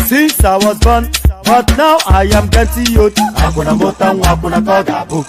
Since I was born, but now I am getting youth. Hakuna motangu, hakuna kogabu.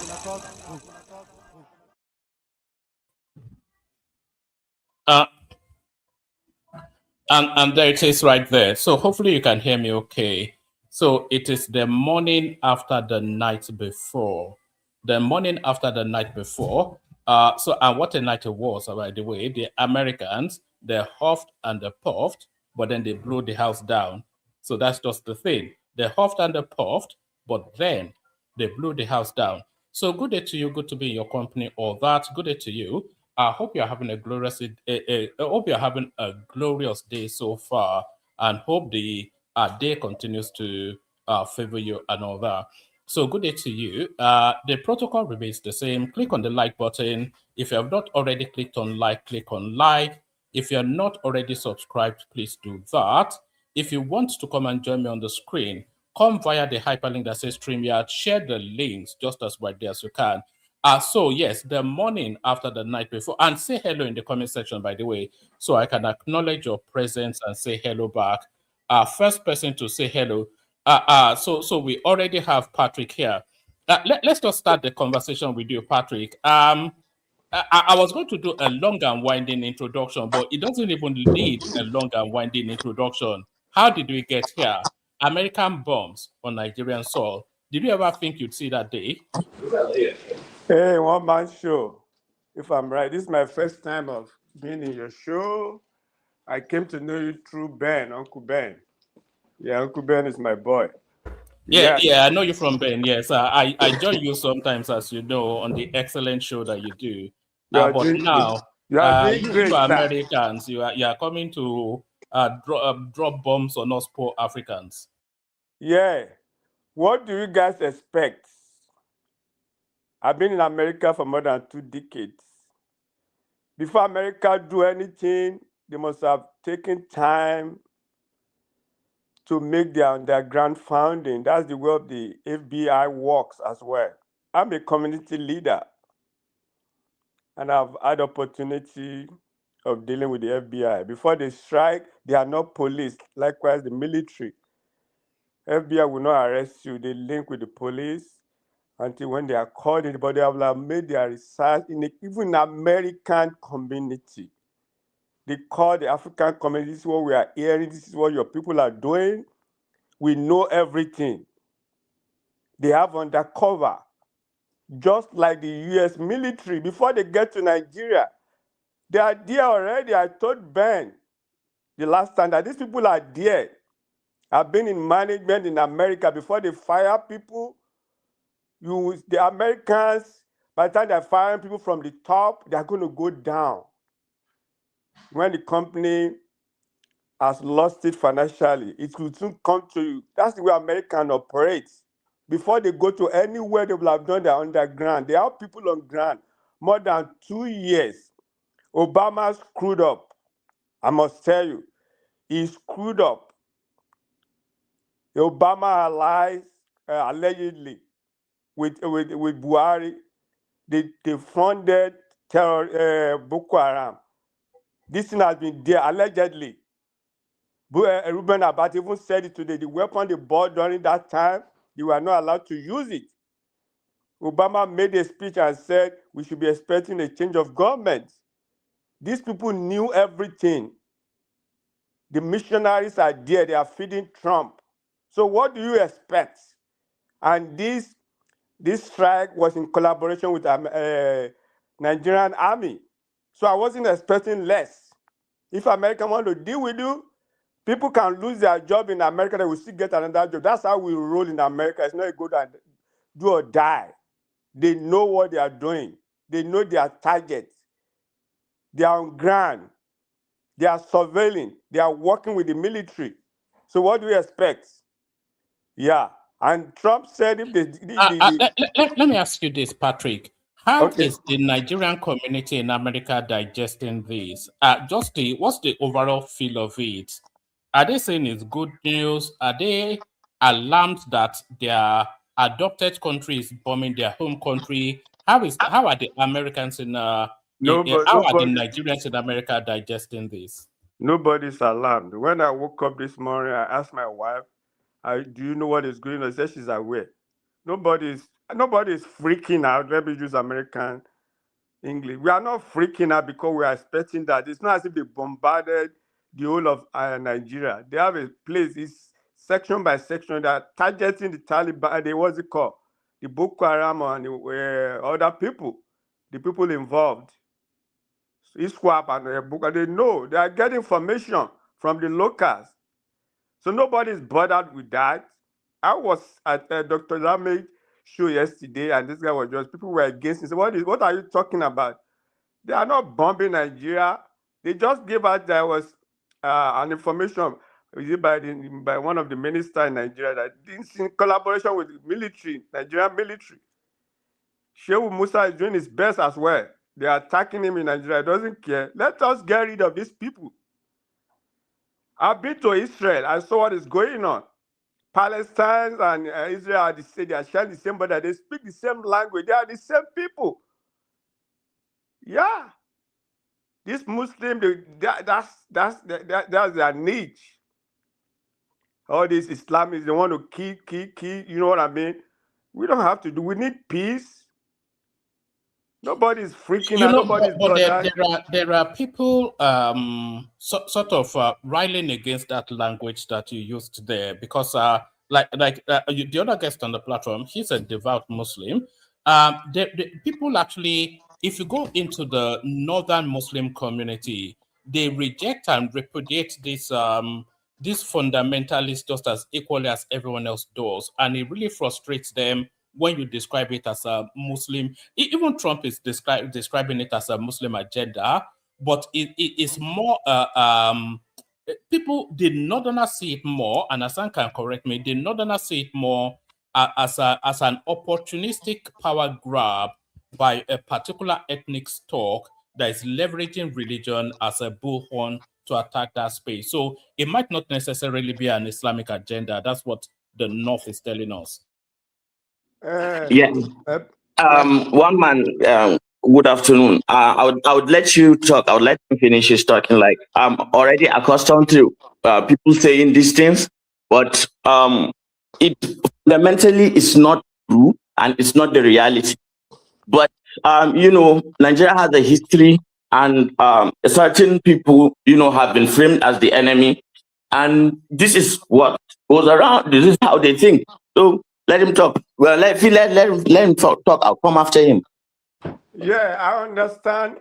And there it is right there. So hopefully you can hear me okay. So it is the morning after the night before. The morning after the night before. And what a night it was, by the way. The Americans, they huffed and they puffed, but then they blew the house down. So that's just the thing. They huffed and they puffed, but then they blew the house down. So good day to you. Good to be in your company. All that. Good day to you. I hope you're having a glorious day so far, and hope the day continues to favor you and all that. So good day to you. The protocol remains the same. Click on the like button. If you have not already clicked on like, click on like. If you're not already subscribed, please do that. If you want to come and join me on the screen, come via the hyperlink that says StreamYard. Share the links just as widely as you can. So yes, the morning after the night before, and say hello in the comment section, by the way, so I can acknowledge your presence and say hello back. First person to say hello. So we already have Patrick here. Let's just start the conversation with you, Patrick. I was going to do a long and winding introduction, but it doesn't even need a long and winding introduction. How did we get here? American bombs on Nigerian soil. Did you ever think you'd see that day? Hey, one man show. If I'm right, this is my first time of being in your show. I came to know you through Ben, Uncle Ben. Yeah, Uncle Ben is my boy. Yeah, I know you from Ben. Yes, I join you sometimes, as you know, on the excellent show that you do. But now, you are doing you great, sir. Americans, you are coming to drop bombs on us poor Africans. Yeah. What do you guys expect? I've been in America for more than 2 decades. Before America do anything, they must have taken time to make their underground founding. That's the way of the FBI works as well. I'm a community leader, and I've had opportunity of dealing with the FBI. Before they strike, they are not police. Likewise, the military. FBI will not arrest you. They link with the police until when they are called in, but they have made their research even American community. They call the African community, this is what we are hearing, this is what your people are doing. We know everything. They have undercover, just like the US military. Before they get to Nigeria, they are there already. I told Ben the last time that these people are there. I've been in management in America. Before they fire people, the Americans, by the time they're firing people from the top, they're going to go down. When the company has lost it financially, it will soon come to you. That's the way American operates. Before they go to anywhere, they will have done their underground. They have people on ground. More than 2 years, Obama screwed up. I must tell you, he screwed up. The Obama allies, allegedly, with Buhari, they funded terror, Boko Haram. This thing has been there, allegedly. Ruben Abati even said it today. The weapon they bought during that time, they were not allowed to use it. Obama made a speech and said we should be expecting a change of government. These people knew everything. The missionaries are there. They are feeding Trump. So what do you expect? And this strike was in collaboration with Nigerian army. So I wasn't expecting less. If America want to deal with you, people can lose their job in America, they will still get another job. That's how we roll in America. It's not a good do or die. They know what they are doing. They know their target. They are on ground. They are surveilling. They are working with the military. So what do you expect? Yeah. And Trump said if let me ask you this, Patrick. How Okay. is the Nigerian community in America digesting this? What's the overall feel of it? Are they saying it's good news? Are they alarmed that their adopted country is bombing their home country? How are the Americans how are the Nigerians in America digesting this? Nobody's alarmed. When I woke up this morning, I asked my wife, do you know what is going on? She said she's aware. Nobody's freaking out. Let me use American English. We are not freaking out because we are expecting that. It's not as if they bombarded the whole of Nigeria. They have a place, it's section by section. They are targeting the Taliban, what's it called? The Boko Haram and other people, the people involved. ISWAP and Boko, they know. They are getting information from the locals. So nobody's bothered with that. I was at Dr. Lame's show yesterday, and this guy was people were against me. So what are you talking about? They are not bombing Nigeria. They just gave out there was an information by one of the ministers in Nigeria that it's in collaboration with the military, Nigerian military. Shehu Musa is doing his best as well. They are attacking him in Nigeria. He doesn't care. Let us get rid of these people. I've been to Israel. I saw what is going on. Palestine and Israel are they are sharing the same border. They speak the same language. They are the same people. Yeah. This Muslim, that's their niche. All these Islamists, they want to kill. You know what I mean? We don't have to do. We need peace. Nobody's freaking out. Nobody's but there are people sort of railing against that language that you used there because the other guest on the platform, he's a devout Muslim. The people actually, if you go into the northern Muslim community, they reject and repudiate this these fundamentalists just as equally as everyone else does, and it really frustrates them when you describe it as a Muslim. Even Trump is describing it as a Muslim agenda, but it is more. People, the Northerners see it more, and Hassan can correct me. The Northerners see it more as an opportunistic power grab by a particular ethnic stock that is leveraging religion as a bullhorn to attack that space. So it might not necessarily be an Islamic agenda. That's what the North is telling us. One man, good afternoon. I would let you talk. I would let him finish his talking. Like, I'm already accustomed to people saying these things, but it fundamentally is not true and it's not the reality. But Nigeria has a history, and certain people, have been framed as the enemy, and this is what goes around. This is how they think. So let him talk. Well, let him talk. I'll come after him. Yeah, I understand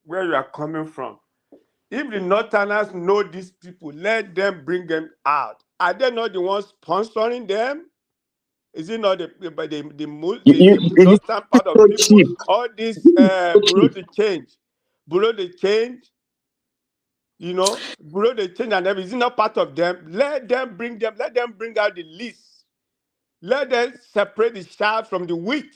where you are coming from. If the Northerners know these people, let them bring them out. Are they not the ones sponsoring them? Is it not the northern part of people? Cheap. All this below the change, below the change, and everything. Is it not part of them? Let them bring them. Let them bring out the list. Let them separate the chaff from the wheat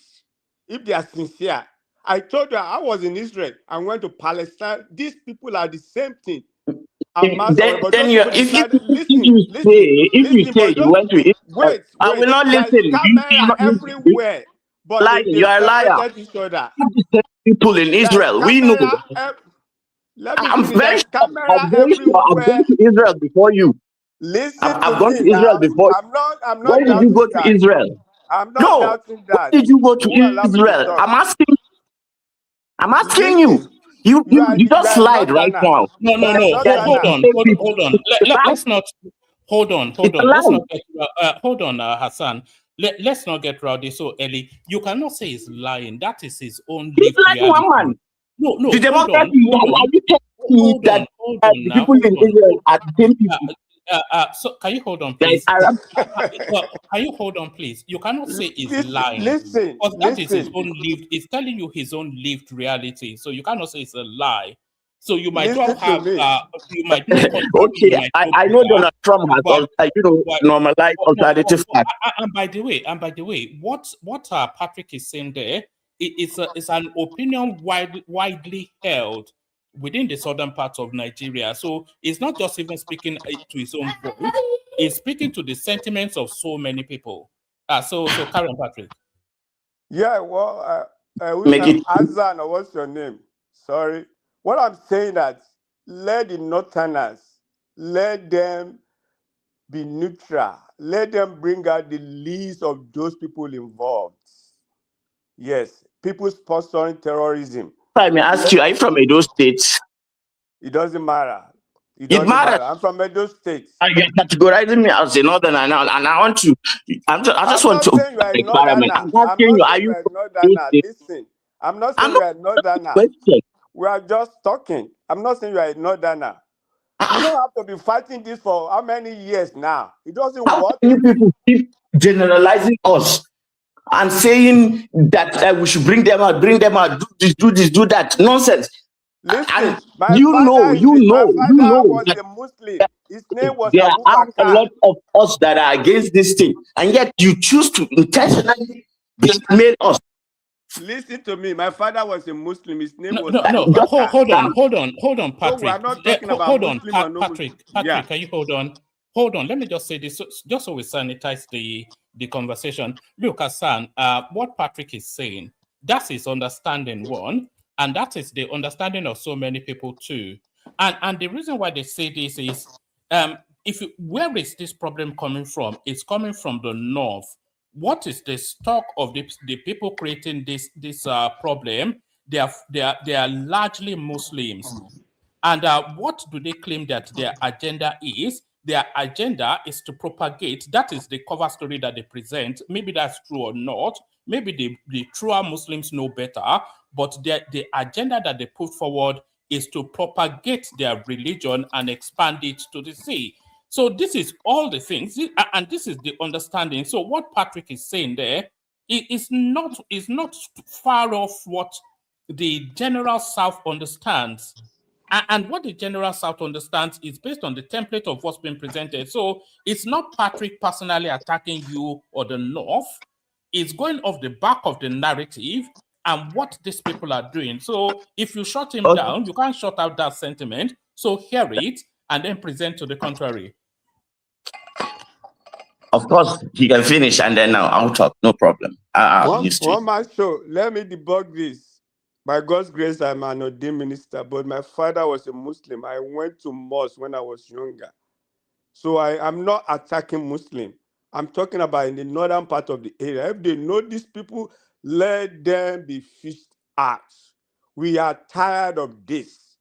if they are sincere. I told you I was in Israel. I went to Palestine. These people are the same thing. Then if you say you went to Israel, wait, I will not listen. Camera everywhere, but you are a liar. Each other. People in Israel, we know. I'm very sure. I've been to Israel before you. Listen, I've gone to Israel before. I'm not. Where did you go to Israel? I'm not doubting that. Where did you go to Israel? I'm asking you. You just lied right now. No. Hold on. Let's not. Hold on. Let's not get. Hold on, Hassan. Let's not get rowdy so early. You cannot say he's lying. That is his own lived reality. One man. No. The democracy. Are you telling me that the people in Israel are the same people? So can you hold on, please? Can you hold on, please? You cannot say he's lying. Listen, because that is his own lived. It's telling you his own lived reality. So you cannot say it's a lie. So you might not have. You might not. Okay, I know Donald Trump has, normalized alternative facts. And by the way, what Patrick is saying there, it's an opinion widely held within the southern parts of Nigeria. So it's not just even speaking to his own voice, it's speaking to the sentiments of so many people. So Karen Patrick. Yeah, well, Azan, or what's your name? Sorry. What I'm saying that let the Northerners, let them be neutral. Let them bring out the list of those people involved. Yes, people sponsoring terrorism. I may ask you, are you from Edo State? It doesn't matter. It matters. I'm from Edo State. You're categorizing me as a northerner now, and I want to. I just want to. I'm not saying you are a northerner. Listen, I'm not saying you are a northerner. We are just talking. I'm not saying you are a northerner. You don't have to be fighting this for how many years now? It doesn't work. You people keep generalizing us and saying that we should bring them out, do this, do that. Nonsense. Listen, my father was a Muslim. His name was there are a lot of us that are against this thing, and yet you choose to intentionally blackmail us. Listen to me. My father was a Muslim. His name was hold on, Patrick. So we are not talking about Muslim Patrick, can you hold on? Hold on. Let me just say this, just so we sanitize the conversation. Look, Hassan, what Patrick is saying, that's his understanding, one, and that is the understanding of so many people too. And the reason why they say this is, where is this problem coming from? It's coming from the North. What is the stock of the people creating this problem? They are largely Muslims, and what do they claim that their agenda is? Their agenda is to propagate. That is the cover story that they present. Maybe that's true or not. Maybe the truer Muslims know better. But the agenda that they put forward is to propagate their religion and expand it to the sea. So this is all the things, and this is the understanding. So what Patrick is saying there, is not far off what the general South understands. And what the general South understands is based on the template of what's been presented. So it's not Patrick personally attacking you or the North. It's going off the back of the narrative and what these people are doing. So if you shut him down, you can't shut out that sentiment. So hear it and then present to the contrary. Of course, he can finish and then I'll talk. No problem. One man show. Let me debug this. By God's grace, I'm an ordained minister, but my father was a Muslim. I went to mosque when I was younger. So I'm not attacking Muslim. I'm talking about in the northern part of the area. If they know these people, let them be fished out. We are tired of this.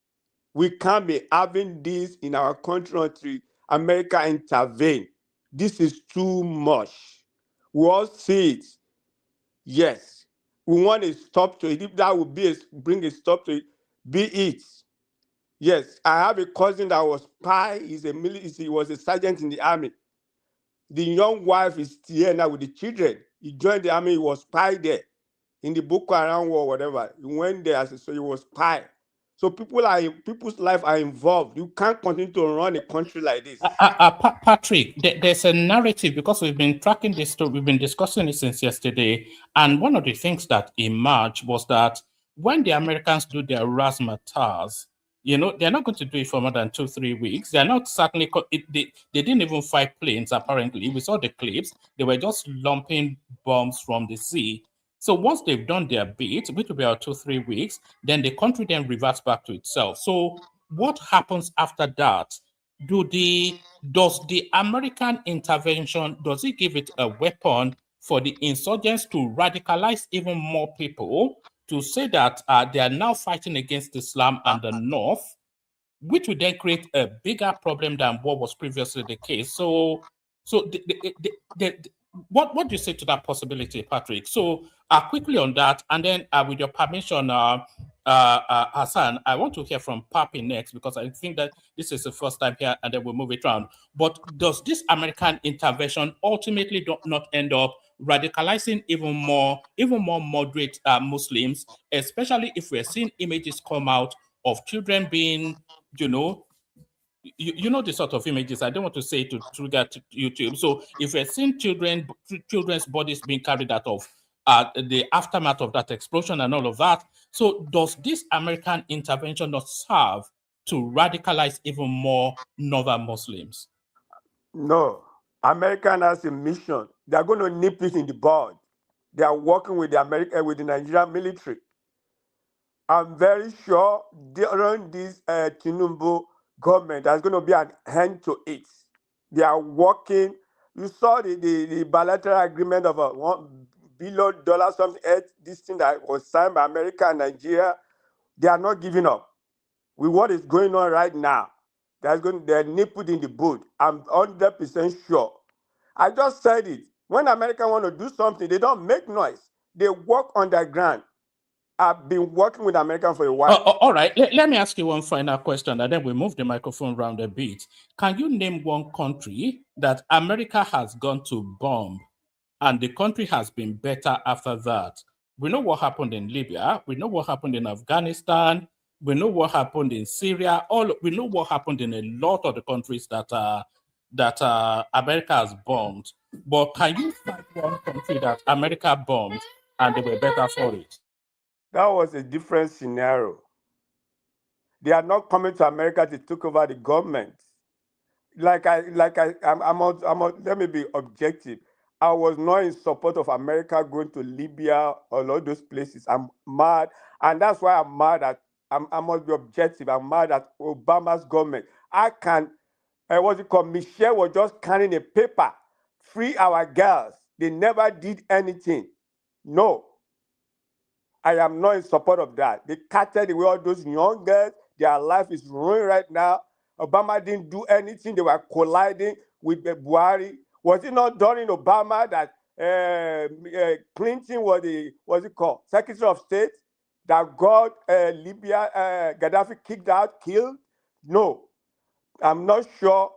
We can't be having this in our country until America intervene. This is too much. We all see it. Yes. We want a stop to it. If that would be bring a stop to it, be it. Yes, I have a cousin that was spy. He was a sergeant in the army. The young wife is here now with the children. He joined the army. He was spy there in the Boko Haram war, whatever. He went there so he was spy. So people's life are involved. You can't continue to run a country like this. Patrick, there's a narrative because we've been tracking this story. We've been discussing it since yesterday. And one of the things that emerged was that when the Americans do their razzmatazz, you know, they're not going to do it for more than 2-3 weeks. They're not certainly, they didn't even fly planes, apparently. We saw the clips. They were just lumping bombs from the sea. So once they've done their bit, which will be about 2-3 weeks, then the country then reverts back to itself. So what happens after that? Does the American intervention, does it give it a weapon for the insurgents to radicalize even more people, to say that they are now fighting against Islam and the North, which would then create a bigger problem than what was previously the case? So what do you say to that possibility, Patrick? So quickly on that, and then with your permission, Hassan, I want to hear from Papi next, because I think that this is the first time here, and then we'll move it around. But does this American intervention ultimately not end up radicalizing even more moderate Muslims, especially if we're seeing images come out of children being, you know the sort of images. I don't want to say to trigger to YouTube. So if we're seeing children's bodies being carried out of the aftermath of that explosion and all of that, so does this American intervention not serve to radicalize even more northern Muslims? No. American has a mission. They're going to nip it in the bud. They are working with the Nigerian military. I'm very sure during this Tinubu government, there's going to be an end to it. They are working. You saw the bilateral agreement of $1 billion, something, this thing that was signed by America and Nigeria. They are not giving up. With what is going on right now, they're nippled in the bud. I'm 100% sure. I just said it. When Americans want to do something, they don't make noise. They work underground. I've been working with Americans for a while. All right. Let me ask you one final question, and then we move the microphone around a bit. Can you name one country that America has gone to bomb, and the country has been better after that? We know what happened in Libya. We know what happened in Afghanistan. We know what happened in Syria. We know what happened in a lot of the countries that America has bombed. But can you find one country that America bombed and they were better for it? That was a different scenario. They are not coming to America to take over the government. Let me be objective. I was not in support of America going to Libya or all those places. I'm mad, and that's why I'm mad at. I must be objective. I'm mad at Obama's government. Michelle was just carrying a paper, free our girls. They never did anything. No. I am not in support of that. They carted away all those young girls. Their life is ruined right now. Obama didn't do anything. They were colliding with Buhari. Was it not during Obama that Clinton was Secretary of State, that got Libya, Gaddafi kicked out, killed? No. I'm not sure.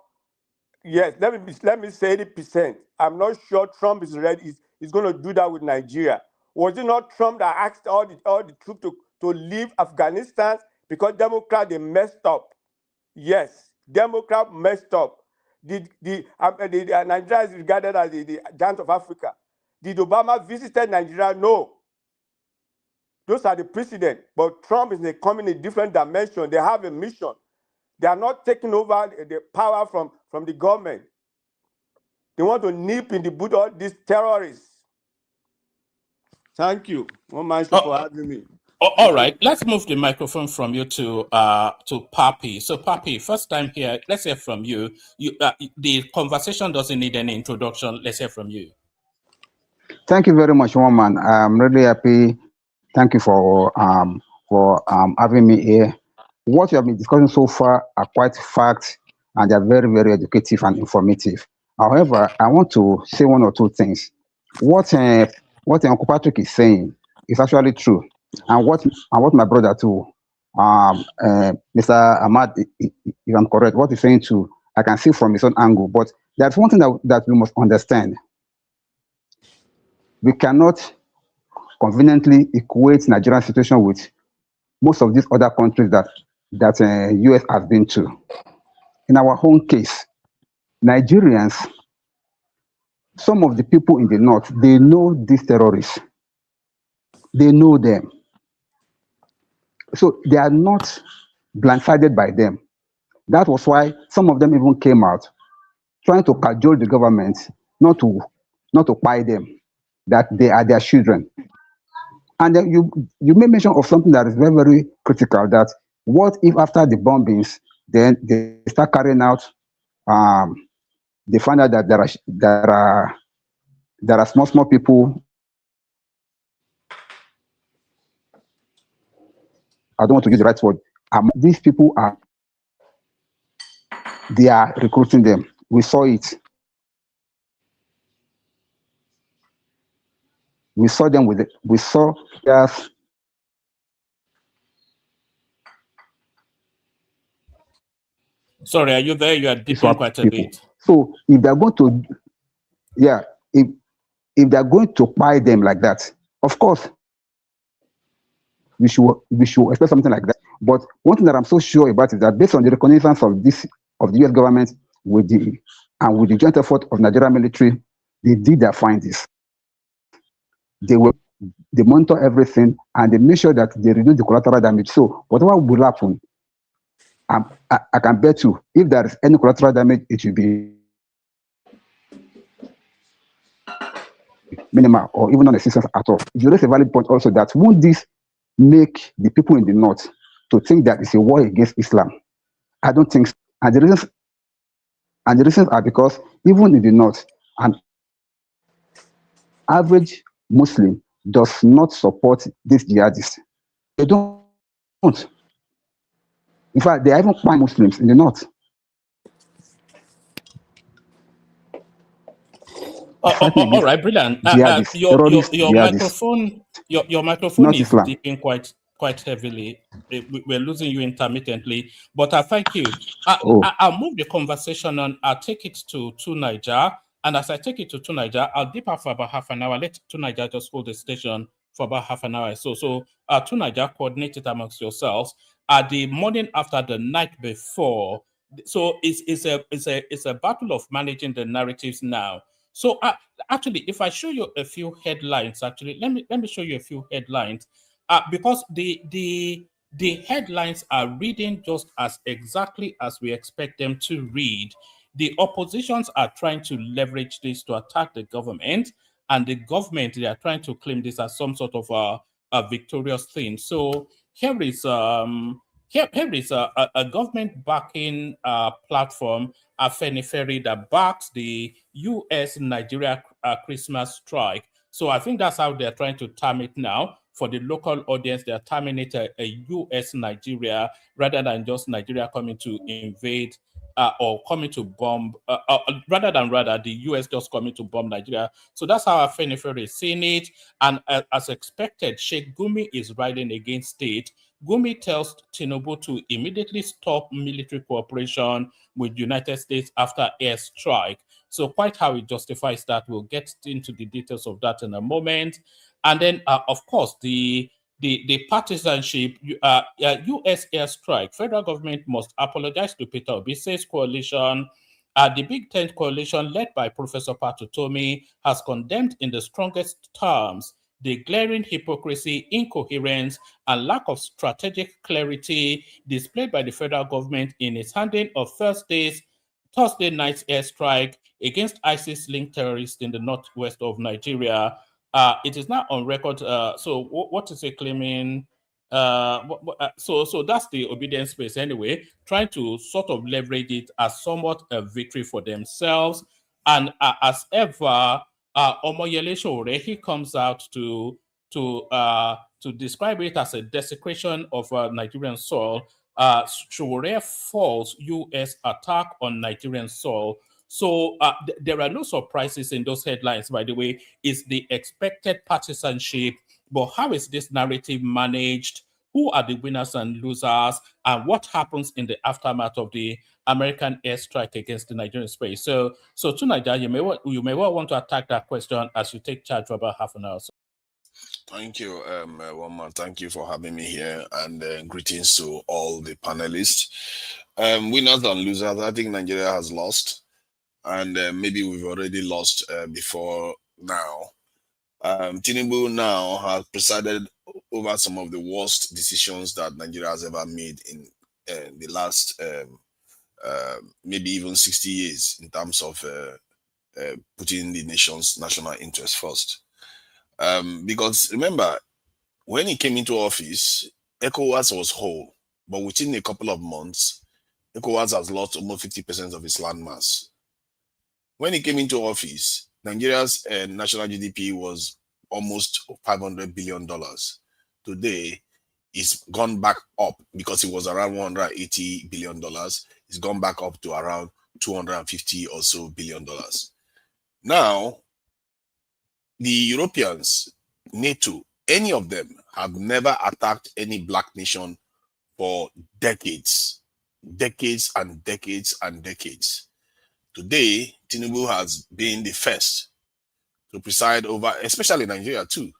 Yes, let me say 80%. I'm not sure Trump is ready. is going to do that with Nigeria. Was it not Trump that asked all the troops to leave Afghanistan because Democrats, they messed up? Yes, Democrats messed up. Nigeria is regarded as the giant of Africa. Did Obama visited Nigeria? No. Those are the precedent. But Trump is coming in a different dimension. They have a mission. They are not taking over the power from the government. They want to nip in the bud all these terrorists. Thank you, One Man Show, for having me. All right, let's move the microphone from you to Papi. So, Papi, first time here. Let's hear from you. The conversation doesn't need any introduction. Let's hear from you. Thank you very much, One Man. I'm really happy. Thank you for having me here. What you have been discussing so far are quite facts, and they're very, very educative and informative. However, I want to say one or two things. What Uncle Patrick is saying is actually true, and what my brother too, Mr. Ahmad, if I'm correct, what he's saying too, I can see from his own angle. But there's one thing that we must understand. We cannot conveniently equate Nigerian situation with most of these other countries that US has been to. In our own case, Nigerians, some of the people in the north, they know these terrorists. They know them. So they are not blindsided by them. That was why some of them even came out trying to cajole the government not to buy them, that they are their children. And then you made mention of something that is very, very critical, that what if after the bombings, then they start carrying out, they find out that there are small people. I don't want to use the right word. These people they are recruiting them. We saw it. We saw them with it. We saw yes. Sorry, are you there? You are dipping quite a bit. So if they're going to, if they're going to buy them like that, of course, we should expect something like that. But one thing that I'm so sure about is that based on the reconnaissance of the US government with the joint effort of Nigerian military, they did their findings. They monitor everything and they make sure that they reduce the collateral damage. So whatever will happen, I can bet you, if there is any collateral damage, it will be minimal or even non-existent at all. You raise a valid point also that won't this make the people in the north to think that it's a war against Islam? I don't think so. And the reasons are because even in the north, an average Muslim does not support these jihadists. They don't. In fact, they are even white Muslims in the north. All right, brilliant. Your microphone is dipping quite heavily. We're losing you intermittently, but I thank you. I'll move the conversation on. I'll take it to Niger, and as I take it to Niger, I'll dip out for about half an hour. Let Niger just hold the station for about half an hour. So Niger, coordinate it amongst yourselves. The morning after, the night before. So it's a battle of managing the narratives now. So actually, if I show you a few headlines, actually, let me show you a few headlines, because the headlines are reading just as exactly as we expect them to read. The oppositions are trying to leverage this to attack the government, and the government, they are trying to claim this as some sort of a victorious thing. So here is here is a government backing platform, Afenifere, that backs the US-Nigeria Christmas strike. So I think that's how they're trying to term it now. For the local audience, they're terming it a US-Nigeria rather than just Nigeria coming to invade or coming to bomb, rather the US just coming to bomb Nigeria. So that's how Afenifere is seeing it. And as expected, Sheikh Gumi is riding against it. Gumi tells Tinubu to immediately stop military cooperation with United States after airstrike. So quite how he justifies that, we'll get into the details of that in a moment. And then, of course, the partisanship, U.S. airstrike, federal government must apologize to Peter Obi, says coalition. The Big Tent coalition, led by Professor Patutomi, has condemned in the strongest terms the glaring hypocrisy, incoherence, and lack of strategic clarity displayed by the federal government in its handling of Thursday night's airstrike against ISIS-linked terrorists in the northwest of Nigeria. It is now on record. So what is it claiming? So that's the obedience space anyway, trying to sort of leverage it as somewhat a victory for themselves. And as ever, Omoyele Sowore, he comes out to describe it as a desecration of Nigerian soil. Sowore falls U.S. attack on Nigerian soil. So there are no surprises in those headlines, by the way. It's the expected partisanship, but how is this narrative managed? Who are the winners and losers? And what happens in the aftermath of the American airstrike against the Nigerian space? So to Nigeria, you may well want to attack that question as you take charge for about half an hour. Thank you, Woman. Thank you for having me here, and greetings to all the panelists. Winners and losers, I think Nigeria has lost, and maybe we've already lost before now. Tinubu now has presided over some of the worst decisions that Nigeria has ever made in the last maybe even 60 years in terms of putting the nation's national interest first. Because remember, when he came into office, ECOWAS was whole, but within a couple of months, ECOWAS has lost almost 50% of its landmass. When he came into office, Nigeria's national GDP was almost $500 billion. Today, it's gone back up because it was around $180 billion. It's gone back up to around $250 or so billion. Now, the Europeans, NATO, any of them have never attacked any black nation for decades and decades and decades. Today, Tinubu has been the first to preside over, especially Nigeria too,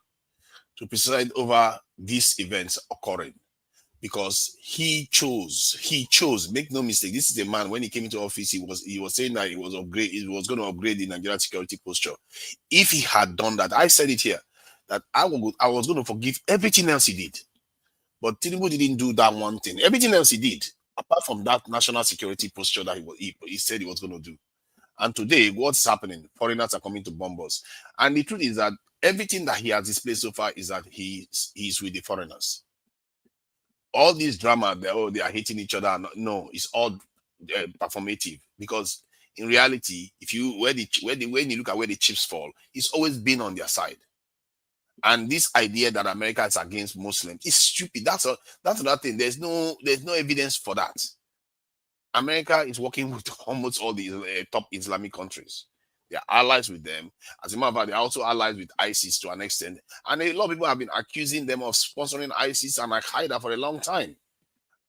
to preside over these events occurring, because he chose, make no mistake, this is a man, when he came into office, he was saying that he was going to upgrade the Nigerian security posture. If he had done that, I said it here, that I was going to forgive everything else he did. But Tinubu didn't do that one thing. Everything else he did, apart from that national security posture that he said he was going to do. And today, what's happening? Foreigners are coming to bomb us. And the truth is that everything that he has displayed so far is that he's with the foreigners. All this drama, they are hating each other. No, it's all performative. Because in reality, when you look at where the chips fall, it's always been on their side. And this idea that America is against Muslims is stupid. That's another thing. There's no evidence for that. America is working with almost all the top Islamic countries. They are allies with them. As a matter of fact, they're also allies with ISIS to an extent. And a lot of people have been accusing them of sponsoring ISIS and Al-Qaeda for a long time.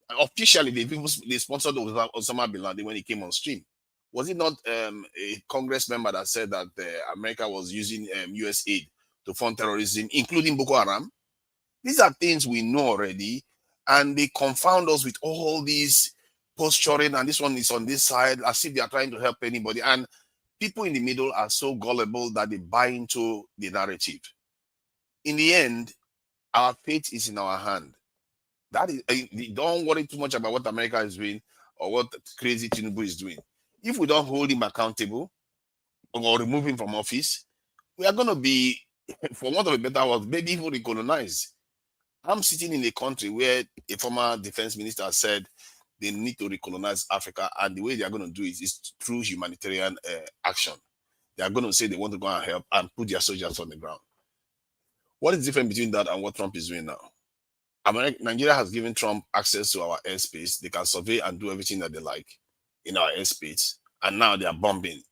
And officially, they sponsored Osama bin Laden when he came on stream. Was it not a Congress member that said that America was using US aid to fund terrorism, including Boko Haram? These are things we know already, and they confound us with all these posturing, and this one is on this side, as if they are trying to help anybody. And people in the middle are so gullible that they buy into the narrative. In the end, our fate is in our hand. That is, don't worry too much about what America is doing or what crazy Tinubu is doing. If we don't hold him accountable or remove him from office, we are going to be, for want of a better word, maybe even recolonized. I'm sitting in a country where a former defense minister said they need to recolonize Africa, and the way they are going to do it is through humanitarian action. They are going to say they want to go and help and put their soldiers on the ground. What is different between that and what Trump is doing now? Nigeria has given Trump access to our airspace. They can survey and do everything that they like. in our airspace, and now they are bombing.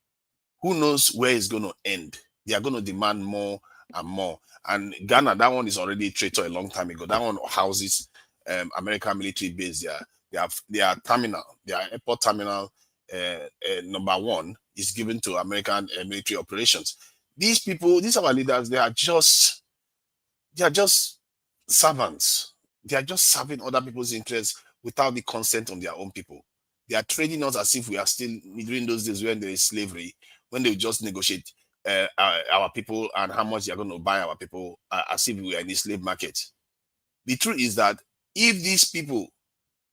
Who knows where it's going to end? They are going to demand more and more. And Ghana, that one is already a traitor a long time ago. That one houses American military base there. Their terminal, their airport terminal, number one, is given to American military operations. These people, these are our leaders. They are just servants. They are just serving other people's interests without the consent of their own people. They are trading us as if we are still during those days when there is slavery, when they just negotiate our people and how much they are going to buy our people, as if we are in the slave market. The truth is that if these people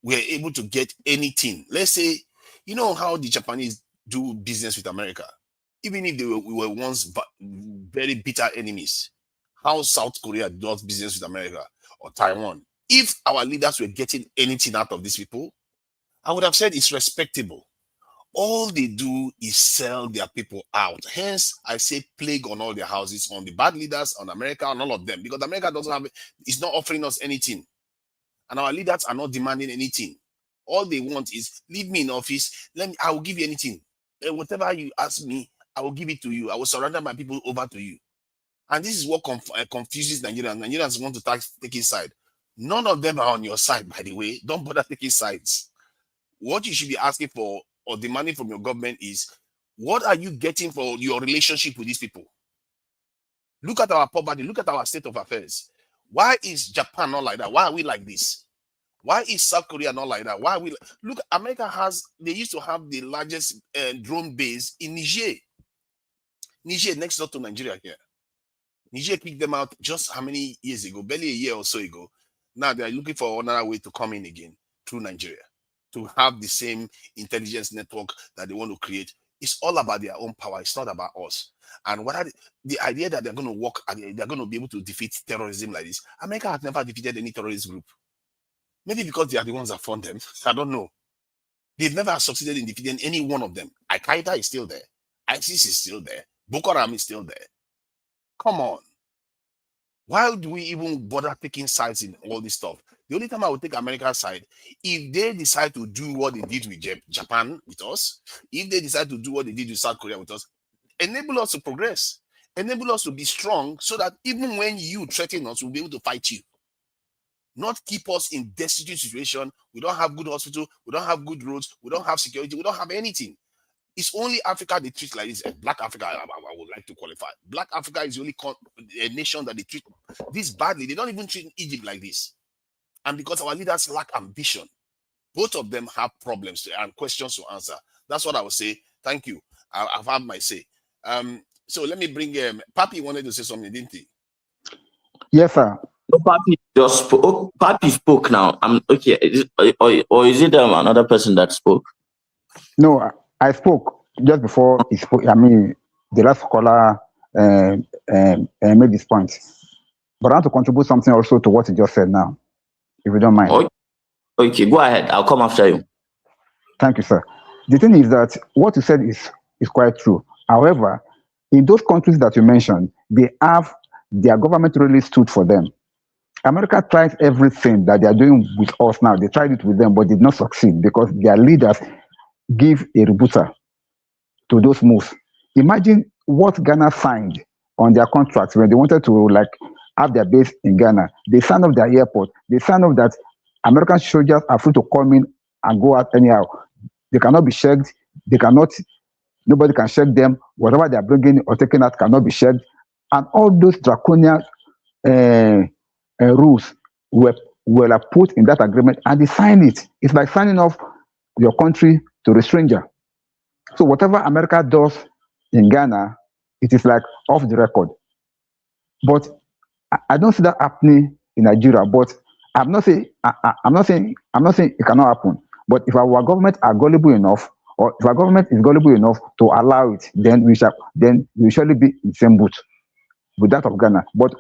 were able to get anything, let's say, you know how the Japanese do business with America, even if we were once very bitter enemies, how South Korea does business with America or Taiwan. If our leaders were getting anything out of these people, I would have said it's respectable. All they do is sell their people out. Hence, I say plague on all their houses, on the bad leaders, on America, on all of them, because America doesn't have, it's not offering us anything. And our leaders are not demanding anything. All they want is leave me in office. I will give you anything. Whatever you ask me, I will give it to you. I will surrender my people over to you. And this is what confuses Nigerians. Nigerians want to take his side. None of them are on your side, by the way. Don't bother taking sides. What you should be asking for or demanding from your government is, what are you getting for your relationship with these people? Look at our poverty. Look at our state of affairs. Why is Japan not like that? Why are we like this? Why is South Korea not like that? Why are we? Look, America they used to have the largest drone base in Niger. Niger, next door to Nigeria here. Niger kicked them out just how many years ago? Barely a year or so ago. Now they are looking for another way to come in again through Nigeria, to have the same intelligence network that they want to create. It's all about their own power. It's not about us. And what are the idea that they're going to work, they're going to be able to defeat terrorism like this? America has never defeated any terrorist group. Maybe because they are the ones that fund them. I don't know. They've never succeeded in defeating any one of them. Al-Qaeda is still there. ISIS is still there. Boko Haram is still there. Come on. Why do we even bother taking sides in all this stuff? The only time I would take America's side, if they decide to do what they did with Japan with us, if they decide to do what they did with South Korea with us, enable us to progress, enable us to be strong, so that even when you threaten us, we'll be able to fight you. Not keep us in destitute situation. We don't have good hospital, we don't have good roads, we don't have security, we don't have anything. It's only Africa they treat like this. Black Africa, I would like to qualify. Black Africa is the only nation that they treat this badly. They don't even treat Egypt like this. And because our leaders lack ambition, both of them have problems and questions to answer. That's what I would say. Thank you. I've had my say. So let me bring Papi wanted to say something, didn't he? Yes, sir. No, Papi just spoke. Oh, Papi spoke now. Okay. Or is it another person that spoke? No, I spoke just before he spoke. I mean, the last caller made this point. But I want to contribute something also to what he just said now, if you don't mind. Okay, go ahead. I'll come after you. Thank you, sir. The thing is that what you said is quite true. However, in those countries that you mentioned, their government really stood for them. America tried everything that they are doing with us now. They tried it with them, but did not succeed because their leaders give a rebuttal to those moves. Imagine what Ghana signed on their contracts when they wanted to have their base in Ghana. They signed up their airport. They signed up that American soldiers are free to come in and go out anyhow. They cannot be checked. Nobody can check them. Whatever they are bringing or taking out cannot be checked. And all those draconian rules were put in that agreement, and they signed it. It's like signing off your country to a stranger. So whatever America does in Ghana, it is like off the record. But I don't see that happening in Nigeria. But I'm not saying it cannot happen. But if our government are gullible enough, or if our government is gullible enough to allow it, then we surely be in the same boat with that of Ghana. But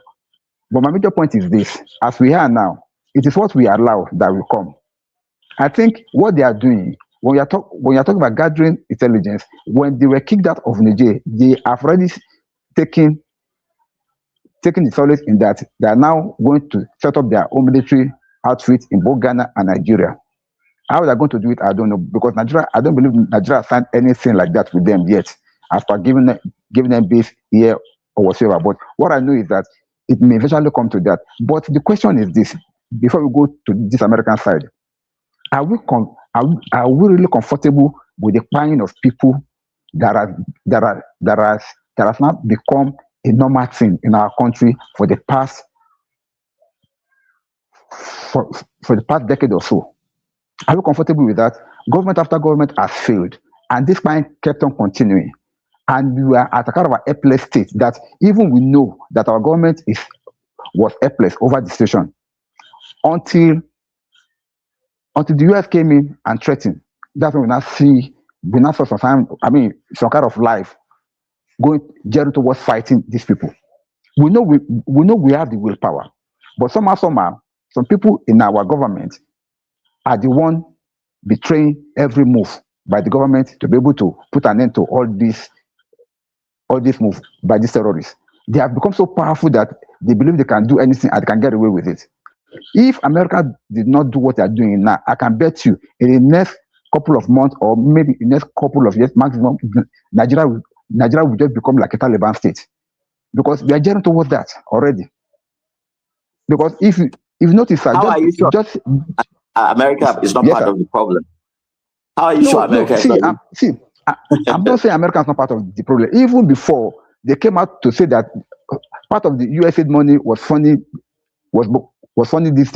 my major point is this: as we are now, it is what we allow that will come. I think what they are doing, when you're talking about gathering intelligence, when they were kicked out of Niger, they have already taken the solace in that they are now going to set up their own military outfit in both Ghana and Nigeria. How they're going to do it, I don't know. Because Nigeria, I don't believe Nigeria signed anything like that with them yet, as per giving them base here or whatever. But what I know is that it may eventually come to that. But the question is this: before we go to this American side, are we really comfortable with the buying of people that are that are that are that has now become a normal thing in our country for the past for the past decade or so? Are we comfortable with that? Government after government has failed, and this kind kept on continuing. And we are at a kind of a helpless state that even we know that our government was helpless over the situation until the US came in and threatened. That's when we now saw some kind of life going gearing towards fighting these people. We know we have the willpower, but somehow, some people in our government are the one betraying every move by the government to be able to put an end to all this move by these terrorists. They have become so powerful that they believe they can do anything and they can get away with it. If America did not do what they are doing now, I can bet you in the next couple of months or maybe in the next couple of years maximum, Nigeria will just become like a Taliban state, because we are gearing towards that already. Because if you notice, How are you sure just America is not yes, part sir. of the problem? How are you sure America is see, not? I'm not saying America is not part of the problem. Even before they came out to say that part of the USAID money was funding this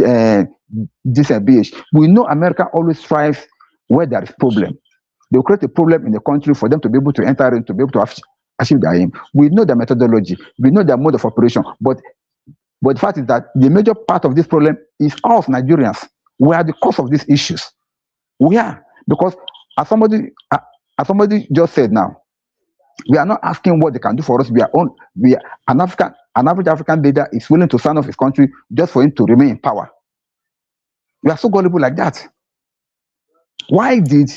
BH. We know America always strives where there is problem. They will create a problem in the country for them to be able to enter in, to be able to achieve their aim. We know their methodology, we know their mode of operation, but the fact is that the major part of this problem is us Nigerians. We are the cause of these issues. We are, because as somebody just said now, we are not asking what they can do for us. We are an average African leader is willing to sign off his country just for him to remain in power. We are so gullible like that. Why did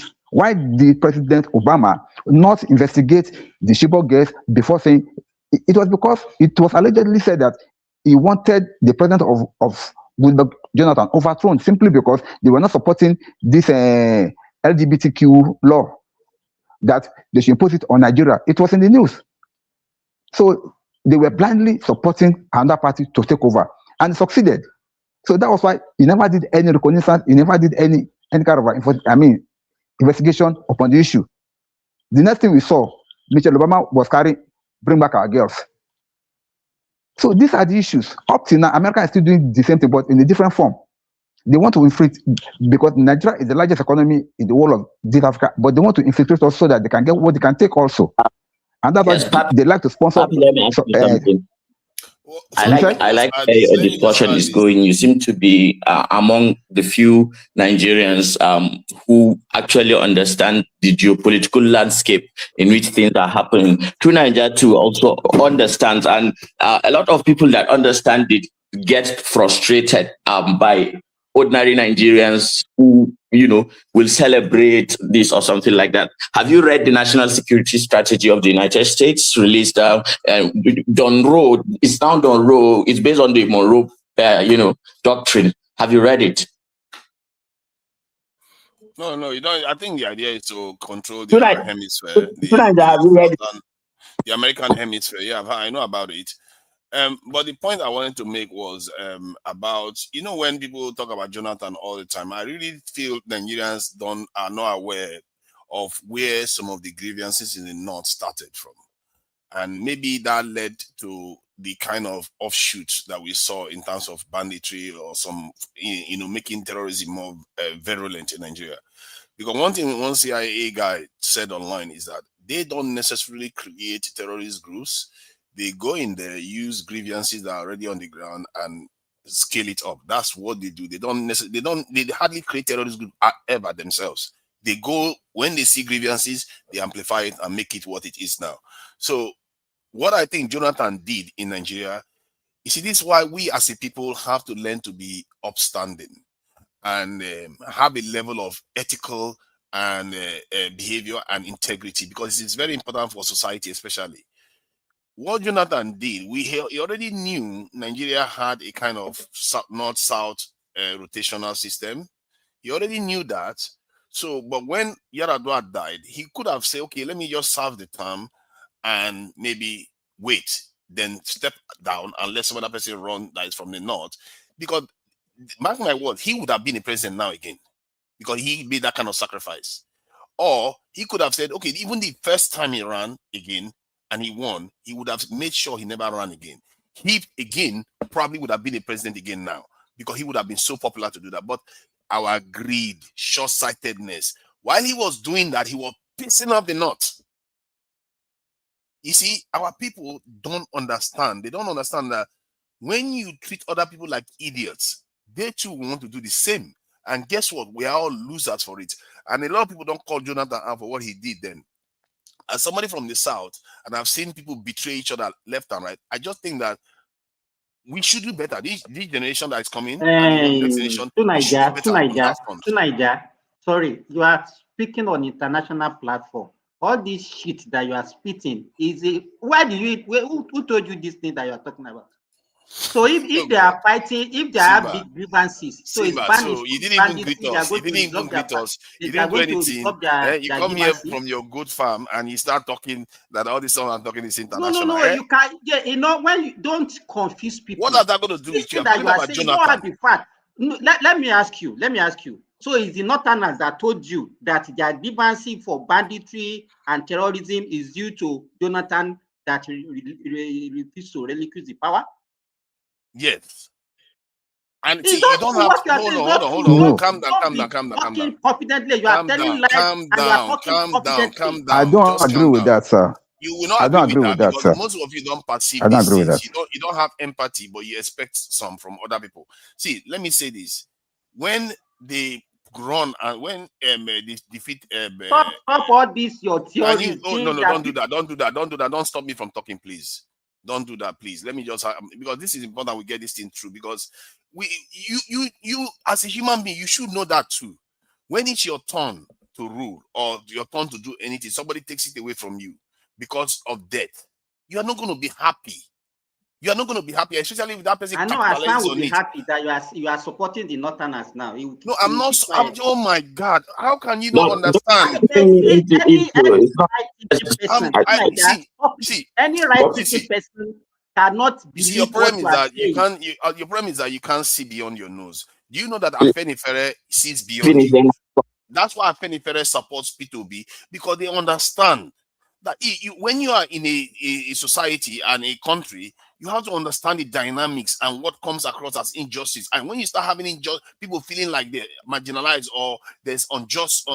President Obama not investigate the Chibok girls before saying it was because it was allegedly said that he wanted the president of Goodluck Jonathan overthrown simply because they were not supporting this LGBTQ law that they should impose it on Nigeria. It was in the news. So they were blindly supporting another party to take over, and succeeded. So that was why he never did any reconnaissance, he never did any kind of investigation upon the issue. The next thing we saw, Michelle Obama was carrying bring back our girls. So these are the issues. Up till now, America is still doing the same thing, but in a different form. They want to infiltrate, because Nigeria is the largest economy in the whole of this Africa, but they want to infiltrate us so that they can get what they can take also. And that's Yes, why they like to sponsor. Papi, let me ask you something. Well, I sorry, like let where me your just add discussion is this. going. You seem to be among the few Nigerians who actually understand the geopolitical landscape in which things are happening. True Nigeria too also understands, and a lot of people that understand it get frustrated by ordinary Nigerians who, will celebrate this or something like that. Have you read the National Security Strategy of the United States released Don Roe? It's now Don Roe. It's based on the Monroe, doctrine. Have you read it? No, you don't. I think the idea is to control True the Nigeria, hemisphere, have you read it? the American hemisphere. Yeah, I know about it. But the point I wanted to make was about, when people talk about Jonathan all the time, I really feel Nigerians are not aware of where some of the grievances in the north started from, and maybe that led to the kind of offshoots that we saw in terms of banditry or some, making terrorism more virulent in Nigeria. Because one thing one CIA guy said online is that they don't necessarily create terrorist groups. They go in there, use grievances that are already on the ground, and scale it up. That's what they do. They hardly create terrorist group ever themselves. They go, when they see grievances, they amplify it and make it what it is now. So what I think Jonathan did in Nigeria, you see, this is why we as a people have to learn to be upstanding and have a level of ethical and behavior and integrity, because it's very important for society, especially. What Jonathan did, he already knew Nigeria had a kind of north-south rotational system. He already knew that. So, but when Yaradua died, he could have said, okay, let me just serve the term and maybe wait, then step down and let some other person run that is from the north. Because, mark my word, he would have been a president now again because he made that kind of sacrifice. Or he could have said, okay, even the first time he ran again and he won, he would have made sure he never ran again. He, again, probably would have been a president again now because he would have been so popular to do that. But our greed, short-sightedness, while he was doing that, he was pissing off the north. You see, our people don't understand. They don't understand that when you treat other people like idiots, they too want to do the same. And guess what? We are all losers for it. And a lot of people don't call Jonathan out for what he did then. As somebody from the South, and I've seen people betray each other left and right, I just think that we should do better. This generation that is coming, and the next generation, we should do better on that front. Sorry, you are speaking on international platform. All this shit that you are spitting is it? Why do you? Who told you this thing that you are talking about? So if they are fighting, if they have big grievances, so it's bandits. So you didn't even greet us. You didn't even greet us. You didn't do anything. You come here from your good farm and you start talking that all this song I'm talking is international. No, you can't. Yeah, you know, when you don't confuse people. What are that going to do with you? That you are saying, what the fact? No, let me ask you. So it's the Northerners that told you that their grievances for banditry and terrorism is due to Jonathan that refused to relinquish the power? Yes. And see, you don't have to hold on. Calm down. Confidently, you are telling lies. Calm down. I don't agree with that, sir. You will not agree with that, sir. Most of you don't perceive these things. You don't have empathy, but you expect some from other people. See, let me say this. When they run and when they defeat stop all this your theory. No, don't do that. Don't stop me from talking, please. Don't do that, please. Let me just because this is important. We get this thing through because you as a human being, you should know that too. When it's your turn to rule or your turn to do anything, somebody takes it away from you because of death. You are not going to be happy. You are not going to be happy, especially if that person. I know Hassan will be happy that you are supporting the Northerners now. No, I'm not. Oh my God! How can you not understand? Any right-thinking person cannot believe. Your problem is that you can't. Your problem is that you can't see beyond your nose. Do you know that Afenifere sees beyond you? That's why Afenifere supports P2B because they understand that when you are in a society and a country, you have to understand the dynamics and what comes across as injustice. And when you start having people feeling like they're marginalized or there's unjust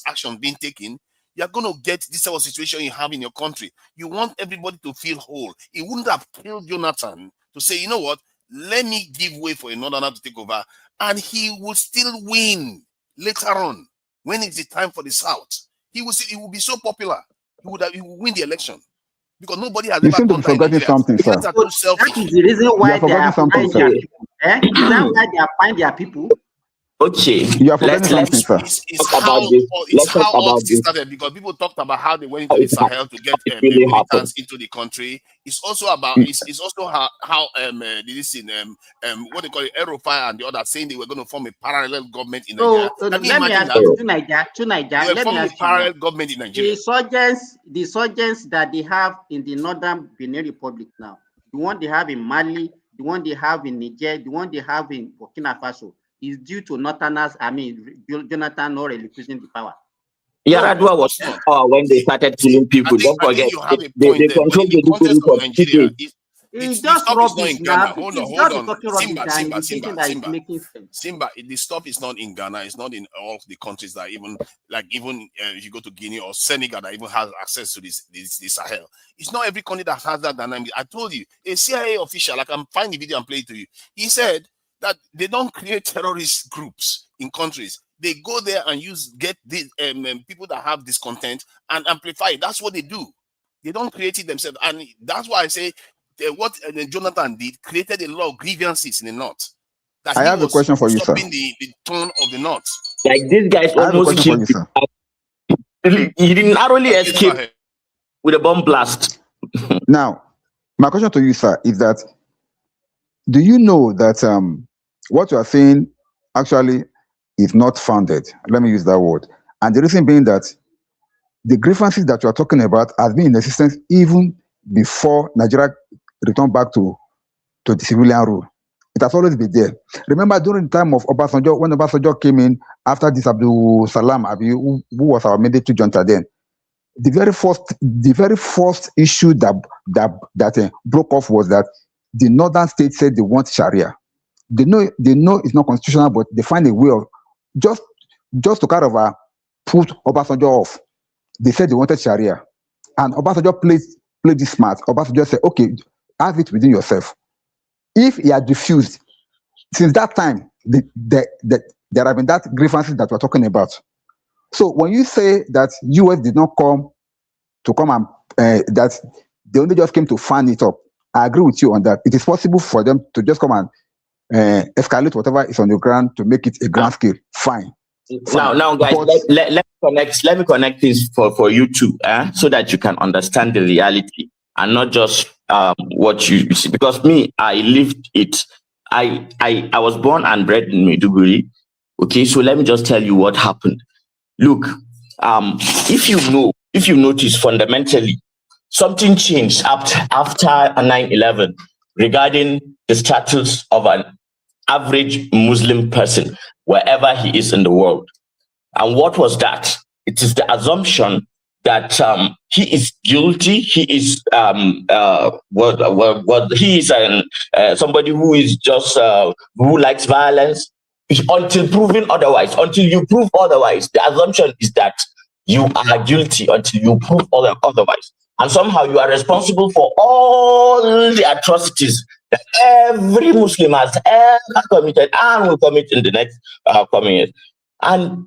action being taken, you're going to get this sort of situation you have in your country. You want everybody to feel whole. It wouldn't have killed Jonathan to say, you know what, let me give way for another to take over. And he will still win later on when it's the time for the South. He will be so popular. He will win the election. Because nobody has ever done forgotten something, sir. That is the reason why they are finding their people. Is that why they are finding their people? Okay, you are forgetting something, sir. It's how all this started because people talked about how they went into the Sahel to get militants into the country. It's also about it's also how this in what they call it, Aerofire and the other saying they were going to form a parallel government in Nigeria. Let me ask you to Nigeria. Let me ask you parallel government in Nigeria. The insurgents that they have in the Northern Benin Republic now, the one they have in Mali, the one they have in Niger, the one they have in Burkina Faso, is due to Northerners, Jonathan not relinquishing the power. Yaradua was in power when they started killing people. Don't forget, they controlled the context of Nigeria. It's just rubbish now. Hold on. Simba, the stuff is not in Ghana. It's not in all the countries that even if you go to Guinea or Senegal that even has access to this Sahel. It's not every country that has that dynamic. I told you, a CIA official, I can find the video and play it to you. He said that they don't create terrorist groups in countries. They go there and get these people that have discontent and amplify it. That's what they do. They don't create it themselves. And that's why I say what Jonathan did created a lot of grievances in the North. I have a question for you, sir. Stopping the turn of the North. Like these guys almost killed you. He didn't narrowly escape with a bomb blast. Now, my question to you, sir, is that do you know that what you are saying actually is not founded. Let me use that word. And the reason being that the grievances that you are talking about has been in existence even before Nigeria returned back to the civilian rule. It has always been there. Remember during the time of Obasanjo, when Obasanjo came in after this Abdul Salam Abi, who was our military junta then, the very first issue that broke off was that the northern states said they want Sharia. They know it's not constitutional, but they find a way of just to kind of put Obasanjo off. They said they wanted Sharia, and Obasanjo played this smart. Obasanjo said, "Okay, have it within yourself." If he had refused, since that time, there have been that grievances that we're talking about. So when you say that US did not come and that they only just came to fan it up, I agree with you on that. It is possible for them to just come and escalate whatever is on the ground to make it a grand scale. Fine. Now, guys, let me connect this for you too, so that you can understand the reality and not just what you see. Because me, I lived it. I was born and bred in Maiduguri. Okay, so let me just tell you what happened. Look, if you notice, fundamentally, something changed after 9/11 regarding the status of an average Muslim person wherever he is in the world. And what was that? It is the assumption that he is guilty. He is he is somebody who is just who likes violence until proven otherwise. Until you prove otherwise, the assumption is that you are guilty until you prove otherwise. And somehow you are responsible for all the atrocities that every Muslim has ever committed and will commit in the next coming years. And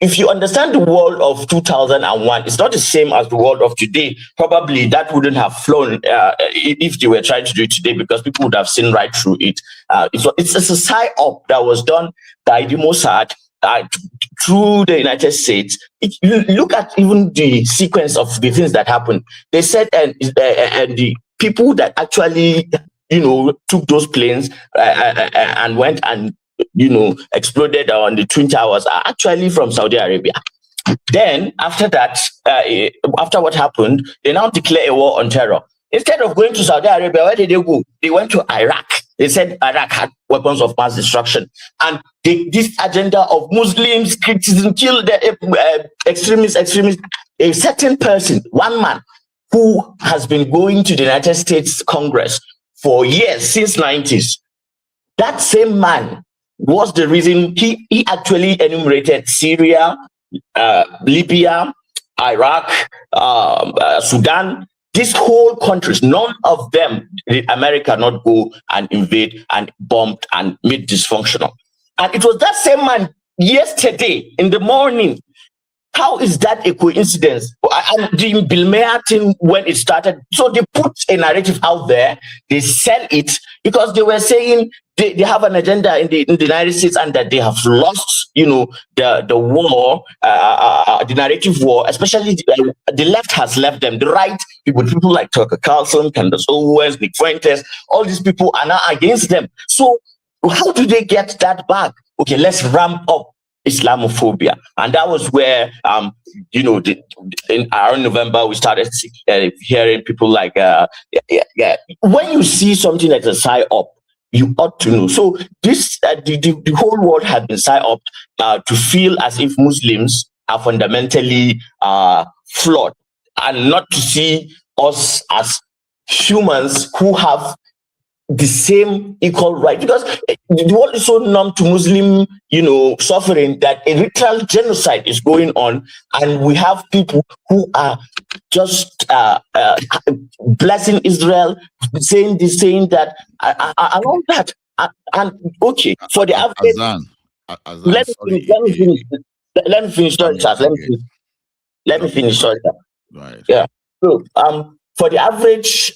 if you understand the world of 2001, it's not the same as the world of today. Probably that wouldn't have flown if they were trying to do it today, because people would have seen right through it. It's a psyop that was done by the Mossad through the United States. Look at even the sequence of the things that happened. They said, and the people that actually, took those planes and went and, exploded on the Twin Towers are actually from Saudi Arabia. Then after that, after what happened, they now declare a war on terror. Instead of going to Saudi Arabia, where did they go? They went to Iraq. They said Iraq had weapons of mass destruction. And this agenda of Muslims, criticism, kill the extremists, a certain person, one man, who has been going to the United States Congress for years, since 90s, that same man was the reason he actually enumerated Syria, Libya, Iraq, Sudan. These whole countries, none of them did America not go and invade and bombed and made dysfunctional. And it was that same man yesterday in the morning. How is that a coincidence? And the Bill Mayer thing, when it started, so they put a narrative out there, they sell it because they were saying they have an agenda in the United States and that they have lost, the war, the narrative war, especially the left has left them. The right, people like Tucker Carlson, Candace Owens, Nick Fuentes, all these people are now against them. So how do they get that back? Okay, let's ramp up Islamophobia. And that was where, in around November, we started hearing people like, when you see something like a psyop, you ought to know. So this, the whole world has been psyoped to feel as if Muslims are fundamentally flawed, and not to see us as humans who have the same equal right, because the world is so numb to Muslim, suffering that a literal genocide is going on, and we have people who are just blessing Israel, saying this, saying that, and all that. And okay, for the average, let me finish. Sorry, Charles. Let me finish. Sorry, right. Yeah. So, for the average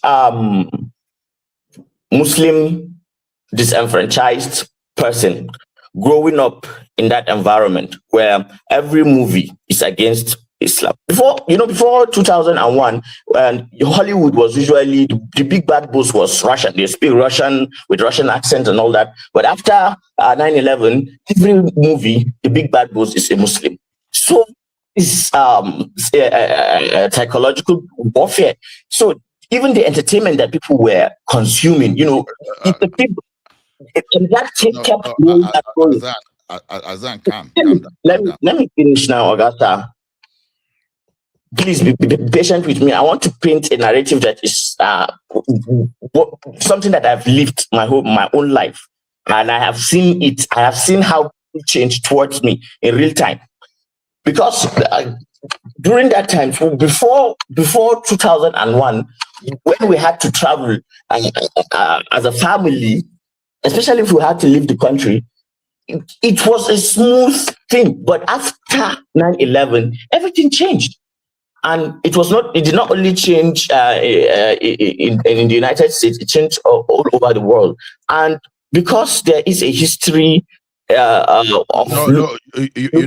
Muslim disenfranchised person growing up in that environment where every movie is against Islam. Before 2001, Hollywood was usually the big bad boss was Russian. They speak Russian with Russian accent and all that. But after 9/11, every movie, the big bad boss is a Muslim. So it's psychological warfare. So even the entertainment that people were consuming, the people, and that kept going. Azan, calm down. Let me finish now, Augusta. Please be patient with me. I want to paint a narrative that is something that I've lived my own life, and I have seen it. I have seen how people change towards me in real time. Because during that time, before 2001, when we had to travel as a family, especially if we had to leave the country, it was a smooth thing. But after 9/11, everything changed. And it did not only change in the United States, it changed all over the world. And because there is a history of you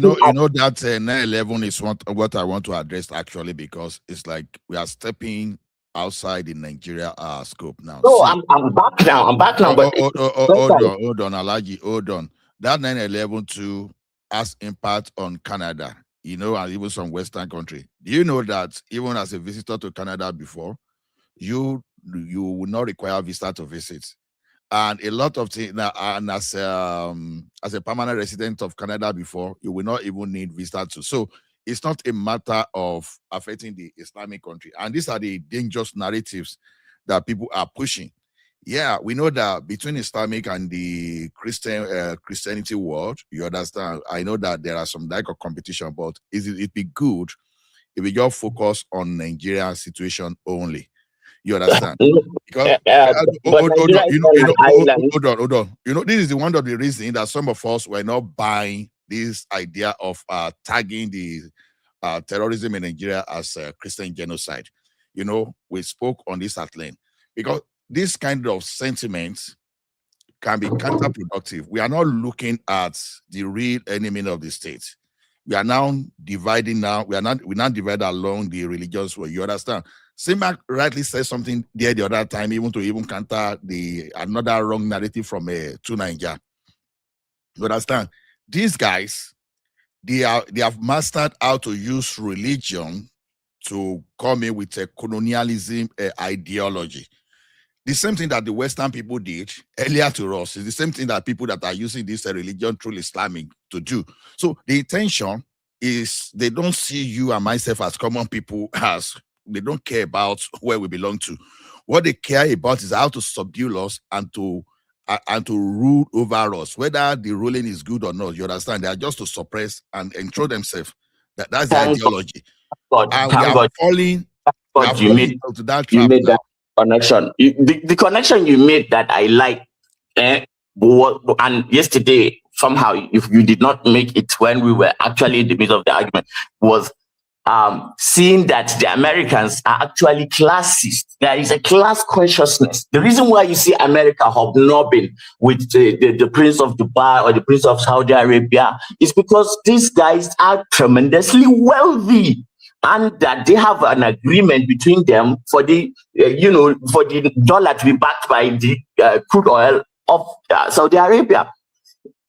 know that 9/11 is what I want to address actually, because it's like we are stepping outside the Nigeria scope now. No, I'm back now. Hold on, Alaji, hold on. That 9/11 too has impact on Canada, and even some Western country. Do you know that even as a visitor to Canada before, you will not require visa to visit? And a lot of things, and as a permanent resident of Canada before, you will not even need visa to. So it's not a matter of affecting the Islamic country. And these are the dangerous narratives that people are pushing. Yeah, we know that between Islamic and the Christianity world, you understand, I know that there are some like of competition, but it'd be good if we just focus on Nigeria situation only. You understand? Because hold on. This is one of the reasons that some of us were not buying this idea of tagging the terrorism in Nigeria as a Christian genocide. We spoke on this at length because this kind of sentiment can be counterproductive. We are not looking at the real enemy of the state. We are now dividing we now divide along the religious way. You understand? Simak rightly said something there the other time, even counter another wrong narrative from Nigeria. You understand? These guys, they have mastered how to use religion to come in with a colonialism ideology. The same thing that the Western people did earlier to us is the same thing that people that are using this religion through Islamic to do. So the intention is they don't see you and myself as common people, as they don't care about where we belong to. What they care about is how to subdue us and to rule over us, whether the ruling is good or not. You understand? They are just to suppress and throw themselves. That's the ideology. And we are falling into that trap now. Connection. The connection you made that I like, and yesterday somehow if you did not make it when we were actually in the middle of the argument, was seeing that the Americans are actually classist. There is a class consciousness. The reason why you see America hobnobbing with the Prince of Dubai or the Prince of Saudi Arabia is because these guys are tremendously wealthy. And that they have an agreement between them for the for the dollar to be backed by the crude oil of Saudi Arabia.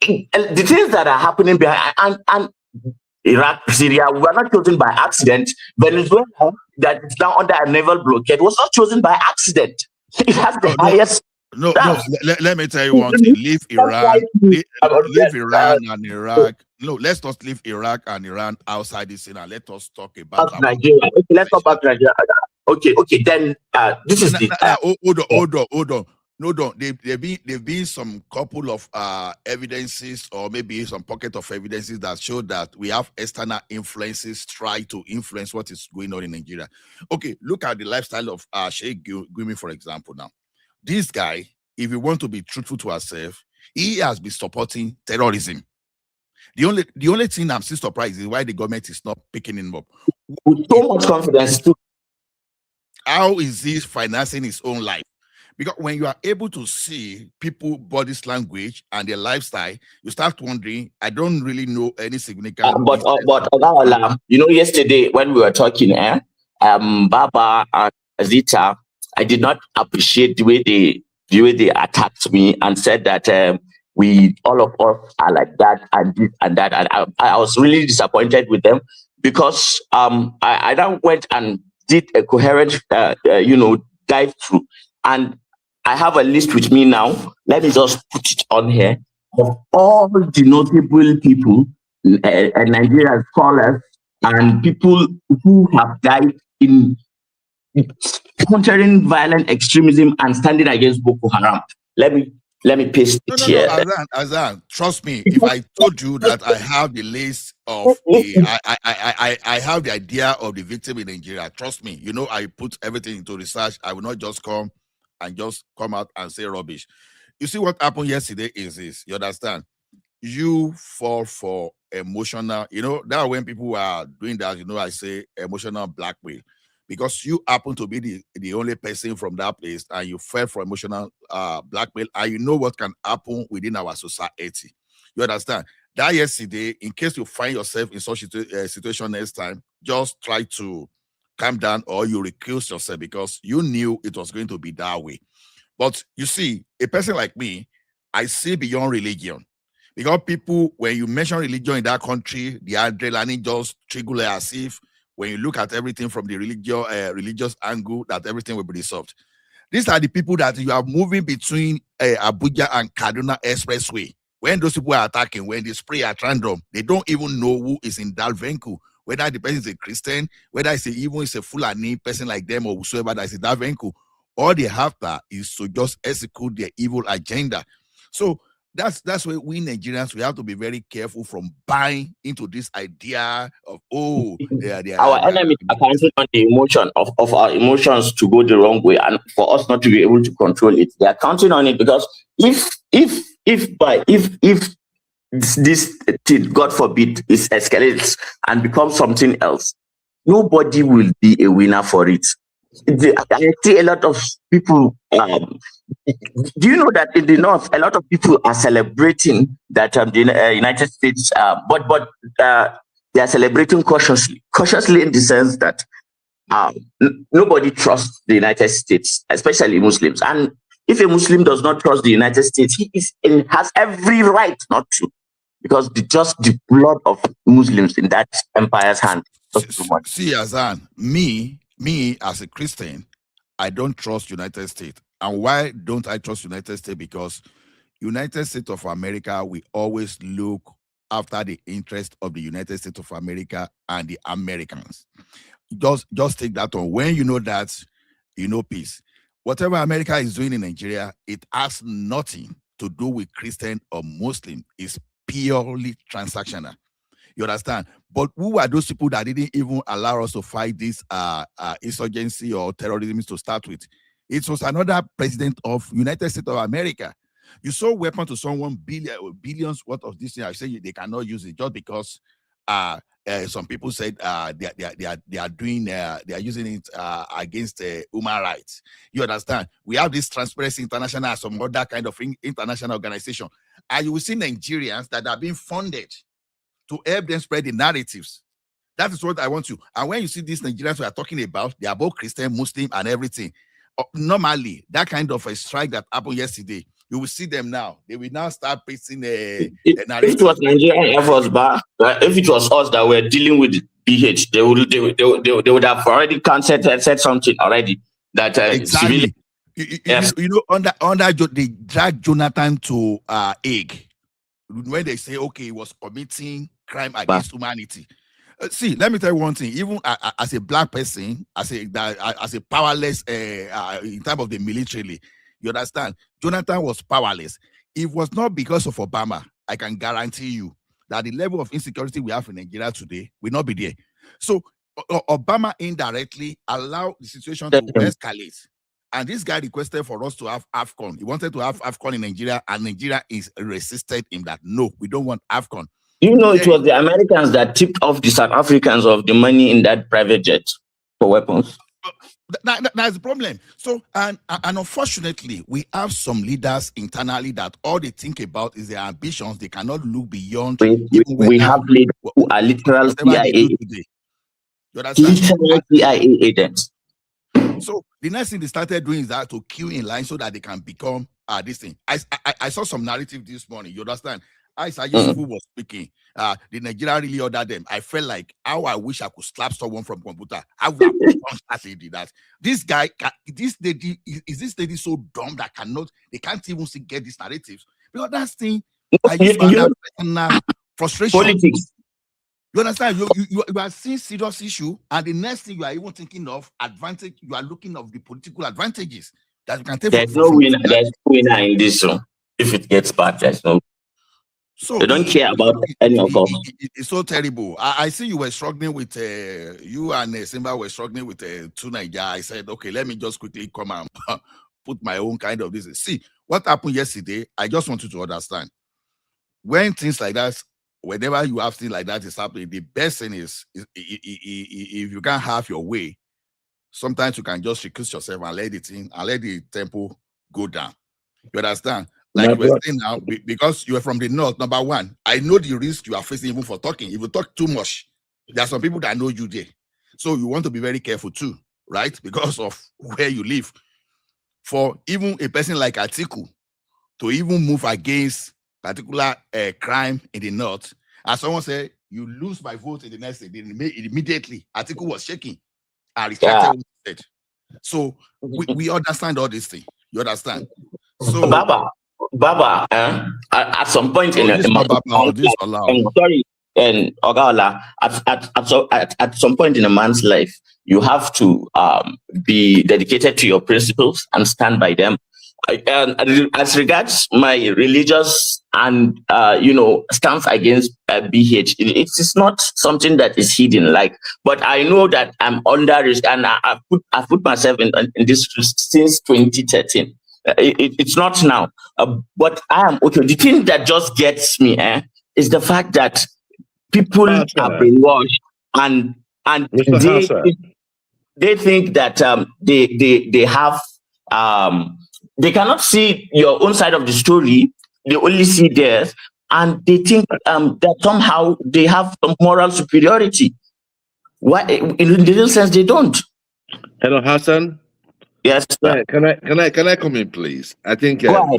The things that are happening behind and Iraq, Syria were not chosen by accident. Venezuela, that is now under a naval blockade, was not chosen by accident. It has the highest. Let me tell you one thing. Leave Iran and Iraq. No, let's not leave Iraq and Iran outside this scene and let us talk about Nigeria. Okay, let's talk about Nigeria. Okay. Then this is hold on. No, there've been some couple of evidences, or maybe some pocket of evidences that show that we have external influences try to influence what is going on in Nigeria. Okay, look at the lifestyle of Sheikh Gumi, for example. Now, this guy, if we want to be truthful to ourselves, he has been supporting terrorism. The only thing I'm still surprised is why the government is not picking him up. With so much confidence too. How is he financing his own life? Because when you are able to see people body's language and their lifestyle, you start wondering, I don't really know any significant But Ola, yesterday when we were talking, Baba and Zita, I did not appreciate the way they attacked me and said that we all of us are like that and this and that, and I was really disappointed with them because I then went and did a coherent dive through, and I have a list with me now. Let me just put it on here of all the notable people, Nigerian scholars, and people who have died in countering violent extremism and standing against Boko Haram. Let me paste it here. Azan, trust me. If I told you that I have the list of I have the idea of the victim in Nigeria, trust me. I put everything into research. I will not just come out and say rubbish. You see what happened yesterday is this. You understand? You fall for emotional. That when people are doing that, I say emotional blackmail. Because you happen to be the only person from that place and you fell for emotional blackmail, and you know what can happen within our society. You understand? That yesterday, in case you find yourself in such a situation next time, just try to calm down or you recuse yourself because you knew it was going to be that way. But you see, a person like me, I see beyond religion. Because people, when you mention religion in that country, the adrenaline just trigger as if when you look at everything from the religious angle, that everything will be resolved. These are the people that you are moving between Abuja and Kaduna Expressway. When those people are attacking, when they spray at random, they don't even know who is in that vehicle. Whether the person is a Christian, whether even it's a Fulani person like them or whosoever that is in that vehicle. All they have that is to just execute their evil agenda. So that's why we Nigerians, we have to be very careful from buying into this idea of our enemies are counting on the emotion of our emotions to go the wrong way and for us not to be able to control it. They are counting on it because if this thing, God forbid, is escalates and becomes something else, nobody will be a winner for it. I see a lot of people. Do you know that in the north, a lot of people are celebrating that the United States, but they are celebrating cautiously in the sense that nobody trusts the United States, especially Muslims. And if a Muslim does not trust the United States, he has every right not to, because the blood of Muslims in that empire's hand. See, Azan, me as a Christian, I don't trust United States. And why don't I trust United States? Because United States of America, we always look after the interest of the United States of America and the Americans. Just take that on. When you know that, you know peace. Whatever America is doing in Nigeria, it has nothing to do with Christian or Muslim. It's purely transactional. You understand? But who are those people that didn't even allow us to fight this insurgency or terrorism to start with? It was another president of United States of America. You sold weapon to someone billions worth of this thing. I say they cannot use it just because some people said they are using it against human rights. You understand? We have this Transparency International, some other kind of international organization, and you will see Nigerians that are being funded to help them spread the narratives. That is what I want you. And when you see these Nigerians we are talking about, they are both Christian, Muslim, and everything. Normally, that kind of a strike that happened yesterday, you will see them now. They will now start pasting a narrative. If it was Nigerian Air Force, if it was us that were dealing with PH, they would have already said something already. That exactly. Under they drag Jonathan to Hague when they say, okay, he was committing crime against humanity. See, let me tell you one thing. Even as a black person, as a powerless in terms of the military, you understand, Jonathan was powerless. It was not because of Obama. I can guarantee you that the level of insecurity we have in Nigeria today will not be there. So Obama indirectly allowed the situation to escalate. And this guy requested for us to have AFCON. He wanted to have AFCON in Nigeria, and Nigeria is resisted him that no, we don't want AFCON. You know, it was the Americans that tipped off the South Africans of the money in that private jet for weapons. That's the problem. So, and unfortunately, we have some leaders internally that all they think about is their ambitions. They cannot look beyond. We have leaders who are literal CIA agents. You understand? Literal CIA agents. So the next thing they started doing is that to queue in line so that they can become this thing. I saw some narrative this morning. You understand? Yusufu was speaking. The Nigeria really ordered them. I felt like how I wish I could slap someone from computer. I would have punched that. This guy, this lady so dumb that they can't even get these narratives. Because that's thing, I used to have personal frustration. Politics. You understand? You are seeing serious issue, and the next thing you are even thinking of advantage, you are looking of the political advantages that you can take. There's no winner. There's no winner in this room. If it gets bad, there's no. So they don't care about any of us. It's so terrible. I see you were struggling with you and Simba were struggling with two Nigeria. I said, okay, let me just quickly come and put my own kind of business. See what happened yesterday. I just want you to understand when things like that. Whenever you have things like that is happening, the best thing is if you can't have your way, sometimes you can just recuse yourself and let it in and let the tempo go down. You understand? Like we're saying now, because you are from the north, number one, I know the risk you are facing even for talking. If you talk too much, there are some people that know you there. So you want to be very careful too, right? Because of where you live. For even a person like Atiku to even move against particular crime in the north, as someone said, you lose my vote in the next day. Immediately, Atiku was shaking and retracted what he said. So we understand all these things. You understand? So Baba, at some point sorry, and Ogala, at some point in a man's life, you have to be dedicated to your principles and stand by them. As regards my religious and stance against BH, it is not something that is hidden. But I know that I'm under risk, and I've put myself in this since 2013. It's not now, but I am okay. The thing that just gets me is the fact that people are brainwashed, and they think that they have they cannot see your own side of the story. They only see theirs, and they think that somehow they have some moral superiority. Why? In the real sense, they don't. Hello, Hassan. Yes, sir. Can I come in, please? I think you can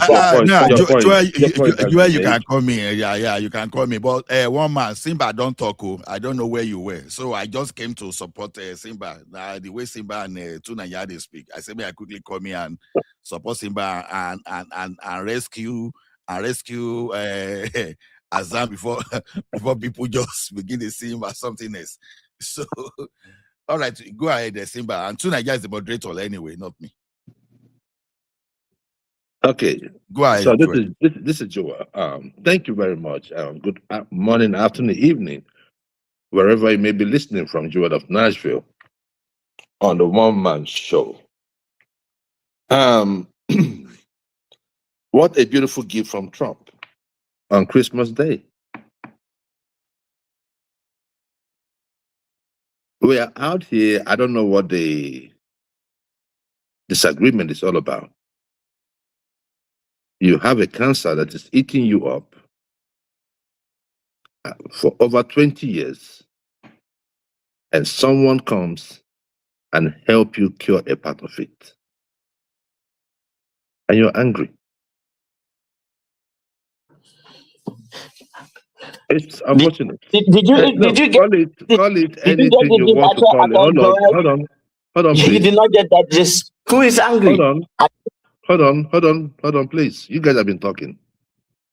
call me. Yeah, you can call me. But one man, Simba, don't talk. I don't know where you were, so I just came to support Simba. The way Simba and Tunaya they speak, I said, may I quickly come here and support Simba and rescue Azam before people just begin to see him as something else. So. All right, go ahead, Simba. And Tunaya is the moderator anyway, not me. Okay, go ahead. So this is Joa. Thank you very much. Good morning, afternoon, evening, wherever you may be listening from, Joa of Nashville, on the One Man Show. What a beautiful gift from Trump on Christmas Day. We are out here. I don't know what the disagreement is all about. You have a cancer that is eating you up for over 20 years, and someone comes and help you cure a part of it, and you're angry. It's unfortunate. Did you call it anything you want to call it? Hold on, please. You did not get that. Just who is angry? Hold on, please. You guys have been talking.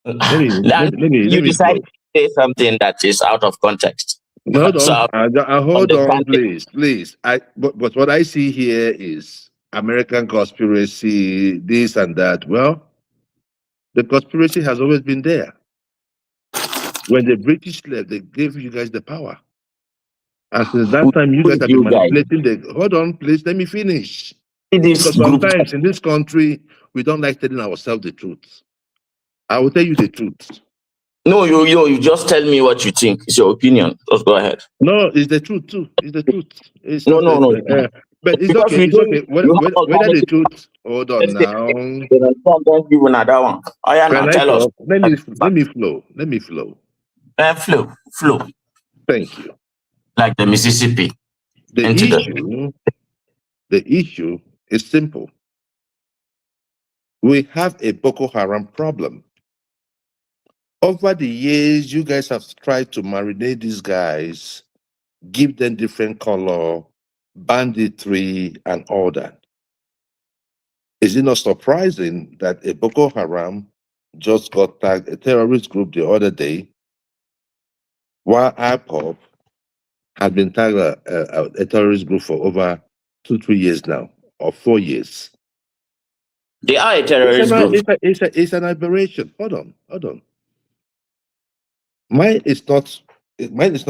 Let me decided to say something that is out of context. Hold on, please. But what I see here is American conspiracy, this and that. Well, the conspiracy has always been there. When the British left, they gave you guys the power. And since that time, you guys have been manipulating hold on, please, let me finish. Because sometimes in this country, we don't like telling ourselves the truth. I will tell you the truth. No, you just tell me what you think. It's your opinion. Just go ahead. No, it's the truth too. It's the truth. But it's Because okay. we It's don't, okay. you have Whether the alternative. truth. Hold on now. Give another one. Oh yeah, now Can I tell us. talk? Let me flow. Let me flow. Flow, Thank you. like the Mississippi. The Into issue is simple. We have a Boko Haram problem. Over the years, you guys have tried to marinate these guys, give them different color, banditry, and all that. Is it not surprising that a Boko Haram just got tagged, a terrorist group the other day, while IPOP had been tagged a terrorist group for over 2-3 years now, or 4 years? They are a terrorist group. It's an aberration. Hold on. Mine is not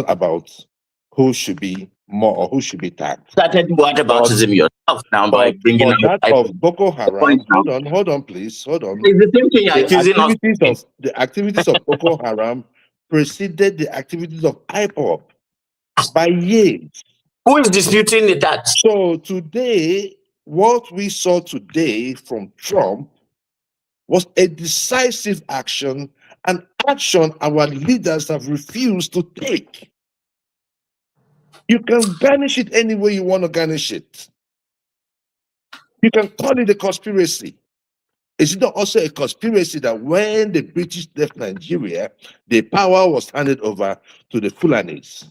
about who should be more or who should be tagged. Started whataboutism yourself now by bringing But up that of Boko Haram. Hold on, please. Hold on. It's the same thing you're accusing us. The activities of Boko Haram preceded the activities of IPOP by years. Who is disputing that? So today, what we saw today from Trump was a decisive action, an action our leaders have refused to take. You can garnish it any way you want to garnish it. You can call it a conspiracy. Is it not also a conspiracy that when the British left Nigeria, the power was handed over to the Fulanis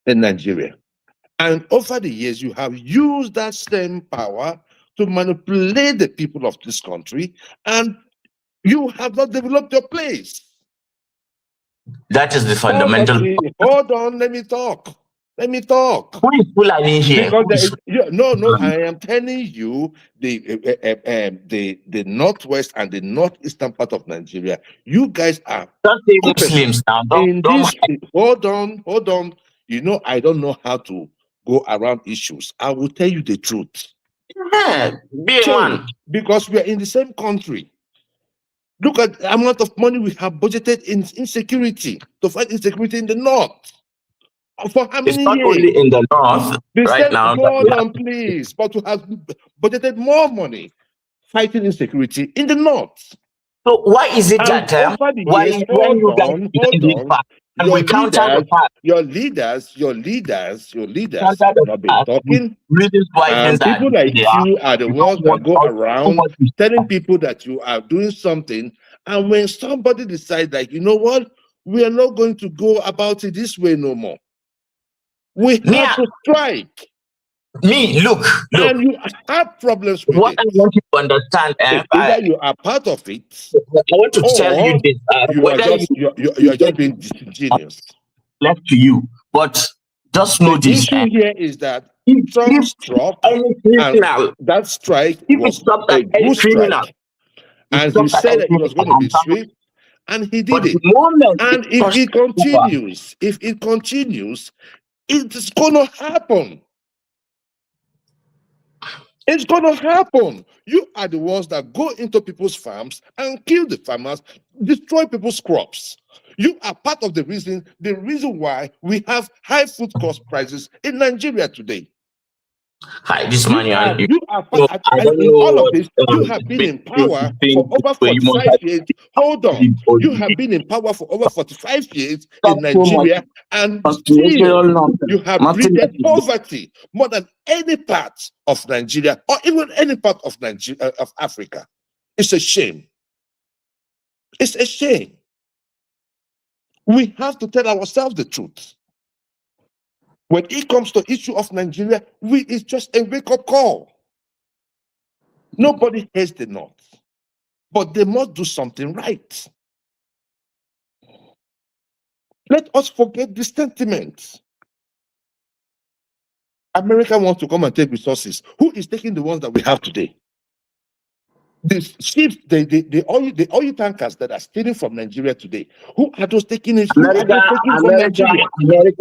in Nigeria? And over the years, you have used that same power to manipulate the people of this country, and you have not developed your place. That is the fundamental. Hold on, let me talk. Who is Fulani here? Because I am telling you, the northwest and the northeastern part of Nigeria, you guys are Muslims now. Hold on. You know, I don't know how to go around issues. I will tell you the truth. Because we are in the same country. Look at the amount of money we have budgeted in insecurity, to fight insecurity in the north. For how many years? It's not only in the north right now. Hold on, please. But we have budgeted more money fighting insecurity in the north. So why is it that your leaders have not been talking? People like you are the ones that go around telling people that you are doing something, and when somebody decides that, you know what, we are not going to go about it this way no more, we have to strike. Look. And you have problems with what I want you to understand. Either you are part of it. I want to tell you this. You are just being disingenuous. Left to you, but just know the this. The issue here is that Trump struck, and that strike was a good strike. And he said that it was going to be swift, and he did it. And if it continues, it's going to happen. It's going to happen. You are the ones that go into people's farms and kill the farmers, destroy people's crops. You are part of the reason why we have high food cost prices in Nigeria today. Hi, this man, you are part in all of this. You have been in power for over 45 years. Hold on. You have been in power for over 45 years in Nigeria, and still you have breeded poverty more than any part of Nigeria or even any part of Nigeria, of Africa. It's a shame. It's a shame. We have to tell ourselves the truth. When it comes to the issue of Nigeria, it's just a wake-up call. Nobody hates the North, but they must do something right. Let us forget this sentiment. America wants to come and take resources. Who is taking the ones that we have today? The ships, the oil tankers that are stealing from Nigeria today. Who are those taking it? America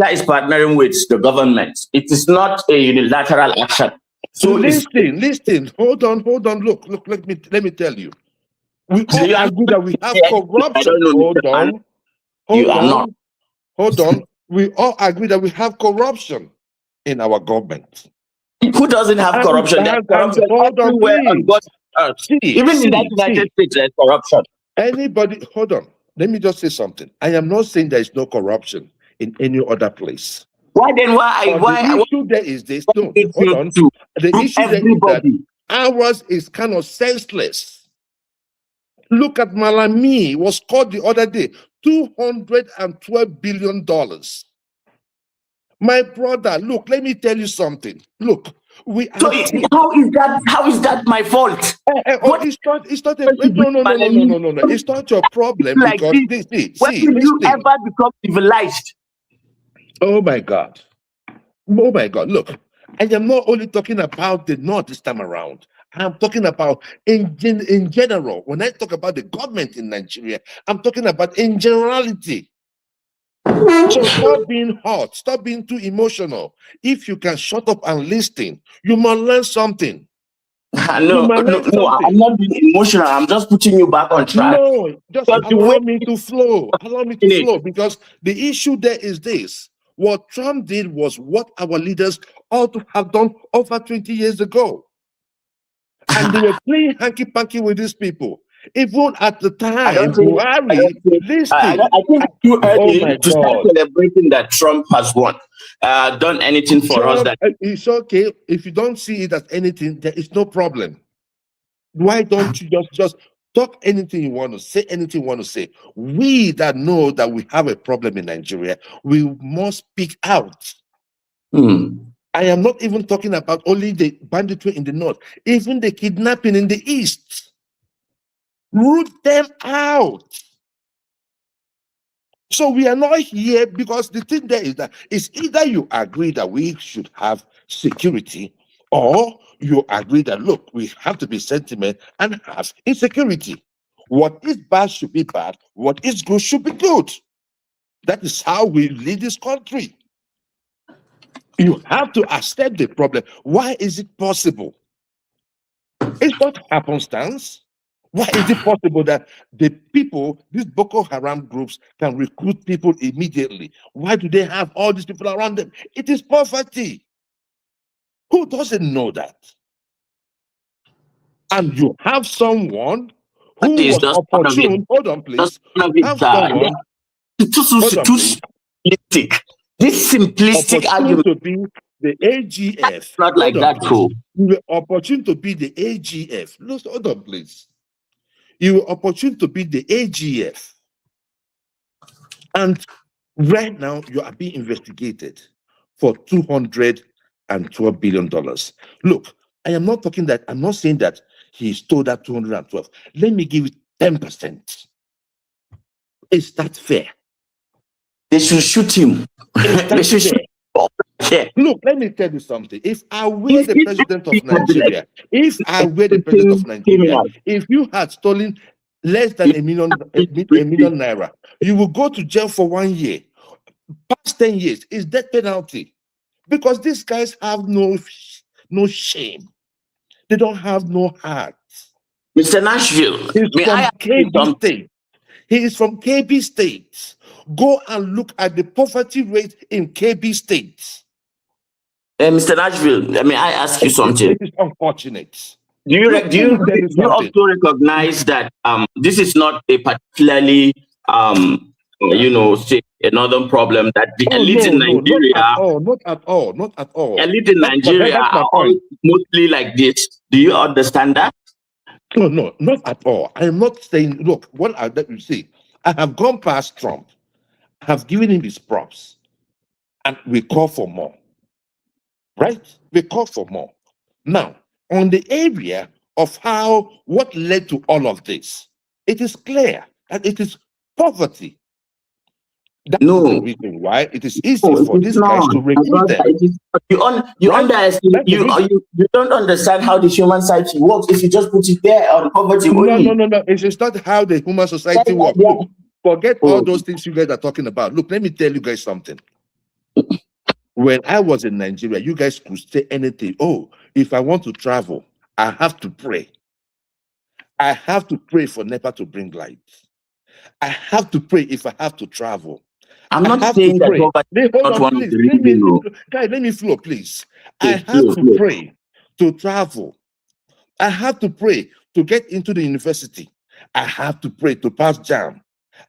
is partnering with the government. It is not a unilateral action. So listen. Hold on. Look. Let me tell you. We all agree that we have corruption. Hold on. We all agree that we have corruption in our government. Who doesn't have corruption? There's corruption hold on, everywhere on please. God's earth. Even in that United States, there's corruption. Anybody, hold on. Let me just say something. I am not saying there is no corruption in any other place. Why then? The issue there is this. No, hold on. The issue there is that ours is kind of senseless. Look at Malami. It was called the other day. $212 billion. My brother, look, let me tell you something. Look, how is that my fault? It's not no. It's not your problem like because when will you ever become civilized? Oh my God. Oh my God. Look, I am not only talking about the North this time around. I'm talking about in general. When I talk about the government in Nigeria, I'm talking about in generality. So stop being hot, stop being too emotional. If you can shut up and listen, you must learn something. No, I'm not being emotional. I'm just putting you back on track. No, just allow me to flow. Allow me to flow, because the issue there is this. What Trump did was what our leaders ought to have done over 20 years ago. And they were playing hanky-panky with these people. Even at the time, Buhari, I think too early to start celebrating that Trump has won, done anything for us. That it's okay. If you don't see it as anything, there is no problem. Why don't you just talk anything you want to say, anything you want to say? We that know that we have a problem in Nigeria, we must speak out. I am not even talking about only the banditry in the north, even the kidnapping in the east. Root them out. So we are not here because the thing there is that it's either you agree that we should have security, or you agree that, look, we have to be sentiment and have insecurity. What is bad should be bad. What is good should be good. That is how we lead this country. You have to accept the problem. Why is it possible? It's not happenstance. Why is it possible that the people, these Boko Haram groups, can recruit people immediately? Why do they have all these people around them? It is poverty. Who doesn't know that? And you have someone who was opportune. Hold on, please. Have someone. Too simplistic. This simplistic argument to be the AGF. Not like that, cool. You were opportune to be the AGF. Look, hold on, please. You were opportune to be the AGF. And right now, you are being investigated for $212 billion. Look, I am not talking that, I'm not saying that he stole that 212. Let me give it 10%. Is that fair? They should shoot him. They should shoot him. Look, let me tell you something. If I were the president of Nigeria, if you had stolen less than a million naira, you will go to jail for 1 year. Past 10 years is death penalty, because these guys have no shame. They don't have no heart. Mr. Nashville, He is from KB State. Go and look at the poverty rate in KB State. Mr. Nashville, may I ask you something? It is unfortunate. Do you also recognize that this is not a particularly say another problem that the elite in Nigeria? Not at all. Elite in Nigeria are all mostly like this. Do you understand that? No, not at all. I am not saying, look, what I let you see. I have gone past Trump. I have given him his props. And we call for more. Right? We call for more. Now, on the area of what led to all of this, it is clear that it is poverty. That's the reason why it is easy for these guys to recruit them. You don't understand how the human society works if you just put it there on poverty only. No. It's not how the human society works. Look, forget all those things you guys are talking about. Look, let me tell you guys something. When I was in Nigeria, you guys could say anything. Oh, if I want to travel, I have to pray. I have to pray for NEPA to bring light. I have to pray if I have to travel. I'm I not have saying to that pray. poverty is Hold not on, one of please. the reasons. Guys, let me flow, please. I Okay, have to flow. pray to travel. I have to pray to get into the university. I have to pray to pass JAM.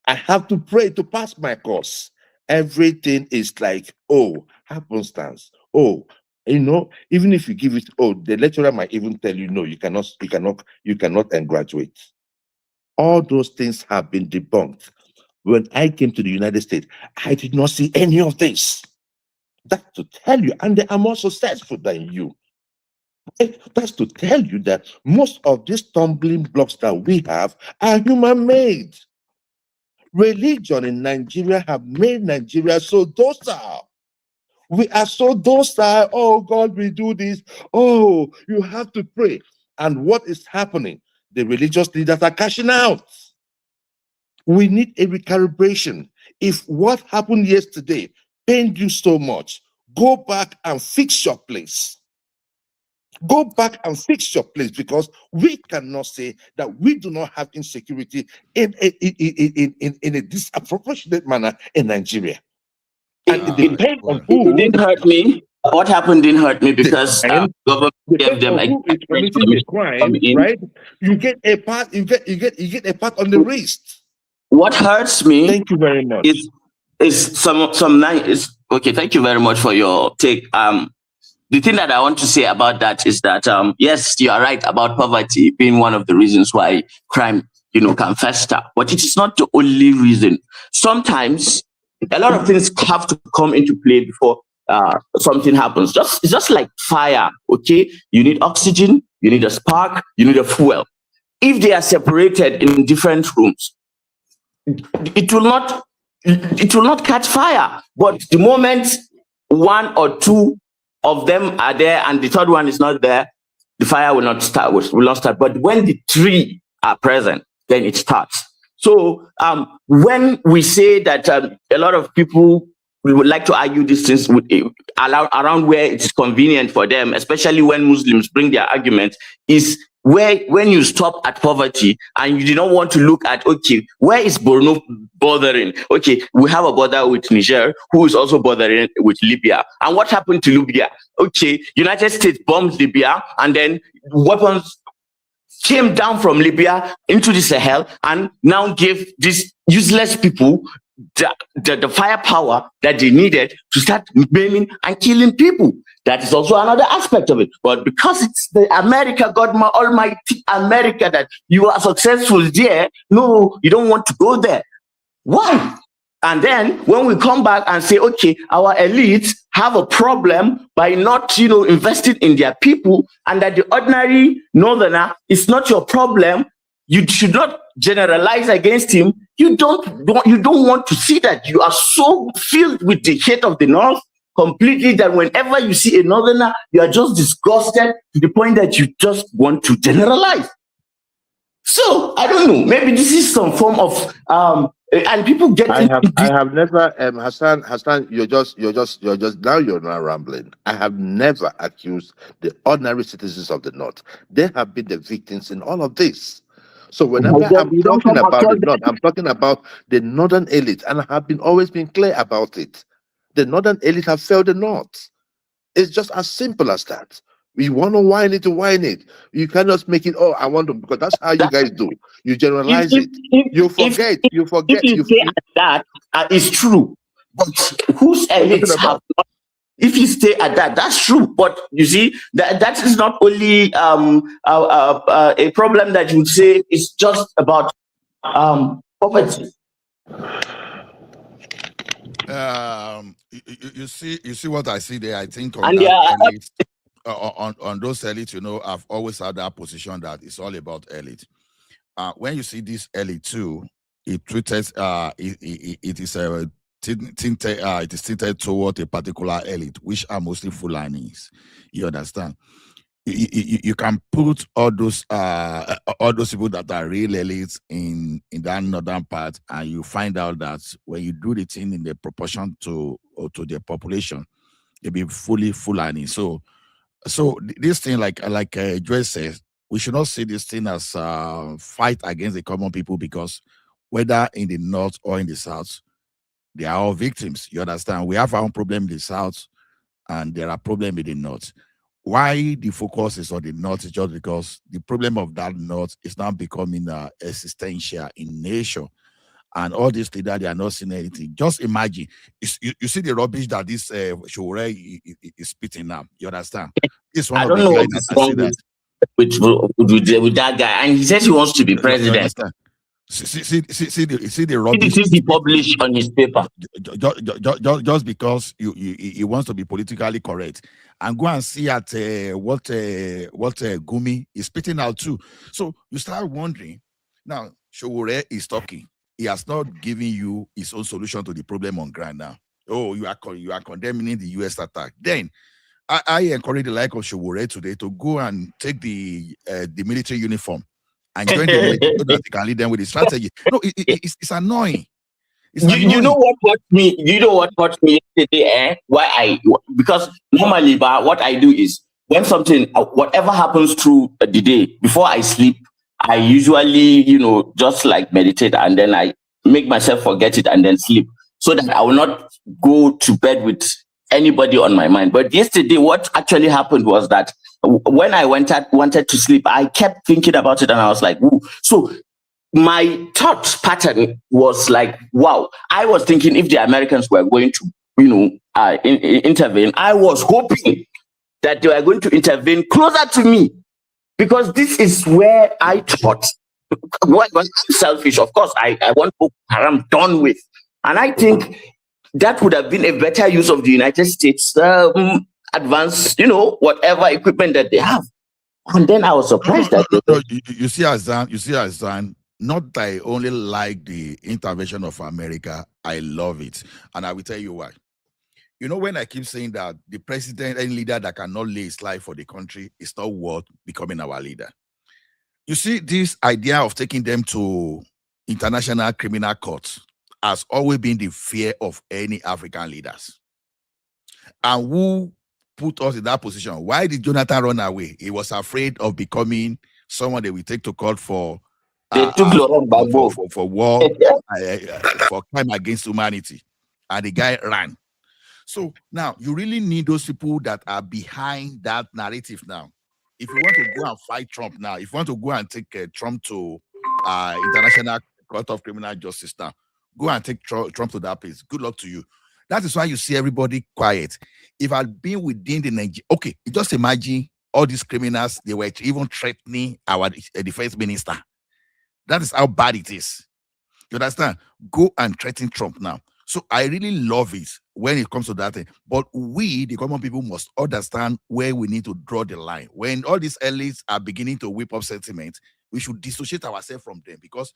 I have to pray to pass my course. Everything is like, oh, happenstance. Oh, even if you give it, the lecturer might even tell you, no, you cannot graduate. All those things have been debunked. When I came to the United States, I did not see any of this. That's to tell you, and they are more successful than you. That's to tell you that most of these stumbling blocks that we have are human-made. Religion in Nigeria have made Nigeria so docile. We are so docile. Oh, God, we do this. Oh, you have to pray. And what is happening? The religious leaders are cashing out. We need a recalibration. If what happened yesterday pained you so much, go back and fix your place. Go back and fix your place, because we cannot say that we do not have insecurity in a disproportionate manner in Nigeria. And it depends on who. It didn't hurt me. What happened didn't hurt me because government gave them who is committing the crime, right? You get a part. You get a part on the wrist. What hurts me? Thank you very much. Is some nice. Okay, thank you very much for your take. The thing that I want to say about that is that yes, you are right about poverty being one of the reasons why crime, can fester. But it is not the only reason. Sometimes a lot of things have to come into play before something happens. It's just like fire. Okay, you need oxygen, you need a spark, you need a fuel. If they are separated in different rooms, it will not catch fire. But the moment one or two of them are there and the third one is not there, the fire will not start. But when the three are present, then it starts. So when we say that a lot of people, we would like to argue these things around where it's convenient for them, especially when Muslims bring their argument, is when you stop at poverty and you do not want to look at, okay, where is Borno bothering? Okay, we have a border with Niger, who is also bothering with Libya. And what happened to Libya? Okay, United States bombed Libya, and then weapons came down from Libya into the Sahel and now gave these useless people the firepower that they needed to start maiming and killing people. That is also another aspect of it. But because it's the America, God Almighty America, that you are successful there, no, you don't want to go there. Why? And then when we come back and say, okay, our elites have a problem by not, investing in their people, and that the ordinary northerner is not your problem, you should not generalize against him. You don't want to see that. You are so filled with the hate of the North completely that whenever you see a northerner, you are just disgusted to the point that you just want to generalize. So I don't know. Maybe this is some form of and people get. I have never Hassan. You're just now you're not rambling. I have never accused the ordinary citizens of the North. They have been the victims in all of this. So whenever I'm talking about the North, I'm talking about the northern elite, and I have always been clear about it. The northern elite have failed the North. It's just as simple as that. You want to whine it to whine it. You cannot make it, I want to, because that's how you guys do. You generalize it. You forget. If you say that is true, but whose elites have not? If you stay at that, that's true. But you see, that is not only a problem that you would say is just about poverty. You see what I see there. I think on And that elite, on those elites, I've always had that position that it's all about elite. When you see this elite too, it treated it is tinted toward a particular elite, which are mostly Fulanis. You understand? You can put all those people that are real elites in that northern part, and you find out that when you do the thing in the proportion to their population, they be fully Fulani. So this thing, like Joyce says, we should not see this thing as fight against the common people, because whether in the north or in the south, They are all victims. You understand? We have our own problem in the south, and there are problems in the north. Why the focus is on the north is just because the problem of that north is now becoming existential in nature. And all these leaders, they are not seeing anything. Just imagine, you see the rubbish that this Shore is spitting now. You understand? It's one I of don't the know what guys that is I wrong see that. with that guy, and he says he wants to be You president. understand? See the See the rubbish things he published on his paper. just because he wants to be politically correct, and go and see at what Gumi is spitting out too. So you start wondering now. Showore is talking. He has not given you his own solution to the problem on ground now. Oh, you are condemning the U.S. attack. Then I encourage the like of Showore today to go and take the military uniform and join the military so that they can lead them with the strategy. No, it's annoying. You know what hurt me? You know what hurt me yesterday? Because normally, but what I do is when something, whatever happens through the day before I sleep, I usually, just like meditate and then I make myself forget it and then sleep so that I will not go to bed with anybody on my mind. But yesterday, what actually happened was that when I wanted to sleep, I kept thinking about it and I was like, ooh. So my thought pattern was like, wow, I was thinking if the Americans were going to, intervene, I was hoping that they were going to intervene closer to me because this is where I thought, well, I'm selfish, of course, I want Boko Haram done with. And I think that would have been a better use of the United States advanced, whatever equipment that they have. And then I was surprised that you see, Azan, not that I only like the intervention of America, I love it. And I will tell you why. When I keep saying that the president, any leader that cannot lay his life for the country is not worth becoming our leader. You see, this idea of taking them to international criminal courts has always been the fear of any African leaders. And who put us in that position? Why did Jonathan run away? He was afraid of becoming someone they will take to court for for war, for crime against humanity. And the guy ran. So now you really need those people that are behind that narrative now. If you want to go and fight Trump now, if you want to go and take Trump to International Court of Criminal Justice now, go and take Trump to that place. Good luck to you. That is why you see everybody quiet. If I'd been within the Nigeria, okay, just imagine all these criminals, they were even threatening our defense minister. That is how bad it is. You understand? Go and threaten Trump now. So I really love it when it comes to that thing. But we, the common people, must understand where we need to draw the line. When all these elites are beginning to whip up sentiment, we should dissociate ourselves from them because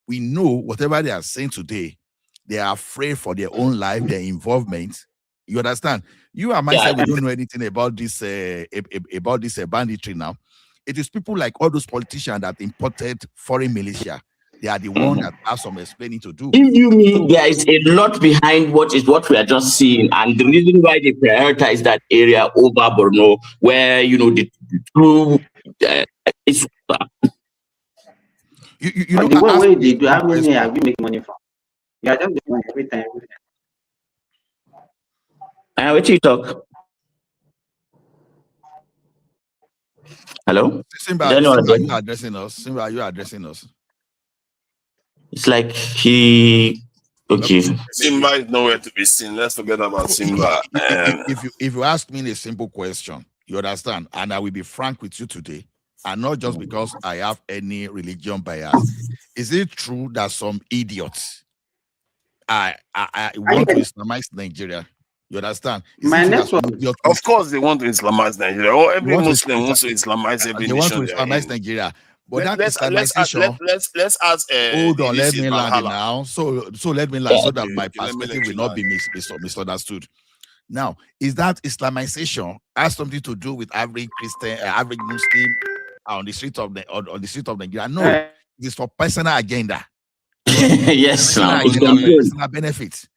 we know whatever they are saying today, they are afraid for their own life, their involvement. You understand? You and myself, we don't know anything about this banditry now. It is people like all those politicians that imported foreign militia. They are the one that have some explaining to do. If you mean there is a lot behind what we are just seeing, and the reason why they prioritize that area over Borno, where the true it's the way they do, how many have you make money from? You are just doing every time. What you talk? Hello? Simba, are you addressing us? Simba, are you addressing us? It's like he. Okay. Simba is nowhere to be seen. Let's forget about Simba. If you ask me a simple question, you understand, and I will be frank with you today, and not just because I have any religion bias. Is it true that some idiots I want to Islamize Nigeria? You understand? Of course, they want to Islamize Nigeria. Or every Muslim wants to Islamize every nation. They want to Islamize Nigeria. But let's ask. Hold on, let me land now. So let me land so that my perspective will not be misunderstood. Now, is that Islamization has something to do with average Christian, average Muslim on the street of Nigeria? No, it is for personal agenda. Yes, personal benefits.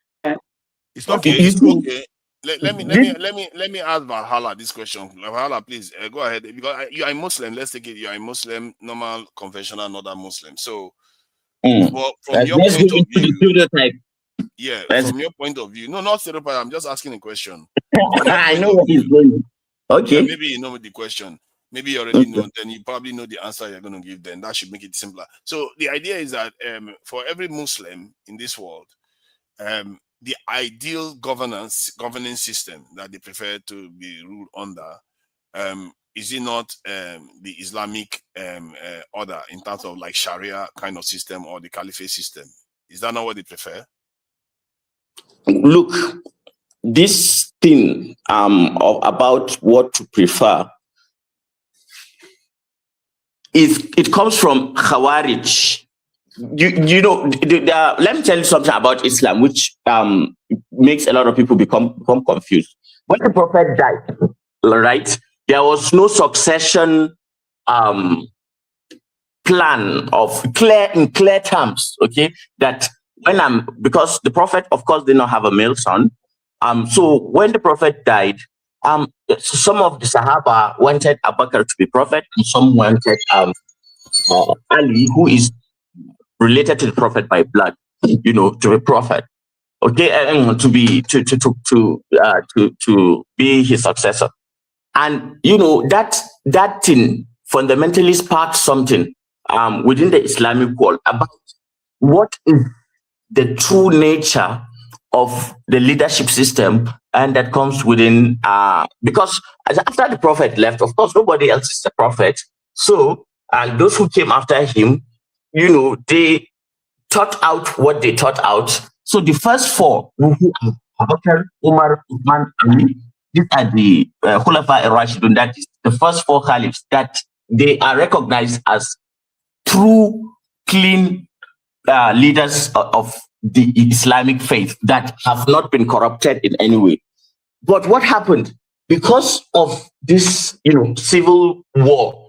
It's not okay. Let me ask Valhalla this question. Valhalla, please go ahead because you are a Muslim. Let's take it. You are a Muslim, normal, conventional, not a Muslim. So, from your point of view, Yeah, Let's from your point of view. No, not stereotype. I'm just asking a question. I know what he's going. Okay. Yeah, maybe you know the question. Maybe you already know. Then you probably know the answer you're going to give. Then that should make it simpler. So the idea is that for every Muslim in this world, the ideal governing system that they prefer to be ruled under, is it not the Islamic order in terms of like Sharia kind of system or the Caliphate system? Is that not what they prefer? Look, this thing about what to prefer it comes from Khawarij. You know, let me tell you something about Islam, which makes a lot of people become confused. When the Prophet died, right, there was no succession plan of clear terms. Okay, that because the Prophet, of course, did not have a male son. So when the Prophet died, some of the Sahaba wanted Abu Bakr to be prophet, and some wanted Ali, who is related to the Prophet by blood, you know, to be prophet. Okay, to be his successor. And you know that thing fundamentally sparks something within the Islamic world about what is the true nature of the leadership system, and that comes within because after the Prophet left, of course, nobody else is the prophet. So, and those who came after him, you know, they thought out what they thought out. So the first four, who are Abu Bakr, Umar, Uthman, Ali, these are the Khulafa al-Rashidun. That is the first four caliphs that they are recognized as true, clean leaders of the Islamic faith that have not been corrupted in any way. But what happened? Because of this, you know, civil war,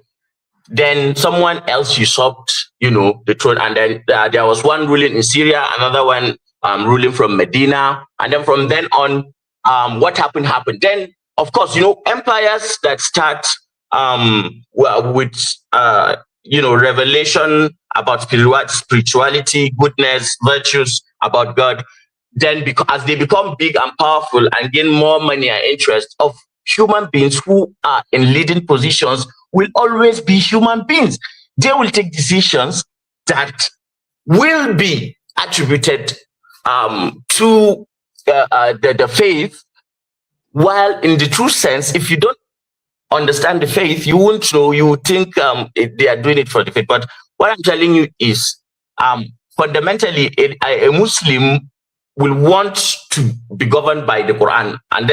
then someone else usurped, you know, the throne. And then there was one ruling in Syria, another one ruling from Medina. And then from then on, what happened. Then, of course, you know, empires that start with, you know, revelation about spirituality, goodness, virtues, about God, then as they become big and powerful and gain more money and interest, of human beings who are in leading positions will always be human beings. They will take decisions that will be attributed to the faith, while in the true sense, if you don't understand the faith, you won't know. You would think they are doing it for the faith. But what I'm telling you is fundamentally a Muslim will want to be governed by the Quran, and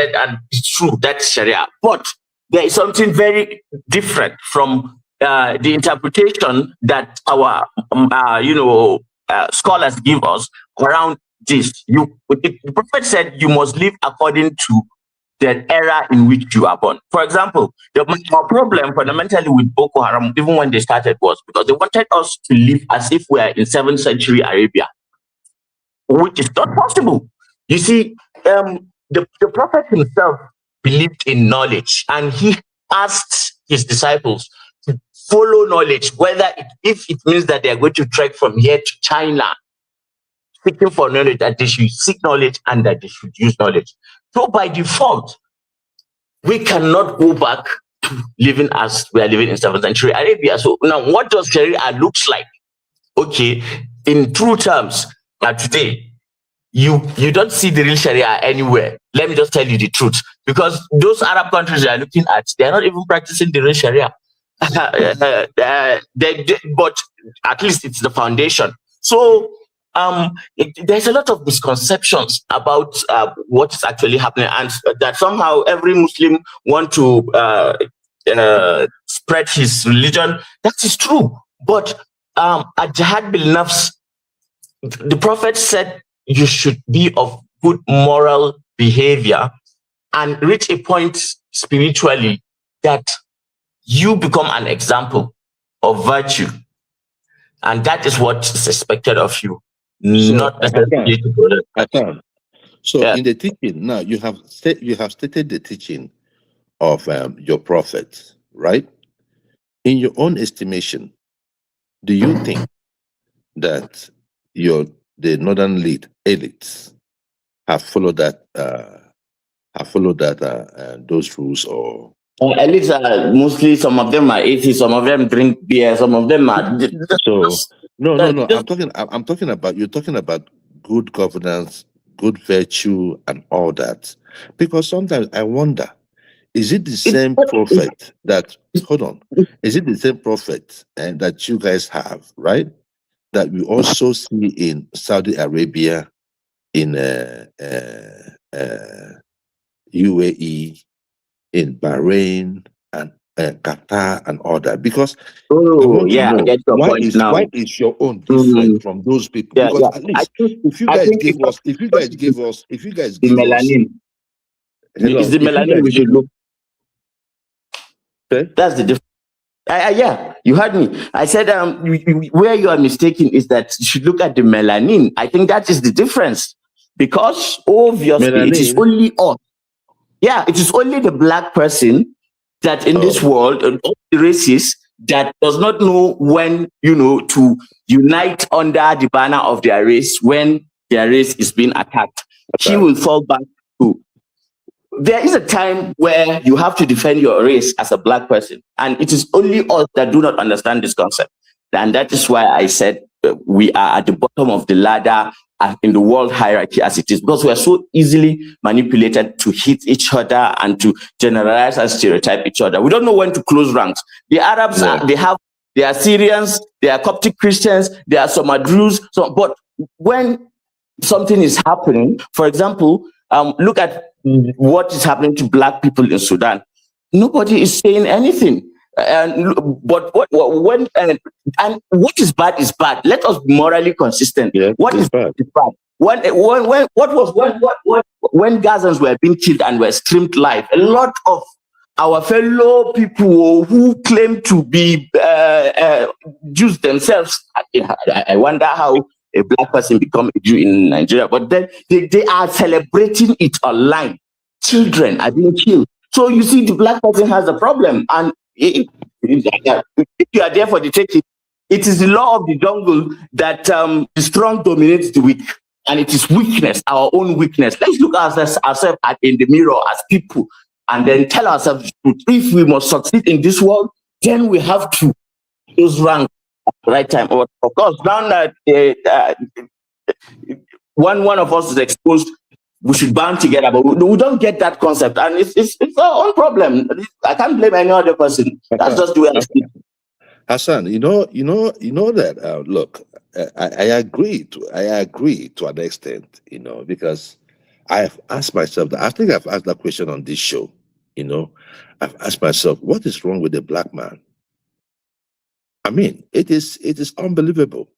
it's true, that's Sharia. But there is something very different from the interpretation that our scholars give us around this. The Prophet said you must live according to the era in which you are born. For example, our problem fundamentally with Boko Haram, even when they started, was because they wanted us to live as if we are in 7th century Arabia, which is not possible. You see, the Prophet himself believed in knowledge, and he asked his disciples to follow knowledge, if it means that they are going to trek from here to China, seeking for knowledge, that they should seek knowledge and that they should use knowledge. So by default, we cannot go back to living as we are living in 7th century Arabia. So now, what does Sharia looks like? Okay, in true terms, today, you don't see the real Sharia anywhere. Let me just tell you the truth. Because those Arab countries you are looking at, they're not even practicing the real Sharia. But at least it's the foundation. So there's a lot of misconceptions about what is actually happening, and that somehow every Muslim want to spread his religion. That is true. But at Jihad bil Nafs, the Prophet said you should be of good moral behavior and reach a point spiritually that you become an example of virtue. And that is what is expected of you. Not necessarily to go. So in the teaching, now you have stated the teaching of your prophet, right? In your own estimation, do you think that your the northern elites have followed that those rules, or Elites are mostly, some of them are atheists, some of them drink beer, some of them are. so no. Just- I'm talking about, you're talking about good governance, good virtue, and all that. Because sometimes I wonder, is it the same prophet that, hold on, is it the same prophet that you guys have, right? That we also see in Saudi Arabia, in UAE, in Bahrain, and Qatar, and all that? Because I Oh, want to yeah, I know, get your point now. why is your own different from those people? Yeah, Because yeah. at least if you I guys think give us, the melanin. hello, It's the if you melanin guys we should give look. okay? That's the difference. Yeah, you heard me. I said where you are mistaken is that you should look at the melanin. I think that is the difference, because obviously it is Melanin. only us. Yeah, it is only the black person that in this world, and all the races, that does not know when, to unite under the banner of their race when their race is being attacked. He will fall back to. There is a time where you have to defend your race as a black person, and it is only us that do not understand this concept. And that is why I said we are at the bottom of the ladder in the world hierarchy as it is, because we are so easily manipulated to hit each other and to generalize and stereotype each other. We don't know when to close ranks. The Arabs, they are Syrians, they are Coptic Christians, they are some are Druze. But when something is happening, for example, look at what is happening to black people in Sudan. Nobody is saying anything. But when what is bad is bad. Let us be morally consistent. Yeah, what is bad is bad. When Gazans were being killed and were streamed live, a lot of our fellow people who claim to be Jews themselves, I wonder how a black person become a Jew in Nigeria, but then they are celebrating it online. Children are being killed. So you see, the black person has a problem, and if you are there for the taking, it is the law of the jungle that the strong dominates the weak, and it is weakness, our own weakness. Let's look at ourselves in the mirror as people, and then tell ourselves the truth. If we must succeed in this world, then we have to use rank at the right time. Of course, now that one of us is exposed, we should band together, but we don't get that concept, and it's our own problem. I can't blame any other person. That's just the way I see it. Hassan, you know that. Look, I agree to an extent, because I've asked myself that. I think I've asked that question on this show. I've asked myself, what is wrong with the black man? I mean, it is unbelievable.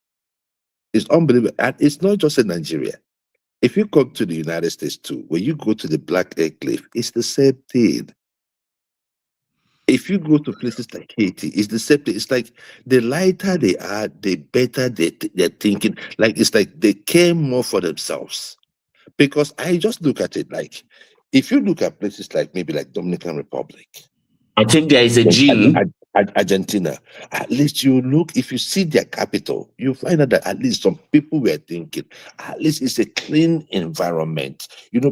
It's unbelievable, and it's not just in Nigeria. If you come to the United States too, when you go to the Black Egg Cliff, it's the same thing. If you go to places like Haiti, it's the same thing. It's like the lighter they are, the better they're thinking. Like, it's like they care more for themselves. Because I just look at it like, if you look at places like maybe like Dominican Republic, I think there is a gene. Argentina, at least you look, if you see their capital, you find out that at least some people were thinking, at least it's a clean environment.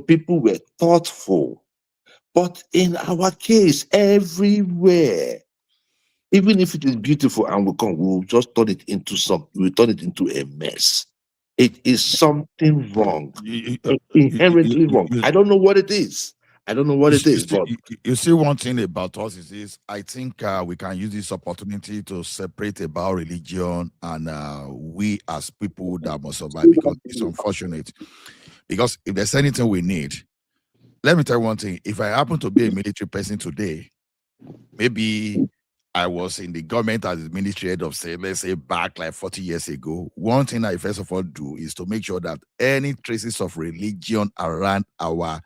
People were thoughtful. But in our case, everywhere, even if it is beautiful and we'll just turn it into a mess. It is something wrong, inherently wrong. I don't know what it is. But you see, one thing about us is this: I think we can use this opportunity to separate about religion and we as people that must survive, because it's unfortunate. Because if there's anything we need, let me tell you one thing: if I happen to be a military person today, maybe I was in the government as the ministry head of, say, let's say back like 40 years ago, one thing I first of all do is to make sure that any traces of religion around our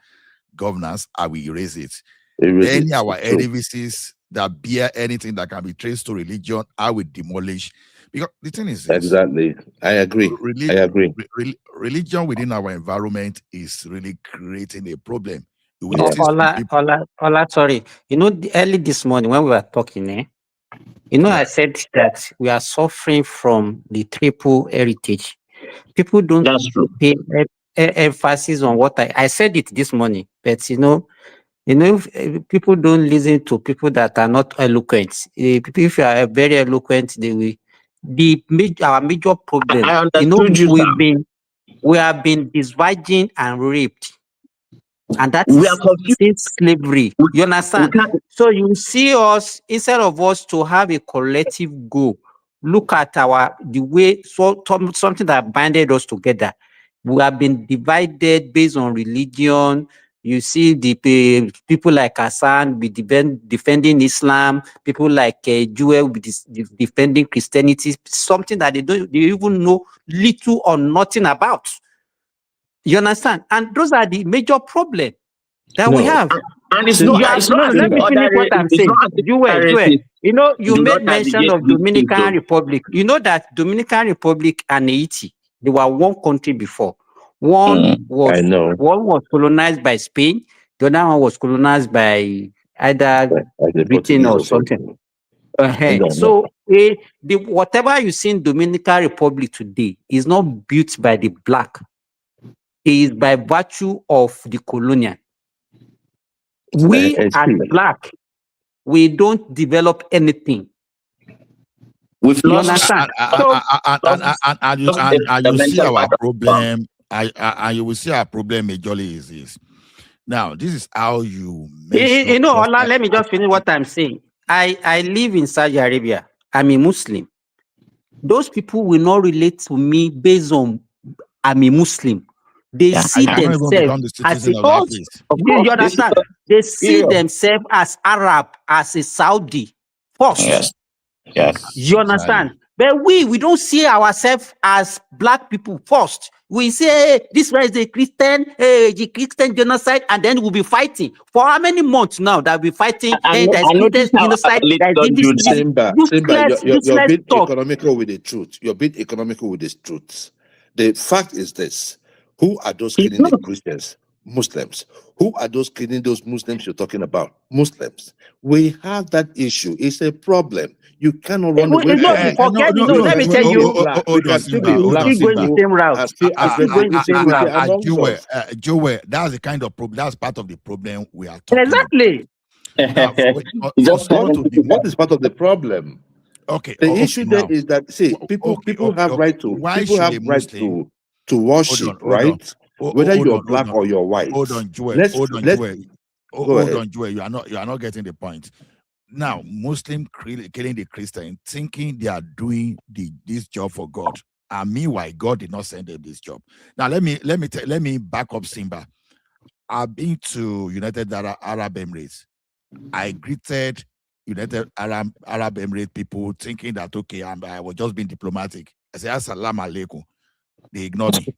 governance, I will erase it. Any our edifices that bear anything that can be traced to religion, I will demolish. Because the thing is this, exactly, I agree. Religion within our environment is really creating a problem. Ola, sorry. Early this morning when we were talking, I said that we are suffering from the triple heritage. People don't That's true. pay emphasis on what I said it this morning, but if people don't listen to people that are not eloquent. If you are very eloquent, they will. Our major problem, I understood you, sir. we have been disvirgin and raped, and that We are is confused. since slavery. We- You understand? we can't- So you see us, instead of us to have a collective goal, look at the way something that binded us together. We have been divided based on religion. You see the people like Hassan be defending Islam. People like Joel be defending Christianity. Something that they even know little or nothing about. You understand? And those are the major problems that we have. And it's No, not. It's not as let if me finish what I'm it's saying. not as if other Joel, races you do made not mention navigate of these things. Dominican Republic. You know that Dominican Republic and Haiti, they were one country before. One I know. was colonized by Spain. The other one was colonized by either Like the Britain Portuguese or or something. something. I don't know. So whatever you see in Dominican Republic today is not built by the black. It is by virtue of the colonial. We I as see. black, we don't develop anything. We've You lost. understand? And you see our problem. And you will see our problem majorly is this. Now, this is how you measure. Ola, let me just finish what I'm saying. I live in Saudi Arabia. I'm a Muslim. Those people will not relate to me based on I'm a Muslim. They see themselves as a you understand? They see themselves as Arab, as a Saudi first. Yes. You understand? But we don't see ourselves as black people first. We say, hey, this one is a Christian, the Christian genocide, and then we'll be fighting. For how many months now that we'll be fighting? There's Christian genocide. Simba, you're being economical with the truth. You're being economical with the truth. The fact is this: who are those killing the Christians? Muslims. Who are those killing those Muslims you're talking about? Muslims. We have that issue. It's a problem. You cannot run away from it. Let me tell you. We can still be black people and still address the insecurity among us. Joel, that's the kind of problem. That's part of the problem we are talking exactly. about. What is part of the problem? Okay. The issue there is that people have right to worship, right? Whether you're black or you're white. Hold on, Joel. Joel. You are not getting the point. Now, Muslim killing the Christian, thinking they are doing this job for God, and meanwhile, God did not send them this job. Now, let me back up Simba. I've been to United Arab Emirates. I greeted United Arab Emirates people, thinking that okay, I was just being diplomatic. I said, "Assalamu alaikum." They ignore me.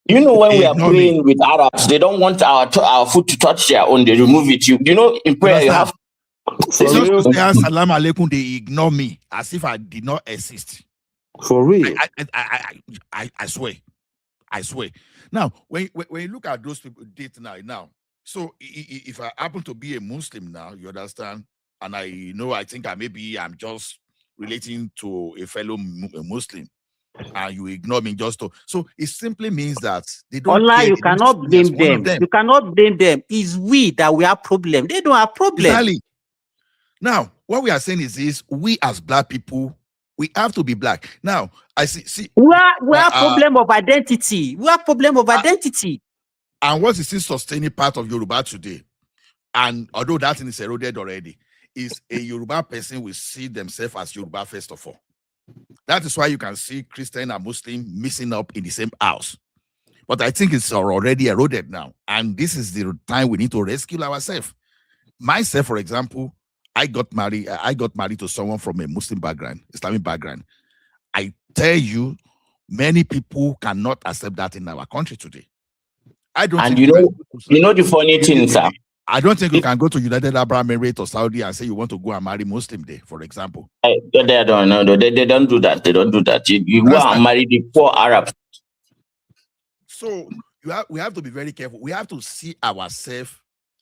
You know, when we are praying with Arabs, they don't want our foot to touch their own. They remove it. You know, in prayer you have. Assalamu alaikum. They ignore me as if I did not exist. For real, I swear. Now, when you look at those people date now, so if I happen to be a Muslim now, you understand, and I think I'm just relating to a fellow Muslim. And you ignore me so it simply means that they don't care. You cannot blame them. You cannot blame them. It's we that we have problem. They don't have problem. Exactly. Now, what we are saying is this: we as black people, we have to be black. Now, I see. We have problem of identity. We have problem of identity. And what is still sustaining part of Yoruba today? And although that thing is eroded already, is a Yoruba person will see themselves as Yoruba first of all. That is why you can see Christian and Muslim mixing up in the same house. But I think it's already eroded now. And this is the time we need to rescue ourselves. Myself, for example, I got married to someone from a Muslim background, Islamic background. I tell you, many people cannot accept that in our country today. I don't. And you know the funny thing, sir. I don't think you can go to United Arab Emirates or Saudi and say you want to go and marry Muslim there, for example. They don't do that. They don't do that. You go and marry the poor Arabs. So we have to be very careful. We have to see ourselves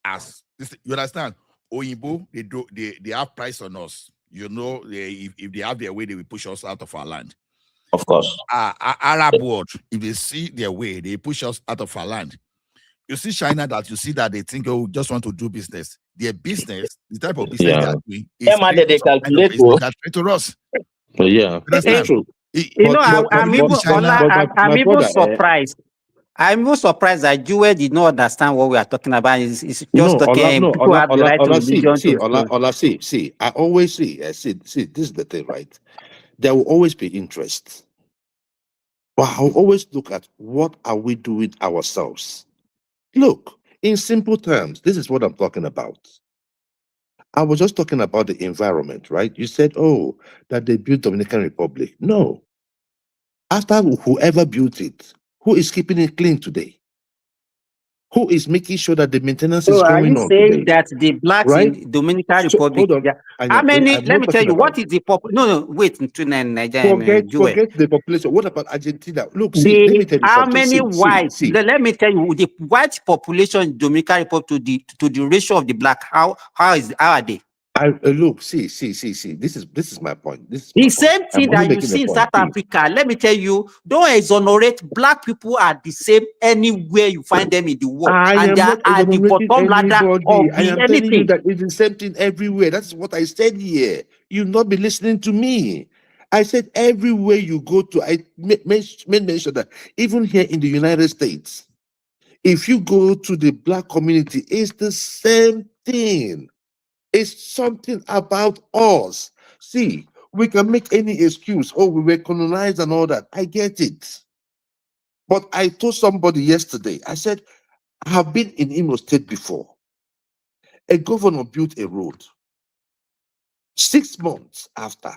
as this. You understand? Oyinbo, they have price on us. You know, if they have their way, they will push us out of our land. Of course. Arab world, if they see their way, they push us out of our land. You see China that you see that they think, oh, just want to do business. Their business, the type of business they are doing, is Yeah, man, they some kind of calculate. business that's straight to us. Yeah, Understand? true. You know, I'm even my brother, surprised. I'm even surprised that Jewel did not understand what we are talking about. It's just no, talking. no, People have the right to religion. see. I always see. See. This is the thing, right? There will always be interest, but I'll always look at what are we doing ourselves. Look, in simple terms, this is what I'm talking about. I was just talking about the environment, right? You said, oh, that they built Dominican Republic. No. After whoever built it, who is keeping it clean today? Who is making sure that the maintenance is So are going you on saying today? that the blacks Right? in Dominican So, Republic? hold on. How many? I'm Let not me tell talking you. about- What is the No, wait. Nigeria, Jewel. Forget the population. What about Argentina? Look, see, let me tell you How something. many whites? See. Let me tell you, the white population in Dominican Republic to the ratio of the black. How are they? Look, see. This is my point. This is The my same point. thing that you see in South Africa. Let me tell you, don't exonerate black people are the same anywhere you find them in the world. I am not at the bottom ladder of I am telling you anything. that it's the same thing everywhere. That's what I said here. You've not been listening to me. I said everywhere you go to, I made mention that even here in the United States, if you go to the black community, it's the same thing. It's something about us. See, we can make any excuse. Oh, we were colonized and all that. I get it. But I told somebody yesterday, I said, I have been in Imo State before. A governor built a road. 6 months after,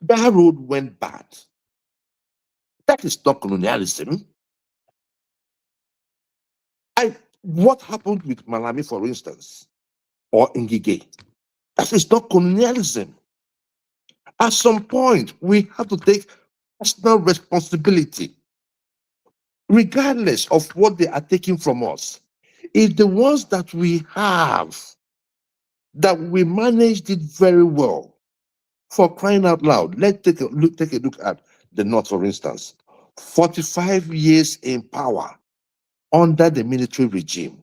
that road went bad. That is not colonialism. What happened with Malami, for instance, or Ngige? That is not colonialism. At some point, we have to take personal responsibility, regardless of what they are taking from us. If the ones that we have, that we managed it very well, for crying out loud, let's take a look at the North, for instance. 45 years in power under the military regime.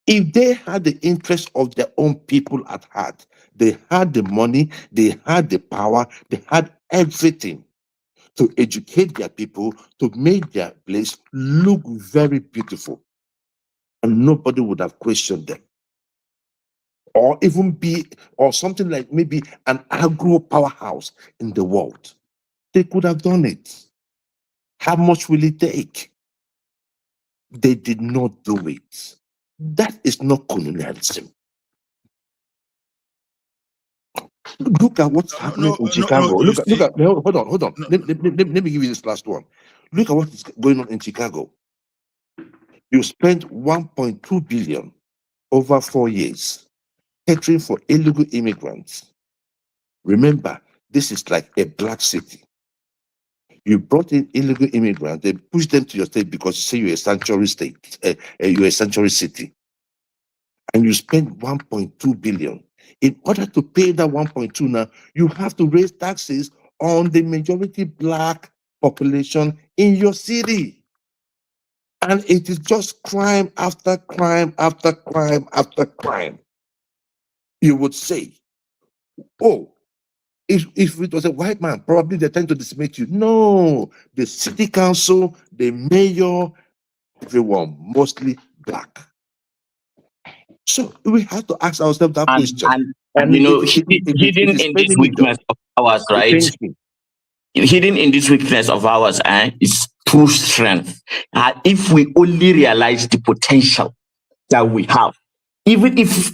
If they had the interest of their own people at heart, they had the money, they had the power, they had everything to educate their people, to make their place look very beautiful. And nobody would have questioned them. Or even or something like maybe an agro powerhouse in the world. They could have done it. How much will it take? They did not do it. That is not colonialism. Look at what's happening in Chicago. Hold on. Let me give you this last one. Look at what is going on in Chicago. You spent 1.2 billion over 4 years catering for illegal immigrants. Remember, this is like a black city. You brought in illegal immigrants, they pushed them to your state because you say you're a sanctuary state, you're a sanctuary city. And you spend 1.2 billion. In order to pay that 1.2 now, you have to raise taxes on the majority black population in your city. And it is just crime after crime after crime after crime. You would say, oh, if it was a white man, probably they're trying to dismiss you. No, the city council, the mayor, everyone, mostly black. So we have to ask ourselves that question. And you know, hidden in this weakness of ours, right? Hidden in this weakness of ours, is true strength. If we only realize the potential that we have, even if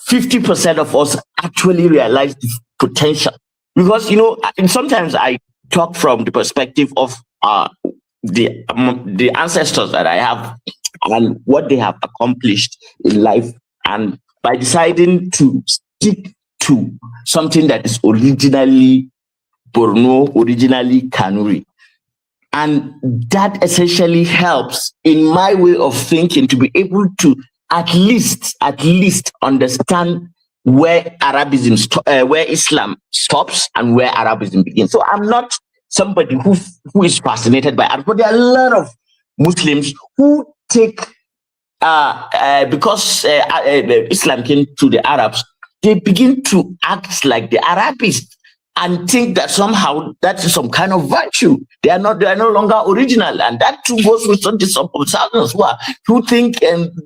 50% of us actually realize the potential, because you know, sometimes I talk from the perspective of the ancestors that I have and what they have accomplished in life, and by deciding to stick to something that is originally Borno, originally Kanuri. And that essentially helps in my way of thinking to be able to at least understand where where Islam stops and where Arabism begins. So I'm not somebody who is fascinated by Arab, but there are a lot of Muslims who take because Islam came to the Arabs, they begin to act like the Arabists and think that somehow that is some kind of virtue. They are no longer original, and that too goes with some thousands who think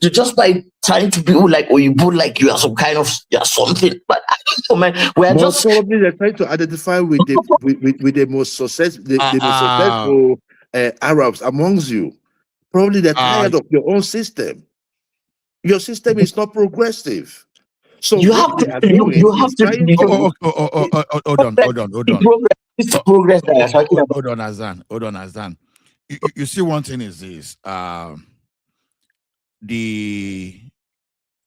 just by trying to be like Oyibo, like you are some kind of something. But I don't know, man. We are just probably they're trying to identify with the most successful Arabs amongst you. Probably they're tired of your own system. Your system is not progressive. So you have to hold on. It's progress that you're talking about. Hold on, Azan. You see, one thing is this: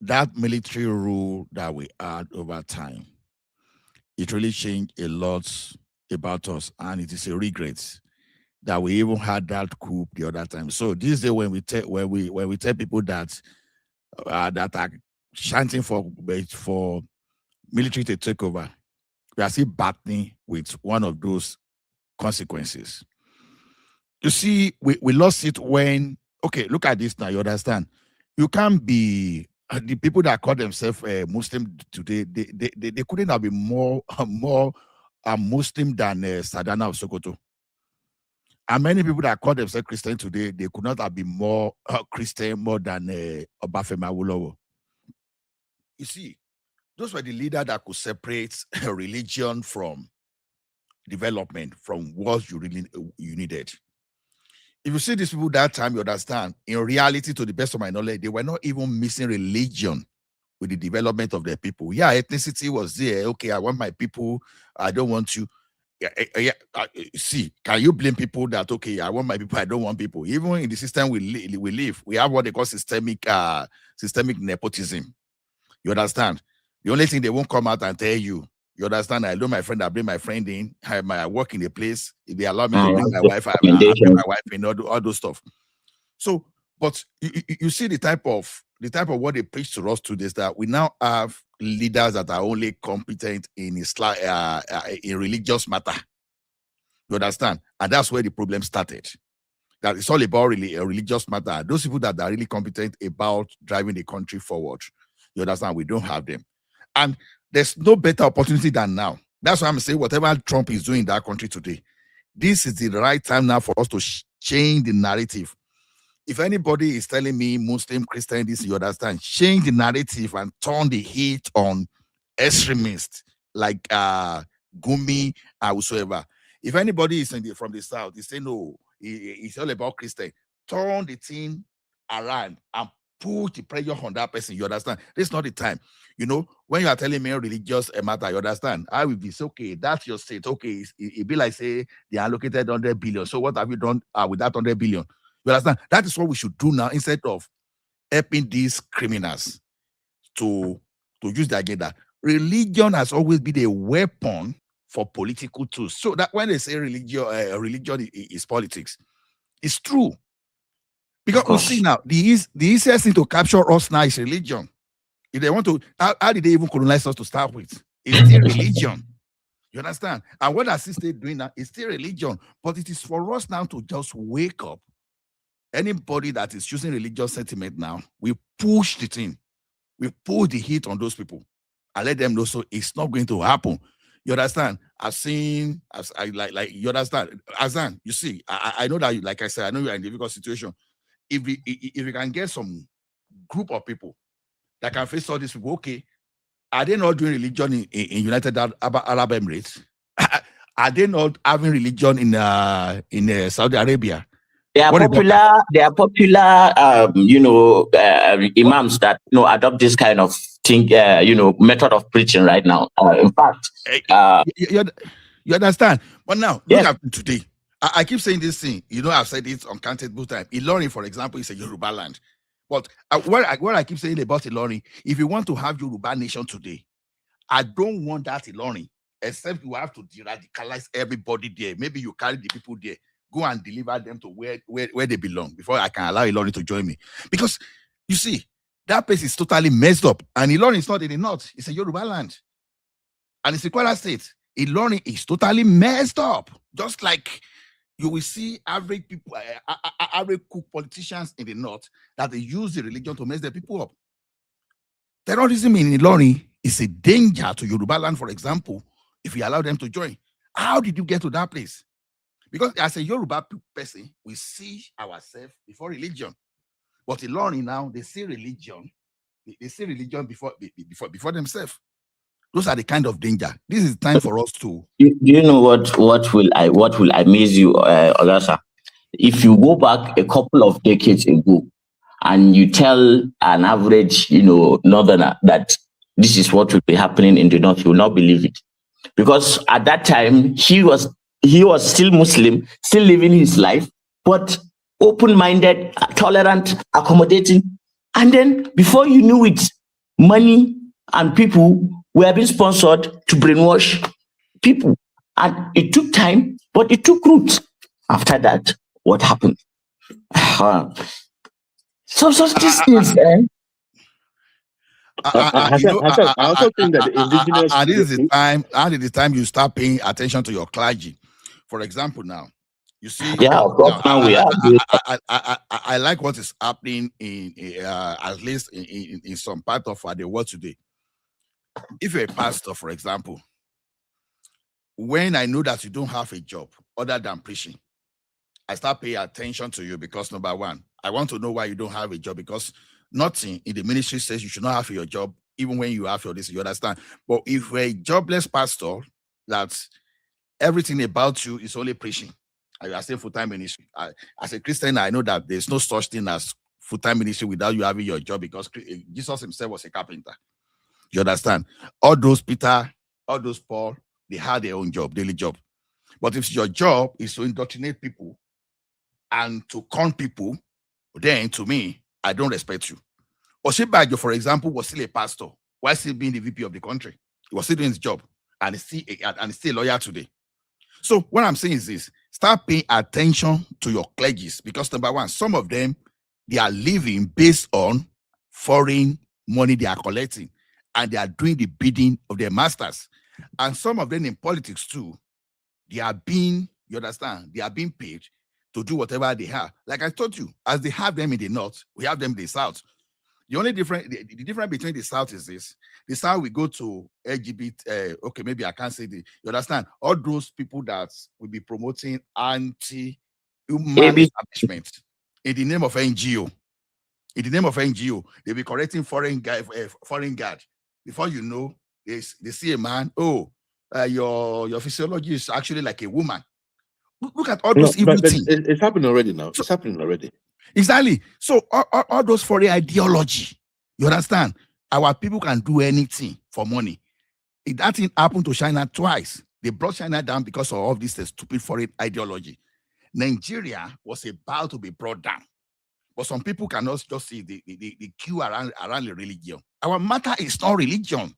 that military rule that we had over time, it really changed a lot about us, and it is a regret that we even had that coup the other time. So this day, when we tell people that that are chanting for military to take over, we are still battling with one of those consequences. You see, we lost it when, okay, look at this now, you understand? You can't be, the people that call themselves Muslim today, they couldn't have been more Muslim than Sadana of Sokoto. And many people that call themselves Christian today, they could not have been more Christian more than Obafemi Awolowo. You see, those were the leaders that could separate religion from development, from what you needed. If you see these people that time, you understand, in reality, to the best of my knowledge, they were not even missing religion with the development of their people. Yeah, ethnicity was there. Okay, I want my people. I don't want you. See, can you blame people that, okay, I want my people, I don't want people? Even in the system we live, we have what they call systemic nepotism. You understand? The only thing they won't come out and tell you, you understand? I know my friend, I bring my friend in, I work in a place. If they allow me to bring my wife, I bring my wife in, all those stuff. So, but you see the type of what they preach to us today is that we now have leaders that are only competent in Islam, in religious matter. You understand? And that's where the problem started. That it's all about really a religious matter. Those people that are really competent about driving the country forward. You understand? We don't have them. And there's no better opportunity than now. That's why I'm saying whatever Trump is doing in that country today, this is the right time now for us to change the narrative. If anybody is telling me Muslim, Christian, this, you understand, change the narrative and turn the heat on extremists like Gumi or whosoever. If anybody is from the South, they say, no, it's all about Christian. Turn the thing around and put the pressure on that person. You understand? This is not the time. You know, when you are telling me religious matter, you understand? I will be, okay, that's your state. Okay, it be like, say, they allocated 100 billion. So what have you done with that 100 billion? You understand? That is what we should do now instead of helping these criminals to use their agenda. Religion has always been a weapon for political tools. So that when they say religion is politics, it's true. Because we see now, the easiest thing to capture us now is religion. If they want to, how did they even colonize us to start with? It's still religion. You understand? And what is they doing now? It's still religion. But it is for us now to just wake up. Anybody that is using religious sentiment now, we push the thing. We pull the heat on those people. I let them know so it's not going to happen. You understand? You understand? Azan, you see, I know that, like I said, I know you're in a difficult situation. If we can get some group of people that can face all these people, okay, are they not doing religion in United Arab Emirates? Are they not having religion in Saudi Arabia? They are popular, imams that adopt this kind of thing, method of preaching right now. In fact, you understand. But now look at today. I keep saying this thing. I've said it uncountable times. Ilorin, for example, is a Yoruba land. But what I keep saying about Ilorin, if you want to have Yoruba nation today, I don't want that Ilorin, except you have to radicalize everybody there. Maybe you carry the people there. Go and deliver them to where they belong before I can allow Ilorin to join me. Because, you see, That place is totally messed up. And Ilorin is not in the north. It's a Yoruba land. And it's a Kwara state. Ilorin is totally messed up. Just like you will see average people, average cook politicians in the north that they use the religion to mess their people up. Terrorism in Ilorin is a danger to Yoruba land, for example, if we allow them to join. How did you get to that place? Because as a Yoruba person, we see ourselves before religion. But Ilorin now, they see religion. They see religion before themselves. Those are the kind of danger. This is time for us to. Do you know what will amaze you, Ogasa? If you go back a couple of decades ago, and you tell an average, northerner that this is what will be happening in the north, he will not believe it, because at that time he was still Muslim, still living his life, but open-minded, tolerant, accommodating, and then before you knew it, money and people were being sponsored to brainwash people, and it took time, but it took root. After that, what happened? So these things, I also think that the indigenous. And this is the time. And it is time you start paying attention to your clergy. For example, now you see. Yeah, of course. Now we are. I like what is happening in at least in some part of the world today. If you're a pastor, for example, when I know that you don't have a job other than preaching, I start paying attention to you because, number one, I want to know why you don't have a job, because nothing in the ministry says you should not have your job, even when you have your this, you understand. But if you're a jobless pastor, that everything about you is only preaching, and you are saying full-time ministry. As a Christian, I know that there's no such thing as full-time ministry without you having your job, because Jesus himself was a carpenter. You understand? All those Peter, all those Paul, they had their own job, daily job. But if your job is to indoctrinate people and to con people, then to me, I don't respect you. Oshibajo, for example, was still a pastor while still being the VP of the country. He was still doing his job, and he's still a lawyer today. So what I'm saying is this: start paying attention to your clergies, because number one, some of them, they are living based on foreign money they are collecting, and they are doing the bidding of their masters. And some of them in politics too, they are being, you understand, they are being paid to do whatever they have. Like I told you, as they have them in the north, we have them in the south. The only difference, the difference between the south is this: the south we go to LGBT. Okay, maybe I can't say the. You understand? All those people that will be promoting anti-human establishment in the name of NGO. In the name of NGO, they'll be correcting foreign guard. Before you know, they see a man. Oh, your physiology is actually like a woman. Look at all those evil things. It's happening already now. It's happening already. Exactly. So all those foreign ideology, you understand? Our people can do anything for money. That thing happened to China twice. They brought China down because of all this stupid foreign ideology. Nigeria was about to be brought down. But some people cannot just see the queue around the religion. Our matter is not religion.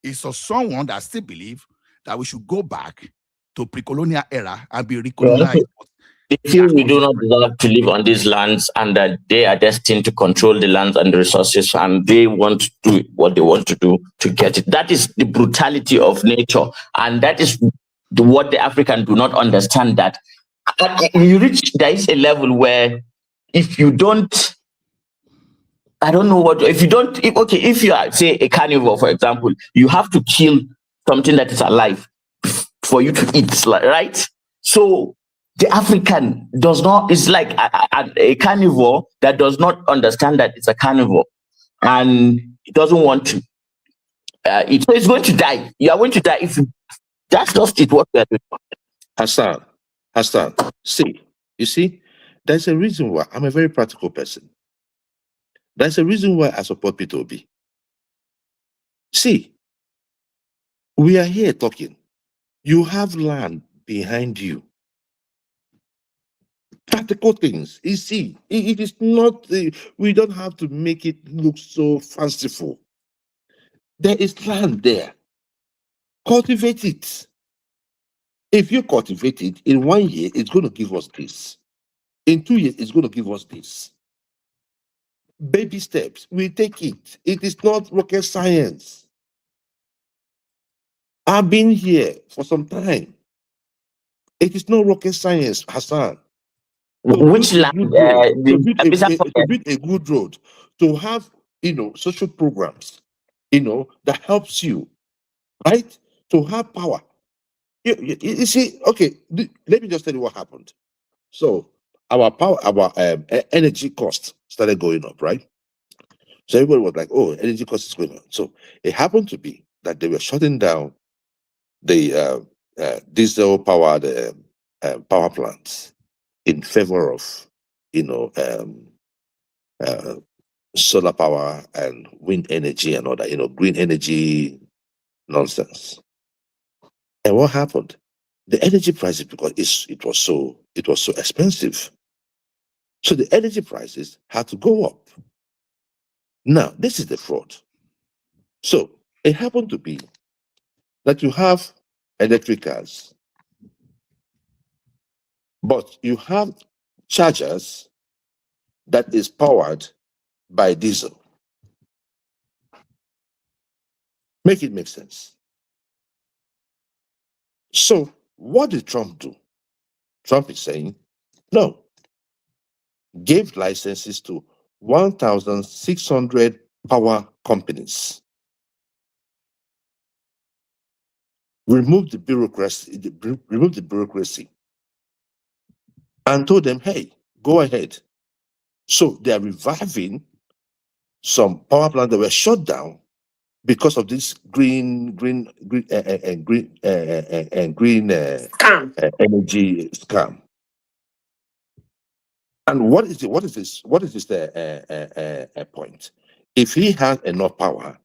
It's for someone that still believes that we should go back to pre-colonial era and be recolonized. They feel we do not deserve to live on these lands, and that they are destined to control the lands and the resources, and they want to do what they want to do to get it. That is the brutality of nature, and that is what the African do not understand. That there is a level where if you don't, I don't know what, if you are, say, a carnivore, for example, you have to kill something that is alive for you to eat, right? So the African does not, it's like a carnivore that does not understand that it's a carnivore, and it doesn't want to eat. So it's going to die. You are going to die if you, that's just it, what we are doing. Hassan, see, you see, there's a reason why I'm a very practical person. There's a reason why I support P2B. See, we are here talking. You have land behind you. Practical things. You see, it is not, we don't have to make it look so fanciful. There is land there. Cultivate it. If you cultivate it, in 1 year, it's going to give us this. In 2 years, it's going to give us this. Baby steps. We take it. It is not rocket science. I've been here for some time. It is not rocket science, Hassan. Which land? To build a good road, to have social programs, that helps you, right? To have power. You see, okay, let me just tell you what happened. So our energy cost started going up, right? So everybody was like, "Oh, energy cost is going up." So it happened to be that they were shutting down the diesel-powered power plants in favor of, solar power and wind energy and all that, green energy nonsense. And what happened? The energy prices, because it was so expensive. So the energy prices had to go up. Now, this is the fraud. So it happened to be that you have electric cars, but you have chargers that is powered by diesel. Make it make sense. So what did Trump do? Trump is saying, no, gave licenses to 1,600 power companies. Remove the bureaucracy, and told them, hey, go ahead. So they are reviving some power plants that were shut down because of this green energy scam. And what is this point? If he has enough power,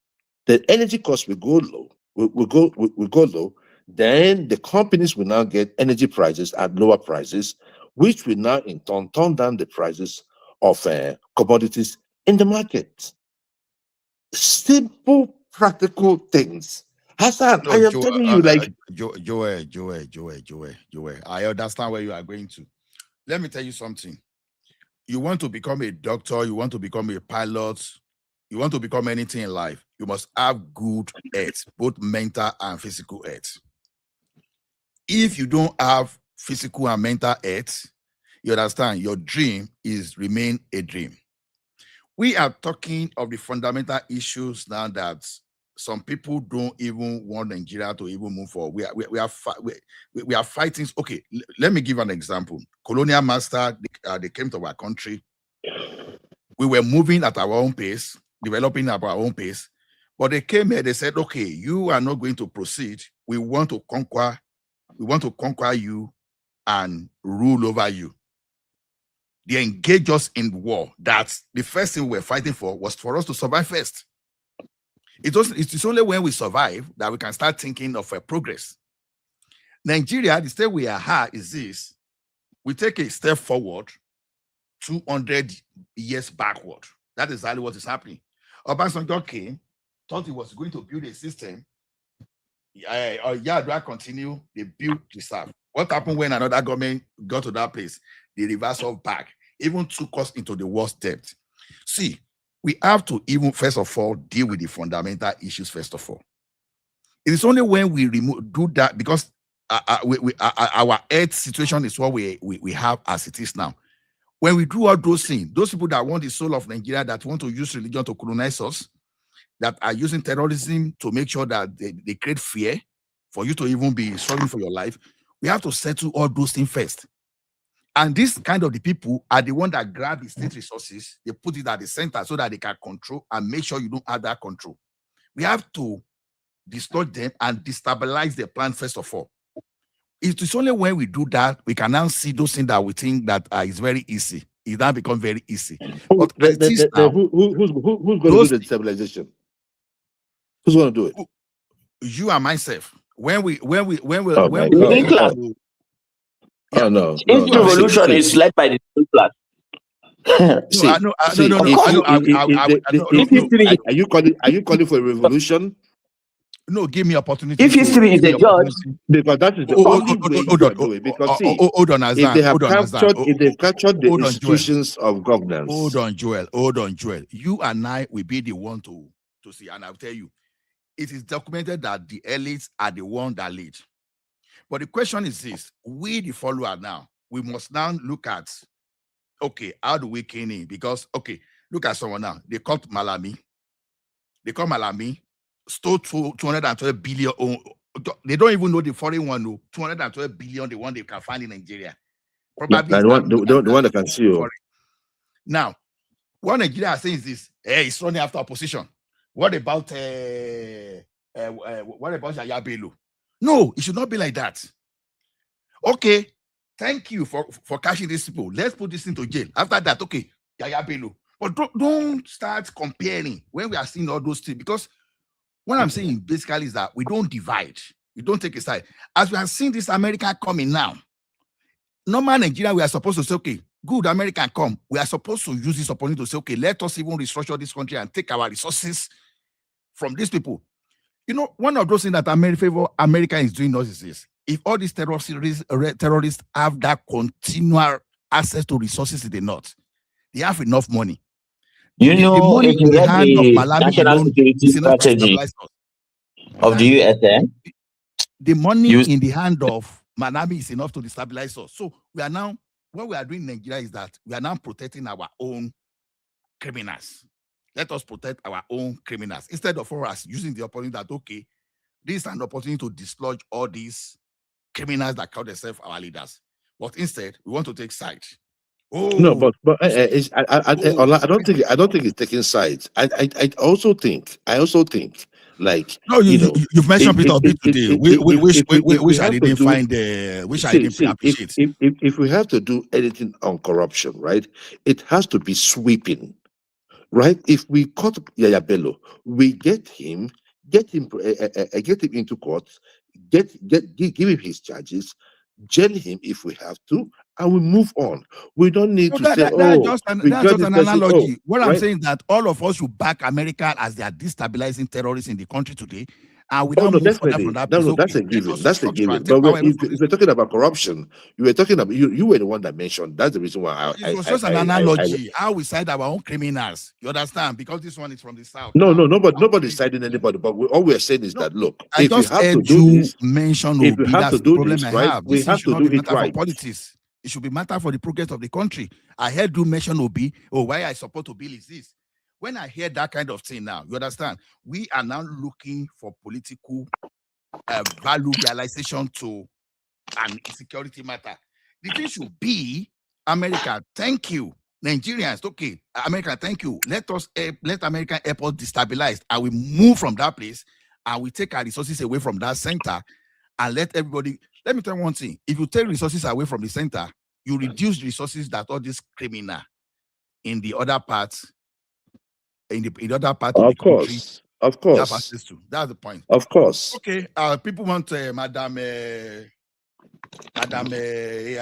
the energy cost will go low. Will go low. Then the companies will now get energy prices at lower prices, which will now in turn turn down the prices of commodities in the market. Simple, practical things. Hassan, I am telling you, like Joel. I understand where you are going to. Let me tell you something. You want to become a doctor, you want to become a pilot, you want to become anything in life, you must have good health, both mental and physical health. If you don't have physical and mental health, you understand, your dream is remain a dream. We are talking of the fundamental issues now that some people don't even want Nigeria to even move forward. We are fighting. Okay, let me give an example. Colonial master, they came to our country. We were moving at our own pace, developing at our own pace. But they came here, they said, okay, you are not going to proceed. We want to conquer you and rule over you. They engaged us in war. That's the first thing we were fighting for, was for us to survive first. It's only when we survive that we can start thinking of a progress. Nigeria, the state we are at is this. We take a step forward, 200 years backward. That is exactly what is happening. Obasanjo came, thought he was going to build a system. Do I continue? They built the stuff. What happened when another government got to that place? They reversed off back, even took us into the worst debt. See, we have to even, first of all, deal with the fundamental issues, first of all. It is only when we do that, because our health situation is what we have as it is now. When we do all those things, those people that want the soul of Nigeria, that want to use religion to colonize us, that are using terrorism to make sure that they create fear for you to even be struggling for your life, we have to settle all those things first. And this kind of the people are the one that grab the state resources, they put it at the center so that they can control and make sure you don't have that control. We have to distort them and destabilize the plan first of all. It is only when we do that we can now see those things that we think that is very easy. It now becomes very easy. But who's going to do the destabilization? Who's going to do it? You and myself. When we no. This revolution is led by the middle class. Are you calling for a revolution? No, give me opportunity. If history is a judge, because that is the only way you can do it. Because see, hold on, Azan, if they have hold on, captured, Azan. if they've captured the Hold on, institutions of governance. Hold on, Joel. You and I will be the one to see, and I'll tell you, it is documented that the elites are the one that lead. But the question is this: we, the follower, now we must now look at, okay, how do we key in? Because okay, look at someone now. They caught Malami. Stole 212 billion. They don't even know the foreign one. No, 212 billion, the one they can find in Nigeria. Probably the one that can see you. Now, what Nigeria is saying is this: hey, it's running after opposition. What about Yaya Bello? No, it should not be like that. Okay, thank you for catching these people. Let's put this into jail. After that, okay, Yaya Bello. But don't start comparing when we are seeing all those things, because what I'm saying basically is that we don't divide. We don't take a side. As we are seeing this America coming now, normal Nigeria, we are supposed to say, okay, good, America come. We are supposed to use this opportunity to say, okay, let us even restructure this country and take our resources from these people. You know, one of those things that America is doing us is this: if all these terrorists have that continual access to resources in the north, they have enough money. You know, the money if you read the national security strategy of the USN, the money in the hand of Malami is enough to destabilize us. So we are now, what we are doing in Nigeria is that we are now protecting our own criminals. Let us protect our own criminals instead of for us using the opportunity that, okay, this is an opportunity to dislodge all these criminals that call themselves our leaders. But instead, we want to take sides. No, but I don't think it's taking sides. I also think like, no, you've mentioned Peter Obi today. Which I didn't find which I didn't appreciate. If we have to do anything on corruption, right, it has to be sweeping, right? If we caught Yaya Bello, we get him into court, give him his charges, jail him if we have to, and we move on. We don't need to say, that's just an analogy. What I'm saying is that all of us should back America as they are destabilizing terrorists in the country today. And we don't move from that place. That's a given. That's a given. But if we're talking about corruption, you were talking about you were the one that mentioned. That's the reason why it was just an analogy. How we side our own criminals. You understand? Because this one is from the south. Nobody's siding anybody. But all we're saying is that look, I if just you have to do do this, mention if you have to do this, right, we have to do it right. Politics. It should be matter for the progress of the country. I heard you mention Obi. Oh, why I support Obi is this. When I hear that kind of thing now, you understand? We are now looking for political value realization to an insecurity matter. The thing should be, America, thank you. Nigerians, okay, America, thank you. Let American airport destabilize, and we move from that place, and we take our resources away from that center, and let everybody. Let me tell you one thing: if you take resources away from the center, you reduce resources that all these criminal in the other parts, in the other part of the country, of course, have access to. That's the point. Of course. Okay. People want Madam AI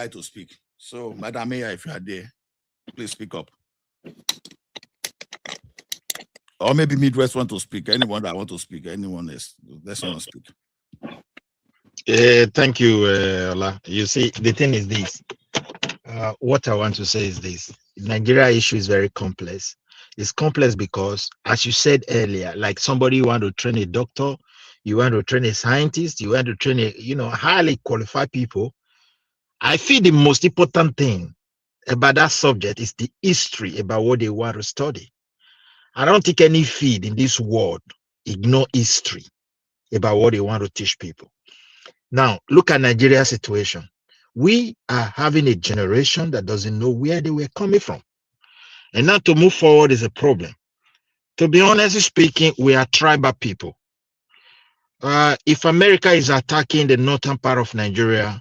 to speak. So, Madam AI, if you are there, please speak up. Or maybe Midwest want to speak. Anyone that want to speak. Anyone else. Let's want to speak. Thank you, Ola. You see, the thing is this. What I want to say is this. Nigeria issue is very complex. It's complex because, as you said earlier, like somebody you want to train a doctor, you want to train a scientist, you want to train a, highly qualified people. I feel the most important thing about that subject is the history about what they want to study. I don't think any field in this world ignore history about what they want to teach people. Now, look at Nigeria's situation. We are having a generation that doesn't know where they were coming from. And now to move forward is a problem. To be honestly speaking, we are tribal people. If America is attacking the northern part of Nigeria,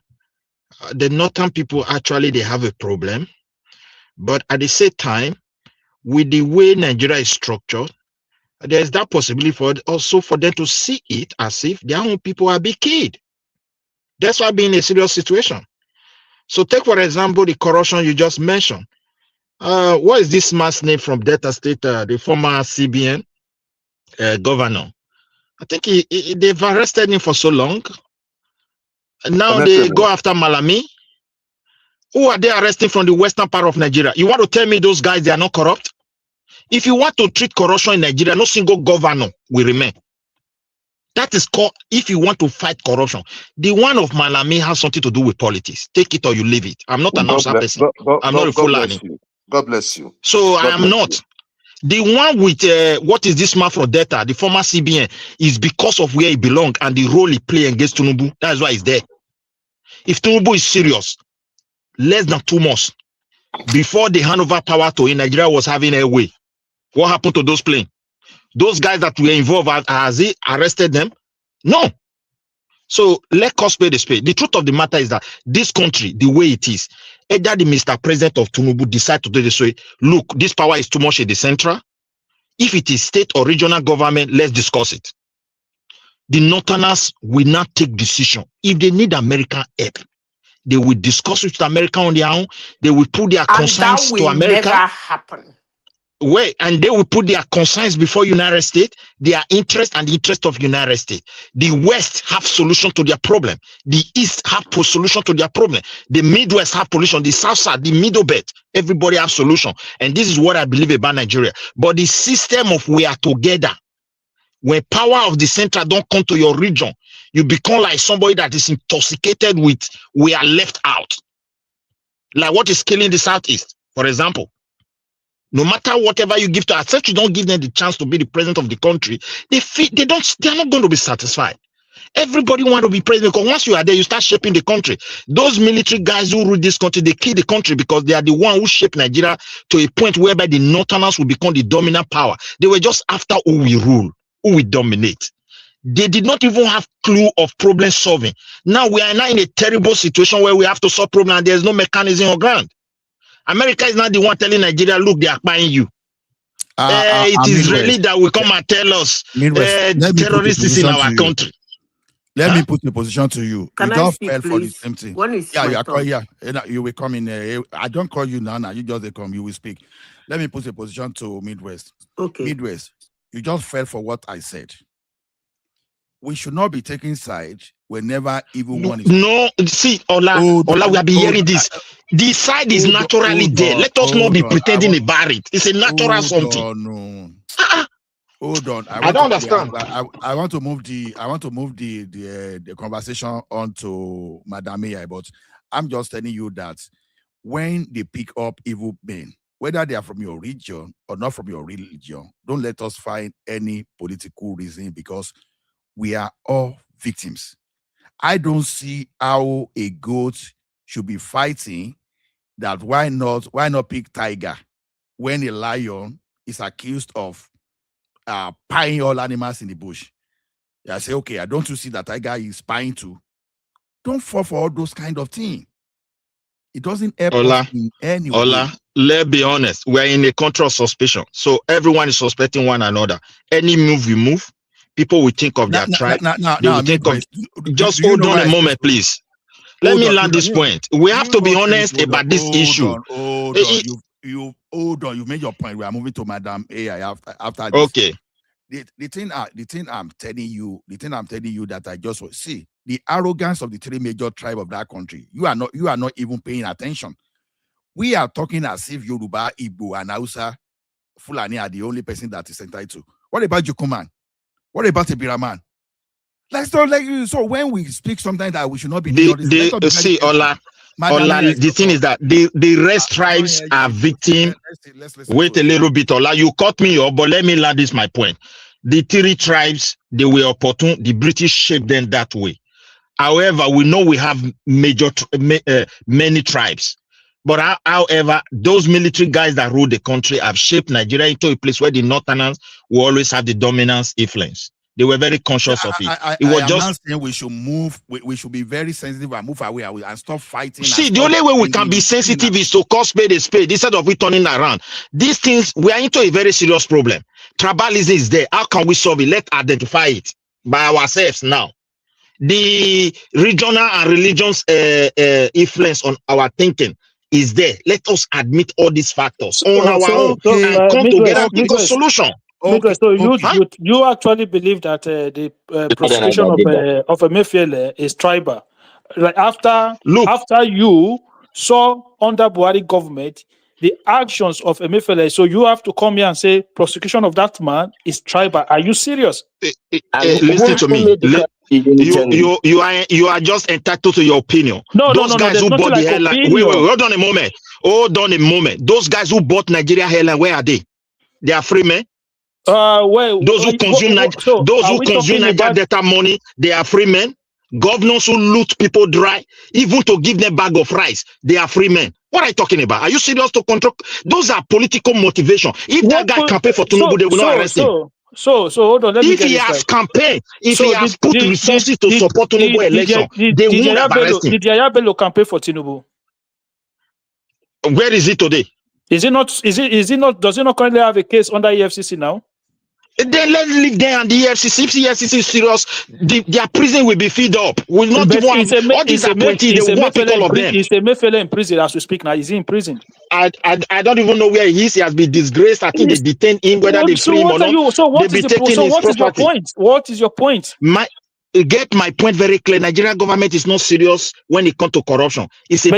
the northern people actually, they have a problem. But at the same time, with the way Nigeria is structured, there's that possibility for them to see it as if their own people are being killed. That's why being a serious situation. So take, for example, the corruption you just mentioned. What is this man's name from Delta State, the former CBN governor? I think they've arrested him for so long. And now they go after Malami. Who are they arresting from the western part of Nigeria? You want to tell me those guys, they are not corrupt? If you want to treat corruption in Nigeria, no single governor will remain. That is called, if you want to fight corruption. The one of Malami has something to do with politics. Take it or you leave it. I'm not an Hausa person. I'm not a Fulani. God bless you. So I am not. The one with, what is this man from Delta, the former CBN, is because of where he belongs and the role he played against Tinubu. That's why he's there. If Tinubu is serious, less than 2 months before they hand over power to him, Nigeria was having airway. What happened to those planes? Those guys that were involved, has he arrested them? No. So let us pay the spade. The truth of the matter is that this country, the way it is, either the Mr. President of Tinubu decide to do this way, look, this power is too much in the central. If it is state or regional government, let's discuss it. The Northerners will not take decision. If they need American help, they will discuss with America on their own. They will put their concerns to America. Never happen. Wait, and they will put their concerns before United States, their interest and the interest of United States. The West have solution to their problem. The East have solution to their problem. The Midwest have solution. The South Side, the Middle Belt, everybody have solution. And this is what I believe about Nigeria. But the system of we are together, when power of the center don't come to your region, you become like somebody that is intoxicated with we are left out. Like what is killing the Southeast, for example. No matter whatever you give to us, since you don't give them the chance to be the president of the country, they're not going to be satisfied. Everybody want to be president because once you are there, you start shaping the country. Those military guys who rule this country, they kill the country because they are the one who shape Nigeria to a point whereby the Northerners will become the dominant power. They were just after who we rule, who we dominate. They did not even have clue of problem solving. Now we are now in a terrible situation where we have to solve problem and there's no mechanism on ground. America is not the one telling Nigeria, look, they are buying you. It is really that will come and tell us terrorists is in our country. Let me put the position to you. Can you I just speak, fell for the please? same thing. When is Yeah, my you are turn? you will come in. I don't call you now. You just come. You will speak. Let me put the position to Midwest. Okay. Midwest, you just fell for what I said. We should not be taking sides whenever even one is. No, see, Ola, we have been hearing this. The side is naturally there. Let us not be pretending about it. It's a natural something. Hold on. I don't understand. I want to move the conversation on to Madam AI, but I'm just telling you that when they pick up evil men, whether they are from your region or not from your religion, don't let us find any political reason because we are all victims. I don't see how a goat should be fighting that why not pick tiger when a lion is accused of spying all animals in the bush. I say, okay, I don't see that tiger is spying too. Don't fall for all those kind of things. It doesn't help us in any way. Let's be honest. We're in a country of suspicion. So everyone is suspecting one another. Any move we move, people will think of their tribe. Just hold on a moment, please. Let me land this point. We have to be honest about this issue. You hold on. You made your point. We are moving to Madam AI after this. Okay. The thing I'm telling you that I just see the arrogance of the three major tribes of that country. You are not even paying attention. We are talking as if Yoruba, Igbo, and Hausa, Fulani are the only person that is entitled to. What about Jukuman? What about Ibiraman? So when we speak sometimes that we should not be the thing is that the rest tribes are victim. Wait a little bit, Ola. You cut me off, but let me land this my point. The three tribes, they were opportune. The British shaped them that way. However, we know we have many tribes. But however, those military guys that rule the country have shaped Nigeria into a place where the Northerners will always have the dominance influence. They were very conscious of it. I was just saying we should move. We should be very sensitive and move away and stop fighting. See, the only way we can be sensitive is to call spade a spade instead of we turning around. These things, we are into a very serious problem. Tribalism is there. How can we solve it? Let's identify it by ourselves now. The regional and religious influence on our thinking is there. Let us admit all these factors on our own and come together and think of solution. Midwest, so you actually believe that the prosecution of Emefiele is tribal. Like after you saw under Buhari government the actions of Emefiele, so you have to come here and say prosecution of that man is tribal. Are you serious? Listen to me. You are just entitled to your opinion. Those guys who bought the airline. Wait, hold on a moment. Those guys who bought Nigeria airline, where are they? They are free men. Those who consume Nigeria data money, they are free men. Governors who loot people dry, even to give them bag of rice, they are free men. What are you talking about? Are you serious to control? Those are political motivation. If that guy campaign for Tinubu, they will not arrest him. So hold on. Let me get this right. If he has put resources to support Tinubu election, they won't have arrested him. Did Yaya Bello campaign for Tinubu? Where is it today? Is it not? Does it not currently have a case under EFCC now? Then let's leave there and the EFCC. If the EFCC is serious, their prison will be filled up. Will not even all these appointees. They will want to pick all of them. Is Emefiele in prison as we speak now? Is he in prison? I don't even know where he is. He has been disgraced. I think they detain him, whether they free him or not. What is your point? What is your point? Get my point very clear. Nigerian government is not serious when it comes to corruption. It's a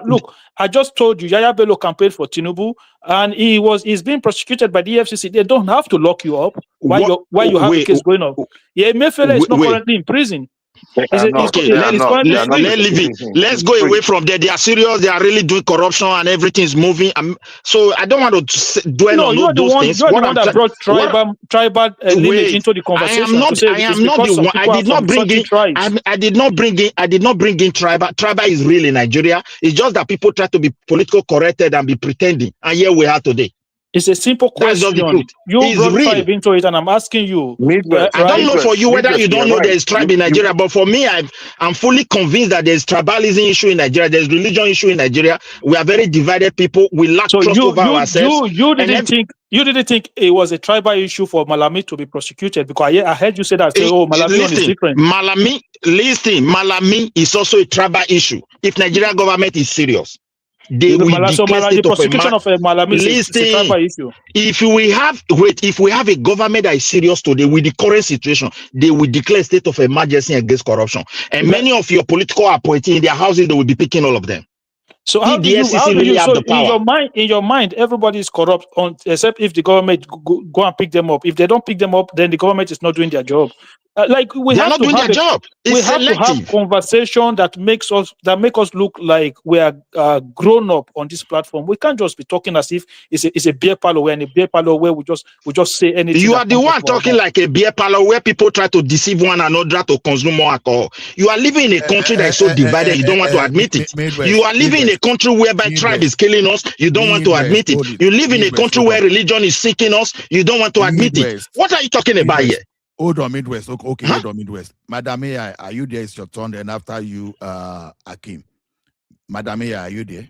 look, I just told you Yaya Bello campaigned for Tinubu and he's being prosecuted by the EFCC. They don't have to lock you up while you have a case going on. Yeah, Emefiele is not currently in prison. Let's go away from there. They are serious. They are really doing corruption and everything is moving. So I don't want to dwell on those things. You're the one that brought tribal lineage into the conversation. I did not bring in tribal. Tribal is real in Nigeria. It's just that people try to be political corrected and be pretending. And here we are today. It's a simple question. You brought tribe into it, and I'm asking you. I don't know for you whether you don't know there is tribe in Nigeria, but for me, I'm fully convinced that there is tribalism issue in Nigeria. There is religion issue in Nigeria. We are very divided people. We lack trust over ourselves. You didn't think it was a tribal issue for Malami to be prosecuted? Because I heard you say that. Malami is different. Malami is also a tribal issue. If Nigerian government is serious, they will declare state of Malami is a tribal issue. If we have a government that is serious today with the current situation, they will declare state of emergency against corruption. And many of your political appointees in their houses, they will be picking all of them. So in your mind, everybody is corrupt except if the government go and pick them up. If they don't pick them up, then the government is not doing their job. We have to have conversation that make us look like we are grown up on this platform. We can't just be talking as if it's a beer parlor. We're in a beer parlor where we just say anything. You are the one talking like a beer parlor where people try to deceive one another to consume more alcohol. You are living in a country that is so divided. You don't want to admit it. You are living in a country whereby tribe is killing us. You don't want to admit it. You live in a country where religion is seeking us. You don't want to admit it. What are you talking about here? Hold on, Midwest. Okay, hold on, Midwest. Madam A, are you there? It's your turn. Then after you, Akim. Madam A, are you there?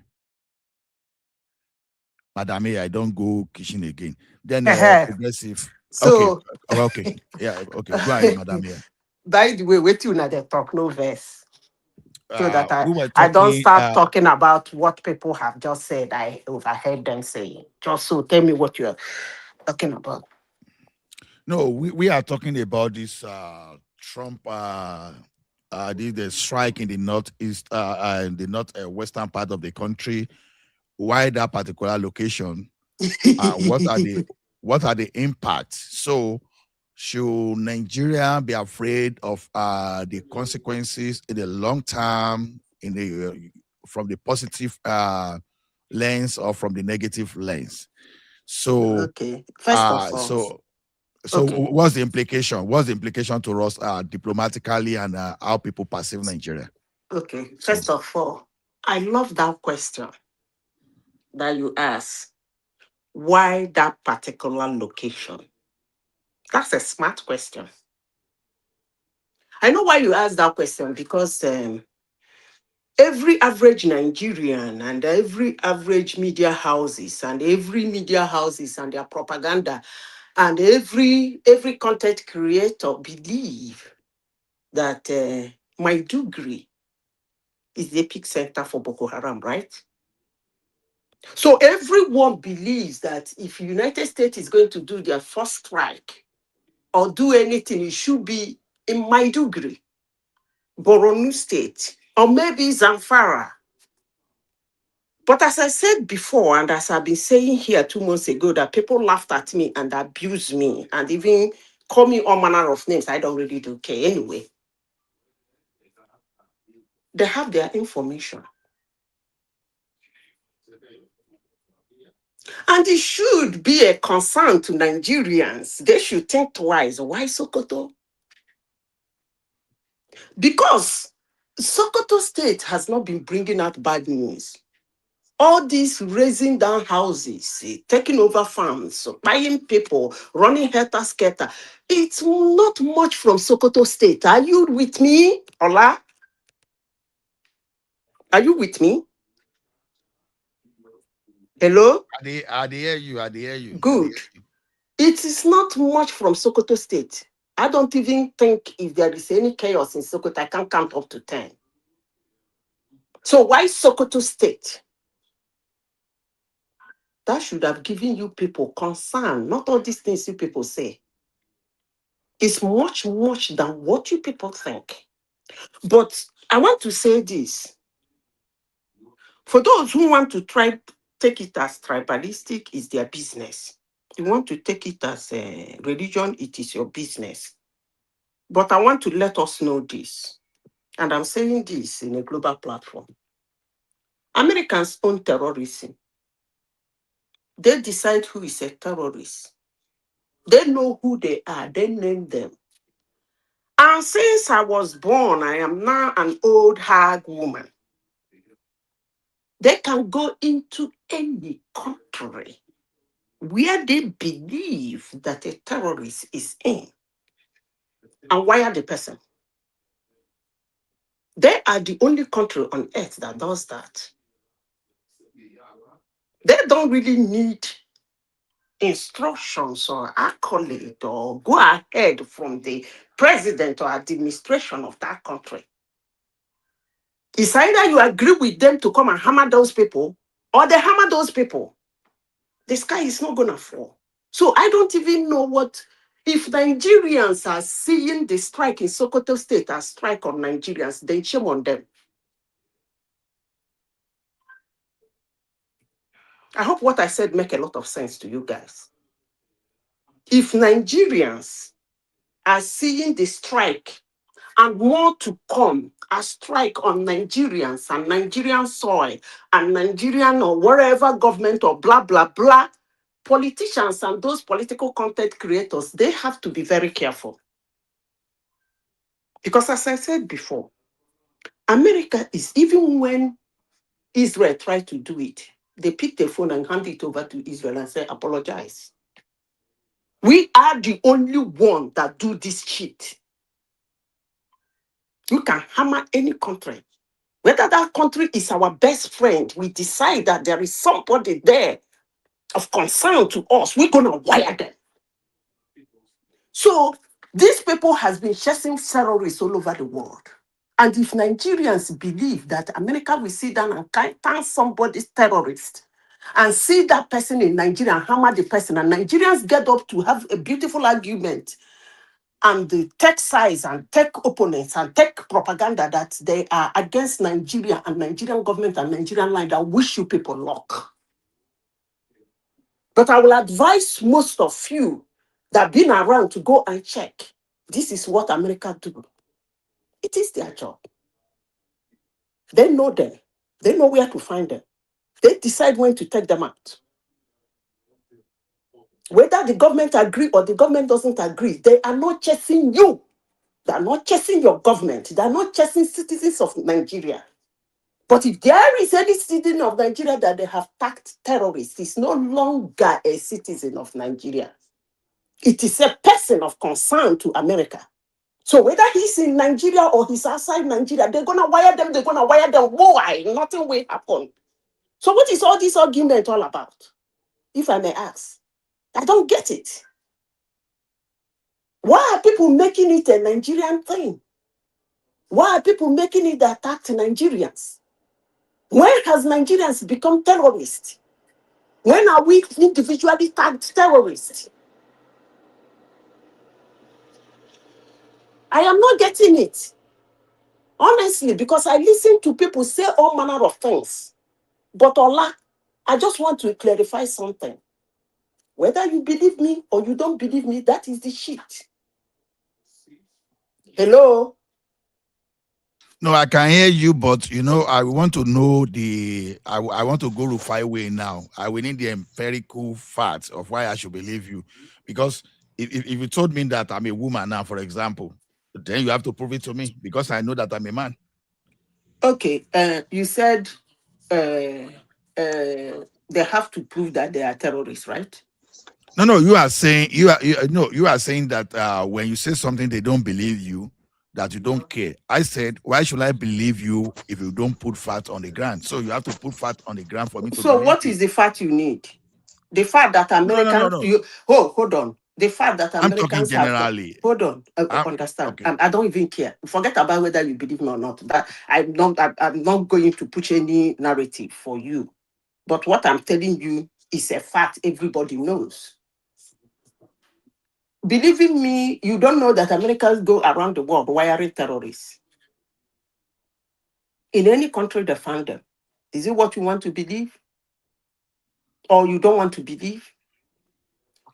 Madam A, I don't go kitchen again. Then progressive. So, okay. Yeah, okay. Go ahead, Madam A. By the way, wait till they talk no verse. So that I don't start talking about what people have just said. I overheard them saying. Just so tell me what you're talking about. No, we are talking about this Trump the strike in the northeast in the northwestern part of the country. Why that particular location? What are the impacts? So should Nigeria be afraid of the consequences in the long term, from the positive lens or from the negative lens? So okay, first of all. So what's the implication? What's the implication to us diplomatically and how people perceive Nigeria? Okay, first of all, I love that question that you asked. Why that particular location? That's a smart question. I know why you asked that question because every average Nigerian and every average media houses and their propaganda and every content creator believe that Maiduguri is the epicenter for Boko Haram, right? So everyone believes that if United States is going to do their first strike or do anything, it should be in Maiduguri, Borno State, or maybe Zamfara. But as I said before, and as I've been saying here 2 months ago, that people laughed at me and abused me and even call me all manner of names, I don't really do care anyway. They have their information. And it should be a concern to Nigerians. They should think twice. Why Sokoto? Because Sokoto State has not been bringing out bad news. All these raising down houses, taking over farms, buying people, running helter-skelter, it's not much from Sokoto State. Are you with me, Ola? Are you with me? Hello? I hear you. I hear you. Good. It is not much from Sokoto State. I don't even think if there is any chaos in Sokoto, I can count up to 10. So why Sokoto State? That should have given you people concern, not all these things you people say. It's much, much than what you people think. But I want to say this. For those who want to take it as tribalistic, is their business. You want to take it as a religion, it is your business. But I want to let us know this, and I'm saying this in a global platform. Americans own terrorism. They decide who is a terrorist. They know who they are. They name them. And since I was born, I am now an old hag woman. They can go into any country where they believe that a terrorist is in and wire the person. They are the only country on earth that does that. They don't really need instructions or accolade or go ahead from the president or administration of that country. It's either you agree with them to come and hammer those people or they hammer those people. The sky is not going to fall. So I don't even know what, if Nigerians are seeing the strike in Sokoto State as strike on Nigerians, then shame on them. I hope what I said make a lot of sense to you guys. If Nigerians are seeing the strike and more to come, a strike on Nigerians and Nigerian soil and Nigerian or wherever government or blah, blah, blah, politicians and those political content creators, they have to be very careful. Because as I said before, America is, even when Israel tried to do it, they pick the phone and hand it over to Israel and say, apologize. We are the only one that do this shit. You can hammer any country. Whether that country is our best friend, we decide that there is somebody there of concern to us, we're going to wire them. So these people has been chasing terrorists all over the world. And if Nigerians believe that America will sit down and turn somebody's terrorist and see that person in Nigeria and hammer the person, and Nigerians get up to have a beautiful argument and the tech sides and tech opponents and tech propaganda that they are against Nigeria and Nigerian government and Nigerian line, I wish you people luck. But I will advise most of you that have been around to go and check. This is what America do. It is their job. They know them. They know where to find them. They decide when to take them out. Whether the government agree or the government doesn't agree, they are not chasing you. They are not chasing your government. They are not chasing citizens of Nigeria. But if there is any citizen of Nigeria that they have tagged terrorists, it's no longer a citizen of Nigeria. It is a person of concern to America. So whether he's in Nigeria or he's outside Nigeria, they're going to wire them. They're going to wire them. Why? Nothing will happen. So what is all this argument all about? If I may ask. I don't get it. Why are people making it a Nigerian thing? Why are people making it the attack to Nigerians? When has Nigerians become terrorists? When are we individually tagged terrorists? I am not getting it. Honestly, because I listen to people say all manner of things. But Ola, I just want to clarify something. Whether you believe me or you don't believe me, that is the shit. Hello? No, I can hear you, but you know, I want to know I want to go to Fireway now. I will need the empirical facts of why I should believe you. Because if you told me that I'm a woman now, for example, then you have to prove it to me because I know that I'm a man. Okay, you said they have to prove that they are terrorists, right? No, you are saying you are saying that when you say something they don't believe you, that you don't care. I said, why should I believe you if you don't put fat on the ground? So you have to put fat on the ground for me to So believe what you. is the fact you need? The fact that Americans, No. hold on. The fact that I'm talking Americans generally. hold on, understand. Okay. I don't even care. Forget about whether you believe me or not. That I'm not going to push any narrative for you. But what I'm telling you is a fact everybody knows. Believing me, you don't know that Americans go around the world wiring terrorists. In any country they found them. Is it what you want to believe? Or you don't want to believe?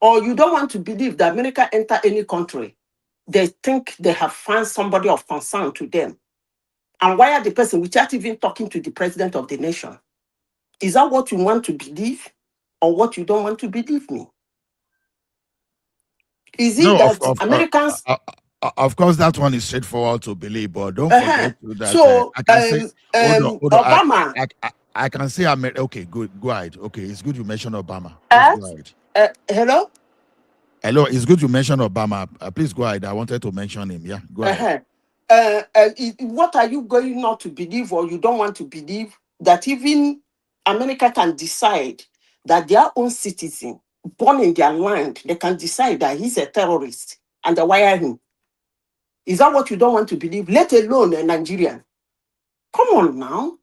Or you don't want to believe that America enter any country, they think they have found somebody of concern to them and wire the person without even talking to the president of the nation. Is that what you want to believe or what you don't want to believe me? Is it No, that Americans... of course, that one is straightforward to believe, but don't forget that So, I can say, hold on, Obama... I can say, okay, good, go ahead. Okay, it's good you mentioned Obama. Please go ahead. Hello? Hello, it's good you mentioned Obama. Please go ahead. I wanted to mention him. Yeah, go ahead. What are you going not to believe or you don't want to believe that even America can decide that their own citizen born in their land, they can decide that he's a terrorist and they wire him? Is that what you don't want to believe? Let alone a Nigerian. Come on now.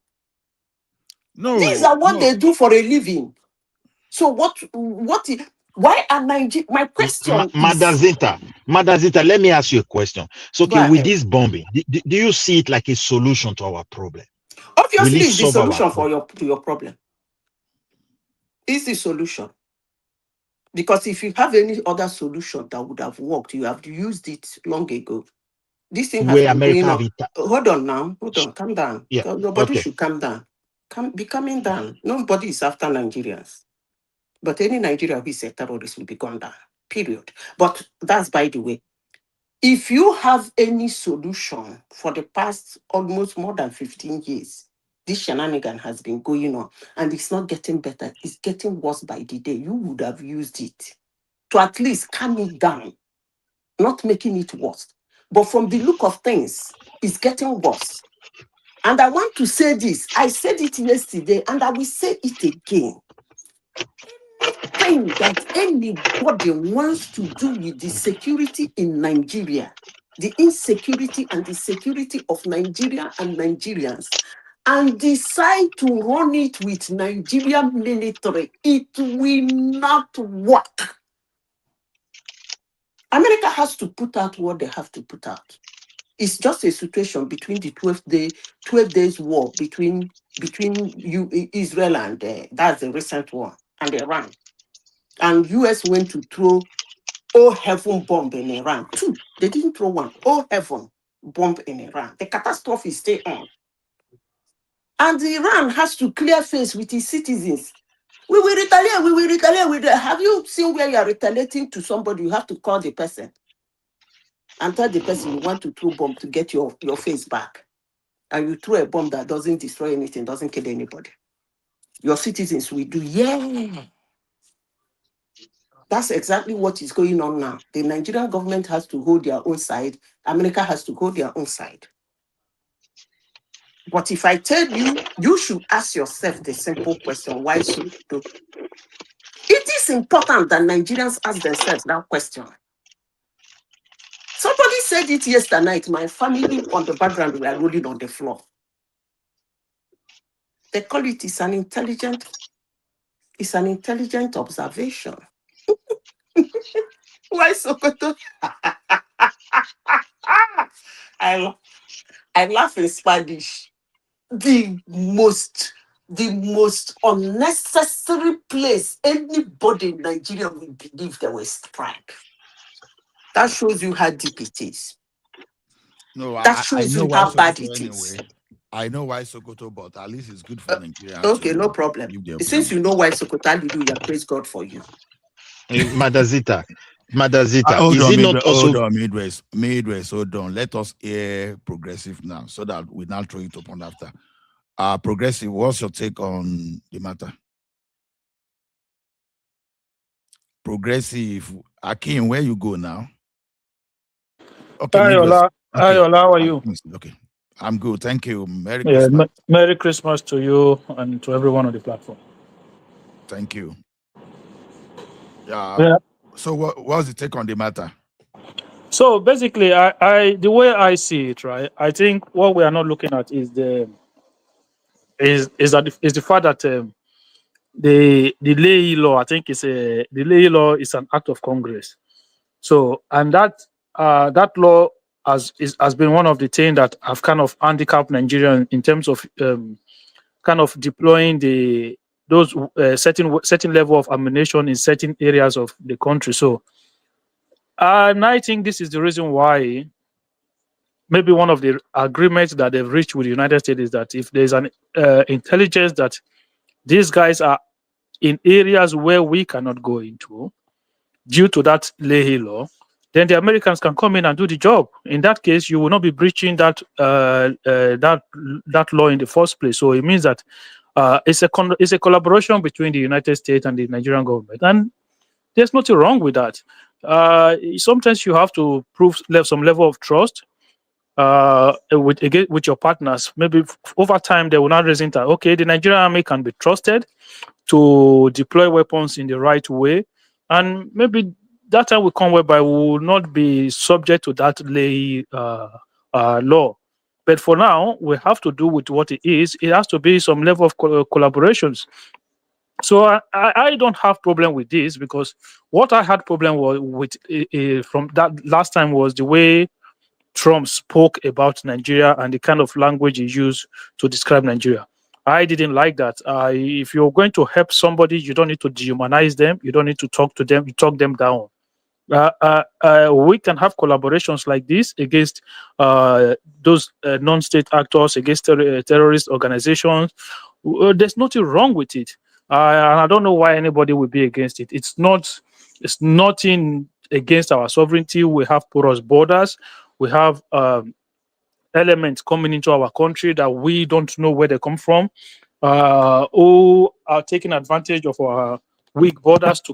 No. These are what they do for a living. So why are Nigeria? My question is... Madazita, let me ask you a question. So, Go with ahead. this bombing, do you see it like a solution to our problem? Obviously, Will it it's the solve our solution problem? to your problem. It's the solution. Because if you have any other solution that would have worked, you have used it long ago. This thing has Where been America going have on. Hold on now. Hold on. Calm down. Yeah. Nobody Okay. should calm down. Be coming down. Nobody is after Nigerians. But any Nigerian who is a terrorist will be gone down. Period. But that's by the way. If you have any solution for the past almost more than 15 years, this shenanigan has been going on and it's not getting better. It's getting worse by the day. You would have used it to at least calm it down, not making it worse. But from the look of things, it's getting worse. And I want to say this. I said it yesterday and I will say it again. Anything that anybody wants to do with the security in Nigeria, the insecurity and the security of Nigeria and Nigerians, and decide to run it with Nigerian military, it will not work. America has to put out what they have to put out. It's just a situation between the 12 days war between Israel and that's the recent one, and Iran. And US went to throw all heaven bomb in Iran. Two, they didn't throw one. All heaven bomb in Iran. The catastrophe is still on. And Iran has to clear face with its citizens. We will retaliate. Have you seen where you are retaliating to somebody? You have to call the person and tell the person you want to throw bomb to get your face back. And you throw a bomb that doesn't destroy anything, doesn't kill anybody. Your citizens will do, yeah. That's exactly what is going on now. The Nigerian government has to hold their own side. America has to hold their own side. But if I tell you, you should ask yourself the simple question, why so? It is important that Nigerians ask themselves that question. Somebody said it yesterday night. My family on the background were rolling on the floor. They call it is an intelligent It's an intelligent observation. Why Sokoto? I laugh in Spanish. The most unnecessary place anybody in Nigeria will believe there was strike. That shows you how deep it is. No, That shows you how bad it is. Anyway. I know why Sokoto, but at least it's good for Nigeria. Okay, no problem. Since you know why Sokoto, hallelujah, praise God for you. Madazita, hold is on, it not also Midwest, hold on. Let us hear Progressive now, so that we now throw it upon after. Progressive, what's your take on the matter? Progressive, Akin, where you go now? Okay, Hi, Ola. Hi, Ola. How are you? Okay, I'm good. Thank you. Merry Christmas. Merry Christmas to you and to everyone on the platform. Thank you. Yeah. So, what's the take on the matter? So basically, the way I see it, right? I think what we are not looking at is the fact that the lay law. I think the lay law is an act of Congress. So, and that law has been one of the things that have kind of handicapped Nigeria in terms of kind of deploying those certain level of ammunition in certain areas of the country. So, and I think this is the reason why maybe one of the agreements that they've reached with the United States is that if there's an intelligence that these guys are in areas where we cannot go into due to that Leahy law, then the Americans can come in and do the job. In that case, you will not be breaching that that law in the first place. So it means that it's a collaboration between the United States and the Nigerian government, and there's nothing wrong with that. Sometimes you have to prove some level of trust with your partners. Maybe over time they will not reason that okay, the Nigerian army can be trusted to deploy weapons in the right way, and maybe that time will come whereby we will not be subject to that lay law. But for now, we have to do with what it is. It has to be some level of collaborations. So I don't have problem with this, because what I had problem with from that last time was the way Trump spoke about Nigeria and the kind of language he used to describe Nigeria. I didn't like that. If you're going to help somebody, you don't need to dehumanize them. You don't need to talk to them. You talk them down. We can have collaborations like this against those non-state actors, against terrorist organizations. There's nothing wrong with it, and I don't know why anybody would be against it. It's nothing against our sovereignty. We have porous borders. We have elements coming into our country that we don't know where they come from, who are taking advantage of our weak borders to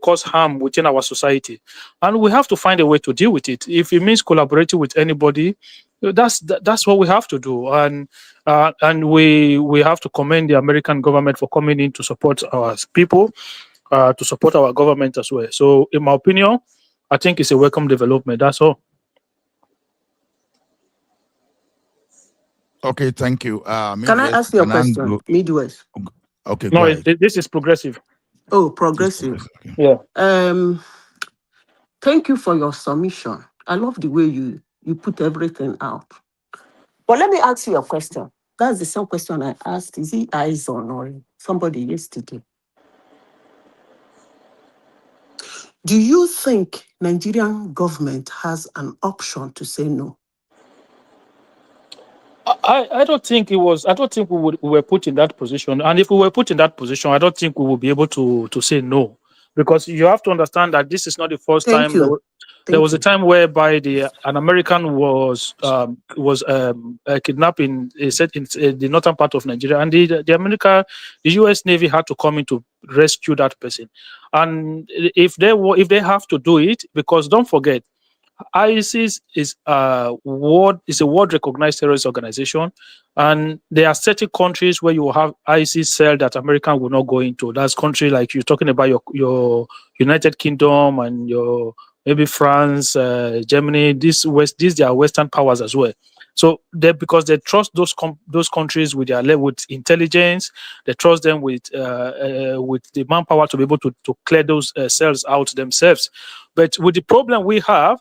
cause harm within our society, and we have to find a way to deal with it. If it means collaborating with anybody, that's what we have to do, and we have to commend the American government for coming in to support our people, to support our government as well. So, in my opinion, I think it's a welcome development. That's all. Okay, thank you. Can I ask you a question? Midwest. Okay, no, this is progressive. Oh, progressive. Okay. Yeah. Thank you for your submission. I love the way you put everything out. But let me ask you a question. That's the same question I asked. Is it Aizon or somebody yesterday? Do you think Nigerian government has an option to say no? I don't think it was. I don't think we were put in that position. And if we were put in that position, I don't think we will be able to say no, because you have to understand that this is not the first time. There was a time whereby an American was kidnapped in the northern part of Nigeria, and the U.S. Navy had to come in to rescue that person. And if they have to do it, because don't forget, ISIS is a world recognized terrorist organization, and there are certain countries where you have ISIS cell that American will not go into. That's country like you're talking about your United Kingdom and your maybe France, Germany. These are Western powers as well. So because they trust those countries with their with intelligence, they trust them with the manpower to be able to clear those cells out themselves. But with the problem we have,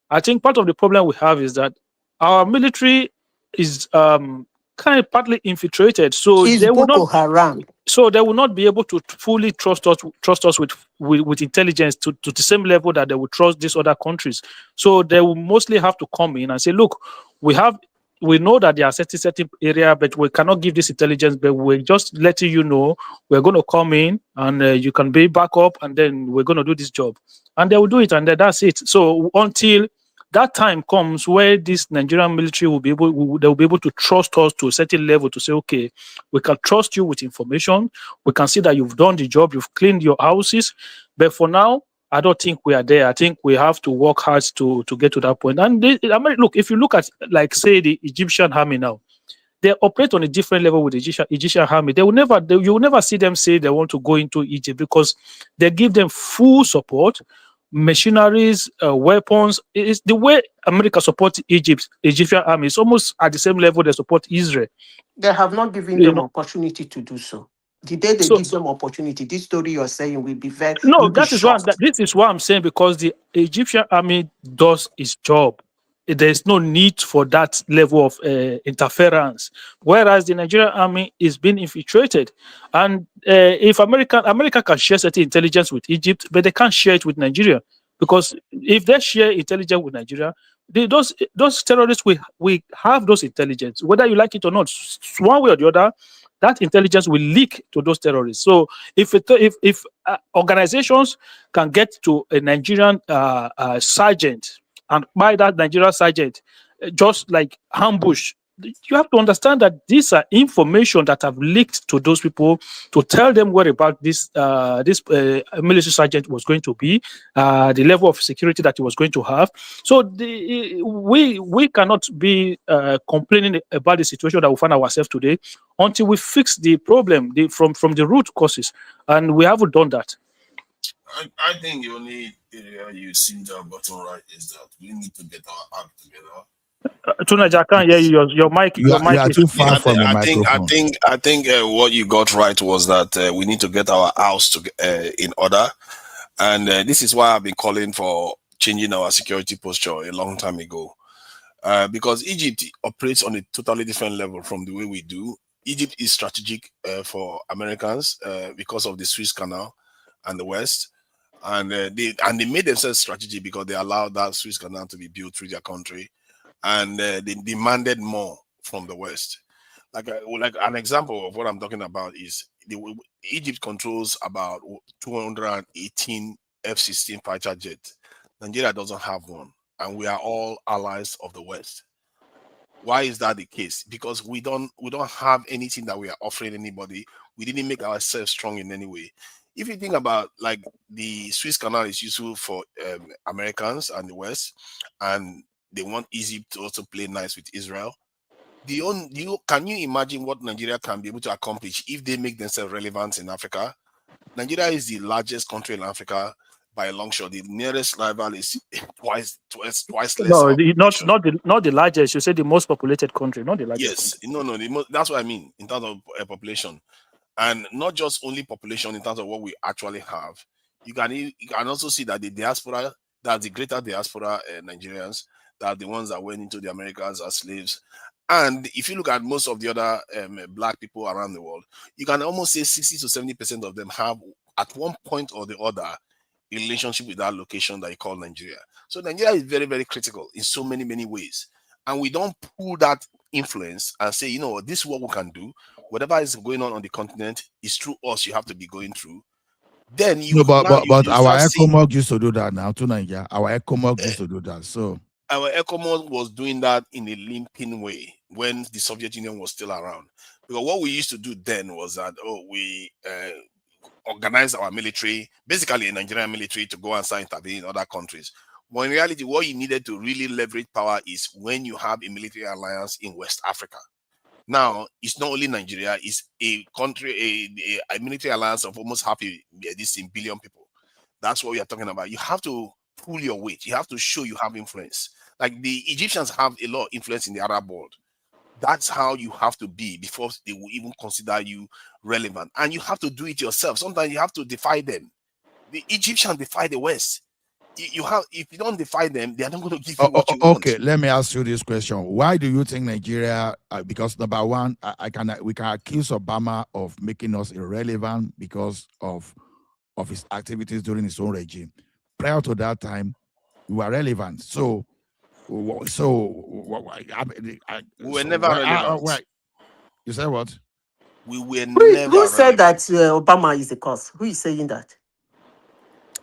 I think part of the problem we have is that our military is kind of partly infiltrated, so It's they will not. Boko Haram. So they will not be able to fully trust us with intelligence to the same level that they will trust these other countries. So they will mostly have to come in and say, look, we know that there are certain area, but we cannot give this intelligence, but we're just letting you know we're going to come in and you can be back up, and then we're going to do this job. And they will do it, and then that's it. So until that time comes where this Nigerian military will be able to trust us to a certain level to say, okay, we can trust you with information. We can see that you've done the job, you've cleaned your houses. But for now, I don't think we are there. I think we have to work hard to get to that point. And look, if you look at, like, say, the Egyptian army now, they operate on a different level with the Egyptian army. You will never see them say they want to go into Egypt, because they give them full support, machineries, weapons. It's the way America supports Egyptian army is almost at the same level they support Israel. They have not given them opportunity to do so. The day they give them opportunity, this story you're saying will be very this is what I'm saying, because the Egyptian army does its job. There's no need for that level of interference, whereas the Nigerian army is being infiltrated. And if America can share certain intelligence with Egypt, but they can't share it with Nigeria, because if they share intelligence with Nigeria, those terrorists we have those intelligence, whether you like it or not, one way or the other. That intelligence will leak to those terrorists. So if organizations can get to a Nigerian sergeant, and by that Nigerian sergeant, just like ambush, you have to understand that these are information that have leaked to those people to tell them what about this military sergeant was going to be, the level of security that he was going to have. So we cannot be complaining about the situation that we find ourselves today until we fix the problem from the root causes, and we haven't done that. I think the only area you seem to have gotten right is that we need to get our act together. Tunaja, I can't hear you. Your mic. You are too far from the microphone. microphone. I think what you got right was that we need to get our house in order, and this is why I've been calling for changing our security posture a long time ago, because Egypt operates on a totally different level from the way we do. Egypt is strategic for Americans because of the Suez Canal and the West. And they made themselves strategic because they allowed that Suez Canal to be built through their country, and they demanded more from the West. Like an example of what I'm talking about is Egypt controls about 218 F-16 fighter jets. Nigeria doesn't have one, and we are all allies of the West. Why is that the case? Because we don't have anything that we are offering anybody. We didn't make ourselves strong in any way. If you think about, like, the Suez Canal is useful for Americans and the West, and they want Egypt to also play nice with Israel. Can you imagine what Nigeria can be able to accomplish if they make themselves relevant in Africa? Nigeria is the largest country in Africa by a long shot. The nearest rival is twice less. No, not the largest. You say the most populated country, not the largest. Yes, no, that's what I mean in terms of population. And not just only population in terms of what we actually have. You can also see that the diaspora, that the greater diaspora Nigerians, that are the ones that went into the Americas as slaves. And if you look at most of the other black people around the world, you can almost say 60 to 70% of them have, at one point or the other, a relationship with that location that you call Nigeria. So Nigeria is very, very critical in so many, many ways. And we don't pull that influence and say, this is what we can do. Whatever is going on the continent is through us. You have to be going through. Then but our ECOMOG used to do that now to Nigeria. Our ECOMOG used to do that. So our ECOMOG was doing that in a limping way when the Soviet Union was still around. Because what we used to do then was that we organized our military, basically a Nigerian military, to go and start intervening in other countries. But in reality, what you needed to really leverage power is when you have a military alliance in West Africa. Now, it's not only Nigeria, it's a country, a military alliance of almost half a billion people. That's what we are talking about. You have to pull your weight. You have to show you have influence. Like the Egyptians have a lot of influence in the Arab world. That's how you have to be before they will even consider you relevant. And you have to do it yourself. Sometimes you have to defy them. The Egyptians defy the West. You have, if you don't defy them, they are not going to give you what you want. Okay, let me ask you this question. Why do you think Nigeria, because number one, we can accuse Obama of making us irrelevant because of his activities during his own regime. Prior to that time, we were relevant. So we were never relevant. You said what? We were never. Who said that Obama is the cause? Who is saying that?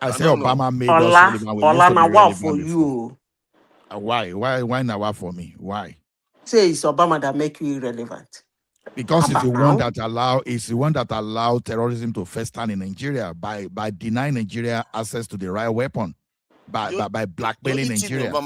I say Obama made us relevant. We used to be relevant for you. Why now for me? Why? Say it's Obama that make you irrelevant. Because it's the one that allowed terrorism to fester in Nigeria by denying Nigeria access to the right weapon, by blackmailing Nigeria. The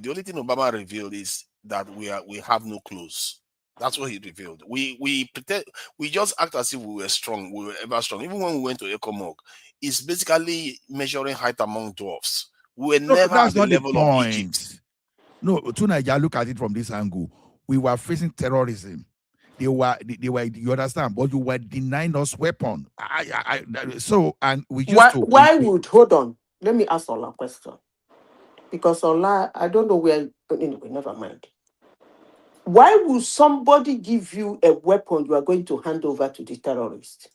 only thing Obama revealed is that we have no clothes. That's what he revealed. We pretend, we just act as if we were strong. We were ever strong. Even when we went to Ecomog, it's basically measuring height among dwarfs. We were never at the level of Egypt. No, to Nigeria, look at it from this angle. We were facing terrorism. They were, you understand? But you were denying us weapon. And we used to. Why would, hold on, let me ask Ola a question. Because Ola, I don't know where, anyway, never mind. Why would somebody give you a weapon you are going to hand over to the terrorist?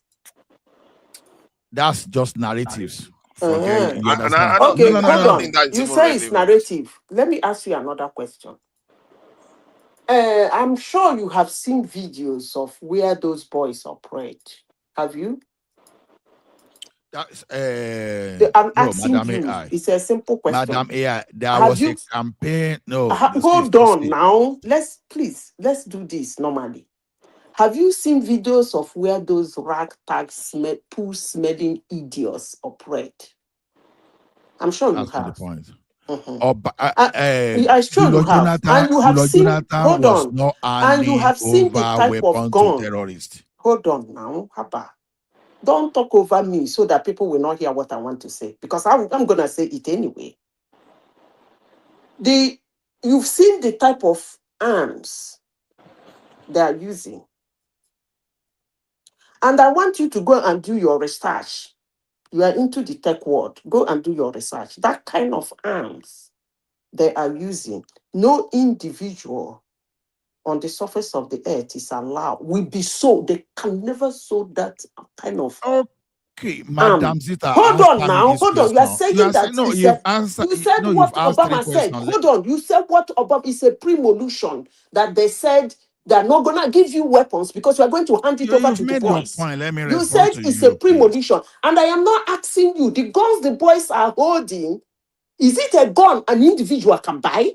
That's just narratives. You understand? Okay, hold on. You say it's narrative. Let me ask you another question. I'm sure you have seen videos of where those boys operate. Have you? That's I'm asking you. AI. It's a simple question. Madam AI, there was a campaign. No, hold on now. Let's do this normally. Have you seen videos of where those ragtag poo-smelling idiots operate? I'm sure you have. That's the point. I sure you have. And you have seen. Hold on. And you have seen the type of gun. Terrorist. Hold on now, Haba. Don't talk over me so that people will not hear what I want to say, because I'm going to say it anyway. You've seen the type of arms they are using. And I want you to go and do your research. You are into the tech world. Go and do your research. That kind of arms they are using, no individual on the surface of the earth is allowed, will be sold. They can never sold that kind of. Okay, Madam Zita. Hold on now. Hold on. You are saying that. No, you've answered. You said what Obama said. Hold on. You said what Obama is a premonition that they said they're not gonna give you weapons because you are going to hand it over to the boys. Your point. Let me you said it's a premonition, and I am not asking you. The guns the boys are holding, is it a gun an individual can buy?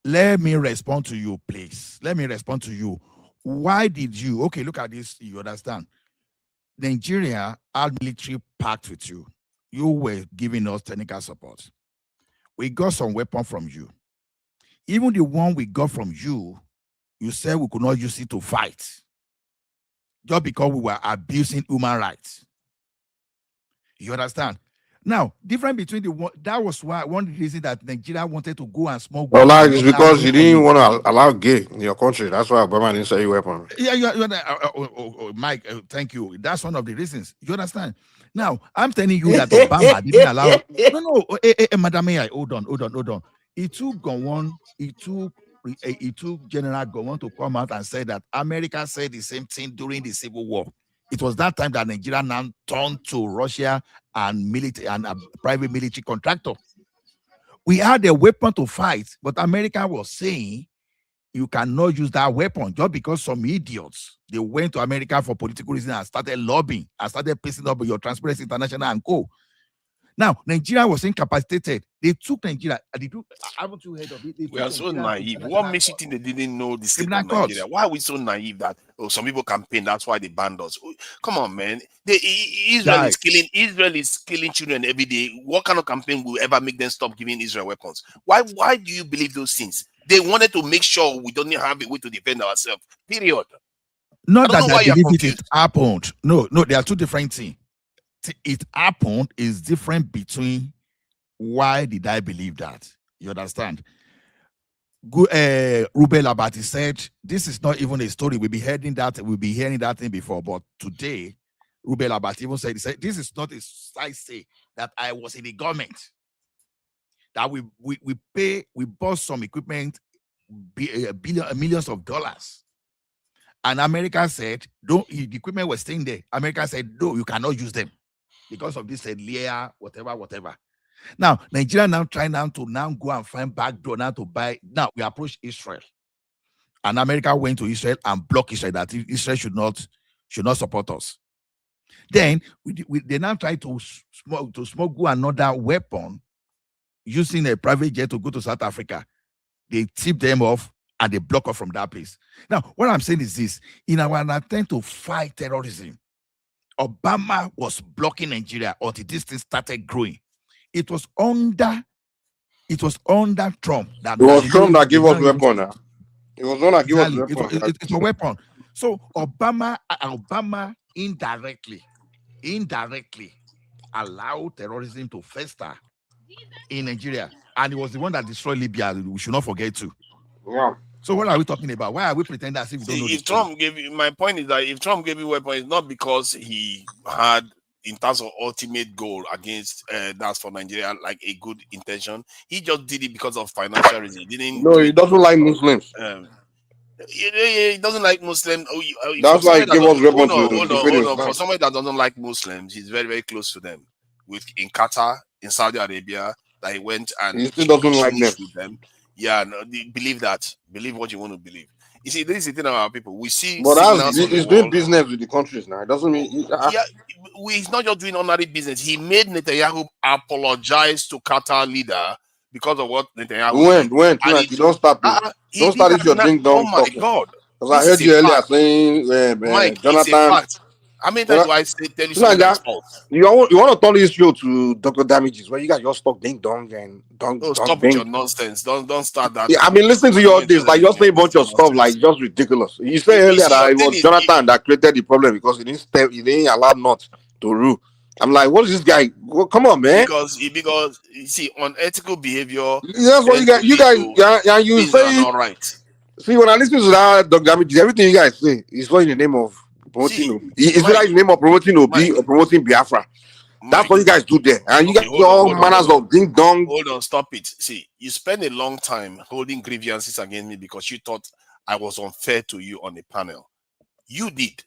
Let me respond to you, please. Let me respond to you. Why did you? Okay, look at this. You understand? Nigeria had military pact with you. You were giving us technical support. We got some weapon from you. Even the one we got from you, you said we could not use it to fight. Just because we were abusing human rights. You understand? Now, different between the one, that was why one reason that Nigeria wanted to go and smoke. Well, like it's because you didn't want to allow gay in your country. That's why Obama didn't say weapon. Yeah, Mike, thank you. That's one of the reasons. You understand? Now, I'm telling you that Obama didn't allow. No, Madam AI, hold on. It took General Gowon to come out and say that America said the same thing during the Civil War. It was that time that Nigeria now turned to Russia and military and a private military contractor. We had a weapon to fight, but America was saying you cannot use that weapon just because some idiots, they went to America for political reasons and started lobbying and started placing up your Transparency International and co. Now, Nigeria was incapacitated. They took Nigeria. Haven't you heard of it? We are so naive. What makes you think they didn't know the state of Nigeria? Why are we so naive that some people campaign? That's why they banned us. Come on, man. Israel is killing children every day. What kind of campaign will ever make them stop giving Israel weapons? Why do you believe those things? They wanted to make sure we don't have a way to defend ourselves. Period. Not that I believe it happened. No, there are two different things. It happened is different between why did I believe that? You understand? Ruben Labati said, this is not even a story. We'll be hearing that thing before. But today, Ruben Labati even said, this is not a I say that I was in the government. That we bought some equipment, millions of dollars. And America said, the equipment was staying there. America said, no, you cannot use them because of this layer, whatever. Now, Nigeria now trying to go and find backdoor now to buy. Now we approach Israel, and America went to Israel and blocked Israel that Israel should not support us. Then they now try to smuggle another weapon using a private jet to go to South Africa. They tip them off and they block off from that place. Now, what I'm saying is this: in our attempt to fight terrorism, Obama was blocking Nigeria until this thing started growing. It was under Trump that it was Trump that gave us weapon. It was one that gave us weapon. It's a weapon. So Obama indirectly allowed terrorism to fester in Nigeria, and it was the one that destroyed Libya. We should not forget too. Yeah. So what are we talking about? Why are we pretending as if we don't know? If Trump gave you, my point is that if Trump gave you weapons, it's not because he had, in terms of ultimate goal against that's for Nigeria, like a good intention. He just did it because of financial reasons. He doesn't like Muslims. He doesn't like Muslims. That's why he gave us weapons. Hold on. For somebody that doesn't like Muslims, he's very, very close to them. In Qatar, in Saudi Arabia, that he went and he still doesn't like them. Yeah, no, believe that. Believe what you want to believe. You see, this is the thing about our people. We see, but he's doing business with the countries now. It doesn't mean he's not just doing ordinary business. He made Netanyahu apologize to Qatar leader because of what Netanyahu when you don't start this your ding dong. Oh my God! Because I heard you earlier saying Mike, Jonathan. I mean, that's why I tell you something. You want to turn this show to Dr. Damages, where you guys just talk ding dong and dong. Oh, stop with your nonsense! Don't start that. Yeah, I've been listening to your this, like you're saying a bunch of stuff, like just ridiculous. You said earlier that it was Jonathan that created the problem because he didn't allow not to rule. I'm like, what is this guy? Well, come on, man. Because you see, unethical behavior. That's what you guys say. Not right. See, when I listen to that, Dr. Damages, everything you guys say is all in the name of promoting. It's like in the name of promoting Obi or promoting Biafra. That's what you guys do there. And you guys do all manners of ding dong. Hold on, stop it. See, you spend a long time holding grievances against me because you thought I was unfair to you on the panel. You did.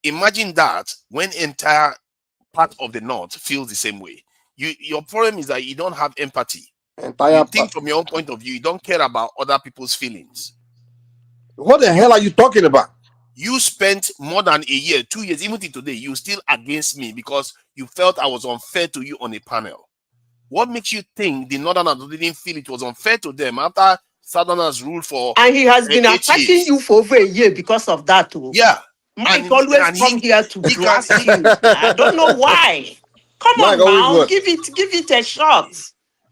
Imagine that when entire part of the North feels the same way. Your problem is that you don't have empathy. You think from your own point of view, you don't care about other people's feelings. What the hell are you talking about? You spent more than a year, 2 years, even till today, you still against me because you felt I was unfair to you on a panel. What makes you think the Northerners didn't feel it was unfair to them after Southerners ruled for? And he has been attacking you for over a year because of that too. Yeah. Mike always come here to blast you. I don't know why. Come on now, give it a shot.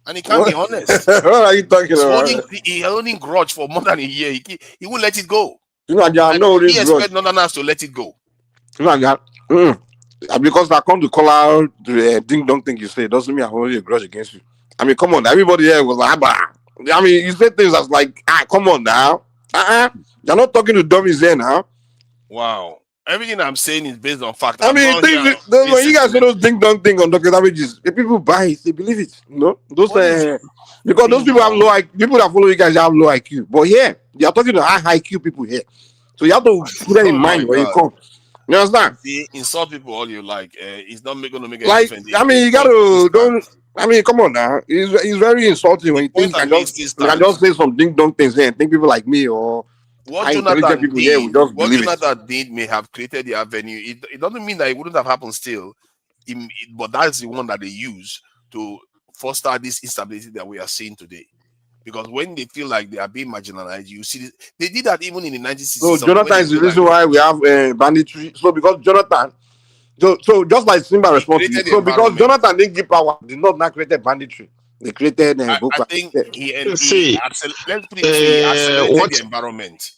And he can't be honest. What are you talking about? He holding grudge for more than a year. He won't let it go. You know, he expects Northerners to let it go. Because I come to call out the ding dong thing you say doesn't mean I hold a grudge against you. I mean, come on, everybody here was like, I mean, you say things that's like, come on now. You're not talking to dummies here now. Wow. Everything I'm saying is based on fact. I mean, when you guys say those ding dong thing on Dr. Damages, the people buy it, they believe it. You know? Because those people have low IQ, people that follow you guys have low IQ. But yeah, they are talking to high IQ people here. So you have to put that in mind when you come. You understand? See, insult people all you like. It's not going to make a difference. I mean, you got to come on now. It's very insulting when you think you can just say some ding dong things here and think people like me or what Jonathan did may have created the avenue. It doesn't mean that it wouldn't have happened still. But that's the one that they use to foster this instability that we are seeing today. Because when they feel like they are being marginalized, you see, they did that even in the 1960s. So Jonathan is the reason why we have banditry. So because Jonathan, so just like Simba responded, so because Jonathan didn't give power, did not create banditry. They created I think he accelerated the environment.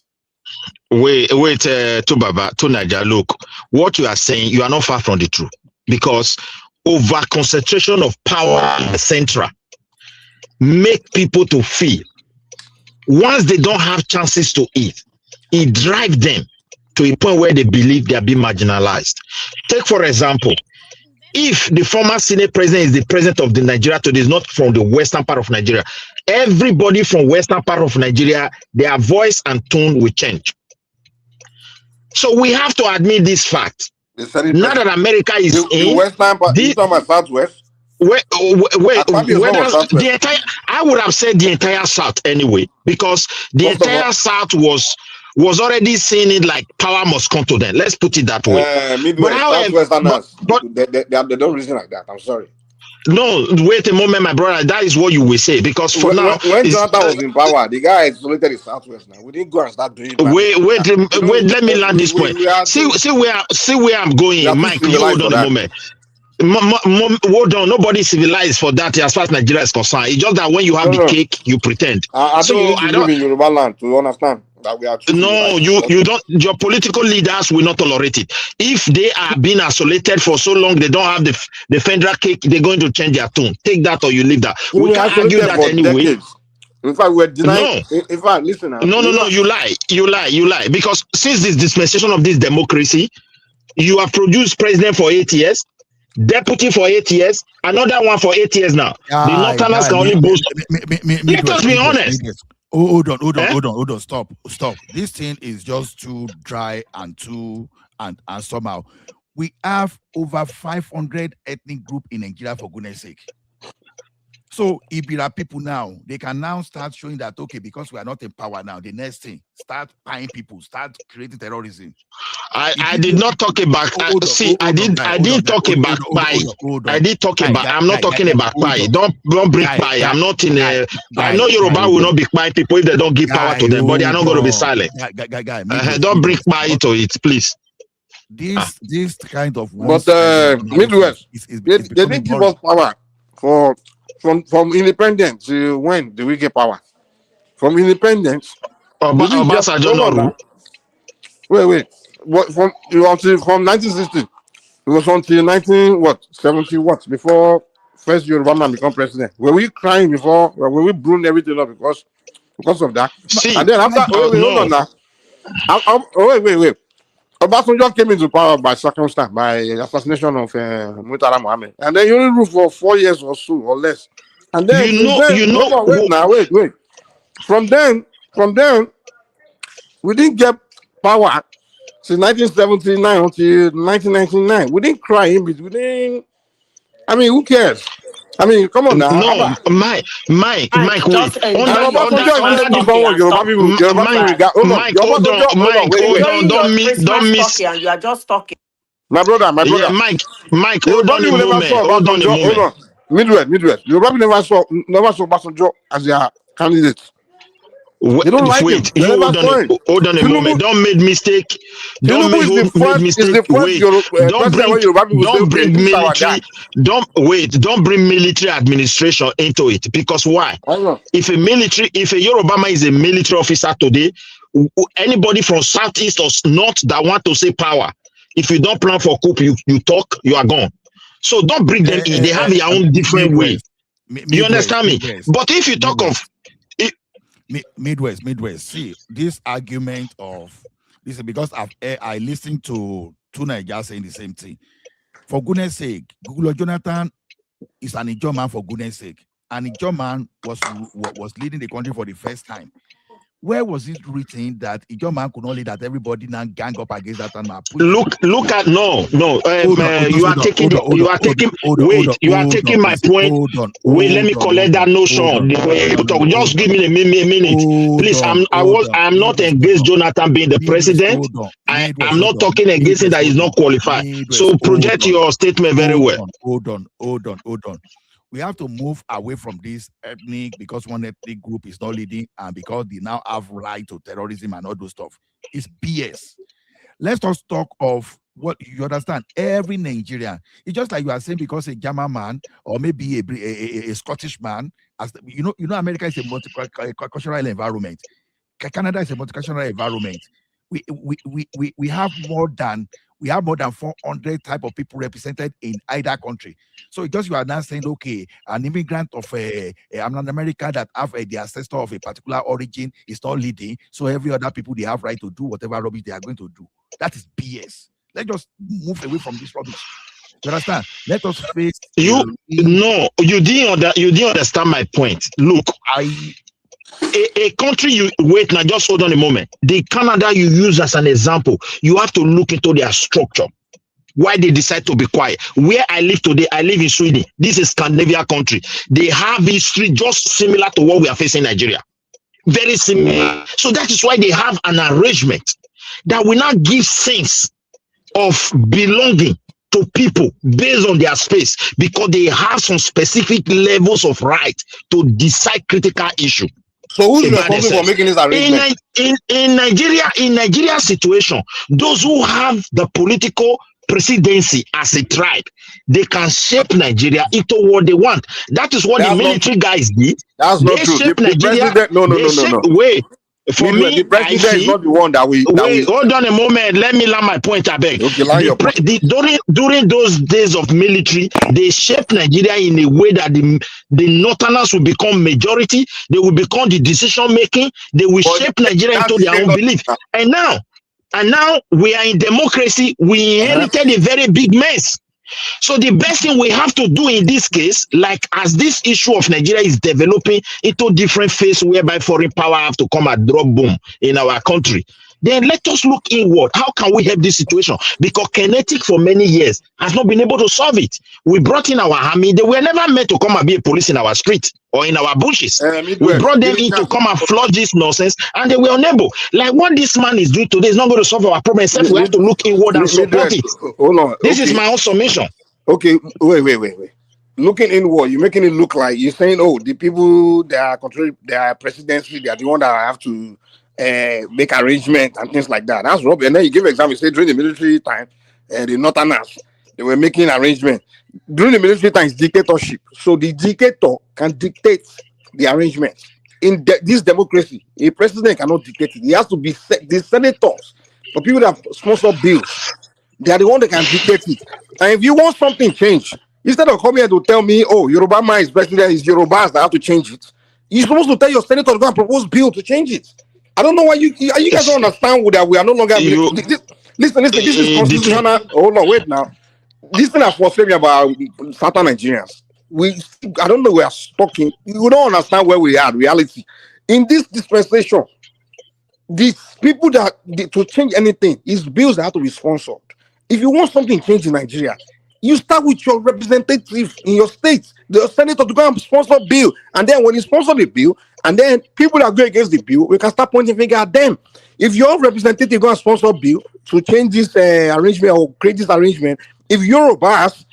Wait, to Baba, to Naja, look, what you are saying, you are not far from the truth. Because over concentration of power in the central make people to feel once they don't have chances to eat, it drives them to a point where they believe they are being marginalized. Take, for example, if the former Senate president is the president of the Nigeria today, is not from the western part of Nigeria, everybody from western part of Nigeria, their voice and tone will change. So we have to admit this fact. Now that America is the western part, you talking about Southwest? The entire, I would have said the entire South anyway, because the entire South was already seeing it like power must come to them. Let's put it that way. Midwest, Southwesterners, they don't reason like that. I'm sorry. No, wait a moment, my brother. That is what you will say, because for now, when Jonathan was in power, the guy isolated the Southwest. Now we didn't go and start doing. Wait. Let me land this point. See where I'm going, Mike. You hold on a moment. Hold on. Nobody civilized for that as far as Nigeria is concerned. It's just that when you have the cake, you pretend. I think you live in Yoruba land to understand that we are. No, you don't. Your political leaders will not tolerate it. If they are being isolated for so long, they don't have the federal cake. They're going to change their tune. Take that or you leave that. We can't argue that anyway. Decades. In fact, we're denying. No. In fact, listen. No. You lie. Because since this dispensation of this democracy, you have produced president for 8 years. Deputy for 8 years, another one for 8 years now. The Northerners can only boast. Let us be honest. Hold on. Stop. This thing is just too dry and somehow we have over 500 ethnic group in Nigeria, for goodness sake. So if there are people now, they can now start showing that, okay, because we are not in power now, the next thing, start buying people, start creating terrorism. I did not talk about. I did talk about pie. I'm not talking about pie. Don't bring pie. I'm not in a. I know Yoruba will not be buying people if they don't give power to them, but they are not going to be silent. Don't bring pie to it, please. This kind of. But Midwest, they didn't give us power from independence to when do we get power? From independence. Wait. What from 1960? It was until 1970 before first Yoruba man become president. Were we crying before? Were we brewing everything up because of that? And then after hold on now. Wait. Obasanjo came into power by circumstance, by assassination of Murtala Mohammed, and then you only ruled for 4 years or so or less. And then wait. From then, we didn't get power since 1979 until 1999. We didn't cry in between. I mean, who cares? I mean, come on now. No, Mike, wait. Mike, hold on. Don't miss. You are just talking. My brother. Yeah, Mike, hold on a moment. Midwest. You probably never saw Obasanjo as their candidate. Wait, hold on a moment. Don't make mistake. Don't bring military administration into it. Because why? If a Yoruba man is a military officer today, anybody from southeast or north that want to say power, if you don't plan for coup, you talk, you are gone. So don't bring them in. They have their own different way. You understand me? But if you talk of Midwest, see this argument of this is because I listened to two Nigerians saying the same thing. For goodness sake, Google Jonathan is an Ijaw man, for goodness sake. An Ijaw man was leading the country for the first time. Where was it written that Ijaw man could not lead, that everybody now gang up against that man? Look at you are taking my point. Wait, let me collect that notion. Just give me a minute, please. I'm not against Jonathan being the president. I'm not talking against it that he's not qualified. So project your statement very well. Hold on. We have to move away from this ethnic, because one ethnic group is not leading and because they now have right to terrorism and all those stuff. It's BS. Let's just talk of what you understand. Every Nigerian, it's just like you are saying, because a German man or maybe a Scottish man, as you know, America is a multicultural environment. Canada is a multicultural environment. We have more than we have more than 400 type of people represented in either country. So just you are now saying, okay, an immigrant of an American that have the ancestor of a particular origin is not leading, so every other people, they have right to do whatever rubbish they are going to do. That is BS. Let's just move away from this rubbish. You understand? Let us face you. No, you didn't understand my point. Look, a country you wait now, just hold on a moment. The Canada you use as an example, you have to look into their structure. Why they decide to be quiet. Where I live today, I live in Sweden. This is Scandinavia country. They have history just similar to what we are facing in Nigeria. Very similar. So that is why they have an arrangement that will not give sense of belonging to people based on their space, because they have some specific levels of right to decide critical issue. So who's responsible for making this arrangement? In Nigeria situation, those who have the political presidency as a tribe, they can shape Nigeria into what they want. That is what the military guys did. That's not true. Shape The Nigeria. president, no. Wait. For me, the president is not the one that we. Hold on a moment. Let me land my point. I beg. Okay, during those days of military, they shaped Nigeria in a way that the Northerners will become majority. They will become the decision making. They will shape Nigeria into their own belief. And now we are in democracy. We inherited a very big mess. So the best thing we have to do in this case, like as this issue of Nigeria is developing into different phase whereby foreign power have to come and drop boom in our country, then let us look inward. How can we help this situation? Because Kinetic for many years has not been able to solve it. We brought in our army. They were never meant to come and be a police in our street or in our bushes. We brought them in to come and flood this nonsense, and they were unable. Like what this man is doing today is not going to solve our problem, except we have to look inward and support it. Hold on. This is my own summation. Okay, wait. Looking inward, you're making it look like you're saying, oh, the people that are controlling their presidency, they are the one that have to make arrangements and things like that. That's rubbish. And then you give an example, you say during the military time, the Northerners, they were making arrangements. During the military time, it's dictatorship. So the dictator can dictate the arrangements. In this democracy, a president cannot dictate it. He has to be the senators, for people that sponsor bills. They are the one that can dictate it. And if you want something changed, instead of coming here to tell me, oh, Yoruba man is president, it's Yorubas that have to change it, you're supposed to tell your senator to go and propose bill to change it. I don't know why you guys don't understand that we are no longer. Listen, this is constitutional. Hold on, wait now. This thing is frustrating about Southern Nigerians. I don't know, we are stuck in. You don't understand where we are, reality. In this dispensation, these people to change anything is bills that have to be sponsored. If you want something changed in Nigeria, you start with your representative in your state, the senator, to go and sponsor a bill. And then when you sponsor the bill, and then people that go against the bill, we can start pointing finger at them. If your representative go and sponsor a bill to change this arrangement or create this arrangement, if Yorubas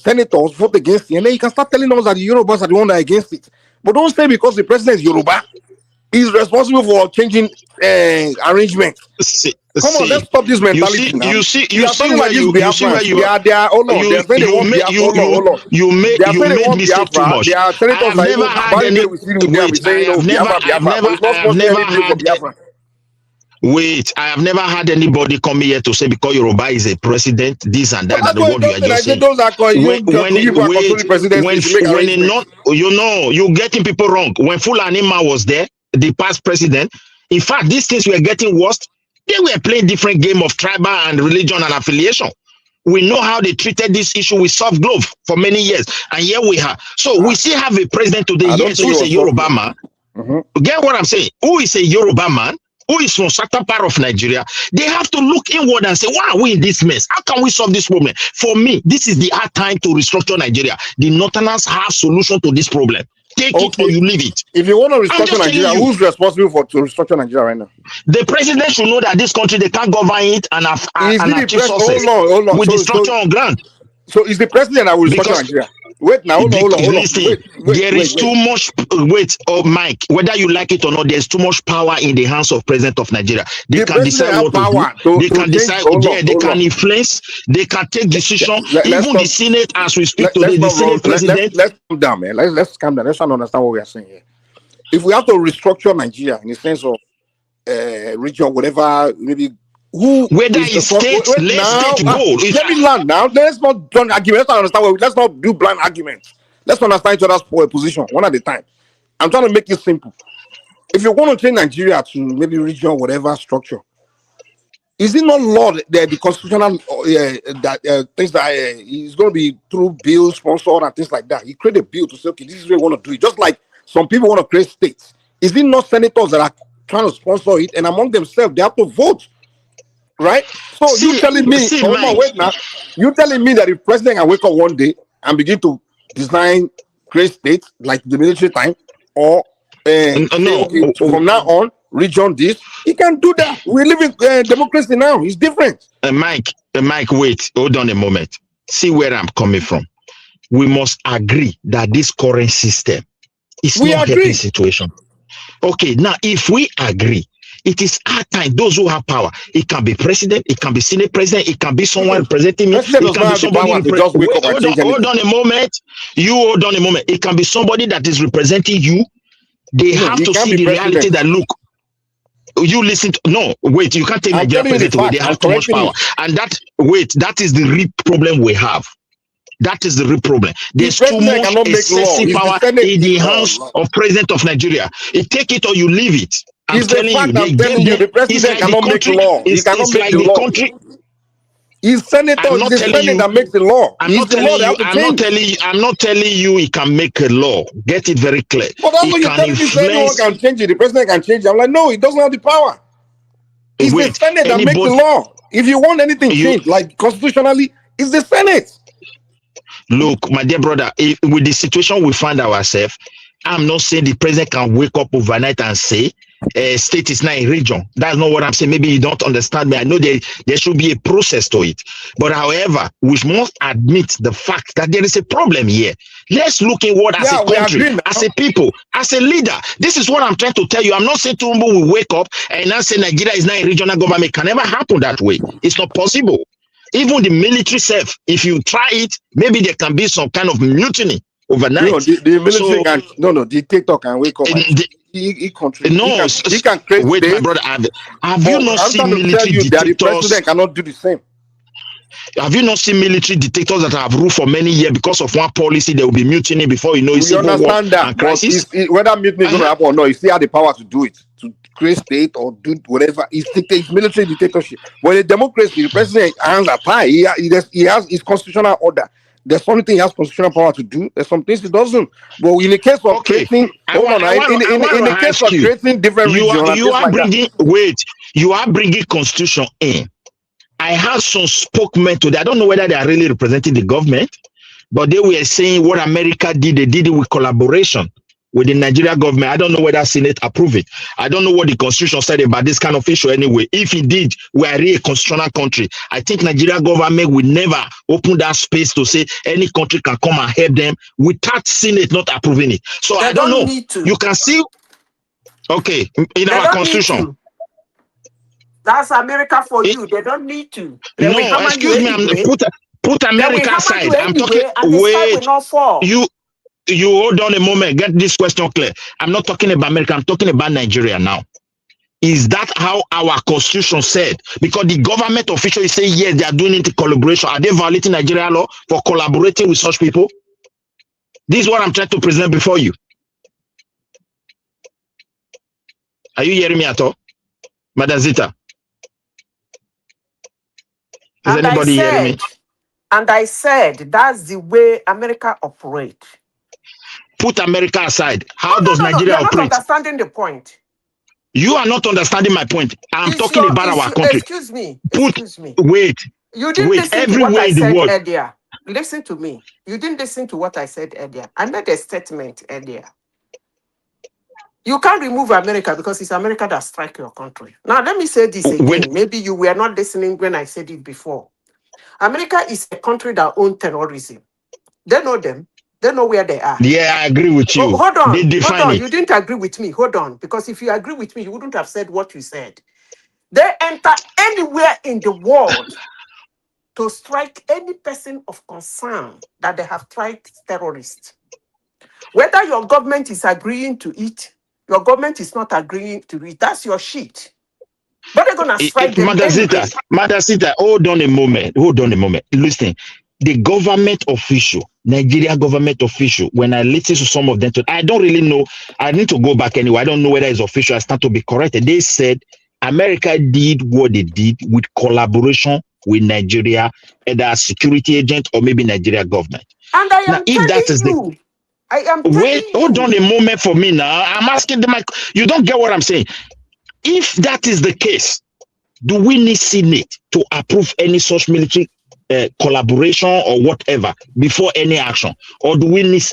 senators vote against it, and then you can start telling us that the Yorubas are the one that are against it. But don't say because the president is Yoruba, he's responsible for changing arrangements. Come on, let's stop this mentality now. You see where you made mistake too much. Wait, I have never had anybody come here to say because Yoruba is a president, this and that, and what you are just saying. You're getting people wrong. When Fulani Man was there, the past president, in fact, these things were getting worse. They were playing different game of tribal and religion and affiliation. We know how they treated this issue with soft glove for many years, and here we are. So we still have a president today, yes, who is a Yoruba man. Get what I'm saying? Who is a Yoruba man? Who is from certain part of Nigeria? They have to look inward and say, why are we in this mess? How can we solve this problem? For me, this is the hard time to restructure Nigeria. The Northerners have solution to this problem. Take it or you leave it. If you want to restructure Nigeria, who's responsible to restructure Nigeria right now? The president should know that this country, they can't govern it and achieve success with the structure on ground. So is the president that will restructure Nigeria? Wait now, hold on. There is too much. Mike, whether you like it or not, there's too much power in the hands of president of Nigeria. They can decide what to do. They can decide. They can influence. They can take decision. Even the Senate, as we speak today, the Senate president. Let's calm down, man. Let's calm down. Let's try to understand what we are saying here. If we have to restructure Nigeria in the sense of region, whatever, maybe who whether is the it's state, wait let now? state go. If Let me land now. Let's not do argument. Let's not understand. Let's not do blind arguments. Let's understand each other's position one at a time. I'm trying to make it simple. If you want to change Nigeria to maybe regional whatever structure, is it not law that the constitutional things that is going to be through bills, sponsored and things like that? You create a bill to say, okay, this is what we want to do it. Just like some people want to create states. Is it not senators that are trying to sponsor it, and among themselves they have to vote, right? So you telling me, wait now, you telling me that if president can wake up one day and begin to design create states like the military time, or say, okay, from now on, region this, he can do that. We live in democracy now. It's different. Mike, wait, hold on a moment. See where I'm coming from. We must agree that this current system is not helping situation. Okay, now if we agree, it is our time. Those who have power, it can be president, it can be senate president, it can be someone representing me, it can be somebody. Hold on a moment. You hold on a moment. It can be somebody that is representing you. They have to see the reality that look. You listen to, no, wait, you can't take Nigeria president away. They have too much power. And that is the real problem we have. That is the real problem. There's too much excessive power in the hands of president of Nigeria. You take it or you leave it. I'm telling you, the president cannot make law. He cannot make the law. He's senator. It's the Senate that makes the law. I'm not telling you he can make a law. Get it very clear. But that's what you're telling me. Anyone can change it. The president can change it. I'm like, no, he doesn't have the power. It's the Senate that makes the law. If you want anything changed, like constitutionally, it's the Senate. Look, my dear brother, with the situation we find ourselves, I'm not saying the president can wake up overnight and say, state is not a region. That's not what I'm saying. Maybe you don't understand me. I know there should be a process to it. But however, we must admit the fact that there is a problem here. Let's look at what as a country, as a people, as a leader. This is what I'm trying to tell you. I'm not saying Tinubu will wake up and not say Nigeria is not a regional government. It can never happen that way. It's not possible. Even the military self, if you try it, maybe there can be some kind of mutiny overnight. The military the dictator can wake up. He can create. Wait, my brother, have you not seen military dictators? That the president cannot do the same. Have you not seen military dictators that have ruled for many years because of one policy? There will be mutiny before you know it's civil war and crisis. Whether mutiny is going to happen or not, he still has the power to do it, to create state or do whatever. It's military dictatorship. But in democracy, the president hands are tied. He has his constitutional order. There's something he has constitutional power to do. There's some things he doesn't. But in the case of creating, in the case of creating different regions, you are bringing constitution in. I have some spokesmen today. I don't know whether they are really representing the government, but they were saying what America did. They did it with collaboration with the Nigeria government. I don't know whether Senate approved it. I don't know what the constitution said about this kind of issue anyway. If it did, we are really a constitutional country. I think Nigeria government will never open that space to say any country can come and help them without Senate not approving it. So I don't know. You can see, okay, in our constitution. That's America for you. They don't need to. No, excuse me. Put America aside. I'm talking. Wait, you hold on a moment. Get this question clear. I'm not talking about America. I'm talking about Nigeria now. Is that how our constitution said? Because the government officials say yes, they are doing it in collaboration. Are they violating Nigeria law for collaborating with such people? This is what I'm trying to present before you. Are you hearing me at all, Madam Zita? Is anybody hearing me? And I said that's the way America operates. Put America aside. How does Nigeria operate? You're not understanding the point. You are not understanding my point. I'm talking about our country. Excuse me. Wait. You didn't listen to what I said earlier. Listen to me. You didn't listen to what I said earlier. I made a statement earlier. You can't remove America because it's America that strike your country. Now, let me say this again. Maybe you were not listening when I said it before. America is a country that owns terrorism. They know them. They know where they are. Yeah, I agree with you. Hold on. They define hold on. it. You didn't agree with me. Hold on. Because if you agree with me, you wouldn't have said what you said. They enter anywhere in the world to strike any person of concern that they have tried terrorists. Whether your government is agreeing to it, your government is not agreeing to it. That's your shit. But they're gonna strike them anyway. Madasita, hold on a moment. Listen, the government official, Nigeria government official, when I listen to some of them, I don't really know. I need to go back anyway. I don't know whether it's official. I stand to be corrected. They said America did what they did with collaboration with Nigeria, either security agent or maybe Nigeria government. And I am telling you, I am wait, hold on a moment for me now. I'm asking the mic. You don't get what I'm saying. If that is the case, do we need Senate to approve any such military collaboration or whatever before any action? Or do we need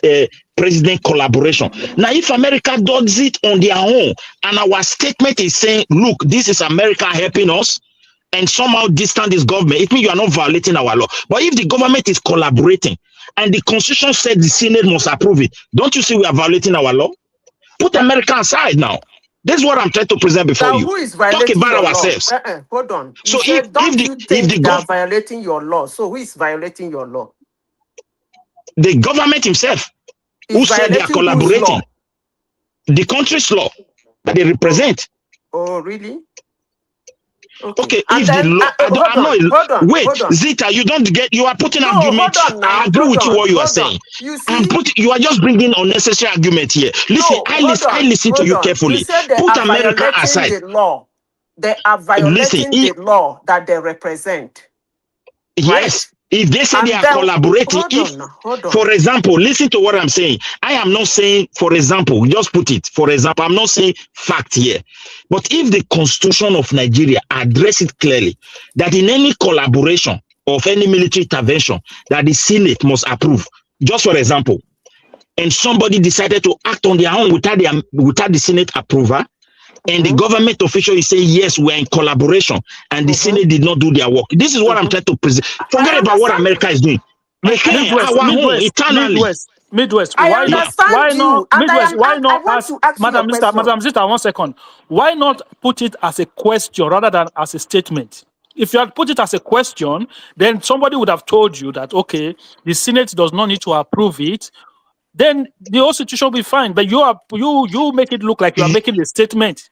president collaboration? Now, if America does it on their own and our statement is saying, look, this is America helping us, and somehow distant this government, it means you are not violating our law. But if the government is collaborating and the Constitution said the Senate must approve it, don't you see we are violating our law? Put America aside now. This is what I'm trying to present before now, you. Who is violating Talk about your ourselves. law? Hold on. So if they are violating your law, so who is violating your law? The government himself, who said they are collaborating. The country's law that they represent. Oh, really? Okay, if the law, wait, Zita, you don't get, you are putting arguments. I agree with you what you are saying. You are just bringing unnecessary argument here. Listen, I listen to you carefully. You said they Put are America aside. The law. They are violating the law that they represent. Yes. Right? If they say they are collaborating, for example, listen to what I'm saying. I am not saying, for example, just put it, for example, I'm not saying fact here. But if the Constitution of Nigeria address it clearly, that in any collaboration of any military intervention, that the Senate must approve, just for example, and somebody decided to act on their own without the Senate approval, and the government official is saying, yes, we're in collaboration, and the Senate did not do their work. This is what I'm trying to present. Forget about what America is doing. Midwest. I understand you. Why not ask Madam Zita, 1 second. Why not put it as a question rather than as a statement? If you had put it as a question, then somebody would have told you that, okay, the Senate does not need to approve it. Then the whole situation will be fine. But you make it look like you are making a statement.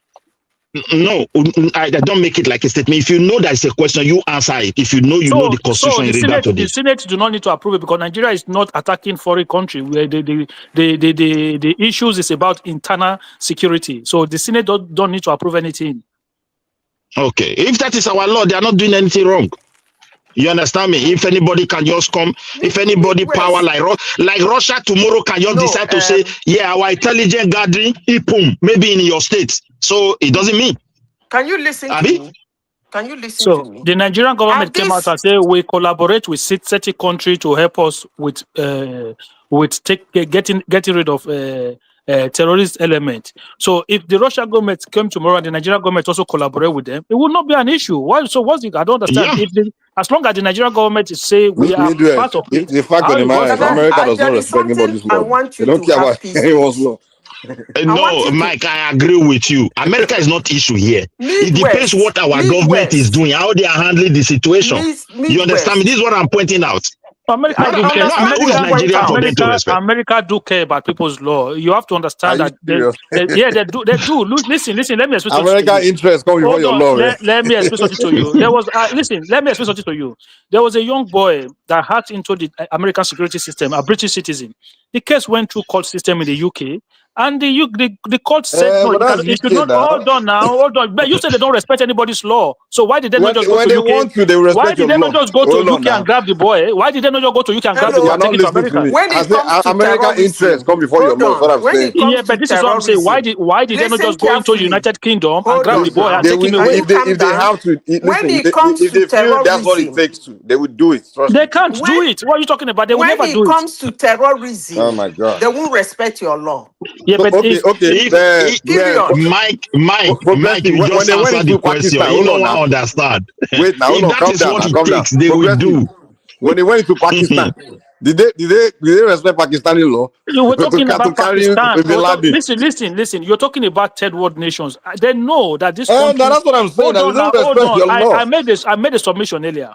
No, I don't make it like a statement. If you know that it's a question, you answer it. If you know, know the Constitution in regard to this. The Senate do not need to approve it because Nigeria is not attacking foreign country. Where the issues is about internal security. So the Senate don't need to approve anything. Okay, if that is our law, they are not doing anything wrong. You understand me? If anybody can just come, if anybody power like Russia tomorrow can just decide to say, yeah, our intelligence gathering, boom, maybe in your state. So it doesn't mean. Can you listen to me? Can you listen to me? The Nigerian government came out and said we collaborate with certain country to help us with getting rid of terrorist element. So if the Russian government came tomorrow and the Nigerian government also collaborate with them, it would not be an issue. Why? So what's the? I don't understand. Yeah. As long as the Nigerian government is say we are part of it. The fact of the matter is America does not respect anybody's law. They don't care about anyone's law. No, Mike, I agree with you. America is not issue here. It depends what our government is doing, how they are handling the situation. You understand me? This is what I'm pointing out. America do care about people's law. You have to understand that. They do. Listen. Let me explain something. American interests come before your law. Let me explain something to you. Let me explain something to you. There was a young boy that hacked into the American security system, a British citizen. The case went through court system in the UK. And the court said, no, it should not. Hold on. But you said they don't respect anybody's law. So why did they not just go to UK? Why did they not just go to UK and grab the boy? Why did they not just go to UK and grab the boy and take it to America? When it comes to American interests come before your law. What I'm saying. Yeah, but this is what I'm saying. Why did they not just go into the United Kingdom and grab the boy and take him away? If they have to, if they feel that's what it takes to, they would do it. They can't do it. What are you talking about? They will never do it. When it comes to terrorism, oh my God, they won't respect your law. Yeah, but Mike, you just answer the question. You don't understand. Wait, now, if that is what it takes, they will do. When they went to Pakistan, did they respect Pakistani law? You were talking about Pakistan. Listen. You're talking about third world nations. They know that this. No, that's what I'm saying. I made a submission earlier.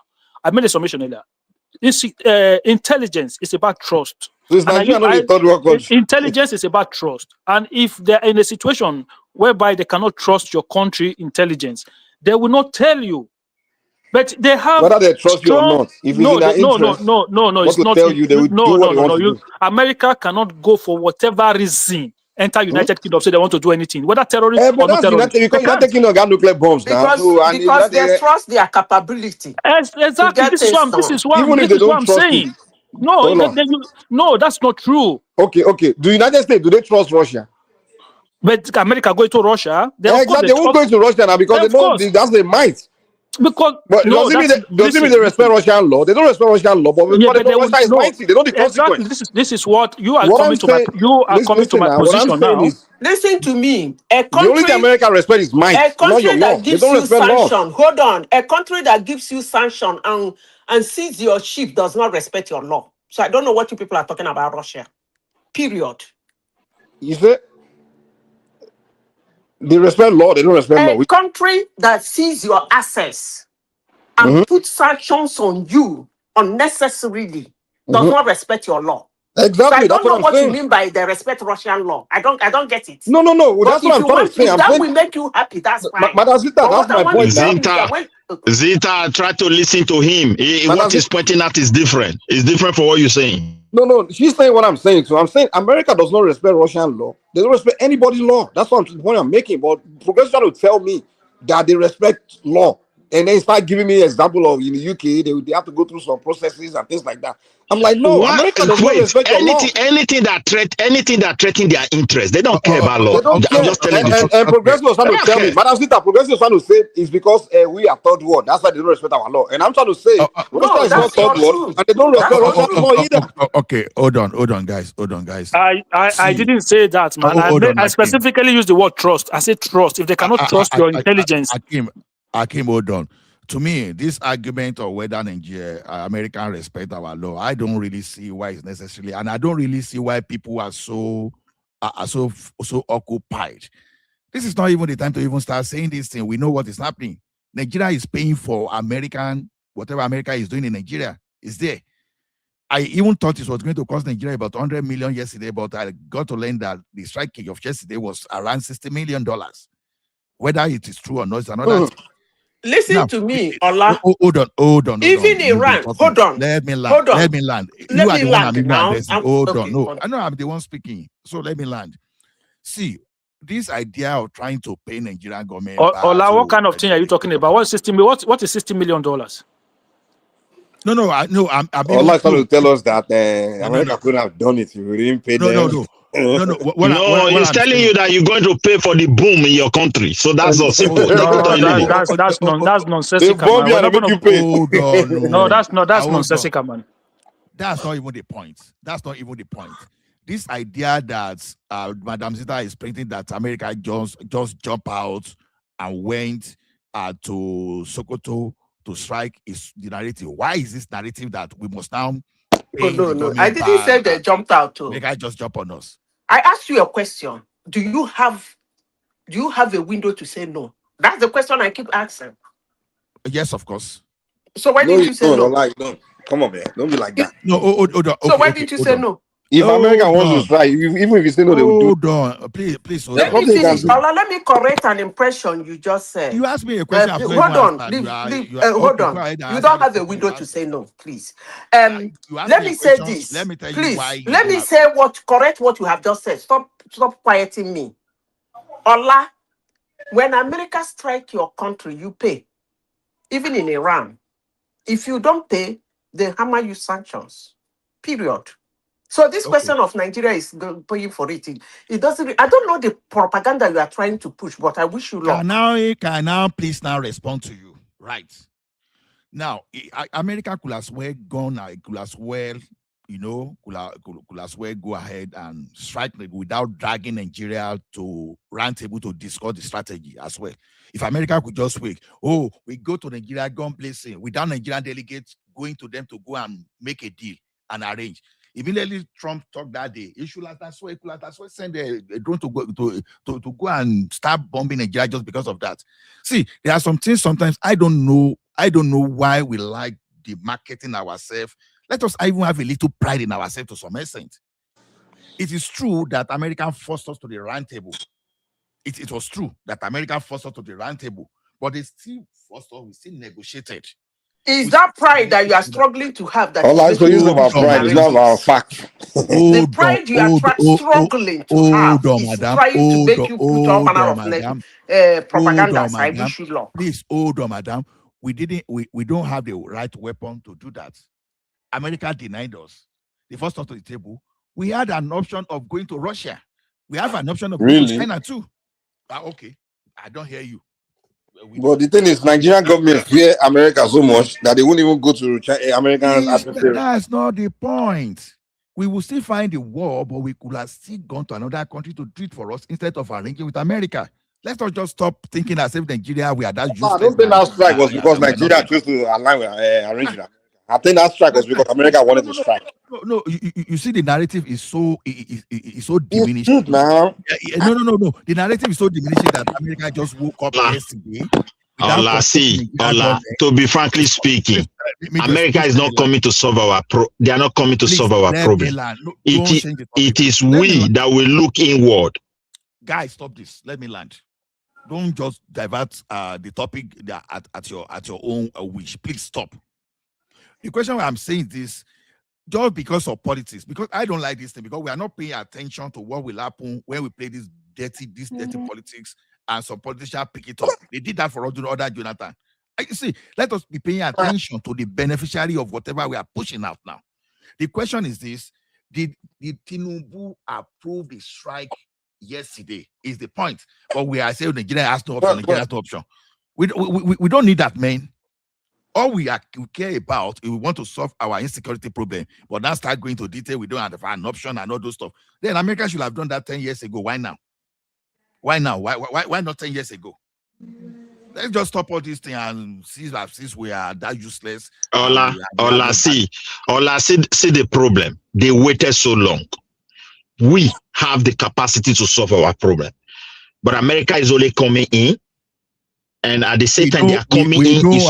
Intelligence is about trust. So intelligence is about trust. And if they're in a situation whereby they cannot trust your country intelligence, They will not tell you. But they have whether they trust you or strong. not. If it's No, in their interest, it's to not. tell you, they will do what they want to do. America cannot go for whatever reason enter United Kingdom say they want to do anything, whether terrorists but or not that's terrorists. United, because United Kingdom got nuclear bombs now. Because, So and because they United, trust their capability to Exactly. get This is things what done. even if they don't I'm trust saying. it. No, Hold on. no, that's not true. Okay. Do United States, do they trust Russia? But America going to Russia, They won't go into Russia now because they know that's the might. Because but does it mean they respect Russian law? They don't respect Russian law, but they know Russia is mighty. They know the consequence. Exactly. This is what you are What coming I'm to saying, coming to my now, what I'm position saying now. is, listen to me. The only thing America respect is might, not your law. They don't respect law. Hold on. A country that gives you sanction and sees your ship does not respect your law. So I don't know what you people are talking about Russia. Period. You say they respect law, they don't respect law. A country that sees your assets and put sanctions on you unnecessarily does not respect your law. Exactly. So I don't know what what you mean by they respect Russian law. I don't get it. No. But That's what I'm trying to say. If that will make you happy, that's fine. Madam Zita, that's my point now. Zita, try to listen to him. What he's pointing at is different. It's different from what you're saying. No. She's saying what I'm saying. So I'm saying America does not respect Russian law. They don't respect anybody's law. That's the point I'm making. But progressives try to tell me that they respect law. And then start giving me example of in the UK, they have to go through some processes and things like that. I'm like, no, America does not respect your law. Anything that threaten their interest, they don't care about law. They don't care. I'm just telling you. And progressives was trying to tell me, Madam Zita, progressives trying to say it's because we are third world. That's why they don't respect our law. And I'm trying to say, Russia is not third world, and they don't respect Russia's law either. Okay, hold on, guys. I didn't say that, man. I specifically used the word trust. I said trust. If they cannot trust your intelligence. Akim, hold on. To me, this argument of whether Nigeria, American respect our law, I don't really see why it's necessary, and I don't really see why people are so occupied. This is not even the time to even start saying this thing. We know what is happening. Nigeria is paying for whatever America is doing in Nigeria is there. I even thought it was going to cost Nigeria about 100 million yesterday, but I got to learn that the strike of yesterday was around $60 million. Whether it is true or not is another thing. Listen to me, Ola. Hold on. Even Iran, hold on. Let me land. You are the one I'm even addressing. Hold on. No, I know I'm the one speaking. So let me land. See, this idea of trying to pay Nigerian government. Ola, what kind of thing are you talking about? What is $60 million? No. Allah trying to tell us that America couldn't have done it. You didn't pay them. No. He's telling you that you're going to pay for the boom in your country. So that's all simple. That's nonsensical, man. No, that's nonsensical, man. That's not even the point. This idea that Madam Zita is painting that America just jump out and went to Sokoto to strike is the narrative. Why is this narrative that we must now pay No. I didn't say they jumped out too. The guy just jump on us. I asked you a question. Do you have a window to say no? That's the question I keep asking. Yes, of course. So why didn't you say no? No. Come on, man. Don't be like that. No, hold on. So why didn't you say no? If America wants to strike, even if you say no, they will do. Hold on. Please. Let me finish. Let me correct an impression you just said. You asked me a question. Hold on. Hold on. You don't have a window to say no, please. Let me say this. Let me tell you please. why. Let me say correct what you have just said. Stop quieting me. Ola, when America strike your country, you pay. Even in Iran. If you don't pay, they hammer you sanctions. Period. So this question of Nigeria is paying for it. It doesn't. I don't know the propaganda you are trying to push, but I wish you luck. Can I now please respond to you? Right. Now, America could as well gone. Could as well, could as well go ahead and strike without dragging Nigeria to round table to discuss the strategy as well. If America could just wait, we go to Nigeria, God bless him, without Nigerian delegates going to them to go and make a deal and arrange. Immediately Trump talked that day. He should have send a drone to go and start bombing Nigeria just because of that. See, there are some things sometimes I don't know why we like the marketing ourselves. Let us even have a little pride in ourselves to some extent. It is true that America forced us to the round table. It was true that America forced us to the round table. but they still, first of all, we still negotiated. Is that pride that you are struggling to have that All is right, so making it's you about push the pride, it's not narrative? about fact. The pride you are struggling to have is madam. trying to make you put all manner of Madam. propaganda aside, Madam. which you love. Please, madam. We don't have the right weapon to do that. America denied us. They forced us to the table. We had an option of going to Russia. We have an option of going to China too. Okay, I don't hear you. But the thing is, Nigerian government fear America so much that they won't even go to Americans. That's not the point. We will still find the war, but we could have still gone to another country to do it for us instead of arranging with America. Let's not just stop thinking as if Nigeria, we are that useless. I don't think that strike was because Nigeria chose to align with arrangement. I think that strike was because America wanted to strike. No, you see, the narrative is so diminishing. It's now. No. The narrative is so diminishing that America just woke up yesterday. To be frankly speaking, America is not coming to solve our they are not coming to solve our problem. It is we that will look inward. Guys, stop this. Let me land. Don't just divert the topic at your own wish. Please stop. The question why I'm saying this, just because of politics, because I don't like this thing, because we are not paying attention to what will happen when we play this dirty politics, and some politicians pick it up. They did that for other Jonathan. You see, let us be paying attention to the beneficiary of whatever we are pushing out now. The question is this: Did Tinubu approve the strike yesterday? Is the point. But we are saying Nigeria has no option. Nigeria has no option. We don't need that, man. All we care about is we want to solve our insecurity problem. But now start going to detail, we don't have an option and all those stuff. Then America should have done that 10 years ago. Why now? Why now? Why not 10 years ago? Let's just stop all these things and since we are that useless. See the problem. They waited so long. We have the capacity to solve our problem. But America is only coming in. And at the same time, they are coming in. It's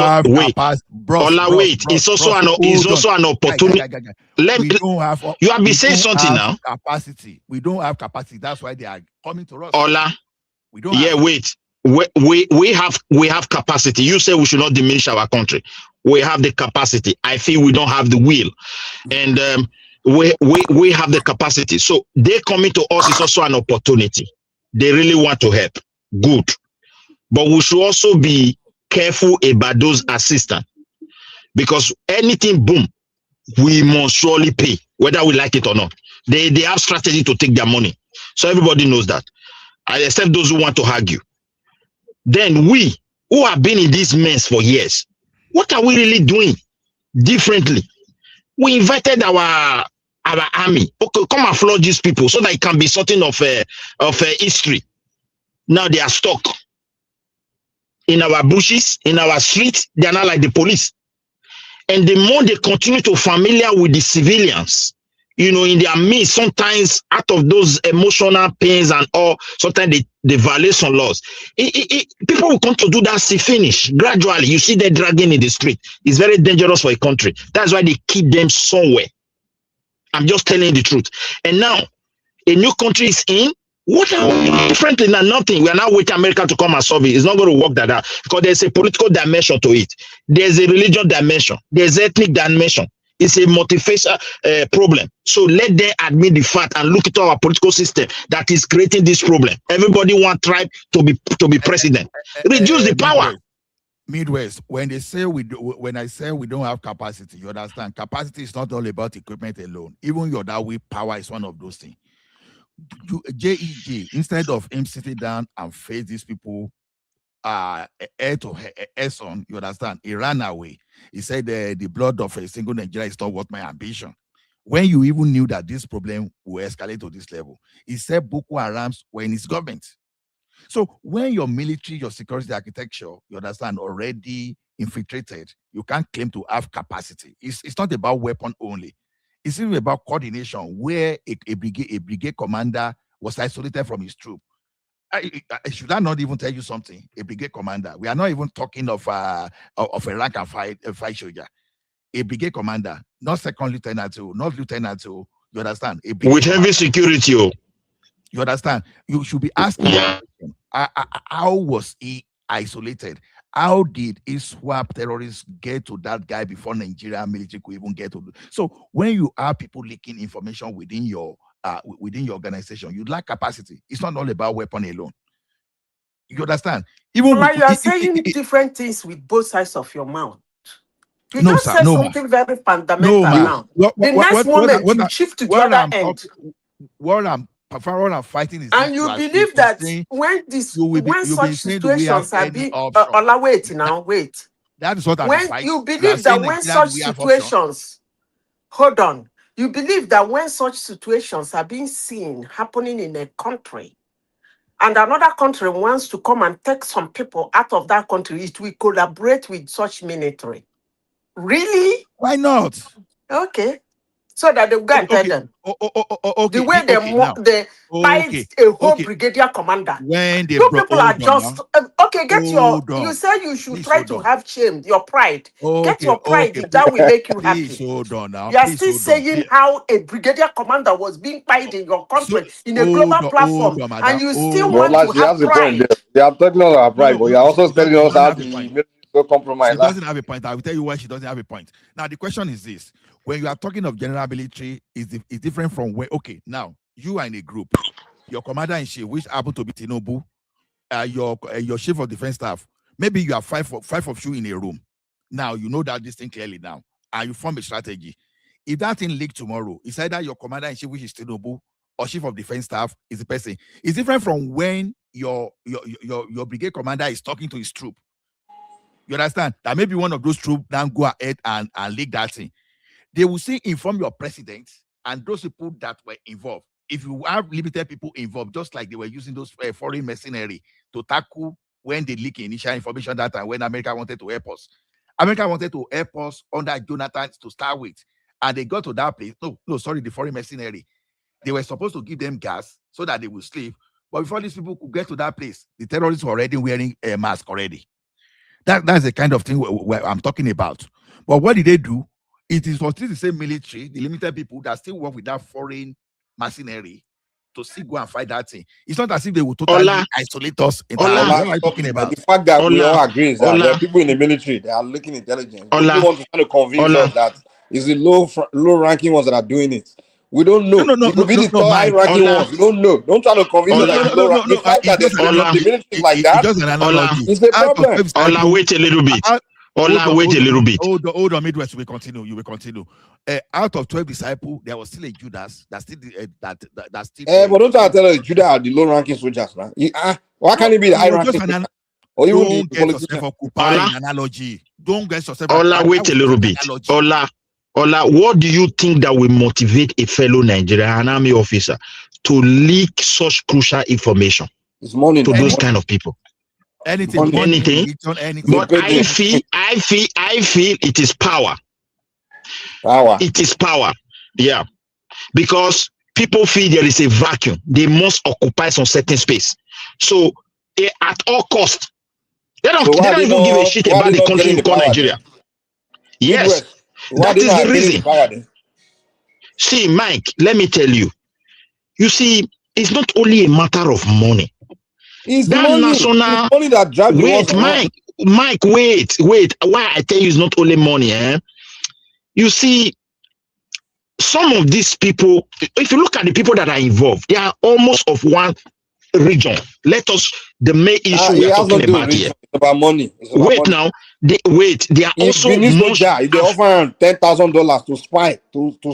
also an opportunity. You have been saying something now. Capacity. We don't have capacity. That's why they are coming to us. We don't. We have capacity. You say we should not diminish our country. We have the capacity. I feel we don't have the will, and we have the capacity. So they coming to us is also an opportunity. They really want to help. Good. But we should also be careful about those assistants, because anything boom, we must surely pay, whether we like it or not. They have strategy to take their money, so everybody knows that. Except those who want to argue. Then we who have been in this mess for years, what are we really doing differently? We invited our army. Okay, come and flood these people so that it can be something of history. Now they are stuck in our bushes, in our streets. They are not like the police. And the more they continue to familiar with the civilians, in their midst, sometimes out of those emotional pains and all, sometimes they violate some laws. People will come to do that, see finish. Gradually, you see them dragging in the street. It's very dangerous for a country. That's why they keep them somewhere. I'm just telling you the truth. And now, a new country is in. What are we doing differently? Now, nothing. We are now waiting America to come and solve it. It's not going to work that out, because there's a political dimension to it. There's a religious dimension. There's ethnic dimension. It's a multifaceted problem. So let them admit the fact and look at our political system that is creating this problem. Everybody wants tribe to be president. Reduce the power. Midwest, when I say we don't have capacity, you understand? Capacity is not all about equipment alone. Even your that way power is one of those things. JEJ, instead of him sitting down and face these people head to head on, you understand, he ran away. He said the blood of a single Nigeria is not worth my ambition. When you even knew that this problem will escalate to this level, he said Boko Harams were in his government. So when your military, your security architecture, you understand, already infiltrated, you can't claim to have capacity. It's not about weapon only. It's even about coordination, where a brigade commander was isolated from his troop. Should I not even tell you something? A brigade commander. We are not even talking of a rank and file soldier. A brigade commander, not second lieutenant, not lieutenant. You understand? With heavy security. You understand? You should be asking, how was he isolated? how did ISWAP terrorists get to that guy before Nigerian military could even get to? So when you have people leaking information within your organization, you lack capacity. It's not all about weapon alone. You understand? Even Like you are saying different things with both sides of your mouth. You no, just sir, said no, something very fundamental now. The next moment you shift to the other end. What I'm fighting is and you believe that when such situations are being wait now, wait. That is what I'm when fighting. you believe that when such situations, hold on, you believe that when such situations are being seen happening in a country, and another country wants to come and take some people out of that country, it will collaborate with such military. Really? Why not? Okay. So that they go and tell them. Okay. The way they fight a whole brigadier commander. When they you people are just okay. Get you say you should try to have shame, your pride. Get your pride. That will make you happy. Please hold on now. You are still saying how a brigadier commander was being fired in your country in a global platform, and you still want to have pride. They are talking about pride, but you are also telling us how the compromise. She doesn't have a point. I will tell you why she doesn't have a point. Now the question is this: when you are talking of general military, is different from where? Okay, now you are in a group. Your commander in chief, which happen to be Tinubu, your chief of defense staff. Maybe you have five of you in a room. Now you know that this thing clearly now, and you form a strategy. If that thing leak tomorrow, it's either your commander in chief, which is Tinubu, or chief of defense staff is the person. It's different from when your brigade commander is talking to his troop. You understand? That maybe one of those troops then go ahead and leak that thing. They will say inform your president and those people that were involved. If you have limited people involved, just like they were using those foreign mercenary to tackle when they leak initial information that time when America wanted to help us. America wanted to help us under Jonathan to start with. And they got to that place. The foreign mercenary. They were supposed to give them gas so that they would sleep. But before these people could get to that place, the terrorists were already wearing a mask already. That's the kind of thing where I'm talking about. But what did they do? It is still the same military, the limited people that still work with that foreign mercenary to still go and fight that thing. It's not as if they will totally isolate us. What are you talking about? The fact that we all agree is that there are people in the military that are looking intelligent. People want to try to convince us that it's the low-ranking ones that are doing it. We don't know. It could be the high-ranking ones. We don't know. Don't try to convince us that it's low-ranking. The fact that the military like that is a problem. Wait a little bit. Wait a little bit. Hold on, Midwest. You will continue. Out of 12 disciples, there was still a Judas that still that still. But don't try to tell us Judas are the low-ranking soldiers, man. Why can't it be the high-ranking? Or don't get yourself occupied in analogy. Don't get yourself. Wait a little bit. Ola, what do you think that will motivate a fellow Nigerian, an army officer, to leak such crucial information to those kind of people? Anything. But I feel it is power. It is power. Yeah. Because people feel there is a vacuum. They must occupy some certain space. So at all costs, they don't even give a shit about the country called Nigeria. Yes. That is the reason. See, Mike, let me tell you. You see, it's not only a matter of money. It's money that drives Mike, wait. Why I tell you it's not only money, You see, some of these people, if you look at the people that are involved, they are almost of one region. The main issue we are talking about here. It's about money. They are also if they offer $10,000 to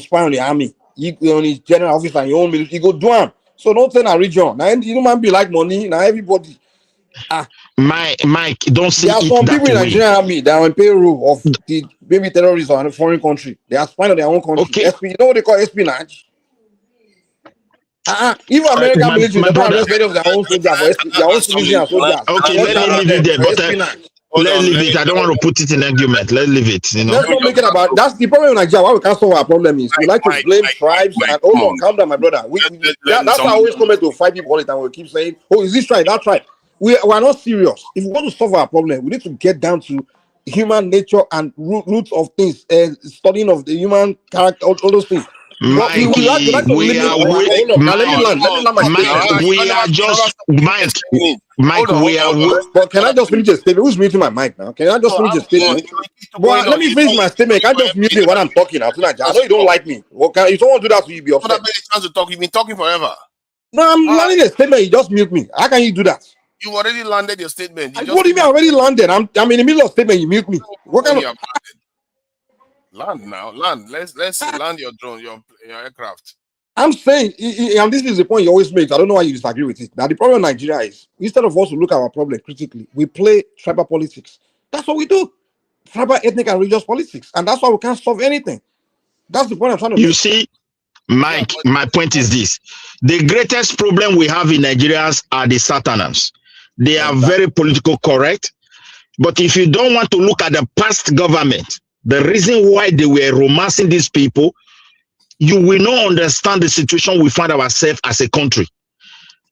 spy on the army, on his general officer, your own military, you go do them. So don't say a region. Now you don't man be like money. Now everybody. Mike, don't say there are some people in the Nigerian army that are on payroll of the maybe terrorists or in a foreign country. They are spying on their own country. Okay. You know what they call espionage? Even American military, they don't arrest many of their own soldiers for their own civilian soldiers. Okay, let me leave it there. But let's leave it. I don't want to put it in argument. Let's leave it. Let's not make it about. That's the problem in Nigeria. Why we can't solve our problem is we like to blame tribes and hold on, calm down, my brother. That's why I always come to fight people all the time. We keep saying, "Oh, is this tribe? That tribe?" We are not serious. If we want to solve our problem, we need to get down to human nature and roots of things, studying of the human character, all those things. Mikey, Hold on, we are Mike, let me land my statement. we are just Mike, we are. But can I just finish a statement? Who's muting my mic now? Can I just finish a statement? Well, let me finish my statement. Can I just mute me when I'm talking? I know you don't like me. Well, if someone do that to you, be upset. Chance to talk. You've been talking forever. No, I'm landing a statement. You just mute me. How can you do that? You already landed your statement. What do you mean I already landed? I'm in the middle of statement. You mute me. What kind of land now? Land. Let's land your drone, your aircraft. I'm saying, and this is the point you always make. I don't know why you disagree with it. Now, the problem in Nigeria is instead of us to look at our problem critically, we play tribal politics. That's what we do. Tribal, ethnic, and religious politics. And that's why we can't solve anything. That's the point I'm trying to make. You see, Mike, my point is this. The greatest problem we have in Nigerians are the Satanans. They are very political correct. But if you don't want to look at the past government, the reason why they were romancing these people, you will not understand the situation we find ourselves as a country.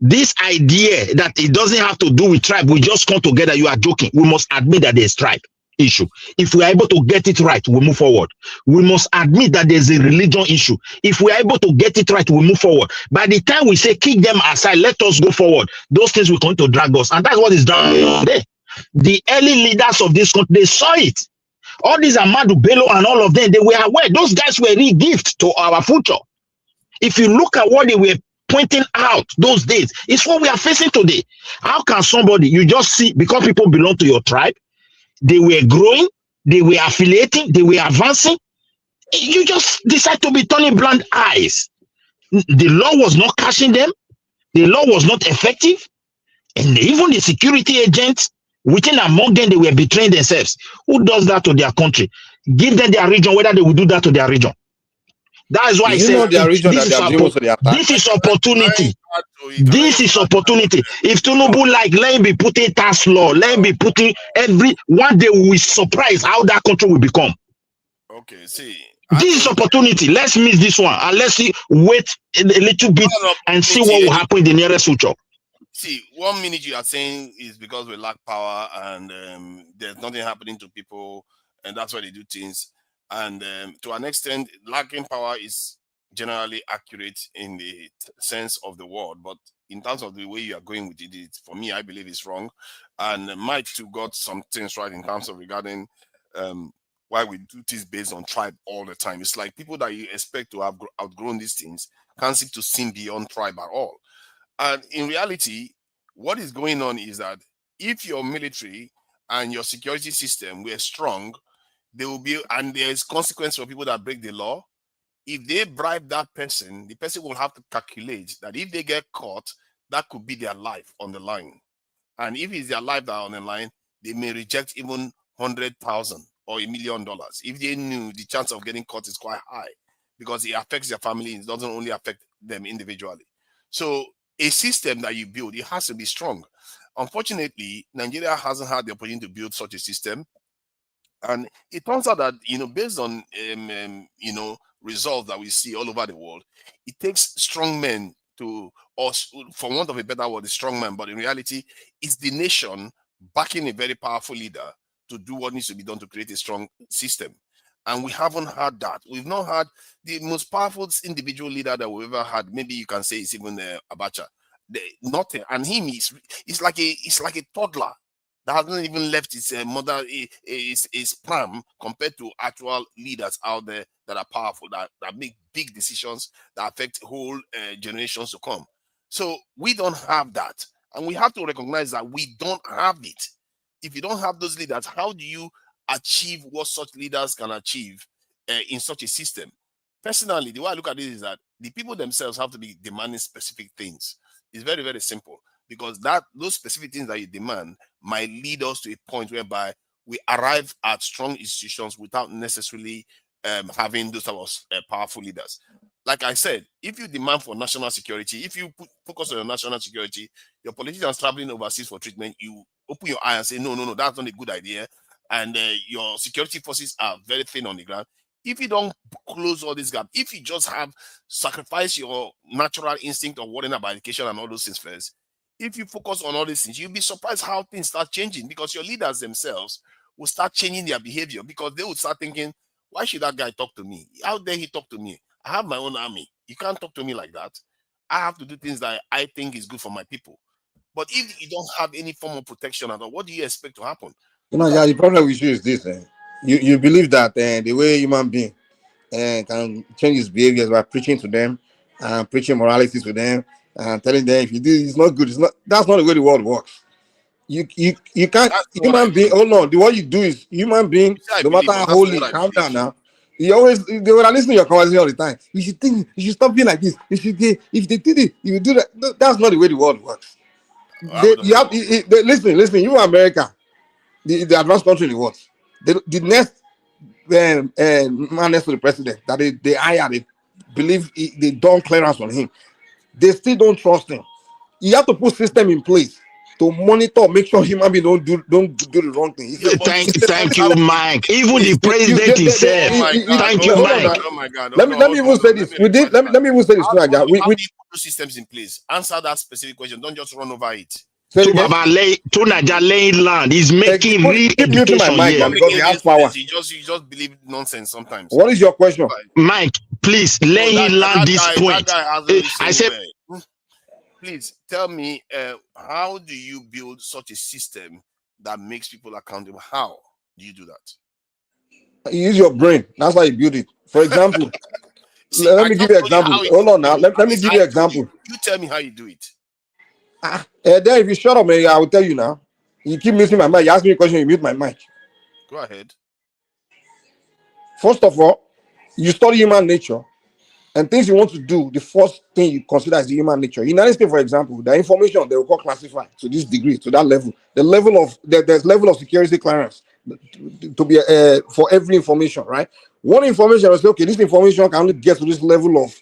This idea that it doesn't have to do with tribe, we just come together, you are joking. We must admit that there's tribe issue. If we are able to get it right, we move forward. We must admit that there's a religion issue. If we are able to get it right, we move forward. By the time we say kick them aside, let us go forward, those things will come to drag us. And that's what is done today. The early leaders of this country, they saw it. All these Ahmadu Bello and all of them, they were aware. Those guys were really gift to our future. If you look at what they were pointing out those days, it's what we are facing today. How can somebody, you just see, because people belong to your tribe, they were growing, they were affiliating, they were advancing, you just decide to be turning blind eyes. The law was not catching them, the law was not effective, and even the security agents, within among them, they were betraying themselves. Who does that to their country? Give them their region, whether they will do that to their region. That is why I say this is opportunity. This is opportunity. If Tinubu let him be putting tax law, let him be putting one day we will surprise how that country will become. Okay, see. This is opportunity. Let's miss this one and let's wait a little bit and see what will happen in the nearest future. See, 1 minute you are saying is because we lack power and there's nothing happening to people, and that's why they do things. And to an extent, lacking power is generally accurate in the sense of the word, but in terms of the way you are going with it, for me, I believe it's wrong. And Mike too got some things right in terms of regarding why we do things based on tribe all the time. It's like people that you expect to have outgrown these things can't seek to sin beyond tribe at all. And in reality, what is going on is that if your military and your security system were strong, there will be, and there is consequence for people that break the law. If they bribe that person, the person will have to calculate that if they get caught, that could be their life on the line. And if it's their life that are on the line, they may reject even $100,000 or $1 million. If they knew the chance of getting caught is quite high, because it affects their family, it doesn't only affect them individually. So a system that you build, it has to be strong. Unfortunately, Nigeria hasn't had the opportunity to build such a system. And it turns out that, based on, results that we see all over the world, it takes strong men to, or for want of a better word, a strong man, but in reality, it's the nation backing a very powerful leader to do what needs to be done to create a strong system. And we haven't had that. We've not had the most powerful individual leader that we've ever had. Maybe you can say it's even Abacha. Nothing. And him is like a toddler that hasn't even left his mother, his pram, compared to actual leaders out there that are powerful, that make big decisions that affect whole generations to come. So we don't have that. And we have to recognize that we don't have it. If you don't have those leaders, how do you achieve what such leaders can achieve in such a system? Personally, the way I look at it is that the people themselves have to be demanding specific things. It's very, very simple, because those specific things that you demand might lead us to a point whereby we arrive at strong institutions without necessarily having those type of powerful leaders. Like I said, if you demand for national security, if you focus on your national security, your politicians traveling overseas for treatment, you open your eye and say, no, that's not a good idea. And your security forces are very thin on the ground. If you don't close all this gap, if you just have sacrificed your natural instinct of worrying about education and all those things first, if you focus on all these things, you'll be surprised how things start changing, because your leaders themselves will start changing their behavior, because they will start thinking, why should that guy talk to me? How dare he talk to me? I have my own army. You can't talk to me like that. I have to do things that I think is good for my people. But if you don't have any form of protection at all, what do you expect to happen? Yeah, the problem with you is this: you believe that the way human being can change his behaviors by preaching to them and preaching morality to them and telling them if you do it's not good. It's not. That's not the way the world works. You can't That's what I human being. believe. Oh no, what you do is human being. You say I No believe, matter but how that's not holy, what I calm down believe. now. You always they will listen to your conversation all the time. You should think. You should stop being like this. You should if they did it, you will do that. No, that's not the way the world works. How the You hell? have listen. You America, the advanced country in the world. The next man next to the president that they hire, they believe they don't clearance on him. They still don't trust him. You have to put system in place to monitor, make sure human beings don't do the wrong thing. Yeah, but the Thank systems you, have to be Mike. Even please. the president himself. Oh my God! Thank Oh you, my hold on Mike. God! now. Oh my God! Let me even say this. Let me Let me even say this. How Naja. do We you put those systems in place? Answer that specific question. Don't just run over it. say it again. To Naija laying land. He's making real Keep muting my education mic here. now because he has power. You just believe nonsense sometimes. What is your question? Mike, please No, let him land this that point. guy hasn't reached I said, anywhere. Please tell me, how do you build such a system that makes people accountable? How do you do that? You use your brain. That's how you build it. For example, See, let I me just give you an told you example. how it Hold on is. now. Let me give you an example. You tell me how you do it. Then if you shut up, man, I will tell you now. You keep muting my mic. You ask me a question, you mute my mic. Go ahead. First of all, you study human nature and things you want to do. The first thing you consider is the human nature. In United States, for example, the information they will call classified to this degree, to that level. The level of there's level of security clearance to be for every information, right? One information will say, okay, this information can only get to this level of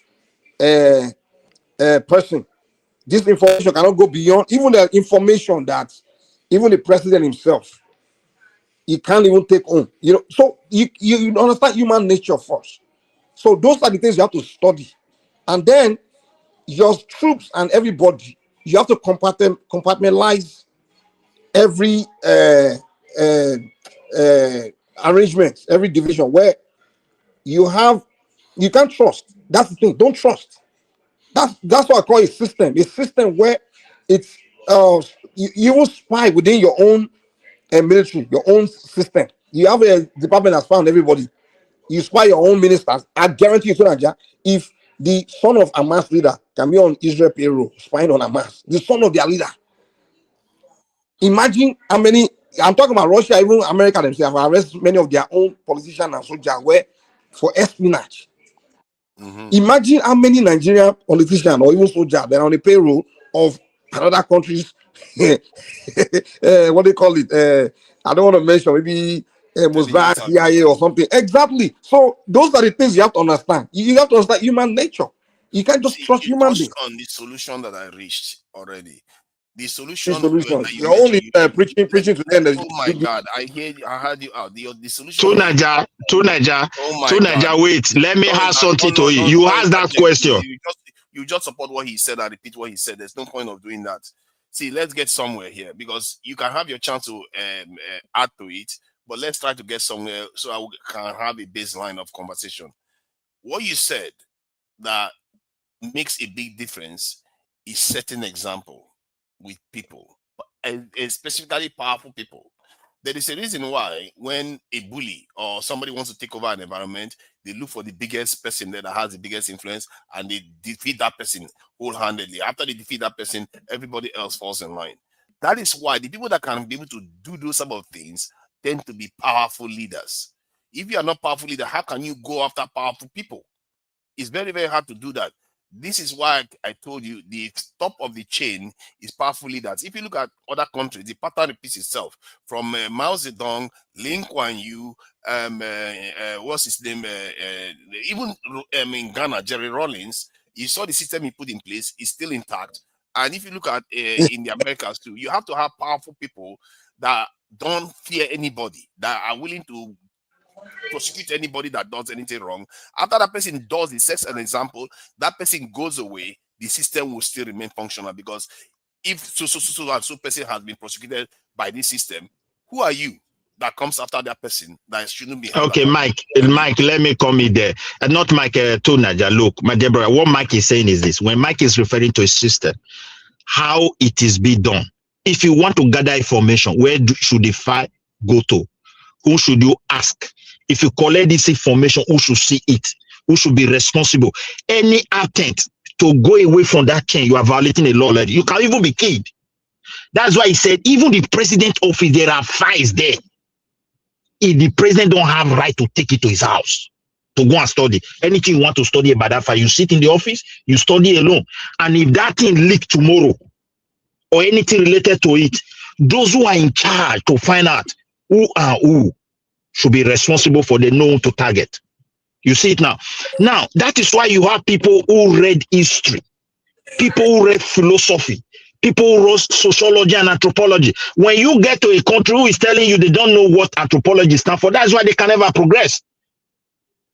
person. This information cannot go beyond even the information that even the president himself he can't even take home. So you understand human nature first. So those are the things you have to study, and then your troops and everybody you have to compartmentalize every arrangement, every division where you can't trust. That's the thing. Don't trust. That's what I call a system. A system where it's you will spy within your own military, your own system. You have a department that's found everybody. You spy your own ministers. I guarantee you, Sonaja, if the son of Hamas leader can be on Israel payroll, spying on Hamas, the son of their leader. Imagine how many. I'm talking about Russia, even America themselves arrest many of their own politicians and soldiers where for espionage. Imagine how many Nigerian politicians or even soldiers that are on the payroll of another countries. What do they call it? I don't want to mention maybe Mossad, CIA or something. Exactly. So those are the things you have to understand. You have to understand human nature. You can't just trust You human touched beings. on the solution that I reached already. The The solution solution. that you You're only mentioned, preaching to them. oh my God, I heard you out. The solution. to Naija, Oh my God. wait. Let me ask something to you. Don't You asked that interject, question. please. You just support what he said and repeat what he said. There's no point of doing that. See, let's get somewhere here because you can have your chance to add to it, but let's try to get somewhere so I can have a baseline of conversation. What you said that makes a big difference is setting example with people, and specifically powerful people. There is a reason why when a bully or somebody wants to take over an environment, they look for the biggest person that has the biggest influence and they defeat that person wholeheartedly. After they defeat that person, everybody else falls in line. That is why the people that can be able to do those type of things tend to be powerful leaders. If you are not powerful leader, how can you go after powerful people? It's very, very hard to do that. This is why I told you the top of the chain is powerful leaders. If you look at other countries, the pattern repeats itself. From Mao Zedong, Lin Kuan Yew, what's his name? Even in Ghana, Jerry Rawlings. You saw the system he put in place is still intact. And if you look at in the Americas too, you have to have powerful people that don't fear anybody, that are willing to prosecute anybody that does anything wrong. After that person does it, sets an example, that person goes away, the system will still remain functional because if so person has been prosecuted by this system, who are you? that comes after that person that shouldn't be. Okay, Mike, let me come in there. Not Mike Tonaja. Look, my dear brother, what Mike is saying is this: when Mike is referring to a system, how it is being done. If you want to gather information, where should the file go to? Who should you ask? If you collect this information, who should see it? Who should be responsible? Any attempt to go away from that chain, you are violating a law already. You can even be killed. That's why he said, even the president office, there are files there. If the president don't have right to take it to his house to go and study anything you want to study about that file, you sit in the office, you study alone. And if that thing leak tomorrow or anything related to it, those who are in charge to find out who and who should be responsible for the known to target. You see it now. Now, that is why you have people who read history, people who read philosophy, people who read sociology and anthropology. When you get to a country who is telling you they don't know what anthropology stands for, that's why they can never progress.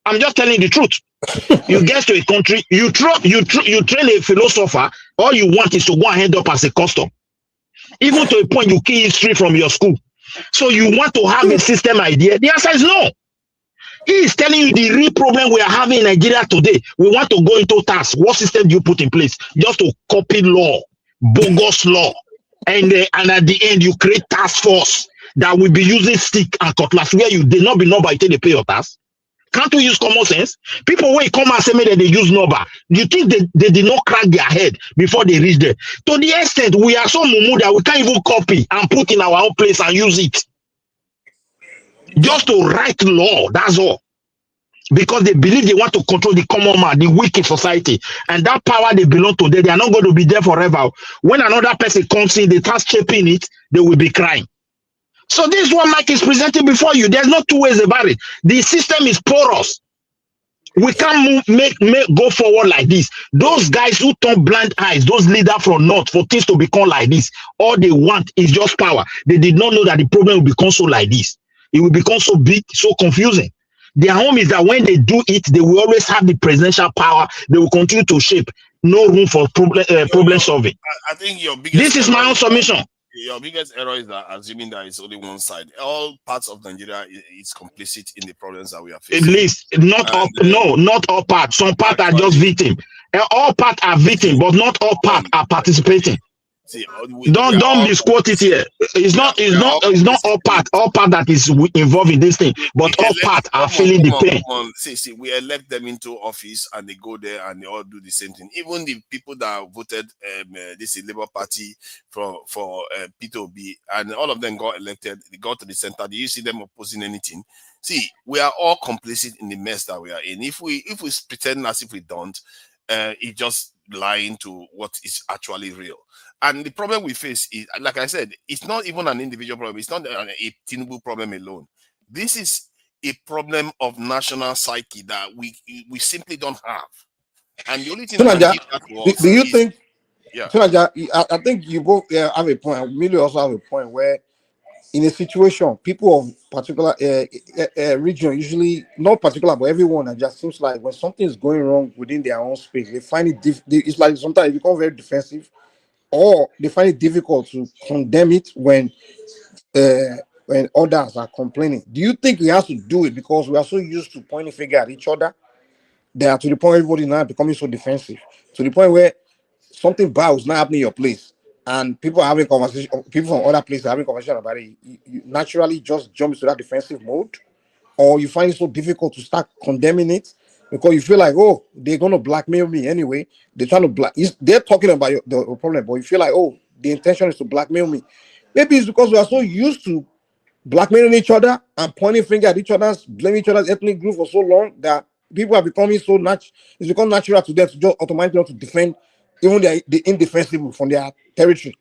I'm just telling you the truth. You get to a country, you train a philosopher, all you want is to go and end up as a custom. Even to a point you kill history from your school. So you want to have a system idea? The answer is no. He is telling you the real problem we are having in Nigeria today. We want to go into task. What system do you put in place? Just to copy law, bogus law. And at the end, you create task force that will be using stick and cutlass where you did not be number until they pay your tax. Can't we use common sense? People will come and say that they use number. Do you think they did not crack their head before they reach there? To the extent we are so mumu that we can't even copy and put in our own place and use it. Just to write law, that's all. Because they believe they want to control the common man, the weak in society. And that power they belong to, they are not going to be there forever. When another person comes in, they start shaping it, they will be crying. So this is what Mike is presenting before you. There's no two ways about it. The system is porous. We can't go forward like this. Those guys who turn blind eyes, those leaders from North, for things to become like this, all they want is just power. They did not know that the problem will become so like this. It will become so big, so confusing. Their home is that when they do it, they will always have the presidential power. They will continue to shape. No room for problem solving. I think your biggest. This is my own submission. Your biggest error is that assuming that it's only one side. All parts of Nigeria is complicit in the problems that we are facing. At least not all parts. Some parts are just victim. All parts are victim, but not all parts are participating. See, don't misquote it here. It's not all part that is involved in this thing, but all part are feeling the pain. See, we elect them into office and they go there and they all do the same thing. Even the people that voted this Labour Party for P2B and all of them got elected, they got to the center. Do you see them opposing anything? See, we are all complicit in the mess that we are in. If we pretend as if we don't, it's just lying to what is actually real. And the problem we face is, like I said, it's not even an individual problem. It's not a Tinubu problem alone. This is a problem of national psyche that we simply don't have. And the only thing do you think? Yeah, I think you both have a point. Millie also have a point where, in a situation, people of particular region, usually not particular, but everyone, it just seems like when something is going wrong within their own space, they find it. It's like sometimes it becomes very defensive. Or they find it difficult to condemn it when others are complaining. Do you think we have to do it because we are so used to pointing finger at each other that to the point everybody now becoming so defensive, to the point where something bad is not happening in your place and people are having conversation, people from other places are having conversation about it, you naturally just jump into that defensive mode, or you find it so difficult to start condemning it because you feel like, oh, they're going to blackmail me anyway. They're trying to they're talking about the problem, but you feel like, oh, the intention is to blackmail me. Maybe it's because we are so used to blackmailing each other and pointing finger at each other's, blaming each other's ethnic group for so long that people are becoming so it's become natural to them to just automatically want to defend even the indefensible from their territory.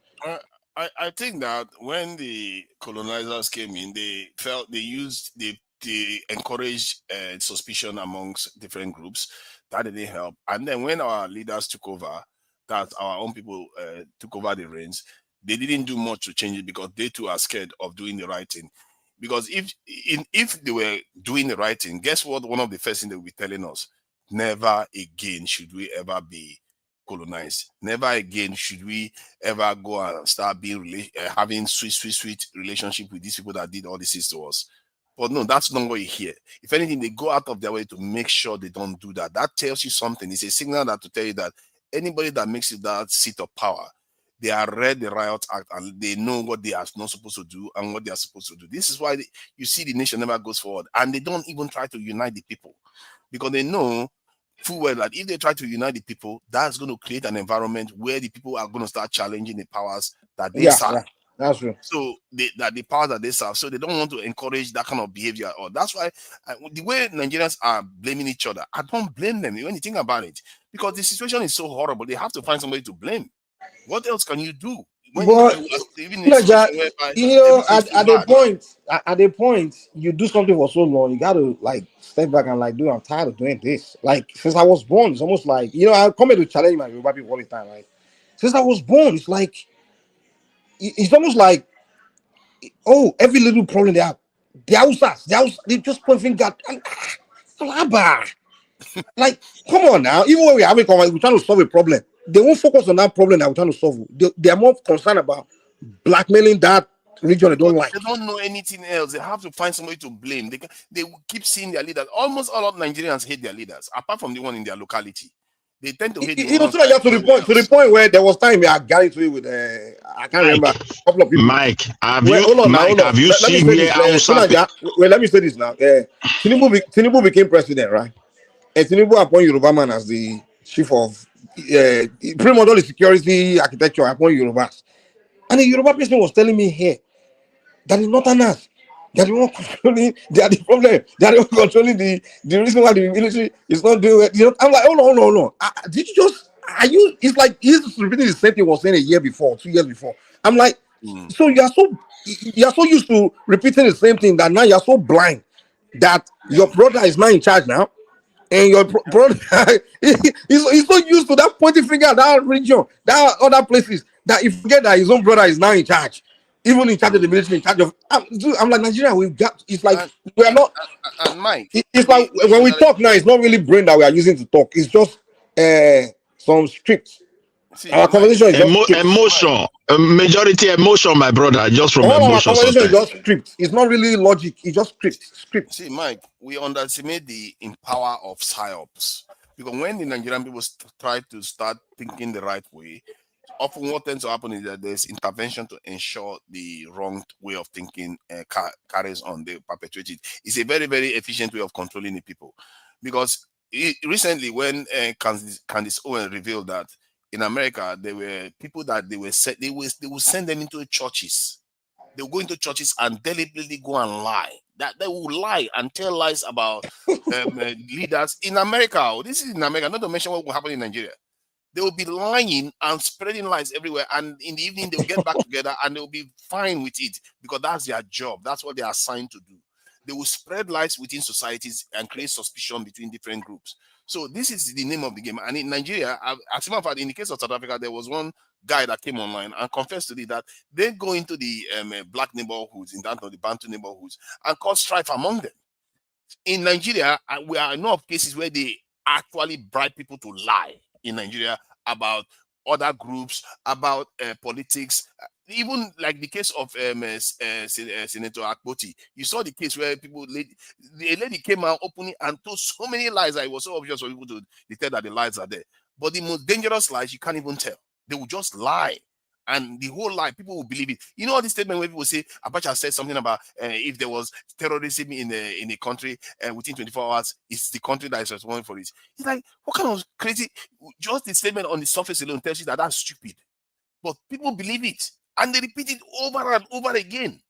I think that when the colonizers came in, they encouraged suspicion amongst different groups. That didn't help. And then when our leaders took over, that our own people took over the reins, they didn't do much to change it because they too are scared of doing the right thing. Because if they were doing the right thing, guess what? One of the first things they will be telling us: never again should we ever be colonized. Never again should we ever go and start being having sweet relationship with these people that did all this to us. But no, that's not what you hear. If anything, they go out of their way to make sure they don't do that. That tells you something. It's a signal that to tell you that anybody that makes it that seat of power, they are read the Riot Act and they know what they are not supposed to do and what they are supposed to do. This is why you see the nation never goes forward, and they don't even try to unite the people, because they know full well that if they try to unite the people, that's going to create an environment where the people are going to start challenging the powers that they serve. Yeah, that's true. So the powers that they serve, so they don't want to encourage that kind of behavior. Or that's why the way Nigerians are blaming each other, I don't blame them when you think about it, because the situation is so horrible. They have to find somebody to blame. What else can you do? When But you know, at the point you do something for so long, you got to like step back and like, dude, I'm tired of doing this. Like since I was born, it's almost like, you know, I come here to challenge my Yoruba people all the time. Like since I was born, it's like it's almost like, oh, every little problem they have, they just point finger and like, come on now. Even when we're trying to solve a problem, they won't focus on that problem that we're trying to solve. They are more concerned about blackmailing that region they don't like. They don't know anything else. They have to find somebody to blame. They keep seeing their leaders. Almost all of Nigerians hate their leaders, apart from the one in their locality. They tend to hate the ones. To the point where there was time I got into it with I can't remember a couple of people. Mike, have you seen me? Let me say this now. Tinubu became president, right? And Tinubu appointed Yoruba man as the chief of pretty much all the security architecture upon Yorubas. And the Yoruba person was telling me here that the Northerners, they are the one controlling, they are the problem, they are the one controlling the reason why the military is not doing it. You know, I'm like, oh no. Did you just, it's like he's repeating the same thing he was saying a year before, 2 years before. I'm like, so you are so used to repeating the same thing that now you're so blind that your brother is now in charge now. And your brother, he's so used to that pointing finger at that region, that other places, that he forget that his own brother is now in charge, even in charge of the military, in charge of. I'm like, Nigeria, we've got. It's like we are not. And Mike, it's like when we talk now, it's not really brain that we are using to talk. It's just some script. Our conversation is just emotion, majority emotion, my brother, just from emotion. Our conversation is just script. It's not really logic. It's just script. See, Mike, we underestimate the power of psyops, because when the Nigerian people try to start thinking the right way, often what tends to happen is that there's intervention to ensure the wrong way of thinking carries on. They perpetuate it. It's a very, very efficient way of controlling the people, because recently when Candace Owen revealed that in America, there were people that they would send them into churches. They will go into churches and deliberately go and lie. That they will lie and tell lies about leaders in America. This is in America, not to mention what will happen in Nigeria. They will be lying and spreading lies everywhere. And in the evening, they will get back together and they will be fine with it, because that's their job. That's what they are assigned to do. They will spread lies within societies and create suspicion between different groups. So this is the name of the game. And in Nigeria, as a matter of fact, in the case of South Africa, there was one guy that came online and confessed to me that they go into the black neighborhoods, in that of the Bantu neighborhoods, and cause strife among them. In Nigeria, we are know of cases where they actually bribe people to lie in Nigeria about other groups, about politics. Even like the case of Senator Akpoti, you saw the case where a lady came out openly and told so many lies that it was so obvious for people to detect that the lies are there. But the most dangerous lies, you can't even tell. They will just lie. And the whole lie, people will believe it. You know, all this statement where people say, Abacha said something about if there was terrorism in a country within 24 hours, it's the country that is responsible for it. It's like, what kind of crazy, just the statement on the surface alone tells you that that's stupid. But people believe it. And they repeat it over and over again.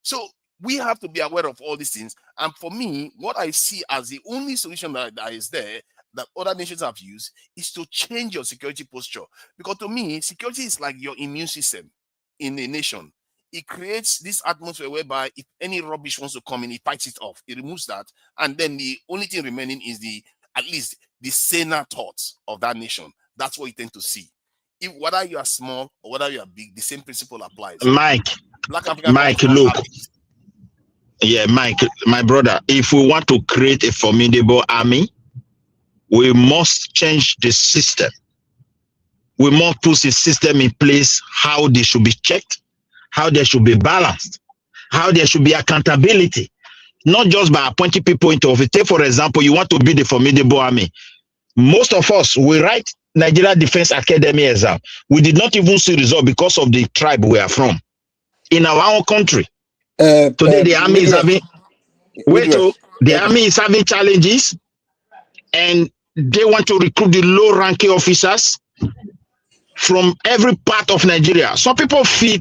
So we have to be aware of all these things. And for me, what I see as the only solution that is there, that other nations have used, is to change your security posture. Because to me, security is like your immune system in a nation. It creates this atmosphere whereby if any rubbish wants to come in, it fights it off. It removes that. And then the only thing remaining is at least the saner thoughts of that nation. That's what you tend to see. If whether you are small or whether you are big, the same principle applies. Mike, look. Yeah, Mike, my brother, if we want to create a formidable army, we must change the system. we must put a system in place how they should be checked, how they should be balanced, how there should be accountability, not just by appointing people into office. Take, for example, you want to be the formidable army. Most of us, we write Nigeria Defense Academy exam. We did not even see result because of the tribe we are from. In our own country, today the army is having army is having challenges, and they want to recruit the low-ranking officers from every part of Nigeria. Some people feel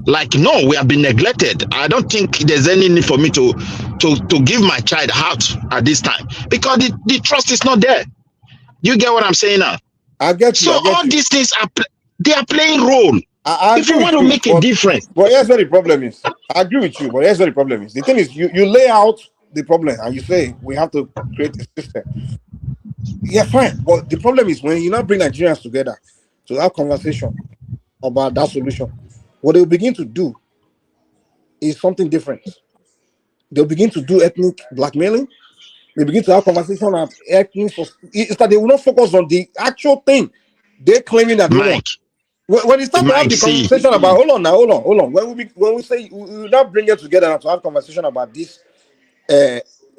like, no, we have been neglected. I don't think there's any need for me to give my child out at this time because the trust is not there. You get what I'm saying now? I get you. So all these things they are playing role. If you want to make a difference. But here's what the problem is. I agree with you, but here's what the problem is. The thing is, you lay out the problem and you say we have to create a system. Yeah, fine. But the problem is when you now bring Nigerians together to have conversation about that solution, what they'll begin to do is something different. They'll begin to do ethnic blackmailing. They begin to have conversation about ethnic. It's that they will not focus on the actual thing they're claiming that they want. When you start to have the conversation about, hold on. When we say we now bring it together to have conversation about this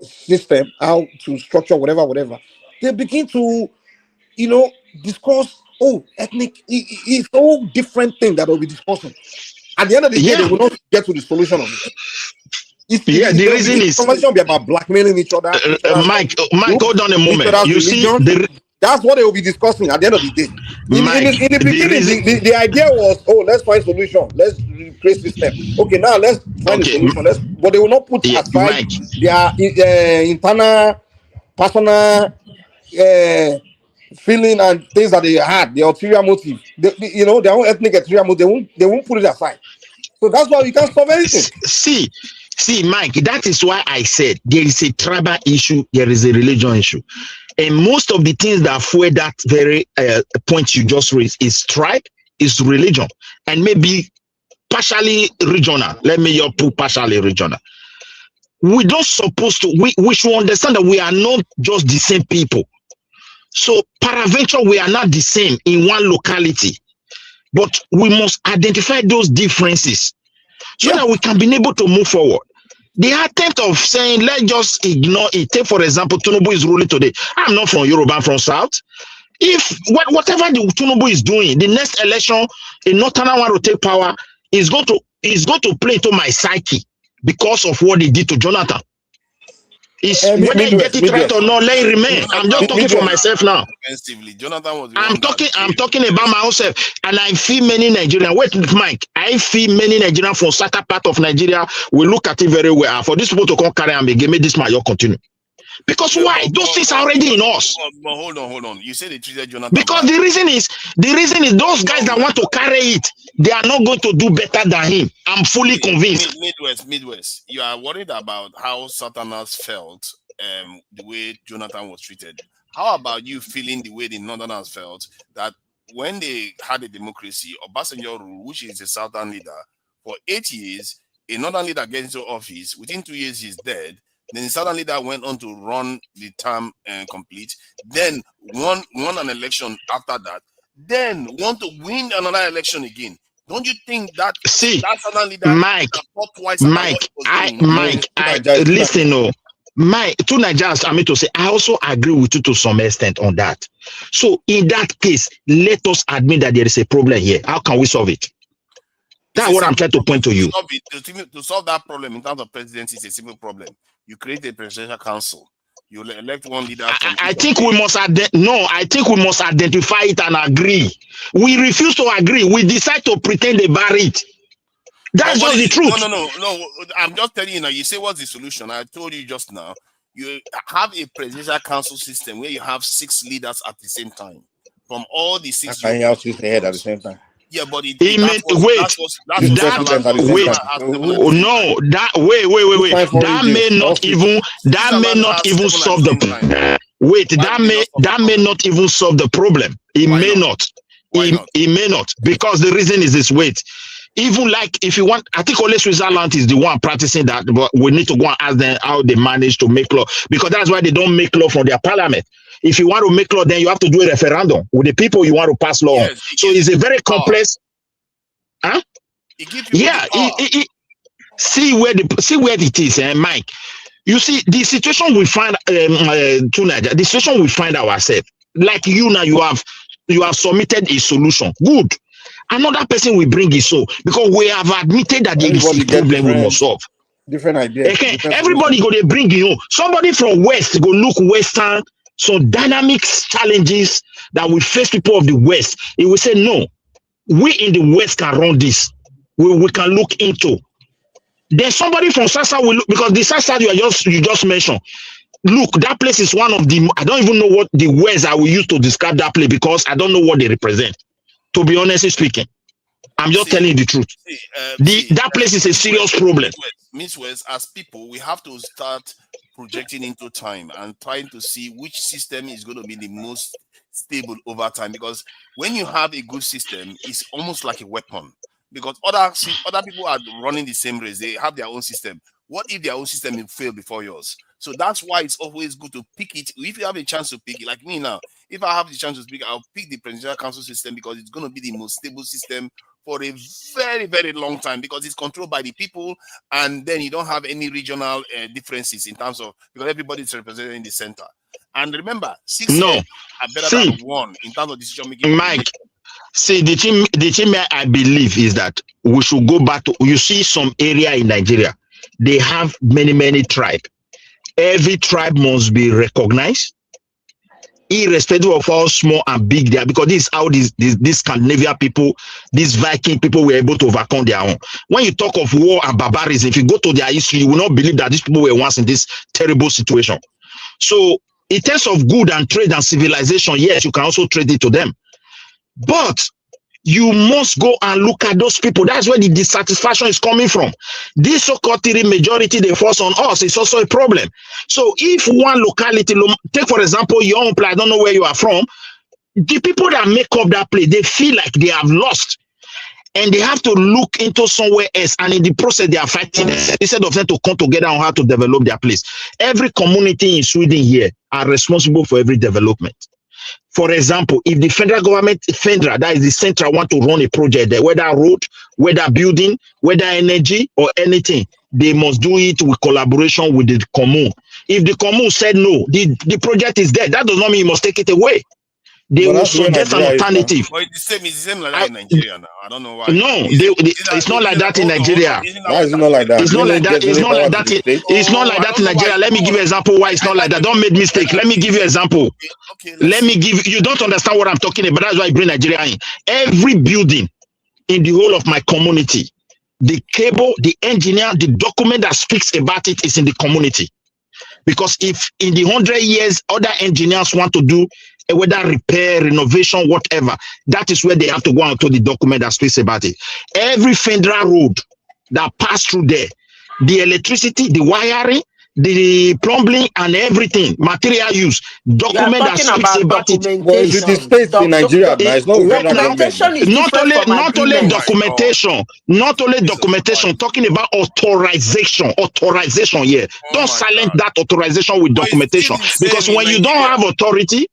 system, how to structure whatever, they begin to, discuss. Oh, ethnic. It's all different thing that will be discussing. At the end of the day, they will not get to the solution of it. The reason is conversation will be about blackmailing each other. Mike, hold on a moment. You see, that's what they will be discussing at the end of the day. In the beginning, the idea was, let's find solution. Let's create system. Okay, now let's find a solution. But they will not put aside their internal, personal feeling and things that they had, their ulterior motive. Their own ethnic ulterior motive. They won't put it aside. So that's why we can't solve anything. See, Mike, that is why I said there is a tribal issue, there is a religion issue. And most of the things that fuel that very point you just raised is tribe, is religion, and maybe partially regional. Let me just put partially regional. We don't supposed to, we should understand that we are not just the same people. So, peradventure, we are not the same in one locality. But we must identify those differences so that we can be able to move forward. The attempt of saying, let's just ignore it. Take, for example, Tinubu is ruling today. I'm not from Yoruba, I'm from South. If whatever the Tinubu is doing, the next election, a Northerner want to take power, is going to play into my psyche because of what they did to Jonathan. Whether you get it right or not, let it remain. I'm just talking for myself now. I'm talking about myself, and I feel many Nigerians. Wait, Mike. I feel many Nigerians from certain part of Nigeria will look at it very well. For this people to come carry and make this man continue. Because why? Those things are already in us. But hold on. You say they treated Jonathan. Because the reason is those guys that want to carry it, they are not going to do better than him. I'm fully convinced. Midwest. You are worried about how Southerners felt the way Jonathan was treated. How about you feeling the way the Northerners felt that when they had a democracy, Obasanjo rule, which is a Southern leader, for 8 years, a Northern leader gets into office, within 2 years he's dead. Then the Southern leader went on to run the term complete. Then won an election after that. Then want to win another election again. Don't you think that that Southern leader Mike, listen, to Nigerians, I mean to say, I also agree with you to some extent on that. So in that case, let us admit that there is a problem here. How can we solve it? That's what I'm trying to point to you. To solve that problem in terms of presidency is a simple problem. You create a presidential council. You elect one leader. I think we must identify it and agree. We refuse to agree. We decide to pretend they bury it. That's just the truth. No. I'm just telling you now. You say what's the solution? I told you just now. You have a presidential council system where you have 6 leaders at the same time from all the 6. I have 6 head at the same time. Yeah, but wait. That may not even solve the problem. It may not. It may not, because the reason is this. Wait, Even like if you want, I think only Switzerland is the one practicing that, but we need to go and ask them how they manage to make law, because that's why they don't make law from their parliament. If you want to make law, then you have to do a referendum with the people you want to pass law on. So it's a very complex. Huh? Yeah. See where it is, Mike. You see the situation we find the situation we find ourselves. Like you now, you have submitted a solution. Good. Another person will bring it so because we have admitted that there is a problem we must solve. Different ideas. Okay, everybody go they bring you. Somebody from West go look Western, some dynamics challenges that we face people of the West. He will say, no, we in the West can run this. We can look into. Then somebody from Sasa will look, because the Sasa you just mentioned. Look, that place is one of the, I don't even know what the words I will use to describe that place because I don't know what they represent. To be honestly speaking, I'm just telling you the truth. That place is a serious problem. Miss West, as people, we have to start projecting into time and trying to see which system is going to be the most stable over time. Because when you have a good system, it's almost like a weapon. Because other people are running the same race. They have their own system. What if their own system will fail before yours? So that's why it's always good to pick it. If you have a chance to pick it, like me now, if I have the chance to pick, I'll pick the presidential council system because it's going to be the most stable system for a very, very long time because it's controlled by the people, and then you don't have any regional differences in terms of, because everybody is represented in the center. And remember, 6 years are better than 1 in terms of decision making. Mike, see, the thing I believe is that we should go back to, you see some area in Nigeria, they have many tribes. Every tribe must be recognized, irrespective of how small and big they are, because this is how these Scandinavian people, these Viking people were able to overcome their own. When you talk of war and barbarism, if you go to their history, you will not believe that these people were once in this terrible situation. So in terms of good and trade and civilization, yes, you can also trade it to them. But you must go and look at those people. That's where the dissatisfaction is coming from. This so-called majority they force on us is also a problem. So if one locality, take for example your own place, I don't know where you are from, the people that make up that place, they feel like they have lost. And they have to look into somewhere else, and in the process they are fighting instead of them to come together on how to develop their place. Every community in Sweden here are responsible for every development. For example, if the federal government, that is the central, want to run a project there, whether road, whether building, whether energy or anything, they must do it with collaboration with the commune. If the commune said no, the project is dead, that does not mean you must take it away. They will suggest an alternative. But it's the same like that in Nigeria now. I don't know why. No, it's not like that in Nigeria. Why is it not like that? It's not like that. It's not like that. It's not like that in Nigeria. Let me give you an example why it's not like that. Don't make mistake. Let me give you an example. Let me give you. Don't understand what I'm talking about. That's why I bring Nigeria in. Every building in the whole of my community, the cable, the engineer, the document that speaks about it is in the community. Because if in the 100 years other engineers want to do whether repair, renovation, whatever, that is where they have to go out to the document that speaks about it. Every federal road that pass through there, the electricity, the wiring, the plumbing and everything, material use, document that speaks about it. Well, it's the states in Nigeria now. It's not federal government. Not only documentation, talking about authorization, yeah. Don't silence that authorization with documentation, because when you don't have authority,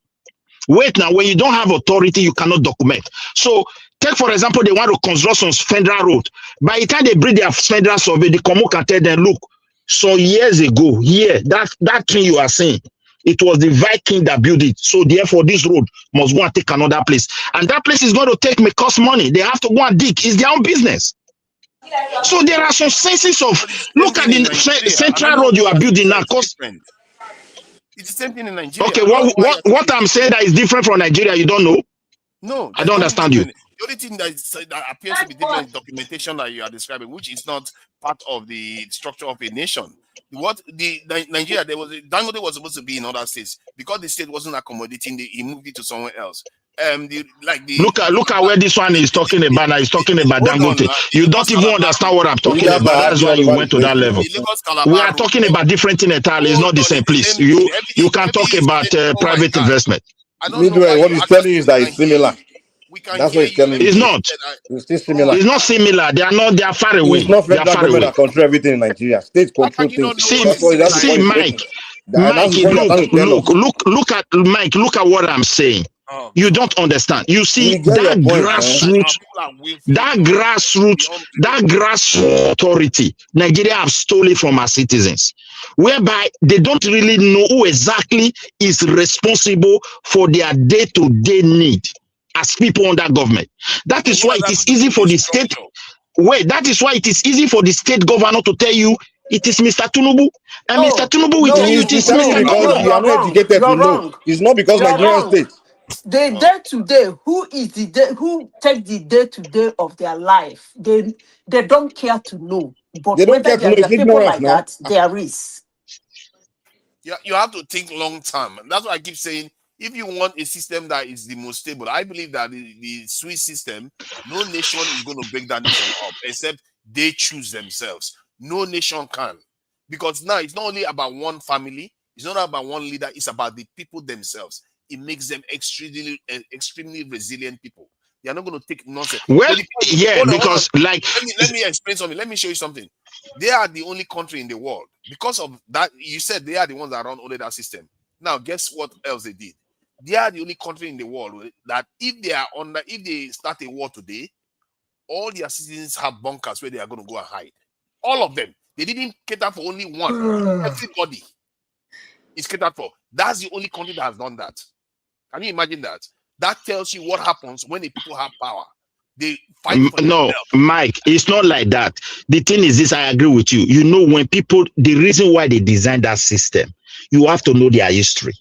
when you don't have authority, you cannot document. So take, for example, they want to construct some federal road. By the time they bring their federal survey, the commune can tell them, look, so years ago, that thing you are saying, it was the Viking that built it. So therefore, this road must go and take another place. And that place is going to may cost money. They have to go and dig. It's their own business. So there are some senses of, look at the central road you are building now. It's the same thing in Nigeria. Okay, what I'm saying that is different from Nigeria, you don't know? No. I don't understand you. The only thing that appears to be different is documentation that you are describing, which is not part of the structure of a nation. Nigeria, Dangote was supposed to be in other states. Because the state wasn't accommodating, he moved it to somewhere else. Look at where this one is talking about. Now he's talking about Dangote. You don't even understand what I'm talking about. That's why you went to that level. We are talking about different things entirely. It's not the same. Please, you can talk about private investment. Midway, what he's telling you is that it's similar. We can That's hear what he's telling you. It's me. not. It's still similar. It's not similar. They are not. They are far away. It's not They are federal far government away. that control everything in Nigeria. States How control can you not things. know See, what is That's the see, point he's like? Mike. making. And that's Mike, the point you're trying to tell us. Mike, look at what I'm saying. Oh, You God. don't understand. You see, We get your that point, man. grassroots, People are willfully ignorant. that grassroots authority, Nigeria have stolen from our citizens, whereby they don't really know who exactly is responsible for their day-to-day need as people under government. That is why it is easy for the state. Wait, that is why it is easy for the state governor to tell you it is Mr. Tinubu, and Mr. Tinubu will tell you it is telling you Mr. because Governor. you are not educated to know. It's not because You're Nigerian wrong. state. The day to day, who take the day to day of their life, they don't care to know. But They don't whether care to know. there It's are people ignorance like now. that, there is. You have to think long term. That's why I keep saying, if you want a system that is the most stable, I believe that the Swiss system, no nation is going to break that nation up except they choose themselves. No nation can. Because now it's not only about one family, it's not about one leader, it's about the people themselves. It makes them extremely resilient people. They are not going to take nonsense. Well, Hold on. because like let me explain something. Let me show you something. They are the only country in the world. Because of that, you said they are the ones that run only that system. Now, guess what else they did? They are the only country in the world that if they start a war today, all their citizens have bunkers where they are going to go and hide. All of them. They didn't cater for only one. Everybody is catered for. That's the only country that has done that. Can you imagine that? That tells you what happens when the people have power. They fight for no, themselves. Mike, it's not like that. The thing is this, I agree with you. You know, when people, the reason why they designed that system, you have to know their history.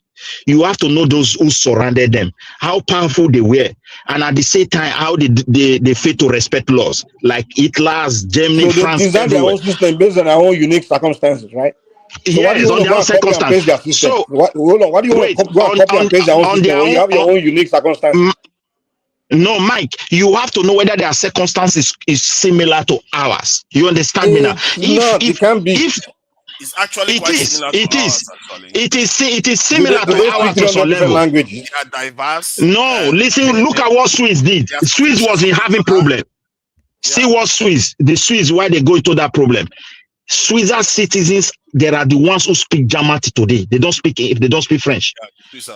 You have to know those who surrounded them, how powerful they were, and at the same time, how they fail to respect laws, like Hitler's, Germany, So they France, design their everywhere. own system based on their own unique circumstances, right? So why do Yes, you on want to their go own and copy and paste their circumstance. system? So, Hold on. Why do you want wait, to go and copy and paste their own system when you have your own unique circumstances? No, Mike, you have to know whether their circumstances is similar to ours. You understand me now? It can't be. It's actually It quite is. similar to It ours, is. actually. It is similar do to they speak ours to 300 some different level. languages? They are diverse. No, listen, look at what Swiss did. Swiss was in having problem. See what the Swiss, why they go into that problem. Swiss citizens, there are the ones who speak German today. They don't speak French.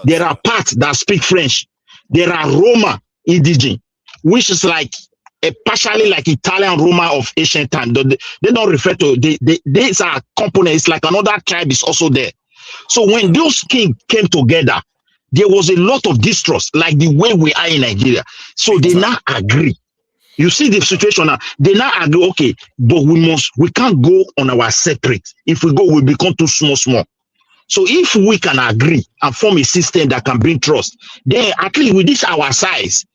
There are parts that speak French. There are Roma indigenous, which is like partially like Italian Roma of ancient time. They don't refer to these are components, like another tribe is also there. So when those kings came together, there was a lot of distrust, like the way we are in Nigeria. So they now agree. You see the situation now. They now agree, okay, but we can't go on our separate. If we go, we become too small. So if we can agree and form a system that can bring trust, then at least with this our size,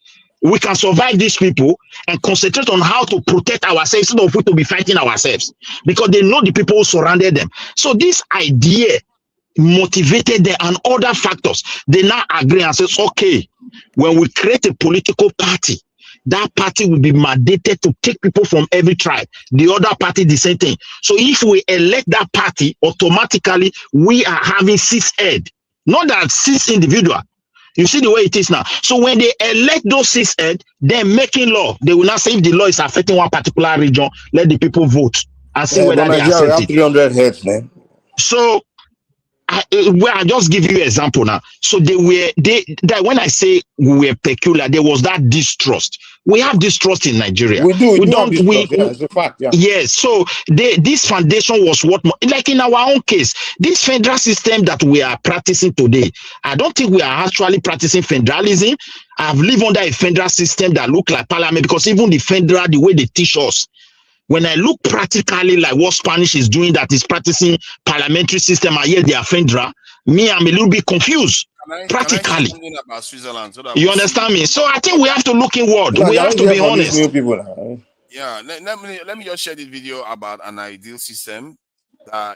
we can survive these people and concentrate on how to protect ourselves instead of we to be fighting ourselves, because they know the people who surrounded them. So this idea motivated them and other factors. They now agree and says, okay, when we create a political party, that party will be mandated to take people from every tribe. The other party, the same thing. So if we elect that party, automatically we are having 6 heads, not that 6 individual. You see the way it is now. So when they elect those 6 heads, they're making law. They will not say if the law is affecting one particular region, let the people vote and see whether they Nigeria, accept we have 300 heads, man. So I just give you an example now. So that when I say we were peculiar, there was that distrust. We have distrust in Nigeria. We do have distrust, yeah, it's a fact, yeah. Yes, so this foundation was what, like in our own case, this federal system that we are practicing today, I don't think we are actually practicing federalism. I've lived under a federal system that look like parliament, because even the federal, the way they teach us, when I look practically like what Spanish is doing, that is practicing parliamentary system, and yet they are federal, me, I'm a little bit confused. Practically. Can I say something about Switzerland? So that You understand me? So I think we have to look inward. No, we have to be honest. New people now. Yeah, let me just share this video about an ideal system.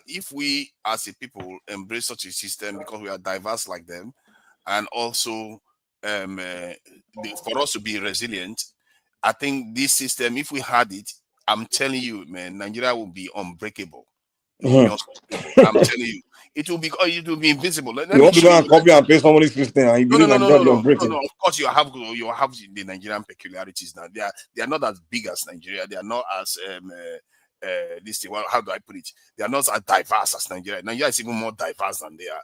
If we as a people embrace such a system, because we are diverse like them, and also for us to be resilient, I think this system, if we had it, I'm telling you, man, Nigeria will be unbreakable. I'm telling you, it will be invisible. Let You me want to show go you. and copy and paste somebody's system, and you believe Nigeria will break it. Of course, you have the Nigerian peculiarities now. They are not as big as Nigeria. They are not as this thing. Well, how do I put it? They are not as diverse as Nigeria. Nigeria is even more diverse than they are.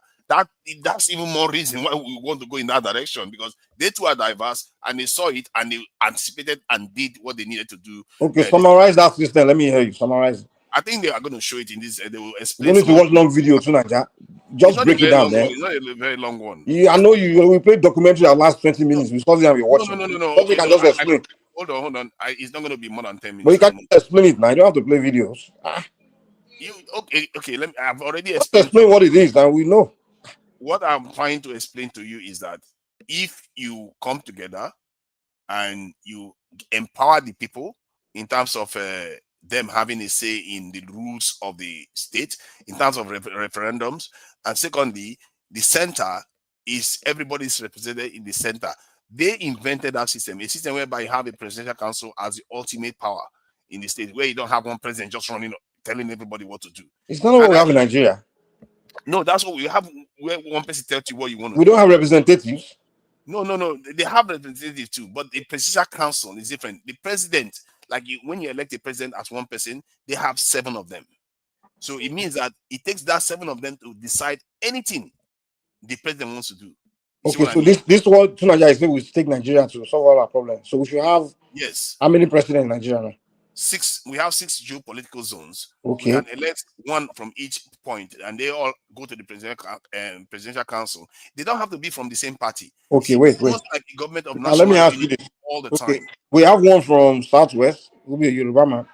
That's even more reason why we want to go in that direction, because they too are diverse and they saw it and they anticipated and did what they needed to do. Okay, summarize that system. Let me hear you. Summarize. I think they are going to show it in this. They will You explain. don't need to watch long video too, Naja. Just break it down, man. It's not a very long one. Yeah, I know you. We played documentary that last 20 minutes. We saw it and we watched it. No. But you can just explain. Hold on. It's not going to be more than 10 minutes. But you can explain it now. You don't have to play videos. Okay. I've already explain what it is, and we know. What I'm trying to explain to you is that if you come together and you empower the people in terms of them having a say in the rules of the state, in terms of referendums, and secondly, the center is everybody's represented in the center. They invented that system, a system whereby you have a presidential council as the ultimate power in the state, where you don't have one president just running, telling everybody what to do. It's not what we have in Nigeria. No, that's what we have, where one person tells you what you want to do. We don't have representatives. No. They have representatives too, but the presidential council is different. The president, when you elect a president as one person, they have 7 of them. So it means that it takes that 7 of them to decide anything the president wants to do. Okay, so this what Tunaja is saying will take Nigeria to solve all our problems. So we should have how many presidents in Nigeria now? 6. We have 6 geopolitical zones. Okay. We can elect 1 from each point, and they all go to the presidential council. They don't have to be from the same party. Okay, wait. Almost like the government of now, let me ask you this all the time. We have one from Southwest, who will be a Yoruba man.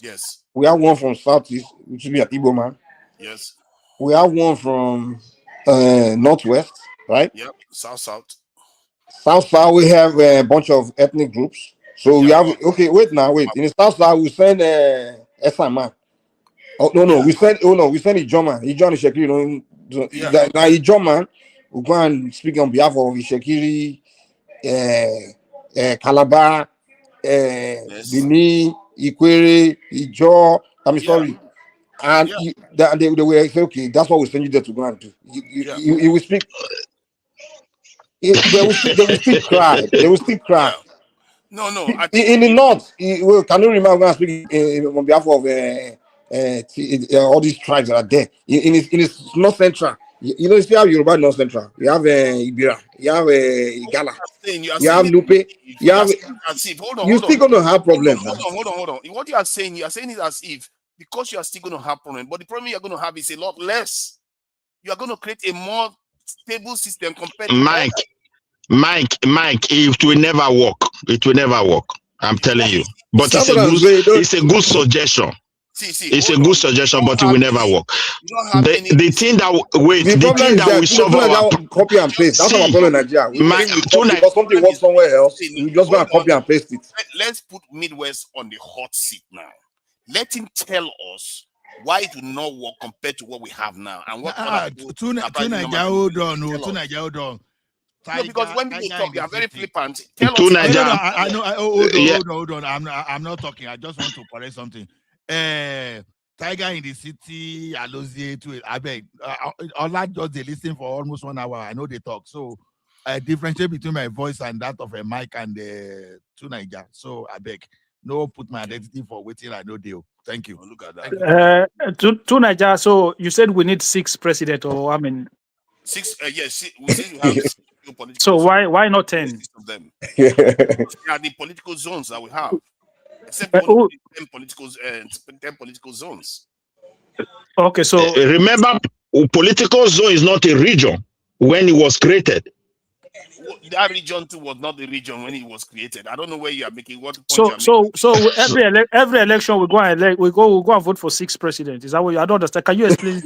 Yes. We have one from Southeast, which will be an Igbo man. Yes. We have one from Northwest, right? Yep. South. We have a bunch of ethnic groups. So we have wait. In the South we send Esama. We send Ijoma. Ijoma Shekiri. Now Ijoma will go and speak on behalf of Shekiri, Calabar, Bini, Ikwere, Ijo. I'm sorry. And they will say, okay, that's what we send you there to go and do. You will speak. They will still cry. They will still cry. No. In the north, can you remember when I speak on behalf of all these tribes that are there? In its north central, you still have Yoruba north central. You have Ibira, you have Igala, you have Lupe, you have. You're still going to have problems. Hold on. What you are saying it as if because you are still going to have problems, but the problem you are going to have is a lot less. You are going to create a more stable system compared to Mike, it will never work. It will never work. I'm telling you. But it's a good suggestion. It's a good suggestion, but it will never work. The thing that will solve our copy and paste. That's our problem in Nigeria. Because something works somewhere else, you just go and copy and paste it. Let's put Midwest on the hot seat now. Let him tell us why it will not work compared to what we have now. And what hold on. No, because when people talk, they are very flippant. Hold on. I'm not talking. I just want to correct something. Tiger in the city, Alozie to it. I beg. Ola just they listen for almost 1 hour. I know they talk. So differentiate between my voice and that of a mic and Tunaja. So I beg. No, put my identity for waiting. I know deal. Thank you. Look at that. Tunaja, so you said we need 6 presidents, or 6. Yes, we have 6. So why not 10? Of them. They are the political zones that we have, except 10 political zones. Okay, so remember, political zone is not a region when it was created. That region too was not the region when it was created. I don't know where you are making what point. So every election we go and vote for 6 presidents. Is that what I don't understand? Can you explain?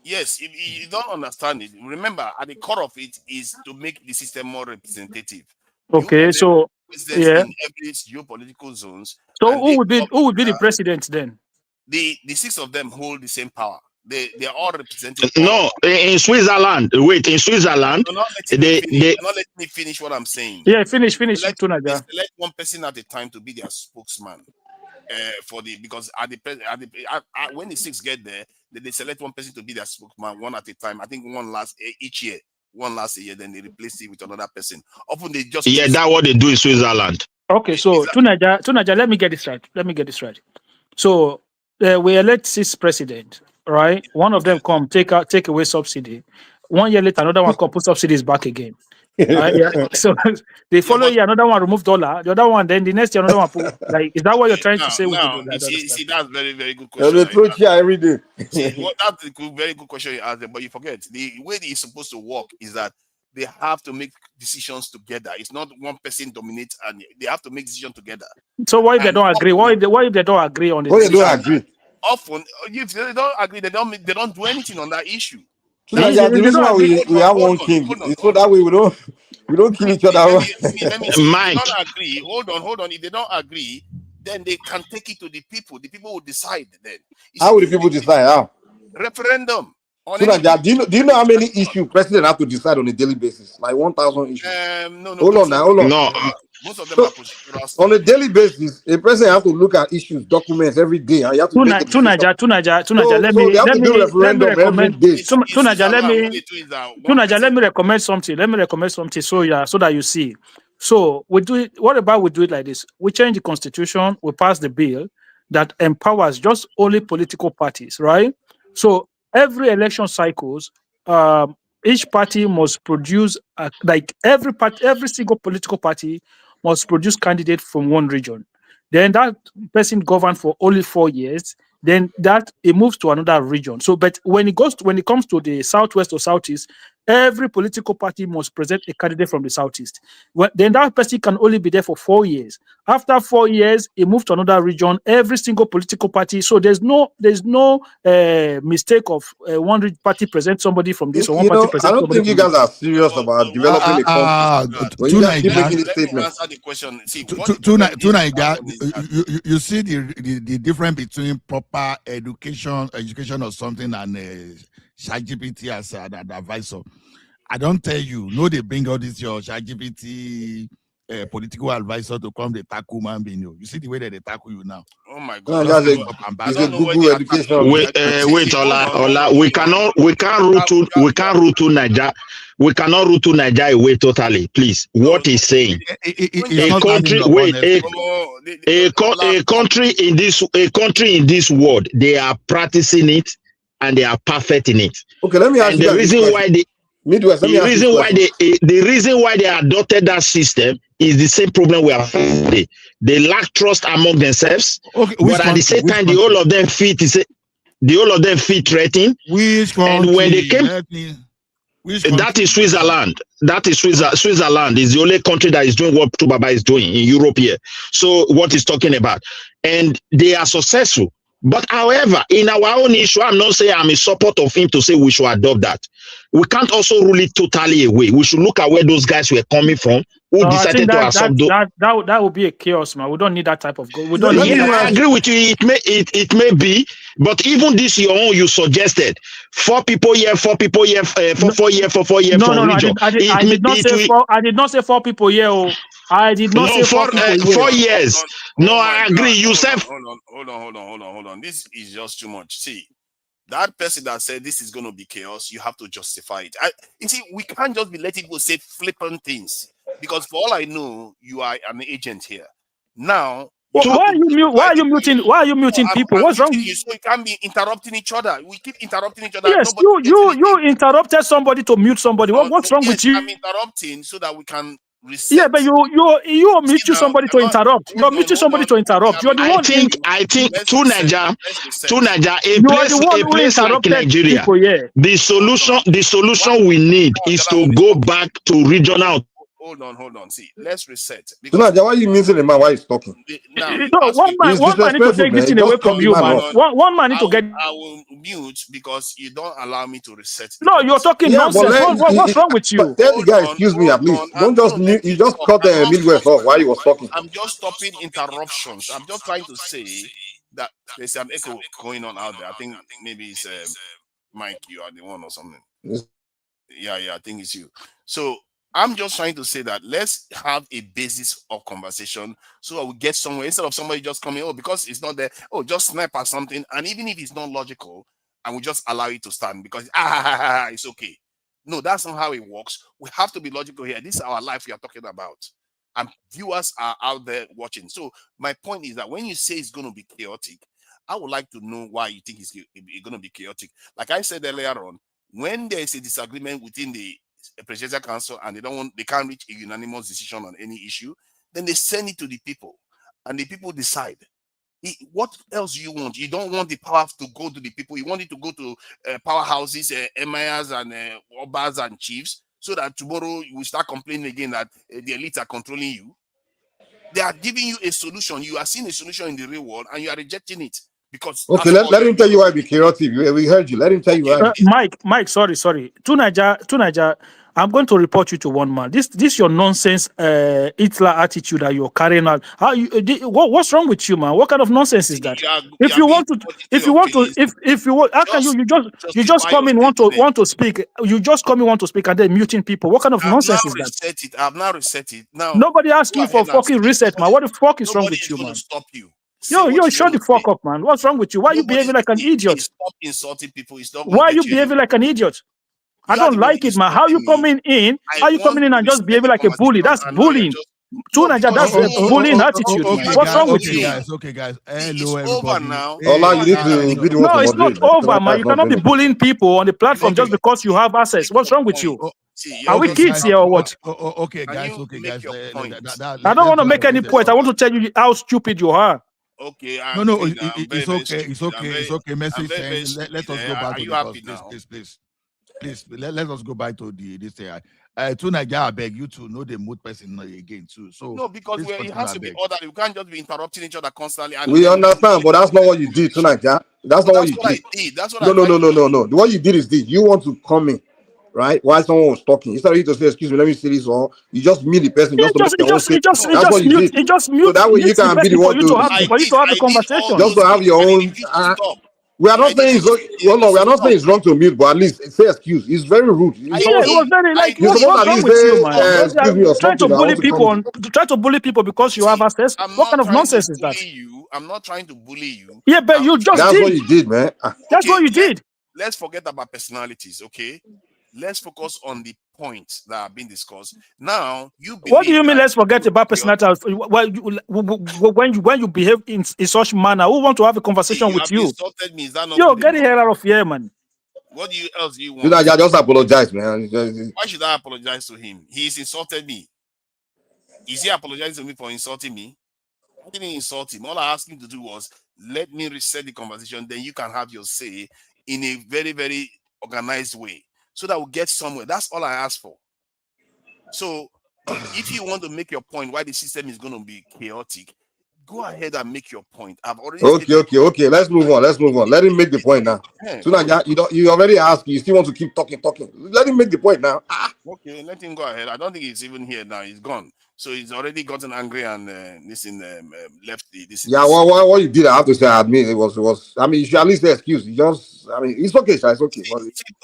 Yes, if you don't understand it, remember at the core of it is to make the system more representative. Okay, so in every geopolitical zones. So who would be the president then? The 6 of them hold the same power. They are all represented. No, in Switzerland. Wait, in Switzerland, you're not letting me finish what I'm saying. Yeah, finish. They select one person at a time to be their spokesman. for the because when the 6 get there, they select one person to be their spokesman one at a time. I think each year, one last year, then they replace it with another person. Often they just that's what they do in Switzerland. Okay, so Tunaja, let me get this right. So we elect 6 president, right? One of them come take away subsidy. 1 year later, another one come put subsidies back again. Right? Yeah. So the following year, another one remove dollar. The other one, then the next year, another one put like. Is that what you're trying to say? Now, you see, that's very, very good They question. throw chair every day. See, that's a very good question you asked, but you forget the way it's supposed to work is that they have to make decisions together. It's not one person dominates, and they have to make decisions together. So what if they don't agree? What if they don't agree on the What they don't agree? Often, if they don't agree, they don't do anything on that issue. So the reason why we have one king is so that way we don't kill each other. Let me Mike. If they don't agree, hold on. If they don't agree, then they can take it to the people. The people will decide then. How will the people decide? How? Referendum. So do you know how many issues president have to decide on a daily basis? Like 1,000 issues. No. Hold on. No. Most of them are procedural. On a daily basis, a president has to look at issues, documents every day, and you have to make a decision. Tunaja, let me recommend something. So that you see. So we do it. What about we do it like this? We change the constitution. We pass the bill that empowers just only political parties, right? So every election cycles, each party must produce like every single political party must produce candidate from one region. Then that person governs for only 4 years. Then that it moves to another region. So, but when it comes to the southwest or southeast, every political party must present a candidate from the southeast. Then that person can only be there for 4 years. After 4 years, it moves to another region. Every single political party. So there's no mistake of one party present somebody from this or one party present. I don't think you guys are serious about developing a country. When you guys keep making this statement. Answer the question. See, you see the difference between proper education or something and ChatGPT as an advisor. I don't tell you, no, they bring all this your ChatGPT political advisor to come, they tackle man being you. You see the way that they tackle you now. Oh my God! It's a Google education. Wait, Ola. We can't root to Nigeria. We cannot root to Nigeria away totally. Please, what he's saying? A country in this world, they are practicing it and they are perfecting it. Okay, let me ask you. The reason why they adopted that system is the same problem we are facing. They lack trust among themselves, but at the same time, the whole of them feel threatened. And when they came, that is Switzerland. Switzerland is the only country that is doing what Tubaba is doing in Europe here. So what he's talking about, and they are successful. But however, in our own issue, I'm not saying I'm in support of him to say we should adopt that. We can't also rule it totally away. We should look at where those guys were coming from, who decided to adopt that would be a chaos, man. We don't need that type of goal. I agree with you. It may be, but even this your own you suggested 4 people here, 4 people here, 4 years for region. I did not say 4 people here. I did not say 4 years. No, I agree. You said hold on. This is just too much. See, that person that said this is going to be chaos, you have to justify it. You see, we can't just be letting people say flippant things because for all I know, you are an agent here. Now, why are you muting people? What's wrong? So we can't be interrupting each other. We keep interrupting each other. Yes, you interrupted somebody to mute somebody. What's wrong with you? I'm interrupting so that we can reset. Yeah, but you are muting somebody to interrupt. You're muting somebody to interrupt. You're the one. I think to Nigeria, a place like Nigeria, the solution we need is to go back to regional. Hold on. See, let's reset. So now, why are you muting the man while he's talking? One man need to take this thing away from you, man. One man need to get. I will mute because you don't allow me to reset. No, you're talking nonsense. What's wrong with you? Tell the guy, excuse me, at least. Don't just mute. You just cut the Midwest off while he was talking. I'm just stopping interruptions. I'm just trying to say that there's an echo going on out there. I think maybe it's Mike. You are the one or something. Yeah, I think it's you. So I'm just trying to say that let's have a basis of conversation so that we get somewhere instead of somebody just coming, oh, because it's not there, oh, just snap at something. And even if it's not logical, and we just allow it to stand because it's okay. No, that's not how it works. We have to be logical here. This is our life we are talking about. And viewers are out there watching. So my point is that when you say it's going to be chaotic, I would like to know why you think it's going to be chaotic. Like I said earlier on, when there is a disagreement within the presidential council and they can't reach a unanimous decision on any issue, then they send it to the people and the people decide. What else do you want? You don't want the power to go to the people. You want it to go to powerhouses, emirs and obas and chiefs, so that tomorrow you will start complaining again that the elites are controlling you. They are giving you a solution. You are seeing a solution in the real world and you are rejecting it. Because okay, let him tell you why be chaotic. We heard you. Let him tell you why. Mike, sorry. To Niger, I'm going to report you to one man. This your nonsense Hitler attitude that you're carrying out. What's wrong with you, man? What kind of nonsense is that? If you want, how can you just come in want to speak? You just come in want to speak and then muting people. What kind of nonsense is that? I've now reset it. Now nobody asked you for fucking reset, man. What the fuck is wrong with you, man? Stop you. Yo, shut the fuck up, man. What's wrong with you? Why are you behaving like an idiot? Stop insulting people. Why are you behaving like an idiot? I don't like it, man. How you coming in? How you coming in and just behaving like a bully? That's bullying. That's a bullying attitude, man. What's wrong with you? Okay, guys. Hello, everybody. Now. You need to be the one No, to it's not over, man. You cannot be bullying people on the platform just because you have access. What's wrong with you? Are we kids here or what? Okay, guys. I don't want to make any point. I want to tell you how stupid you are. Okay. It's okay. Message saying, let us go back to the please. Let us go back to this thing. To Niger, I beg you to know the mood person again too. So no, because it has to be orderly. We can't just be interrupting each other constantly. We understand, but that's not what you did tonight, yeah. That's not what you did. That's what No. What you did is this. You want to come in, right? While someone was talking, instead of you to say, "Excuse me, let me see this," or you just mute the person just to make your own statement. That's what you did. So that way you can be the one to have the conversation. Just to have your own. We are not saying we are not saying it's wrong to mute, but at least say excuse. It's very rude. It was very like what's wrong with you, man? Excuse me or trying to bully people try to bully people because you have access. What kind of nonsense is that? I'm not trying to bully you. Yeah, but you just that's what you did, man. That's what you did. Let's forget about personalities, okay? Let's focus on the points that are being discussed. Now, what do you mean? Let's forget about personality. When you behave in such manner, who want to have a conversation with you? Insulted me. Is that not yo, get the hell out of here, man. What else do you want? I just apologize, man. Why should I apologize to him? He's insulted me. Is he apologizing to me for insulting me? I didn't insult him. All I asked him to do was let me reset the conversation. Then you can have your say in a very, very organized way, so that we'll get somewhere. That's all I asked for. So if you want to make your point why the system is going to be chaotic, go ahead and make your point. I've already okay. Let's move on. Let him make the point now. You already asked. You still want to keep talking. Let him make the point now. Okay, let him go ahead. I don't think he's even here now. He's gone. So he's already gotten angry and left this. Yeah, what you did, I have to say, I admit it was. I mean, you should at least say excuse. It's okay, sir. It's okay.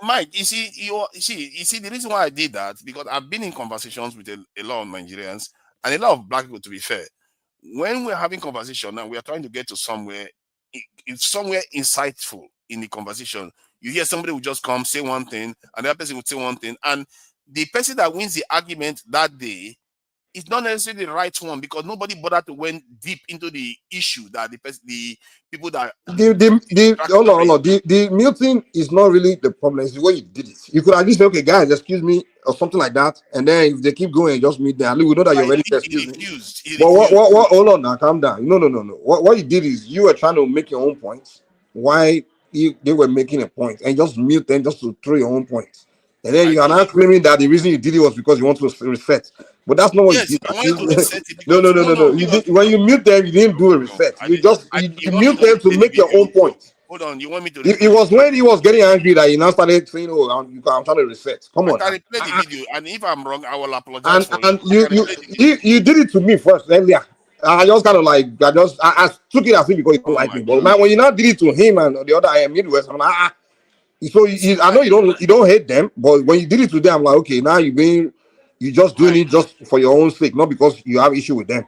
Mike, you see, the reason why I did that because I've been in conversations with a lot of Nigerians and a lot of black people. To be fair, when we're having conversation and we are trying to get to somewhere, it's somewhere insightful in the conversation. You hear somebody will just come say one thing, and the other person will say one thing, and the person that wins the argument that day. It's not necessarily the right one because nobody bothered to went deep into the issue that the people that the muting is not really the problem. It's the way you did it. You could at least say, okay, guys, excuse me, or something like that, and then if they keep going, just mute them. We know that you're ready to excuse me. But what? Hold on now, calm down. No. What you did is you were trying to make your own points. Why they were making a point, and just mute them just to throw your own points. And then you are now claiming that the reason you did it was because you want to reset. But that's not what you did. No. You did, when you mute them, you didn't do a reset. You mute them to make your own point. Hold on, you want me to? It was when he was getting angry that he now started saying, "Oh, I'm trying to reset." Come on. I can play the video, and if I'm wrong, I will apologize. And you did it to me first earlier. I just kind of like I took it as if because you don't like me. But now when you now did it to him and the other Midwest, I'm like, So I know you don't hate them, but when you did it to them, I'm like, okay, now you're being You're just doing it just for your own sake, not because you have issue with them.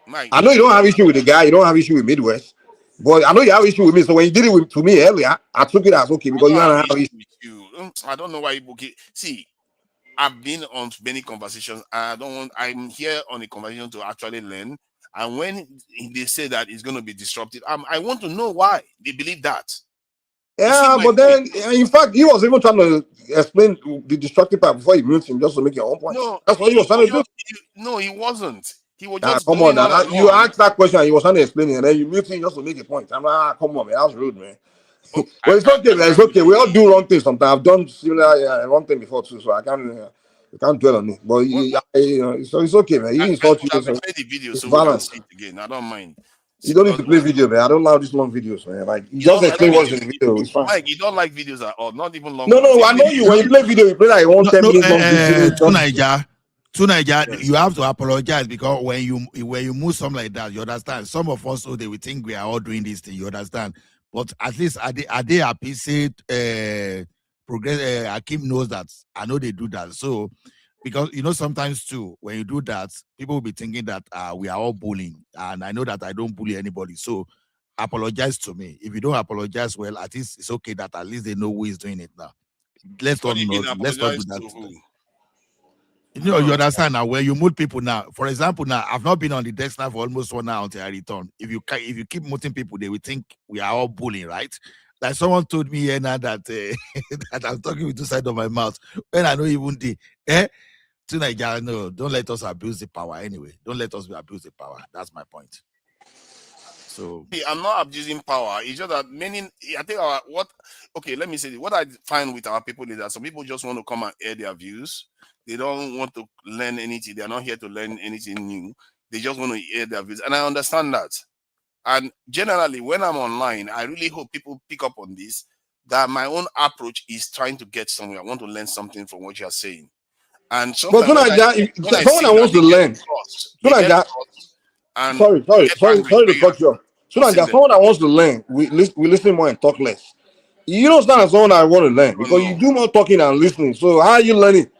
Mike, I know you don't have issue with the guy, you don't have issue with Midwest, but I know you have issue with me. So when you did it to me earlier, I took it as okay because you don't have issue with you. I don't know why people see. I've been on many conversations. I'm here on a conversation to actually learn. And when they say that it's going to be disruptive, I want to know why they believe that. Yeah, but then, in fact, he was even trying to explain the destructive part before he mute him just to make your own point. No, That's what he was trying to do. No, he wasn't. He was just come going on now. on. You asked that question and he was trying to explain it, and then you mute him just to make a point. I'm like, come on, man, that's rude, man. But it's okay, man. It's okay. We all do wrong things sometimes. I've done similar wrong thing before too, so I can't dwell on it. But so it's okay, man. He insults you. Play the video so balance. we can see it again. I don't mind. You don't need to play video, man. I don't allow these long videos, man. Like you just explain what's in the video. It's fine. Mike, you don't like videos at all, not even long. No, I know you. When you play video, you play like 10 minutes long video. To Niger, you have to apologize because when you move something like that, you understand. Some of us, they will think we are all doing this thing. You understand. But at least are they happy? Say progress. Akim knows that. I know they do that. So because sometimes too, when you do that, people will be thinking that we are all bullying, and I know that I don't bully anybody. So apologize to me. If you don't apologize, well, at least it's okay that at least they know who is doing it now. Let's not do that. You understand now. When you mute people now, for example, now I've not been on the desk now for almost 1 hour until I return. If you keep muting people, they will think we are all bullying, right? Like someone told me here now that that I'm talking with two sides of my mouth when I know even to Nigeria, no, don't let us abuse the power anyway. Don't let us abuse the power. That's my point. So I'm not abusing power. It's just that I think let me say this. What I find with our people is that some people just want to come and air their views. They don't want to learn anything. They're not here to learn anything new. They just want to air their views. And I understand that. And generally, when I'm online, I really hope people pick up on this, that my own approach is trying to get somewhere. I want to learn something from what you're saying. And sometimes someone that wants to learn, sorry to cut you off. Someone that wants to learn, we listen more and talk less. You don't stand as someone that want to learn because you do more talking and listening. So how are you learning?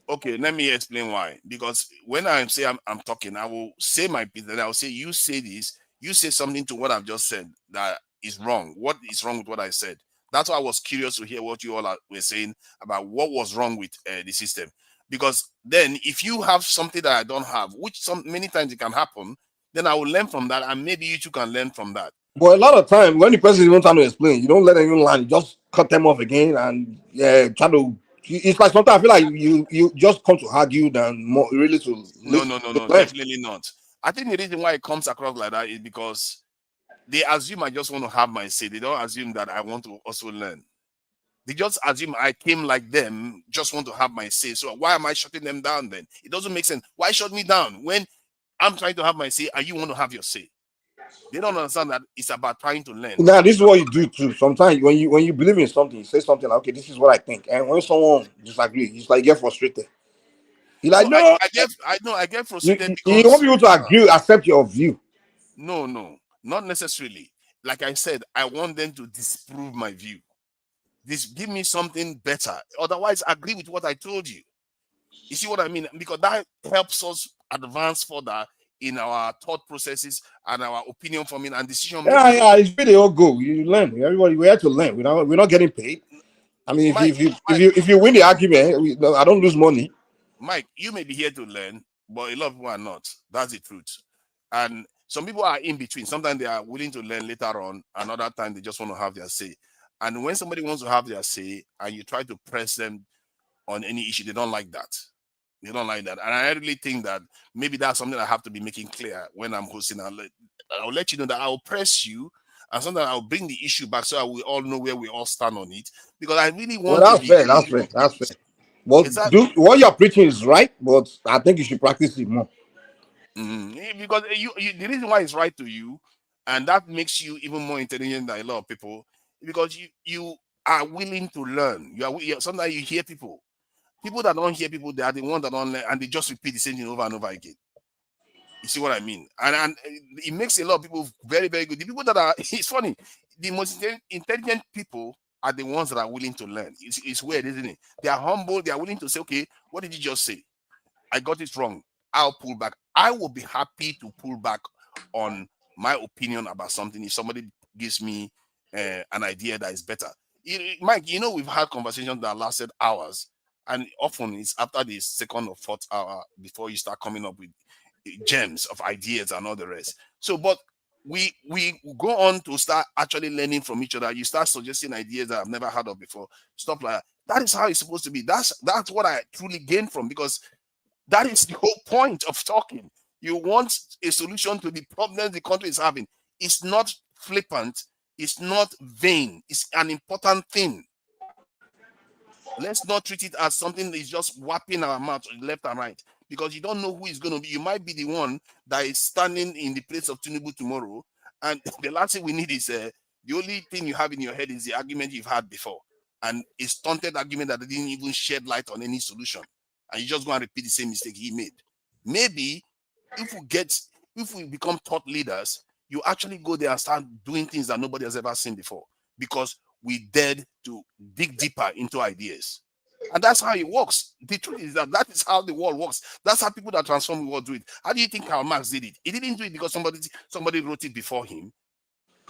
Okay, let me explain why. Because when I say I'm talking, I will say my piece, and I will say, you say this, you say something to what I've just said that is wrong. What is wrong with what I said? That's why I was curious to hear what you all were saying about what was wrong with the system. Because then if you have something that I don't have, which many times it can happen, then I will learn from that, and maybe you too can learn from that. But a lot of time when the person is not trying to explain, you don't let anyone learn, you just cut them off again and try to. It's like sometimes I feel like you just come to argue than more really to. No, definitely not. I think the reason why it comes across like that is because they assume I just want to have my say. They don't assume that I want to also learn. They just assume I came like them, just want to have my say. So why am I shutting them down then? It doesn't make sense. Why shut me down when I'm trying to have my say and you want to have your say? They don't understand that it's about trying to learn. Now, this is what you do too. Sometimes when you believe in something, you say something like, okay, this is what I think. And when someone disagrees, it's like you get frustrated. You're like, no. I get frustrated because you want people to agree, accept your view. No, not necessarily. Like I said, I want them to disprove my view. Give me something better. Otherwise, agree with what I told you. You see what I mean? Because that helps us advance further in our thought processes and our opinion forming and decision making. Yeah, it's really all go. You learn. Everybody, we have to learn. We're not getting paid. I mean, if you win the argument, I don't lose money. Mike, you may be here to learn, but a lot of people are not. That's the truth. And some people are in between. Sometimes they are willing to learn later on. Another time they just want to have their say. And when somebody wants to have their say and you try to press them on any issue, they don't like that. They don't like that. And I really think that maybe that's something I have to be making clear when I'm hosting. I'll let you know that I'll press you, and sometimes I'll bring the issue back so that we all know where we all stand on it. Because I really want that's fair. Well, what you're preaching is right, but I think you should practice it more. Because the reason why it's right to you, and that makes you even more intelligent than a lot of people, because you are willing to learn. Sometimes you hear people that don't hear people, they are the ones that don't learn, and they just repeat the same thing over and over again. You see what I mean? And it makes a lot of people very, very good. The people that are, it's funny, the most intelligent people are the ones that are willing to learn. It's weird, isn't it? They are humble. They are willing to say, okay, what did you just say? I got it wrong, I'll pull back. I will be happy to pull back on my opinion about something if somebody gives me an idea that is better. Mike, we've had conversations that lasted hours, and often it's after the second or fourth hour before you start coming up with gems of ideas and all the rest. So, but we go on to start actually learning from each other. You start suggesting ideas that I've never heard of before. Stuff like that. That is how it's supposed to be. That's what I truly gain from, because that is the whole point of talking. You want a solution to the problems the country is having. It's not flippant. It's not vain. It's an important thing. Let's not treat it as something that is just whapping our mouth left and right, because you don't know who is going to be. You might be the one that is standing in the place of Tinubu tomorrow, and the last thing we need is the only thing you have in your head is the argument you've had before, and a stunted argument that didn't even shed light on any solution, and you just go and repeat the same mistake he made. Maybe if we become thought leaders, you actually go there and start doing things that nobody has ever seen before, because we dared to dig deeper into ideas. And that's how it works. The truth is that is how the world works. That's how people that transform the world do it. How do you think Karl Marx did it? He didn't do it because somebody wrote it before him.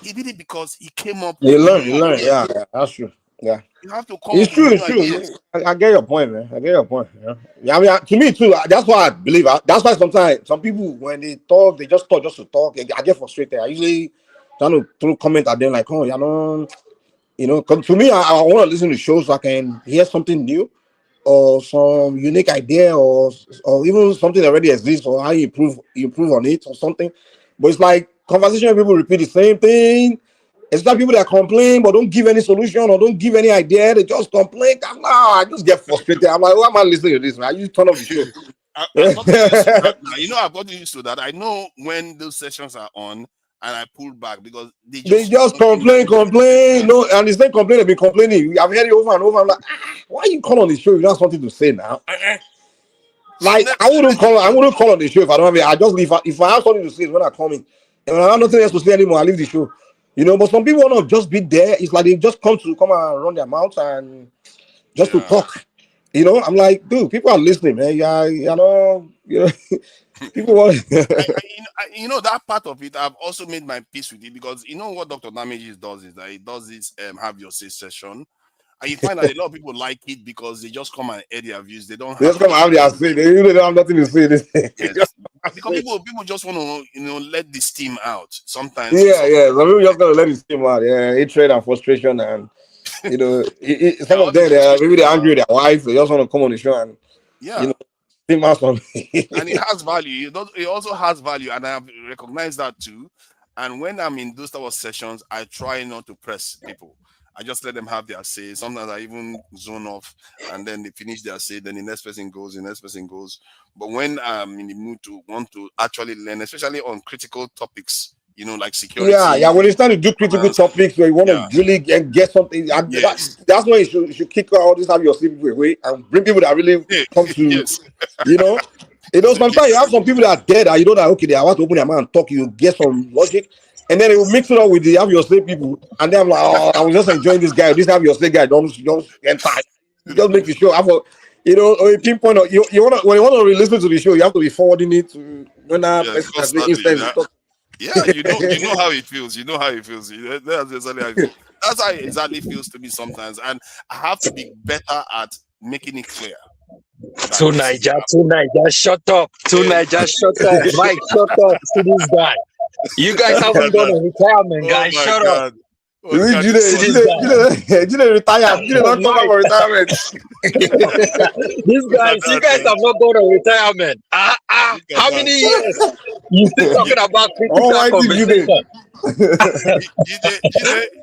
He did it because he came up. You learn. Yeah, that's true. Yeah, you have to come. It's true. I get your point, man. I get your point. Yeah, I mean, to me too. That's why I believe. That's why sometimes some people, when they talk, they just talk just to talk. I get frustrated. I usually trying to throw comment at them like, oh, because to me, I want to listen to shows so I can hear something new, or some unique idea, or even something that already exists, or how you improve on it or something. But it's like conversation, people repeat the same thing. It's not people that complain but don't give any solution or don't give any idea. They just complain. I just get frustrated. I'm like, why am I listening to this, man? I just turn off the show. I've gotten used to that. I know when those sessions are on, and I pull back because they just complain. No, and the same complaint they've been complaining. I've heard it over and over. I'm like, why you call on the show? You don't have something to say now. Like I wouldn't call on the show if I don't have it. I just leave. If I have something to say, when I come in, and when I have nothing else to say anymore, I leave the show. But some people want to just be there. It's like they just come and run their mouth and just to talk. I'm like, dude, people are listening, man. People want. That part of it, I've also made my peace with it, because what Dr. Damages does is that he does this have your say session. And you find that a lot of people like it because they just come and air their views. They don't just come and have their say. They don't have nothing to say. Yes. Because people just want to let the steam out sometimes. Yeah. Some people just gonna let it steam out. Yeah, hatred and frustration, and some of them maybe they're angry with their wife. They just want to come on the show and steam out something. And it has value. It also has value, and I have recognized that too. And when I'm in those type of sessions, I try not to press people. I just let them have their say. Sometimes I even zone off, and then they finish their say. Then the next person goes. But when I'm in the mood to want to actually learn, especially on critical topics, like security. Yeah. When you start to do critical topics where you want to really get something, that's when you should kick out all this, have your people away and bring people that really come to, sometimes you have some people that are dead, and that okay, they want to open their mouth and talk. You get some logic. And then it will mix it up with the have your say people, and then I'm like, oh, I was just enjoying this guy. This have your say guy, don't enter. Just make the show. Or a pinpoint. When you want to listen to the show, you have to be forwarding it to when that person has been instant. Yeah, you know how it feels. That's exactly how it feels. That's how it exactly feels to me sometimes, and I have to be better at making it clear. To Niger, shut up. Shut up. Mike, shut up to this guy. You guys haven't done a retirement, guys. Shut up. Jide retired. Jide don't come for retirement. These guys, you guys have not done a retirement. How many years? You still talking about critical conversation?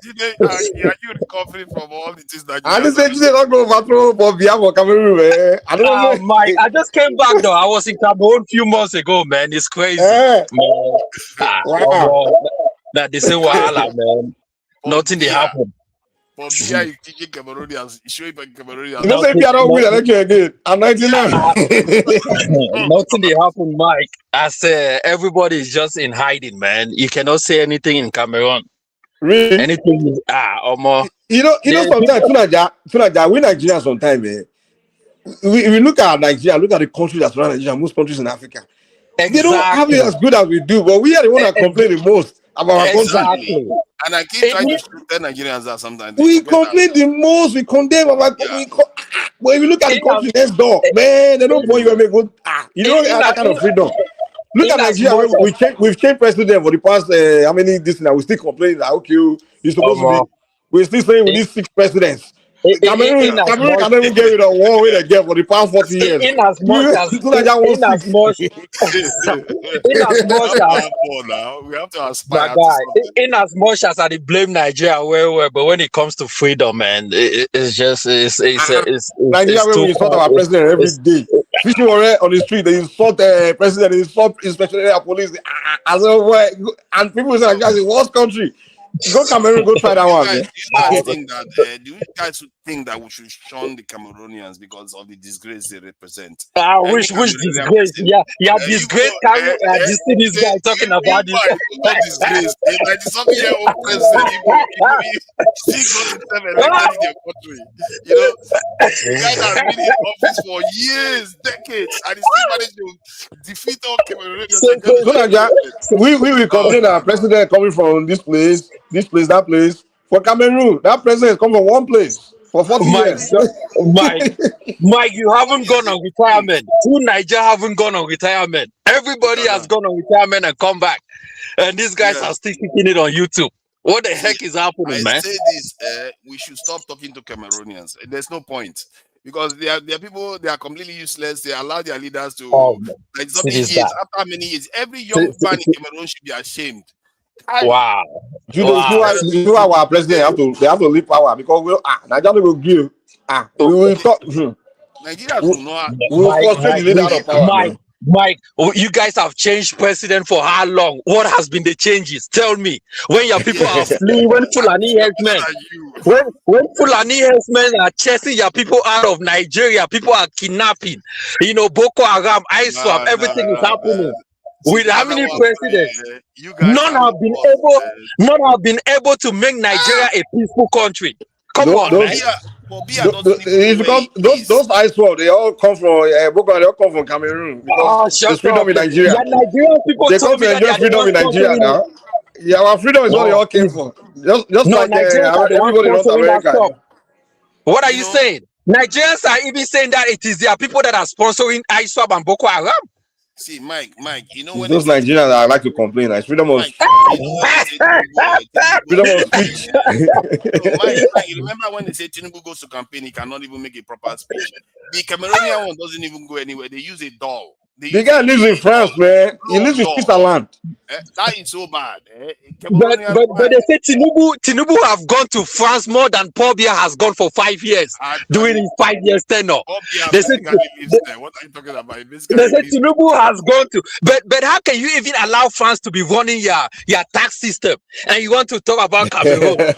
Jide, are you recovering from all the things that you I said Jide don't go overthrow for Biafra Cameroon, man. I don't know. Mike, I just came back though. I was in Cameroon a few months ago, man. It's crazy. Wow. That they say wahala, man. Nothing they happen. For Bia, you teaching Cameroonians, showing Cameroonians. You know, say Bia don't win election again. I'm 99. Nothing they happen, Mike. I say everybody is just in hiding, man. You cannot say anything in Cameroon. Really? Anything is Sometimes Tunaja, we Nigerians sometimes, we look at Nigeria, look at the countries that surround Nigeria, most countries in Africa. They don't have it as good as we do, but we are the one that complain the most about our country. And I keep trying to tell Nigerians that sometimes We complain the most, we condemn our but if you look at the country next door, man, they don't want you to make good. You don't have that kind of freedom. Look at Nigeria, we've changed president for the past how many this now? We still complaining that okay, you're supposed to be. We're still saying we need 6 presidents. Cameroon can even get rid of one way they get for the past 40 years. In as much as we have to aspire in as much as I blame Nigeria well, but when it comes to freedom, man, it's just Nigeria where we insult our president every day. Fishing on the street, they insult the president, they insult inspection area police, and people say Nigeria is the worst country. Go Cameroon, go try that one. Do you guys think that we should shun the Cameroonians because of the disgrace they represent? Which disgrace? Yeah, disgrace. This guy talking about this. Not disgrace. A 90-something-year-old president, still got himself elected in their country. You know, the guys have been in office for years, decades, and he still managed to defeat all Cameroonians. We will complain that president coming from this place, that place. For Cameroon, that president come from one place for 40 years. Mike, you haven't gone on retirement. Two Nigeria haven't gone on retirement. Everybody has gone on retirement and come back. And these guys are still kicking it on YouTube. What the heck is happening, man? I say this, we should stop talking to Cameroonians. There's no point. Because they are people, they are completely useless. They allow their leaders to after many years. Every young man in Cameroon should be ashamed. Wow. You know our president they have to leave power because Nigeria will give. We will talk. Nigeria will not. We will frustrate the leader out of power. Mike, you guys have changed president for how long? What has been the changes? Tell me. When your people are fleeing, when Fulani herdsmen, when Fulani herdsmen are chasing your people out of Nigeria, people are kidnapping. You know, Boko Haram, ISWAP, everything is happening. With how many presidents? None have been able to make Nigeria a peaceful country. Come on, man. It's because those ISWAP, they all come from Boko, they all come from Cameroon because there's freedom in Nigeria. Nigerian people they come to enjoy freedom in Nigeria now. Yeah, our freedom is what they all came for. Just like everybody in North America. What are you saying? Nigerians are even saying that it is their people that are sponsoring ISWAP and Boko Haram. See, Mike, you know when those Nigerians that like to complain, like freedom of speech. Mike, you remember when they say Tinubu goes to campaign, he cannot even make a proper speech. The Cameroonian one doesn't even go anywhere. They use a doll. The guy lives in France, man. He lives in Switzerland. That is so bad. But they say Tinubu have gone to France more than Paul Biya has gone for 5 years during his 5 years tenure. They say what are you talking about? They say Tinubu has gone to, but how can you even allow France to be running your tax system and you want to talk about Cameroon? A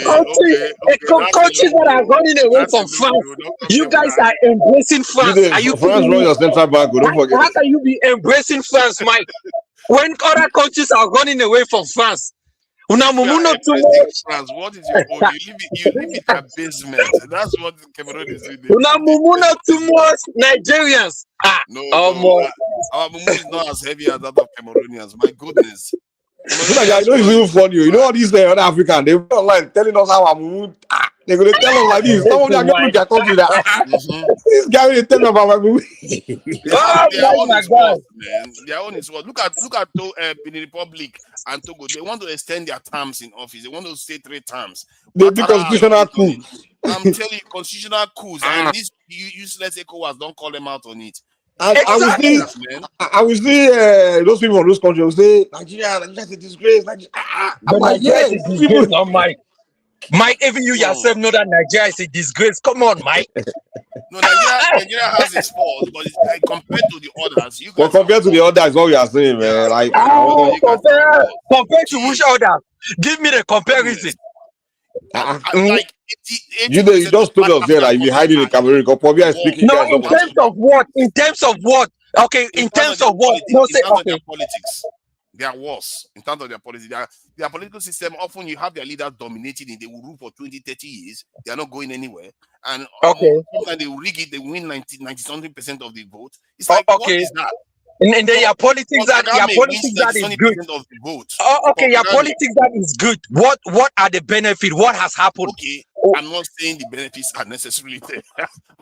country that are running away from France. You guys are embracing France. Are you France run your central bank? Don't forget. How can you be embracing France, Mike? When other countries are running away from France. France, what is your own? You live in a basement. That's what Cameroon is doing. Unamumuno too much Nigerians. Our mumu is not as heavy as that of Cameroonians. My goodness. I know it's even funny. You know what these other African, they were online telling us how our mumu. They're going to tell us like this. Some of them are going to tell you that. This guy will tell me about my movie. Oh my God. Man. Their own is what? Look at Benin Republic and Togo. They want to extend their terms in office. They want to stay 3 terms. They do constitutional coup. I'm telling you, constitutional coups. And this useless ECOWAS, don't call them out on it. I will see those people from those countries will say Nigeria is a disgrace. Nigeria is a disgrace, not Mike. Mike, even you yourself know that Nigeria is a disgrace. Come on, Mike. No, Nigeria has its faults, but it's like, compared to the others, compared to the others, what we are saying, man. Like compared to which others? Give me the comparison. Like you just told us there that you be hiding in Cameroon. Probably are speaking. No, in terms of what? In terms of what? Okay, in terms of what? No, say okay. Politics. They are worse in terms of their policy. Their political system, often you have their leaders dominating it. They will rule for 20, 30 years. They are not going anywhere. And sometimes they will rig it. They win 90-something% of the vote. It's like, what is that? And then your politics that is good. Of the vote. Okay, your politics that is good. What are the benefits? What has happened? Okay, I'm not saying the benefits are necessarily there.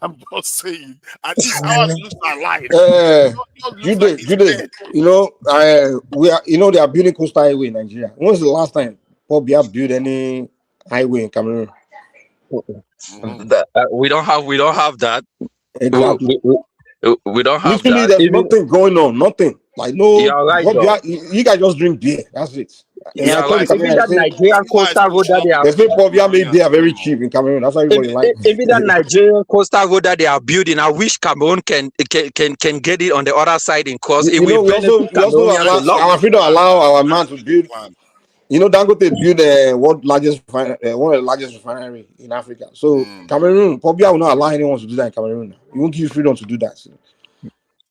I'm just saying at least ours looks alive. Jude, you know, we are, you know, they are building coastal highway in Nigeria. When was the last time Pobia built any highway in Cameroon? We don't have that. Exactly. We don't have literally that. There's nothing going on, nothing. Like no, you guys just drink beer. That's it. Yeah, right. Even that Nigerian coastal road that they are, they say Pobia made beer very cheap in Cameroon. That's why everybody likes. Even that Nigerian coastal road that they are building, I wish Cameroon can get it on the other side in course. We also allow our man to build. You know, Dangote build one of the largest refinery in Africa. So Cameroon, Pobia will not allow anyone to do that in Cameroon. He won't give you freedom to do that. So.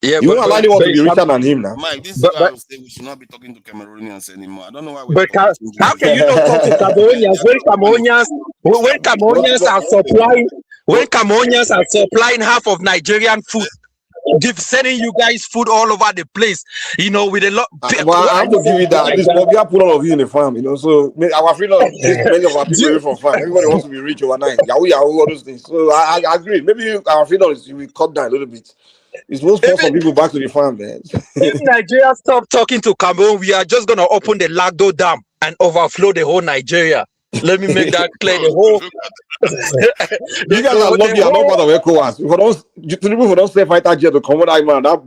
Yeah, you won't allow anyone to be richer than him now. Mike, this is why I would say we should not be talking to Cameroonians anymore. I don't know why we're how can you not talk to Cameroonians when Cameroonians are supplying half of Nigerian food? Sending you guys food all over the place, you know, with a lot. Well, I have to give you that. This Pobia put all of you in the farm, you know. So our freedom takes many of our people away from farm. Everybody wants to be rich overnight. Yahoo, all those things. So I agree. Maybe our freedom is we cut down a little bit. It's supposed to force some people back to the farm, man. If Nigeria stop talking to Cameroon, we are just gonna open the Lagdo Dam and overflow the whole Nigeria. Let me make that clear. The whole you guys are lucky. I'm not part of ECOWAS. Tinubu for don't say fighter jet to come out, man. That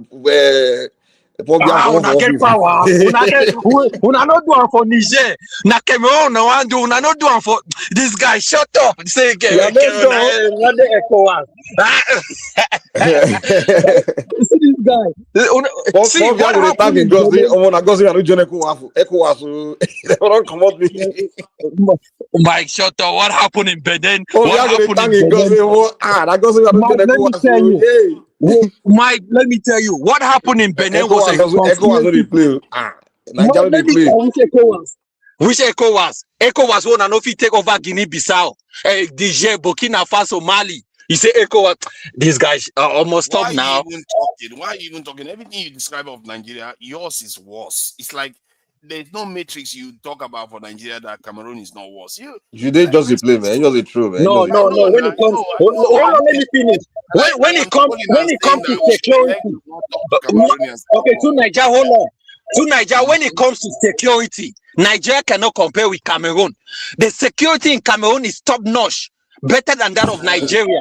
una get power. Una not do it for Niger. Na Cameroon, no one do. Una not do it for this guy. Shut up. Say again. Not the ECOWAS. See this guy. See what happened. Mike, shut up. What happened in Benin? What happened in Benin? Mike, let me tell you, what happened in Benin was which ECOWAS? ECOWAS won and if you take over Guinea-Bissau, Niger, Burkina Faso, Mali. You say ECOWAS, these guys are almost stop now. Why are you even talking? Everything you describe of Nigeria, yours is worse. It's like there's no matrix you talk about for Nigeria that Cameroon is not worse. You did just play, man. You're true, man. No. When it comes, hold on, let me finish. When it comes to security, okay, to Nigeria, hold on. To Nigeria, when it comes to security, Nigeria cannot compare with Cameroon. The security in Cameroon is top notch, better than that of Nigeria.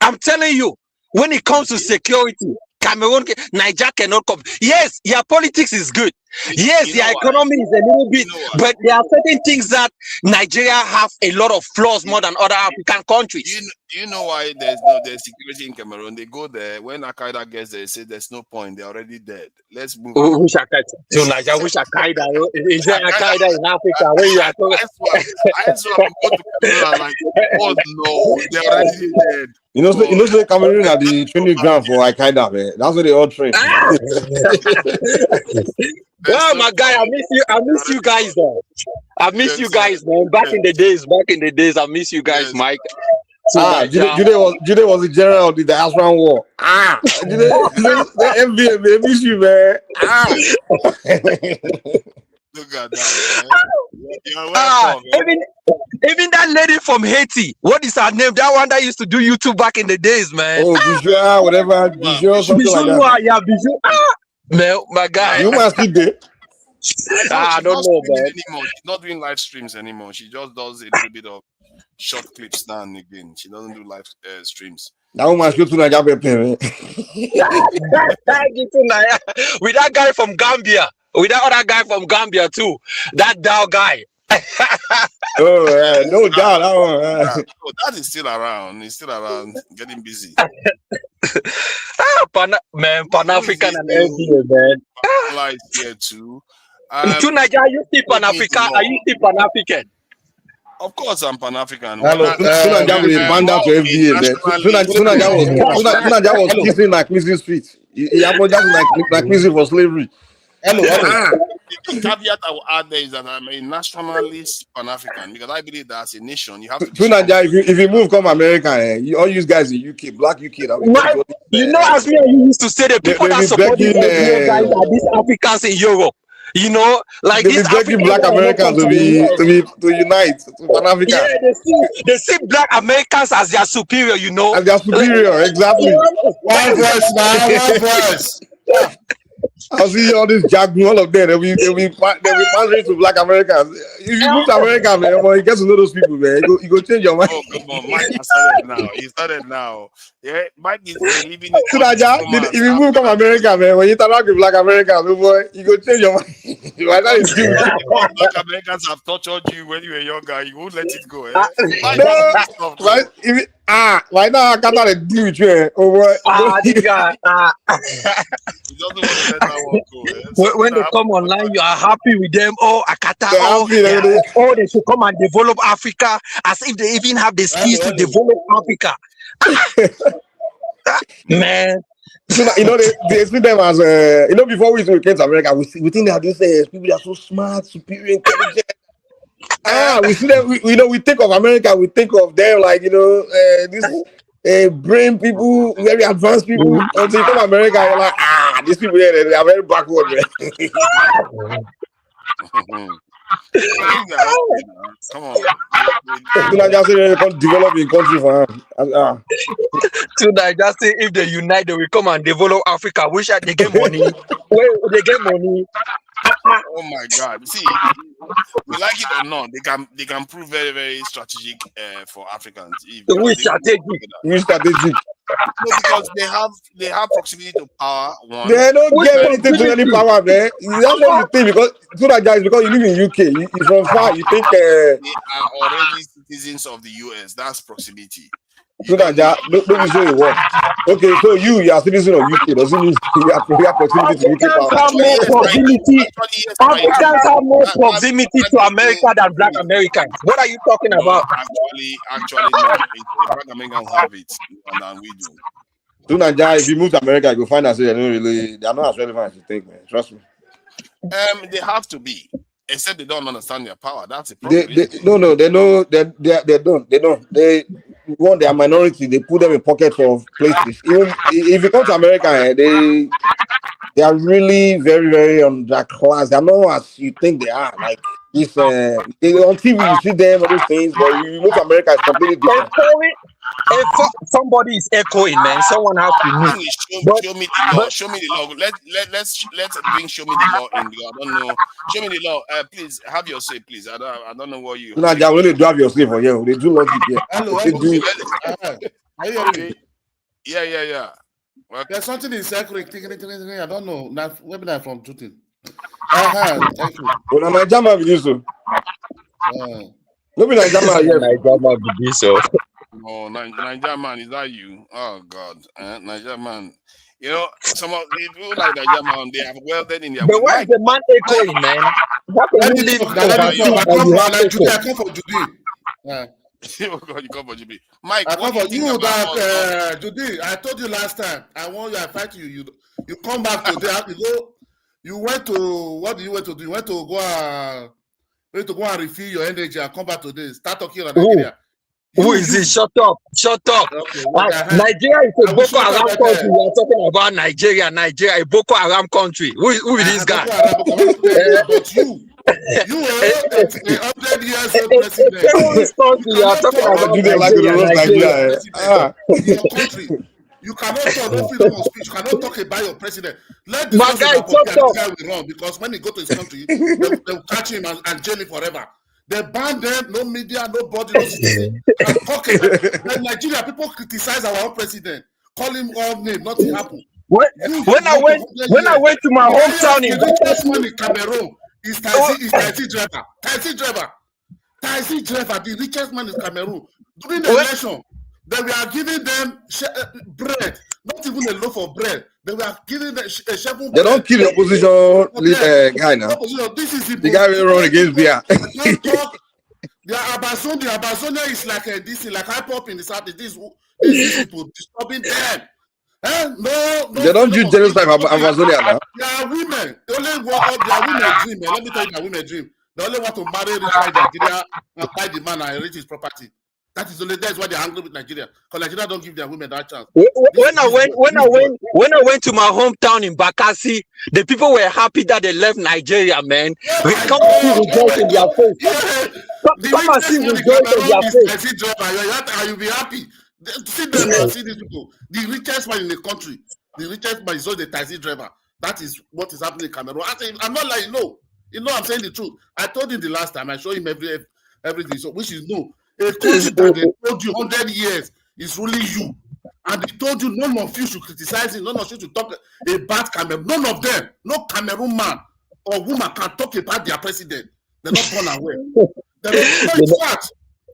I'm telling you, when it comes to security, Cameroon, Nigeria cannot come. Yes, your politics is good. Yes, their economy is a little bit, but there are certain things that Nigeria have a lot of flaws more than other African countries. You know why there's security in Cameroon? They go there when Al-Qaeda gets there, they say there's no point, they're already dead. Let's move on. Which Nigeria, which Al-Qaeda? Is there Al-Qaeda in Africa? Where you are talking? I saw them go to Cameroon like, oh no, they're already dead. You know, Cameroon are the training ground for Al-Qaeda, man. That's where they all train. Oh my guy, I miss you guys, though. I miss you guys, man. Back in the days, I miss you guys, Mike. Jude was the general of the diaspora war. Jude, MBA, man, miss you, man. Look at that, man. Even that lady from Haiti, what is her name? That one that used to do YouTube back in the days, man. Oh, Bijou, whatever, Bijou, something Bijou, like that. Yeah, Bijou. Man, my guy. You must keep there. I don't know, man. Anymore. She's not doing live streams anymore. She just does a little bit of short clips now and again. She doesn't do live streams. That woman should go to Nigeria. With that guy from Gambia. With that other guy from Gambia too. That Dow guy. No doubt. That one. That is still around. He's still around, getting busy. Pan-African and LDA, man. Lies here too. To Nigeria, are you still Pan-African? Are you still Pan-African? Of course, I'm Pan-African. Sunaja was banned out to FDA, man. Sunaja was kissing like Mrs. Street. He apologized like Mrs. for slavery. Hello. the caveat I will add there is that I'm a nationalist Pan-African because I believe that as a nation you have to be So Naija, if you move come America, you all use guys in UK, black UK. Now we Why? You know, as me and you used to say, the people they that be support these begging, FBO guys are these Africans in Europe. You know, like they be these begging Africans black that are not Americans from to unite to Pan Africa. Yeah, they see black Americans as their superior. You know, And they are superior, exactly. One voice now, one voice. I'll see all this jargon, all of them. They'll be pandering to black Americans. If you move to America, man, well, you get to know those people, man. You go change your mind. Oh, come on, Mike has started now. He started now. Yeah, Mike is living in So Naija, if you move from America, man, when you interact with black Americans, oh boy, you go change your mind. Why not? Black Americans have tortured you when you were younger. You won't let it go. Eh? No, right? Why not? I can't deal with you, oh boy. This guy. He doesn't want to let that one go. Eh? When they come online, you are happy with them. Oh, Akata. They should come and develop Africa as if they even have the skills to develop Africa. Man. So, they see them as before we came to America, we think they are these people that are so smart, superior, intelligent. We see them. We think of America. We think of them like this brain people, very advanced people. Until you come to America, you're like, these people here, they are very backward, man. Come on. Just say they can't develop in country for them. Tonight, just say if they unite, they will come and develop Africa. Wish they get money. Where they get money? Oh my God! See, we like it or not, they can prove very, very strategic for Africans. We strategic. No, because they have proximity to power. One. They don't get anything to any power, man. That's what you think because because you live in UK, you're from far. You think they are already citizens of the US. That's proximity. Don't be so you work. Okay, so you are citizen of UK. Doesn't mean you have proximity to UK power. Africans have more proximity to America than black Americans. What are you talking about? Actually, no. Black Americans have it than we do. If you move to America, you'll find out they are not as relevant as you think, man. Trust me. They have to be, except they don't understand their power. That's a problem. They don't. They want their minority. They put them in pockets of places. Even if you come to America, they are really very, very underclass. They're not as you think they are. Like this, on TV you see them all those things, but you move to America, it's completely different. Somebody is echoing, man. Someone has to move. Show me the law. Show me the law. Let's bring show me the law in. I don't know. Show me the law. Please have your say, please. I don't know what you. No, they only do have your say for you. They do logic here. Are you hearing me? Yeah. Okay. There's something in secret. I don't know. Maybe not from Tutin. Thank you. Well, my Jama with you, so. Maybe my Jama with you, so. Oh, Niger man, is that you? Oh God, Niger man. Some of the people like Niger man, they have welded in their. But why is the man echoing, man? I come for Judy. You come for Judy. Mike, I come for you that Judy. I told you last time. I fight you. You come back today. You went to what do you went to do? You went to go and refill your energy and come back today. Start talking about Nigeria. Who is it? Shut up. Okay, Nigeria is a Boko Haram country. We are talking about Nigeria, a Boko Haram country. Who is this guy? But you are 100 years old president. You are talking about Nigeria. Your country. You cannot talk no freedom of speech. You cannot talk about your president. Let the guy will run because when he go to his country, they will catch him and jail him forever. They ban them, no media, nobody, no citizen. In Nigeria, people criticize our own president, call him all name, nothing happened. When I went to my hometown in Cameroon, is taxi driver. The richest man in Cameroon. During the election, they were giving them bread, not even a loaf of bread. They were giving them a shepherd. They don't kill the opposition guy now. This is the guy will run against Bia. The Abazonia is like this, like high pop in the south. These people disturbing them. No, They don't do genocide of Amazonia now. They are women. They only want their women dream. Let me tell you, their women dream. They only want to marry rich guy in Nigeria and buy the man and inherit his property. That is why they're angry with Nigeria. Because Nigeria don't give their women that chance. When I went to my hometown in Bakassi, the people were happy that they left Nigeria, man. Come and see rejoice in their face. Come and see rejoice in their face. And you'll be happy. See them now, see these people. The richest man in the country, the richest man is also the taxi driver. That is what is happening in Cameroon. I'm not like, no. You know, I'm saying the truth. I told him the last time. I showed him everything. So, which is no. A country that they told you 100 years is ruling you. And they told you none of you should criticize him, none of you should talk about Cameroon. None of them, no Cameroon man or woman can talk about their president. They're not born aware. It's fact.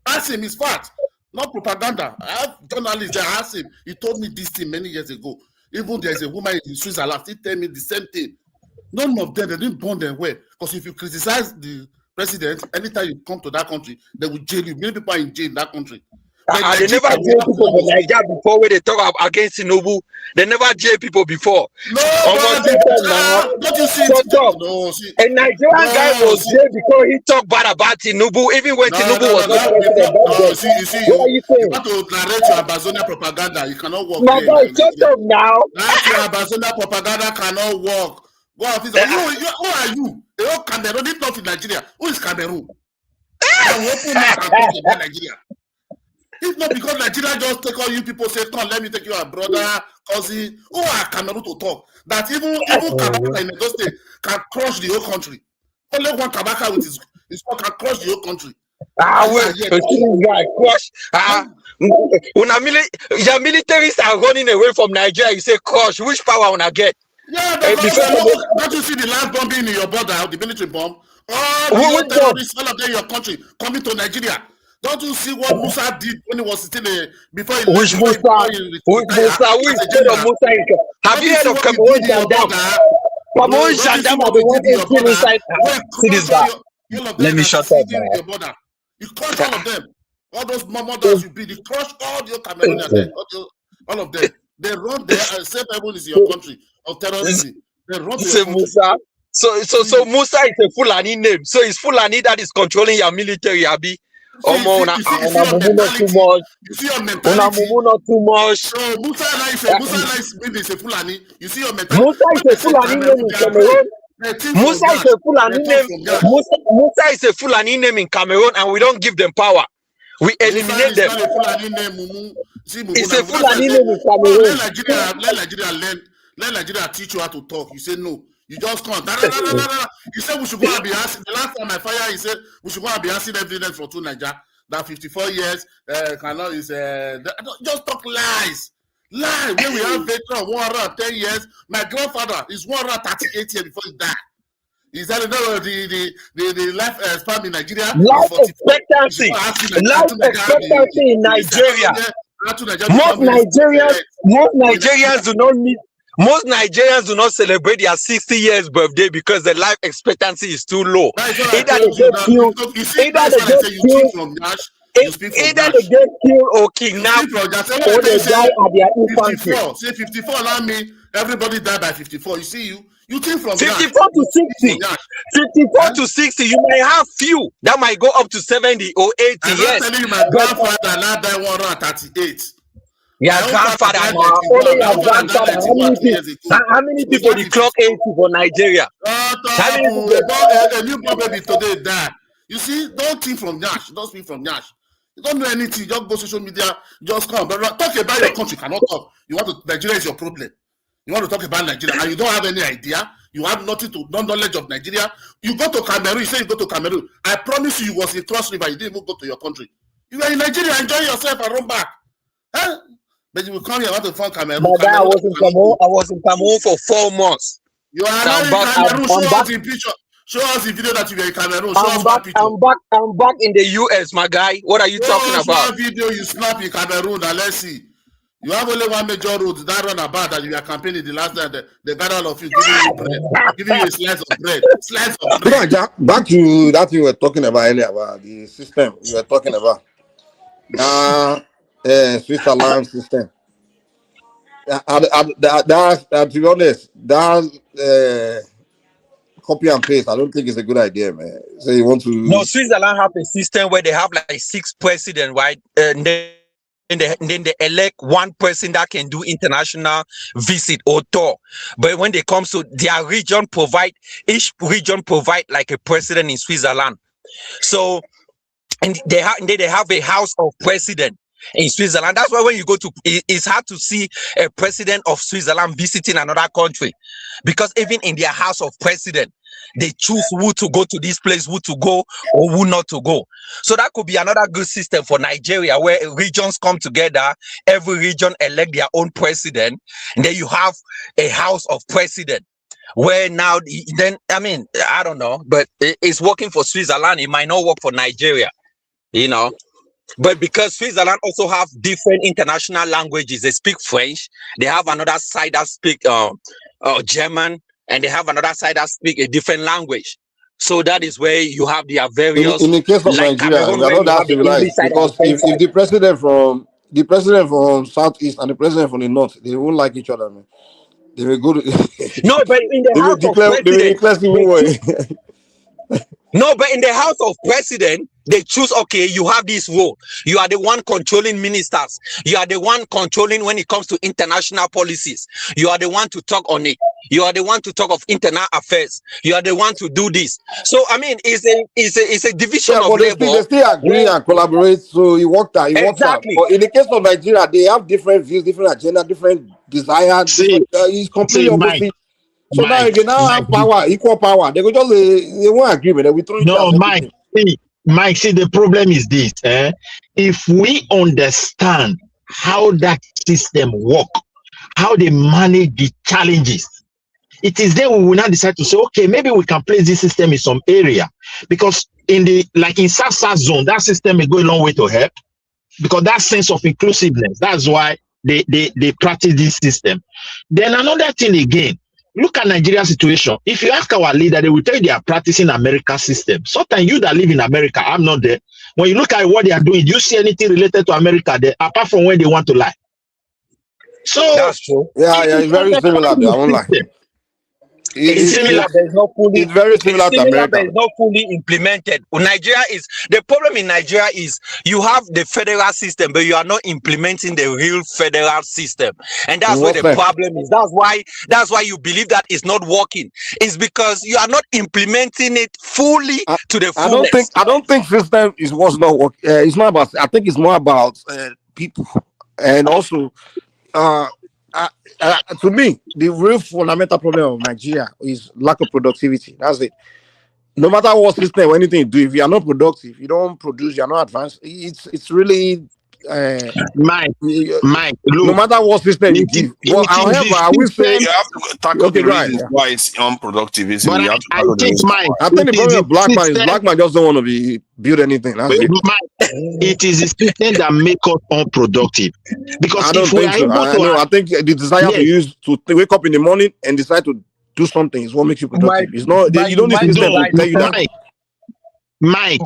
Ask him, it's fact. Not propaganda. I have journalists that asked him. He told me this thing many years ago. Even there's a woman in Switzerland, she tell me the same thing. None of them, they didn't born them well. Because if you criticize the president, anytime you come to that country, they will jail you. Many people are in jail in that country. They never jail people in Nigeria before when they talk against Tinubu. They never jail people before. No, don't you see? No, see. A Nigerian guy was jailed because he talked bad about Tinubu, even when Tinubu was not president. No, see, what are you saying? You want to narrate your Amazonia propaganda. You cannot work. My guy, shut up now. Your Amazonia propaganda cannot work. Go on, who are you? The whole Cameroon, if not in Nigeria. Who is Cameroon? Nigeria. It's not because Nigeria just take all you people say, come, let me take your brother, cousin. Who are Cameroon to talk? That even Kabaka in the state can crush the whole country. Only one Kabaka with his can crush the whole country. Crush. Your militaries are running away from Nigeria. You say crush. Which power wanna get? Yeah, don't you see the last bombing in your border, the military bomb? Oh, the terrorists, all of them in your country coming to Nigeria. Don't you see what Musa did when he was still before he Which Musa? Which Musa? Which state of Musa? Have you heard of Cameroon Gendarme? Cameroon Gendarme are the ones who kill inside. See this guy. Let me shut up, man. You crush all of them. All those mothers you beat, you crush all your Cameroonians, all of them. They run there and say everyone is your country of terrorism. They run to your Musa. So Musa is a Fulani name. So it's Fulani that is controlling your military, Abi. You see your mentality. Not too much. So Musa is a Fulani. You see your mentality. Musa is a Fulani name in Cameroon. Musa is a Fulani name. Musa is a Fulani name in Cameroon, and we don't give them power. We eliminate them. It's a Fulani name in Cameroon. Let Nigeria teach you how to talk. You say no. You just can't. He said we should go and be asking. The last time I fired, he said we should go and be asking evidence for 2 Nigeria. That 54 years cannot is just talk lies. Lie. When we have veteran 110 years, my grandfather is 138 years before he died. Is that the life span in Nigeria? Life expectancy. Life expectancy in Nigeria. Most Nigerians do not need. Most Nigerians do not celebrate their 60 years birthday because the life expectancy is too low. Either they get killed or kidnapped, or they die at their infancy. Say 54, allow me. Everybody died by 54. You see, you think from 54 to 60. 54 to 60, you may have few that might go up to 70 or 80. I'm not telling you, my grandfather now died 138. Your grandfather, only your grandfather. How many people the clock 80 for Nigeria? A newborn baby today died. You see, don't think from Nash. Don't speak from Nash. You don't know anything. Just go social media. Just come. But talk about your country. Cannot talk. You want to Nigeria is your problem. You want to talk about Nigeria and you don't have any idea. You have no knowledge of Nigeria. You go to Cameroon. You say you go to Cameroon. I promise you was in Cross River. You didn't even go to your country. You were in Nigeria. Enjoy yourself and run back. Huh? But you will come here. Want to find Cameroon. I was in Cameroon for 4 months. You are not in Cameroon. Show us the picture. Show us the video that you were in Cameroon. I'm back in the US, my guy. What are you talking about? Show video you snap in Cameroon and let's see. You have only one major road that run about that you are campaigning the last time. They got all of you giving you bread, giving you a slice of bread. Slice of bread. Back to that you were talking about earlier about the system you were talking about. Switzerland system. To be honest, that copy and paste, I don't think it's a good idea, man. So you want No, to? Switzerland have a system where they have like 6 presidents, right? And then they elect one person that can do international visit or tour. But when they come to their region, each region provide like a president in Switzerland. So and they have a house of president in Switzerland. That's why when you go to, it's hard to see a president of Switzerland visiting another country, because even in their house of president, they choose who to go to this place, who to go or who not to go. So that could be another good system for Nigeria, where regions come together, every region elect their own president, and then you have a house of president. Where now, then, I mean, I don't know, but it's working for Switzerland. It might not work for Nigeria, you know. But because Switzerland also have different international languages, they speak French, they have another side that speak German, and they have another side that speak a different language. So that is where you have their various. In the case of like Nigeria, Cameroon, we are where not you have that the English civilized, side and because the French if the president from Southeast and the president from the North, they won't like each other, man. They will go to No, but in the they will house of declare president, civil war. no, but in the house of president, they choose, okay, you have this role. You are the one controlling ministers. You are the one controlling when it comes to international policies. You are the one to talk on it. You are the one to talk of internal affairs. You are the one to do this. So, I mean, it's a division of But labor. they still agree and collaborate, so it works out. Exactly. But in the case of Nigeria, they have different views, different agenda, different desires. It's completely opposite. So now if they now have power, equal power, they go just they won't agree, but they will throw each other. Mike, see, the problem is this. If we understand how that system works, how they manage the challenges, it is then we will now decide to say, okay, maybe we can place this system in some area. Because in South zone, that system may go a long way to help. Because that sense of inclusiveness, that's why they practice this system. Then another thing again, look at Nigeria's situation. If you ask our leader, they will tell you they are practicing American system. Sometimes you that live in America, I'm not there. When you look at what they are doing, do you see anything related to America there, apart from when they want to lie? So that's true. Yeah, it's very similar. I won't lie. It's similar, but it's not fully. It's very similar to America. But it's not fully implemented. Nigeria is the problem in Nigeria is you have the federal system, but you are not implementing the real federal system, and that's where the problem is. That's why you believe that it's not working. It's because you are not implementing it fully to the fullest. I don't think system is what's not working. It's not about. I think it's more about people, and also. To me, the real fundamental problem of Nigeria is lack of productivity. That's it. No matter what system or anything you do, if you are not productive, you don't produce, you are not advanced. It's really Mike. Look, no matter what system you give. But however, I will say you have to tackle the reasons why it's unproductive. But I think the problem of black man is black man just don't want to build anything. That's it. It is a system that make us unproductive. Because I don't think so. I think the desire to wake up in the morning and decide to do something is what makes you productive. It's not you don't need system to tell you that. Mike,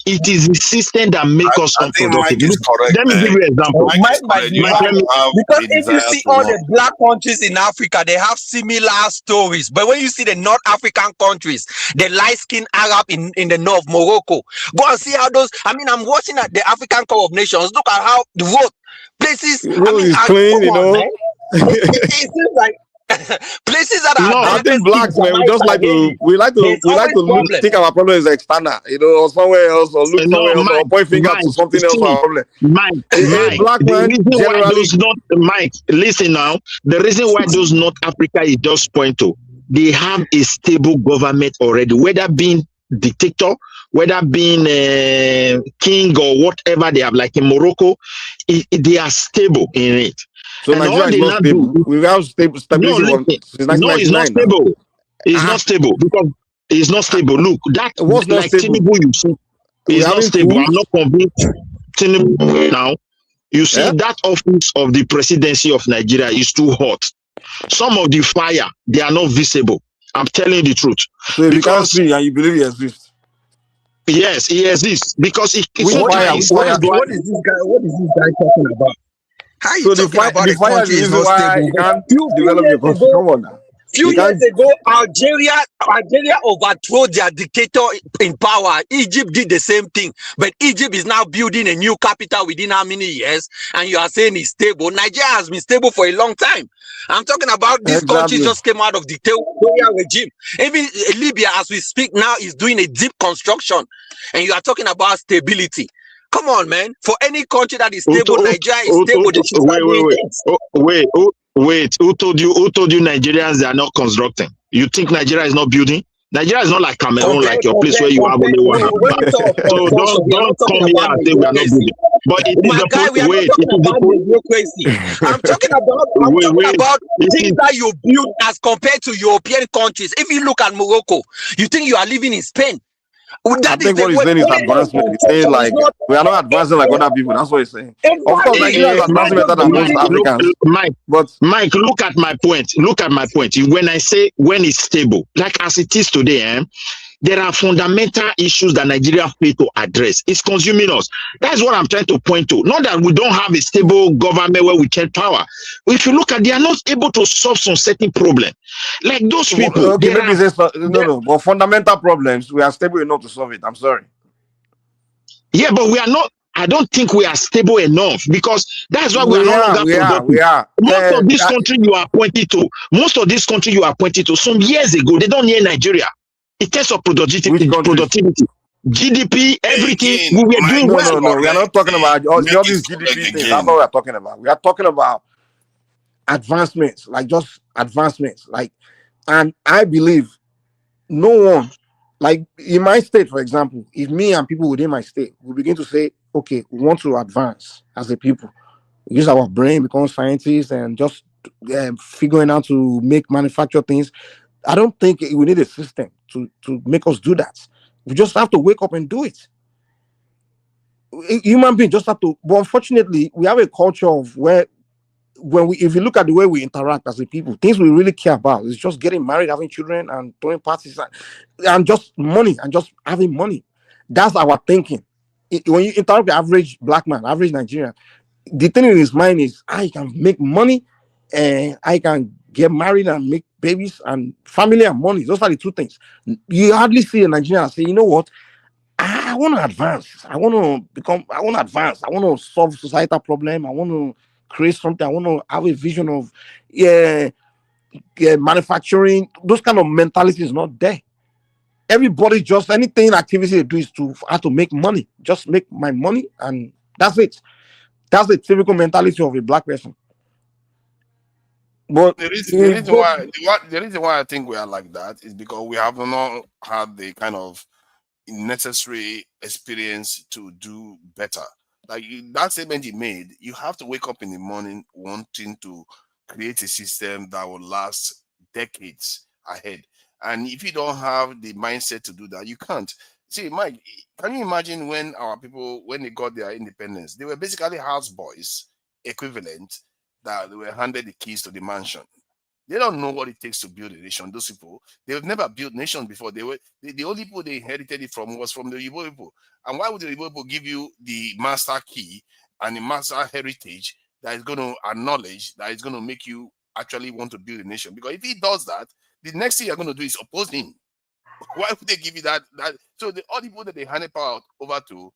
it is a system that makes us unproductive. Let me give you an example. Because if you see all the black countries in Africa, they have similar stories. But when you see the North African countries, the light-skinned Arab in the north, Morocco, go and see how those. I mean, I'm watching at the African Cup of Nations. Look at how the road places. Is clean, you know. It seems like. Places that are I think blacks, man, we like to think our problem is external, you know, or somewhere else, or look somewhere else, or point finger to something else. Black man, Mike, listen now. The reason why those North Africa is just point to, they have a stable government already, whether being dictator, whether being king or whatever they have, like in Morocco, they are stable in it. So Nigeria is not stable. We have stability since 1999. No, it's not stable. It's not stable because it's not stable. Look, that was like Tinubu, you see, it's not stable. I'm not convinced. Tinubu now, you see that office of the presidency of Nigeria is too hot. Some of the fire, they are not visible. I'm telling you the truth. So if you can't see and you believe he exists. Yes, he exists because what is this guy talking about? How you So talking about the a fire is country the is reason not why stable? you can't Few develop your years country. ago, Come on now. few You years can't. ago, Algeria overthrew their dictator in power. Egypt did the same thing, but Egypt is now building a new capital within how many years? And you are saying it's stable. Nigeria has been stable for a long time. I'm talking about this country Exactly. just came out of dictatorial regime. Even Libya, as we speak now, is doing a deep construction, and you are talking about stability. Come on, man. For any country that is stable, Nigeria is stable. They should start doing things. Who told you? Who told you Nigerians they are not constructing? You think Nigeria is not building? Nigeria is not like Cameroon, like your place where you have only one When we house. talk of So construction, we are not don't talking come here about and say we are not mediocrity. building. But it is My the guy, we are not wait. It talking is the about mediocrity. I'm talking wait. about It things is that you build as compared to European countries. If you look at Morocco, you think you are living in Spain. I That is think the what he's way. saying is advancement. He's saying Construction is like not we are not advancing like other people. That's what he's saying. Of course, exactly. Nigeria is advancing better than most Africans. Mike, look at my point. Look at my point. When I say when it's stable, like as it is today, there are fundamental issues that Nigeria fail to address. It's consuming us. That's what I'm trying to point to. Not that we don't have a stable government where we take power. If you look at, they are not able to solve some certain problem. Like those people. Okay, maybe no. But fundamental problems, we are stable enough to solve it. I'm sorry. Yeah, but we are not. I don't think we are stable enough because that's why we are no longer productive. We are. Most of this country you are pointing to, some years ago, they don't near Nigeria. In terms of productivity, GDP, everything, we were doing well. No. We are not talking about all these GDP things. That's what we are talking about. We are talking about advancements, like just advancements. Like, and I believe no one, like in my state, for example, if me and people within my state will begin to say, okay, we want to advance as a people, use our brain, become scientists, and just figuring out to manufacture things. I don't think we need a system to make us do that. We just have to wake up and do it. Human beings just have to. But unfortunately, we have a culture of where, if you look at the way we interact as a people, things we really care about is just getting married, having children, and throwing parties, and just money, and just having money. That's our thinking. When you interact with average black man, average Nigerian, the thing in his mind is, I can make money, and I can get married and make babies and family and money. Those are the two things. You hardly see a Nigerian say, you know what? I want to advance. I want to advance. I want to solve societal problem. I want to create something. I want to have a vision of manufacturing. Those kind of mentality is not there. Everybody just anything activity they do is to have to make money. Just make my money, and that's it. That's the typical mentality of a black person. But the reason why I think we are like that is because we have not had the kind of necessary experience to do better. Like that statement he made, you have to wake up in the morning wanting to create a system that will last decades ahead. And if you don't have the mindset to do that, you can't. See, Mike, can you imagine when our people, when they got their independence, they were basically houseboys equivalent, that they were handed the keys to the mansion. They don't know what it takes to build a nation. Those people, they've never built nations before. They were the only people they inherited it from was from the Igbo people. And why would the Igbo people give you the master key and the master heritage that is going to acknowledge, that is going to make you actually want to build a nation? Because if he does that, the next thing you're going to do is oppose him. Why would they give you that? So all the people that they handed power over to,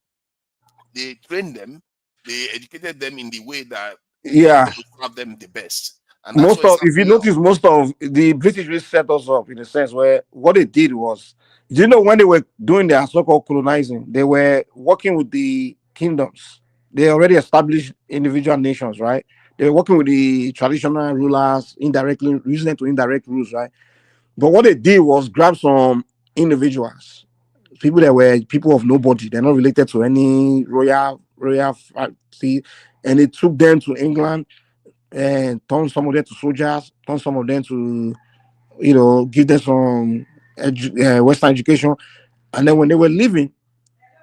they trained them, they educated them in the way that yeah, serve them the best. And most of, if you notice, most of the British really set us up in a sense where what they did was, you know, when they were doing their so-called colonizing, they were working with the kingdoms. They already established individual nations, right? They were working with the traditional rulers indirectly, using them to indirect rules, right? But what they did was grab some individuals, people that were people of nobody. They're not related to any royal family, and they took them to England and turn some of them to soldiers, turn some of them to, you know, give them some Western education. And then when they were leaving,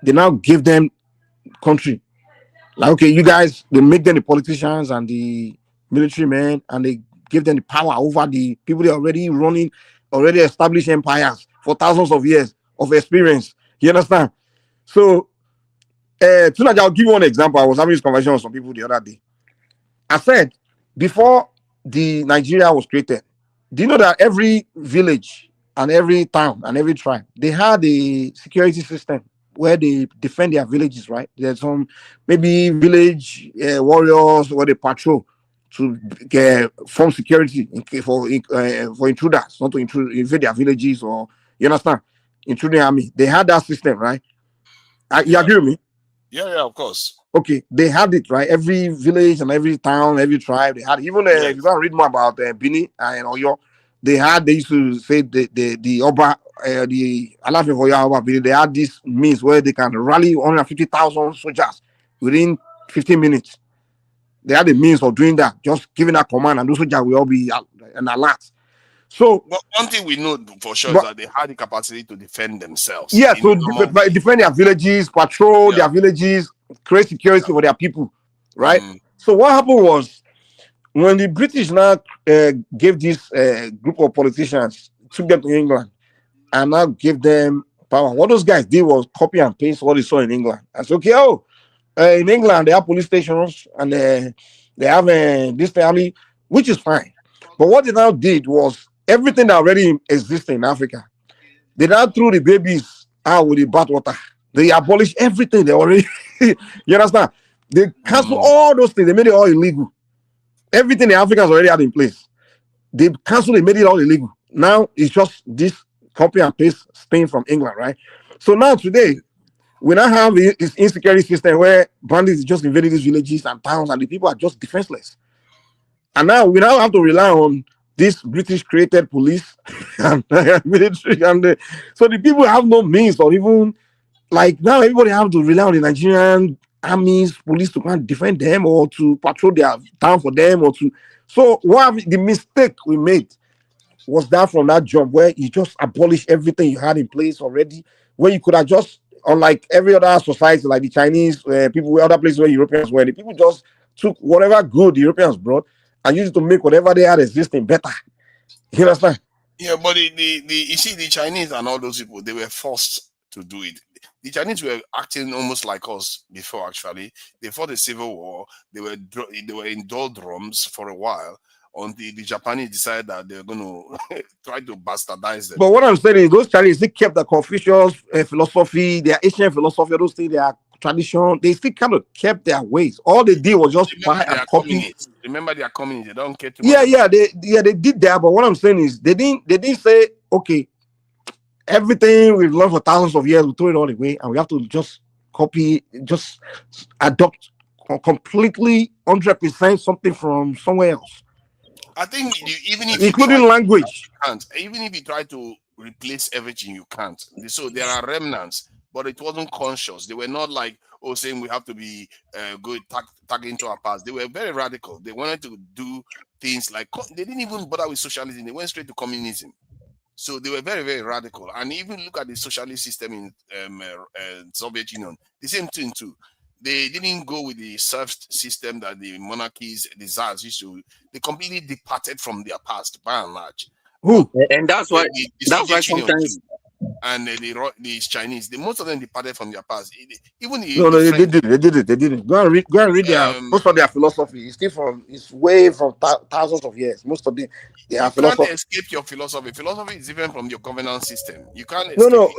they now give them country. Like, okay, you guys, they make them the politicians and the military men, and they give them the power over the people that are already running, already established empires for thousands of years of experience. You understand? So, I'll give you one example. I was having this conversation with some people the other day. I said before the Nigeria was created, do you know that every village and every town and every tribe they had a security system where they defend their villages, right? There's some maybe village warriors where they patrol to form security for intruders, not to invade their villages or you understand, intruding army. They had that system, right? You agree with me? Yeah, of course. Okay, they had it, right? Every village and every town, every tribe, they had it. Even if you want to read more about Bini and Oyo, they used to say the Oba, the Alafin of Oyo Oba Bini, they had these means where they can rally 150,000 soldiers within 15 minutes. They had the means of doing that, just giving that command, and those soldiers will all be an alert. So, but one thing we know for sure is that they had the capacity to defend themselves. Yeah, to defend their villages, patrol their villages, create security for their people, right? So what happened was when the British now gave this group of politicians, took them to England, and now gave them power. What those guys did was copy and paste what they saw in England. And so, okay, in England they have police stations and they have this family, which is fine. But what they now did was everything that already existed in Africa. They now threw the babies out with the bathwater. They abolished everything they already. You understand? They canceled all those things. They made it all illegal. Everything the Africans already had in place. They canceled. They made it all illegal. Now it's just this copy and paste thing from England, right? So now today we now have this insecurity system where bandits just invading these villages and towns, and the people are just defenseless. And now we now have to rely on this British created police and military, and so the people have no means or even like now everybody have to rely on the Nigerian armies, police to kind of defend them or to patrol their town for them or to. So the mistake we made was that from that job where you just abolished everything you had in place already, where you could have just, unlike every other society like the Chinese, people, other places where Europeans were, the people just took whatever good the Europeans brought and used it to make whatever they had existing better. You understand? Yeah, but you see, the Chinese and all those people, they were forced to do it. The Chinese were acting almost like us before. Actually, they fought a civil war. They were in doldrums for a while until the Japanese decided that they're going to try to bastardize them. But what I'm saying is, those Chinese, they kept the Confucius philosophy, their Asian philosophy, those things, their tradition. They still kind of kept their ways. All they did was just buy and copy. Remember, they are communists. They don't care too much. They did that. But what I'm saying is, they didn't say, okay, everything we've learned for thousands of years, we throw it all away, and we have to just copy, just adopt completely 100% something from somewhere else. I think even if including language, even if you try to replace everything, you can't. So there are remnants, but it wasn't conscious. They were not like saying we have to be good tag into our past. They were very radical. They wanted to do things like they didn't even bother with socialism. They went straight to communism. So they were very, very radical. And even look at the socialist system in Soviet Union, the same thing too. They didn't go with the serfs system that the monarchies, the czars used to. They completely departed from their past by and large. Who? And that's why sometimes. And the Chinese, most of them departed from their past. Even they didn't. Go and read their most of their philosophy. It's way from thousands of years. Most of them, their philosophy. You can't escape your philosophy. Philosophy is different from your governance system. You can't. No.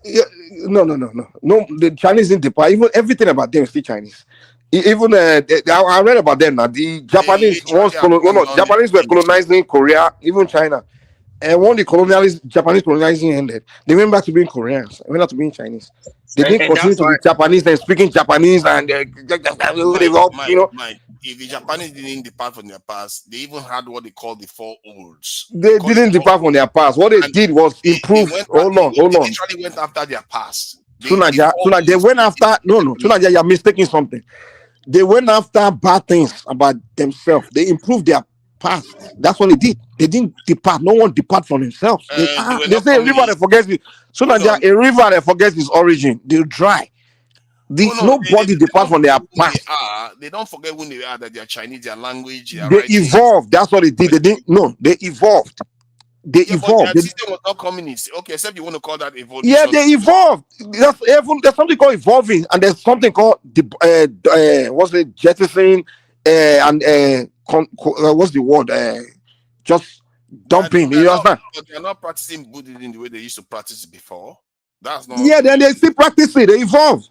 The Chinese didn't depart. Even everything about them is still Chinese. Even I read about them now. The Japanese Japanese were colonizing Korea, even China. And when the Japanese colonizing ended, they went back to being Koreans. They went back to being Chinese. They didn't continue to be Japanese and speaking Japanese and if the Japanese didn't depart from their past, they even had what they call the four olds. They didn't depart from their past. What they did was improve. Hold on. They literally went after their past. They went after Tunaja, you're mistaking something. They went after bad things about themselves. They improved their past. That's what they did. They didn't depart. No one depart from himself. They say a river that forgets it. So a river that forgets its origin, they'll dry. Nobody depart from their past. They don't forget who they are, that they are Chinese, their language. They evolved. That's what they did. They evolved. They evolved. The system was not communist. Okay, except you want to call that evolution. Yeah, they evolved. There's something called evolving, and there's something called jettison. what's the word? Just dumping. You understand? But they're not practicing Buddhism the way they used to practice it before. That's not. Yeah, then they still practice it. They evolve.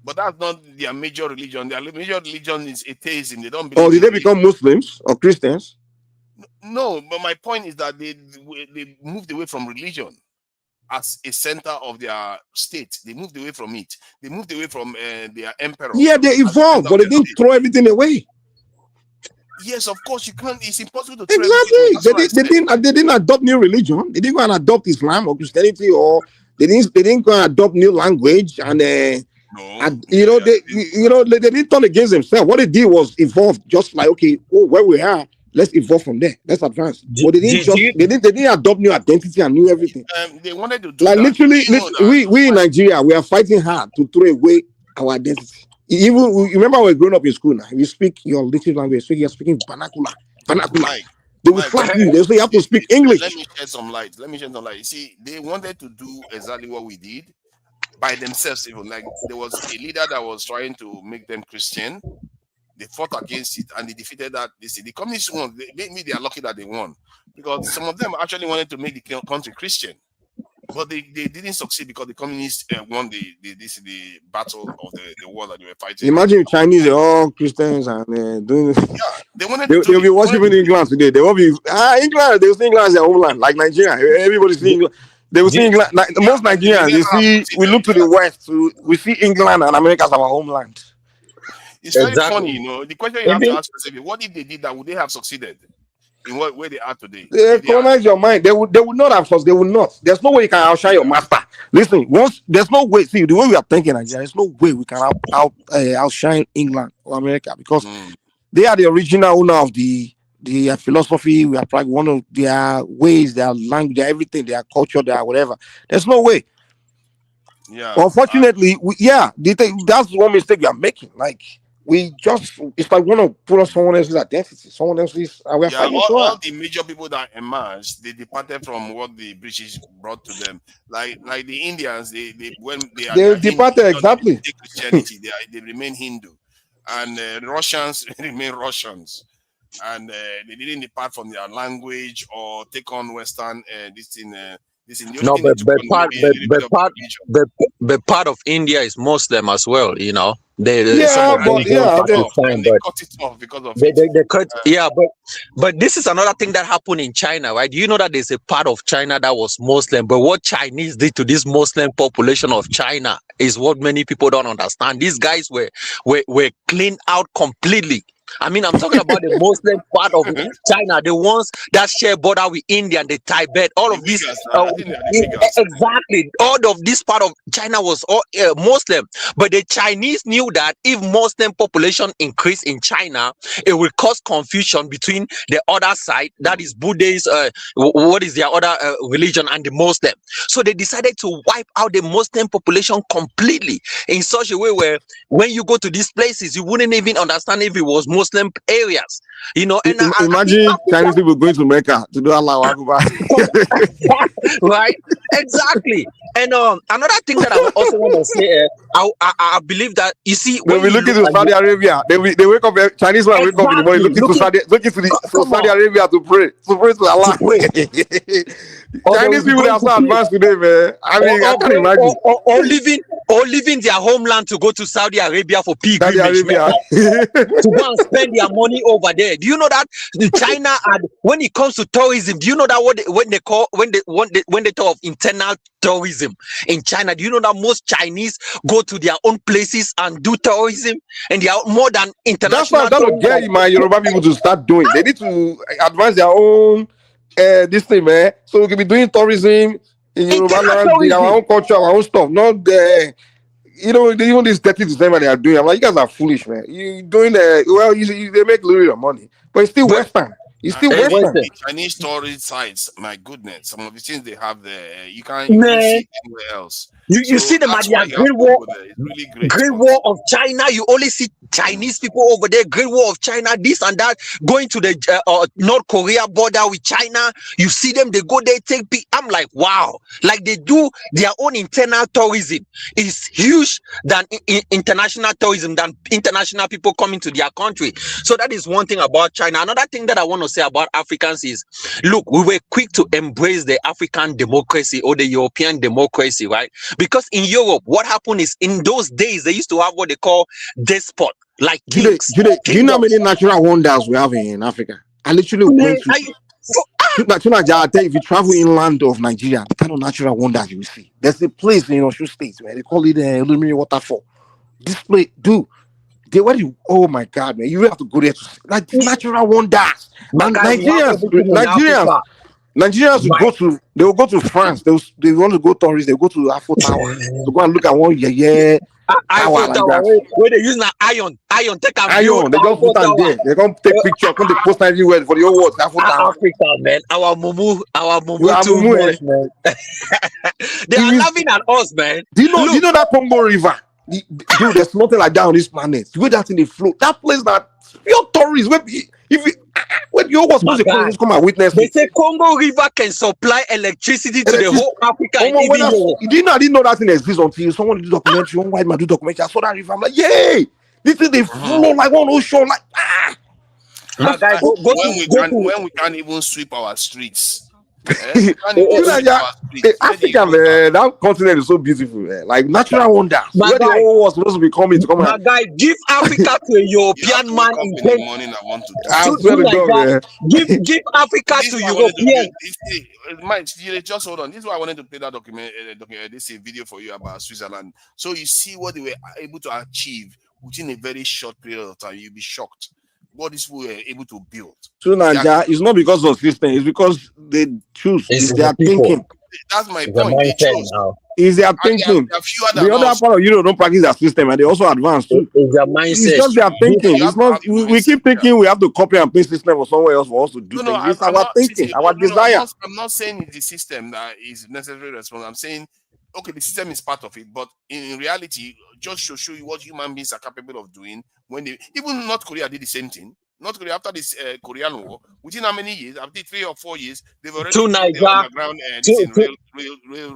But that's not their major religion. Their major religion is atheism. They don't believe. Or did they become Muslims or Christians? No, but my point is that they moved away from religion as a center of their state. They moved away from it. They moved away from their emperor. Yeah, they evolved, but they didn't throw everything away. Yes, of course you can't. It's impossible to exactly. They didn't adopt new religion. They didn't go and adopt Islam or Christianity, or they didn't go and adopt new language and they didn't turn against themselves. What they did was evolve, just like where we are, let's evolve from there. Let's advance. But they didn't adopt new identity and new everything. They wanted to do like that. literally, we in Nigeria, we are fighting hard to throw away our identity. Even remember when we were growing up in school now, you speak your native language, you're speaking vernacular. They will slap you. They say you have to speak English. Let me shed some light. You see, they wanted to do exactly what we did by themselves. Even like there was a leader that was trying to make them Christian. They fought against it and they defeated that. The communists won. Maybe they are lucky that they won, because some of them actually wanted to make the country Christian, but they didn't succeed because the communists won the battle of the war that they were fighting. Imagine Chinese, they're all Christians and doing. Yeah, they'll be worshiping England today. They won't be England. They'll see England as their homeland, like Nigeria. Everybody see England. They will see England. Most Nigerians, we look to the west. We see England and America as our homeland. It's very funny, The question you have to ask specifically: what if they did that? Would they have succeeded in where they are today? They colonize your mind. They would not have succeeded. They would not. There's no way you can outshine your master. Listen, there's no way. See, the way we are thinking, Nigeria, there's no way we can outshine England or America, because they are the original owner of their philosophy. We are probably one of their ways, their language, their everything, their culture, their whatever. There's no way. Yeah. Unfortunately, that's one mistake we are making. Like, it's like want to put on someone else's identity, someone else's. All the major people that emerged, they departed from what the British brought to them. Like the Indians, they departed exactly. They Christianity, they remain Hindu, and the Russians remain Russians, and they didn't depart from their language or take on Western No, but part of India is Muslim as well. They cut it off because of they cut. But this is another thing that happened in China, right? Do you know that there's a part of China that was Muslim, but what Chinese did to this Muslim population of China is what many people don't understand. These guys were cleaned out completely. I mean, I'm talking about the Muslim part of China, the ones that share border with India and the Tibet, all of these. Exactly. All of this part of China was all Muslim. But the Chinese knew that if Muslim population increase in China, it will cause confusion between the other side, that is Buddhist, what is their other religion, and the Muslim. So they decided to wipe out the Muslim population completely in such a way where when you go to these places, you wouldn't even understand if it was Muslim areas, And imagine Chinese people going to Mecca to do Allahu Akbar. Right? Exactly. And another thing that I also want to say, I believe that when we look into Saudi Arabia, they wake up. Chinese man wake up in the morning, look into Saudi Arabia to pray to Allah. Chinese people are so advanced today, man. I mean, I can't imagine. Or leaving their homeland to go to Saudi Arabia for pilgrimage, to go and spend their money over there. Do you know that China, when it comes to tourism, do you know that when they talk of internal tourism in China, do you know that most Chinese go to their own places and do tourism, and they are more than international? That's what get my Yoruba people to start doing. They need to advance their own this thing, man. So we can be doing tourism in Yoruba land, in our own culture, our own stuff. Not even this 30% they are doing. I'm like, you guys are foolish, man. You doing they make a little bit of money, but it's still Western. It's still Western. The Chinese tourist sites, my goodness, some of the things they have there, you can't even see anywhere else. You see them at their Great Wall, Great Wall of China. You only see Chinese people over there. Great Wall of China, this and that. Going to the North Korea border with China, you see them. They go there, take. I'm like, wow, like they do their own internal tourism is huge than international tourism, than international people coming to their country. So that is one thing about China. Another thing that I want to say about Africans is, look, we were quick to embrace the African democracy or the European democracy, right? Because in Europe, what happened is in those days, they used to have what they call despot, like kings. Do you know how many natural wonders we have in Africa? I literally went to if you travel inland of Nigeria, the kind of natural wonders you will see. There's a place in Osun State where they call it Lumini Waterfall. This place, dude, oh my God, man, you have to go there to see, like natural wonders. And Nigerians will go to France. They want to go tourists. They go to Eiffel Tower to go and look at one Eiffel Tower where they use iron. Take a view. They go put on there. They go take picture. Come they post everywhere for the whole world. Eiffel Tower. Africa, man. Our mumu too much, man. They are laughing at us, man. Do you know that Congo River? Dude, there's nothing like that on this planet. The way that in the flow, that place that pure tourists. When you was supposed to come and witness, they say Congo River can supply electricity to the whole Africa. I didn't know that thing exists until someone do documentary. One white man do documentary. I saw that river. I'm like, yay! This is the flow like one ocean. Like My guy, when we can't even sweep our streets. Africa, man, that continent is so beautiful, man. Like natural wonders. Where the whole world supposed to be coming to come. My guy, give Africa to a European man in the morning. I want to give Africa to Europeans. Mike, just hold on. This is why I wanted to play that this video for you about Switzerland. So you see what they were able to achieve within a very short period of time. You'll be shocked what these people were able to build. So Nigeria, it's not because of system, it's because they choose. It's their thinking. That's my point. They choose. It's their thinking. The other part of Europe don't practice their system and they also advance too. It's their mindset. It's just their thinking. It's not we keep thinking we have to copy and paste system or somewhere else for us to do things. It's our thinking, our desire. I'm not saying it's the system that is necessarily responsible. I'm saying okay, the system is part of it, but in reality, just to show you what human beings are capable of doing when they even North Korea did the same thing. North Korea after this Korean War, within how many years? After 3 or 4 years, they've already to Nigeria.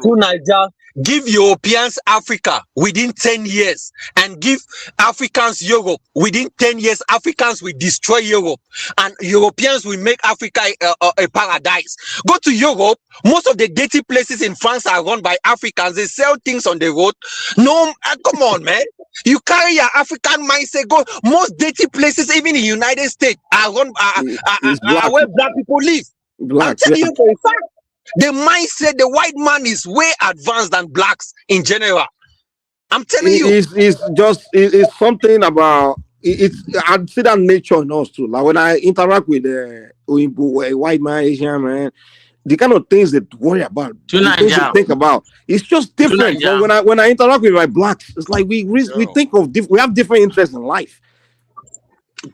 To Nigeria, give Europeans Africa within 10 years, and give Africans Europe within 10 years. Africans will destroy Europe, and Europeans will make Africa a paradise. Go to Europe. Most of the dirty places in France are run by Africans. They sell things on the road. No, come on, man. You carry your African mindset. Go. Most dirty places, even in the United States, are run are where black people live. I'm telling you for a fact. The mindset, the white man is way advanced than blacks in general. I'm telling you. It's something about I see that nature in us too. Like when I interact with a white man, Asian man, the kind of things they worry about, the things they think about, it's just different. So when I interact with my blacks, it's like we think of we have different interests in life.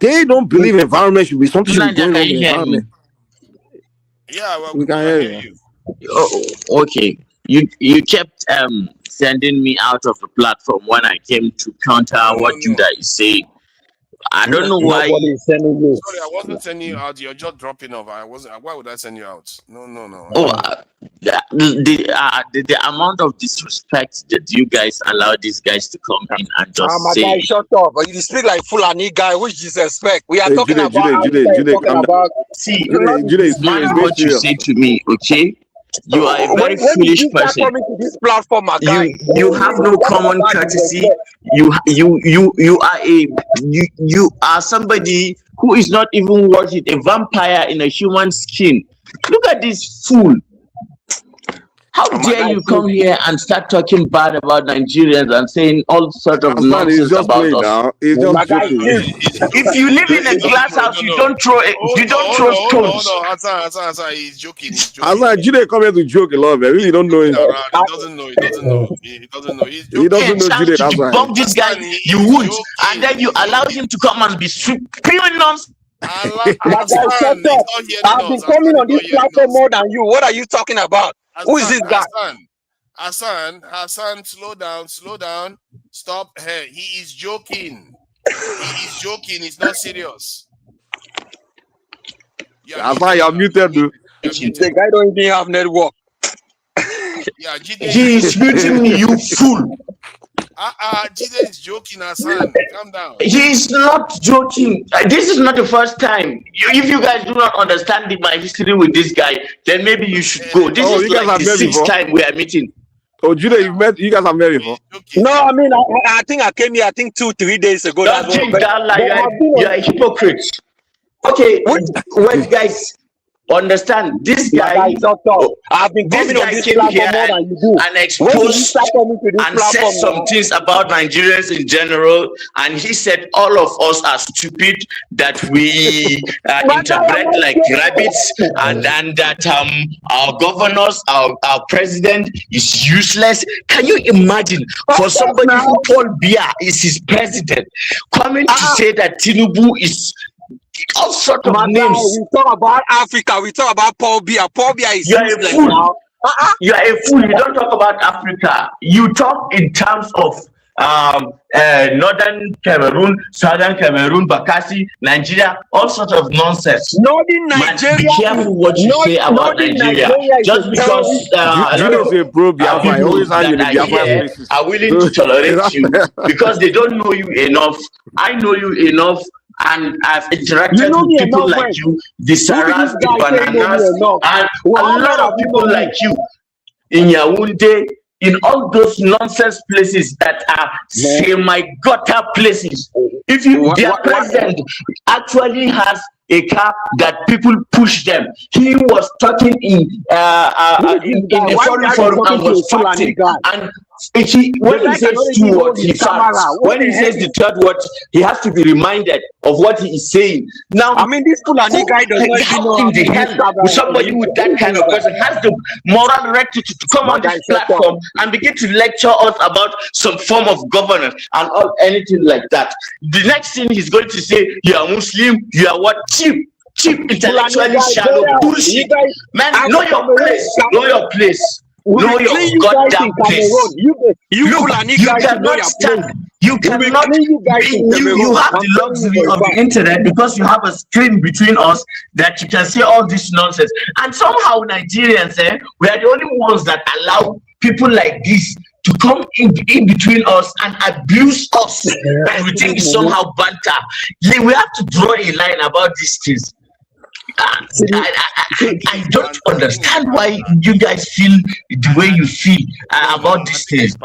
They don't believe environment should be something should be going on in the environment. Yeah, well, we can hear you. Oh, okay. You kept sending me out of the platform when I came to counter what you guys say. I don't know why. Sending you. Sorry, I wasn't sending you out. You're just dropping off. Why would I send you out? No. Oh, the amount of disrespect that you guys allow these guys to come in and just say. Guy, shut up! You speak like Fulani guy. Which disrespect? We are talking about. See, mind what you say to me, okay? You are a very foolish person. To this platform, you have no common courtesy. You are somebody who is not even worth it. A vampire in a human skin. Look at this fool. How dare you come here and start talking bad about Nigerians and saying all sorts of nonsense about us? If you live in a glass house, you don't throw stones. No, Hassan, he's joking. Hassan, Jude come here to joke a lot, man. Really don't know him. He doesn't know. He's joking. He doesn't know Jude. That's why. Bump this guy, you won't, and then you allow him to come and be screaming nonsense. I've been coming on this platform more than you. What are you talking about? Who is this guy? Hassan, slow down. Stop. Hey, he is joking. It's not serious. Hassan, you're muted, dude. The guy don't even have network. Yeah, Jide. He is muting me, you fool. Jide is joking, Hassan. Calm down. He is not joking. This is not the first time. If you guys do not understand my history with this guy, then maybe you should go. This is like the sixth time we are meeting. Oh, Jide, you guys have met before? No, I mean, I think I came here, I think 2-3 days ago. Don't change that lie. You're a hypocrite. Okay, wait, guys. Understand this guy. I've been This coming on guy this came platform here more than you do. and exposed and said some things about Nigerians in general, and he said all of us are stupid, that we interbred like rabbits, and that our governors, our president is useless. Can you imagine for somebody who Paul Biya is his president coming to say that Tinubu is all sort of names? We talk about Africa. We talk about Paul Biya. Paul Biya is You're a fool. You are a fool. You don't talk about Africa. You talk in terms of northern Cameroon, southern Cameroon, Bakassi, Nigeria, all sorts of nonsense. Northern Nigeria. Be careful what you say about Nigeria. Just because a lot of people are willing to tolerate you because they don't know you enough. I know you enough. And I've interacted with people like you, the Saras, the Bananas, and a lot of people like you in Yaoundé, in all those nonsense places that are semi-gutter places. If their president actually has a car that people push them, he was talking in a forum and was talking, and when he says two words, he farts. When he says the third word, he has to be reminded of what he is saying. Now, I mean, this Fulani guy does not even know in the hell with somebody with that kind of person has the moral rectitude to come on this platform and begin to lecture us about some form of governance and all anything like that. The next thing he's going to say, you are Muslim, you are what? Cheap, intellectually shallow bullshit. Man, know your place. Know your place. Know your goddamn place. You cannot stand. You cannot. You have the luxury of the internet because you have a screen between us that you can say all this nonsense. And somehow Nigerians, we are the only ones that allow people like this to come in between us and abuse us. And we think it's somehow banter. We have to draw a line about these things. I don't understand why you guys feel the way you feel about these things.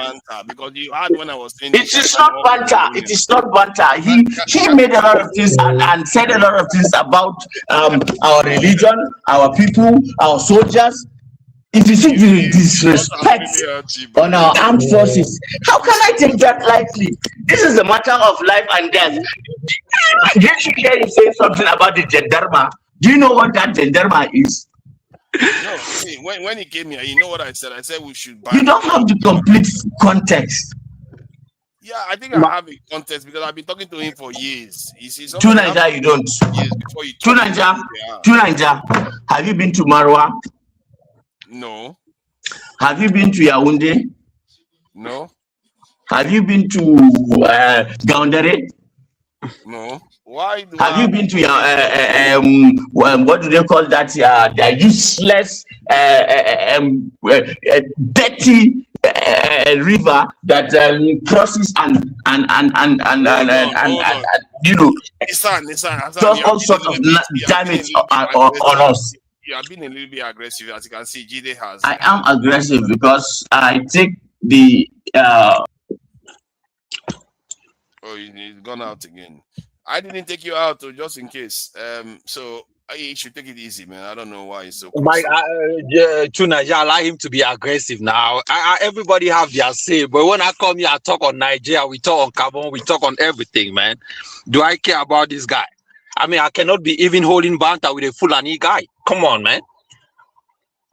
Because you had when I was saying it is not banter. It is not banter. He made a lot of things and said a lot of things about our religion, our people, our soldiers. If you see the disrespect on our armed forces, how can I take that lightly? This is a matter of life and death. Did you hear him say something about the gendarme? Do you know what that gendarme is? No, see, when he came here, you know what I said? I said we should buy. You don't have the complete context. Yeah, I think I have a context because I've been talking to him for years. You see, to Nigeria, you don't. To Nigeria, have you been to Marwa? No. Have you been to Yaoundé? No. Have you been to Gaundare? No. Why? Have you been to what do they call that? The useless, dirty river that crosses and you know, does all sorts of damage on us. You have been a little bit aggressive, as you can see. Jide has. I am aggressive because I take the. Oh, he's gone out again. I didn't take you out, just in case. So you should take it easy, man. I don't know why he's so. Tunaja, allow him to be aggressive now. Everybody have their say, but when I come here, I talk on Nigeria, we talk on Gabon, we talk on everything, man. Do I care about this guy? I mean, I cannot be even holding banter with a Fulani guy. Come on, man.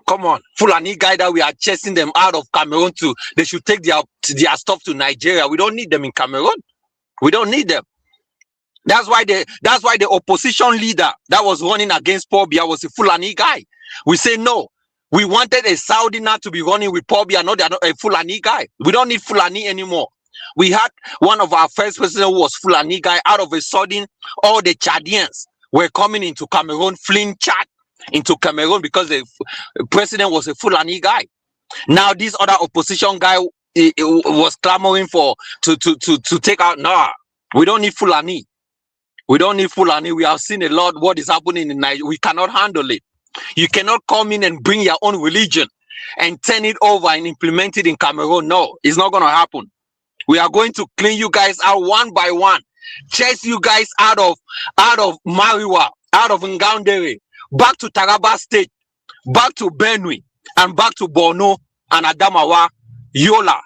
Come on. Fulani guy that we are chasing them out of Cameroon to, they should take their stuff to Nigeria. We don't need them in Cameroon. We don't need them. That's why the opposition leader that was running against Paul Biya was a Fulani guy. We say no. We wanted a Saudi now to be running with Pobia, not a Fulani guy. We don't need Fulani anymore. We had one of our first president who was Fulani guy. Out of a sudden, all the Chadians were coming into Cameroon, fleeing Chad into Cameroon because the president was a Fulani guy. Now this other opposition guy was clamoring for to take out. Nah, we don't need Fulani. We don't need Fulani. We have seen a lot what is happening in Nigeria. We cannot handle it. You cannot come in and bring your own religion and turn it over and implement it in Cameroon. No, it's not going to happen. We are going to clean you guys out one by one, chase you guys out of Mariwa, out of Ngaundere, back to Taraba State, back to Benue, and back to Borno and Adamawa, Yola.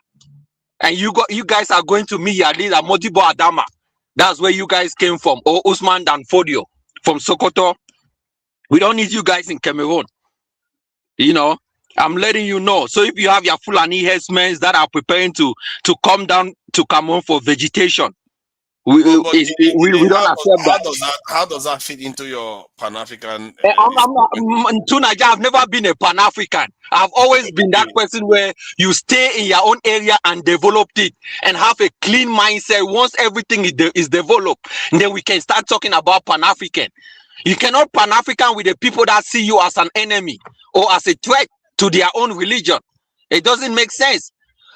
And you guys are going to meet your leader, Modibo Adama. That's where you guys came from, or Usman Danfodio from Sokoto. We don't need you guys in Cameroon. You know, I'm letting you know. So if you have your Fulani herdsmen that are preparing to come down to Cameroon for vegetation, we don't accept that. How does that fit into your Pan-African? To Nigeria, I've never been a Pan-African. I've always been that person where you stay in your own area and develop it and have a clean mindset. Once everything is developed, then we can start talking about Pan-African. You cannot Pan-African with the people that see you as an enemy or as a threat to their own religion. It doesn't make sense.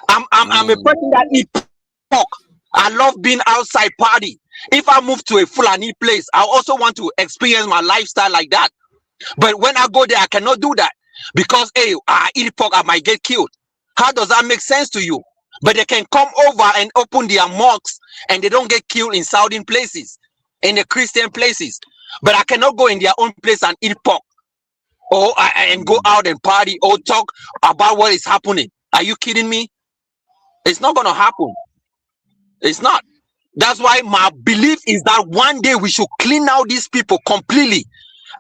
I'm a person that eats pork. I love being outside party. If I move to a Fulani place, I also want to experience my lifestyle like that. But when I go there, I cannot do that because hey, I eat pork, I might get killed. How does that make sense to you? But they can come over and open their mosques and they don't get killed in Southern places, in the Christian places. But I cannot go in their own place and eat pork or and go out and party or talk about what is happening. Are you kidding me? It's not going to happen. It's not. That's why my belief is that one day we should clean out these people completely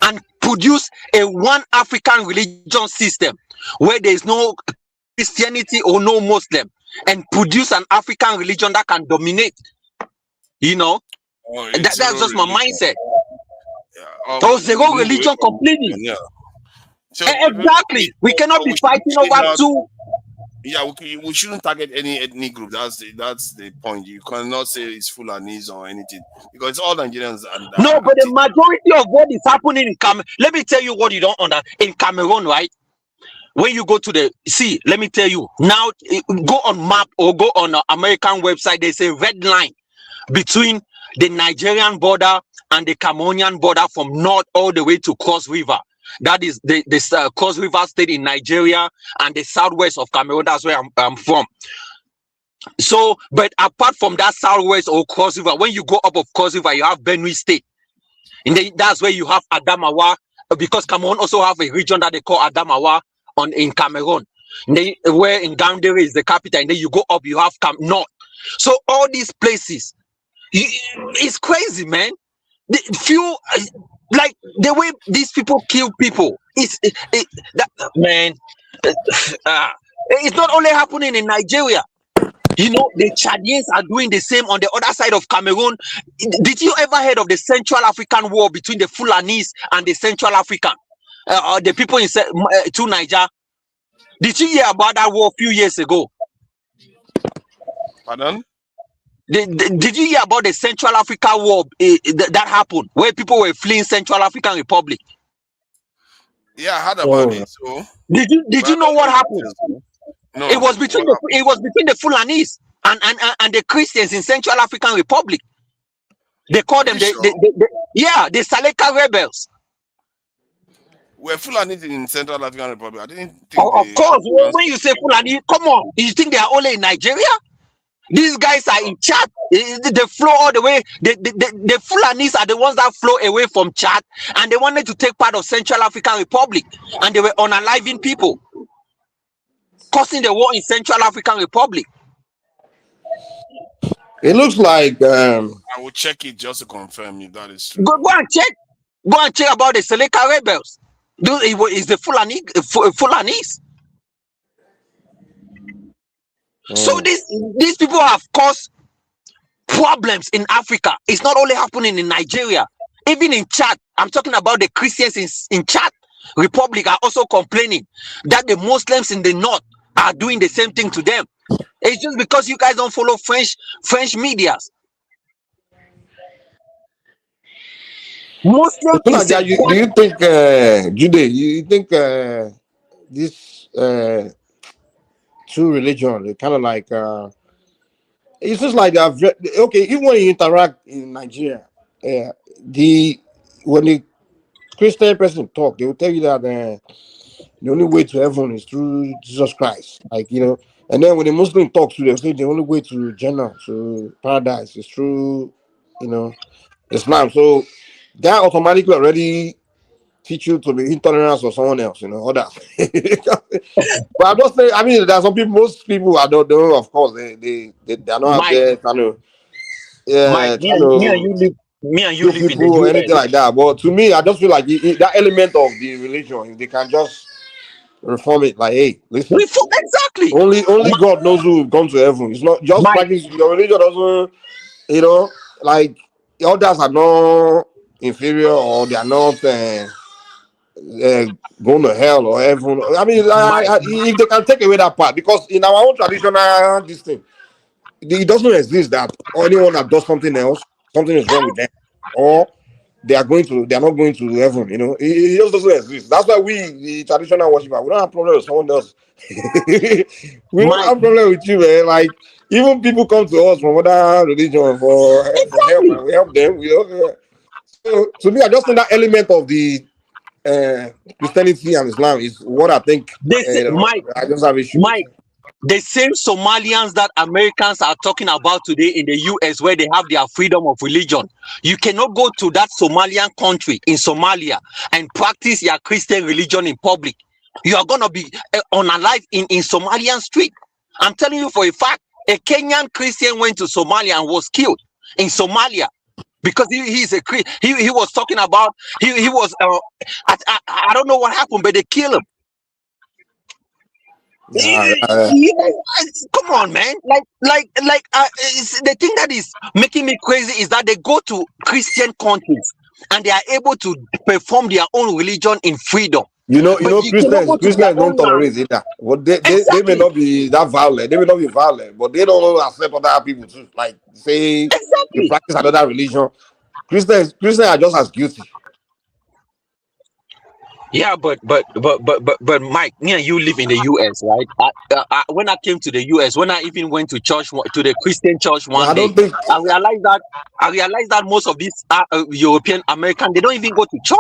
and produce a one African religion system where there is no Christianity or no Muslim and produce an African religion that can dominate. You know, that's just my mindset. Zero religion completely. Yeah. So, exactly. We cannot be fighting over two. Yeah, we shouldn't target any ethnic group. That's the point. You cannot say it's Fulanis or anything because it's all Nigerians. No, but the majority of what is happening in Cameroon. Let me tell you what you don't understand. In Cameroon, right? When you go to let me tell you now. Go on map or go on an American website. There's a red line between the Nigerian border and the Cameroonian border from north all the way to Cross River. That is the Cross River State in Nigeria and the southwest of Cameroon. That's where I'm from. So, but apart from that southwest or Cross River, when you go up of Cross River, you have Benue State. And then that's where you have Adamawa, because Cameroon also have a region that they call Adamawa in Cameroon. And then, where in Ngaundere is the capital, and then you go up, you have north. So all these places, it's crazy, man. Like the way these people kill people, it's not only happening in Nigeria. You know, the Chadians are doing the same on the other side of Cameroon. Did you ever heard of the Central African War between the Fulanis and the Central African, the people in to Niger? Did you hear about that war a few years ago? Pardon? Did you hear about the Central Africa War that happened, where people were fleeing Central African Republic? Yeah, I heard about it. So did you know what happened? No, it was between the Fulanis and the Christians in Central African Republic. They called them the Saleka rebels. Were Fulani in Central African Republic? I didn't think. Of course, when you say Fulani, come on, you think they are only in Nigeria? These guys are in Chad. They flow all the way. The Fulanis are the ones that flow away from Chad, and they wanted to take part of Central African Republic, and they were unaliving people, causing the war in Central African Republic. It looks like I will check it just to confirm if that is true. Go and check. Go and check about the Seleka rebels. Is the Fulanis. So these people have caused problems in Africa. It's not only happening in Nigeria, even in Chad. I'm talking about the Christians in Chad. Republic are also complaining that the Muslims in the north are doing the same thing to them. It's just because you guys don't follow French medias. Muslim So is like, a do you think, Jude, you think this two religion, kind of like, it's just like, okay, even when you interact in Nigeria, when the Christian person talk, they will tell you that the only way to heaven is through Jesus Christ. Like, you know, and then when the Muslim talks to them, say the only way to Jannah, to paradise is through, you know, Islam. So that automatically already teach you to be intolerant of someone else, you know, others. But I'm just saying, I mean, there's some people, most people I don't know, of course, they are not out there kind of, Mike, me and you live in the people or US. anything like that. But to me, I just feel like that element of the religion, if they can just reform it, like, hey, listen, exactly. Only God knows who will come to heaven. It's not just practice your religion doesn't, you know, like others are not inferior or they are not going to hell or heaven. I mean, if they can take away that part, because in our own traditional this thing, it doesn't exist that anyone that does something else, something is wrong with them, or they are not going to heaven. You know, it just doesn't exist. That's why we, the traditional worshiper, we don't have problem with someone else. We don't have problem with you, man. Like, even people come to us from other religion for help, and we help them. You know, so to me, I just think that element of the Christianity and Islam is what I think. I just have issue. Mike, the same Somalians that Americans are talking about today in the US, where they have their freedom of religion, you cannot go to that Somalian country in Somalia and practice your Christian religion in public. You are going to be unalive in Somalian street. I'm telling you for a fact, a Kenyan Christian went to Somalia and was killed in Somalia because he's a Christian. He was talking about, he was, I don't know what happened, but they killed him. Come on, man. The thing that is making me crazy is that they go to Christian countries and they are able to perform their own religion in freedom. You know, Christians don't tolerate it. But they may not be that violent. They may not be violent, but they don't accept other people too. Like, say, you practice another religion. Christians are just as guilty. Yeah, but Mike, me and you live in the US, right? When I came to the US, when I even went to church, to the Christian church one day, I realized that most of these European American, they don't even go to church.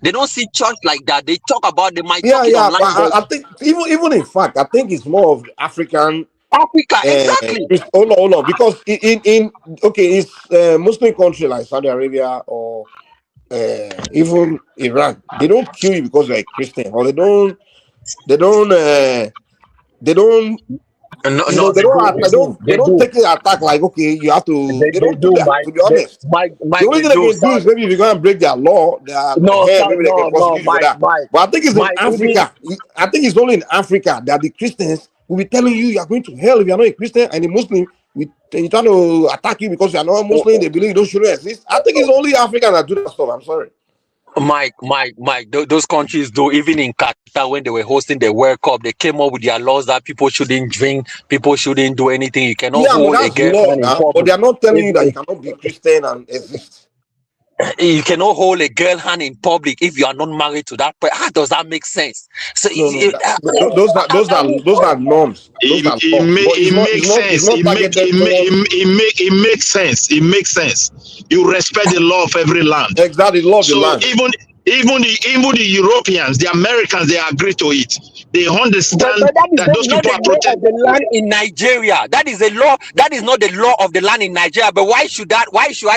They don't see church like that. They talk about, they might talk online. But I think even in fact, I think it's more of Africa, exactly. Hold on, because it's Muslim country like Saudi Arabia or even Iran, they don't kill you because you're a Christian, or they don't take an attack like, okay, you have to. They don't do that. To be honest, the only thing they can do is maybe if you're gonna break their law, maybe they can prosecute you for that. But I think it's in Africa. I think it's only in Africa that the Christians will be telling you are going to hell if you're not a Christian, and the Muslim they try to attack you because you're not a Muslim. They believe those shouldn't exist. I think it's only Africa that do that stuff. I'm sorry. Mike, those countries do. Even in Qatar, when they were hosting the World Cup, they came up with their laws that people shouldn't drink, people shouldn't do anything. You cannot hold a girl. But they are not telling you that you cannot be Christian and exist. You cannot hold a girl hand in public if you are not married to that person. How does that make sense? So those are norms. It makes sense. It makes sense. You respect the law of every land. Exactly, law of the land. Even the Europeans, the Americans, they agree to it. They understand that those people are protecting the land in Nigeria. That is a law. That is not the law of the land in Nigeria. But why should I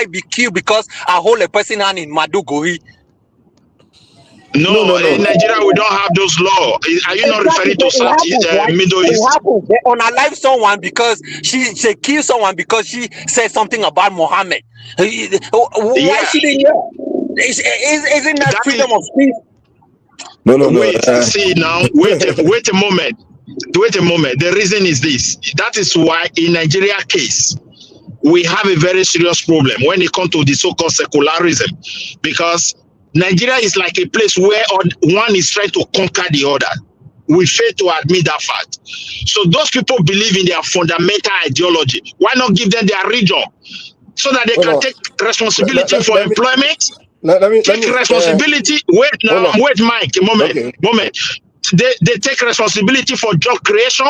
be killed because I hold a person hand in Maduguri? No. In Nigeria we don't have those laws. Are you not referring to Middle East? They unalive someone because she killed someone because she said something about Muhammad. Why shouldn't you? Isn't that freedom of speech? No. See now, wait a moment. The reason is this. That is why in Nigeria case, we have a very serious problem when it comes to the so-called secularism, because Nigeria is like a place where one is trying to conquer the other. We fail to admit that fact. So those people believe in their fundamental ideology. Why not give them their region so that they can take responsibility for employment? Take responsibility. Wait now, wait, Mike, a moment. They take responsibility for job creation.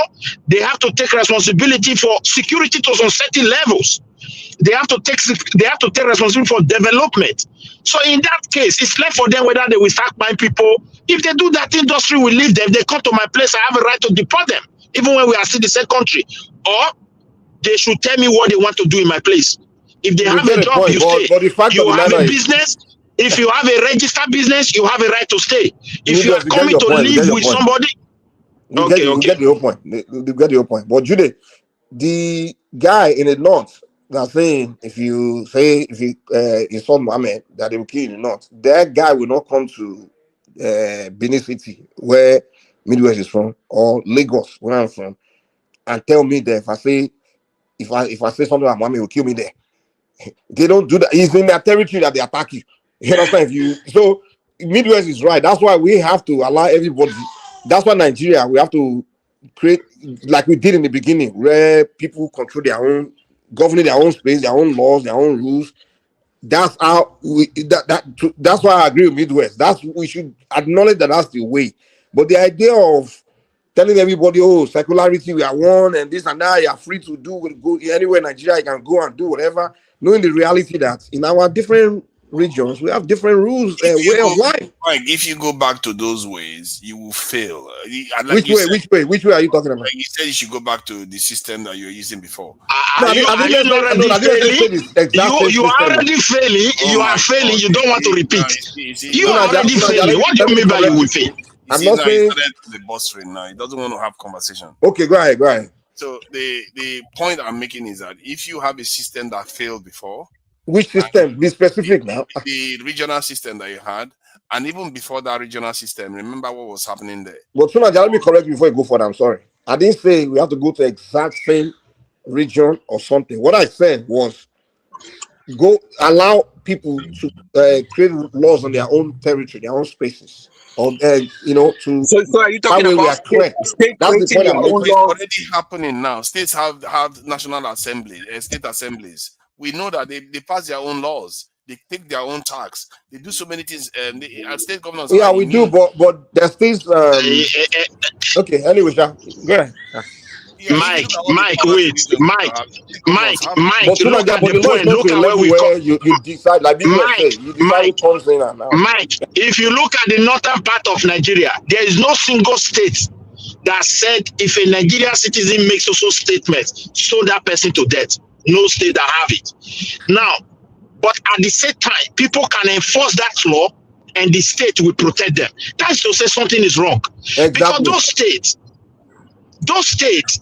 They have to take responsibility for security to some certain levels. They have to take responsibility for development. So in that case, it's left for them whether they will start buying people. If they do that, industry will leave them. They come to my place, I have a right to deport them, even when we are still the same country. Or they should tell me what they want to do in my place. If they have a job, you stay. You have a business. If you have a registered business, you have a right to stay. If you are coming to live with somebody, you get the whole point. You get the whole point. But Jude, the guy in the north that's saying if you insult Mohammed that they will kill you in the north, that guy will not come to Benin City where Midwest is from, or Lagos where I'm from, and tell me that if I say something like Mohammed will kill me there. They don't do that. It's in their territory that they attack you. You understand? So Midwest is right. That's why we have to allow everybody. That's why Nigeria, we have to create like we did in the beginning, where people control their own, governing their own space, their own laws, their own rules. That's how that's why I agree with Midwest. We should acknowledge that that's the way. But the idea of telling everybody, oh, secularity, we are one, and this and that, you are free to go anywhere in Nigeria, you can go and do whatever, knowing the reality that in our different regions, we have different rules and way of life. Like, if you go back to those ways, you will fail. Which way are you talking about? Like you said, you should go back to the system that you were using before. You are already failing. You are failing. You don't want to repeat. You are already failing. What do you mean by you will fail? I'm not saying the boss right now. He doesn't want to have conversation. Okay, go ahead. So the point I'm making is that if you have a system that failed before, which system? Be specific now. The regional system that you had, and even before that regional system, remember what was happening there. But Tuna, let me correct you before you go further. I'm sorry. I didn't say we have to go to exact same region or something. What I said was allow people to create laws on their own territory, their own spaces. Or so are you talking about state that's the point I'm making. It's already happening now. States have national assembly, state assemblies. We know that they pass their own laws. They take their own tax. They do so many things. State governors. Yeah, we do, but there's things. Okay. Anyway, go ahead. Mike, wait. Mike. Look at the point. Look at where we come. You decide, like Mike, if you look at the northern part of Nigeria, there is no single state that said if a Nigerian citizen makes also statement, stone that person to death. No state that have it. Now, but at the same time, people can enforce that law and the state will protect them. That's to say something is wrong. Exactly. Because those states,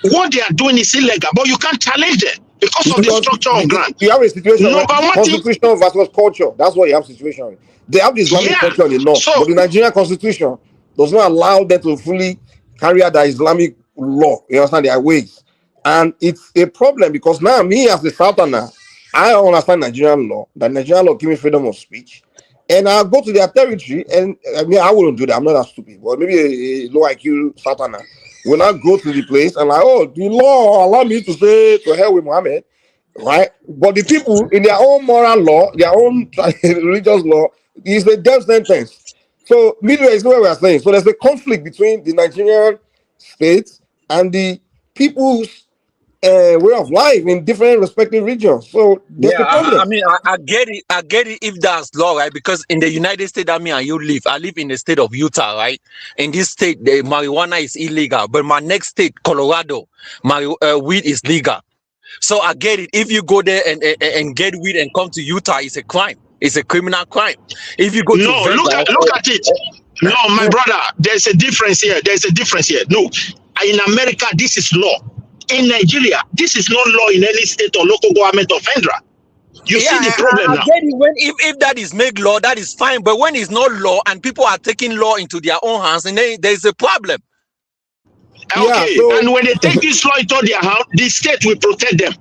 what they are doing is illegal, but you can't challenge them because of the structure of ground. You have a situation like constitution versus culture. That's what you have situation. They have the Islamic culture in the north, but the Nigerian constitution does not allow them to fully carry out the Islamic law. You understand their ways. And it's a problem because now me as a Southerner, I understand Nigerian law. That Nigerian law give me freedom of speech. And I'll go to their territory, and I mean, I wouldn't do that. I'm not that stupid. But maybe a low IQ Southerner will not go to the place and like, oh, the law allow me to say to hell with Muhammad, right? But the people in their own moral law, their own religious law, is a death sentence. So midway is what we are saying. So there's a conflict between the Nigerian state and the people's way of life in different respective regions. So I mean, I get it. I get it if that's law, right? Because in the United States, I live in the state of Utah, right? In this state, the marijuana is illegal, but my next state, Colorado, weed is legal. So I get it. If you go there and get weed and come to Utah, it's a crime. It's a criminal crime. If you go to look at it. No, my brother, there's a difference here. No, in America, this is law. In Nigeria, this is not law in any state or local government of Federal. You see the problem now. I get it. If that is made law, that is fine. But when it's not law and people are taking law into their own hands, and then there's a problem. Okay, and when they take this law into their hands, the state will protect them.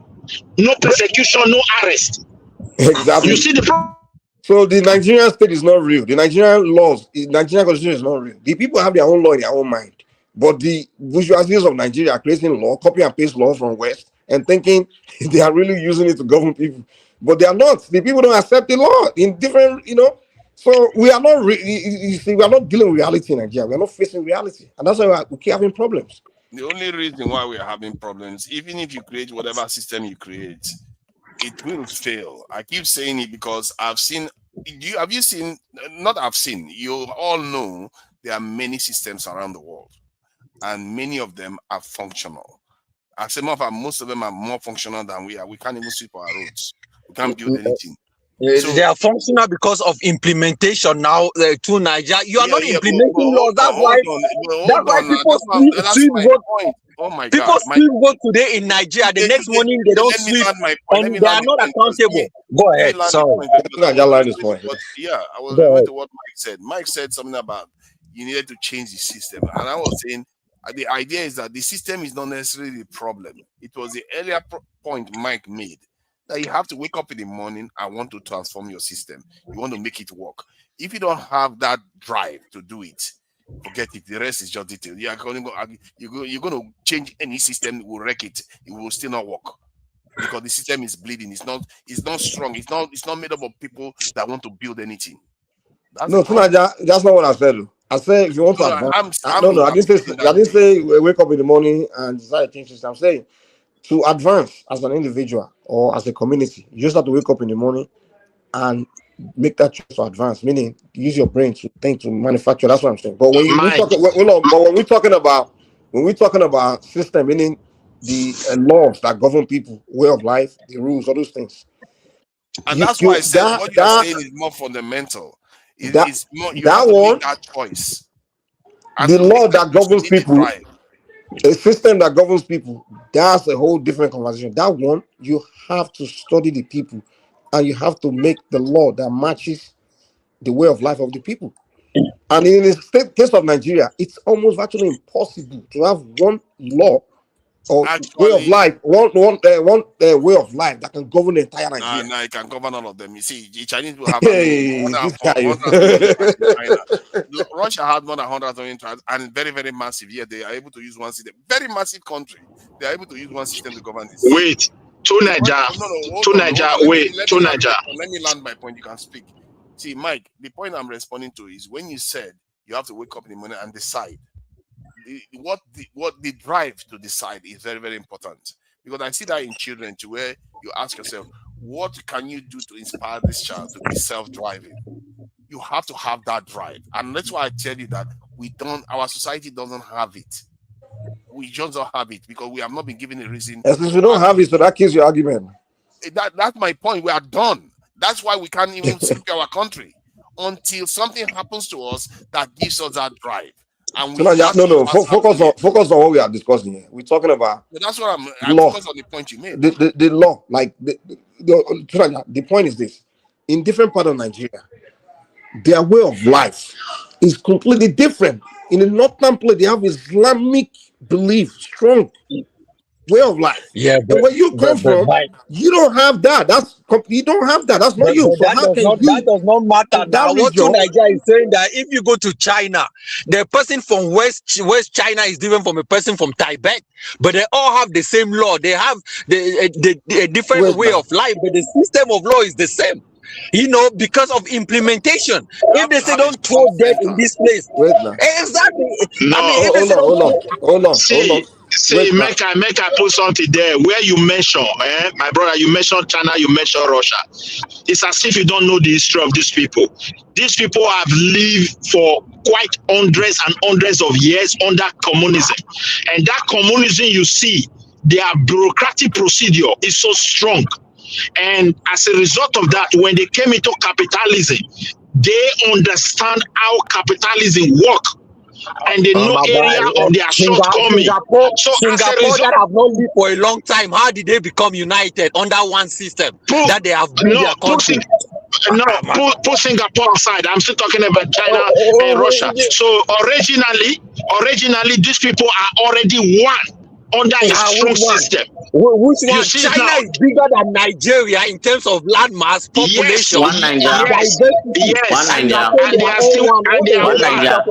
No persecution, no arrest. Exactly. You see the problem. So the Nigerian state is not real. The Nigerian laws, the Nigerian constitution is not real. The people have their own law in their own mind. But the bourgeoisies of Nigeria are creating law, copy and paste law from West, and thinking they are really using it to govern people. But they are not. The people don't accept the law in different, So we are not. You see, we are not dealing with reality in Nigeria. We are not facing reality, and that's why we keep having problems. The only reason why we are having problems, even if you create whatever system you create, it will fail. I keep saying it because I've seen. Have you seen? Not I've seen. You all know there are many systems around the world, and many of them are functional. As a matter of fact, most of them are more functional than we are. We can't even sweep our roads. We can't build anything. So, they are functional because of implementation now to Nigeria. You are not implementing laws. That's why people sweep vote. Oh my people God! Sweep vote today in Nigeria. The next morning they don't sweep, and they are not accountable. Go ahead. Sorry. Yeah, I was referring to what Mike said. Mike said something about you needed to change the system, and I was saying the idea is that the system is not necessarily the problem. It was the earlier point Mike made. That you have to wake up in the morning and want to transform your system. You want to make it work. If you don't have that drive to do it, forget it. The rest is just detail. You're going to change any system, will wreck it. It will still not work because the system is bleeding. It's not strong. It's not made up of people that want to build anything. That's not what I said. I said if you want to advance. I didn't say wake up in the morning and decide to change system. I'm saying to advance as an individual or as a community, you just have to wake up in the morning and make that choice to advance. Meaning, use your brain to think, to manufacture. That's what I'm saying. But when we're talking about system, meaning the laws that govern people, way of life, the rules, all those things. And that's why I said what you're saying is more fundamental. It's more you have to make that choice. The law that governs people. A system that governs people, that's a whole different conversation. That one, you have to study the people and you have to make the law that matches the way of life of the people. And in the case of Nigeria, it's almost virtually impossible to have one law or way of life, one way of life that can govern the entire Nigeria. No, it can govern all of them. You see, the Chinese will have China. Russia had more than 100 million tribes and very, very massive. Yeah, they are able to use one system. Very massive country. They are able to use one system to govern this. Wait, to Nigeria. Let me land my point. You can speak. See, Mike, the point I'm responding to is when you said you have to wake up in the morning and decide. What the drive to decide is very, very important, because I see that in children to where you ask yourself, what can you do to inspire this child to be self-driving? You have to have that drive, and that's why I tell you that our society doesn't have it. We just don't have it because we have not been given a reason. Since we don't have it, so that kills your argument. That's my point. We are done. That's why we can't even secure our country until something happens to us that gives us that drive. And focus on what we are discussing here. We're talking about. That's what I'm focused on the point you made. The law, like the point is this: in different parts of Nigeria, their way of life is completely different. In the northern place, they have Islamic belief, strong way of life. Yeah, but where you come from, you don't have that. You don't have that. That's not you. So that does not matter. Now, what Nigeria is saying that if you go to China, the person from West China is different from a person from Tibet, but they all have the same law. They have a different way of life, but the system of law is the same. Because of implementation. If they say don't throw dead in this place, exactly. No, hold on. See, make I put something there where you mention, my brother, you mentioned China, you mentioned Russia. It's as if you don't know the history of these people. These people have lived for quite hundreds and hundreds of years under communism. And that communism, you see, their bureaucratic procedure is so strong. And as a result of that, when they came into capitalism, they understand how capitalism works. And they know area of their shortcomings. Singapore that have not lived for a long time, how did they become united under one system that they have built their country? Put Singapore aside. I'm still talking about China and Russia. So originally, these people are already one. under a strong system. Which one? You see China now, is bigger than Nigeria in terms of land mass, population, One Nigeria. yes, One and Nigeria. they are still, and they are One one, Nigeria.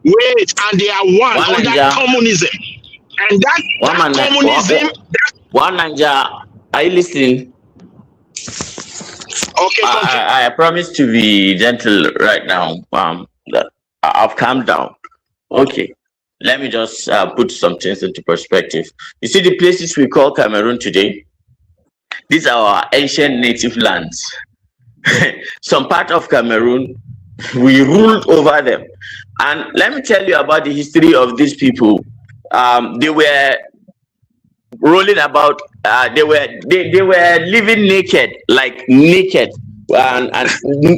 wait, and they are one One under Nigeria. communism, and that communism. One Nigeria. Are you listening? Okay, I promise to be gentle right now. I've calmed down. Okay, let me just put some things into perspective. You see, the places we call Cameroon today, these are our ancient native lands. Some part of Cameroon, we ruled over them. And let me tell you about the history of these people. They were rolling about, they were living naked, like naked. And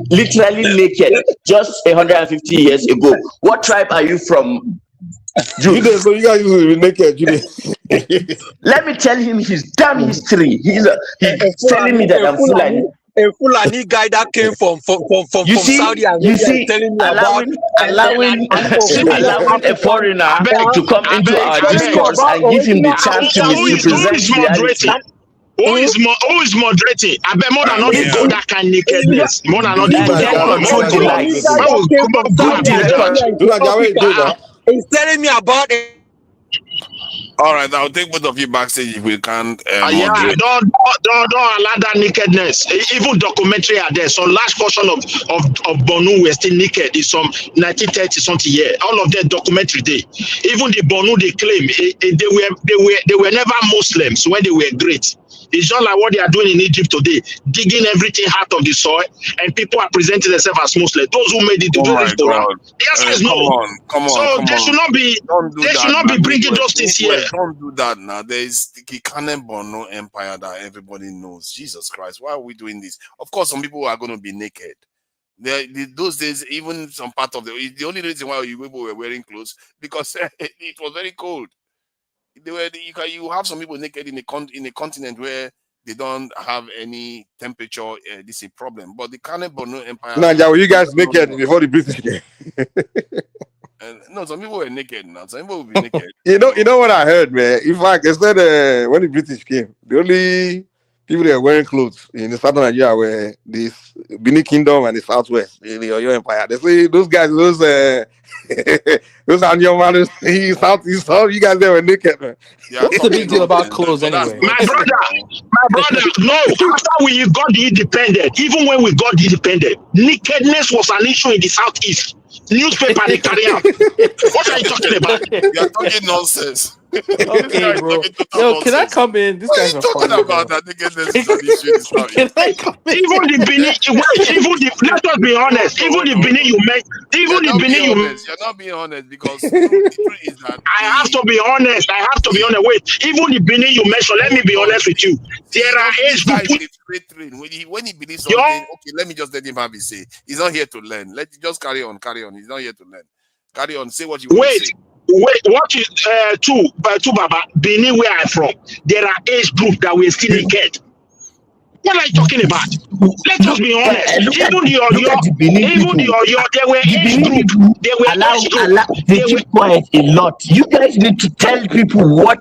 literally naked just 150 years ago. What tribe are you from? Jude, so you guys used to be naked, Jude. Let me tell him his damn history. He's telling me that I'm Fulani. A Fulani guy that came from Saudi Arabia telling me allowing a foreigner to come into our discourse and give him the chance to misrepresent reality. Who is moderating? I bet more than not to go that kind of nakedness. More than not he's telling me about it. All right, I'll take both of you backstage if we can. Yeah, don't allow that nakedness. Even documentary are there. Some large portion of Bonu were still naked in some 1930 something year. All of that documentary there. Even the Bonu they claim they were never Muslims when they were great. It's just like what they are doing in Egypt today, digging everything out of the soil, and people are presenting themselves as Muslims. Those who made it to do this Quran. The answer is no. Come on. So they should not be. They should not be bringing those things here. Don't do that now. There is the Kanem Bono Empire that everybody knows. Jesus Christ, why are we doing this? Of course, some people are going to be naked. Those days, even some part of the only reason why people were wearing clothes because it was very cold. You have some people naked in a continent where they don't have any temperature. This is a problem. But the Kanem Bono Empire. Now, were you guys naked before the British came? No, some people were naked now. Some people will be naked. You know what I heard, man? In fact, they said when the British came, the only people that were wearing clothes in the southern Nigeria were this Benin Kingdom and the Southwest, in the Oyo Empire. They say those guys, those Anyo man, you guys there were naked, man. Yeah, what's the big deal about clothes anyway? My brother, no. After we got the independent, even when we got the independent, nakedness was an issue in the Southeast. Newspaper they carry out. What are you talking about? You're talking nonsense. Okay, bro. Yo, can I come in? This guy's a talking funny, about bro. that nakedness is an issue. Can I come in? Even the Benin, let us be honest. Even the Benin you make, even the Benin you. You're not being honest because the truth is that I have to be honest. Wait, even the Benin you mentioned. Let me be honest with you. There are age groups. When he believes something, okay, let me just let him have his say. He's not here to learn. Let's just carry on. He's not here to learn. Carry on. Say what you want to say. Wait, what is to Baba Benin where I'm from? There are age groups that were still naked. What are you talking about? Let us be honest. Even the Oyo, they were age group. They were age group. They keep quiet a lot. You guys need to tell people what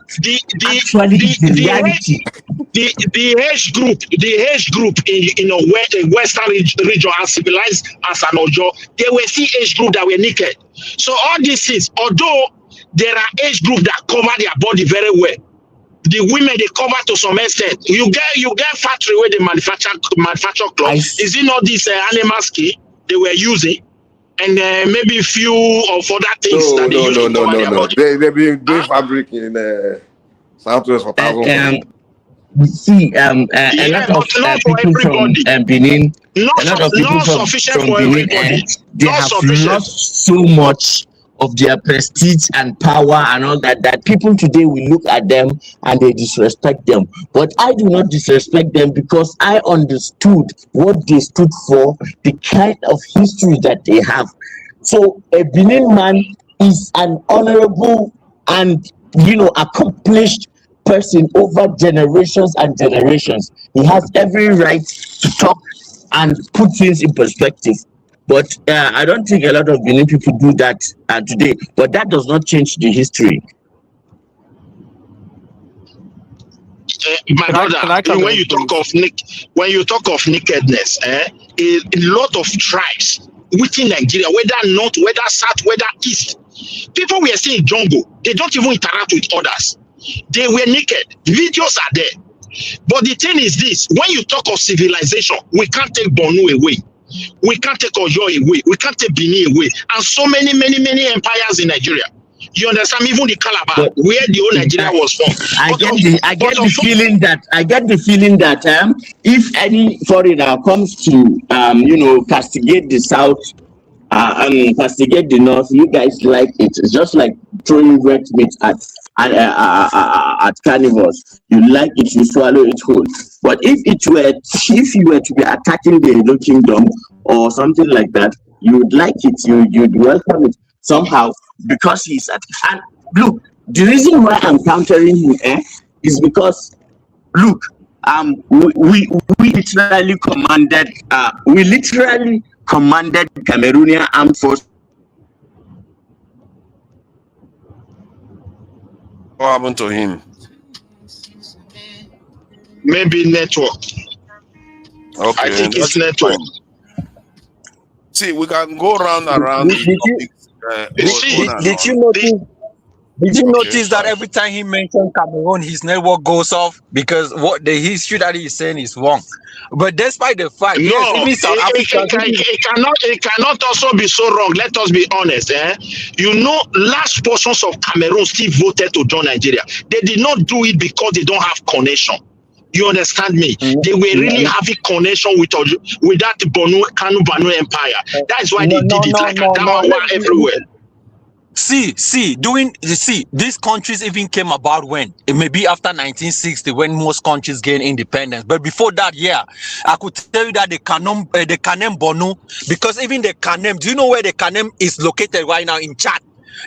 actually is the reality. The age group in Western region as civilized as an Ojo, they were still age group that were naked. So all these things, although there are age group that cover their body very well, the women they cover to some extent. You get factory where they manufacture clothes. Is it not this animal skin they were using, and maybe a few of other things that they use to cover their body? They've been doing fabric in Southwest for thousands. You see, a lot of people from Benin, they have lost so much of their prestige and power and all that people today will look at them and they disrespect them. But I do not disrespect them because I understood what they stood for, the kind of history that they have. So a Benin man is an honorable and accomplished person over generations and generations. He has every right to talk and put things in perspective. But I don't think a lot of Benin people do that today. But that does not change the history. my brother, when you talk of nakedness, a lot of tribes within Nigeria, whether north, whether south, whether east, people we are seeing jungle, they don't even interact with others. They were naked. Videos are there. But the thing is this: when you talk of civilization, we can't take Borno away. We can't take Oyo away. We can't take Benin away. And so many empires in Nigeria. You understand? Even the Calabar, where the whole Nigeria was from. I get the feeling that if any foreigner comes to castigate the South and castigate the North, you guys like it. It's just like throwing red meat at carnivores. You like it, you swallow it whole. But if you were to be attacking the Edo Kingdom or something like that, you would like it. You'd welcome it somehow because he's at. And look, the reason why I'm countering him is because look, we literally commanded Cameroonian armed forces. What happened to him? Maybe network. Okay, I think it's network. Fine. See, we can go round and round. Did you notice that every time he mentioned Cameroon, his network goes off because what the history that he's saying is wrong. But despite the fact, it cannot also be so wrong. Let us be honest. Large portions of Cameroon still voted to join Nigeria. They did not do it because they don't have connection. You understand me? They were really having connection with that Kanu Empire. That's why they did it like Adamawa everywhere. See, these countries even came about when? It may be after 1960 when most countries gained independence. But before that, I could tell you that the Kanem Borno, because even the Kanem, do you know where the Kanem is located right now in Chad?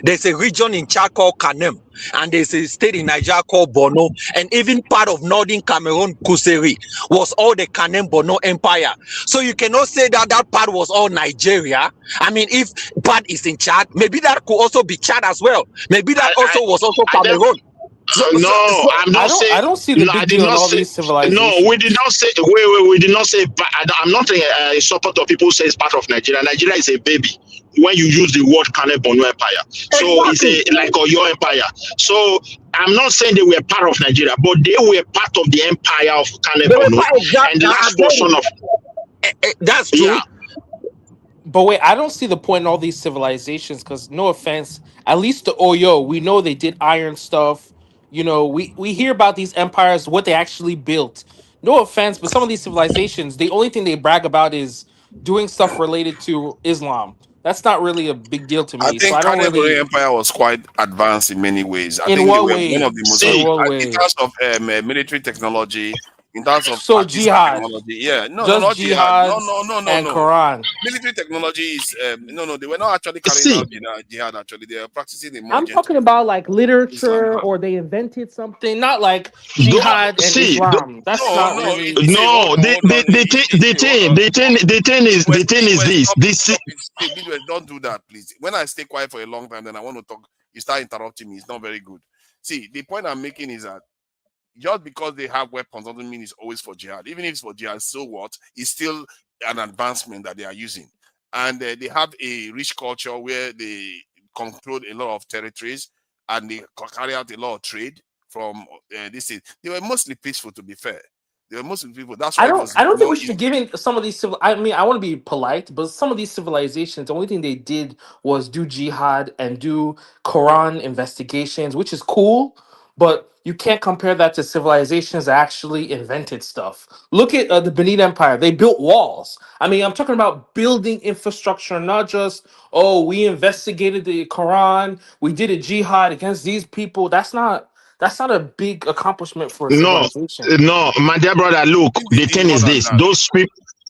There's a region in Chad called Kanem, and there's a state in Nigeria called Borno, and even part of northern Cameroon, Kuseri, was all the Kanem Borno Empire. So you cannot say that part was all Nigeria. I mean, if part is in Chad, maybe that could also be Chad as well. Maybe that was also Cameroon. I don't see the big deal in all these civilizations. No, we did not say. Wait, we did not say. I'm not a supporter of people who say it's part of Nigeria. Nigeria is a baby when you use the word Kanem Borno Empire. So it's like Oyo Empire. So I'm not saying they were part of Nigeria, but they were part of the empire of Kanem Borno and the last portion of. That's true. Yeah. But wait, I don't see the point in all these civilizations because, no offense, at least the Oyo, we know they did iron stuff. You know, we hear about these empires, what they actually built. No offense, but some of these civilizations, the only thing they brag about is doing stuff related to Islam. That's not really a big deal to me. I think so I don't Borno Empire was quite advanced in many ways. I in think what they were way? one of the most in terms of military technology. In terms of jihad, technology, not jihad. No, and Quran. Military technology is they were not actually carrying out jihad. Actually, they are practicing the. I'm talking about like literature, or they invented something, not like jihad and Islam. That's not really. No, the thing is this. Don't do that, please. When I stay quiet for a long time, then I want to talk. You start interrupting me. It's not very good. See, the point I'm making is that. Just because they have weapons doesn't mean it's always for jihad. Even if it's for jihad, so what? It's still an advancement that they are using. And they have a rich culture where they control a lot of territories and they carry out a lot of trade from this. They were mostly peaceful, to be fair. They were mostly people. That's why I don't think we should give in some of these I mean, I want to be polite, but some of these civilizations, the only thing they did was do jihad and do Quran investigations, which is cool, but you can't compare that to civilizations that actually invented stuff. Look at the Benin Empire. They built walls. I mean, I'm talking about building infrastructure, not just, we investigated the Quran, we did a jihad against these people. That's not a big accomplishment for a civilization. No, my dear brother, look, the thing is this.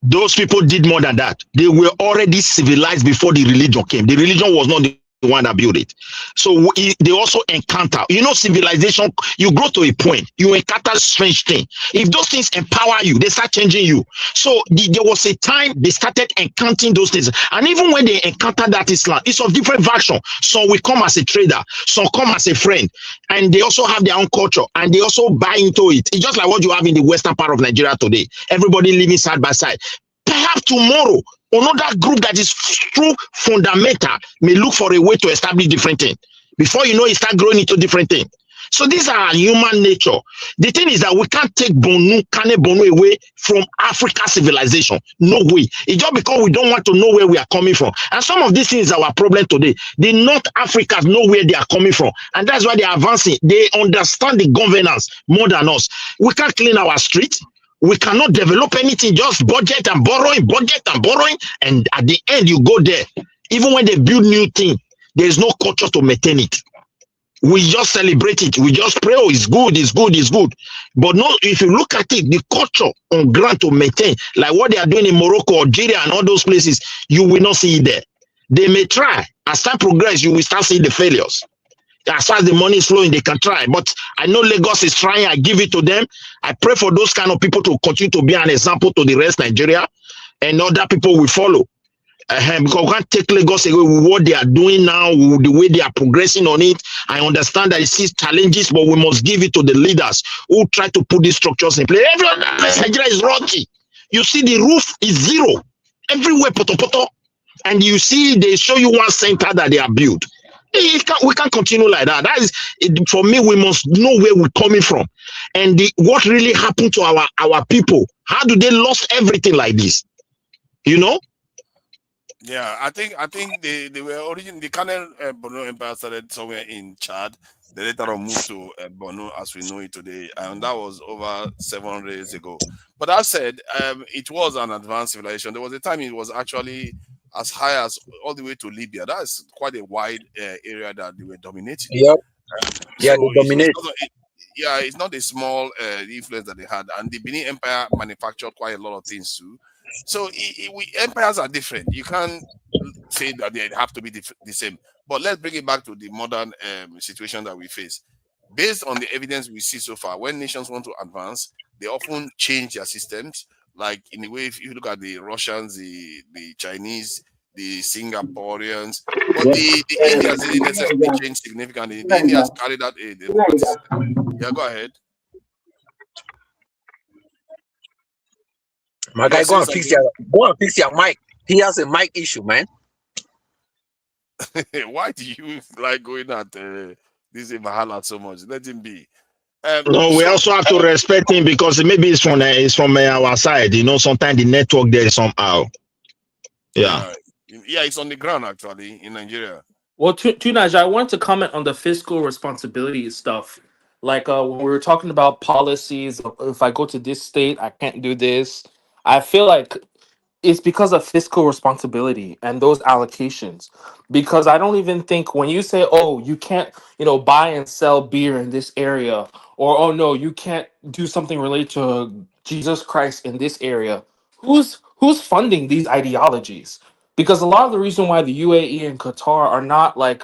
Those people did more than that. They were already civilized before the religion came. The religion was not the one that built it. So they also encounter, civilization, you grow to a point, you encounter strange things. If those things empower you, they start changing you. So there was a time they started encountering those things. And even when they encounter that Islam, it's of different version. Some will come as a trader, some come as a friend, and they also have their own culture, and they also buy into it. It's just like what you have in the western part of Nigeria today. Everybody living side by side. Perhaps tomorrow, another group that is true fundamental may look for a way to establish different things. Before you know, it start growing into different things. So these are human nature. The thing is that we can't take Kane Bonu away from Africa civilization. No way. It's just because we don't want to know where we are coming from. And some of these things are our problem today. The North Africans know where they are coming from. And that's why they are advancing. They understand the governance more than us. We can't clean our streets. We cannot develop anything, just budget and borrowing, and at the end you go there. Even when they build new thing, there is no culture to maintain it. We just celebrate it. We just pray, oh, it's good, it's good, it's good. But no, if you look at it, the culture on ground to maintain, like what they are doing in Morocco, Algeria, and all those places, you will not see it there. They may try. As time progresses, you will start seeing the failures. As far as the money is flowing, they can try. But I know Lagos is trying. I give it to them. I pray for those kind of people to continue to be an example to the rest of Nigeria, and other people will follow. Because we can't take Lagos away with what they are doing now, with the way they are progressing on it. I understand that it sees challenges, but we must give it to the leaders who try to put these structures in place. Everyone in Nigeria is rocky. You see the roof is zero. Everywhere, poto. And you see they show you one center that they are built. We can't continue like that. That is, for me, we must know where we're coming from. And what really happened to our people. How do they lost everything like this? Yeah, I think they were originally the Kane Borno Empire started somewhere in Chad. They later on moved to Borno as we know it today, and that was over 700 years ago. But that said, it was an advanced civilization. There was a time it was actually as high as all the way to Libya. That is quite a wide area that they were dominating. Yep. Yeah, So they dominate. it's not a small influence that they had, and the Benin Empire manufactured quite a lot of things too. So empires are different. You can't say that they have to be the same. But let's bring it back to the modern situation that we face. Based on the evidence we see so far, when nations want to advance, they often change their systems. Like in a way, if you look at the Russians, the Chinese, the Singaporeans, but the Indians didn't necessarily change significantly. The Indians carried out a democratic system. Yeah, go ahead. My guy, go and fix your mic. He has a mic issue, man. Why do you like going at this Mahala so much? Let him be. No, we also have to respect him because maybe it's from our side. Sometimes the network there somehow. Yeah. Yeah, it's on the ground actually in Nigeria. Well, Tunaj, I want to comment on the fiscal responsibility stuff. Like when we were talking about policies, if I go to this state, I can't do this. I feel like it's because of fiscal responsibility and those allocations. Because I don't even think when you say, oh, you can't, buy and sell beer in this area, or oh no, you can't do something related to Jesus Christ in this area. Who's funding these ideologies? Because a lot of the reason why the UAE and Qatar are not like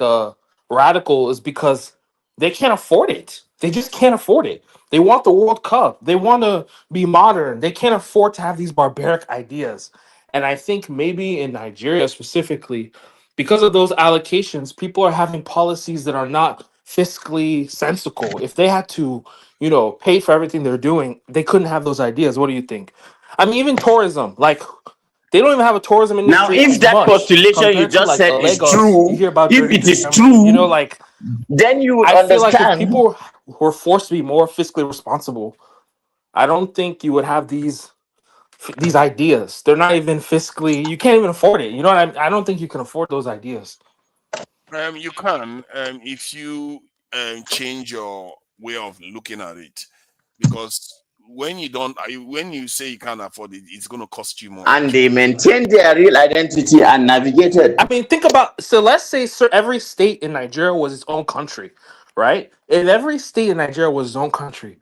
radical is because they can't afford it. They just can't afford it. They want the World Cup. They want to be modern. They can't afford to have these barbaric ideas. And I think maybe in Nigeria specifically, because of those allocations, people are having policies that are not fiscally sensical. If they had to, pay for everything they're doing, they couldn't have those ideas. What do you think? I mean, even tourism, like they don't even have a tourism Now, industry. if that postulation you just said is true, you hear about if dirty it is December, true, then you would I feel like if understand. people were forced to be more fiscally responsible, I don't think you would have these ideas. They're not even fiscally. You can't even afford it. You know what I don't think you can afford those ideas. You can if you change your way of looking at it, because when you say you can't afford it, it's going to cost you more. And they maintain their real identity and navigate it. I mean, think about, so let's say every state in Nigeria was its own country, right? If every state in Nigeria was its own country,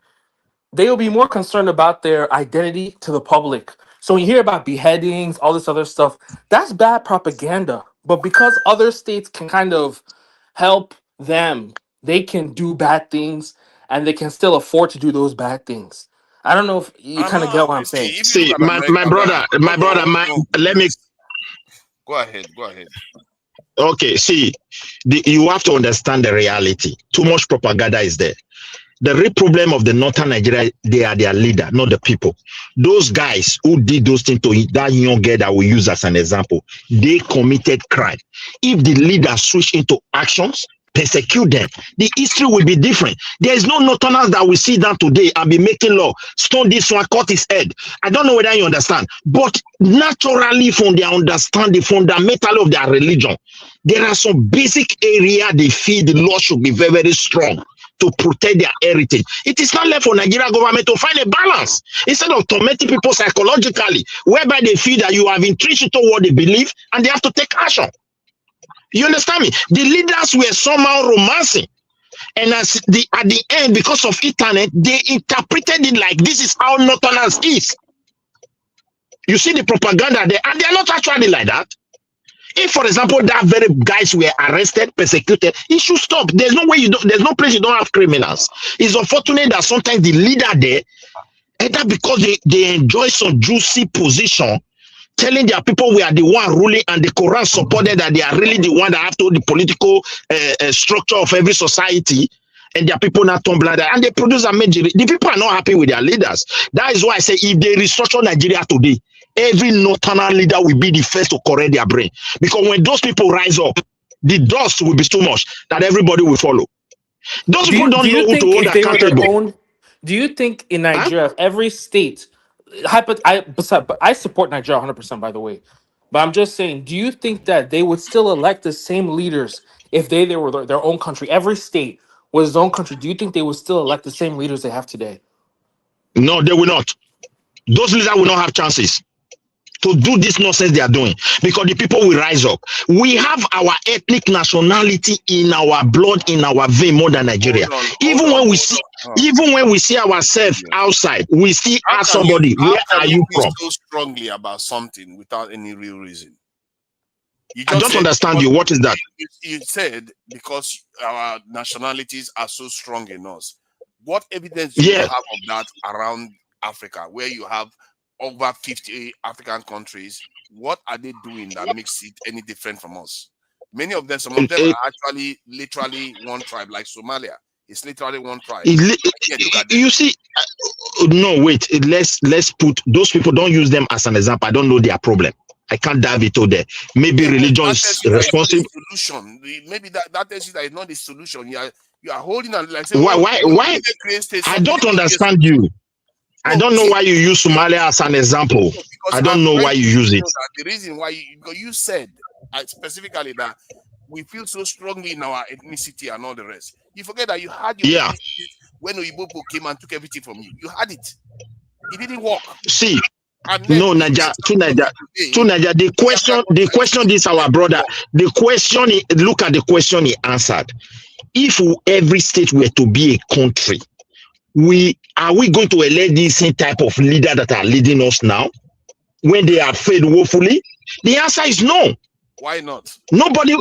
they will be more concerned about their identity to the public. So when you hear about beheadings, all this other stuff, that's bad propaganda but because other states can kind of help them, they can do bad things and they can still afford to do those bad things. I don't know if you kind of get what I'm saying. See, my brother, let me go ahead. okay. See, you have to understand the reality. Too much propaganda is there. The real problem of the northern Nigeria, they are their leader, not the people. Those guys who did those things to that young girl that we use as an example, they committed crime. If the leaders switch into actions, persecute them, the history will be different. There is no northerners that will sit down today and be making law, stone this one, cut his head. I don't know whether you understand, but naturally from their understanding, fundamental of their religion, there are some basic area they feel the law should be very, very strong to protect their heritage. It is not left for Nigeria government to find a balance instead of tormenting people psychologically, whereby they feel that you have entrenched into what they believe and they have to take action. You understand me? The leaders were somehow romancing, and at the end, because of internet, they interpreted it like this is how Northerners is. You see the propaganda there, and they are not actually like that. If, for example, that very guys were arrested, persecuted, it should stop. There's no way there's no place you don't have criminals. It's unfortunate that sometimes the leader there, either because they enjoy some juicy position, telling their people we are the one ruling, and the Quran supported that they are really the one that have to the political structure of every society, and their people not tumble like that, and they produce a major. The people are not happy with their leaders. That is why I say if they restructure Nigeria today, every northern leader will be the first to correct their brain. Because when those people rise up, the dust will be too much that everybody will follow. Those people don't know who to hold accountable. Do you think in Nigeria, every state, I support Nigeria 100%, by the way, but I'm just saying, do you think that they would still elect the same leaders if they were their own country? Every state was its own country. Do you think they would still elect the same leaders they have today? No, they will not. Those leaders will not have chances to do this nonsense they are doing, because the people will rise up. We have our ethnic nationality in our blood, in our vein, more than Nigeria. Even when we see ourselves outside, we still ask somebody, where are you from? So strongly about something without any real reason. I don't understand you. What is that? You said because our nationalities are so strong in us. What evidence do you have of that around Africa, where you have over 50 African countries? What are they doing that makes it any different from us? Many of them, some of them are actually literally one tribe, like Somalia. It's literally one tribe. You see, no, wait. Let's put those people. Don't use them as an example. I don't know their problem. I can't dive into there. Maybe religion is responsible. Solution. Maybe that is not the solution. You are holding on like why? I don't understand you. I don't know why you use Somalia as an example. I don't know why you use it. The reason why you said specifically that we feel so strongly in our ethnicity and all the rest. You forget that you had your ethnicity when Oyibo came and took everything from you. You had it. It didn't work. See, no, Naija, the question is our brother. The question, look at the question he answered. If every state were to be a country, are we going to elect this same type of leader that are leading us now when they are failed woefully? The answer is no. Why not? Nobody.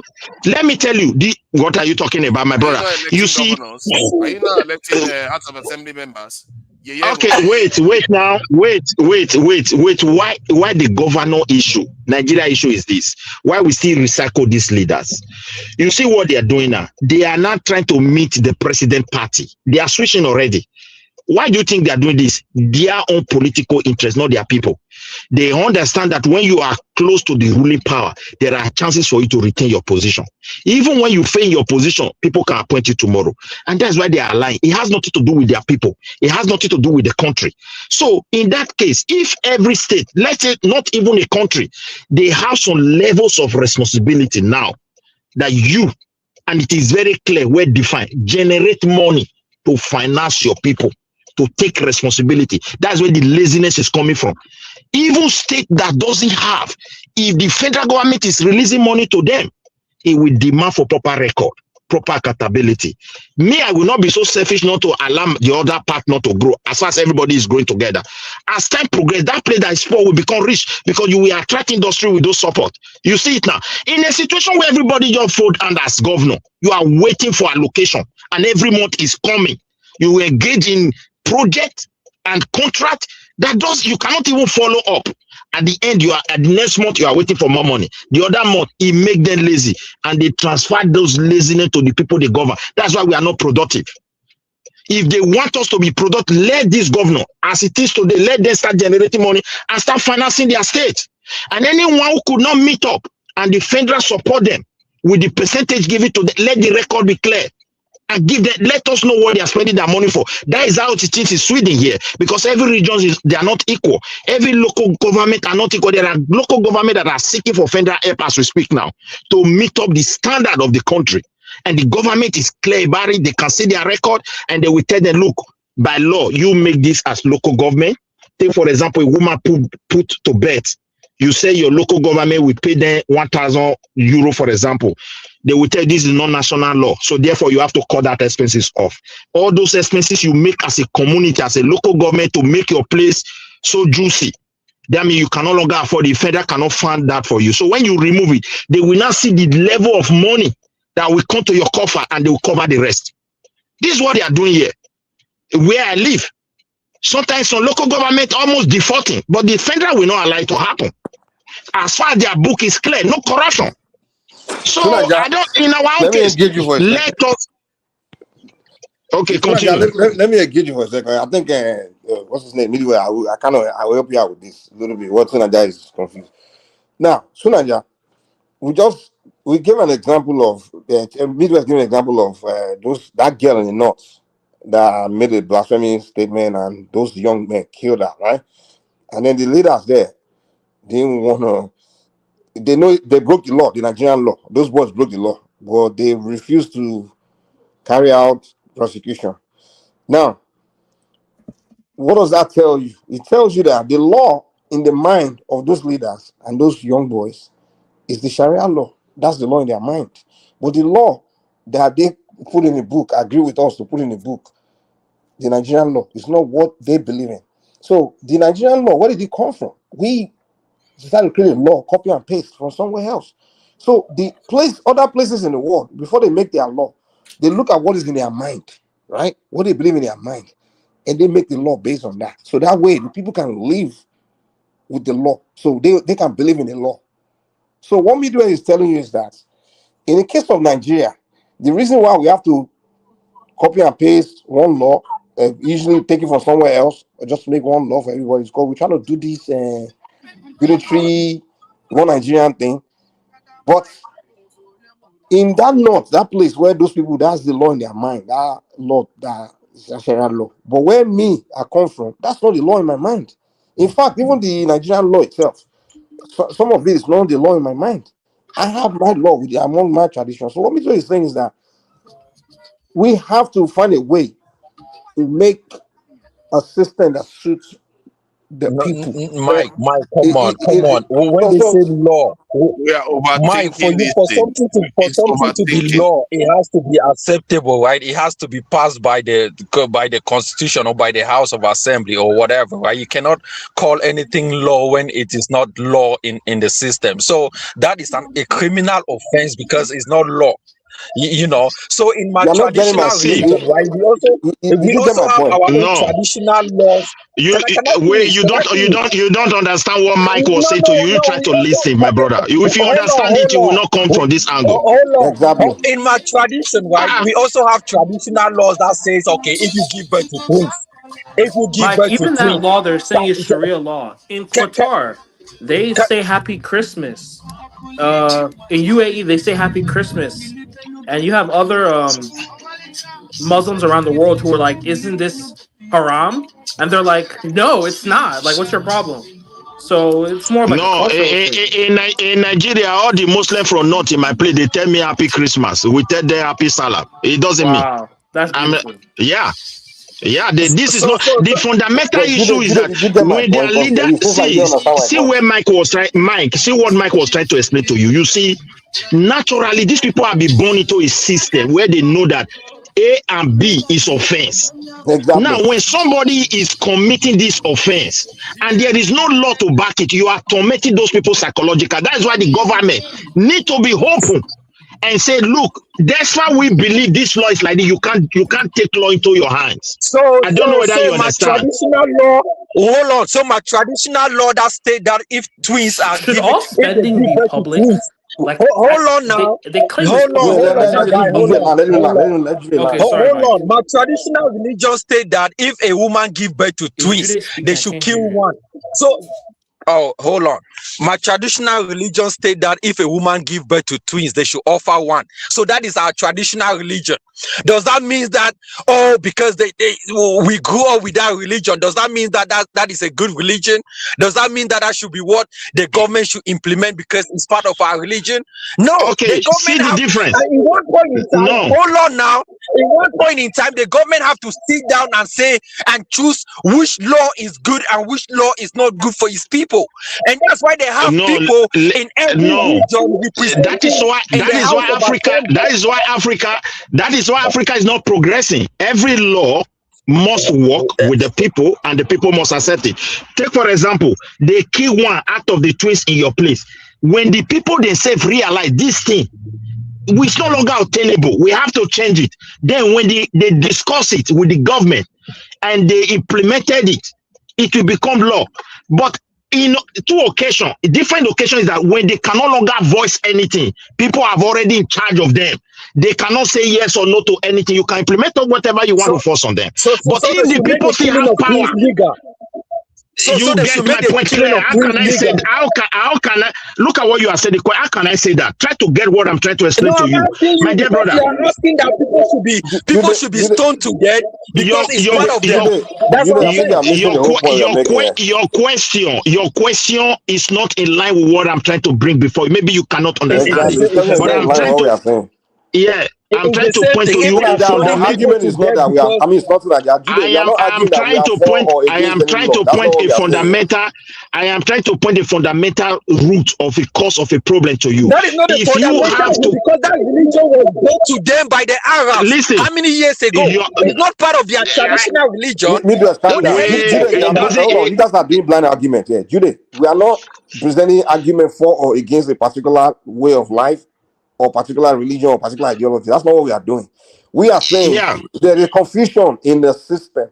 Let me tell you. What are you talking about, my brother? You see, are you not electing House of Assembly members? Okay, wait now. Wait. Why the governor issue? Nigeria issue is this. Why we still recycle these leaders? You see what they are doing now? They are not trying to meet the president party. They are switching already. Why do you think they are doing this? Their own political interest, not their people. They understand that when you are close to the ruling power, there are chances for you to retain your position. Even when you fail your position, people can appoint you tomorrow. And that's why they are lying. It has nothing to do with their people. It has nothing to do with the country. So in that case, if every state, let's say not even a country, they have some levels of responsibility now that you, and it is very clear, well defined, generate money to finance your people, to take responsibility. That's where the laziness is coming from. Even state that doesn't have, if the federal government is releasing money to them, it will demand for proper record. proper accountability. Me, I will not be so selfish not to allow the other part not to grow as far as everybody is growing together. As time progresses, that place that is poor will become rich because you will attract industry with those support. You see it now. In a situation where everybody just vote and as governor, you are waiting for allocation and every month is coming. You engage in project and contract that does you cannot even follow up. At the end, at the next month you are waiting for more money. The other month, it make them lazy and they transfer those laziness to the people they govern. That's why we are not productive. If they want us to be productive, let this governor, as it is today, let them start generating money and start financing their state. And anyone who could not meet up and the federal support them with the percentage given to them, let the record be clear. And give them, let us know what they are spending their money for. That is how it is in Sweden here, because every region they are not equal. Every local government are not equal. There are local government that are seeking for federal help as we speak now to meet up the standard of the country. And the government is clear about it. They can see their record and they will tell them, look, by law, you make this as local government. Take, for example, a woman put to bed. You say your local government will pay them 1,000 euro, for example. They will tell you this is not national law. So therefore, you have to cut that expenses off. All those expenses you make as a community, as a local government to make your place so juicy. That means you can no longer afford it. The federal cannot fund that for you. So when you remove it, they will not see the level of money that will come to your coffer and they will cover the rest. This is what they are doing here. Where I live, sometimes some local government almost defaulting, but the federal will not allow it to happen. As far as their book is clear, no corruption. So I don't, in our own case, let us. Okay, continue. Let me engage you for a second. I think what's his name? Midway. I will help you out with this a little bit. What Sunaja is confused. Now, Sunaja, we gave an example of Midway gave an example of that girl in the north that made a blasphemy statement and those young men killed her, right? And then the leaders there didn't want to. They know they broke the law, the Nigerian law. Those boys broke the law, but they refused to carry out prosecution. Now, what does that tell you? It tells you that the law in the mind of those leaders and those young boys is the Sharia law. That's the law in their mind. But the law that they put in the book, agree with us to put in the book, the Nigerian law, is not what they believe in. So the Nigerian law, where did it come from? We decided to create a law, copy and paste from somewhere else. So other places in the world, before they make their law, they look at what is in their mind, right? What they believe in their mind, and they make the law based on that. So that way, the people can live with the law. So they can believe in the law. So what Midway is telling you is that in the case of Nigeria, the reason why we have to copy and paste one law, usually take it from somewhere else, or just make one law for everybody, is because we're trying to do this unitary, one Nigerian thing. But in that north, that place where those people, that's the law in their mind, that law, that is a Sharia law. But where I come from, that's not the law in my mind. In fact, even the Nigerian law itself, some of it is not the law in my mind. I have my law among my traditions. So what Mr. is saying is that we have to find a way to make a system that suits the people. Mike, come on. When they say law, we are Mike, for something to be law, it has to be acceptable, right? It has to be passed by the Constitution or by the House of Assembly or whatever, right? You cannot call anything law when it is not law in the system. So that is a criminal offense because it's not law. You know, so in my traditional religion, right, we also have our own traditional laws. You don't understand what Mike was saying to you. You try to listen, my brother. If you understand it, you will not come from this angle. Exactly. In my tradition, right, we also have traditional laws that says, okay, if you give birth to twins, even that law they're saying is Sharia law. In Qatar, they say Happy Christmas. In UAE, they say Happy Christmas. And you have other Muslims around the world who are like, isn't this haram? And they're like, no, it's not. Like, what's your problem? So it's more of like a cultural thing. In Nigeria, all the Muslims from North in my place, they tell me Happy Christmas. We tell them Happy Salah. It doesn't mean. Wow, that's beautiful. Yeah. Yeah, this is not the fundamental Wait, issue is Jude, that did you get my when their point? Because leader it seems like you don't understand my see point. where Mike, see what Mike was trying to explain to you. You see, naturally, these people have been born into a system where they know that A and B is offense. Exactly. Now, when somebody is committing this offense and there is no law to back it, you are tormenting those people psychologically. That is why the government need to be open and say, look, that's why we believe this law is like this. You can't take law into your hands. I don't know whether you my understand. traditional law, hold on. So my traditional law that state that if twins are Should given, all if they spending give be birth to public? twins, Like, hold on now. they claim it's Hold on, public, but is it really hold on. Okay, sorry, Hold Mike. on. My traditional religion state that if a woman give birth to twins, they should kill one. So, hold on. My traditional religion state that if a woman give birth to twins, they should offer one. So that is our traditional religion. Does that mean that because we grew up with that religion? Does that mean that is a good religion? Does that mean that should be what the government should implement because it's part of our religion? No. Okay, the government see the difference. In one point in time, No. hold on now. In one point in time, the government have to sit down and say and choose which law is good and which law is not good for its people. And that's why they have people in every region representing. That is why Africa is not progressing. Every law must work with the people and the people must accept it. Take for example, they kill one out of the twins in your place. When the people themselves realize this thing, it's no longer obtainable, we have to change it. Then when they discuss it with the government and they implemented it, it will become law. But in different occasions is that when they can no longer voice anything, people are already in charge of them. They cannot say yes or no to anything. You can implement whatever you want to force on them. But if the people still have power, you get my point clear. How can I say? How can I look at what you are saying? How can I say that? Try to get what I'm trying to explain to you, my dear brother. You are asking that people should be stoned to death because it's part of them. That's your question is not in line with what I'm trying to bring before. Maybe you cannot understand. But I'm trying to. Yeah, I'm trying to point to you. The argument is not that we are. I mean, it's not like that. I am trying to point a fundamental. I am trying to point a fundamental root of a cause of a problem to you. That is not if you have to, because that religion was brought to them by the Arabs. Listen, how many years ago? It's not part of their traditional religion. You guys are doing blind argument here, Jude. We are not presenting argument for or against a particular way of life, or particular religion or particular ideology. That's not what we are doing. We are saying there is confusion in the system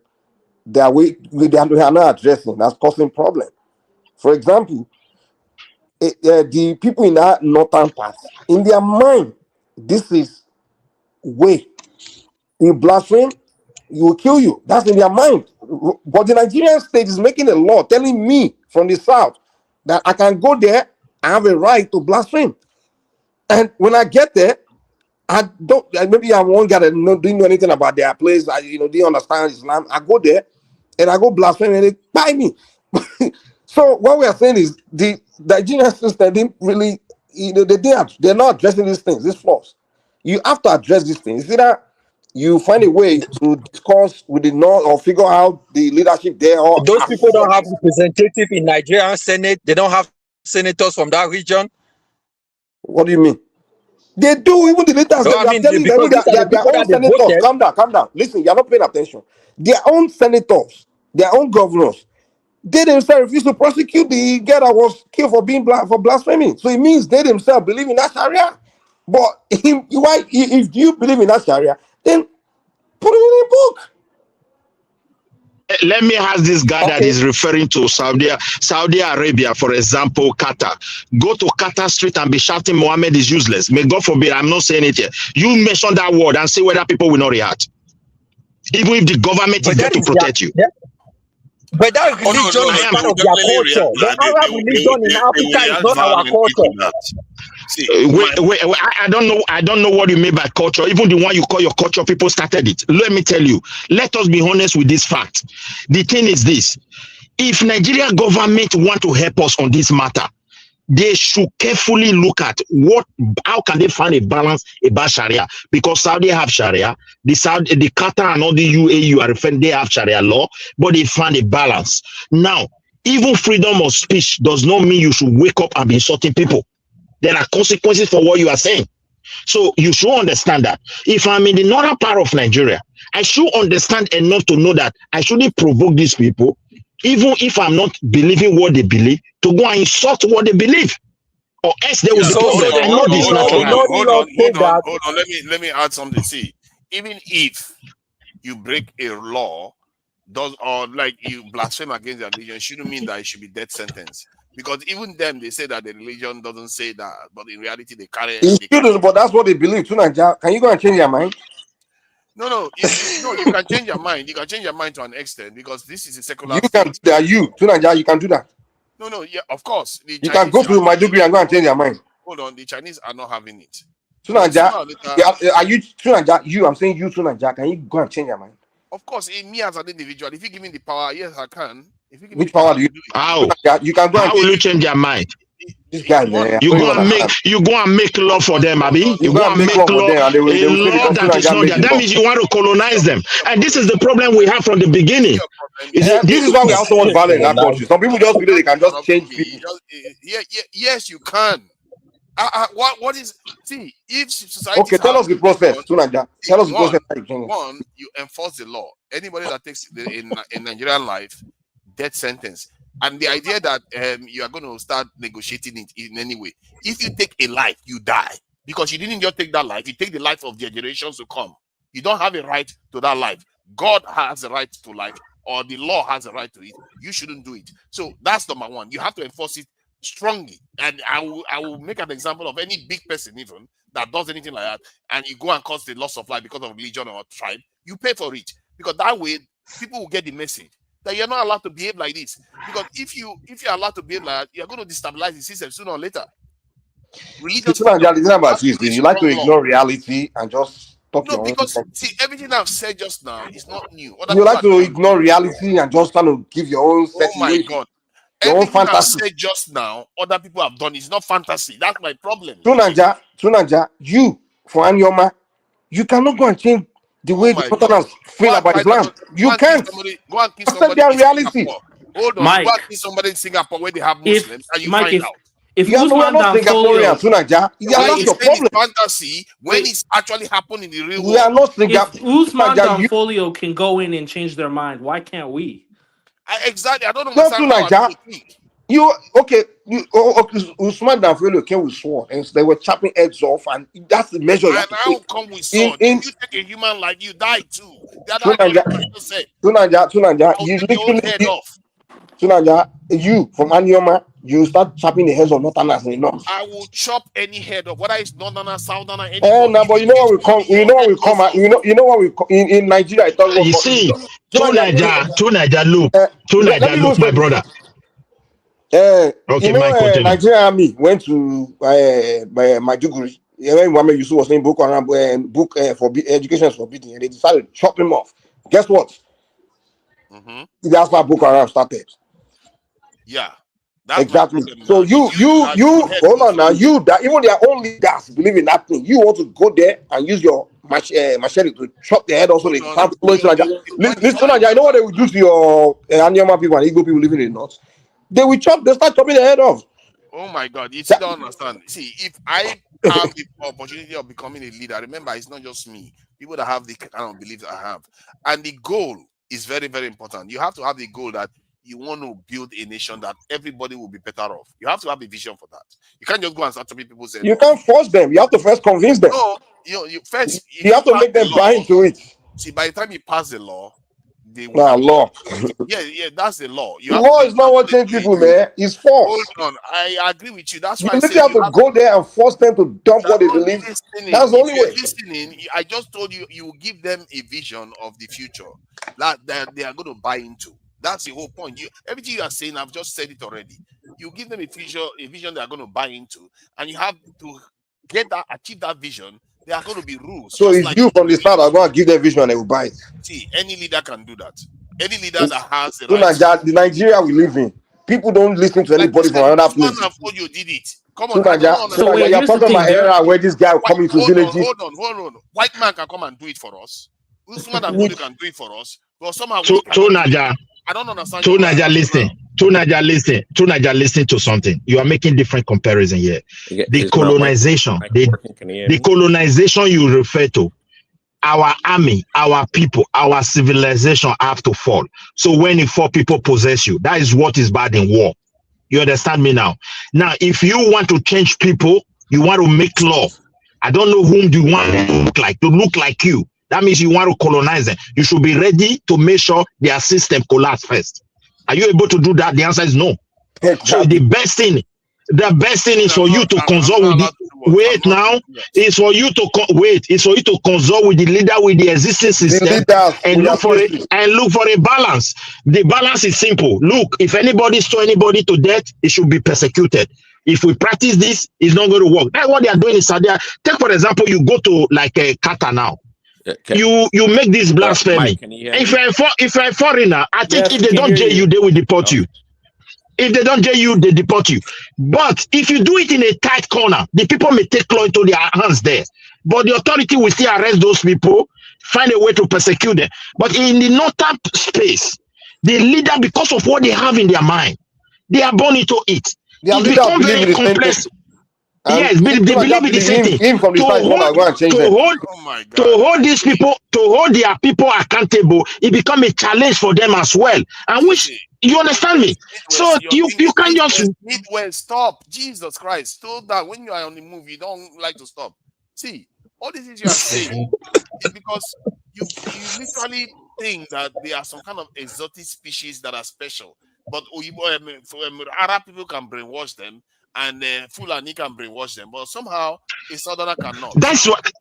that we are not addressing. That's causing problem. For example, the people in that northern part, in their mind, this is way. You blaspheme, you will kill you. That's in their mind. But the Nigerian state is making a law telling me from the south that I can go there, I have a right to blaspheme. And when I get there, I don't. Maybe I'm one guy that didn't know anything about their place. Didn't understand Islam. I go there, and I go blaspheme, and they buy me. So what we are saying is the Nigerian system didn't really, they're not addressing these things, these flaws. You have to address these things. Either you find a way to discuss with the North or figure out the leadership there. Or those people don't have representative in Nigerian Senate. They don't have senators from that region. What do you mean? They do. Even the leaders. Their own senators. Calm down. Listen, you're not paying attention. Their own senators, their own governors, they themselves refuse to prosecute the guy that was killed for blasphemy. So it means they themselves believe in that Sharia. But if you believe in that Sharia, then put it in a book. Let me ask this guy that is referring to Saudi Arabia, for example, Qatar. Go to Qatar street and be shouting Muhammad is useless. May God forbid, I'm not saying it here. You mention that word and see whether people will not react. Even if the government is there to protect you. But that religion is part of their culture. The Arab religion in Africa is not our culture. Wait, I don't know what you mean by culture. Even the one you call your culture, people started it. Let me tell you, let us be honest with this fact. The thing is this: if Nigeria government want to help us on this matter, they should carefully look at how can they find a balance about Sharia, because Saudi have Sharia, the Qatar and all the UAE you are referring, they have Sharia law, but they find a balance. Now, even freedom of speech does not mean you should wake up and be insulting people. There are consequences for what you are saying. So you should understand that. If I'm in the northern part of Nigeria, I should understand enough to know that I shouldn't provoke these people, even if I'm not believing what they believe, to go and insult what they believe, or else there will be problem. I know this naturally. Hold on. Let me add something. See, even if you break a law, or like you blaspheme against the religion, shouldn't mean that it should be death sentence. Because even them, they say that the religion doesn't say that, but in reality, they carry. It shouldn't, but that's what they believe. Tunanja, can you go and change your mind? No. You can change your mind. You can change your mind to an extent, because this is a secular. You can do that. Tunanja, you can do that. No. Yeah, of course. You can go to my degree and go and change your mind. Hold on, the Chinese are not having it. Tunanja, are you Tunanja? I'm saying you, Tunanja. Can you go and change your mind? Of course, me as an individual, if you give me the power, yes, I can. If you give Which power do you? How? You can go. How will you change your mind? This guy, man. You go and make law for them, Abi. You go and make law, a law that is not there. That means you want to colonize them, and this is the problem we have from the beginning. This is why we also want violence in our country. Some people just believe they can just change people. Yes, you can. What is? See, if society. Okay, tell us the process, Tunanja. Tell us the process. One, you enforce the law. Anybody that takes in Nigerian life, death sentence. And the idea that you are going to start negotiating it in any way. If you take a life, you die. Because you didn't just take that life, you take the life of the generations to come. You don't have a right to that life. God has a right to life, or the law has a right to it. You shouldn't do it. So that's number one. You have to enforce it strongly. And I will make an example of any big person even that does anything like that, and you go and cause the loss of life because of religion or tribe, you pay for it. Because that way, people will get the message that you're not allowed to behave like this. Because if you're allowed to behave like that, you're going to destabilize the system sooner or later. Religious you like to ignore reality and just talk your own. See, everything I've said just now is not new. You like to ignore reality and just trying to give your own set. Oh my God. Everything I've said just now, other people have done. It's not fantasy. That's my problem. Tunanja, you, for Anyoma, you cannot go and change the way the Northerners feel about Islam. You can't. Go and kill somebody in reality. Hold on. Mike, go and kill somebody in Singapore where they have Muslims and you find out. If you are not Singaporean, Tunanja, that's your problem. Fantasy when it's actually happening in the real world. We are not Singaporean. If Usman Danfolio can go in and change their mind, why can't we? Exactly. I don't understand how Usman Danfolio came with sword and they were chopping heads off, and that's the measure. And how come with sword? You take a human life, you die too. Tunanja, you literally Tunanja, you from Anyoma, you start chopping the heads of Northerners in North. I will chop any head of whether it's Northerner, Southerner, any. But you know what we come. You know what we come. You know what we in Nigeria. You see, Tunanja, look, my brother. Okay, Nigerian army went to Maiduguri. When Muhammad Yusuf was saying book for education is forbidden, and they decided to chop him off. Guess what? That's why Boko Haram started. Yeah, exactly. So you hold on now. Even their own leaders believe in that thing. You want to go there and use your machete to chop their head also. They can't listen, I know what they will do to your Anyama people and Igbo people living in the north. They start chopping their head off. Oh my God, you still don't understand. See, if I have the opportunity of becoming a leader, remember, it's not just me. People that have the kind of beliefs I have. And the goal is very, very important. You have to have the goal that you want to build a nation that everybody will be better off. You have to have a vision for that. You can't just go and start to people say you can't force them. You have to first convince them. No, you have to make them buy into it. See, by the time you pass the law, law. Yeah, that's the law. The law is not what change people, man. It's force. Hold on, I agree with you. That's you why literally have to go there and force them to dump what they believe. That's the only way. Listening, I just told you, you will give them a vision of the future that they are going to buy into. That's the whole point. Everything you are saying, I've just said it already. You give them a vision they are going to buy into, and you have to achieve that vision. There are going to be rules. So if you from the start are going to give them vision and they will buy it. See, any leader can do that. Any leader that has the right. The Nigeria we live in, People don't listen to Like anybody this from guy, another Usman place. and Fodio did it. Come on, I don't So understand. you're here's the talking thing, about there. era where this guy will come into villages. Hold on. White man can come and do it for us. Usman and Fodio can do it for us. But somehow To we cannot do it. Naja, I don't understand. to your Naja, rationale. listen to something. You are making different comparison here. The Is my colonization, mic working? Can you hear the me? colonization you refer to, our army, our people, our civilization have to fall. So when the 4 people possess you, that is what is bad in war. You understand me now? Now, if you want to change people, you want to make law. I don't know whom do you want to look like you. That means you want to colonize them. You should be ready to make sure their system collapse first. Are you able to do that? The answer is no. So the best thing is for you to consult with the It's for you to consult with the leader with the existing system and look for a balance. The balance is simple. Look, if anybody stole anybody to death, it should be persecuted. If we practice this, it's not going to work. That's what they are doing in Saudi. Take for example, you go to like a Qatar now. You make this blasphemy. Mike, can you hear me? If you're a foreigner, I think Yes, if they don't jail you, they will deport you. If they don't jail you, they deport you. But if you do it in a tight corner, the people may take law into their hands there. But the authority will still arrest those people, find a way to persecute them. But in the northern space, the leader, because of what they have in their mind, they are born into it. It becomes very complex. Yes, they believe in the same thing. To hold these people, to hold their people accountable, it becomes a challenge for them as well. And which you understand me? So you can just Midwest, stop. Jesus Christ. So that when you are on the move, you don't like to stop. See, all these things you are saying is because you literally think that there are some kind of exotic species that are special. But Arab people can brainwash them, and Fulani can brainwash them, but somehow a Southerner cannot. That's what.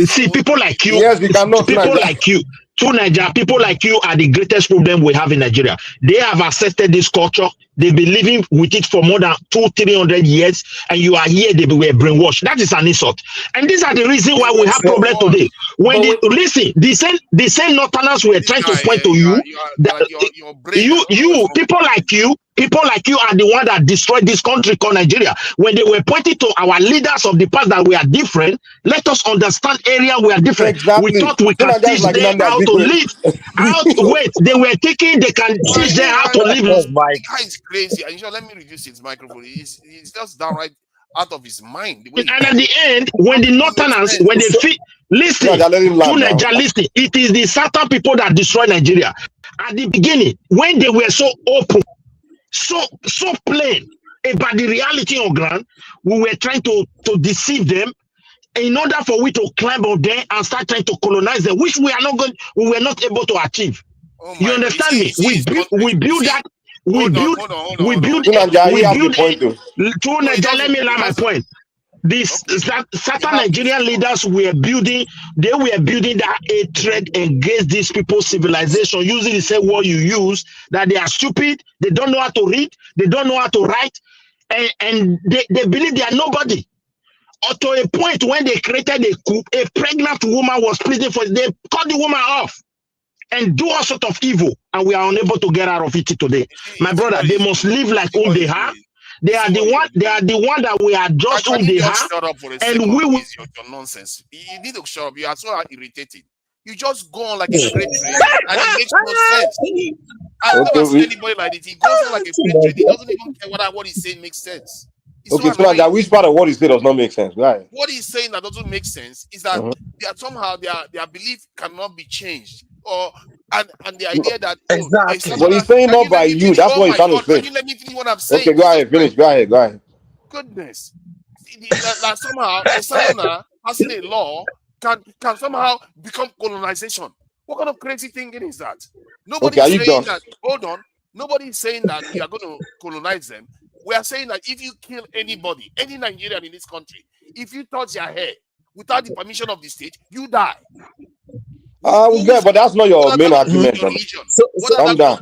See, people like you. Yes, we cannot. People like you. To Nigeria, people like you are the greatest problem we have in Nigeria. They have accepted this culture. They've been living with it for more than 200-300 years, and you are here. They were brainwashed. That is an insult. And these are the reasons why we have problems today. When listen, the same Northerners were trying to point to you. People like you are the one that destroyed this country called Nigeria. When they were pointing to our leaders of the past that we are different, let us understand area we are different. Exactly. We thought we can teach them how to live. They were thinking they can teach them how to live. The guy is crazy. And let me reduce his microphone. He's just downright out of his mind. And at the end, when the Northerners, when they feel, listen, it is the Southern people that destroy Nigeria. At the beginning, when they were so open, so plain about the reality on ground, we were trying to deceive them in order for we to climb on them and start trying to colonize them, which we were not able to achieve. You understand me? We build that. Let me land my point. These certain Nigerian leaders were building that hatred against these people's civilization, using the same word you use, that they are stupid, they don't know how to read, they don't know how to write, and they believe they are nobody. Or to a point when they created a coup, a pregnant woman was pleading for it, they cut the woman off and do all sort of evil, and we are unable to get out of it today. My brother, they must live like whom they are. They are the one that we are just whom they are, and we will. Your nonsense. You need to shut up. You are so irritating. You just go on like a freight train, and it makes no sense. I've never seen anybody like it. He goes on like a freight train. He doesn't even care whether what he's saying makes sense. Okay, so that which part of what he said does not make sense, right? What he's saying that doesn't make sense is that they are somehow their belief cannot be changed, and the idea that but he's saying not by you. That's what he's trying to say. Can you let me finish what I'm saying? Okay, go ahead, finish. Go ahead. Goodness, that somehow a Southerner passing a law can somehow become colonization. What kind of crazy thinking is that? Nobody's saying that. Hold on. Nobody's saying that we are going to colonize them. We are saying that if you kill anybody, any Nigerian in this country, if you touch their hair without the permission of the state, you die. Yeah, but that's not your main argument. Calm down.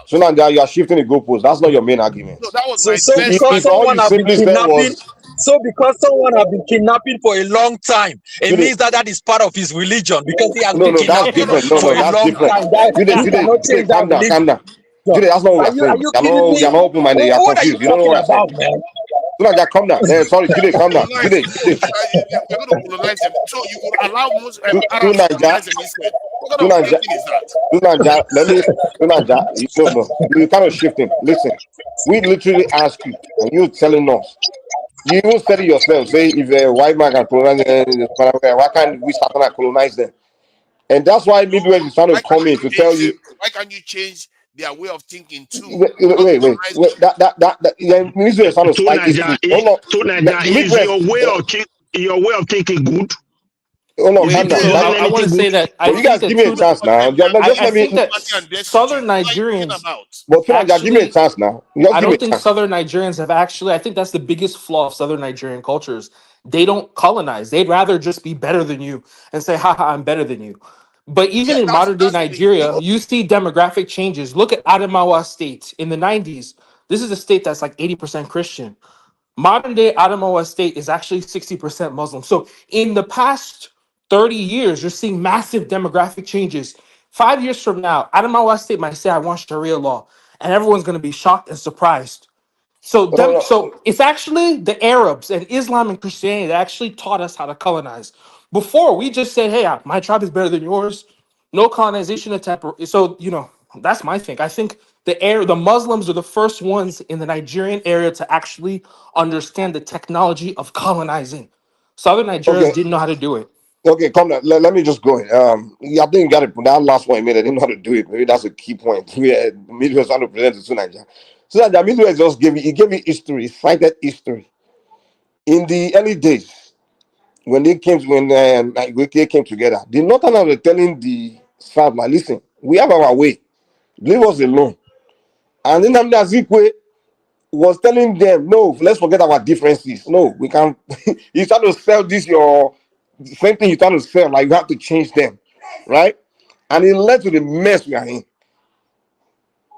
Sunanja, you are shifting the goalpost. That's not your main argument. No, that was because someone has been kidnapping. So because someone has been kidnapping for a long time, it means that is part of his religion because he has been kidnapping for a long time. Calm down. Jude, that's not what Are we're saying. you kidding me? You're not open-minded. You're What are you confused. You don't know talking what I'm saying. about, man? Sunaja, calm down. Sorry, Jude, calm down. Colonize Jude, them. We're going to colonize them. So you will allow most Arabs to Sunaja, colonize them instead. What kind of thinking is that? Sunaja, no, you're kind of shifting. Listen, we literally ask you, and you're telling us. You even said it yourself. Say if a white man can colonize them, why can't we start to colonize them? And that's why Midwest is trying to come in to tell you. Why can't you change their way of thinking too? Wait. Yeah, Midwest is trying to spike this too. Hold on. Is your way of thinking good? Hold on, Wait, so I want to say that I but you think guys that give me a chance now. I think that Southern Nigerians. But Sunaja, give me a chance now. I don't think Southern Nigerians have actually. I think that's the biggest flaw of Southern Nigerian cultures. They don't colonize. They'd rather just be better than you and say, "Ha ha, I'm better than you." But even in modern day Nigeria, you see demographic changes. Look at Adamawa State in the 90s. This is a state that's like 80% Christian. Modern day Adamawa State is actually 60% Muslim. So in the past 30 years, you're seeing massive demographic changes. 5 years from now, Adamawa State might say, I want Sharia law. And everyone's going to be shocked and surprised. So it's actually the Arabs and Islam and Christianity that actually taught us how to colonize. Before, we just said, hey, my tribe is better than yours. No colonization attempt. So, that's my thing. I think the Muslims are the first ones in the Nigerian area to actually understand the technology of colonizing. Southern Nigerians didn't know how to do it. Okay, come down. Let me just go in. Yeah, I think you got it. That last one you made, I didn't know how to do it. Maybe that's a key point. Midwest trying to present it to Nigeria. So that Midwest just gave me history, cited history. In the early days, when they came together, the Northerners were telling the South, like, listen, we have our way. Leave us alone. And then Azikwe was telling them, no, let's forget our differences. No, we can. You trying to sell this your same thing you're trying to sell, like you have to change them, right? And it led to the mess we are in.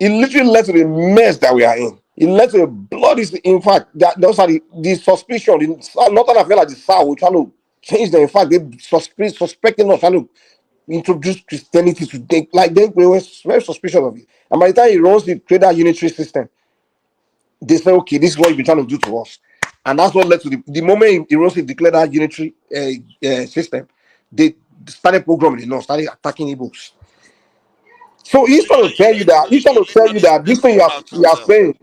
It literally led to the mess that we are in. It led to a bloody. In fact, those are the suspicion. Not that I feel like the South were trying to change them. In fact, they suspecting us trying to introduce Christianity to them. Like they were very suspicious of it. And by the time he runs the create that unitary system, they say, okay, this is what you've been trying to do to us. And that's what led to the moment Irosi declared that unitary system, they started programming the north, started attacking Igbos. So he's trying to tell you that this thing you are saying,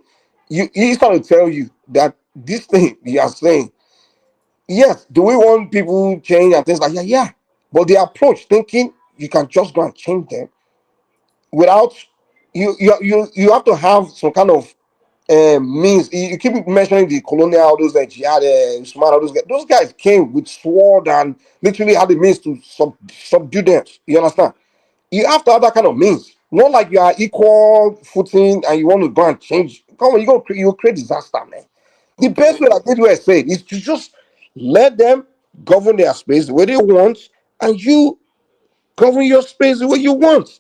he's trying to tell you that this thing you are saying, yes, do we want people change and things like that? Yeah. But the approach, thinking you can just go and change them without you have to have some kind of means. You keep mentioning the colonial, those jihad, Usman, those guys came with sword and literally had the means to subdue them. You understand? You have to have that kind of means. Not like you are equal footing and you want to go and change. Come on, you create disaster, man. The best way that people say is to just let them govern their space the way they want, and you govern your space the way you want.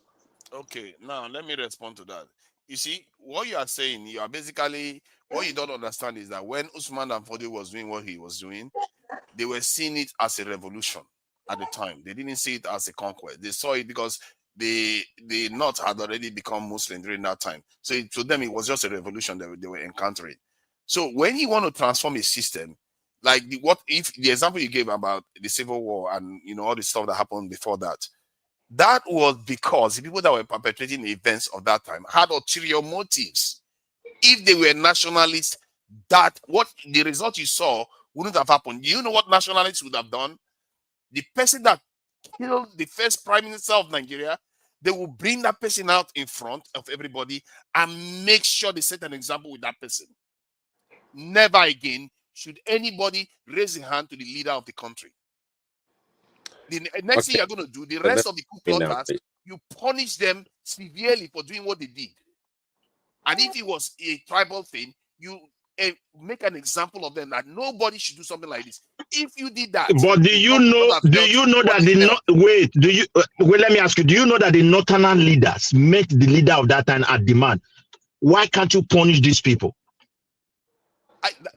Okay, now let me respond to that. You see, what you are saying, you are basically, what you don't understand is that when Usman Danfodio was doing what he was doing, they were seeing it as a revolution at the time. They didn't see it as a conquest. They saw it because the North had already become Muslim during that time. So to them, it was just a revolution that they were encountering. So when you want to transform a system, like the example you gave about the Civil War and all the stuff that happened before that, that was because the people that were perpetrating the events of that time had ulterior motives. If they were nationalists, the result you saw wouldn't have happened. Do you know what nationalists would have done? The person that killed the first prime minister of Nigeria, they will bring that person out in front of everybody and make sure they set an example with that person. Never again should anybody raise a hand to the leader of the country. The next thing you're going to do, the rest of the coup plotters, you punish them severely for doing what they did. And if it was a tribal thing, you make an example of them that nobody should do something like this. If you did that, but do you know that let me ask you, do you know that the northern leaders met the leader of that time at demand? Why can't you punish these people?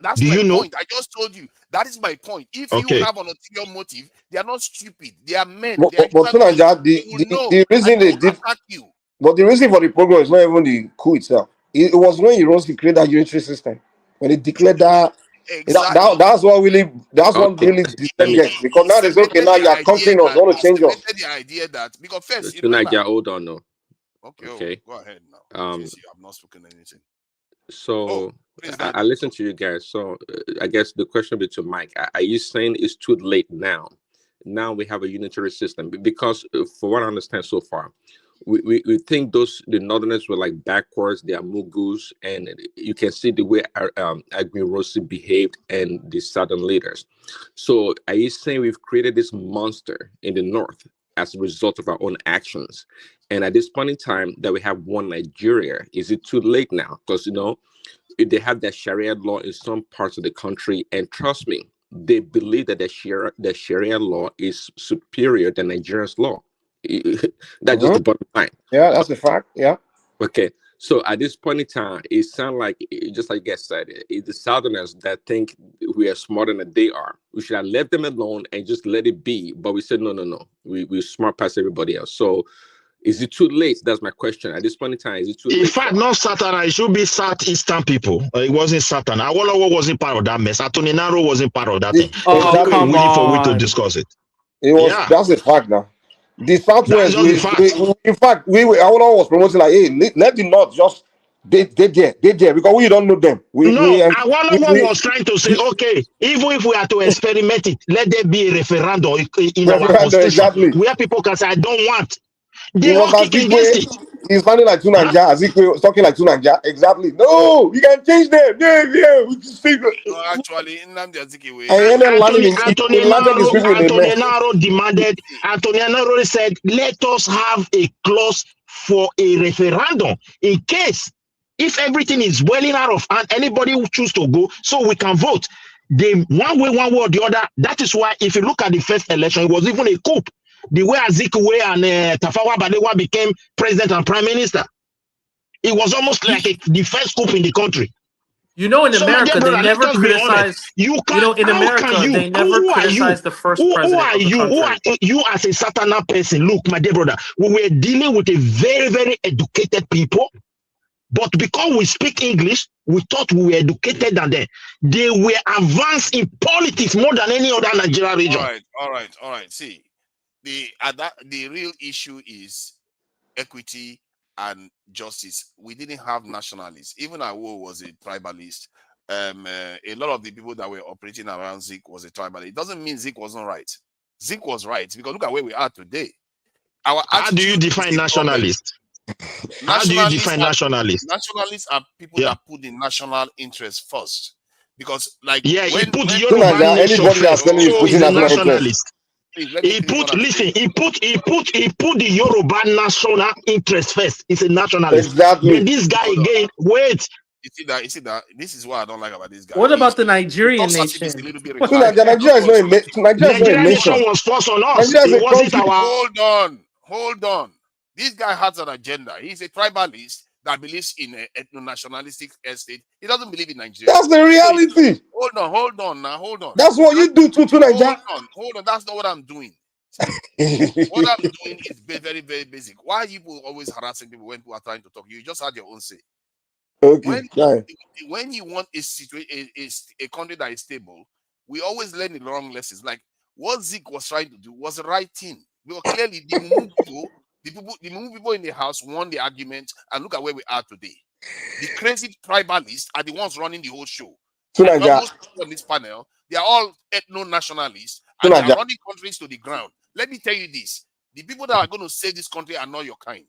That's my point. I just told you. That is my point. If you have an ulterior motive, they are not stupid. They are men. But the reason they did, But the reason for the program is not even the coup itself. It was when he created that unitary system. When he declared that, Exactly. that's what really disengaged. Because now they say, okay, now you are conquering us, you want to change us. The idea that because first, hold on, no. Okay. Go ahead now. Since you have not spoken anything. So I listened to you guys. So I guess the question be to Mike: are you saying it's too late now? Now we have a unitary system because, for what I understand so far, we think the Northerners were like backwards. They are Mughals, and you can see the way Agui Rossi behaved and the Southern leaders. So are you saying we've created this monster in the North as a result of our own actions? And at this point in time that we have one Nigeria, is it too late now? Because, they have that Sharia law in some parts of the country. And trust me, they believe that the Sharia law is superior than Nigeria's law. That's just the bottom line. Yeah, that's a fact. Yeah. Okay. So at this point in time, it sounds like, just like you guys said, it's the Southerners that think we are smarter than they are. We should have left them alone and just let it be. But we said, no. We're smart past everybody else. So is it too late? That's my question. At this point in time, is it too late? In fact, not Southern. It should be Southeastern people. It wasn't Southern. Awolowo wasn't part of that mess. Atoninaro wasn't part of that thing. Come waiting for we to discuss it. It was that's a fact now. The Southwest, in fact, Awolowo was promoting like, hey, let the North just they there because we don't know them. Awolowo was trying to say, okay, even if we are to experiment it, let there be a referendum in our constitution where people can say, I don't want. They were kicking against it. He's sounding like Tunanja, Azikwe talking like Tunanja. Exactly. No, you can change them. Yeah. We just figure. No, actually, Nnamdi Azikiwe. Antonio said, let us have a clause for a referendum in case if everything is boiling out of hand, anybody who choose to go, so we can vote. They one way or the other. That is why if you look at the first election, it was even a coup. The way Azikiwe and Tafawa Balewa became president and prime minister, it was almost like the first coup in the country. In America, they never criticize. In America, they never criticize the first president of the country. Who are you as a Satana person? Look, my dear brother, we were dealing with a very, very educated people, but because we speak English, we thought we were educated than them. They were advanced in politics more than any other Nigerian region. All right. See. The real issue is equity and justice. We didn't have nationalists. Even Awo was a tribalist. A lot of the people that were operating around Zik was a tribalist. It doesn't mean Zik wasn't right. Zik was right because look at where we are today. How do you define nationalist? How do you define nationalist? Nationalists are people that put the national interest first. Because he put the Yoruba nation first, so he's a nationalist. He put the Yoruba national interest first. He's a nationalist. Exactly. But this guy again, wait. You see that? This is what I don't like about this guy. What about the Nigerian nation? Nigerian nation was forced on us. It wasn't our. Hold on. This guy has an agenda. He's a tribalist that believes in an ethno-nationalistic state. He doesn't believe in Nigeria. That's the reality. Hold on. That's what you do to Nigeria. Hold on. That's not what I'm doing. What I'm doing is very, very basic. Why are you always harassing people when people are trying to talk? You just had your own say. Okay. When you want a country that is stable, we always learn the wrong lessons. Like what Zik was trying to do was the right thing. We were clearly the Mumu people in the house won the argument, and look at where we are today. The crazy tribalists are the ones running the whole show. Most people on this panel, they are all ethno-nationalists, and they are running countries to the ground. Let me tell you this: the people that are going to save this country are not your kind.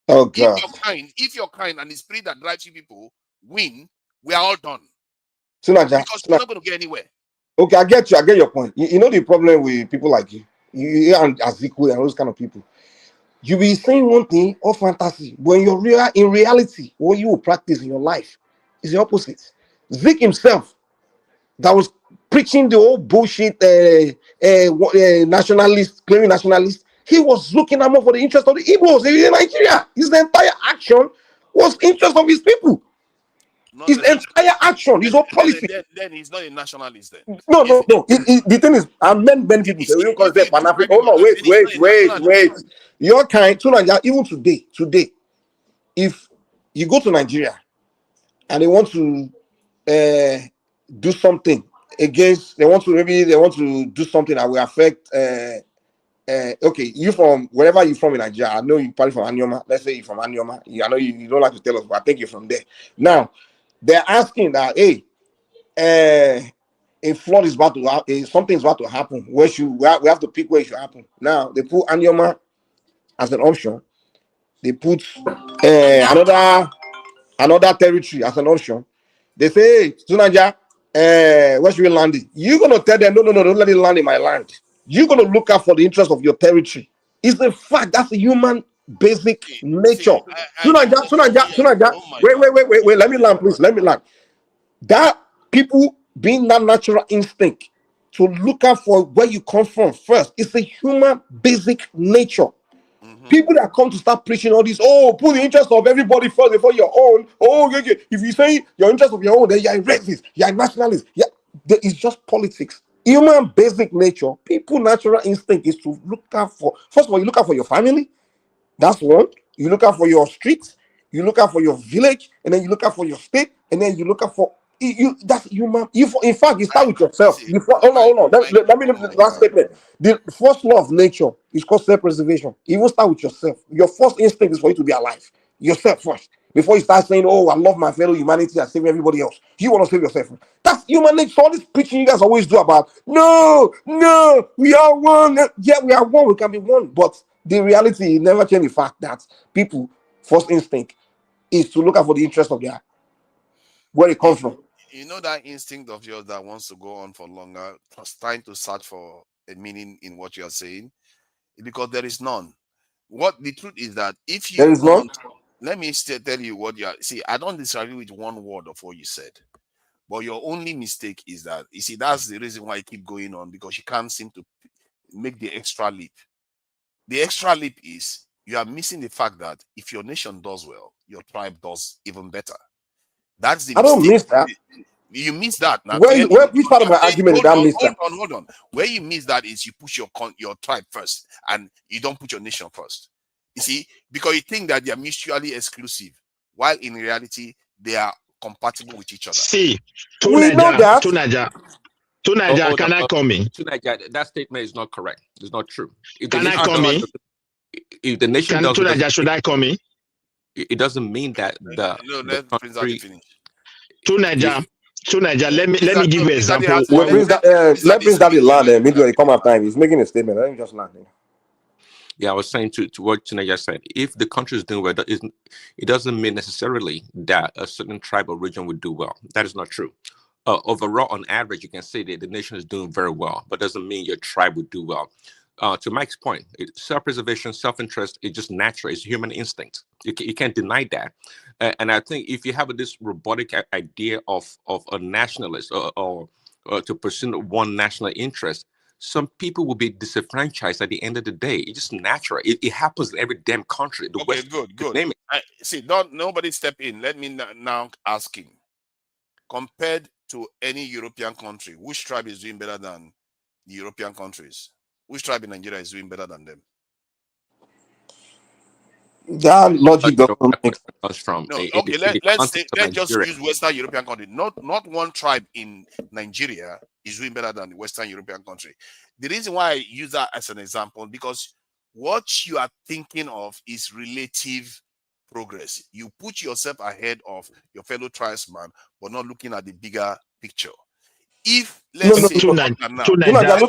Oh God! If your kind and the spirit that drives you people win, we are all done. Because we're not going to get anywhere. Okay, I get your point. You know the problem with people like you and Azikwe and those kind of people. You be saying one thing or fantasy, when you're in reality, what you will practice in your life is the opposite. Zik himself, that was preaching the whole bullshit, nationalist, claiming nationalist, he was looking at more for the interest of the Igbos in Nigeria. His entire action was interest of his people. His entire action, his whole policy. Then he's not a nationalist. Then no. The thing is, I meant many people say we don't consider Pan-African. Oh no, wait. Your kind, even today, if you go to Nigeria and they want to do something against, they want to do something that will affect. Okay, you from wherever you're from in Nigeria. I know you probably from Anioma. Let's say you're from Anioma. I know you don't like to tell us, but I think you're from there. Now, they're asking that, hey, a flood is about to happen, something's about to happen. We have to pick where it should happen. Now, they put Anioma as an option. They put another territory as an option. They say, hey, Sunaja, where should we land it? You're gonna tell them, no, don't let it land in my land. You're gonna look out for the interest of your territory. It's a fact. That's a human basic nature. Sunaja, wait. Let me land, please. Let me land. That people being that natural instinct to look out for where you come from first. It's a human basic nature. People that come to start preaching all this, put the interest of everybody first before your own. If you say your interest of your own, then you're a racist, you're a nationalist. Yeah, it's just politics. Human basic nature, people natural instinct is to look out for, first of all, you look out for your family. That's one. You look out for your streets, you look out for your village, and then you look out for your state, and then you look out for you. That's human. In fact, you start with yourself. Hold on. Let me the last statement. The first law of nature is called self-preservation. You will start with yourself. Your first instinct is for you to be alive. Yourself first. Before you start saying, I love my fellow humanity and saving everybody else. You want to save yourself. That's human nature. All this preaching you guys always do about, no, we are one. Yeah, we are one. We can be one. But the reality never change the fact that people, first instinct is to look out for the interest of their, where it comes from. You know that instinct of yours that wants to go on for longer, trying to search for a meaning in what you are saying, because there is none. What the truth is that if you want, let me tell you what you are. See, I don't disagree with one word of what you said, but your only mistake is that, you see, that's the reason why you keep going on, because you can't seem to make the extra leap. The extra leap is you are missing the fact that if your nation does well, your tribe does even better. That's the mistake. I don't miss that. You miss that. Now, which part of my argument did I miss that? Hold on. Where you miss that is you push your tribe first and you don't put your nation first. You see, because you think that they are mutually exclusive, while in reality they are compatible with each other. See, we know that. Tunaja, can I come in? Tunaja, that statement is not correct. It's not true. Can I come in? If the nation does, Tunaja, should I come in? It doesn't mean that let Prince Adi finish. Tunaja, let me give you an example. Let Prince Adi land midway. Come after time. He's making a statement. Let him just land. Yeah, I was saying to what Tunaja said. If the country is doing well, it doesn't mean necessarily that a certain tribe or region would do well. That is not true. Overall, on average, you can say that the nation is doing very well, but doesn't mean your tribe would do well. To Mike's point, self-preservation, self-interest is just natural. It's human instinct. You can't deny that. And I think if you have this robotic idea of a nationalist or to pursue one national interest, some people will be disenfranchised at the end of the day. It's just natural. It happens in every damn country. Okay, good. Name it. See, nobody step in. Let me now ask him. Compared to any European country, which tribe is doing better than the European countries? Which tribe in Nigeria is doing better than them? That logic doesn't make sense. Okay, let's just use Western European country. Not one tribe in Nigeria is doing better than the Western European country. The reason why I use that as an example, because what you are thinking of is relative progress. You put yourself ahead of your fellow tribesman, but not looking at the bigger picture. If let's say you're looking at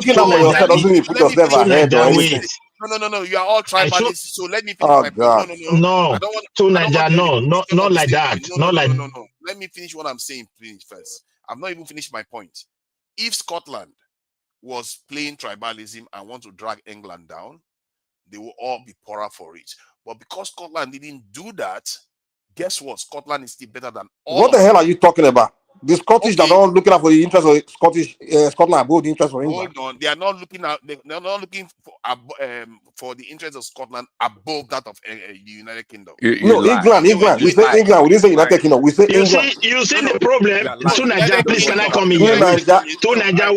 yourself doesn't mean put yourself ahead or anything. No. You are all tribalists. So let me finish my point. No, not like that. No. Let me finish what I'm saying, please. First, I've not even finished my point. If Scotland was playing tribalism and want to drag England down, they will all be poorer for it. But because Scotland didn't do that, guess what? Scotland is still better than all. What the hell are you talking about? The Scottish that are looking out for the interest of Scotland above the interest of England. Hold on, they are not looking at. They're not looking for the interest of Scotland above that of the United Kingdom. England. We say England. We didn't say United Kingdom. We say England. You see the problem. Tunaja, please, can I come in? Tunaja,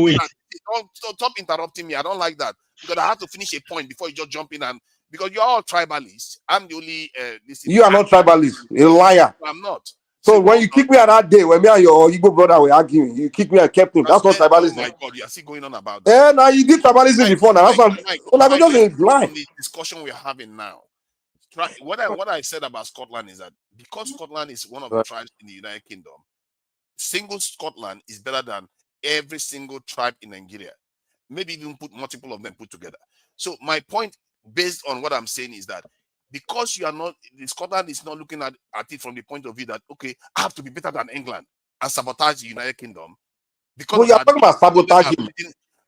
wait. Don't stop interrupting me. I don't like that, because I have to finish a point before you just jump in and because you're all tribalists. I'm the only. You are not tribalist. You're a liar. I'm not. So when you kick me at that day, when me and your Igbo brother were arguing, you kicked me and kept him. That's not tribalism. Oh my God, you are still going on about that. Yeah, now you did tribalism before. Now that's what I'm just blind. The discussion we're having now. What I said about Scotland is that because Scotland is one of the tribes in the United Kingdom, single Scotland is better than every single tribe in Nigeria. Maybe even put multiple of them put together. So my point, based on what I'm saying, is that because you are not, Scotland is not looking at it from the point of view that, okay, I have to be better than England and sabotage the United Kingdom. Because you're talking about sabotaging.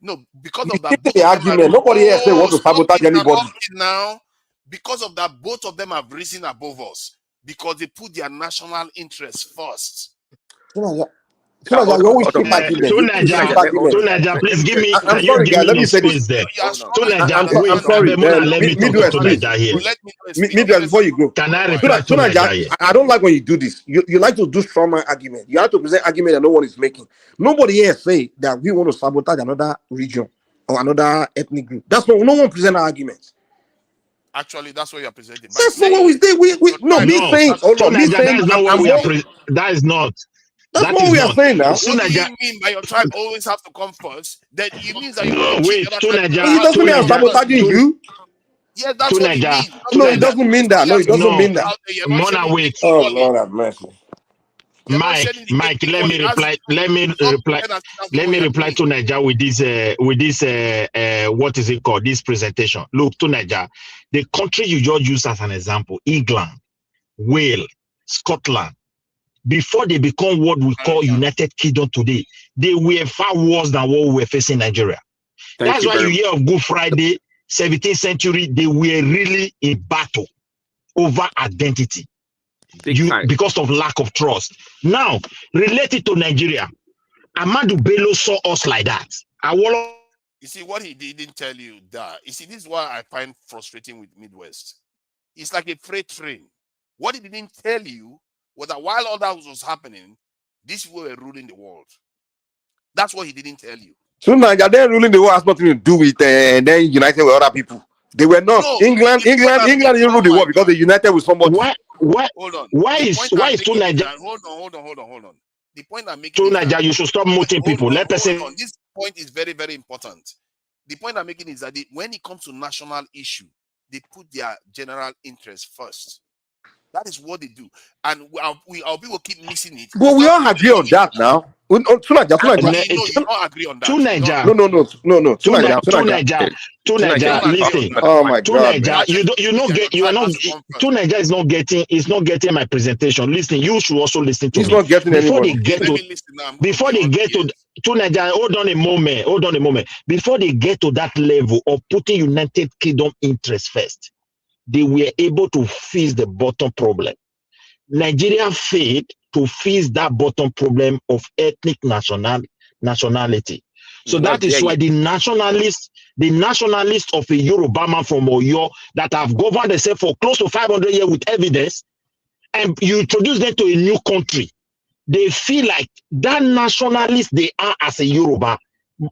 No, because of that. The argument. Nobody else wants to sabotage anybody. Now, because of that, both of them have risen above us because they put their national interests first. Please give me. I'm sorry, guys. Let me say this. I'm sorry. Midwest, before you go. Can I reply to Naija? I don't like when you do this. You like to do strong argument. You have to present argument that no one is making. Nobody here say that we want to sabotage another region or another ethnic group. That's no one present an argument. Actually, that's what you're presenting. That's not what we did. That is not. That's what we are saying now. What do you mean by your tribe always have to come first? That it means that you're it doesn't mean I'm sabotaging you. Yeah, that's what it means. No, it doesn't mean that. No, it doesn't mean that. Mona, wait. Oh Lord have mercy. Mike, let me reply to Naija with this what is it called? This presentation. Look, to Naija, the country you just used as an example, England, Wales, Scotland, before they become what we call United Kingdom today, they were far worse than what we were facing in Nigeria. That's why you hear of Good Friday, 17th century, they were really in battle over identity. Because of lack of trust. Now, related to Nigeria, Ahmadu Bello saw us like that. You see, what he didn't tell you that. You see, this is what I find frustrating with Midwest. It's like a freight train. What he didn't tell you was that while all that was happening, these people were ruling the world. That's what he didn't tell you. So Nigeria ruling the world has nothing to do with and then united with other people. They were not. No, England didn't rule the world because they united with somebody. Hold on. Why is to Nigeria? Hold on. The point I'm making to Nigeria, you should stop muting people. This point is very, very important. The point I'm making is that when it comes to national issue, they put their general interest first. That is what they do, and our people keep missing it. But we all agree on that now. You don't agree on that. To Nigeria. No. To Nigeria. Listen. Oh my God. To Nigeria is not getting my presentation. Listen, you should also listen to me. He's not getting anybody. Before they get to Nigeria, hold on a moment. Before they get to that level of putting United Kingdom interest first, they were able to fix the bottom problem. Nigeria failed to fix that bottom problem of ethnic nationality. So that is why the nationalists of a Yoruba man from Oyo that have governed themselves for close to 500 years with evidence, and you introduce them to a new country, they feel like that nationalist they are as a Yoruba,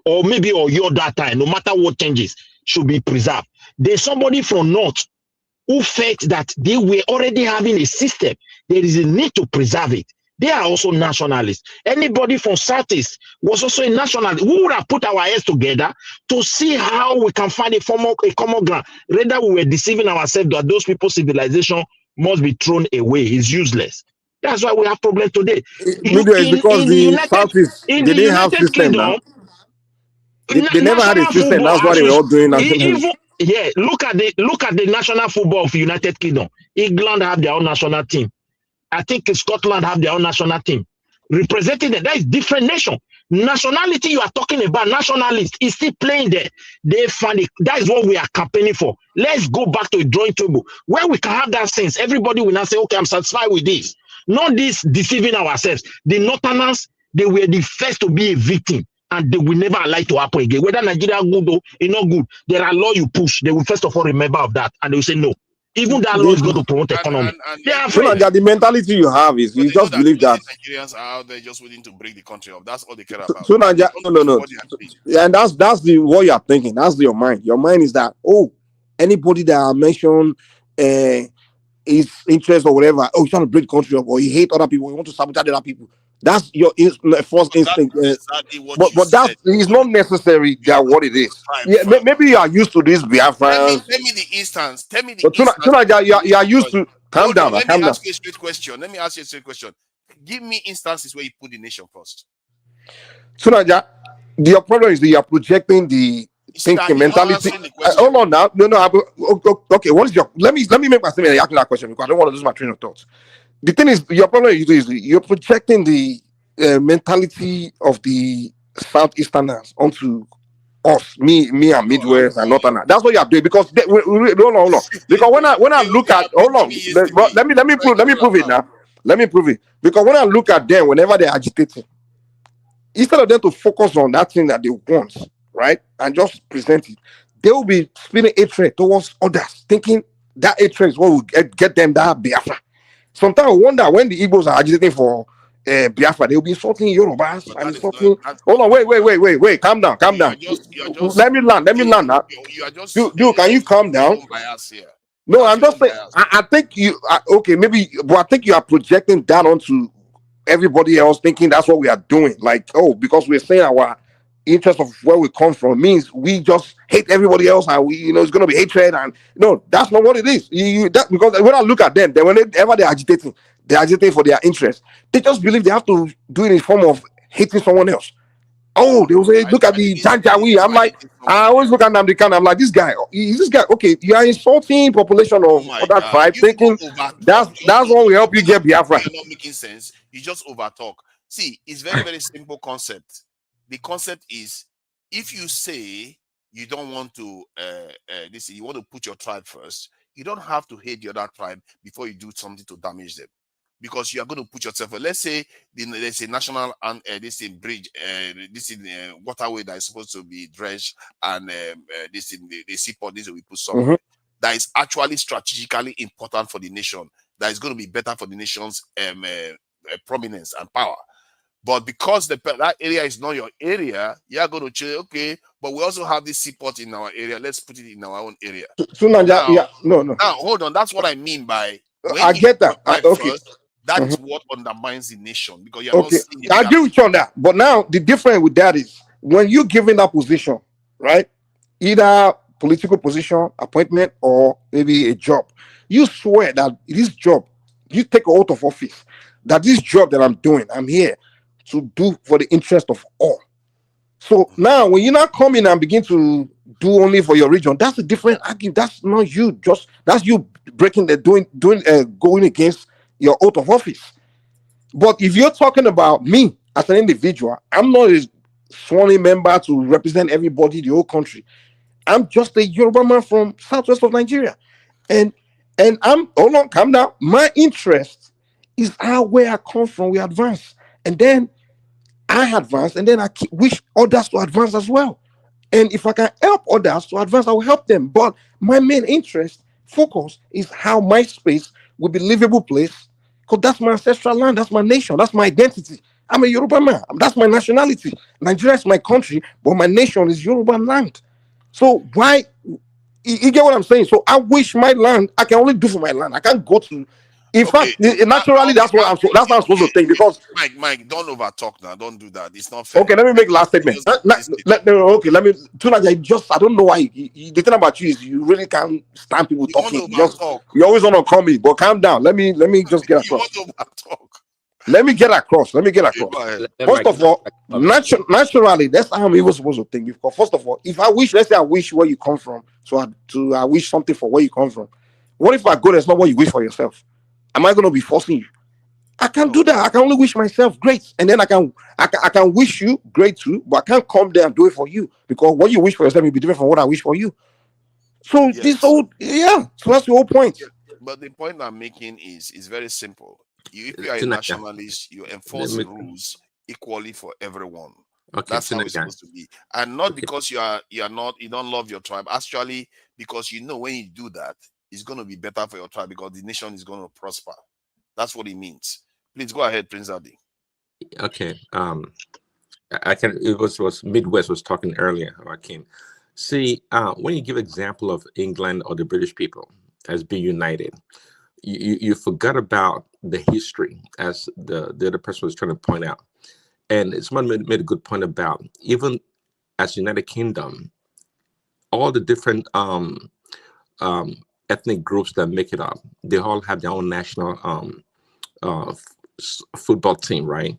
or maybe Oyo that time, no matter what changes, should be preserved. There's somebody from North who felt that they were already having a system. There is a need to preserve it. They are also nationalists. Anybody from Southeast was also a nationalist. We would have put our heads together to see how we can find a common ground. Rather, we were deceiving ourselves that those people's civilization must be thrown away. It's useless. That's why we have problems today. Because the Southeast, they didn't have system now. They never had a system. That's why they were all doing national. Yeah, look at the national football of United Kingdom. England have their own national team. I think Scotland have their own national team. Representing them, that is different nation. Nationality you are talking about, nationalist, is still playing there. They find it. That is what we are campaigning for. Let's go back to a drawing table where we can have that sense. Everybody will now say, okay, I'm satisfied with this. Not this deceiving ourselves. The Northerners, they were the first to be a victim. And they will never allow it to happen again. Whether Nigeria good or not good, there are laws you push. They will first of all remember of that, and they will say no. Even that law is going to promote economy. They are afraid. The mentality you have is you just believe that Nigerians are out there just willing to break the country up. That's all they care about. So no. And that's what you are thinking. That's your mind. Your mind is that anybody that I mention his interest or whatever, oh, he's trying to break the country up, or he hate other people, he want to sabotage other people. That's your first instinct. Exactly what you But that's said. it's not necessary that what it is. Yeah, maybe you are used to this Biafrans. Tell me the instance. Tell me the But instance. tonight you are used to. Calm down. Let Calm me down. ask you a straight question. Give me instances where you put the nation first. Tonight, your problem is that you are projecting the thinking mentality. Hold on now. No. Okay. What is your? Let me make my statement and ask that question because I don't want to lose my train of thought. The thing is, your problem is you're projecting the mentality of the Southeasterners onto us, me and Midwest and Northern. That's what you are doing because hold on. Because when I look at let me prove it now. Let me prove it because when I look at them, whenever they're agitating, instead of them to focus on that thing that they want, right, and just present it, they will be spinning hatred towards others, thinking that hatred is what will get them that Biafra. Sometimes I wonder when the Igbos are agitating for Biafra, they'll be insulting Yorubas and insulting. Hold on, wait, calm down. Let me land now. Dude, can you calm down? No, I'm just saying. I think you okay, maybe, but I think you are projecting that onto everybody else, thinking that's what we are doing. Like, oh, because we're saying our interest of where we come from means we just hate everybody else, and we, it's going to be hatred. And no, that's not what it is. Because when I look at them, whenever they're agitating for their interest. They just believe they have to do it in form of hating someone else. Oh, they will say, look at the Janjaweed. I'm like, I always look at Namdekan. I'm like, this guy, okay, you are insulting population of other tribes, thinking that's what will help you get Biafra. You're not making sense. You just overtalk. See, it's very, very simple concept. The concept is, if you say you don't want to, you want to put your tribe first, you don't have to hate the other tribe before you do something to damage them. Because you are going to put yourself. Let's say there's a national and bridge, waterway that is supposed to be dredged, and the seaport needs to be put somewhere. That is actually strategically important for the nation. That is going to be better for the nation's prominence and power. But because that area is not your area, you are going to say, okay, but we also have this seaport in our area. Let's put it in our own area. So now, no. Now, hold on. That's what I mean by. I get that. Okay. First, that's what undermines the nation, because you're okay. I agree with you on that. But now the difference with that is when you're given that position, right? Either political position, appointment, or maybe a job, you swear that this job, you take an oath of office that this job that I'm doing, I'm here to do for the interest of all. So now when you're not coming and begin to do only for your region, that's a different argument. That's not you. That's you breaking going against your oath of office. But if you're talking about me as an individual, I'm not a sworn member to represent everybody, the whole country. I'm just a Yoruba man from southwest of Nigeria. And I'm, hold on, calm down. My interest is where I come from, we advance. And then I advance, and then I wish others to advance as well. And if I can help others to advance, I will help them. But my main interest, focus, is how my space will be a livable place. Because that's my ancestral land, that's my nation, that's my identity. I'm a Yoruba man, that's my nationality. Nigeria is my country, but my nation is Yoruba land. So why, you get what I'm saying? So I wish my land, I can only do for my land. I can't go to, in fact, naturally, that's what I'm supposed to think. Because Mike, don't overtalk now. Don't do that. It's not fair. Okay, let me make last statement. I don't know why. The thing about you is you really can't stand people talking. You always want to call me, but calm down. Let me just get across. Let me get across. First of all, naturally, that's how I'm even supposed to think. Because first of all, if I wish, let's say I wish where you come from, so I wish something for where you come from. What if I go there's not what you wish for yourself? Am I going to be forcing you? I can't do that. I can only wish myself great, and then I can wish you great too, but I can't come there and do it for you, because what you wish for yourself will be different from what I wish for you. So this whole so that's the whole point. But the point I'm making is very simple. If you are a nationalist, you enforce rules equally for everyone. Okay, that's how it's supposed to be, and not because you don't love your tribe. Actually, because when you do that, it's going to be better for your tribe, because the nation is going to prosper. That's what it means. Please go ahead, Prince Adi. Okay. It was Midwest was talking earlier, Joaquin. See, when you give example of England or the British people as being united, you forgot about the history, as the other person was trying to point out. And someone made a good point about even as United Kingdom, all the different ethnic groups that make it up, they all have their own national football team, right?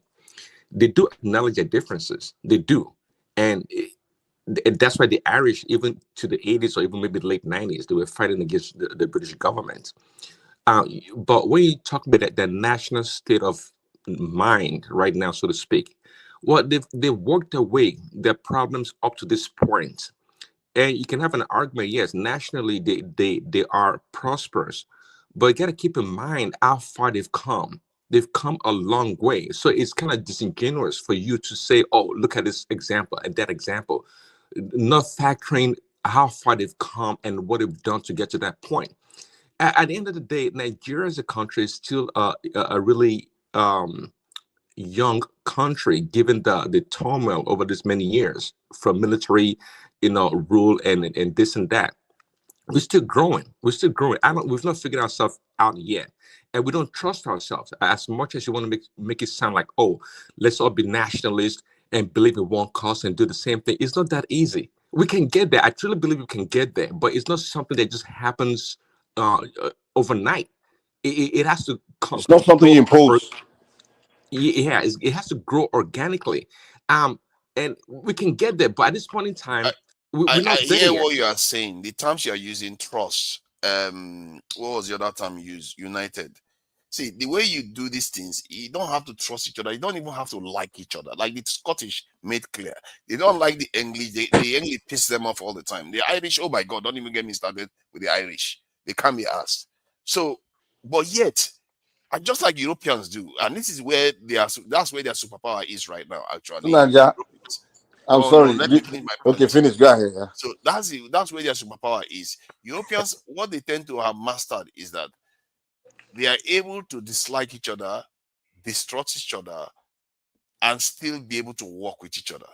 They do acknowledge their differences. They do. And that's why the Irish, even to the 80s or even maybe the late 90s, they were fighting against the British government. But when you talk about the national state of mind right now, so to speak, well, they've worked away their problems up to this point. And you can have an argument, yes, nationally they are prosperous, but you got to keep in mind how far they've come. They've come a long way. So it's kind of disingenuous for you to say, oh, look at this example and that example, not factoring how far they've come and what they've done to get to that point. At the end of the day, Nigeria as a country is still a really young country, given the turmoil over this many years from military, rule and this and that. We're still growing. We've not figured ourselves out yet, and we don't trust ourselves as much as you want to make it sound like, oh, let's all be nationalists and believe in one cause and do the same thing. It's not that easy. We can get there. I truly believe we can get there, but it's not something that just happens overnight. It has to come. It's not something you impose. Yeah, it has to grow organically, and we can get there. But at this point in time, we're not there hear yet. what you are saying. The terms you are using, trust. What was the other term you used? United. See, the way you do these things, you don't have to trust each other. You don't even have to like each other. Like the Scottish made clear, they don't like the English. The English piss them off all the time. The Irish, oh my God, don't even get me started with the Irish. They can't be asked. So, but yet, just like Europeans do, and this is where that's where their superpower is right now, actually. Naja, I'm sorry. Let me finish my point. Okay, finish. Go ahead. Yeah. So that's where their superpower is. Europeans, what they tend to have mastered is that they are able to dislike each other, distrust each other, and still be able to work with each other.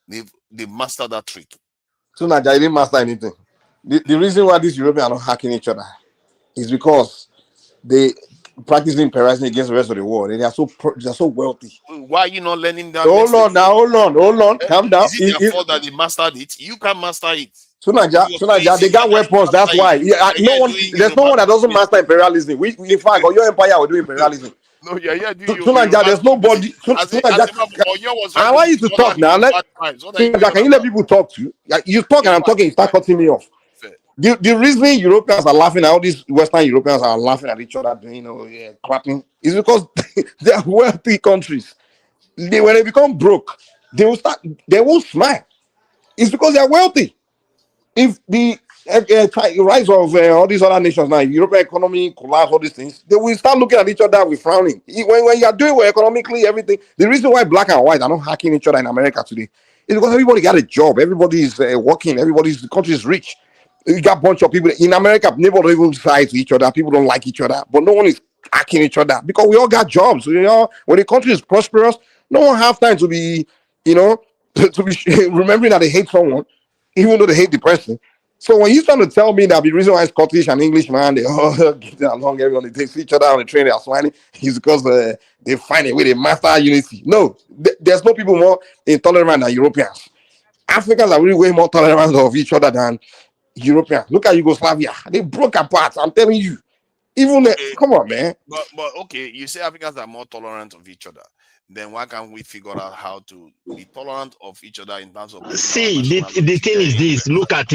They've mastered that trick. So Naja, you didn't master anything. The reason why these Europeans are not hacking each other is because they practice imperialism against the rest of the world, and they are so wealthy. Why are you not learning that? Hold on, calm down. Is it their fault that they mastered it? You can master it. So Naja, they got weapons. That's why. There's no one that doesn't master imperialism. In fact, on your empire will do imperialism. No, yeah. So Naja, there's nobody. I want you to talk now. Can you let people talk to you? You talk and I'm talking. You start cutting me off. The reason Europeans are laughing at all these Western Europeans are laughing at each other, clapping, is because they are wealthy countries. When they become broke, they will smile. It's because they are wealthy. If the rise of all these other nations now, European economy collapse, all these things, they will start looking at each other with frowning. When you are doing well economically, everything. The reason why black and white are not hacking each other in America today is because everybody got a job, everybody is working, the country is rich. You got a bunch of people in America, neighbors don't even side to each other, people don't like each other, but no one is hacking each other because we all got jobs. When the country is prosperous, no one have time to be, to be remembering that they hate someone, even though they hate the person. So when you're trying to tell me that the reason why Scottish and English, man, they all get along, everyone, they see each other on the train, they are smiling, is because they find a way, they master unity. No, there's no people more intolerant than Europeans. Africans are really way more tolerant of each other than Europeans. Look at Yugoslavia. They broke apart. I'm telling you. Come on, man. But okay, you say Africans are more tolerant of each other. Then why can't we figure out how to be tolerant of each other in terms of? See, the thing is this. Look at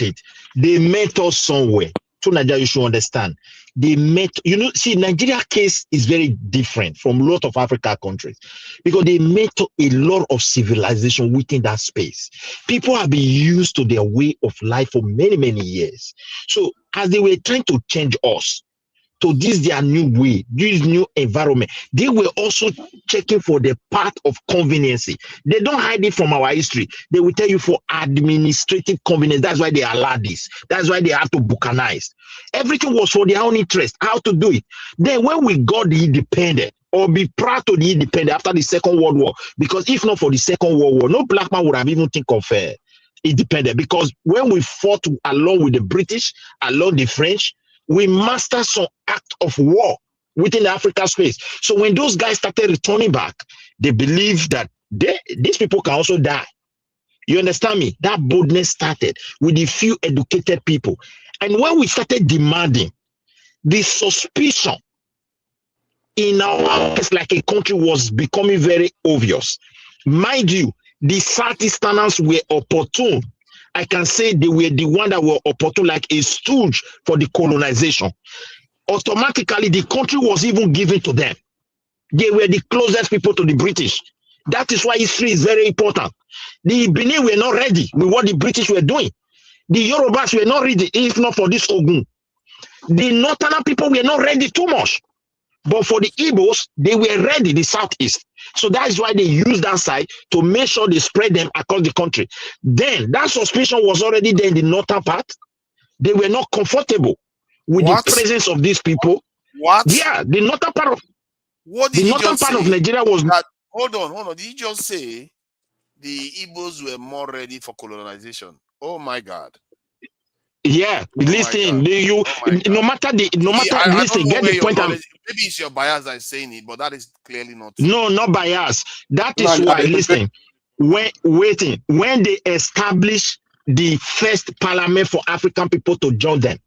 it. They met us somewhere. So Nigeria, you should understand. They met, see, Nigeria case is very different from a lot of Africa countries because they met a lot of civilization within that space. People have been used to their way of life for many, many years. So as they were trying to change us to this their new way, this new environment, they were also checking for the part of convenience. They don't hide it from our history. They will tell you for administrative convenience. That's why they allow this. That's why they have to balkanize. Everything was for their own interest, how to do it. Then when we got the independent, or be proud to the independent after the Second World War, because if not for the Second World War, no black man would have even think of independent, because when we fought along with the British, along the French, we mastered some act of war within the African space. So when those guys started returning back, they believed that these people can also die. You understand me? That boldness started with a few educated people. And when we started demanding, the suspicion in our case, like a country, was becoming very obvious. Mind you, the Southeasterners were opportune. I can say they were the one that were opportune, like a stooge for the colonization. Automatically, the country was even given to them. They were the closest people to the British. That is why history is very important. The Benin were not ready with what the British were doing. The Yorubas were not ready, if not for this Ogun. The Northern people were not ready too much. But for the Igbos, they were ready, the Southeast. So that's why they used that side to make sure they spread them across the country. Then that suspicion was already there in the northern part. They were not comfortable with the presence of these people. What? Yeah, the northern part of what did the northern part of Nigeria was that, hold on. Did you just say the Igbos were more ready for colonization? Oh my God. Yeah, listen, no matter get the point. Maybe it's your bias that is saying it, but that is clearly not. No, not bias. That is why, listen, when they established the first parliament for African people to join them,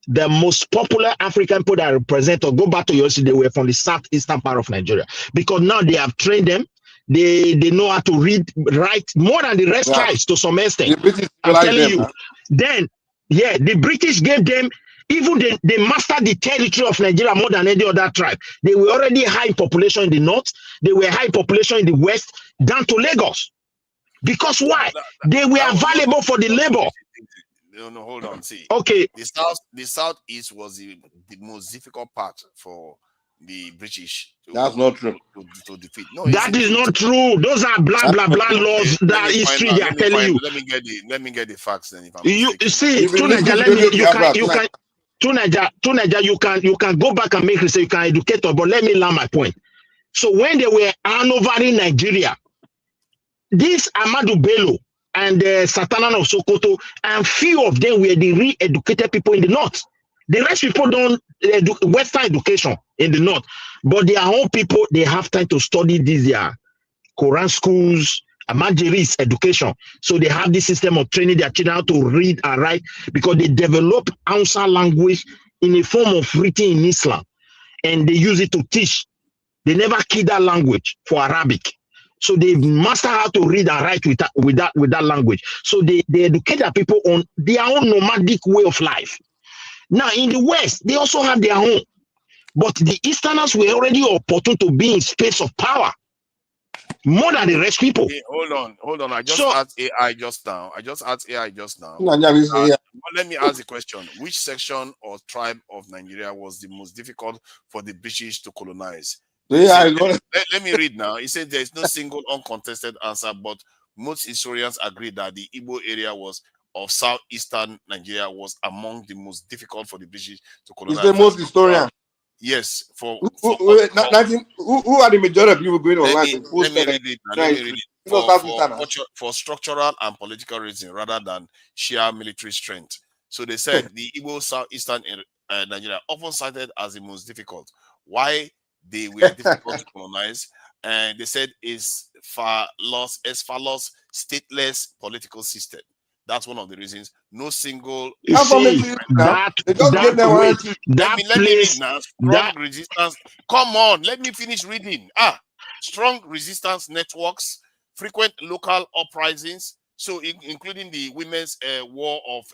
the most popular African people that represent, or go back to your city, they were from the southeastern part of Nigeria, because now they have trained them. They know how to read, write more than the rest tribes to some extent. I'm telling you. Then. Yeah, the British gave them, even they mastered the territory of Nigeria more than any other tribe. They were already high population in the north. They were high population in the west, down to Lagos. Because why? They were available for the labor. No, hold on. See, okay. The southeast was the most difficult part for the British. That's not true. To defeat. No, that is not true. Those are blah blah blah laws. That history they are telling you. Let me get the facts then. If I'm you see, you can go back and make research. You can educate us, but let me land my point. So when they were handovering Nigeria, this Ahmadu Bello and Satanan of Sokoto, and few of them were the re-educated people in the north. The rest people don't Western education in the north, but their own people, they have time to study these Quran schools, Amajiris education. So they have this system of training their children how to read and write, because they develop Hausa language in a form of written in Islam, and they use it to teach. They never keep that language for Arabic. So they master how to read and write with that language. So they educate their people on their own nomadic way of life. Now, in the West, they also have their own. But the Easterners were already opportune to be in space of power more than the rest people. Hey, hold on. I just asked AI just now. Let me ask the question. Which section or tribe of Nigeria was the most difficult for the British to colonize? Let me read now. He said there is no single uncontested answer, but most historians agree that the Igbo area of southeastern Nigeria was among the most difficult for the British to colonize. Is the most historian? Yes. Who are the majority of people going online? Let me read it. For structural and political reasons rather than sheer military strength. So they said the Igbo southeastern Nigeria often cited as the most difficult. Why they were difficult to colonize? And they said is far-loss, stateless political system. That's one of the reasons. No single. Let me read now. Strong resistance. Come on, let me finish reading. Strong resistance networks, frequent local uprisings. So, including the Women's War of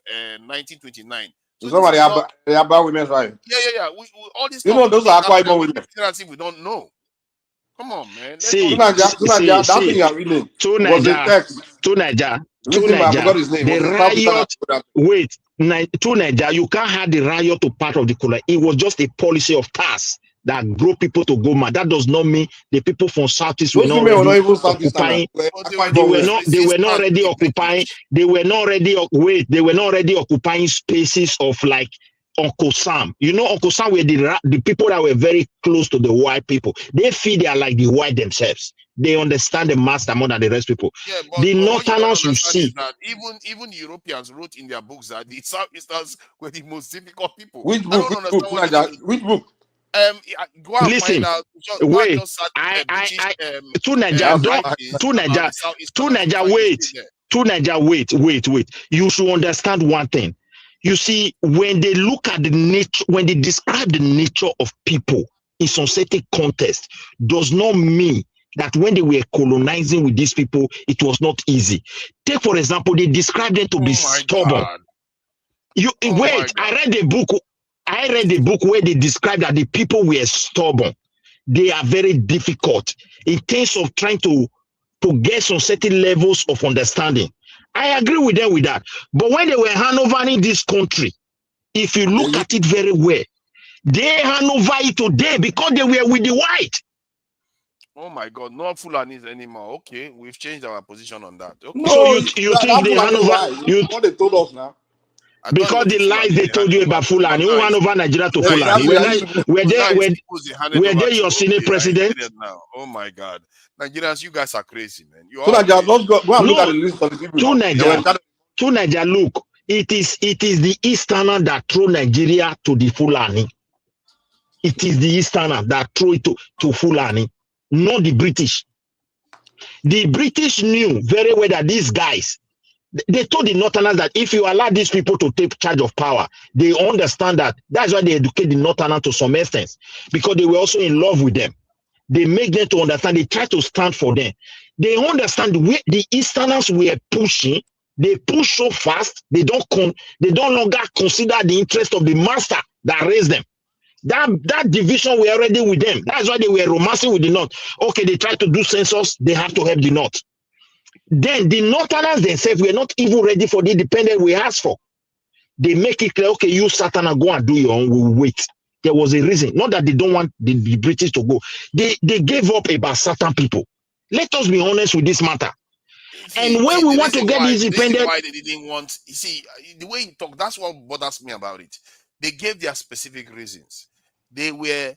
1929. So somebody about women's rights. Yeah. All this. Those are quite more women. We don't know. Come on, man. That thing you're reading was the text. To Niger, the riot. Wait, to Niger, you can't have the riot to part of the colony. It was just a policy of task that drove people to go mad. That does not mean the people from Southeast were not ready occupying. They were not ready occupying. They were not ready occupying spaces of like Uncle Sam. You know, Uncle Sam were the people that were very close to the white people. They feel they are like the white themselves. They understand the master more than the rest people. Yeah, The but what you don't Northerners you understand is see. that even Europeans wrote in their books that the Southeasters were the most difficult people. Which I book? don't Which book? understand what they Which book? Go and Listen, find out. Go and wait. just search I British to Niger, don't writings to about Niger, the Southeasterners. to Niger. Wait, to Niger. Wait. You should understand one thing. You see, when they look at the nature, when they describe the nature of people in some certain context, does not mean that when they were colonizing with these people, it was not easy. Take, for example, they describe them to be stubborn. God. Wait, I read the book where they describe that the people were stubborn. They are very difficult in terms of trying to get some certain levels of understanding. I agree with them with that. But when they were handovering this country, if you look at it very well, they hand over it today because they were with the white. Oh my God, not Fulanis anymore. Okay, we've changed our position on that. Okay. No, So you think they hand over? What they told us now. Because the lies they told you about Fulani, who hand over Nigeria to Fulani? Were they your Senate president? Now. Oh my God, Nigerians, you guys are crazy, man. You So are Niger, let's go and look at the list of the people. To Niger, look, it is the Easterner that throw Nigeria to the Fulani. It is the Easterner that throw it to Fulani, not the British. The British knew very well that these guys, they told the Northerners that if you allow these people to take charge of power, they understand that. That's why they educate the Northerners to some extent, because they were also in love with them. They make them to understand. They try to stand for them. They understand the Easterners were pushing. They push so fast. They don't longer consider the interest of the master that raised them. That division were already with them. That's why they were romancing with the North. Okay, they try to do census. They have to help the North. Then the Northerners themselves were not even ready for the independence we asked for. They make it clear, okay, you Satan, go and do your own, we'll wait. There was a reason. Not that they don't want the British to go. They gave up about certain people. Let us be honest with this matter. And when we want to get independent, why they didn't want, you see, the way you talk, that's what bothers me about it. They gave their specific reasons. They were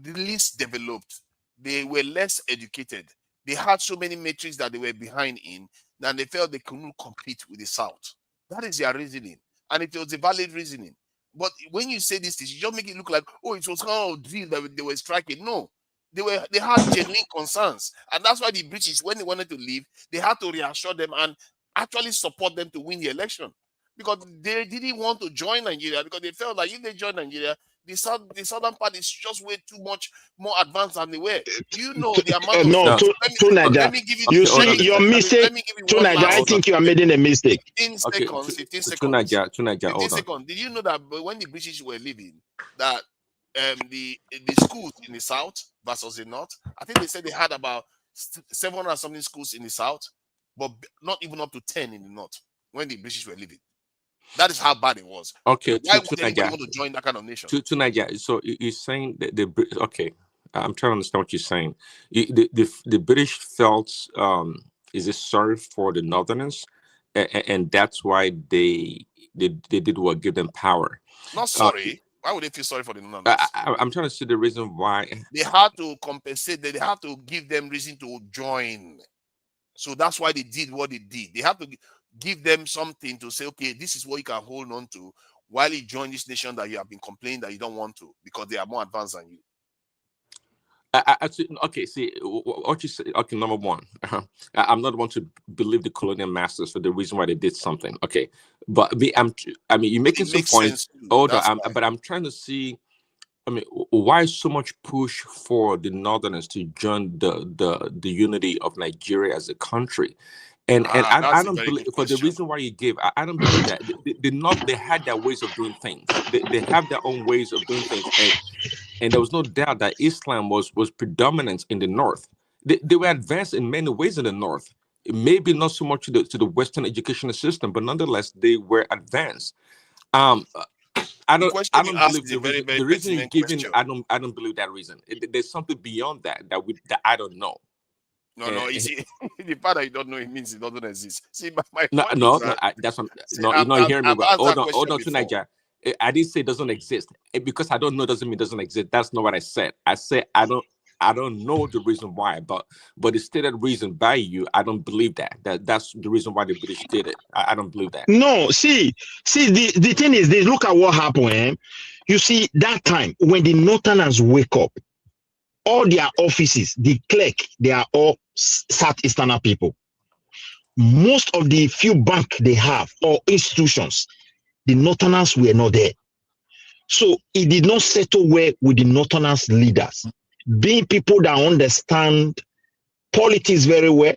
the least developed. They were less educated. They had so many metrics that they were behind in that they felt they couldn't compete with the South. That is their reasoning. And it was a valid reasoning. But when you say this, you just make it look like, oh, it was kind of deal that they were striking. No. They had genuine concerns. And that's why the British, when they wanted to leave, they had to reassure them and actually support them to win the election. Because they didn't want to join Nigeria, because they felt like if they join Nigeria, the southern part is just way too much more advanced than they were. Do you know the amount of let me give you your mistake. To Niger, I think you are making a mistake. 15 seconds. 15 seconds. 15 seconds. Did you know that when the British were leaving, that the schools in the South versus the North, I think they said they had about 700 something schools in the South, but not even up to 10 in the North when the British were leaving. That is how bad it was. Okay, why would anybody want to join that kind of nation? To Niger, so you're saying that okay, I'm trying to understand what you're saying. The British felt is it sorry for the Northerners, and that's why they did what give them power. Not sorry. Why would they feel sorry for the Northerners? I'm trying to see the reason why. They had to compensate. They had to give them reason to join. So that's why they did what they did. They have to give them something to say, okay, this is what you can hold on to while you join this nation that you have been complaining that you don't want to, because they are more advanced than you. Okay, see what you say. Okay, number one, I'm not one to believe the colonial masters for the reason why they did something. Okay, but you're making some points. But I'm trying to see. I mean, why so much push for the Northerners to join the unity of Nigeria as a country? And I don't believe, for the reason why you gave, I don't believe that they had their ways of doing things. They have their own ways of doing things, and there was no doubt that Islam was predominant in the North. They were advanced in many ways in the North. Maybe not so much to the Western educational system, but nonetheless they were advanced. I don't believe the reason you're giving. I don't believe that reason. There's something beyond that I don't know. No, you see, the part that you don't know, it means it doesn't exist. See, my you're not hearing me. Hold on, to Niger. I didn't say it doesn't exist. Because I don't know doesn't mean it doesn't exist. That's not what I said. I said I don't know the reason why, but the stated reason by you, I don't believe that's the reason why the British did it. I don't believe that. No, see, the thing is this. Look at what happened. You see, that time when the Northerners wake up, all their offices, the clerk, they are all Southeasterner people. Most of the few bank they have or institutions, the Northerners were not there. So it did not settle well with the Northerners leaders, being people that understand politics very well,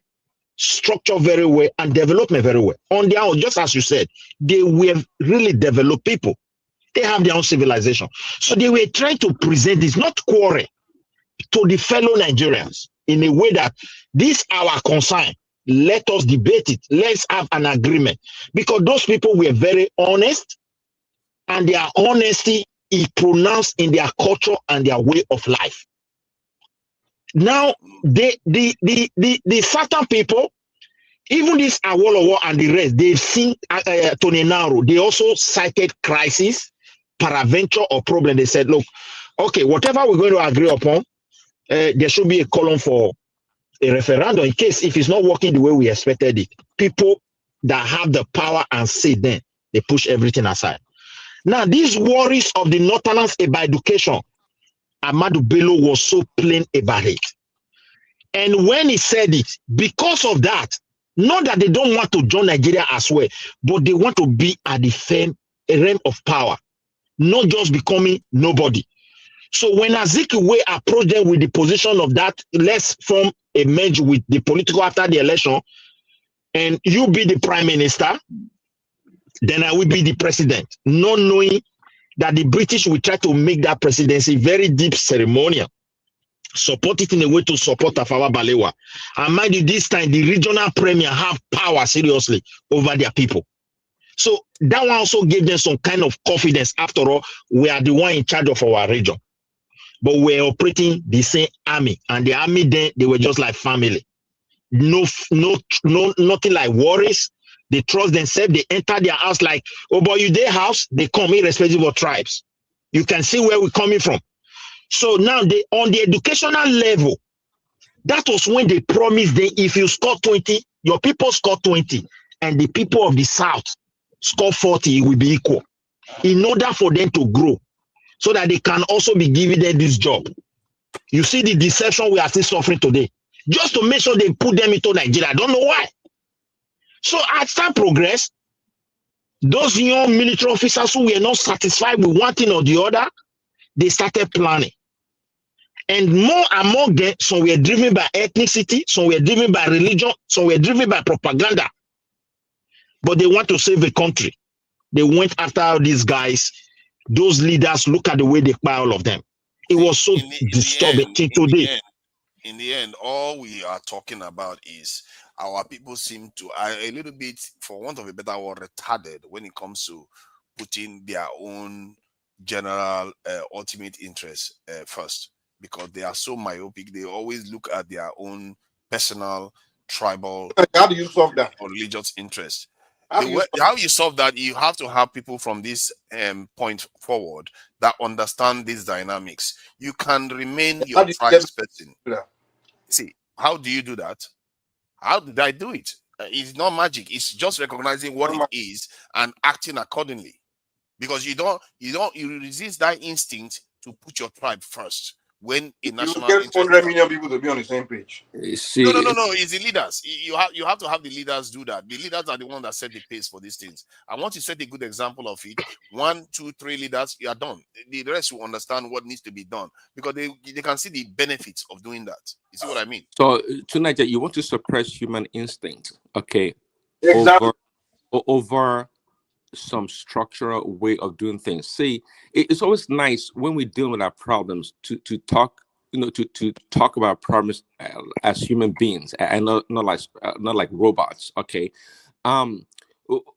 structure very well, and development very well. On their own, just as you said, they were really developed people. They have their own civilization. So they were trying to present this, not quarrel, to the fellow Nigerians in a way that this our concern. Let us debate it. Let's have an agreement. Because those people were very honest, and their honesty is pronounced in their culture and their way of life. Now, the certain people, even this Awolowo and the rest, they've seen Tony Naro. They also cited crisis, paraventure, or problem. They said, look, okay, whatever we're going to agree upon, there should be a column for a referendum in case if it's not working the way we expected it. People that have the power and say then, they push everything aside. Now, these worries of the Northerners about education, Ahmadu Bello was so plain about it. And when he said it, because of that, not that they don't want to join Nigeria as well, but they want to be at the realm of power, not just becoming nobody. So when Azikiwe approached them with the position of that, let's form a merge with the political after the election, and you be the prime minister, then I will be the president, not knowing that the British will try to make that presidency very deep ceremonial, support it in a way to support Tafawa Balewa. And mind you, this time the regional premier have power seriously over their people. So that one also gave them some kind of confidence. After all, we are the one in charge of our region. But we're operating the same army, and the army then they were just like family. No, nothing like worries. They trust themselves. They enter their house like, oh boy, you their house. They come irrespective of tribes. You can see where we're coming from. So now they on the educational level, that was when they promised them if you score 20, your people score 20, and the people of the South score 40, it will be equal. In order for them to grow, so that they can also be giving them this job. You see the deception we are still suffering today. Just to make sure they put them into Nigeria. I don't know why. So as time progressed, those young military officers who were not satisfied with one thing or the other, they started planning. And more among them, some were driven by ethnicity, some were driven by religion, some were driven by propaganda. But they want to save the country. They went after these guys. Those leaders, look at the way they buy all of them. It was so disturbing today. In the end, all we are talking about is our people seem to a little bit, for want of a better word, retarded when it comes to putting their own general ultimate interest first, because they are so myopic. They always look at their own personal, tribal, how do you solve that? Or religious interest. How you solve that, you have to have people from this point forward that understand these dynamics. You can remain your tribe's person. See, how do you do that? How did I do it? It's not magic. It's just recognizing what it is and acting accordingly. Because you resist that instinct to put your tribe first. When a national you get 100 million people to be on the same page. No. It's the leaders. You have to have the leaders do that. The leaders are the ones that set the pace for these things. And once you set a good example of it, 1, 2, 3 leaders, you are done. The rest will understand what needs to be done because they can see the benefits of doing that. You see what I mean? So tonight, you want to suppress human instinct, okay? Exactly. Over some structural way of doing things. See, it's always nice when we deal with our problems to talk, to talk about problems as human beings and not like robots. Okay,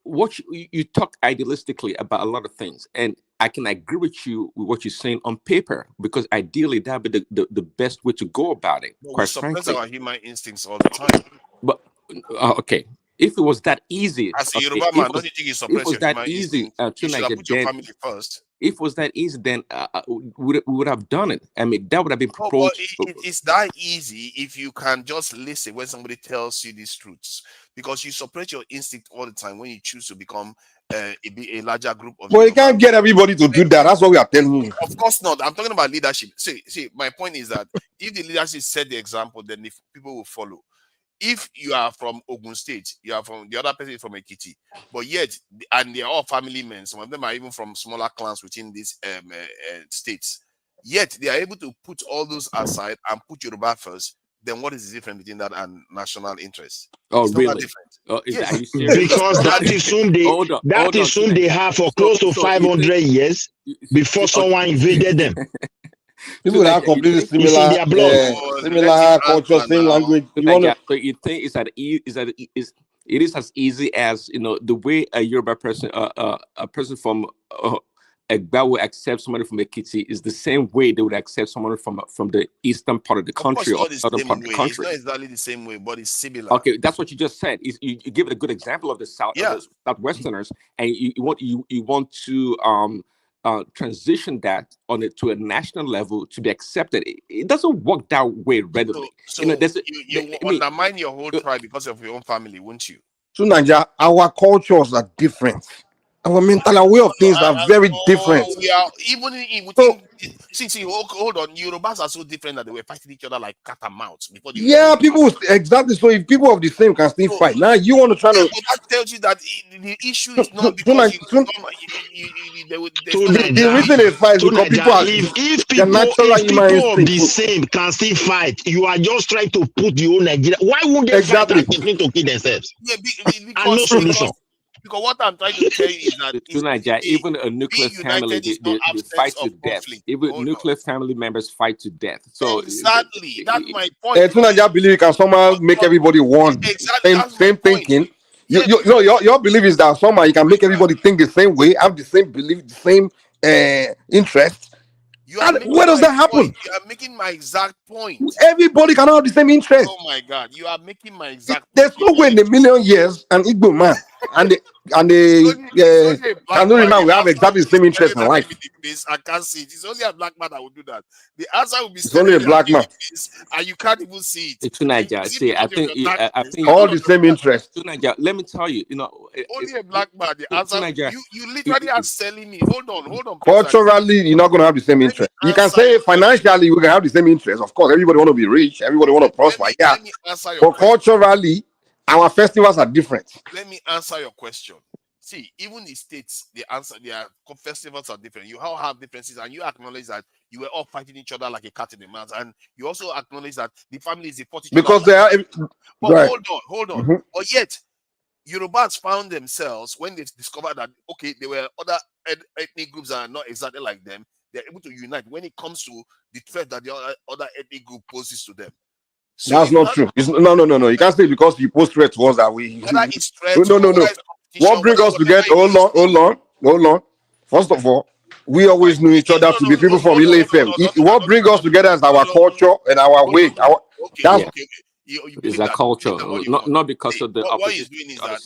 what you talk idealistically about a lot of things, and I can agree with you with what you're saying on paper, because ideally that would be the best way to go about it. We Quite suppress frankly, our human instincts all the time. but okay. If it was that easy, As a okay, Yoruba man, don't you think you if it suppress was your that human easy, instinct? You should have put your then family first. if it was that easy, then we would have done it. I mean, that would have been Oh, proposed. but it's that easy if you can just listen when somebody tells you these truths, because you suppress your instinct all the time when you choose to become a larger group of. But you can't get everybody to do that. That's what we are telling you. Of course not. I'm talking about leadership. See, my point is that if the leadership set the example, then the people will follow. If you are from Ogun State, you are from the other person is from Ekiti, but yet, and they're all family men. Some of them are even from smaller clans within these states. Yet they are able to put all those aside and put Yoruba first. Then what is the difference between that and national interest? Oh, it's really? Not that different. Oh, Yes. Are you serious? Because that is whom they have for close to 500 years before someone invaded them. People that have completely It's in similar, their blood. similar culture, same language. You want to? So you think it is as easy as the way a Yoruba person, a person from Egba would accept somebody from Ekiti is the same way they would accept someone from the eastern part of the country or southern part of the country. It's not exactly the same way, but it's similar. Okay, that's what you just said. You give it a good example of the Southwesterners, and you want to transition that to a national level to be accepted. It doesn't work that way readily. So you undermine your whole tribe because of your own family, won't you? So Nigeria, our cultures are different. Our mental and way of things are very different. We are even within. See, hold on. Yorubas are so different that they were fighting each other like cat and mouse before. People exactly. So if people of the same can still fight, now you want to try to. But that tells you that the issue is not because the reason they fight is because people are. If people of the same can still fight, you are just trying to put the whole Nigeria. Why won't they fight and continue to kill themselves? Yeah, because what I'm trying to tell you is that even a nuclear family, they fight to death. Even nuclear family members fight to death. So exactly, that's my point. As soon as you believe you can somehow make everybody one, same thinking. Your belief is that somehow you can make everybody think the same way, have the same belief, the same interest. Where does that happen? You are making my exact point. Everybody cannot have the same interest. Oh my God, you are making my exact point. There's no way in a million years an Igbo man and the Kanuri man will have exactly the same interest in life. I can't see it. It's only a black man that will do that. The answer will be it's only a black man, and you can't even see it. It's Nigeria. See, I think all the same interest. Let me tell you, only a black man. The answer you literally are selling me. Hold on. Culturally, you're not going to have the same interest. You can say financially we can have the same interest. Of course, everybody want to be rich. Everybody want to prosper. But culturally, our festivals are different. Let me answer your question. See, even the states, their festivals are different. You all have differences, and you acknowledge that you were all fighting each other like a cat in a mouse, and you also acknowledge that the families fought each other. Because they are. But right. hold on. But yet, Yorubas found themselves when they discovered that there were other ethnic groups that are not exactly like them. They're able to unite when it comes to the threat that the other ethnic group poses to them. So that's not true. No. You can't say because you post threat towards that way. No. What brings us together? Hold on. First of all, we always knew each other to be people from Ile-Ife. What brings us together is our culture and our way. It's a culture, not because of the opposition. What he's doing is that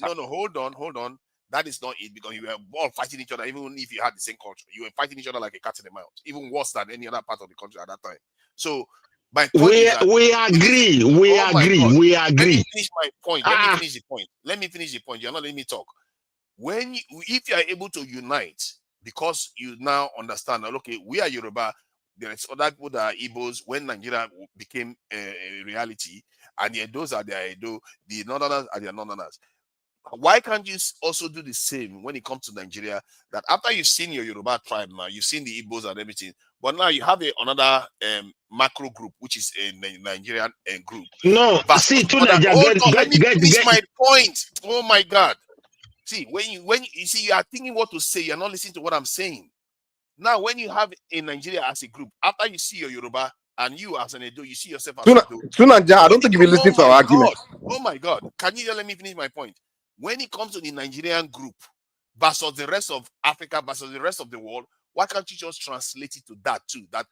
hold on. That is not it, because you were all fighting each other, even if you had the same culture. You were fighting each other like a cat in the mouse, even worse than any other part of the country at that time. So my point is that we agree. Let me finish my point. Let me finish the point. You're not letting me talk. If you are able to unite, because you now understand that we are Yoruba, there is other people that are Igbos when Nigeria became a reality, and the Edos are their Edo, the Northerners are their Northerners. Why can't you also do the same when it comes to Nigeria? That after you've seen your Yoruba tribe now, you've seen the Igbos and everything, but now you have another macro group, which is a Nigerian group. No, see, let me finish my point. Oh my God! See, when you see, you are thinking what to say, you're not listening to what I'm saying. Now, when you have a Nigeria as a group, after you see your Yoruba and you as an Edo, you see yourself as an Edo. I don't think you will listen to our argument. Oh my God! Can you just let me finish my point? When it comes to the Nigerian group versus the rest of Africa versus the rest of the world, why can't you just translate it to that too? That,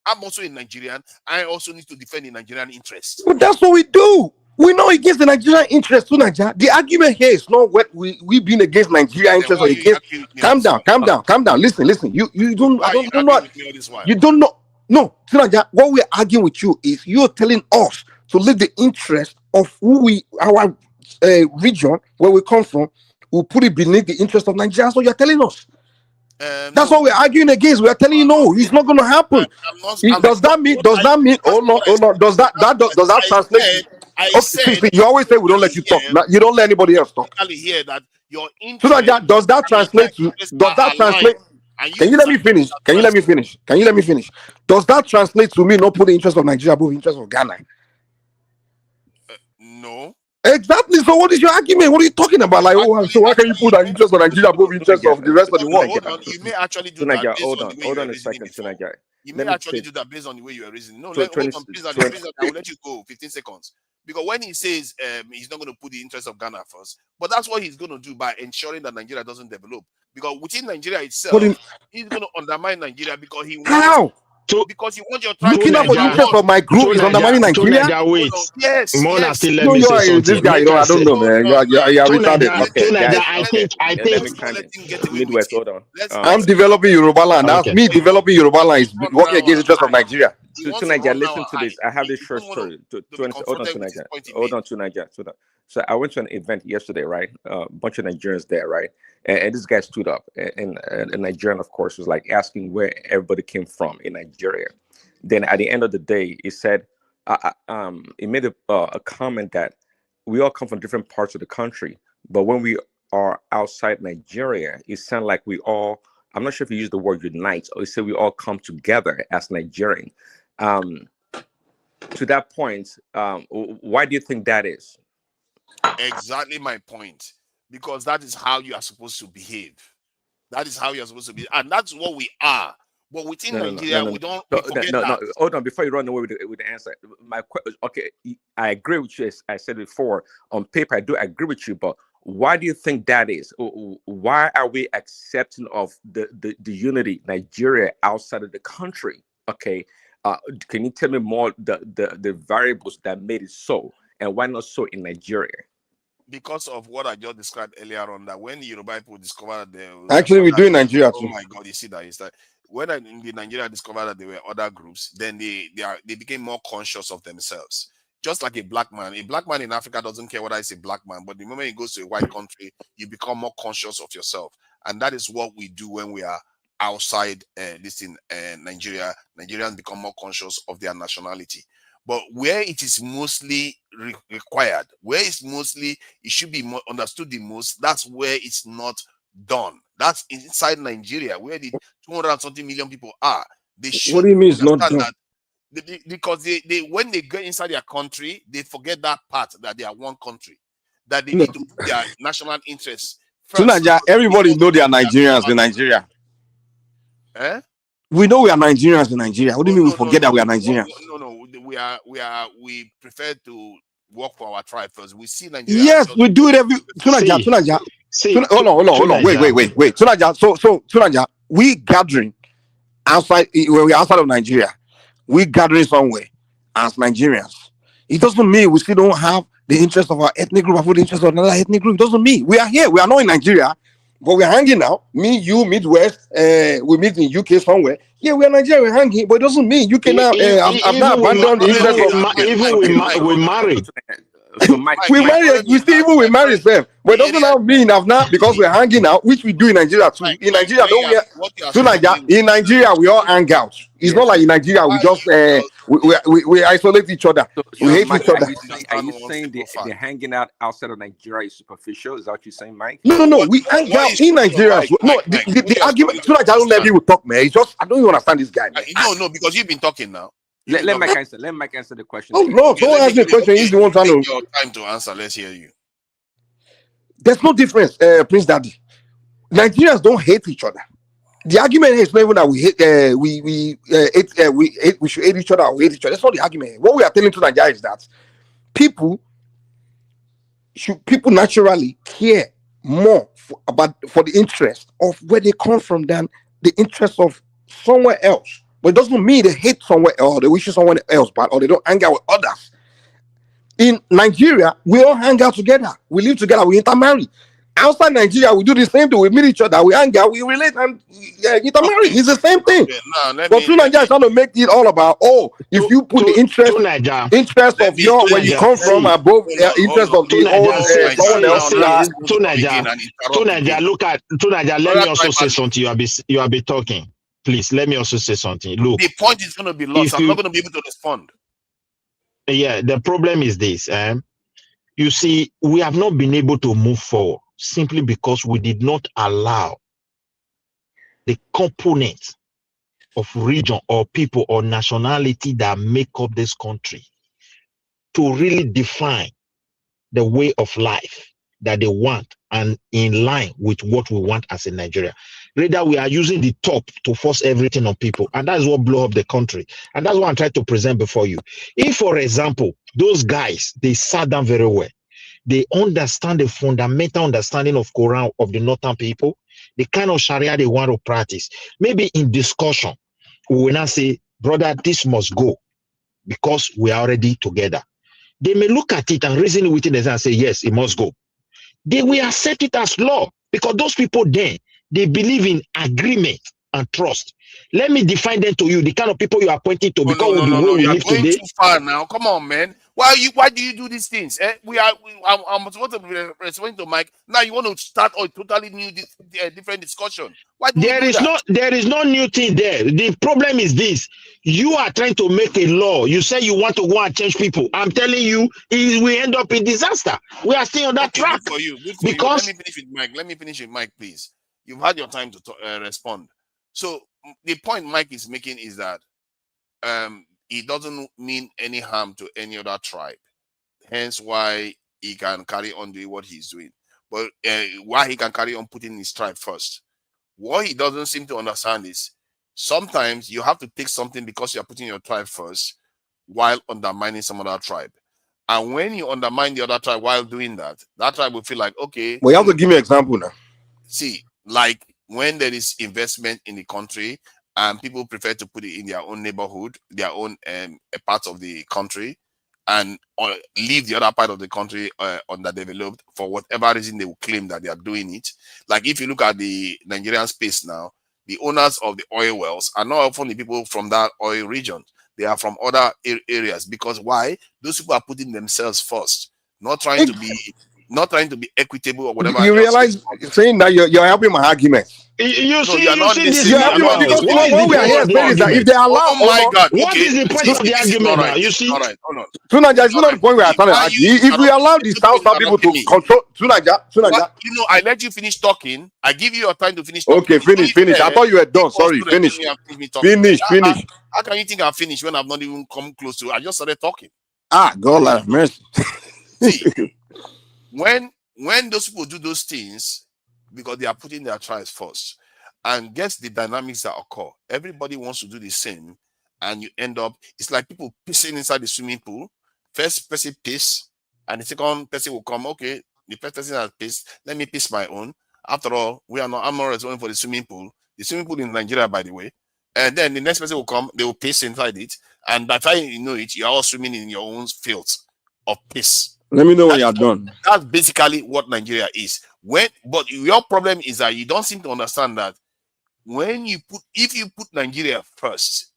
I'm also a Nigerian. I also need to defend the Nigerian interest. But that's what we do. We're not against the Nigerian interest to Nigeria. The argument here is not what we being against Nigeria interest or against. Calm down. Listen. You don't. I don't know. You don't know. No, Tunaja, what we're arguing with you is you're telling us to leave the interest of our region where we come from, we put it beneath the interest of Nigeria. So you're telling us. That's what we're arguing against. We're telling you no, it's not going to happen. Does that mean? Oh no. Does that translate? See, you always say we don't let you talk. You don't let anybody else talk. Hear that your interest. Does that translate to? Does that translate? Can you let me finish? Does that translate to me not put the interest of Nigeria above the interest of Ghana? No. Exactly. So what is your argument? What are you talking about? Like, so why can you put the interest of Nigeria above the interest of the rest of the world? Hold on. You may actually do that. Hold on a second, Tunaja. You may actually do that based on the way you are reasoning. No, hold on, please. I will let you go 15 seconds. Because when he says he's not going to put the interest of Ghana first, but that's what he's going to do by ensuring that Nigeria doesn't develop. Because within Nigeria itself, he's going to undermine Nigeria because he wants. Because you want your tribe. Looking out for the interest of my group is undermining Nigeria. Wait. Yes. No, you are this guy. I don't know, man. You are retarded. Okay, I think Midwest. Hold on. I'm developing Yoruba land. That's me developing Yoruba land is working against the interest of Nigeria. Tunaja, listen to this. I have this short story. Hold on, Tunaja. So I went to an event yesterday, right? A bunch of Nigerians there, right? And this guy stood up, and a Nigerian, of course, was like asking where everybody came from in Nigeria. Then at the end of the day, he said, he made a comment that we all come from different parts of the country, but when we are outside Nigeria, it sounds like we all, I'm not sure if he used the word unite, or he said we all come together as Nigerian. To that point, why do you think that is? Exactly my point. Because that is how you are supposed to behave. That is how you are supposed to be, and that's what we are. But within Nigeria, we don't. No. Hold on, before you run away with the answer. Okay, I agree with you. As I said before, on paper, I do agree with you. But why do you think that is? Why are we accepting of the unity Nigeria outside of the country? Okay, can you tell me more the variables that made it so, and why not so in Nigeria? Because of what I just described earlier on, that when the Yoruba people discovered that actually we do in Nigeria too. Oh my God, you see that it's like when the Nigeria discovered that there were other groups, then they became more conscious of themselves. Just like a black man in Africa doesn't care whether it's a black man, but the moment he goes to a white country, you become more conscious of yourself, and that is what we do when we are outside Nigeria. Nigerians become more conscious of their nationality. But where it is mostly required, where it's mostly, it should be more understood the most, that's where it's not done. That's inside Nigeria, where the 200 million people are. They should. What do you mean it's not done? Because they when they get inside their country, they forget that part that they are one country, that they need to put their national interests first. Everybody know they are Nigerians in Nigeria. Eh? We know we are Nigerians in Nigeria. What do you mean we forget that we are Nigerians? No. We prefer to work for our tribe first. We see Nigeria. Yes, we do it every. Tunaja. Hold on. Wait. Tunaja. So Tunaja, we gathering outside when we're outside of Nigeria. We gathering somewhere as Nigerians. It doesn't mean we still don't have the interest of our ethnic group or the interest of another ethnic group. It doesn't mean we are here. We are not in Nigeria. But we're hanging out. Me, you, Midwest. We meet in UK somewhere. Yeah, we are Nigeria. We're hanging, but it doesn't mean you can now. I've not abandoned the interest of. Even we married. We married. We still even we married them. But it doesn't now mean I've not because we're hanging out, which we do in Nigeria too. In Nigeria, don't we? In Nigeria, we all hang out. It's not like in Nigeria we just we isolate each other. We hate each other. Are you saying the hanging out outside of Nigeria is superficial? Is that what you're saying, Mike? No. We hang out in Nigeria. No, the argument. So like I don't let people talk, man. It's just I don't even understand this guy. No, because you've been talking now. Let Mike answer. Let Mike answer the question. Oh no, don't ask me the question. He's the one trying to. Your time to answer. Let's hear you. There's no difference, Prince Daddy. Nigerians don't hate each other. The argument is not even that we hate. We should hate each other or hate each other. That's not the argument. What we are telling to Nigeria is that people naturally care more for the interest of where they come from than the interest of somewhere else. But it doesn't mean they hate somewhere else, they wish someone else bad, or they don't hang out with others. In Nigeria, we all hang out together. We live together. We intermarry. Outside Nigeria, we do the same thing. We meet each other. We hang out. We relate and intermarry. It's the same thing. But through Nigeria is trying to make it all about if you put the interest of your where you come from above interest of the someone else. Tunaja, look at Tunaja. Let me also say something. You have been talking. Please let me also say something. Look, the point is going to be lost. I'm not going to be able to respond. Yeah, the problem is this. You see, we have not been able to move forward simply because we did not allow the components of region or people or nationality that make up this country to really define the way of life that they want and in line with what we want as a Nigeria. Rather, we are using the top to force everything on people, and that's what blow up the country. And that's what I'm trying to present before you. If, for example, those guys, they sat down very well, they understand the fundamental understanding of Quran of the northern people, the kind of Sharia they want to practice. Maybe in discussion, we will not say, brother, this must go because we are already together. They may look at it and reason with it and say, yes, it must go. They will accept it as law because those people then, they believe in agreement and trust. Let me define them to you, the kind of people you are pointing to, because of the way we live today. Too far now. Come on, man. Why do you do these things? I'm supposed to be responding to Mike. Now you want to start a totally new, different discussion. Why do there is no new thing there. The problem is this: you are trying to make a law. You say you want to go and change people. I'm telling you, we end up in disaster. We are still on that track. Good for you. Because let me finish with Mike. Let me finish with Mike, please. You've had your time to respond. So the point Mike is making is that it doesn't mean any harm to any other tribe. Hence why he can carry on doing what he's doing. But why he can carry on putting his tribe first. What he doesn't seem to understand is sometimes you have to take something because you're putting your tribe first while undermining some other tribe. And when you undermine the other tribe while doing that, that tribe will feel like, okay. Well, you have to give me an example now. See, like when there is investment in the country and people prefer to put it in their own neighborhood, their own part of the country, and leave the other part of the country underdeveloped for whatever reason they will claim that they are doing it. Like if you look at the Nigerian space now, the owners of the oil wells are not often the people from that oil region. They are from other areas. Because why? Those people are putting themselves first, not trying to be equitable or whatever. You realize saying that you're helping my argument. You see this because what we are here saying is that if they allow, what is the point of the argument now? You see, Tunaja, it's not the point we are trying to argue. If we allow the South people to control Tunaja, I let you finish talking. I give you your time to finish talking. Okay, finish. I thought you were done. Sorry, finish. Finish. How can you think I'm finished when I've not even come close to it? I just started talking. God have mercy. See, when those people do those things, because they are putting their tribes first, and guess the dynamics that occur. Everybody wants to do the same, and you end up, it's like people pissing inside the swimming pool. First person piss, and the second person will come, okay, the first person has pissed, let me piss my own. After all, I'm not responsible for the swimming pool. The swimming pool in Nigeria, by the way. And then the next person will come, they will piss inside it, and by the time you know it, you're all swimming in your own filth of piss. Let me know when you're done. That's basically what Nigeria is. But your problem is that you don't seem to understand that if you put Nigeria first,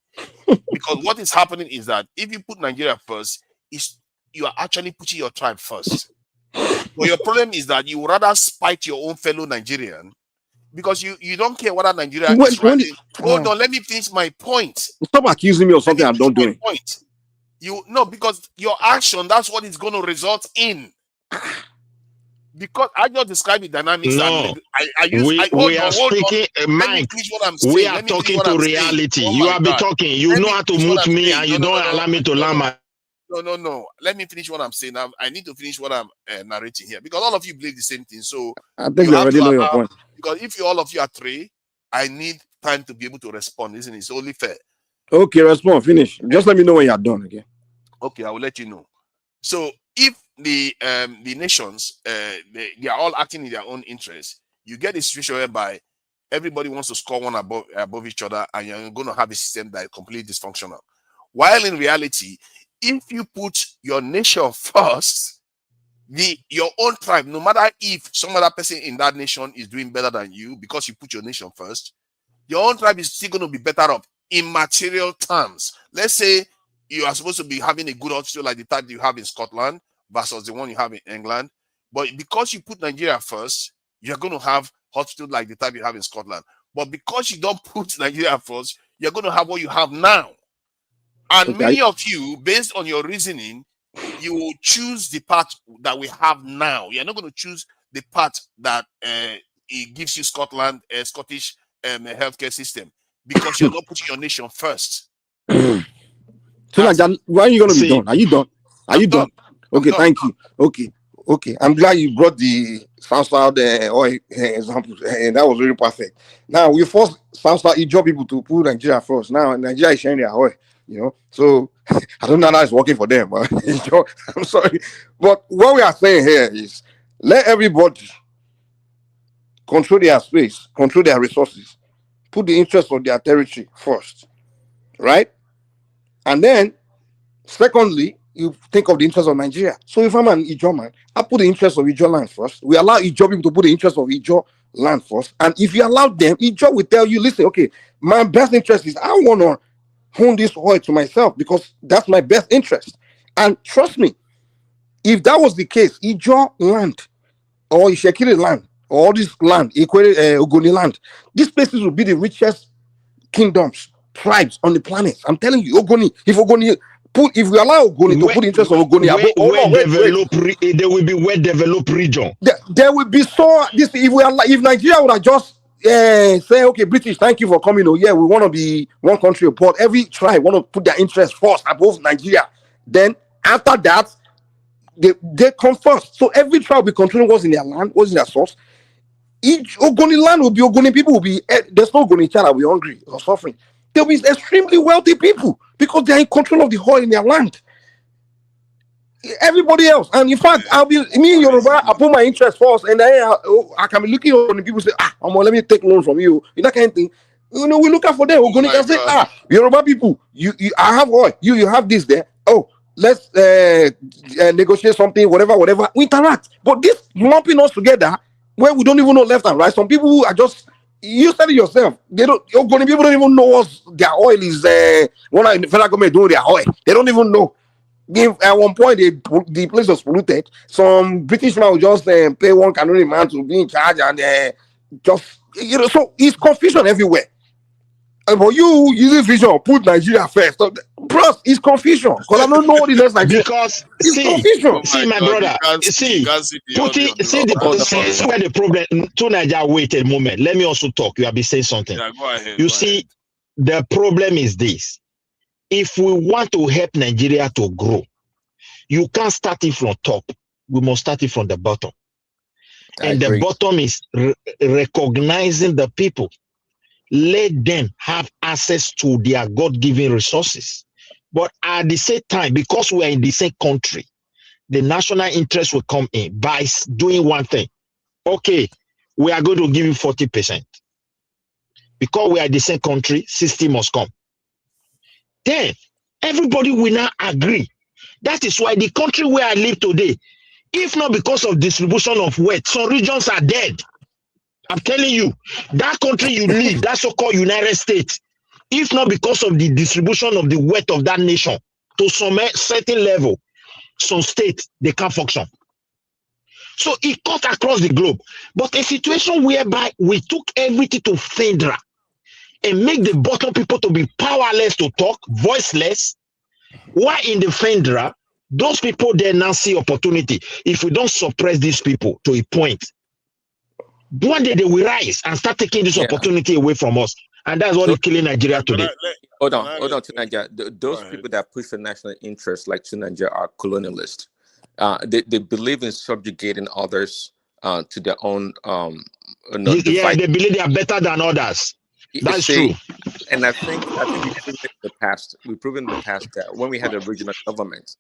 because what is happening is that if you put Nigeria first, you are actually putting your tribe first. But your problem is that you would rather spite your own fellow Nigerian because you don't care whether Nigeria is right. Hold on, let me finish my point. Stop accusing me of something I don't do. Because your action, that's what it's going to result in. Because I just described the dynamics. No, we are speaking, Mike. We are talking to reality. You have been talking. You know how to mute me, and you don't allow me to learn my. No. Let me finish what I'm saying. I need to finish what I'm narrating here because all of you believe the same thing. So I think you already know your point. Because if all of you are three, I need time to be able to respond. Isn't it? It's only fair. Okay, respond. Finish. Just let me know when you're done. Okay, I will let you know. So if the nations they are all acting in their own interest, you get a situation whereby everybody wants to score one above each other, and you're going to have a system that is completely dysfunctional. While in reality, if you put your nation first, your own tribe, no matter if some other person in that nation is doing better than you because you put your nation first, your own tribe is still going to be better off in material terms. Let's say you are supposed to be having a good hospital like the type you have in Scotland versus the one you have in England. But because you put Nigeria first, you're going to have hospital like the type you have in Scotland. But because you don't put Nigeria first, you're going to have what you have now. And Okay. many of you, based on your reasoning, you will choose the part that we have now. You're not going to choose the part that it gives you Scotland, Scottish healthcare system, because you're not putting your nation first. So like, when are you going to be done? Are you done? Are you done? Okay, thank you. Okay. I'm glad you brought the South oil example, and that was really perfect. Now we force South Ijaw people to put Nigeria first. Now Nigeria is sharing their oil, So I don't know how it's working for them, but I'm sorry. But what we are saying here is let everybody control their space, control their resources, put the interest of their territory first, right? And then, secondly, you think of the interest of Nigeria. So if I'm an Ijaw man, I put the interest of Ijaw land first. We allow Ijaw people to put the interest of Ijaw land first. And if you allow them, Ijaw will tell you, listen, okay, my best interest is I want to own this oil to myself because that's my best interest. And trust me, if that was the case, Ijaw land or Ishekiri land or all this land, Ogoni land, these places will be the richest kingdoms, tribes on the planet. I'm telling you, Ogoni, if we allow Ogoni to put interest of Ogoni, there will be well-developed region. There will be if Nigeria would have just say, okay, British, thank you for coming. Oh yeah, we want to be one country, but every tribe want to put their interest first above Nigeria. Then after that, they come first. So every tribe will be controlling what's in their land, what's in their source. Each Ogoni land will be Ogoni people will be. There's no Ogoni child that will be hungry or suffering. They'll be extremely wealthy people because they are in control of the oil in their land. Everybody else, and in fact, I'll be me in Yoruba. I put my interest first, and then I can be looking on the people say, let me take loan from you. That kind of thing. We look out for them. Ogoni can say, Yoruba people, I have oil. You have this there. Oh, let's negotiate something, whatever. We interact, but this lumping us together where we don't even know left and right. Some people are just. You said it yourself. They don't. Ogoni people don't even know what their oil is. When the federal government doing their oil, they don't even know. At one point, the place was polluted. Some British man will just pay one Canadian man to be in charge, and just so it's confusion everywhere. But you using vision, put Nigeria first. Plus, it's confusion because I don't know what the next Nigeria. Because it's confusion. See, my brother, see where the problem. To Nigeria, wait a moment. Let me also talk. You have been saying something. Yeah, go ahead. You see, the problem is this. If we want to help Nigeria to grow, you can't start it from top. We must start it from the bottom. And the bottom is recognizing the people. Let them have access to their God-given resources. But at the same time, because we are in the same country, the national interest will come in by doing one thing. Okay, we are going to give you 40%. Because we are in the same country, 60 must come. Then everybody will now agree. That is why the country where I live today, if not because of distribution of wealth, some regions are dead. I'm telling you, that country you live, that so-called United States, if not because of the distribution of the wealth of that nation to some certain level, some states, they can't function. So it cut across the globe. But a situation whereby we took everything to FEDRA and make the bottom people to be powerless to talk, voiceless, while in the FEDRA, those people there now see opportunity. If we don't suppress these people to a point, one day they will rise and start taking this opportunity away from us. And that's what is killing Nigeria today. Hold on, to Nigeria. Those people that push for national interest, like to Nigeria, are colonialists. They believe in subjugating others to their own. Yeah, they believe they are better than others. That's true. And I think we've proven in the past. We've proven in the past that when we had a regional government,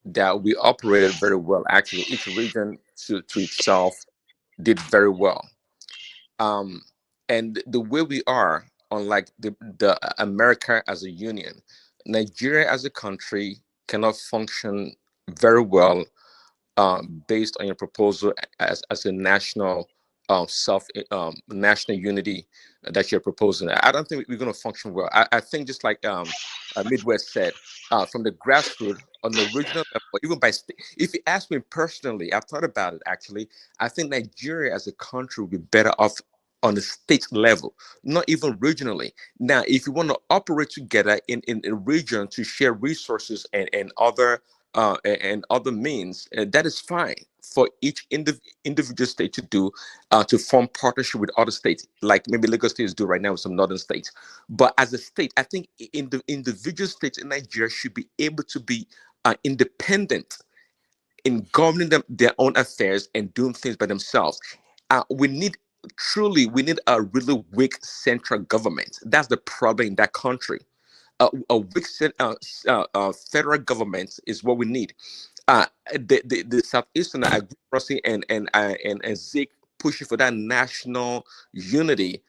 that we operated very well. Actually, each region to itself did very well. And the way we are, unlike the America as a union, Nigeria as a country cannot function very well based on your proposal as a national national unity that you're proposing. I don't think we're going to function well. I think just like Midwest said, from the grassroots on the regional level, even by state. If you ask me personally, I've thought about it actually. I think Nigeria as a country would be better off on the state level, not even regionally. Now, if you want to operate together in a region to share resources and other means, that is fine for each individual state to do, to form partnership with other states, like maybe Lagos State is doing right now with some northern states. But as a state, I think in the individual states in Nigeria should be able to be independent in governing their own affairs and doing things by themselves. We need a really weak central government. That's the problem in that country. A weak federal government is what we need. The Southeastern, I agree, Rossi and Zeke pushing for that national unity.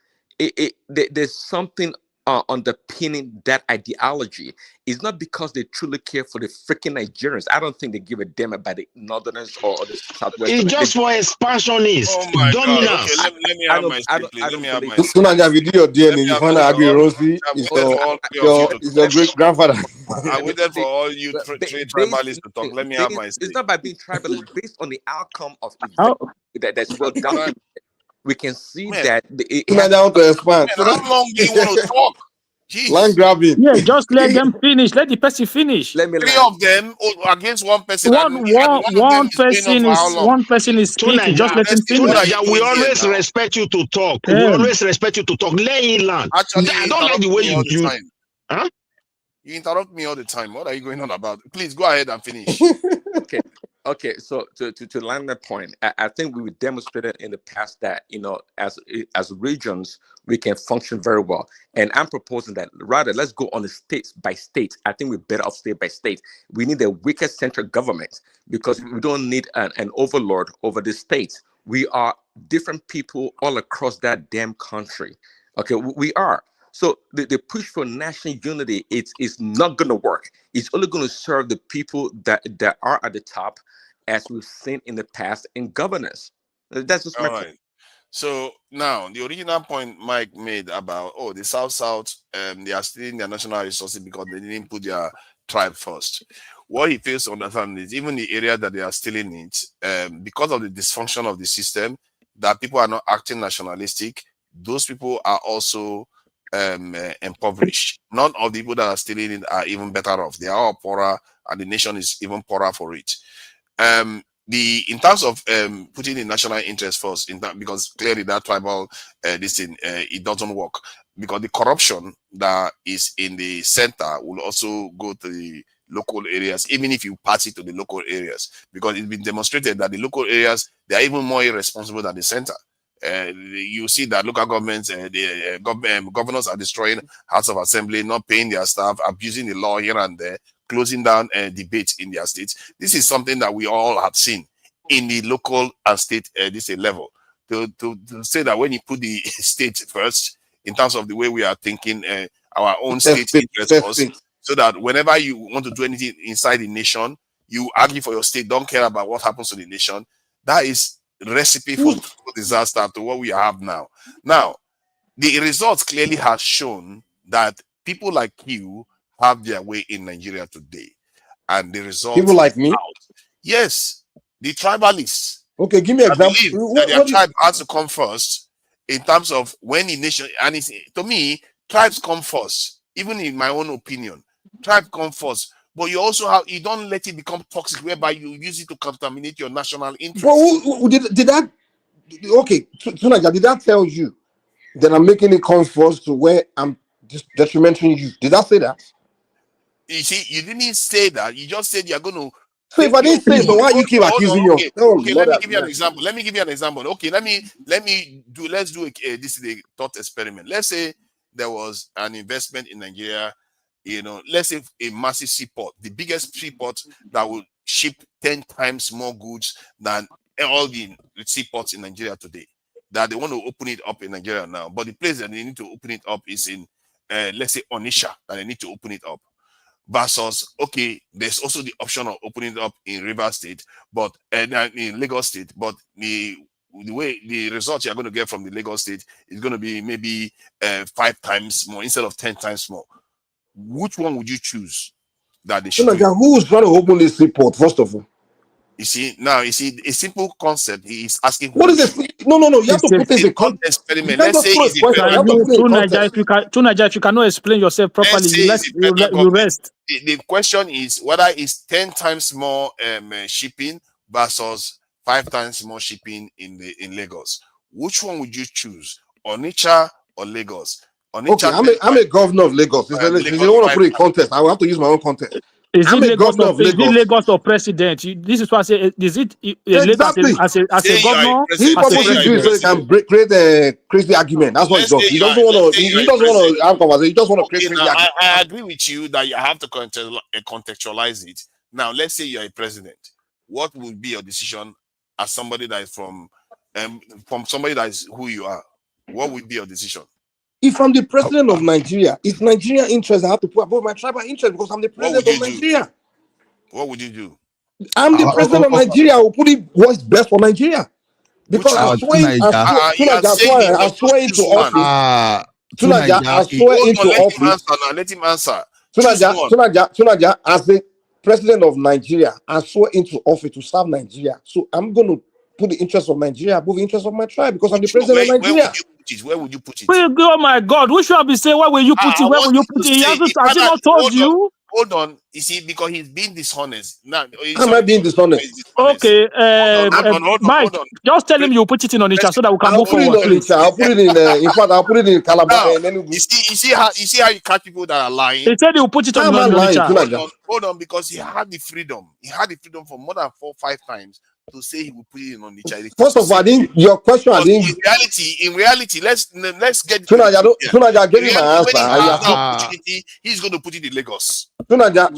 There's something underpinning that ideology. It's not because they truly care for the freaking Nigerians. I don't think they give a damn about the Northerners or the Southwestern. It's just for expansionists, Oh my God. dominance. Okay, let me have my say, please. Let me have my say. Sunanya, we do your DNA. You find out Abi Rosie I is waited for all three of you to your talk. great grandfather. I waited for all you three tribalists to talk. Let me have my say. It's not by being tribalist, based on the outcome of How? events that's well documented. We can see Man. that Sunanya want to expand. Man, how long do you want to talk? Jeez. Land grabbing. Yeah, just let them finish. Let the person finish. Let me Three land. of them against one person, and one of them One is going on for how long? one person is speaking. Just let him finish. What are you We doing here always now? respect you to talk. We Damn. always respect you to talk. Let him land. Actually, I you don't like the interrupt way me all you the time. Huh? You interrupt me all the time. What are you going on about? Please go ahead and finish. Okay. So to land that point, I think we demonstrated in the past that as regions we can function very well. And I'm proposing that rather let's go on a state by state. I think we're better off state by state. We need a weaker central government because we don't need an overlord over the states. We are different people all across that damn country. Okay, we are. So the push for national unity, it's not going to work. It's only going to serve the people that are at the top, as we've seen in the past in governance. That's just my All right. So now the original point Mike made about the South, they are stealing their national resources because they didn't put their tribe first. What he fails to understand is even the area that they are stealing it, because of the dysfunction of the system, that people are not acting nationalistic. Those people are also impoverished. None of the people that are stealing it are even better off. They are all poorer, and the nation is even poorer for it. In terms of putting the national interest first, because clearly that tribal it doesn't work, because the corruption that is in the center will also go to the local areas, even if you pass it to the local areas, because it's been demonstrated that the local areas, they are even more irresponsible than the center. You see that local governments, governors are destroying House of Assembly, not paying their staff, abusing the law here and there, closing down debates in their states. This is something that we all have seen in the local and state level. To say that when you put the state first, in terms of the way we are thinking, our own state interest first, so that whenever you want to do anything inside the nation, you argue for your state, don't care about what happens to the nation. That is recipe for disaster to what we have now. Now, the results clearly have shown that people like you have their way in Nigeria today, and the results People like me? out. Yes, the tribalists. Okay, give me an example. Believe that their tribe has to come first in terms of when the nation, and to me, tribes come first. Even in my own opinion, tribe come first. But you also you don't let it become toxic, whereby you use it to contaminate your national interest. But who did that? Okay, Tunaja, did that tell you that I'm making it come first to where I'm just detrimenting you? Did I say that? You see, you didn't say that. You just said you're going to. So if I didn't say so, why you keep accusing me of? Okay, let me give you an example. Let me give you an example. Okay, let's do this is a thought experiment. Let's say there was an investment in Nigeria. Let's say a massive seaport, the biggest seaport that will ship 10 times more goods than all the seaports in Nigeria today. That they want to open it up in Nigeria now, but the place that they need to open it up is in, let's say, Onisha, that they need to open it up. versus, okay, there's also the option of opening it up in River State, but in Lagos State, but the way the results you're going to get from the Lagos State is going to be maybe 5 times more instead of 10 times more. Which one would you choose that they should do? Who's trying to open this report, first of all? You see, a simple concept. He is asking. What is it? No. You have to put this in context. Experiment. Let's say it's if you cannot explain yourself properly, you rest. The question is whether it's 10 times more shipping versus 5 times more shipping in Lagos. Which one would you choose, Onitsha or Lagos? Onitsha, okay, I'm a governor of Lagos. If you don't want to put it in context, I will have to use my own context. Is it Lagos or president? This is what I say. Is it exactly as a governor? He purposely do it so he can create a crazy argument. That's what he does. He doesn't want to. He doesn't want to have conversation. He just want to create crazy argument. I agree with you that you have to contextualize it. Now, let's say you're a president. What would be your decision as somebody that is from somebody that is who you are? What would be your decision? If I'm the president of Nigeria, it's Nigerian interest I have to put above my tribal interest because I'm the president of Nigeria. What would you do? I'm the president of Nigeria. I will put it what's best for Nigeria. Because I swear into office. Let him answer. Tunaja, as the president of Nigeria, I swear into office to serve Nigeria. So I'm going to put the interest of Nigeria above the interest of my tribe because I'm the president of Nigeria. Where would you put it? Oh my God! Who should I be saying? Where will you put it? Where will you put it? He hasn't not told you. Hold on. You see, because he's being dishonest. Now, am I being dishonest? Okay, Mike, just tell him you put it in Onitsha so that we can move forward. I'll put it in. In fact, I'll put it in Calabar. You see how you catch people that are lying. He said he'll put it on Onitsha. Hold on, because he had the freedom. He had the freedom for more than 4 or 5 times to say he will put it in Onitsha. First of all, your question. In reality, let's get. Tunaja, give me my answer. He's going to put it in Lagos. Tunaja.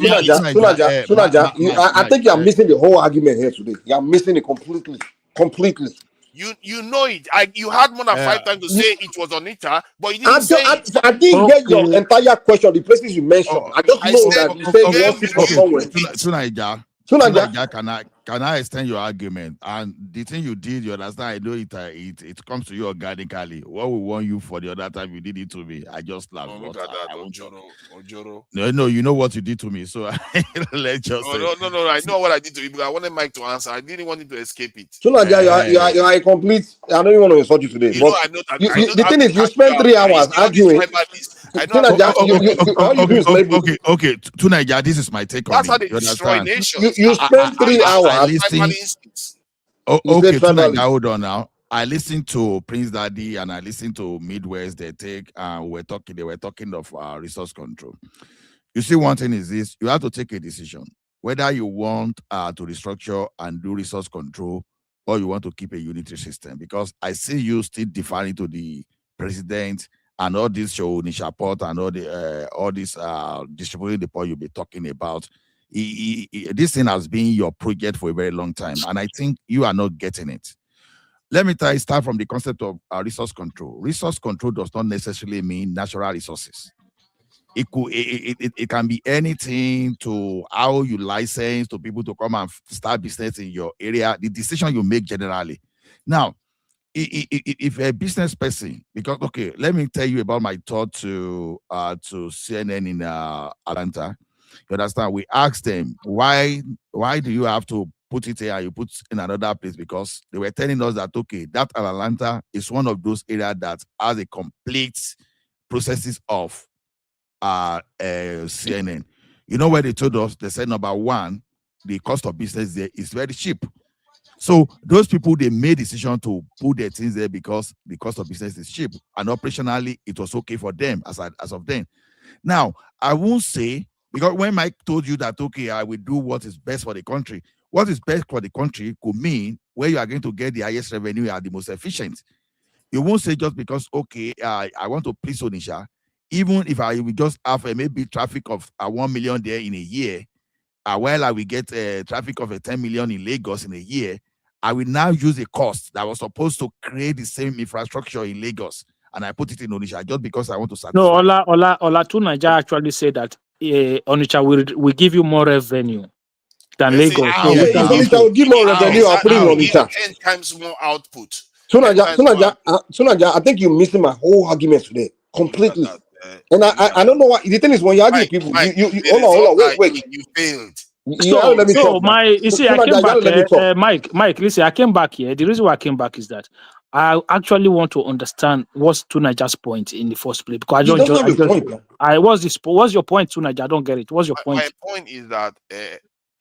I think you are missing the whole argument here today. You are missing it completely. You know it. You had more than 5 times to say it was Onitsha, but you didn't say it. I didn't get your entire question. The places you mentioned. I just know that you said you want people somewhere. Tunaja, can I extend your argument? And the thing you did, you understand? I know it comes to you organically. What we want you for the other time you did it to me, I just laughed. Look at that, Ojoro. No, you know what you did to me, so let's just. No. I know what I did to you, but I wanted Mike to answer. I didn't want him to escape it. Tunaja, you are a complete. I don't even want to insult you today. The thing is, you spent 3 hours arguing. Okay. Tunaja, this is my take on it. You understand? You spent 3 hours. Okay, Tunaja, hold on now. I listened to Prince Daddy and I listened to Midwest. They were talking of resource control. You see, one thing is this: you have to take a decision whether you want to restructure and do resource control, or you want to keep a unitary system. Because I see you still deferring to the president and all this show Nishaport and all this distributing the point you'll be talking about. This thing has been your project for a very long time, and I think you are not getting it. Let me start from the concept of resource control. Resource control does not necessarily mean natural resources. It can be anything to how you license to people to come and start business in your area. The decision you make generally. Now, if a business person, because let me tell you about my talk to CNN in Atlanta. You understand? We asked them why do you have to put it here and you put in another place, because they were telling us that that Atlanta is one of those areas that has a complete processes of CNN. You know where they told us? They said number one, the cost of business there is very cheap. So those people, they made decision to put their things there because the cost of business is cheap, and operationally it was okay for them as of then. Now I won't say, because when Mike told you that I will do what is best for the country, what is best for the country could mean where you are going to get the highest revenue and the most efficient. You won't say just because I want to please Onitsha, even if I will just have maybe traffic of 1 million there in a year, while I will get traffic of 10 million in Lagos in a year, I will now use a cost that was supposed to create the same infrastructure in Lagos, and I put it in Onitsha just because I want to satisfy. No, Ola Tunaja actually said that Onitsha will give you more revenue than You see, Lagos. how? So If Onitsha will give more revenue, I'll put it in Onitsha. 10 times more output. Sunaja, I think you're missing my whole argument today completely. And I don't know why. The thing is, when you argue with people, you hold on, wait. You failed. So, let me talk, you see, I Sunaja, came back let me here, talk. Mike, listen, I came back here. The reason why I came back is that I actually want to understand what's Tunaja's point in the first place, because He doesn't have a point, man. What's your point, Tunaja? I don't get it. What's your point? My point is that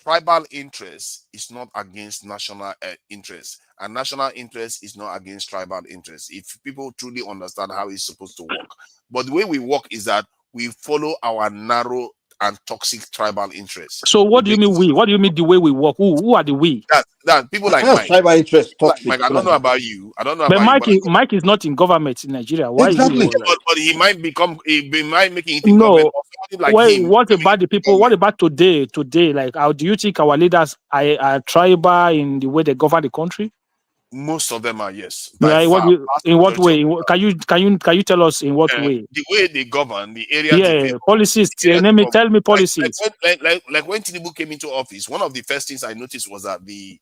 tribal interest is not against national interest, and national interest is not against tribal interest. If people truly understand how it's supposed to work, but the way we work is that we follow our narrow and toxic tribal interests. So what do you mean we? What do you mean the way we work? Who are the we? That people like Mike. Tribal interest toxic. Mike, I don't know about you. I don't know But about you. Mike is not in government in Nigeria. Why exactly? Is he but he might making it in government. Or somebody like him. What about the people? What about today? Today, like, how do you think our leaders are tribal in the way they govern the country? Most of them are, yes. Yeah, in what way? Can you tell us in what way? The way they govern the area. Yeah, policies. Tell me policies. Like when Tinubu came into office, one of the first things I noticed was that the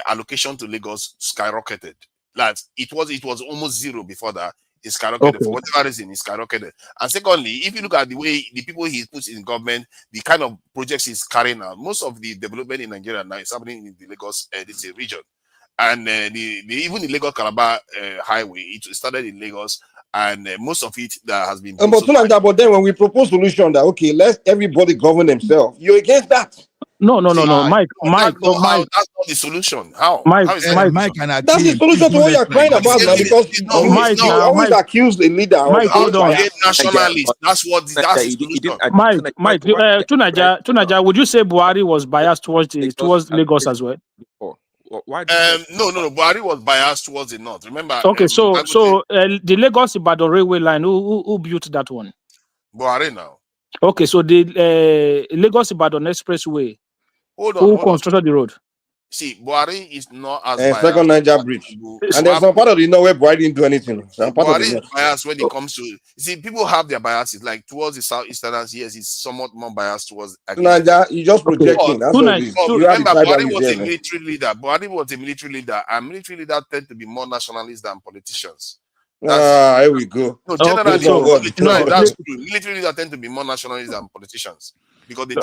allocation to Lagos skyrocketed. Like it was almost zero before that. It skyrocketed for whatever reason. It skyrocketed. And secondly, if you look at the way the people he puts in government, the kind of projects he's carrying out, most of the development in Nigeria now is happening in the Lagos region. And even the Lagos Calabar highway, it started in Lagos, and most of it that has been. But then when we propose solution that let everybody govern themselves, you're against that. No, Mike. That's not the solution. How? Mike, how is that? Mike that's the solution to what you're crying about now, because you always accuse the leader. Mike, hold on. Nationalist. That's the solution. Mike, Tunaja, would you say Buhari was biased towards Lagos as well? Why? No. Buhari was biased towards the north. Remember? Okay, the Lagos-Ibadan railway line, who built that one? Buhari now. Okay, so the Lagos-Ibadan expressway, who constructed the road? See, Buhari is not as biased. Second Niger Bridge. And there's some part of the north where Buhari didn't do anything. Buhari is biased when it comes to. See, people have their biases. Like towards the southeasterners, yes, he's somewhat more biased towards. Niger, you just projecting. That's what it is. Remember, Buhari was a military leader. Buhari was a military leader, and military leaders tend to be more nationalists than politicians. Here we go. No, generally, that's true. Military leaders tend to be more nationalists than politicians. Because they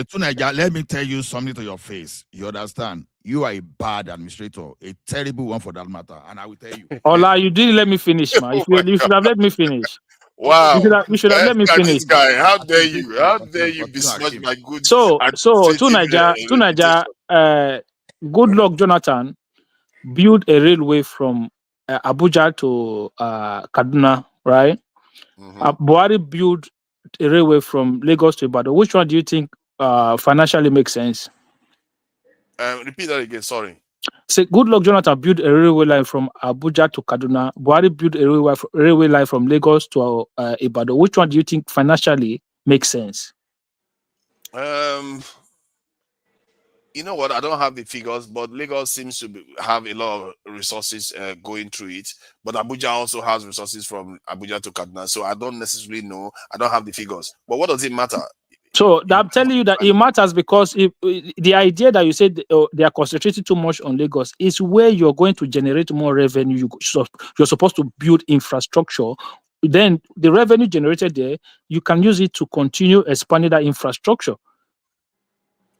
Tunaja, let me tell you something to your face. You understand? You are a bad administrator, a terrible one for that matter, and I will tell you. Ola, you didn't let me finish, man. You should have let me finish. Wow, you should have let me finish. This guy, how dare you? How dare you besmirch my good? So Tunaja, good luck, Jonathan. Build a railway from Abuja to Kaduna, right? Buhari built a railway from Lagos to Ibadan. Which one do you think financially makes sense? Repeat that again. Sorry. Say, good luck, Jonathan built a railway line from Abuja to Kaduna. Buhari built a railway line from Lagos to Ibadan. Which one do you think financially makes sense? You know what? I don't have the figures, but Lagos seems to have a lot of resources going through it. But Abuja also has resources from Abuja to Kaduna. So I don't necessarily know. I don't have the figures. But what does it matter? So I'm telling you that it matters because the idea that you said they are concentrating too much on Lagos is where you're going to generate more revenue. You're supposed to build infrastructure. Then the revenue generated there, you can use it to continue expanding that infrastructure.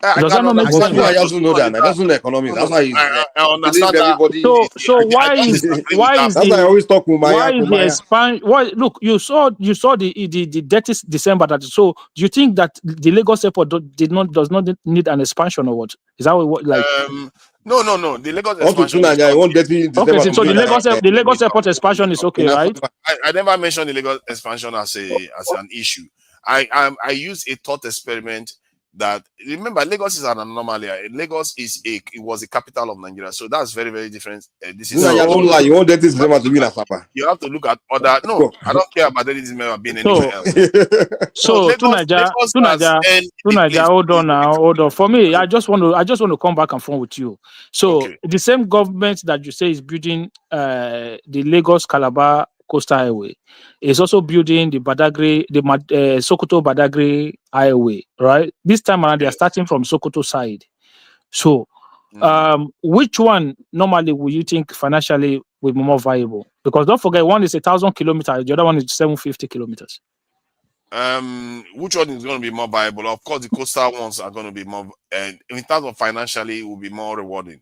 Does that not make sense? I also know that. That's not economics. That's why I understand everybody. So why is that's why I always talk with my why is the expand? Why look? You saw the dirtiest December that. So do you think that the Lagos airport does not need an expansion or what? Is that what like? No. The Lagos expansion. Okay, so the Lagos airport expansion is okay, right? I never mentioned the Lagos expansion as an issue. I use a thought experiment. That remember, Lagos is an anomaly. Lagos was a capital of Nigeria, so that's very, very different. This is don't lie. You want that this to be Papa. You have to look at other. No, I don't care about this being anywhere else. So Tunaja, hold on. For me, I just want to come back and forth with you. So the same government that you say is building the Lagos Calabar Coastal Highway. It's also building the Badagry, the Sokoto Badagry Highway, right? This time around, they are starting from Sokoto side. So, which one normally would you think financially would be more viable? Because don't forget, one is 1,000 kilometers, the other one is 750 kilometers. Which one is going to be more viable? Of course, the coastal ones are going to be more, and in terms of financially, it will be more rewarding.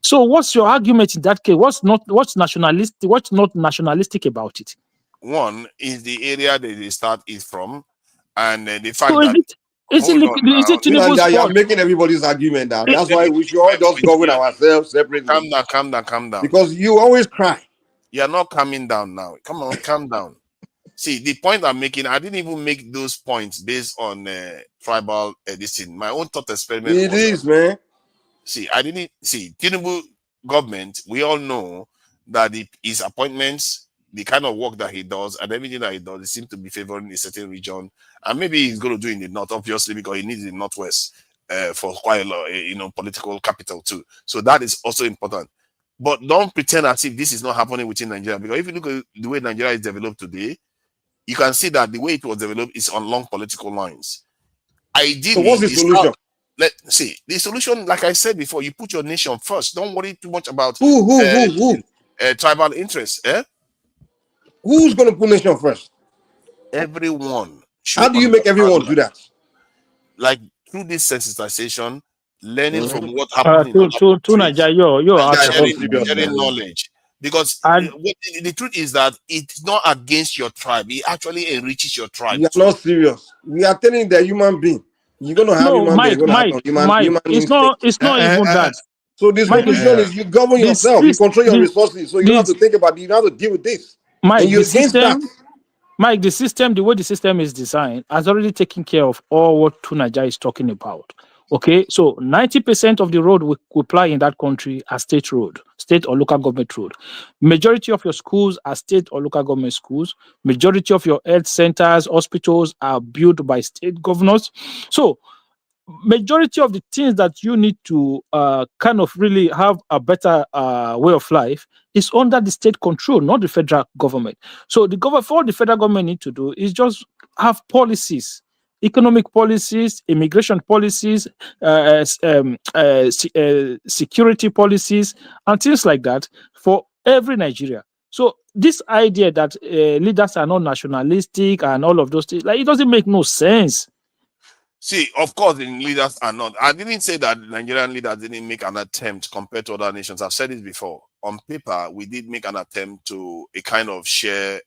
So, what's your argument in that case? What's not nationalistic about it? One is the area that they start is from, and the fact So that is it Tinubu's you are fault? making everybody's argument now. That's why we should all just govern ourselves separately. Calm down. Because you always cry. You're not calming down now. Come on, calm down. See, the point I'm making, I didn't even make those points based on tribal this thing. My own thought experiment. It is, man. See, I didn't see Tinubu government. We all know that his appointments, the kind of work that he does, and everything that he does, it seems to be favoring a certain region. And maybe he's going to do in the north, obviously, because he needs the northwest for quite a lot, political capital too. So that is also important. But don't pretend as if this is not happening within Nigeria, because if you look at the way Nigeria is developed today, you can see that the way it was developed is on long political lines. Ideally, so what's the solution? Let's see. The solution, like I said before, you put your nation first. Don't worry too much about who? Tribal interests. Who's going to put nation first? Everyone. How do you make everyone do that? Like through this sensitization, learning from what happened to Nigeria, sharing knowledge. Because the truth is that it's not against your tribe. It actually enriches your tribe. You are not serious. We are telling the human being. You're going to have Mike, it's not even that. So the solution is you govern yourself. You control your resources. So you don't have to think about it. You don't have to deal with this. Mike, and you're against that. Mike, the way the system is designed has already taken care of all what Tunaja is talking about. Okay, so 90% of the road we ply in that country are state road, state or local government road. Majority of your schools are state or local government schools. Majority of your health centers, hospitals are built by state governors. So majority of the things that you need to kind of really have a better way of life is under the state control, not the federal government. So all the federal government need to do is just have policies, economic policies, immigration policies, security policies, and things like that for every Nigeria. So this idea that leaders are not nationalistic and all of those things, like, it doesn't make no sense. See, of course, the leaders are not. I didn't say that the Nigerian leaders didn't make an attempt compared to other nations. I've said it before. On paper, we did make an attempt to a kind of share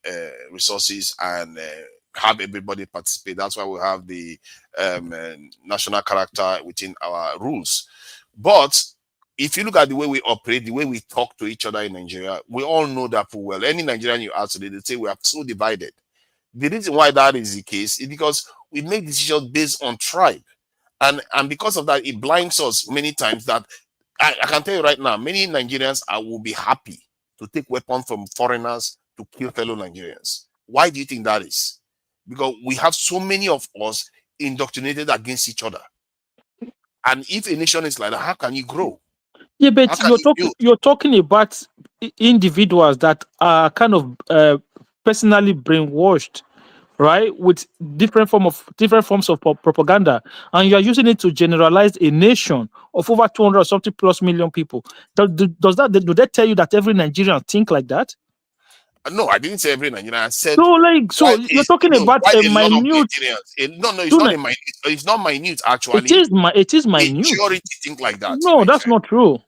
resources and have everybody participate. That's why we have the national character within our rules. But if you look at the way we operate, the way we talk to each other in Nigeria, we all know that full well. Any Nigerian you ask today, they say we are so divided. The reason why that is the case is because we make decisions based on tribe. And because of that, it blinds us many times that I can tell you right now, many Nigerians will be happy to take weapons from foreigners to kill fellow Nigerians. Why do you think that is? Because we have so many of us indoctrinated against each other. And if a nation is like that, how can you grow? Yeah, but you're talking about individuals that are kind of personally brainwashed, right, with different forms of propaganda, and you are using it to generalize a nation of over 200 or something plus million people. Do they tell you that every Nigerian think like that? No, I didn't say every Nigerian. I said you're talking about a minute. It's not minute actually. It is minute. Majority think like that. No, that's not true.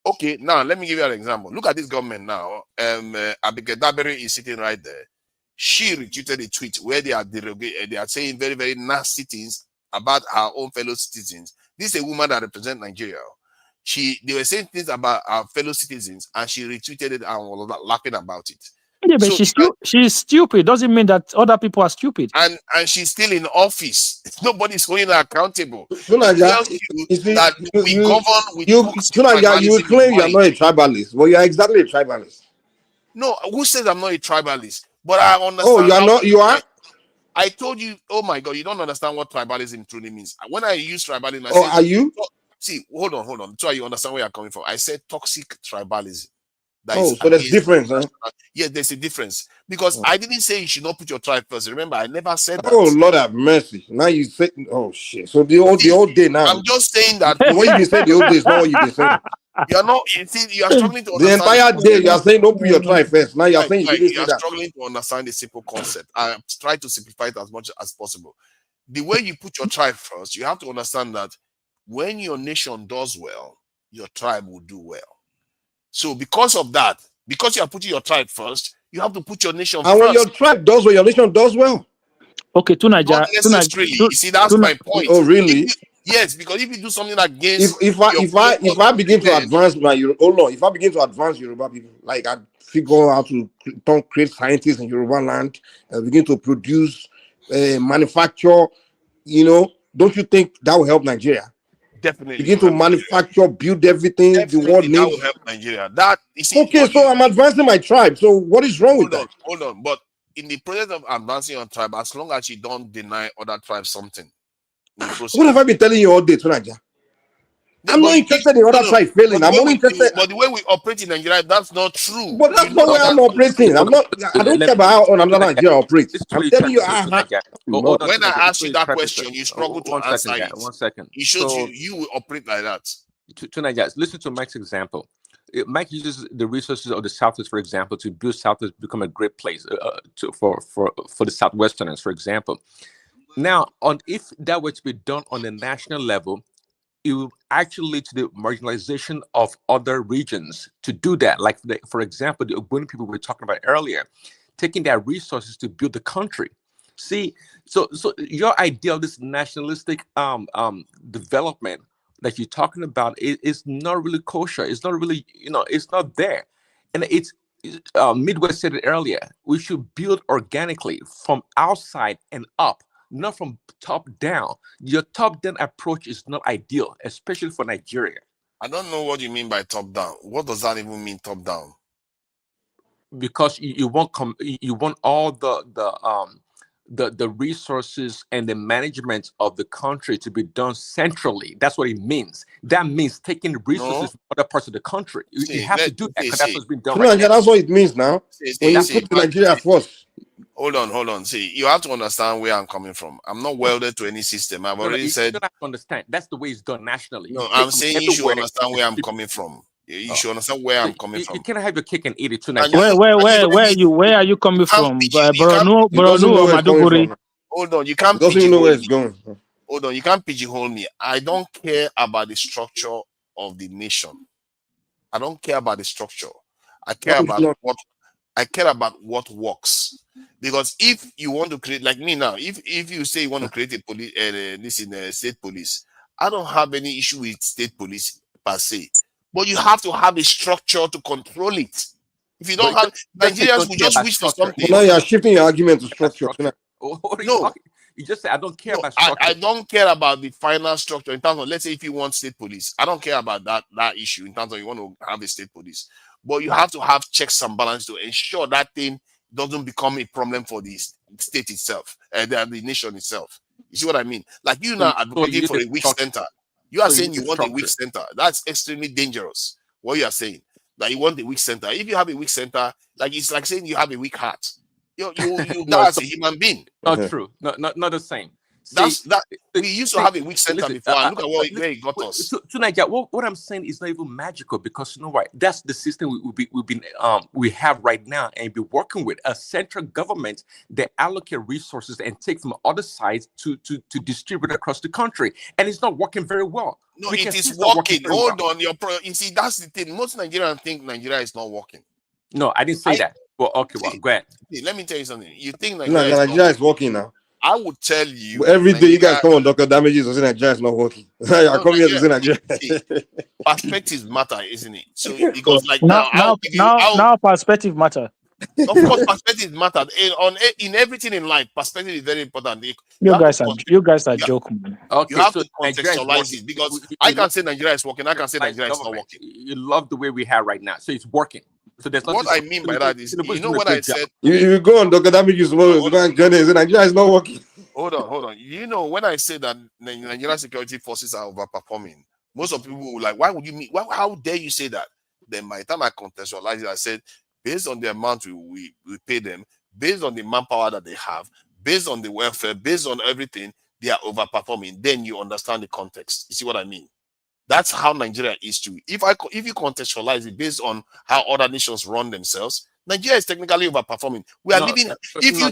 Okay, now let me give you an example. Look at this government now. Abigail Daberi is sitting right there. She retweeted a tweet where they are saying very, very nasty things about our own fellow citizens. This is a woman that represents Nigeria. They were saying things about our fellow citizens, and she retweeted it and was laughing about it. Yeah, but she's stupid. Doesn't mean that other people are stupid. And she's still in office. Nobody's holding her accountable. You claim you're not a tribalist. Well, you're exactly a tribalist. No, who says I'm not a tribalist? But I understand. Oh, you are not. You are. I told you. Oh my God, you don't understand what tribalism truly means. When I use tribalism, I are you? See, hold on. So you understand where you're coming from. I said toxic tribalism. that is so there's difference, huh? Yeah, there's a difference. Because I didn't say you should not put your tribe first. Remember, I never said that. Oh Lord have mercy. Now you say, oh shit. So the old day now. I'm just saying that what you've been saying the old day is not what you've been saying. You are not. You see, you are struggling to The understand entire day you are saying don't put your tribe first. Now you are saying you didn't you say are that. struggling to understand the simple concept. I try to simplify it as much as possible. The way you put your tribe first, you have to understand that when your nation does well, your tribe will do well. So because of that, because you are putting your tribe first, you have to put your nation and first. when your tribe does well, your nation does well. Okay, Tunaja. Not necessarily. You see, that's my point. Oh, really? Yes, because if you do something against if I begin to advance my if I begin to advance Yoruba people, like I figure out to create scientists in Yoruba land and begin to produce, manufacture, don't you think that will help Nigeria? Definitely. Begin to manufacture, build everything the world needs. That will help Nigeria. That you see. Okay, so I'm advancing my tribe. So what is wrong with that? Hold on. But in the process of advancing your tribe, as long as you don't deny other tribes something, in the process. What have I been telling you all day, Tunaja? I'm not interested in other tribes failing. I'm only interested. But the way we operate in Nigeria, that's not true. But that's not where I'm operating. I don't care about how another Nigeria operates. I'm telling you, when I asked you that question, you struggled to answer it. 1 second. It shows you will operate like that. Tunaja, listen to Mike's example. Mike uses the resources of the Southwest, for example, to build Southwest become a great place for the Southwesterners, for example. Now, if that were to be done on a national level, it will actually lead to the marginalization of other regions to do that. Like, for example, the Ogboni people we were talking about earlier, taking their resources to build the country. See, so your idea of this nationalistic development that you're talking about is not really kosher. It's not really, it's not there. And it's Midwest said it earlier. We should build organically from outside and up, not from top down. Your top down approach is not ideal, especially for Nigeria. I don't know what you mean by top down. What does that even mean, top down? Because you want all the resources and the management of the country to be done centrally. That's what it means. That means taking resources from other parts of the country. You have to do that because that's what's been done right now. That's what it means now. When you put Nigeria first. Hold on. See, you have to understand where I'm coming from. I'm not welded to any system. I've already said. You don't have to understand. That's the way it's done nationally. No, I'm saying you should understand where I'm coming from. You should understand where I'm coming from. You can't have your cake and eat it too. Where are you coming from? Borno, Maduguri. Hold on, you can't know where it's going. Hold on, you can't pigeonhole me. I don't care about the structure of the nation. I don't care about the structure. I care about what works. Because if you want to create, like me now, if you say you want to create a police, state police, I don't have any issue with state police per se. But you have to have a structure to control it. If you don't have, Nigerians will just wish for something. But now you are shifting your argument to structure. No, you just say I don't care about structure. I don't care about the final structure in terms of, let's say, if you want state police, I don't care about that issue in terms of you want to have a state police. But you have to have checks and balances to ensure that thing doesn't become a problem for the state itself, the nation itself. You see what I mean? Like you now advocating for a weak center. You are saying you want a weak center. That's extremely dangerous. What you are saying, that you want a weak center. If you have a weak center, like it's like saying you have a weak heart. You die as a human being. Not true. Not the same. We used to have a weak center before, and look at where it got us. Tonight, what I'm saying is not even magical, because you know what? That's the system we have right now, and be working with a central government that allocate resources and take from other sides to distribute across the country, and it's not working very well. No, it is working. Hold on, you see, that's the thing. Most Nigerians think Nigeria is not working. No, I didn't say that. Well, okay, well, go ahead. Let me tell you something. You think Nigeria is working now? I would tell you every day you guys come on Dr. Damages and say Nigeria is not working. I come here to say Nigeria. Perspectives matter, isn't it? So because like now perspective matter. Of course, perspective matter. In everything in life, perspective is very important. You guys are joking. Okay, you have to contextualize it, because I can say Nigeria is working. I can say Nigeria is not working. You love the way we have right now, so it's working. So there's what I mean by that is, you know what I said. You go on Dr. Damages tomorrow. Nigeria is not working. Hold on. You know, when I say that Nigerian security forces are overperforming, most of people will like, why would you mean? How dare you say that? Then by the time I contextualized it, I said, based on the amount we pay them, based on the manpower that they have, based on the welfare, based on everything, they are overperforming. Then you understand the context. You see what I mean? That's how Nigeria is too. If you contextualize it based on how other nations run themselves, Nigeria is technically overperforming. We are living. If you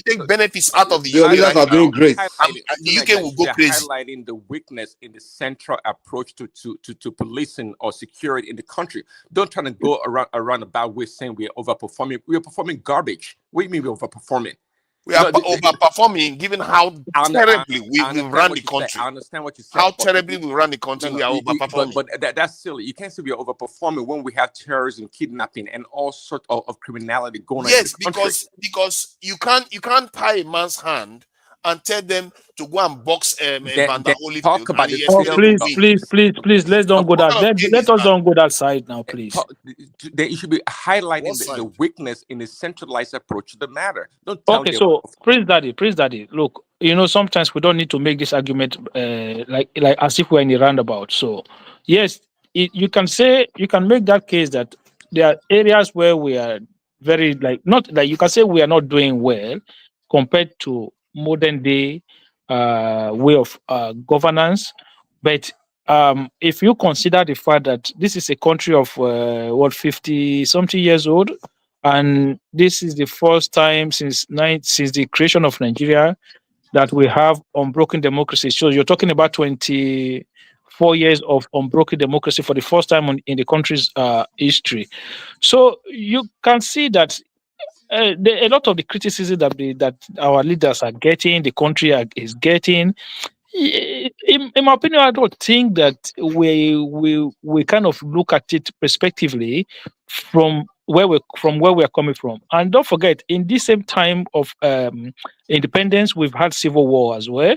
take benefits out of the Your leaders are doing great. The UK will go they're crazy. highlighting the weakness in the central approach to policing or security in the country. Don't try to go around about way saying we are overperforming. We are performing garbage. What do you mean we're overperforming? We are overperforming given how terribly we run the country. I understand what you said. How terribly we run the country, we are overperforming. But that's silly. You can't say we are overperforming when we have terrorism, kidnapping, and all sorts of criminality going on. Yes, because you can't tie a man's hand and tell them to go and box Banda Holyfield. Talk about it. Please, let's don't go that. Let us don't go that side now, please. You should be highlighting the weakness in the centralized approach to the matter. Don't tell Okay, them. so Prince Daddy, look, sometimes we don't need to make this argument like as if we're in a roundabout. So yes, you can make that case that there are areas where we are very not like you can say we are not doing well compared to modern day way of governance, but if you consider the fact that this is a country of 50-something years old, and this is the first time since the creation of Nigeria that we have unbroken democracy. So you're talking about 24 years of unbroken democracy for the first time in the country's history. So you can see that a lot of the criticism that our leaders are getting, the country is getting. In my opinion, I don't think that we kind of look at it prospectively from where we're coming from. And don't forget, in this same time of independence, we've had civil war as well.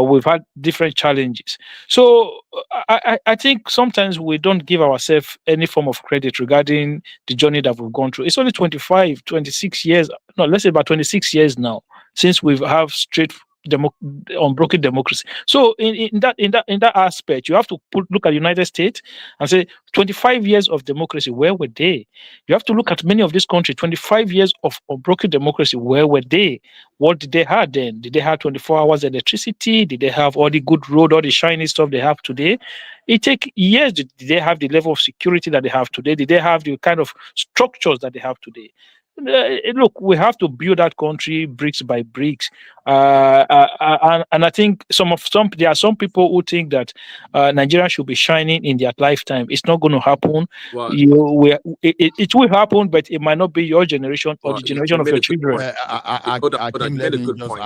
We've had different challenges. So I think sometimes we don't give ourselves any form of credit regarding the journey that we've gone through. It's only 26 years. No, let's say about 26 years now since we've have straight unbroken democracy. So in that aspect, you have to look at the United States and say 25 years of democracy, where were they? You have to look at many of these countries, 25 years of unbroken democracy, where were they? What did they have then? Did they have 24 hours electricity? Did they have all the good road, all the shiny stuff they have today? It takes years. Did they have the level of security that they have today? Did they have the kind of structures that they have today? Look, we have to build that country bricks by bricks, and I think there are some people who think that Nigeria should be shining in their lifetime. It's not going to happen. Well, it will happen, but it might not be your generation or the generation of your children. I made a good point,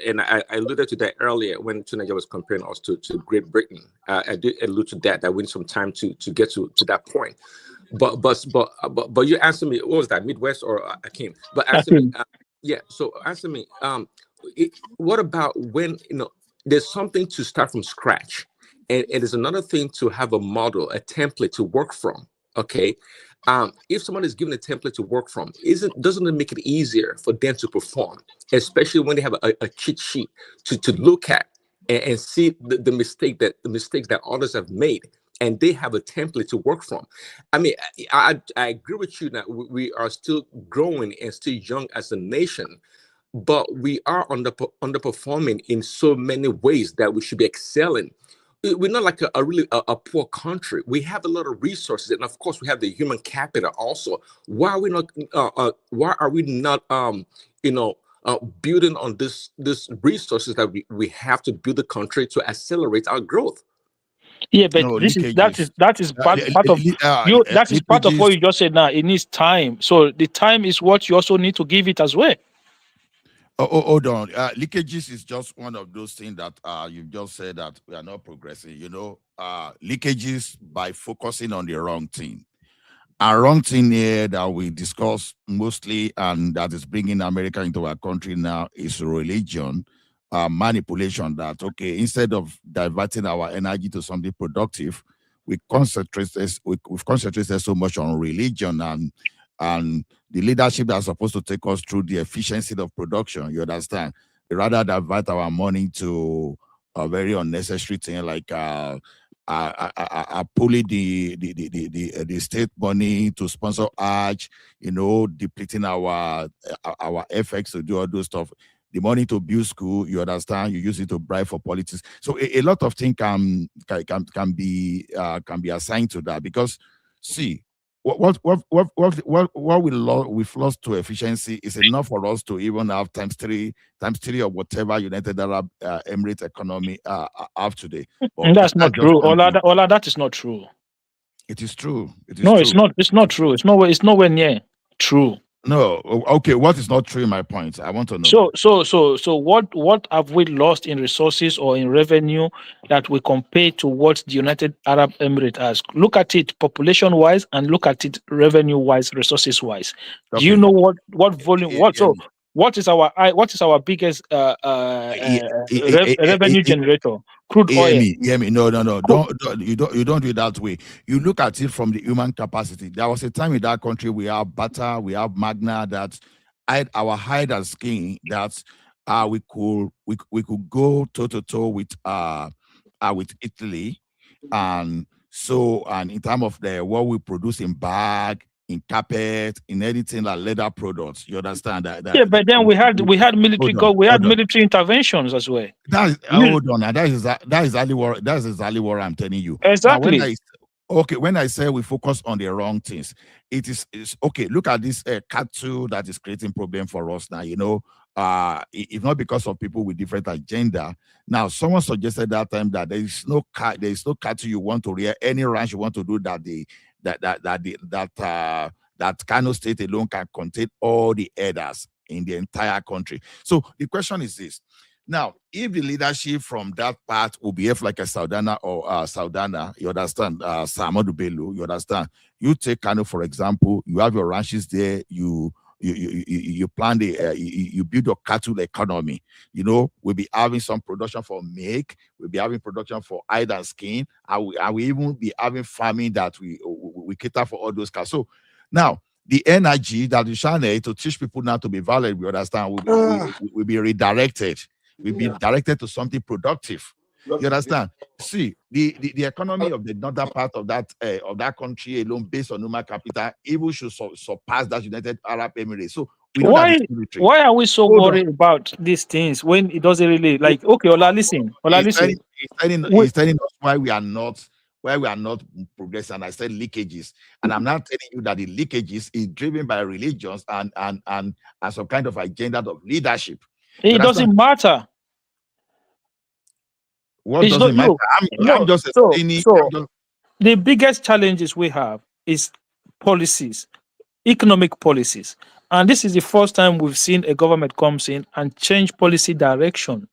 and I alluded to that earlier when Nigeria was comparing us to Great Britain. I did allude to that. I went some time to get to that point. But you answer me. What was that, Midwest or Akeem? But answer me. So answer me. What about when there's something to start from scratch, and there's another thing to have a model, a template to work from. Okay, if someone is given a template to work from, doesn't it make it easier for them to perform, especially when they have a cheat sheet to look at and see the mistakes that others have made, and they have a template to work from. I mean, I agree with you that we are still growing and still young as a nation, but we are underperforming in so many ways that we should be excelling. We're not like a really poor country. We have a lot of resources, and of course, we have the human capital also. Why are we not? Why are we not? Building on this resources that we have to build the country to accelerate our growth. Yeah, but that is part of you. That is part of what you just said. Now it needs time. So the time is what you also need to give it as well. Hold on. Leakages is just one of those things that you've just said that we are not progressing. Leakages by focusing on the wrong thing. A wrong thing here that we discuss mostly, and that is bringing America into our country now, is religion. Manipulation. That instead of diverting our energy to something productive, we've concentrated so much on religion and the leadership that's supposed to take us through the efficiency of production. You understand? Rather divert our money to a very unnecessary thing like are pulling the state money to sponsor Hajj, depleting our FX to do all those stuff. The money to build school, you understand, you use it to bribe for politics. So a lot of things can be assigned to that, because see, what we've lost to efficiency is enough for us to even have times three of whatever United Arab Emirates economy have today. And that's not true. Ola, that is not true. It is true. It is no, true. it's not. It's not true. It's nowhere near true. No. Okay. What is not true in my point? I want to know. So what have we lost in resources or in revenue that we compare to what the United Arab Emirates has? Look at it population wise and look at it revenue wise, resources wise. Okay. Do you know what volume? What is our biggest revenue generator? Crude oil. Hear me. No. Don't do it that way. You look at it from the human capacity. There was a time in that country we have butter, we have magna, that our hide and skin, that we could go toe to toe with Italy, and in terms of what we produce in bag, in carpet, in anything like leather products. You understand that? But then we had military military interventions as well. Hold on. That is exactly what I'm telling you. Exactly. Now, when I say we focus on the wrong things, it's okay. Look at this cattle that is creating problem for us now. If not because of people with different agenda. Now, someone suggested that time that there is no cattle you want to rear, any ranch you want to do that Kano State alone can contain all the herders in the entire country. So the question is this: now, if the leadership from that part will behave like a Saudana or Saudana, you understand, Samadu Bello, you understand. You take Kano, for example, you have your ranches there, you plan you build your cattle economy. We'll be having some production for milk, we'll be having production for hide and skin, and we even be having farming that we cater for all those cats. So now the energy that you shall need to teach people now to be violent, we understand, will be redirected. We'll be directed to something productive. You understand? See, the economy of the northern part of that country alone, based on human capital, even should surpass that United Arab Emirates. So why are we so worried about these things when it doesn't really like? Okay, Ola, listen. He's telling us why we are not progressing. And I said leakages, and I'm not telling you that the leakages is driven by religions and some kind of agenda of leadership. It doesn't matter. What doesn't matter? I'm just explaining. The biggest challenges we have is policies, economic policies. And this is the first time we've seen a government comes in and change policy direction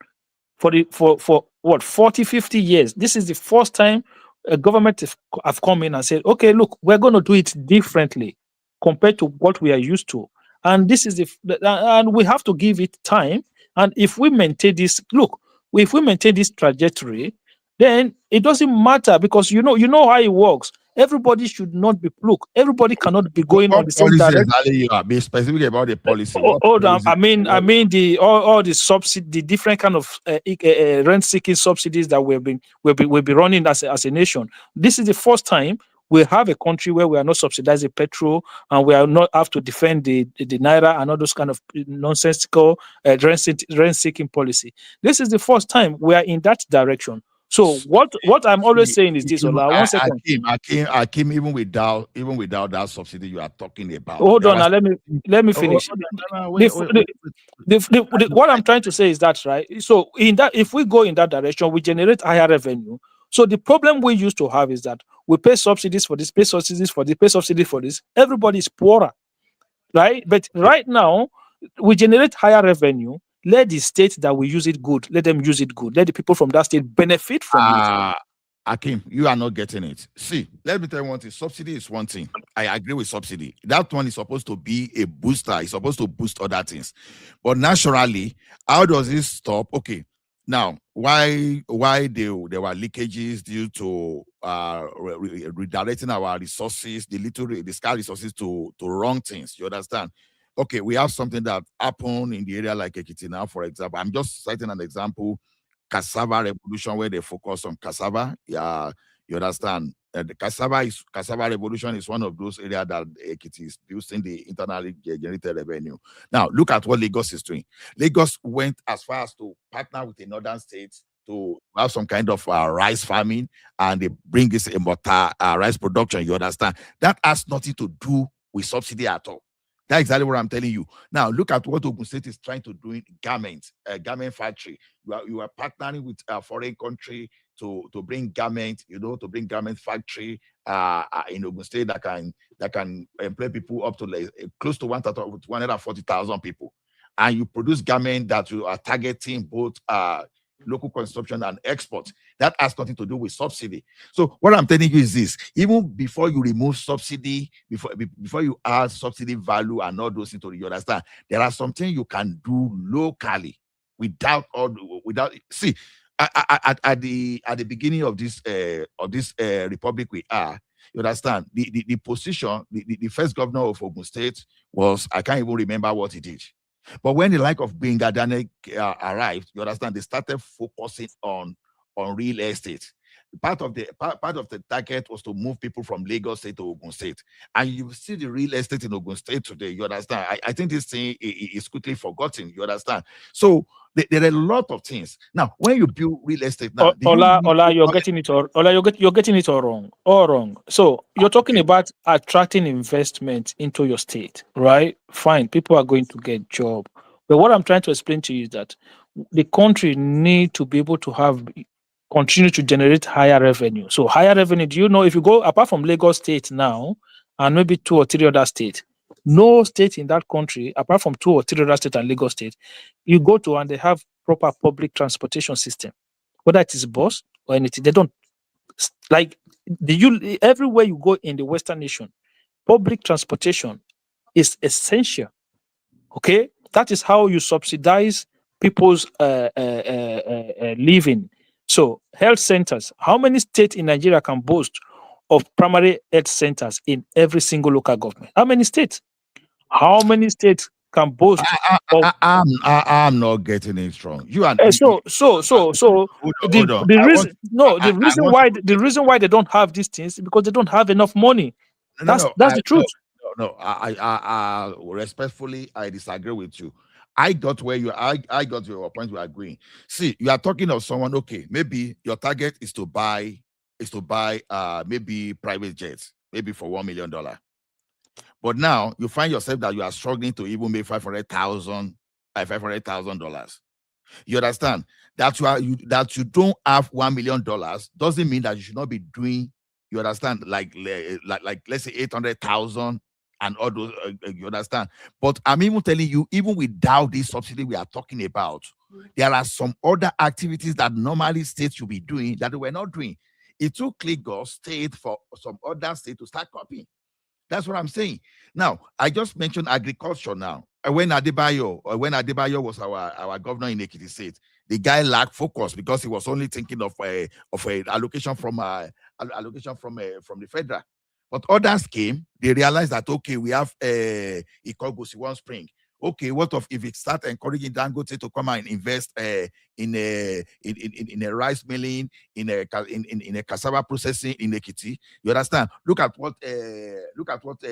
for 40, 50 years. This is the first time a government have come in and said, okay, look, we're going to do it differently compared to what we are used to. And this is and we have to give it time. And if we maintain this, if we maintain this trajectory, then it doesn't matter, because you know how it works. Everybody should not be everybody cannot be going on the same direction. Be specific about the policy. I mean all the subsidy, the different kind of rent-seeking subsidies that we'll be running as a nation. This is the first time we have a country where we are not subsidizing petrol, and we are not have to defend the naira and all those kind of nonsensical rent-seeking policy. This is the first time we are in that direction. So what I'm always saying is this, Ola. 1 second. Akim, even without that subsidy you are talking about. Hold on, now let me finish. What I'm trying to say is that, right? So if we go in that direction, we generate higher revenue. So the problem we used to have is that we pay subsidies for this, pay subsidies for this, pay subsidies for this. Everybody is poorer, right? But right now we generate higher revenue. Let the state that we use it good, let them use it good. Let the people from that state benefit from it. Akim, you are not getting it. See, let me tell you one thing. Subsidy is one thing. I agree with subsidy. That one is supposed to be a booster. It's supposed to boost other things. But naturally, how does this stop? Okay, now, why there were leakages due to redirecting our resources, the scarce resources to wrong things? You understand? Okay, we have something that happened in the area like Ekiti now, for example. I'm just citing an example, cassava revolution, where they focus on cassava. You understand? The cassava revolution is one of those areas that it is boosting the internally generated revenue. Now, look at what Lagos is doing. Lagos went as far as to partner with the northern states to have some kind of rice farming, and they bring this rice production. You understand? That has nothing to do with subsidy at all. That's exactly what I'm telling you. Now, look at what Ogun State is trying to do in garment factory. You are partnering with a foreign country to bring garment, to bring garment factory in Ogun State that can employ people up to close to 140,000 people, and you produce garment that you are targeting both local consumption and export. That has nothing to do with subsidy. So what I'm telling you is this: even before you remove subsidy, before you add subsidy value and all those things, you understand, there are some things you can do locally without see. At the beginning of this republic we are, you understand, the position, the first governor of Ogun State was, I can't even remember what he did. But when the like of Benga Dane arrived, you understand, they started focusing on real estate. Part of the target was to move people from Lagos State to Ogun State. And you see the real estate in Ogun State today, you understand. I think this thing is quickly forgotten, you understand. So there are a lot of things. Now, when you build real estate now, Ola, you're getting it all. Ola, you're getting it all wrong. All wrong. So you're talking about attracting investment into your state, right? Fine, people are going to get job. But what I'm trying to explain to you is that the country need to be able to continue to generate higher revenue. So higher revenue, do you know, if you go apart from Lagos State now and maybe 2 or 3 other states, no state in that country, apart from 2 or 3 other states and Lagos State, you go to and they have proper public transportation system, whether it is bus or anything. They don't like everywhere you go in the Western nation, public transportation is essential. Okay, that is how you subsidize people's living. So health centers, how many states in Nigeria can boast of primary health centers in every single local government? How many states? How many states can boast of? I'm not getting it wrong. You and the reason why they don't have these things is because they don't have enough money. That's the truth. No, I respectfully, I disagree with you. I got where I got your point. We're agreeing. See, you are talking of someone. Okay, maybe your target is to buy maybe private jets, maybe for $1 million. But now you find yourself that you are struggling to even make $500,000. You understand that you don't have $1 million doesn't mean that you should not be doing. You understand, like let's say 800,000 and all those. You understand, but I'm even telling you, even without this subsidy we are talking about, there are some other activities that normally states should be doing that they were not doing. It took Lagos State for some other state to start copying. That's what I'm saying. Now, I just mentioned agriculture now. When Adebayo was our governor in Ekiti State, the guy lacked focus because he was only thinking of a allocation from the federal. But others came, they realized that, okay, we have Ikogosi One Spring. Okay, what if it start encouraging Dangote to come and invest in a rice milling, in a cassava processing in Ekiti? You understand? Look at what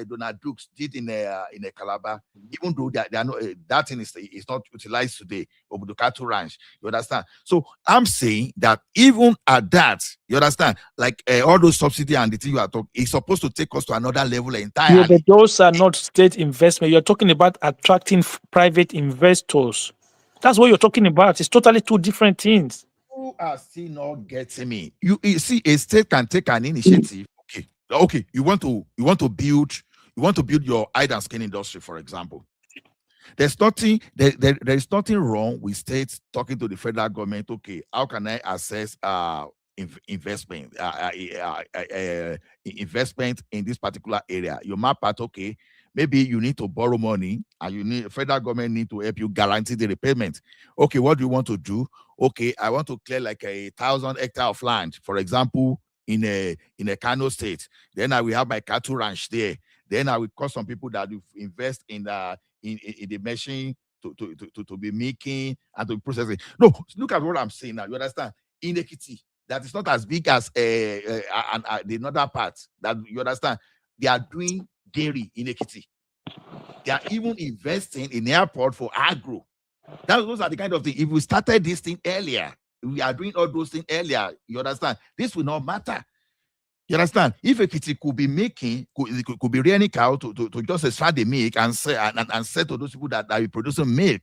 Donald Dukes did in a Calabar. Even though that thing is not utilized today, Obudukatu Ranch. You understand? So I'm saying that even at that, you understand, like all those subsidy and the thing you are talking, it's supposed to take us to another level entirely. Yeah, but those are not state investment. You're talking about attracting private investors. That's what you're talking about. It's totally two different things. You are still not getting me. You see, a state can take an initiative. Okay. You want to build your hide and skin industry, for example. There is nothing wrong with states talking to the federal government. Okay, how can I access investment in this particular area? Your map out, okay. Maybe you need to borrow money and federal government need to help you guarantee the repayment. Okay, what do you want to do? Okay, I want to clear like 1,000 hectares of land, for example, in a Kano state. Then I will have my cattle ranch there. Then I will call some people that will invest in the machine to be making and to be processing. No, look at what I'm saying now. You understand? In Ekiti, that is not as big as the other part. That you understand? They are doing dairy in Ekiti. They are even investing in airport for agro. Those are the kind of thing. If we started this thing earlier, we are doing all those things earlier. You understand? This will not matter. You understand? If Ekiti could be making, could be rearing cow to just extract the milk and sell to those people that are producing milk.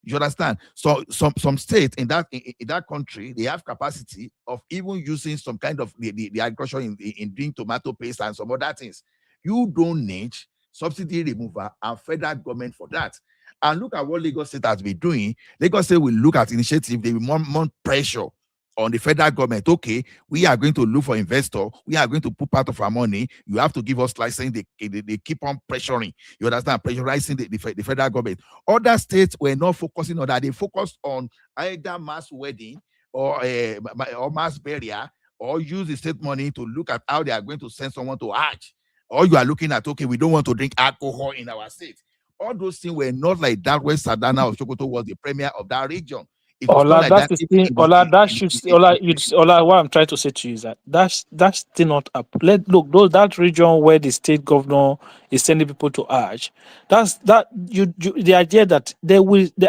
You understand? So some states in that country, they have capacity of even using some kind of the agriculture in doing tomato paste and some other things. You don't need subsidy remover and federal government for that. And look at what Lagos State has been doing. Lagos State will look at initiative, they will want pressure on the federal government. Okay, we are going to look for investor. We are going to put part of our money. You have to give us license. They keep on pressuring. You understand? Pressurizing the federal government. Other states were not focusing on that. They focused on either mass wedding or mass burial, or use the state money to look at how they are going to send someone to Hajj. Or you are looking at, okay, we don't want to drink alcohol in our state. All those things were not like that when Sadana of Sokoto was the premier of that region. Ola, that's the thing. Ola, what I'm trying to say to you is that's still not up. Look, that region where the state governor is sending people to Hajj, the idea that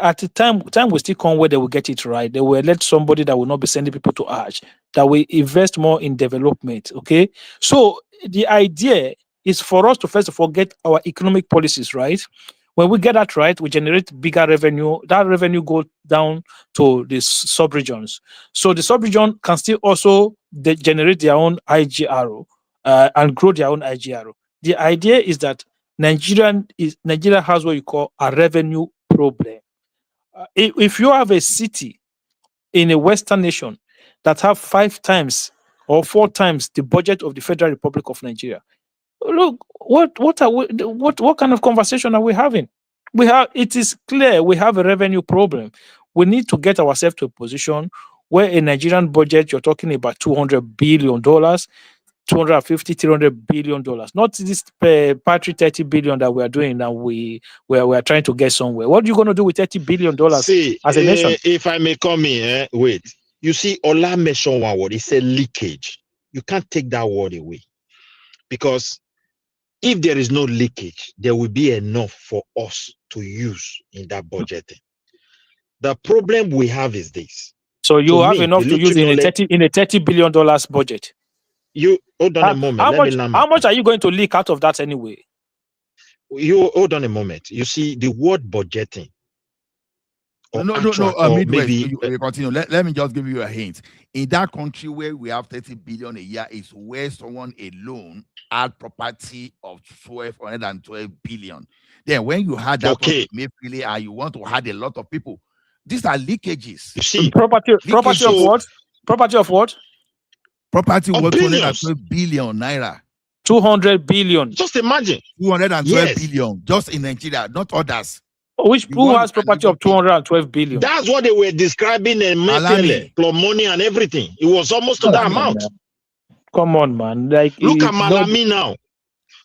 at the time will still come where they will get it right. They will elect somebody that will not be sending people to Hajj, that will invest more in development. Okay, so the idea is for us to first of all get our economic policies right. When we get that right, we generate bigger revenue. That revenue goes down to the sub-regions. So the sub-region can still also generate their own IGRO and grow their own IGRO. The idea is that Nigeria has what you call a revenue problem. If you have a city in a Western nation that have 5 times or 4 times the budget of the Federal Republic of Nigeria, look, what kind of conversation are we having? It is clear we have a revenue problem. We need to get ourselves to a position where a Nigerian budget, you're talking about $200 billion, $250, $300 billion, not this patry $30 billion that we are doing now. We are trying to get somewhere. What are you going to do with $30 billion as a nation? If I may come in, wait. You see, Ola mentioned one word. He said leakage. You can't take that word away, because if there is no leakage, there will be enough for us to use in that budgeting. The problem we have is this. So you have enough to use in a $30 billion budget. You hold on a moment. How much are you going to leak out of that anyway? You hold on a moment. You see, the word budgeting. Midwest, continue. Let me just give you a hint. In that country where we have 30 billion a year is where someone alone had property of 112 billion. Then when you had that freely and you want to add a lot of people, these are leakages. You see, property of what? Property of what? Property worth 212 billion naira. 200 billion. Just imagine. 212 billion just in Nigeria, not others. Who has property of 212 billion? That's what they were describing in Mekele, plus money and everything. It was almost to that amount. Come on, man. Like, look at Malami now.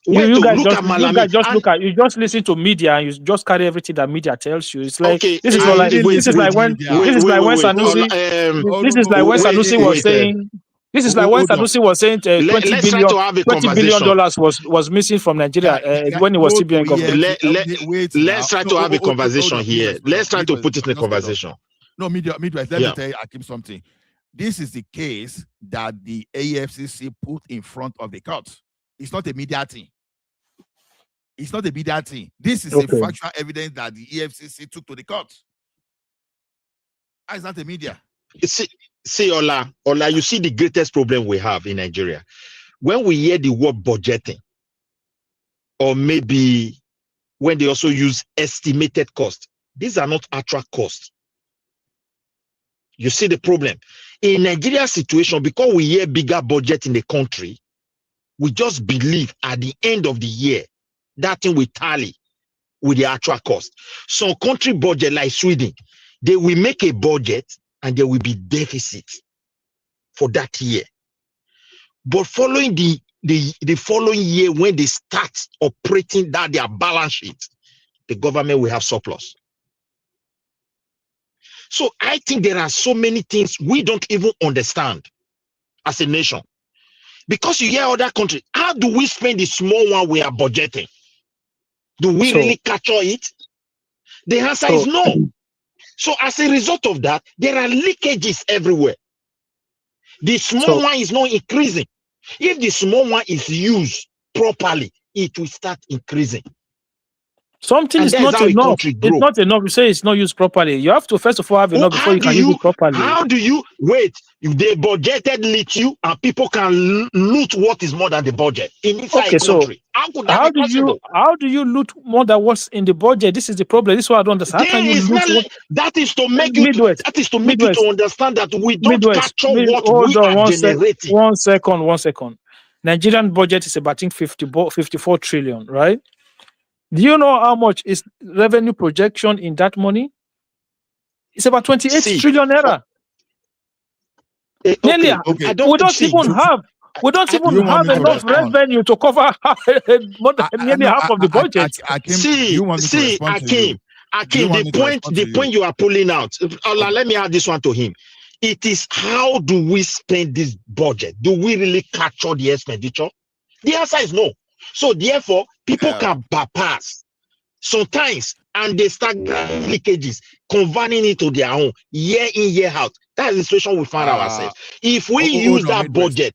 You just listen to media and you just carry everything that media tells you. It's like this is like when Sanusi was saying. This is like when Sanusi was saying $20 billion was missing from Nigeria when he was CBN government. Let's try to have a conversation here. Let's try to put it in a conversation. No, Midwest, let me tell you, Akim, something. This is the case that the AFCC put in front of the court. It's not a media thing. It's not a media thing. This is a factual evidence that the EFCC took to the court. It's not a media. See, Ola, you see the greatest problem we have in Nigeria. When we hear the word budgeting, or maybe when they also use estimated cost, these are not actual costs. You see the problem. In Nigeria's situation, because we hear bigger budget in the country, we just believe at the end of the year, that thing will tally with the actual cost. Some country budget like Sweden, they will make a budget and there will be deficit for that year. But following the following year, when they start operating that their balance sheet, the government will have surplus. So I think there are so many things we don't even understand as a nation. Because you hear other countries, how do we spend the small one we are budgeting? Do we really capture it? The answer is no. So as a result of that, there are leakages everywhere. The small one is not increasing. If the small one is used properly, it will start increasing. Something is not enough. It's not enough. You say it's not used properly. You have to first of all have enough before you can use it properly. How do you wait? If they budgeted little and people can loot what is more than the budget in inside a country, how could that be possible? How do you loot more than what's in the budget? This is the problem. This is what I don't understand. How can you loot that is to make you to, understand that we don't capture what we are generating. 1 second, 1 second. Nigerian budget is about 54 trillion, right? Do you know how much is revenue projection in that money? It's about 28 trillion naira. We don't even have enough revenue to cover nearly half of the budget. Akim, the point you are pulling out. Let me add this one to him. It is how do we spend this budget? Do we really capture the expenditure? The answer is no. So therefore, people can bypass sometimes, and they start leakages, converting it to their own year in, year out. That's the situation we find ourselves. If we use that budget,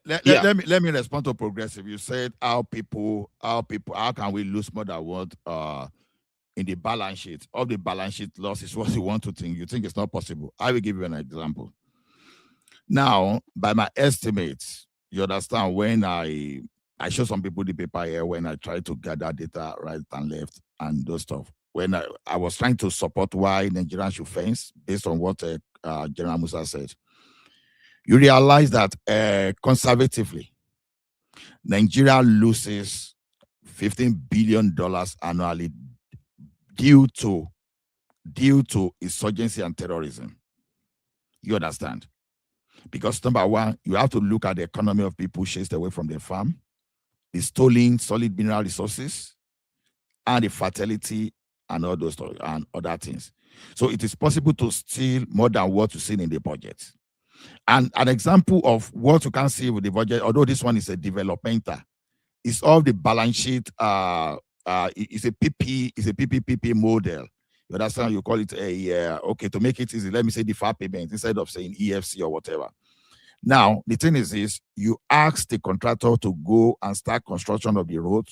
let me respond to Progressive. You said how can we lose more than what in the balance sheet? Of the balance sheet loss is what you want to think. You think it's not possible. I will give you an example. Now, by my estimates, you understand, when I show some people the paper here when I try to gather data right and left and those stuff. When I was trying to support why Nigerians should fence based on what General Musa said, you realize that conservatively, Nigeria loses $15 billion annually due to insurgency and terrorism. You understand? Because number one, you have to look at the economy of people chased away from their farm, the stolen solid mineral resources, and the fertility and all those stuff and other things. So it is possible to steal more than what you see in the budget. And an example of what you can see with the budget, although this one is a developmental, is all the balance sheet. It's a PPP model. You understand? You call it okay, to make it easy, let me say deferred payment instead of saying EFC or whatever. Now, the thing is this, you ask the contractor to go and start construction of the road,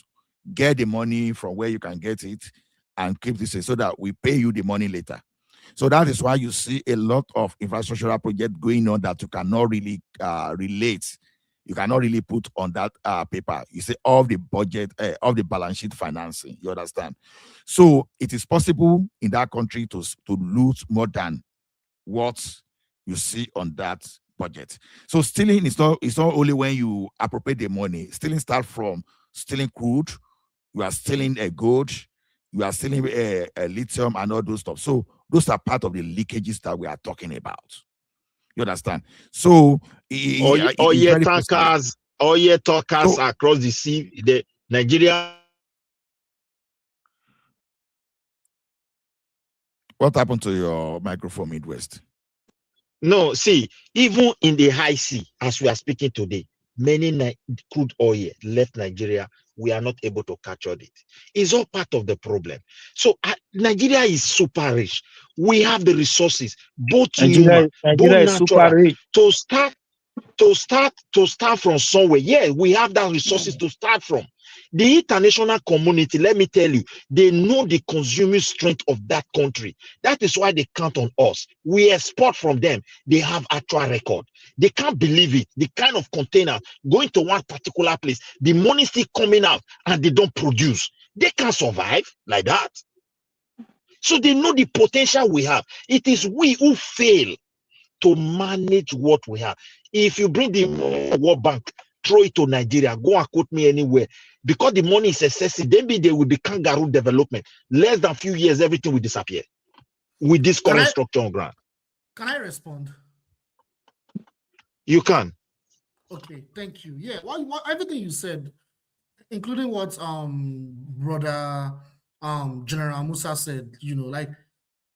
get the money from where you can get it, and keep this so that we pay you the money later. So that is why you see a lot of infrastructural projects going on that you cannot really relate. You cannot really put on that paper. You say of the budget, of the balance sheet financing. You understand? So it is possible in that country to lose more than what you see on that budget. So stealing is not only when you appropriate the money. Stealing starts from stealing crude, you are stealing a gold, you are stealing a lithium and all those stuff. So those are part of the leakages that we are talking about. You understand? So talkers across the sea, the Nigeria. What happened to your microphone, Midwest? No, see, even in the high sea, as we are speaking today, many crude oil left Nigeria. We are not able to capture it. It's all part of the problem. So Nigeria is super rich. We have the resources, both human, both natural, to start from somewhere. Yeah, we have that resources to start from. The international community, let me tell you, they know the consuming strength of that country. That is why they count on us. We export from them. They have actual record. They can't believe it. The kind of container going to one particular place, the money still coming out and they don't produce. They can't survive like that. So they know the potential we have. It is we who fail to manage what we have. If you bring the World Bank, throw it to Nigeria, go and quote me anywhere, because the money is excessive, then there will be kangaroo development. Less than a few years, everything will disappear with this current structure on ground. Can I respond? You can. Okay, thank you. Yeah, what everything you said, including what brother General Musa said, like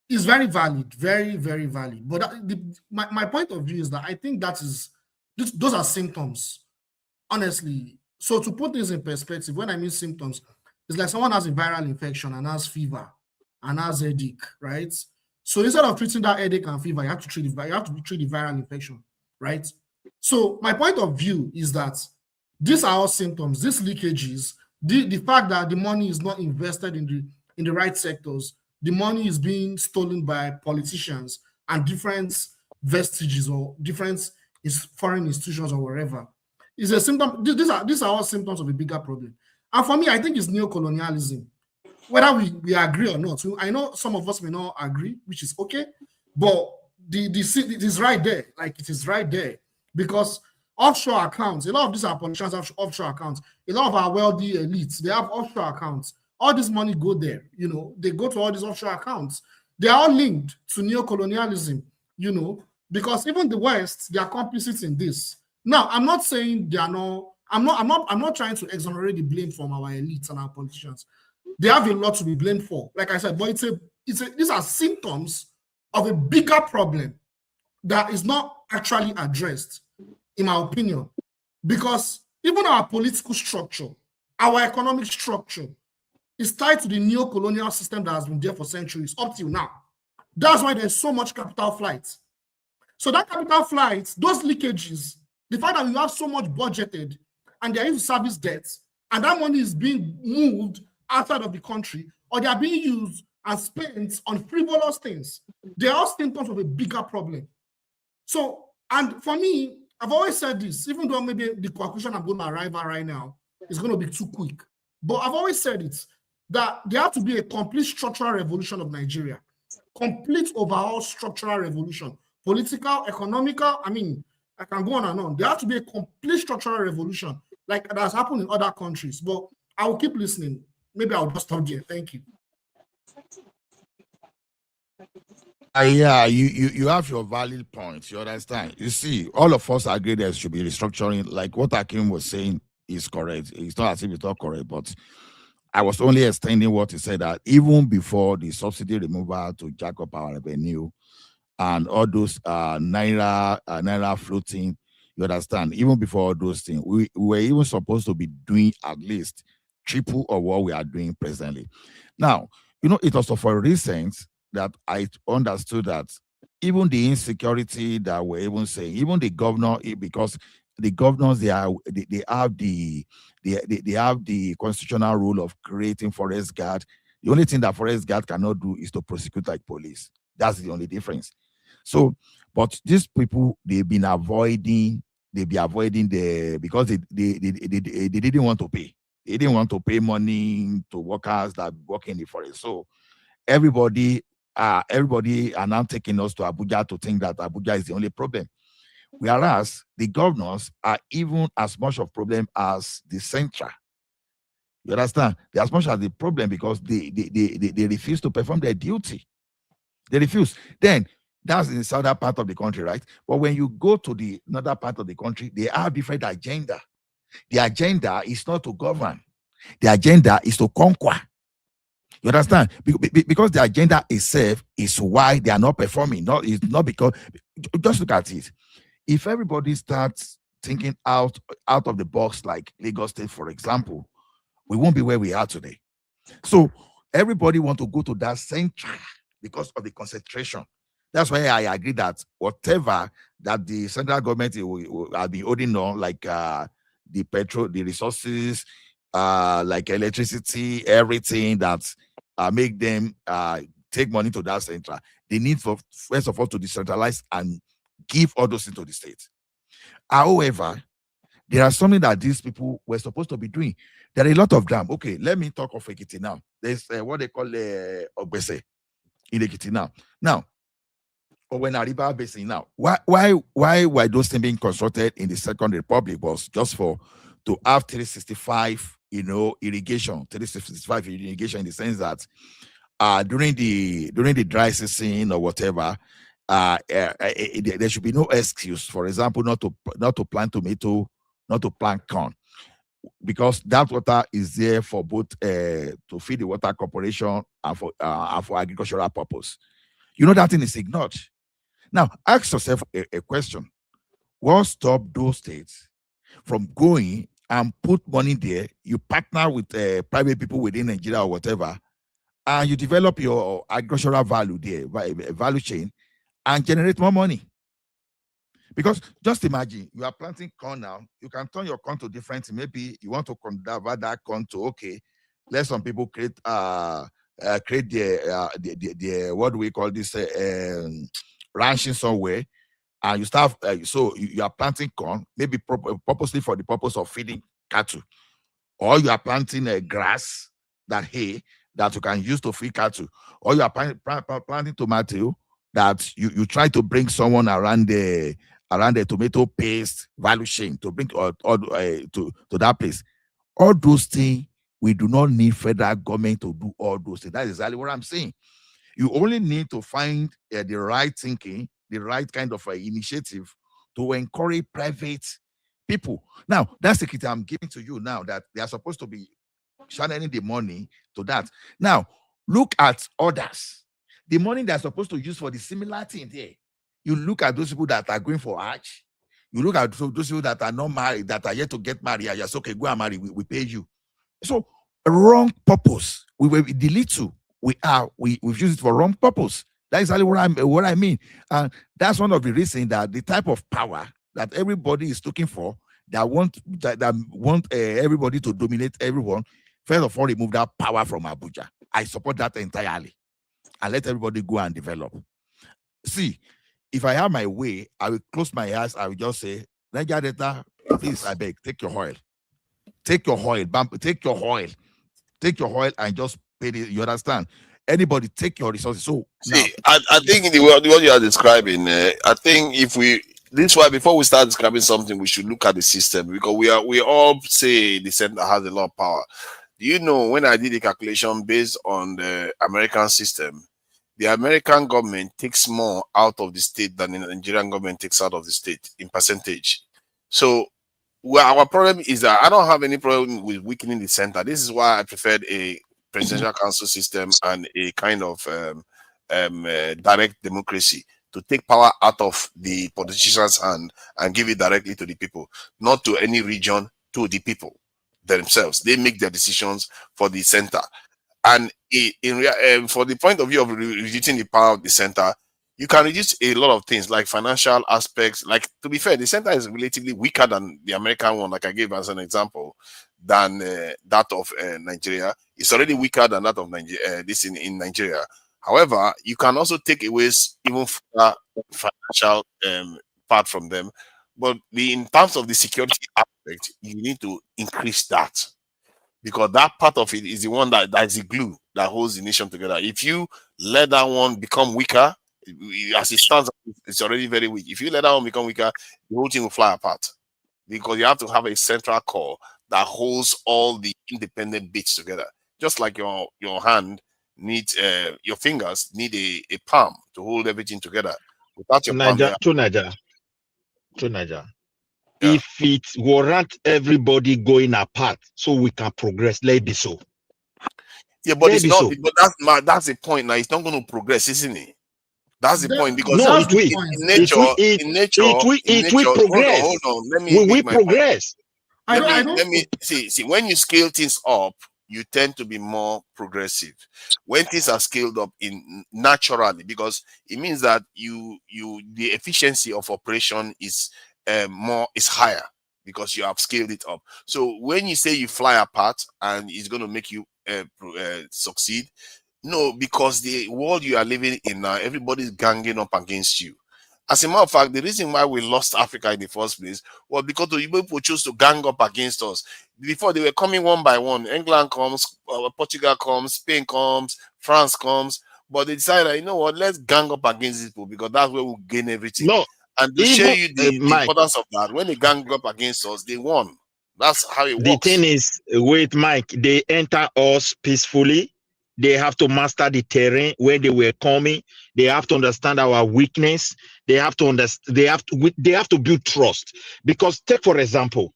is very valid, very, very valid. But my point of view is that I think those are symptoms, honestly. So to put this in perspective, when I mean symptoms, it's like someone has a viral infection and has fever and has headache, right? So instead of treating that headache and fever, you have to treat the viral infection, right? So my point of view is that these are all symptoms, these leakages, the fact that the money is not invested in the right sectors, the money is being stolen by politicians and different vestiges or different foreign institutions or wherever. Is a symptom. These are all symptoms of a bigger problem. And for me, I think it's neocolonialism. Whether we agree or not, I know some of us may not agree, which is okay, but it is right there. Like, it is right there. Because offshore accounts, a lot of these are politicians have offshore accounts. A lot of our wealthy elites, they have offshore accounts. All this money go there, they go to all these offshore accounts. They are all linked to neocolonialism, because even the West, they are complicit in this. Now, I'm not saying they are not. I'm not trying to exonerate the blame from our elites and our politicians. They have a lot to be blamed for, like I said, but these are symptoms of a bigger problem that is not actually addressed, in my opinion, because even our political structure, our economic structure is tied to the neo-colonial system that has been there for centuries up till now. That's why there's so much capital flight. So that capital flight, those leakages, the fact that you have so much budgeted and they're used to service debts, and that money is being moved outside of the country, or they are being used and spent on frivolous things, they are all symptoms of a bigger problem. So, and for me, I've always said this, even though maybe the conclusion I'm going to arrive at right now is going to be too quick, but I've always said it, that there has to be a complete structural revolution of Nigeria, complete overall structural revolution, political, economical, I can go on and on. There has to be a complete structural revolution like that has happened in other countries, but I will keep listening. Maybe I'll just stop there. Thank you. Yeah, you have your valid points. You understand? You see, all of us agree there should be restructuring. Like what Akim was saying is correct. It's not as if it's not correct, but I was only extending what he said, that even before the subsidy removal to jack up our revenue and all those naira floating, you understand? Even before all those things, we were even supposed to be doing at least triple of what we are doing presently. Now, it was for recent that I understood that even the insecurity that we're even saying, even the governor, because the governors, they have the constitutional rule of creating forest guard. The only thing that forest guard cannot do is to prosecute like police. That's the only difference. So, but these people, they've been avoiding because they didn't want to pay. They didn't want to pay money to workers that work in the forest. So everybody are now taking us to Abuja to think that Abuja is the only problem. Whereas the governors are even as much of a problem as the central. You understand? They're as much as the problem because they refuse to perform their duty. They refuse. Then that's in the southern part of the country, right? But when you go to the another part of the country, they have different agenda. The agenda is not to govern. The agenda is to conquer. You understand? Because the agenda itself is why they are not performing. It's not because, just look at it. If everybody starts thinking out of the box, like Lagos State, for example, we won't be where we are today. So everybody want to go to that center because of the concentration. That's why I agree that whatever that the central government will be holding on, like the petrol, the resources, like electricity, everything that make them take money to that center, they need for first of all to decentralize and give all those things to the state. However, there are something that these people were supposed to be doing. There are a lot of them. Okay, let me talk of Ekiti now. There's what they call Ogbese in Ekiti now. Now, or when Ariba Basin now, why were those things being constructed in the Second Republic? Was just to have 365, irrigation, 365 irrigation, in the sense that during the dry season or whatever, there should be no excuse, for example, not to plant tomato, not to plant corn, because that water is there for both to feed the water corporation and for agricultural purpose. You know that thing is ignored. Now, ask yourself a question. What stopped those states from going and put money there? You partner with private people within Nigeria or whatever, and you develop your agricultural value there, value chain, and generate more money. Because just imagine you are planting corn now, you can turn your corn to different. Maybe you want to convert that corn to, okay, let some people create the what do we call this ranching somewhere, and you start so you are planting corn maybe purposely for the purpose of feeding cattle, or you are planting grass, that hay that you can use to feed cattle, or you are planting tomato that you try to bring someone around the tomato paste value chain to bring to that place. All those things, we do not need federal government to do all those things. That is exactly what I'm saying. You only need to find the right thinking, the right kind of initiative to encourage private people. Now, that's the key I'm giving to you now, that they are supposed to be channeling the money to that. Now, look at others. The money they're supposed to use for the similar thing there. You look at those people that are going for Hajj. You look at those people that are not married, that are yet to get married. Yes, okay, go and marry. We pay you. So, wrong purpose. We've used it for wrong purpose. That is exactly what I mean. And that's one of the reasons that the type of power that everybody is looking for, that want everybody to dominate everyone, first of all, remove that power from Abuja. I support that entirely. And let everybody go and develop. See, if I have my way, I will close my eyes. I will just say, Niger Delta, please, I beg, take your oil. Take your oil, take your oil. Take your oil and just pay it. You understand? Anybody take your resources. So see, now, I think in the what you are describing, I think if we this is why before we start describing something, we should look at the system, because we all say the center has a lot of power. Do you know, when I did the calculation based on the American system, the American government takes more out of the state than the Nigerian government takes out of the state in percentage. So our problem is that I don't have any problem with weakening the center. This is why I preferred a presidential council system and a kind of direct democracy, to take power out of the politicians' hand and give it directly to the people, not to any region, to the people themselves. They make their decisions for the center. And for the point of view of reducing the power of the center, you can reduce a lot of things, like financial aspects. Like, to be fair, the center is relatively weaker than the American one, like I gave as an example, than that of Nigeria. It's already weaker than that of Nigeria. This in Nigeria. However, you can also take away even further financial part from them. But in terms of the security aspect, you need to increase that, because that part of it is the one that is the glue that holds the nation together. If you let that one become weaker, as it stands, it's already very weak. If you let that one become weaker, the whole thing will fly apart, because you have to have a central core that holds all the independent bits together. Just like your hand needs, your fingers need a palm to hold everything together. Without your palm, to Niger. Yeah. If it warrant everybody going apart so we can progress, let it be so. Yeah, but it's not. So. But that's the point. Now it's not going to progress, isn't it? That's the point, because no, in nature, it will progress. Hold on. Let me progress. Let me see. When you scale things up, you tend to be more progressive. When things are scaled up naturally, because it means that the efficiency of operation is higher, because you have scaled it up. So when you say you fly apart and it's going to make you succeed, no, because the world you are living in now, everybody's ganging up against you. As a matter of fact, the reason why we lost Africa in the first place was because the people chose to gang up against us. Before, they were coming one by one. England comes, Portugal comes, Spain comes, France comes. But they decided, you know what, let's gang up against these people, because that's where we'll gain everything. No, and to show you the importance of that, when they gang up against us, they won. That's how it works. The thing is, wait, Mike, they enter us peacefully. They have to master the terrain where they were coming. They have to understand our weakness. They have to understand. They have to build trust. Because, take for example,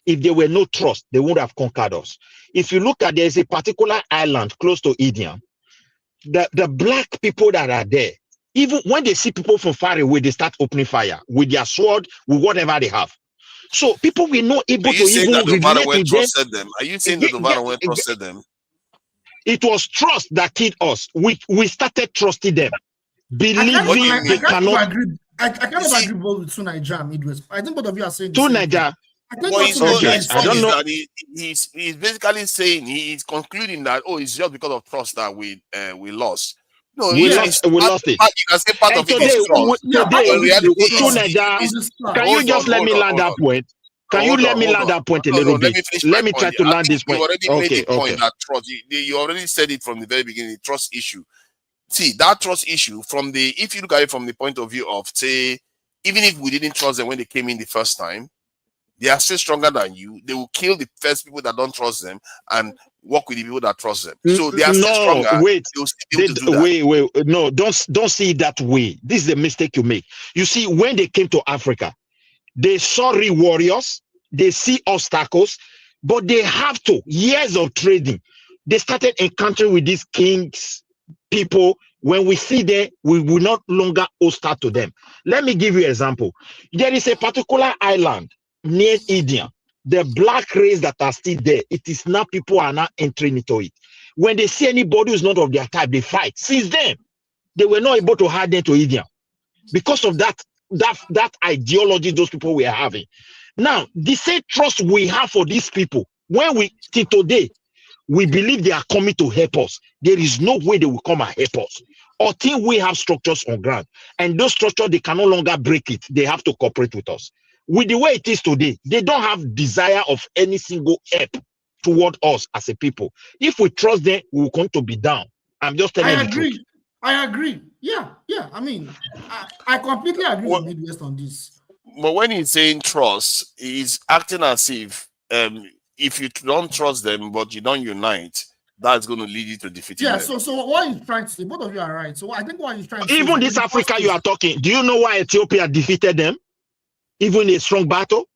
if there were no trust, they would have conquered us. If you look at, there's a particular island close to Indian. The black people that are there, Even when they see people from far away, they start opening fire with their sword, with whatever they have. So people will not able Are you to saying even that the relate Vanaway with them. trusted them? Are you saying that the Vanaway trusted them? It was trust that killed us. We started trusting them, believing they cannot. I cannot agree both with Niger Midwest. I think both of you are saying the To same Niger. thing. I think But what Niger is his point saying is is that he's basically saying he's concluding that it's just because of trust that we lost. No, we lost it. You can say part And of it is trust. Can you just let me land that point? Can you let me land that point a little bit? Let me try to land this point. You already made the point that trust. You already said it from the very beginning. The trust issue. See that trust issue if you look at it from the point of view of, say, even if we didn't trust them when they came in the first time, they are still stronger than you. They will kill the first people that don't trust them and work with the people that trust them. So they are still stronger. Wait, they will still be able to do that. wait. No, don't see it that way. This is the mistake you make. You see, when they came to Africa, they saw real warriors, they see obstacles, but they have to years of trading. They started encountering with these kings, people. When we see them, we will not longer hostile to them. Let me give you an example. There is a particular island near India. The black race that are still there, it is now people are now entering into it. When they see anybody who's not of their type, they fight. Since then, they were not able to hide them to India because of that ideology those people were having. Now, the same trust we have for these people, when we till today, we believe they are coming to help us. There is no way they will come and help us until we have structures on ground. And those structures, they can no longer break it. They have to cooperate with us. With the way it is today, they don't have desire of any single help toward us as a people. If we trust them, we will come to be down. I'm just telling you the truth. I agree. Yeah. I mean, I completely agree with Midwest on this. But when he's saying trust, he's acting as if you don't trust them, but you don't unite, that's going to lead you to defeating them. So what he's trying to say, both of you are right. So I think what he's trying to say, even this Africa you are talking, do you know why Ethiopia defeated them? Even in a strong battle?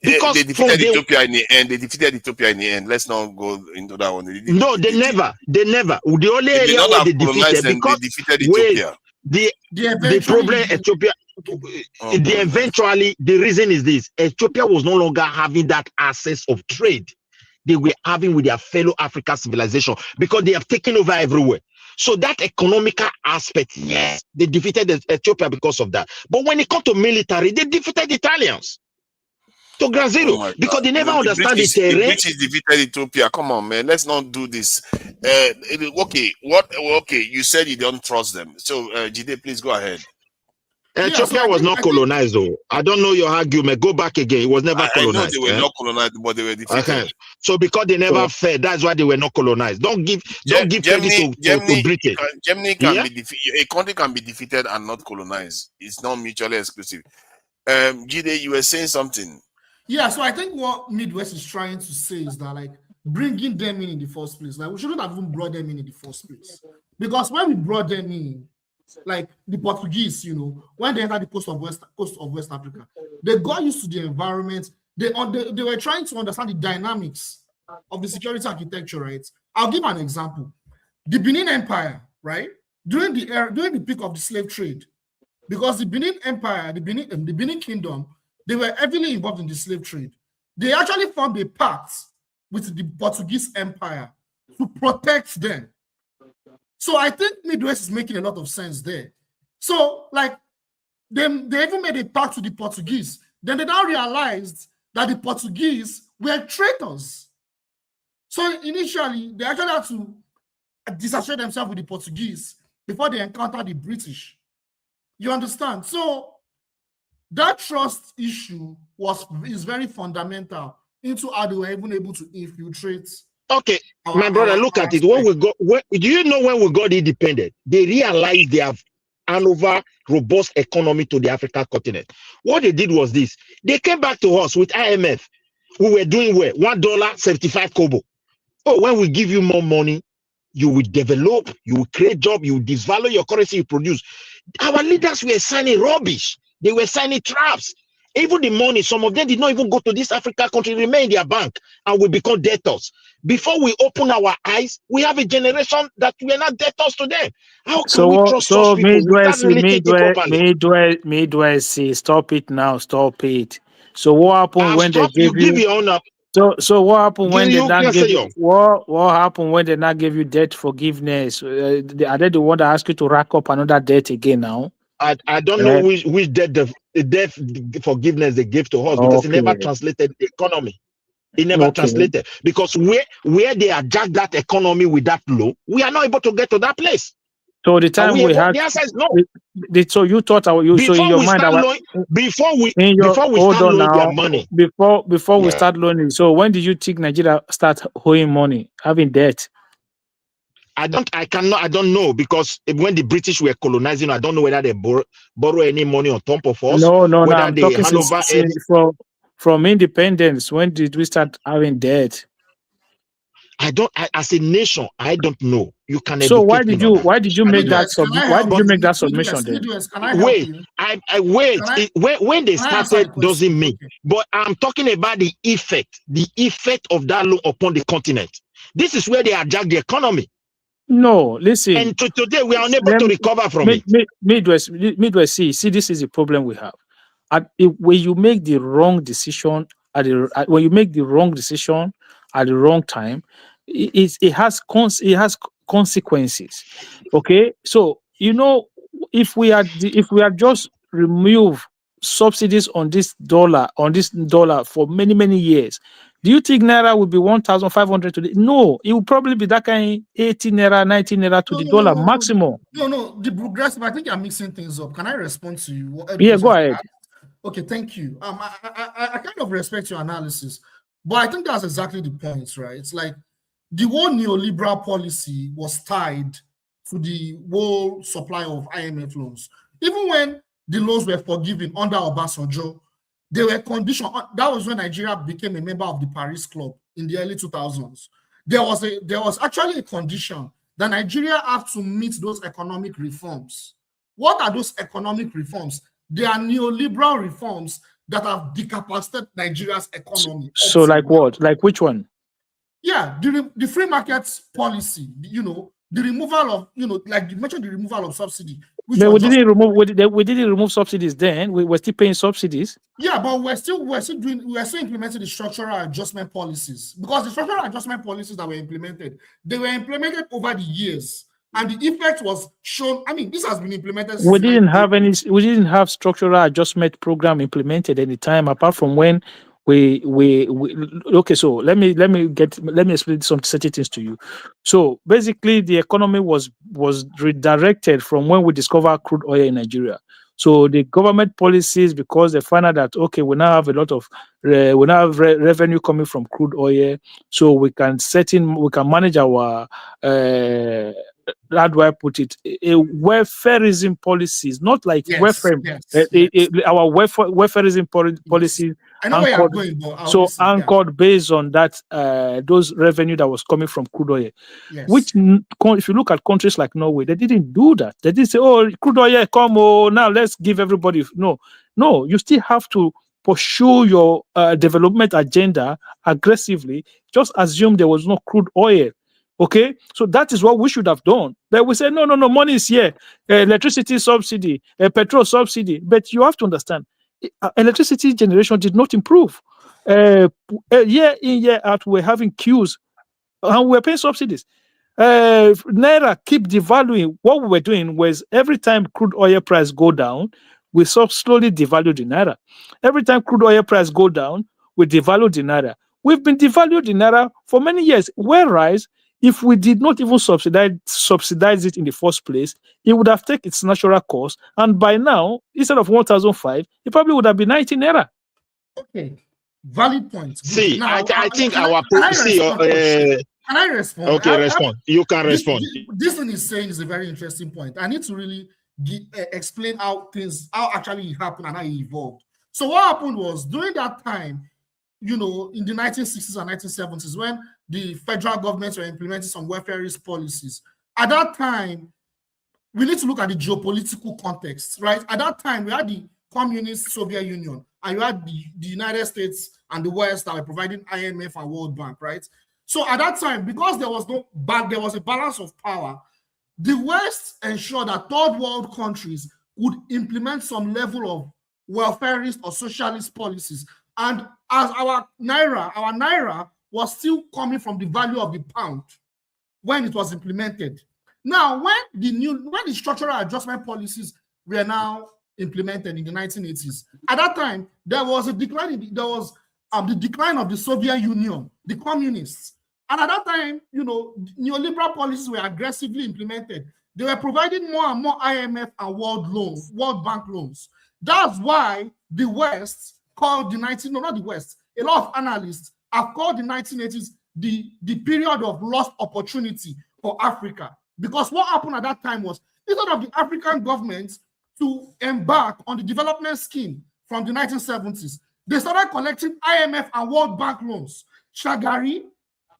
Because they defeated Ethiopia in the end. They defeated Ethiopia in the end. Let's not go into that one. They never. The only area where they defeated them, because they defeated Ethiopia. The problem Ethiopia, the reason is this: Ethiopia was no longer having that access of trade they were having with their fellow African civilization because they have taken over everywhere. So that economical aspect, yes, they defeated Ethiopia because of that. But when it comes to military, they defeated the Italians to ground zero because they never understand the terrain. The British defeated Ethiopia. Come on, man. Let's not do this. Okay, you said you don't trust them. So, Jide, please go ahead. Ethiopia was not colonized, though. I don't know your argument. Go back again. It was never colonized. I know they were not colonized, but they were defeated. Okay. So because they never fell, that's why they were not colonized. Don't give credit to Britain. Germany can be defeated. A country can be defeated and not colonized. It's not mutually exclusive. Jide, you were saying something. Yeah, so I think what Midwest is trying to say is that, like, bringing them in the first place, like, we shouldn't have even brought them in the first place. Because when we brought them in, like the Portuguese, when they entered the coast of West Africa, they got used to the environment. They were trying to understand the dynamics of the security architecture, right? I'll give an example. The Benin Empire, right? During the peak of the slave trade, because the Benin Empire, the Benin Kingdom, they were heavily involved in the slave trade. They actually formed a pact with the Portuguese Empire to protect them. So I think Midwest is making a lot of sense there. So, like, they even made a pact to the Portuguese. Then they now realized that the Portuguese were traitors. So initially, they actually had to disassociate themselves with the Portuguese before they encountered the British. You understand? So that trust issue is very fundamental into how they were even able to infiltrate. Okay, my brother, look at it. Do you know when we got independent? They realized they have an over robust economy to the African continent. What they did was this. They came back to us with IMF. We were doing well. $1, 75 kobo. Oh, when we give you more money, you will develop, you will create jobs, you will disvalue your currency you produce. Our leaders were signing rubbish. They were signing traps. Even the money, some of them did not even go to this African country, remain in their bank, and we become debtors. Before we open our eyes, we have a generation that we are not debtors to them. How can we trust such people without really thinking properly? Midwest, stop it now, stop it. So what happened when they gave give your own up. So what happened when they not gave you? What happened when they not gave you debt forgiveness? Are they the one that asked you to rack up another debt again now? I don't know which debt the debt forgiveness they gave to us, because it never translated the economy. It never translated, because where they are jacked that economy with that low, we are not able to get to that place. So the time we had the answer is no. So you thought so in your mind before we start loaning their money. Before we start loaning. So when did you think Nigeria start owing money, having debt? I don't know, because when the British were colonizing, I don't know whether they borrow any money on top of us. No, whether I'm they talking hand over from independence. When did we start having debt? As a nation, I don't know. You can so educate me on that. Why did you make that submission then? Wait, when they started doesn't mean, but I'm talking about the effect of that loan upon the continent. This is where they hijack the economy. No, listen. And today we are unable to recover from it. Midwest, see, this is the problem we have. When you make the wrong decision at the wrong time, it has consequences. Okay, so if we had just removed subsidies on this dollar for many years, do you think naira would be 1,500 today? No, it will probably be that kind 80 naira, 90 naira to the dollar maximum. No, the progressive. I think you're mixing things up. Can I respond to you? Yeah, go ahead. Okay, thank you. I kind of respect your analysis, but I think that's exactly the point, right? It's like the whole neoliberal policy was tied to the whole supply of IMF loans. Even when the loans were forgiven under Obasanjo, they were conditioned. That was when Nigeria became a member of the Paris Club in the early 2000s. There was actually a condition that Nigeria had to meet those economic reforms. What are those economic reforms? They are neoliberal reforms that have decapacitated Nigeria's economy. So like what? Like which one? Yeah, the free market policy, the removal of, like you mentioned, the removal of subsidy. We didn't remove subsidies then. We were still paying subsidies. Yeah, but we're still implementing the structural adjustment policies, because the structural adjustment policies that were implemented, they were implemented over the years, and the effect was shown. I mean, this has been implemented. We didn't have structural adjustment program implemented any time apart from when we okay. So let me explain some certain things to you. So basically, the economy was redirected from when we discovered crude oil in Nigeria. So the government policies, because they find out that we now have a lot of revenue coming from crude oil, so we can manage our how do I put it? A welfareism policies, not like welfare. Our welfareism policies. I know where you're going, but anchored based on that those revenue that was coming from crude oil. Yes. Which, if you look at countries like Norway, they didn't do that. They didn't say, "Oh, crude oil, come now, let's give everybody." No. You still have to pursue your development agenda aggressively. Just assume there was no crude oil. Okay, so that is what we should have done. But we say, no, money is here. Electricity subsidy, petrol subsidy. But you have to understand, electricity generation did not improve. Year in, year out, we're having queues and we're paying subsidies. Naira keep devaluing. What we were doing was every time crude oil price go down, we slowly devalue the Naira. Every time crude oil price go down, we devalue the Naira. We've been devaluing the Naira for many years, whereas if we did not even subsidize it in the first place, it would have taken its natural course. And by now, instead of 1,005, it probably would have been 90 naira. Okay, valid point. See, now, I think our can I respond? Okay, respond. You can respond. This thing is saying is a very interesting point. I need to really explain how actually it happened and how it evolved. So what happened was, during that time, in the 1960s and 1970s, when the federal governments were implementing some welfareist policies, at that time, we need to look at the geopolitical context, right? At that time, we had the communist Soviet Union and you had the United States and the West that were providing IMF and World Bank, right? So at that time, because there was a balance of power, the West ensured that third world countries would implement some level of welfarist or socialist policies. And as our naira was still coming from the value of the pound when it was implemented. Now, when the structural adjustment policies were now implemented in the 1980s, at that time there was a decline. The decline of the Soviet Union, the communists, and at that time, neoliberal policies were aggressively implemented. They were providing more and more IMF and World Bank loans. That's why the West called a lot of analysts have called the 1980s the period of lost opportunity for Africa. Because what happened at that time was, instead of the African governments to embark on the development scheme from the 1970s, they started collecting IMF and World Bank loans. Shagari,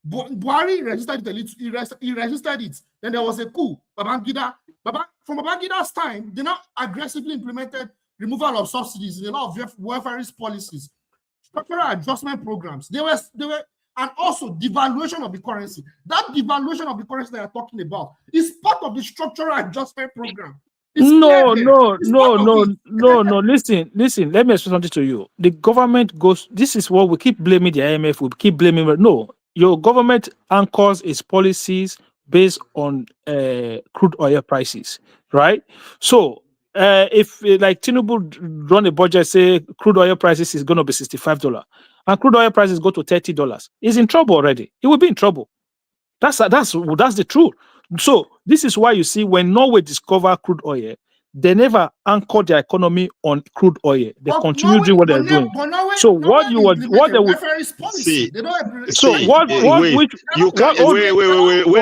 Buhari registered it. Then there was a coup. From Babangida's time, they now aggressively implemented removal of subsidies in a lot of welfarist policies, structural adjustment programs. They were, and also devaluation of the currency. That devaluation of the currency that you're talking about is part of the structural adjustment program. No. Listen. Let me explain something to you. The government goes. This is what we keep blaming the IMF. We keep blaming. No, your government anchors its policies based on crude oil prices, right? So, if like Tinubu run a budget, say crude oil prices is going to be $65, and crude oil prices go to $30, he's in trouble already. He will be in trouble. That's the truth. So this is why you see when Norway discovered crude oil, they never anchored their economy on crude oil. They continue doing what they're doing. So what they would see. So what? Wait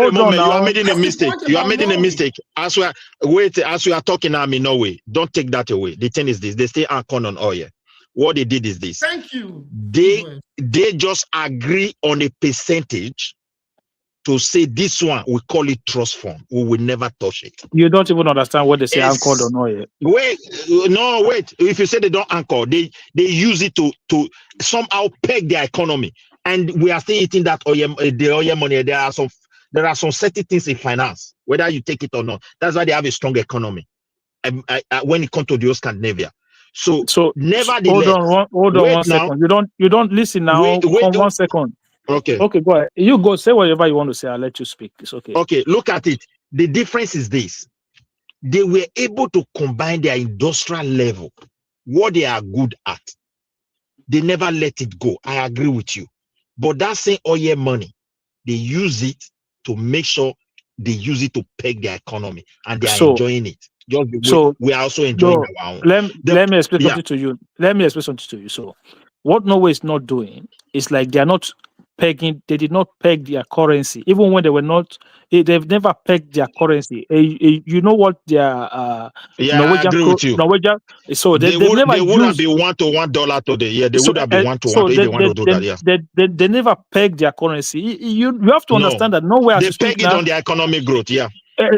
a moment. You are making a mistake. You are making a mistake. As we are talking now in Norway, don't take that away. The thing is this: they stay anchored on oil. What they did is this. Thank you. They just agree on a percentage to say this one, we call it trust fund. We will never touch it. You don't even understand what they say anchored on oil. Wait. If you say they don't anchor, they use it to somehow peg their economy. And we are still eating that oil, the oil money. There are some certain things in finance, whether you take it or not. That's why they have a strong economy. When it comes to the Scandinavia. So nevertheless, hold on one second. You don't listen now. Wait, 1 second. Okay, go ahead. You go say whatever you want to say. I'll let you speak. It's okay. Okay, look at it. The difference is this. They were able to combine their industrial level, what they are good at. They never let it go. I agree with you. But that same oil money, they use it to make sure they use it to peg their economy, and they are enjoying it. We are also enjoying our own. Let me explain something to you. So what Norway is not doing is like they are not pegging. They did not peg their currency, even when they were not. They've never pegged their currency. You know what their Norwegian. I agree with you. Norwegian. So they would have been $1 to $1 today. Yeah, they would have been 1 to 1 if they want to do that. Yeah, they never pegged their currency. You have to understand that nowhere they peg it on their economic growth. Yeah. They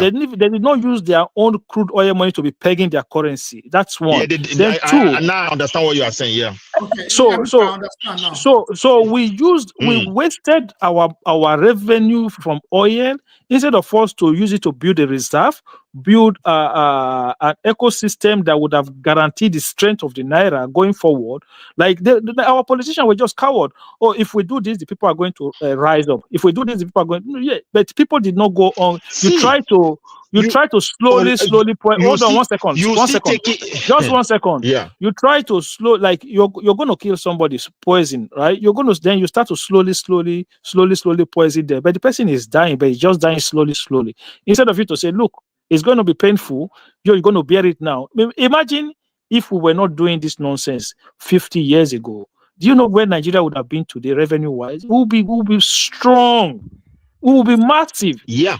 did not use their own crude oil money to be pegging their currency. That's one. Yeah, now I understand what you are saying. Yeah. Okay. So we wasted our revenue from oil instead of us to use it to build a reserve, build an ecosystem that would have guaranteed the strength of the naira going forward. Like our politicians were just coward. Oh, if we do this, the people are going to rise up. If we do this, the people are going. Yeah, but people did not go on. You try to slowly point. Hold on 1 second. Just 1 second. Yeah. You try to like you're going to kill somebody's poison, right? Then you start to slowly poison them. But the person is dying, but he's just dying slowly. Instead of you to say, look, it's going to be painful. You're going to bear it now. Imagine if we were not doing this nonsense 50 years ago. Do you know where Nigeria would have been today, revenue-wise? We'll be strong. We will be massive. Yeah.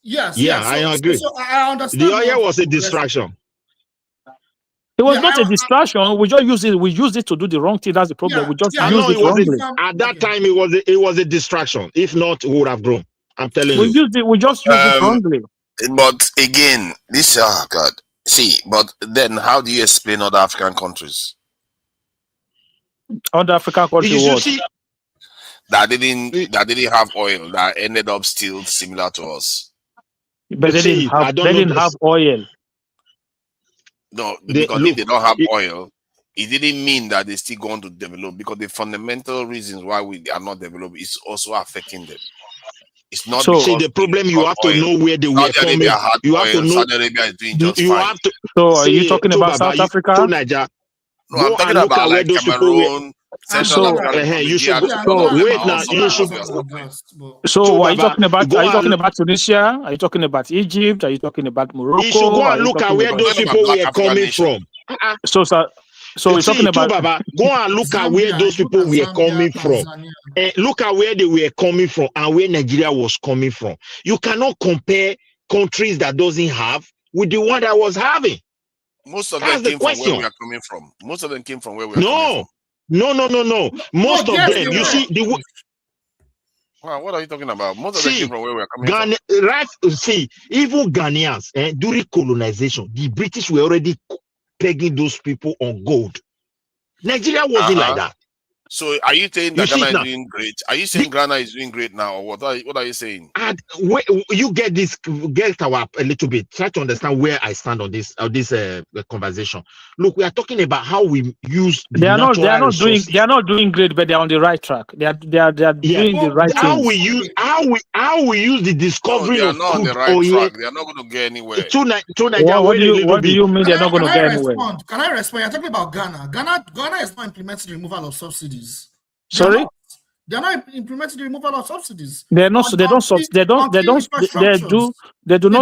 Yes. I agree. So I understand. The oil was a distraction. It was not a distraction. We just used it. We used it to do the wrong thing. That's the problem. We just used it wrongly. At that time, it was a distraction. If not, we would have grown. I'm telling you. We just used it wrongly. But again, God. See, but then how do you explain other African countries? Other African country You what? see, that didn't have oil that ended up still similar to us. But they see, didn't have I don't they know didn't have this. oil. No, They, because look, if they don't have it- oil, it didn't mean that they're still going to develop, because the fundamental reasons why we are not developed is also affecting them. It's not So see because the problem. You got have to oil. know where they were Saudi Arabia coming. had You have to oil. know. Saudi Arabia is doing just You fine. have to so are you see talking to about Baba, South Africa? to Niger. No, I'm Go talking and look about at where like those people were. Cameroon, Central So African Republic, You should go. DRC, so all of them Wait are now. also You part should. of their suffering. So To are you Baba, talking about go are you talking and about Tunisia? Are you talking about Egypt? Are you talking about you should Morocco? go Are and you look at talking where about those Talking about people Black were African coming nation. from. so you're See, talking to about Baba, go and look at where Zambia, those look people at were Zambia, coming from. Tanzania. Look at where they were coming from and where Nigeria was coming from. You cannot compare countries that doesn't have with the one that was having. Most of them That's the came from where we question. are coming from. Most of them came from where we are coming from. No. Most of yes, them, they you were. see, Wow, what are you talking about? Most of them came from where we are coming Ghana, right? See, even Ghanaians, during colonization, the British were already pegging those people on gold. Nigeria from. wasn't like that. So are you saying You that see Ghana it is now. doing great? Are you saying Ghana is doing great now, or what are you saying? And you get our a little bit. Try to understand where I stand on this conversation. Look, we are talking about how we use the they are not resources. doing great, but they're on the right track. They are doing the right how things. we use the No, discovery they are of not on the crude right oil track. They are not going to get anywhere. What do you mean they're not going to get anywhere? Can I respond? You're talking about Ghana. Ghana is not implementing the removal of subsidies. Sorry? They're not implementing the removal of subsidies. They do not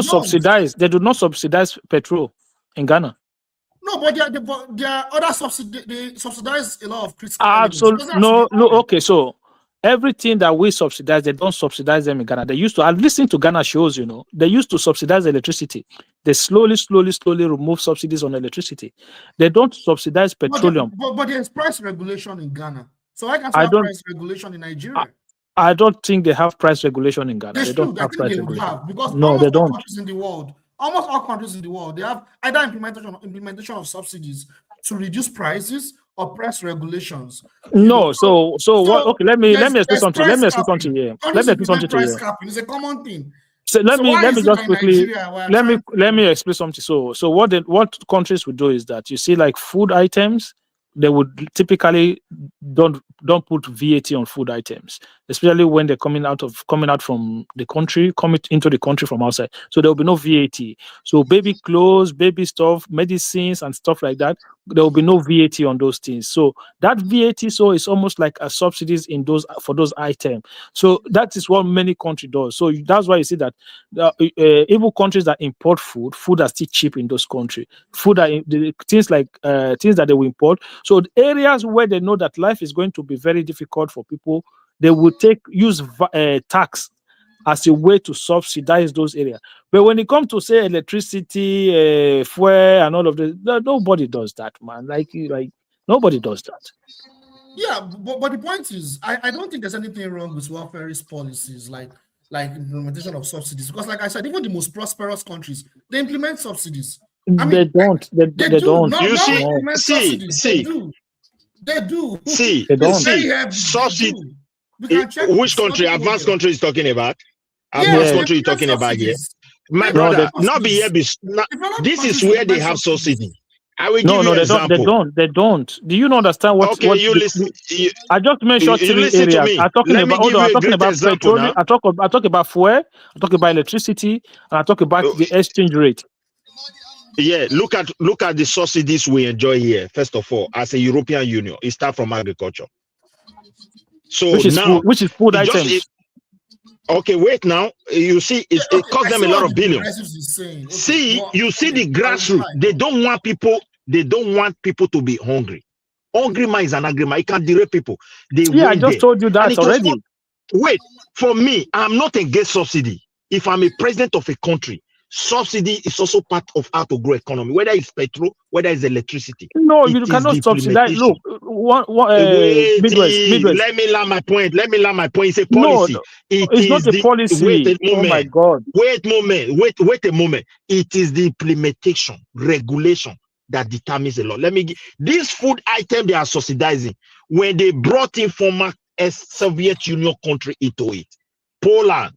subsidize. They do not subsidize petrol in Ghana. No, but there are other subsidies. They subsidize a lot of critical Absolutely. No, okay. So everything that we subsidize, they don't subsidize them in Ghana. They used to. I listen to Ghana shows. They used to subsidize electricity. They slowly remove subsidies on electricity. They don't subsidize petroleum. But there's price regulation in Ghana. So why can't you have price regulation in Nigeria? I don't think they have price regulation in Ghana. They don't have price they regulation. have, because no, they don't. Almost all countries in the world, they have either implementation of subsidies to reduce prices or price regulations. No, so what? Okay, let me explain something. Let me explain something here. Let me explain price capping. It's a common thing. So let me just quickly let me explain something. So what countries would do is that you see, like food items, they would typically don't put VAT on food items, especially when they're coming out from the country, coming into the country from outside. So there will be no VAT. So baby clothes, baby stuff, medicines, and stuff like that, there will be no VAT on those things. So that VAT is almost like a subsidies for those items. So that is what many countries do. So that's why you see that even countries that import food are still cheap in those countries. Things that they will import. So the areas where they know that life is going to be very difficult for people, they will use tax as a way to subsidize those areas. But when it comes to, say, electricity, fuel, and all of this, nobody does that, man. Like nobody does that. Yeah, but the point is, I don't think there's anything wrong with welfarist policies like implementation of subsidies, because, like I said, even the most prosperous countries, they implement subsidies. I mean, they don't. They don't. You see. They do. See, they don't. Subsidy. Which country? Advanced country is talking about? Advanced country is talking about here. My brother, not be here. This is where they have subsidy. I will give you an example. They don't. Do you not understand what? Okay, you listen. I just mentioned three areas. I'm talking about petrol. I talk about fuel. I talk about electricity, and I talk about the exchange rate. Yeah, look at the subsidies we enjoy here. First of all, as a European Union, it starts from agriculture. So which is food items. Okay, wait now. You see, it costs them a lot of billions. You see the grassroots. They don't want people to be hungry. Hungry man is an angry man. It can derail people. I just told you that already. Wait, for me, I'm not against subsidy. If I'm a president of a country, subsidy is also part of how to grow economy, whether it's petrol, whether it's electricity. No, you cannot subsidize. Look, Midwest. Let me land my point. It's a policy. No, it's not a policy. Wait a moment. Oh my God. Wait a moment. It is the implementation, regulation that determines a lot. This food item they are subsidizing. when they brought in former Soviet Union country into it, Poland,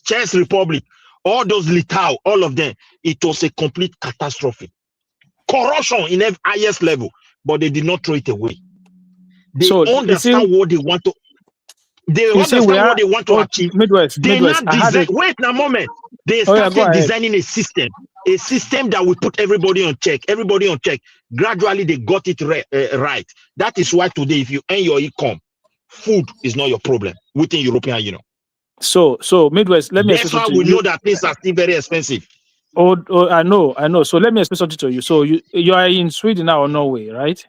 Czech Republic, all those Litau, all of them, it was a complete catastrophe. Corruption in the highest level, but they did not throw it away. They understand what they want to. They understand what they want to achieve. They not design. Wait a moment. They started designing a system that will put everybody on check. Everybody on check. Gradually, they got it right. That is why today, if you earn your income, food is not your problem within European Union. So Midwest, let me. That's why we know that things are still very expensive. Oh, I know. So let me explain something to you. So you are in Sweden now or Norway, right?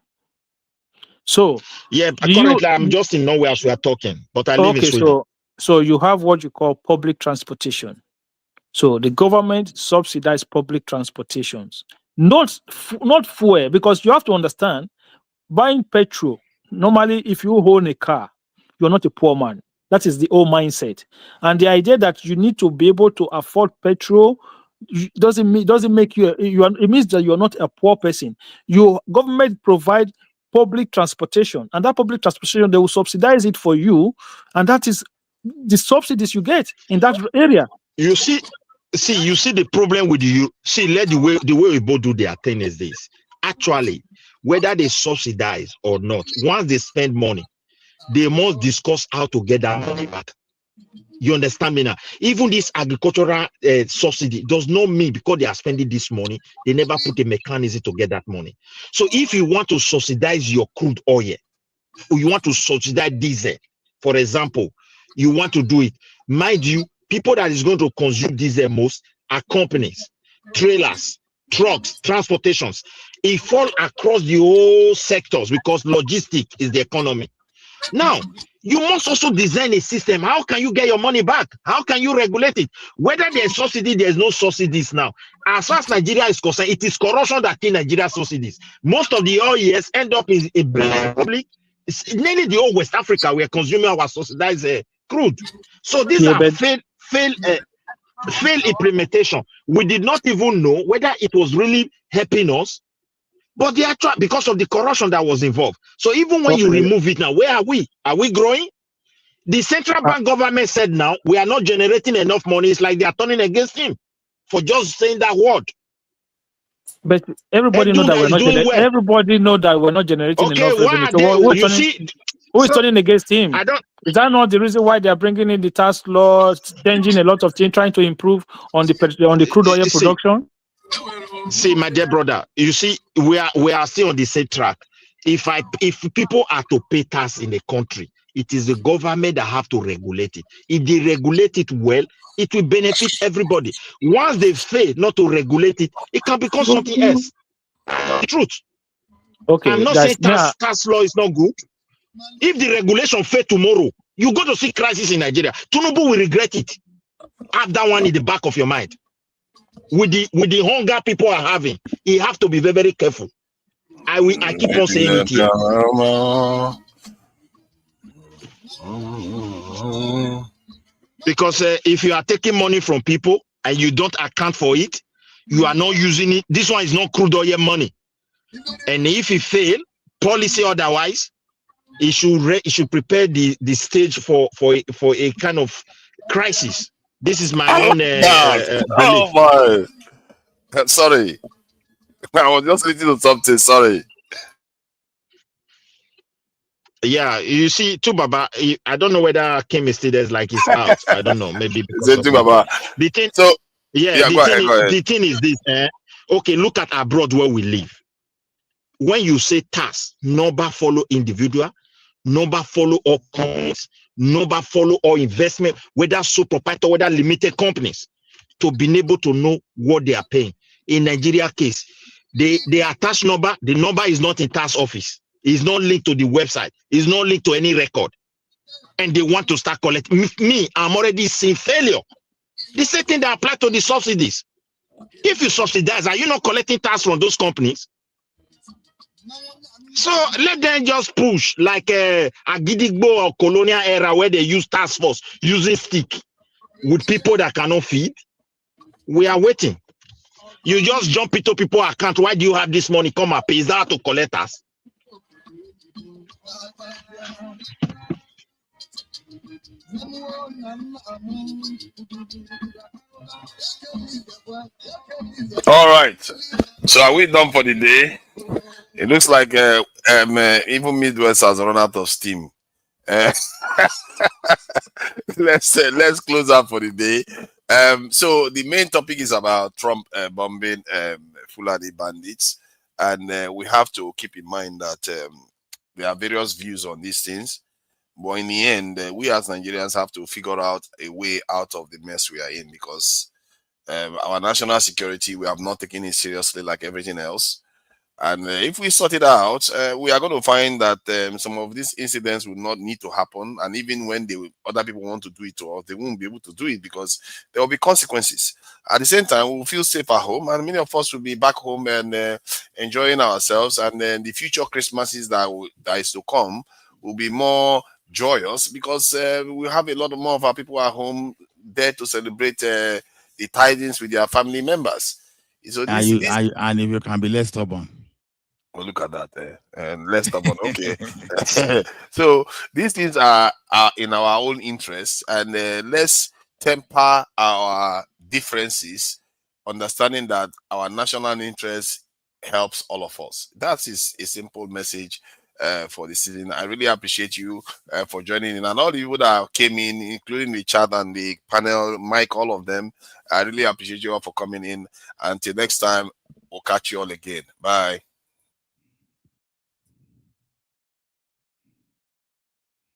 So yeah, currently I'm just in Norway as we are talking, but I live in Sweden. So you have what you call public transportation. So the government subsidizes public transportations, not fuel, because you have to understand, buying petrol. Normally, if you own a car, you're not a poor man. That is the old mindset, and the idea that you need to be able to afford petrol doesn't make you. It means that you are not a poor person. Your government provide public transportation, and that public transportation, they will subsidize it for you, and that is the subsidies you get in that area. You see the problem with you. The way we both do their thing is this. Actually, whether they subsidize or not, once they spend money, they must discuss how to get that money back. You understand me now? Even this agricultural subsidy does not mean because they are spending this money, they never put a mechanism to get that money. So if you want to subsidize your crude oil, or you want to subsidize diesel, for example, you want to do it. Mind you, people that is going to consume diesel most are companies, trailers, trucks, transportations. It falls across the whole sectors because logistics is the economy. Now, you must also design a system. How can you get your money back? How can you regulate it? Whether there's subsidy, there's no subsidies now. As far as Nigeria is concerned, it is corruption that kills Nigeria subsidies. Most of the OES end up in a public. It's mainly the whole West Africa we are consuming our subsidized crude. So these are failed implementation. We did not even know whether it was really helping us. But they are because of the corruption that was involved. So even when you remove it now, where are we? Are we growing? The central bank government said now we are not generating enough money. It's like they are turning against him for just saying that word. But everybody knows that we're not. Everybody know that we're not generating enough revenue. So who is turning against him? Is that not the reason why they are bringing in the tax laws, changing a lot of things, trying to improve on the crude oil production? See, my dear brother, you see, we are still on the same track. If people are to pay tax in the country, it is the government that have to regulate it. If they regulate it well, it will benefit everybody. Once they fail not to regulate it, it can become something else. The truth. Okay. I'm not saying tax law is not good. If the regulation fail tomorrow, you go to see crisis in Nigeria. Tinubu will regret it. Have that one in the back of your mind. With the hunger people are having, you have to be very, very careful. I keep on saying it here. Because if you are taking money from people and you don't account for it, you are not using it. This one is not crude oil money. And if it fail, policy otherwise, it should prepare the stage for a kind of crisis. This is my own belief. Oh my! Sorry, I was just listening to something. Sorry. Yeah, you see, Baba. I don't know whether Kim is still there, like he's out. I don't know. Maybe because Baba. The thing. So the thing is this. Okay, look at abroad where we live. When you say tax, number follow individual, number follow all companies, number follow all investment, whether sole proprietor, whether limited companies, to be able to know what they are paying. In Nigeria case, they attach number. The number is not in tax office. It's not linked to the website. It's not linked to any record. And they want to start collecting. Me, I'm already seeing failure. The same thing that apply to the subsidies. If you subsidize, are you not collecting tax from those companies? So let them just push like a Gidigbo or colonial era where they use task force using stick with people that cannot feed. We are waiting. You just jump into people's account. Why do you have this money? Come and pay. Is that to collect us? All right. So are we done for the day? It looks like even Midwest has run out of steam. Let's close out for the day. So the main topic is about Trump bombing Fulani bandits, and we have to keep in mind that there are various views on these things. But in the end, we as Nigerians have to figure out a way out of the mess we are in, because our national security, we have not taken it seriously like everything else. And if we sort it out, we are going to find that some of these incidents will not need to happen. And even when other people want to do it to us, they won't be able to do it because there will be consequences. At the same time, we'll feel safe at home, and many of us will be back home and enjoying ourselves. And then the future Christmases that is to come will be more joyous, because we have a lot more of our people at home there to celebrate the tidings with their family members. So and if you can be less stubborn. Well, look at that, and less stubborn. Okay, so these things are in our own interest, and let's temper our differences, understanding that our national interest helps all of us. That is a simple message for the season. I really appreciate you for joining in, and all the people that came in, including the chat and the panel, Mike, all of them. I really appreciate you all for coming in. Until next time, we'll catch you all again. Bye.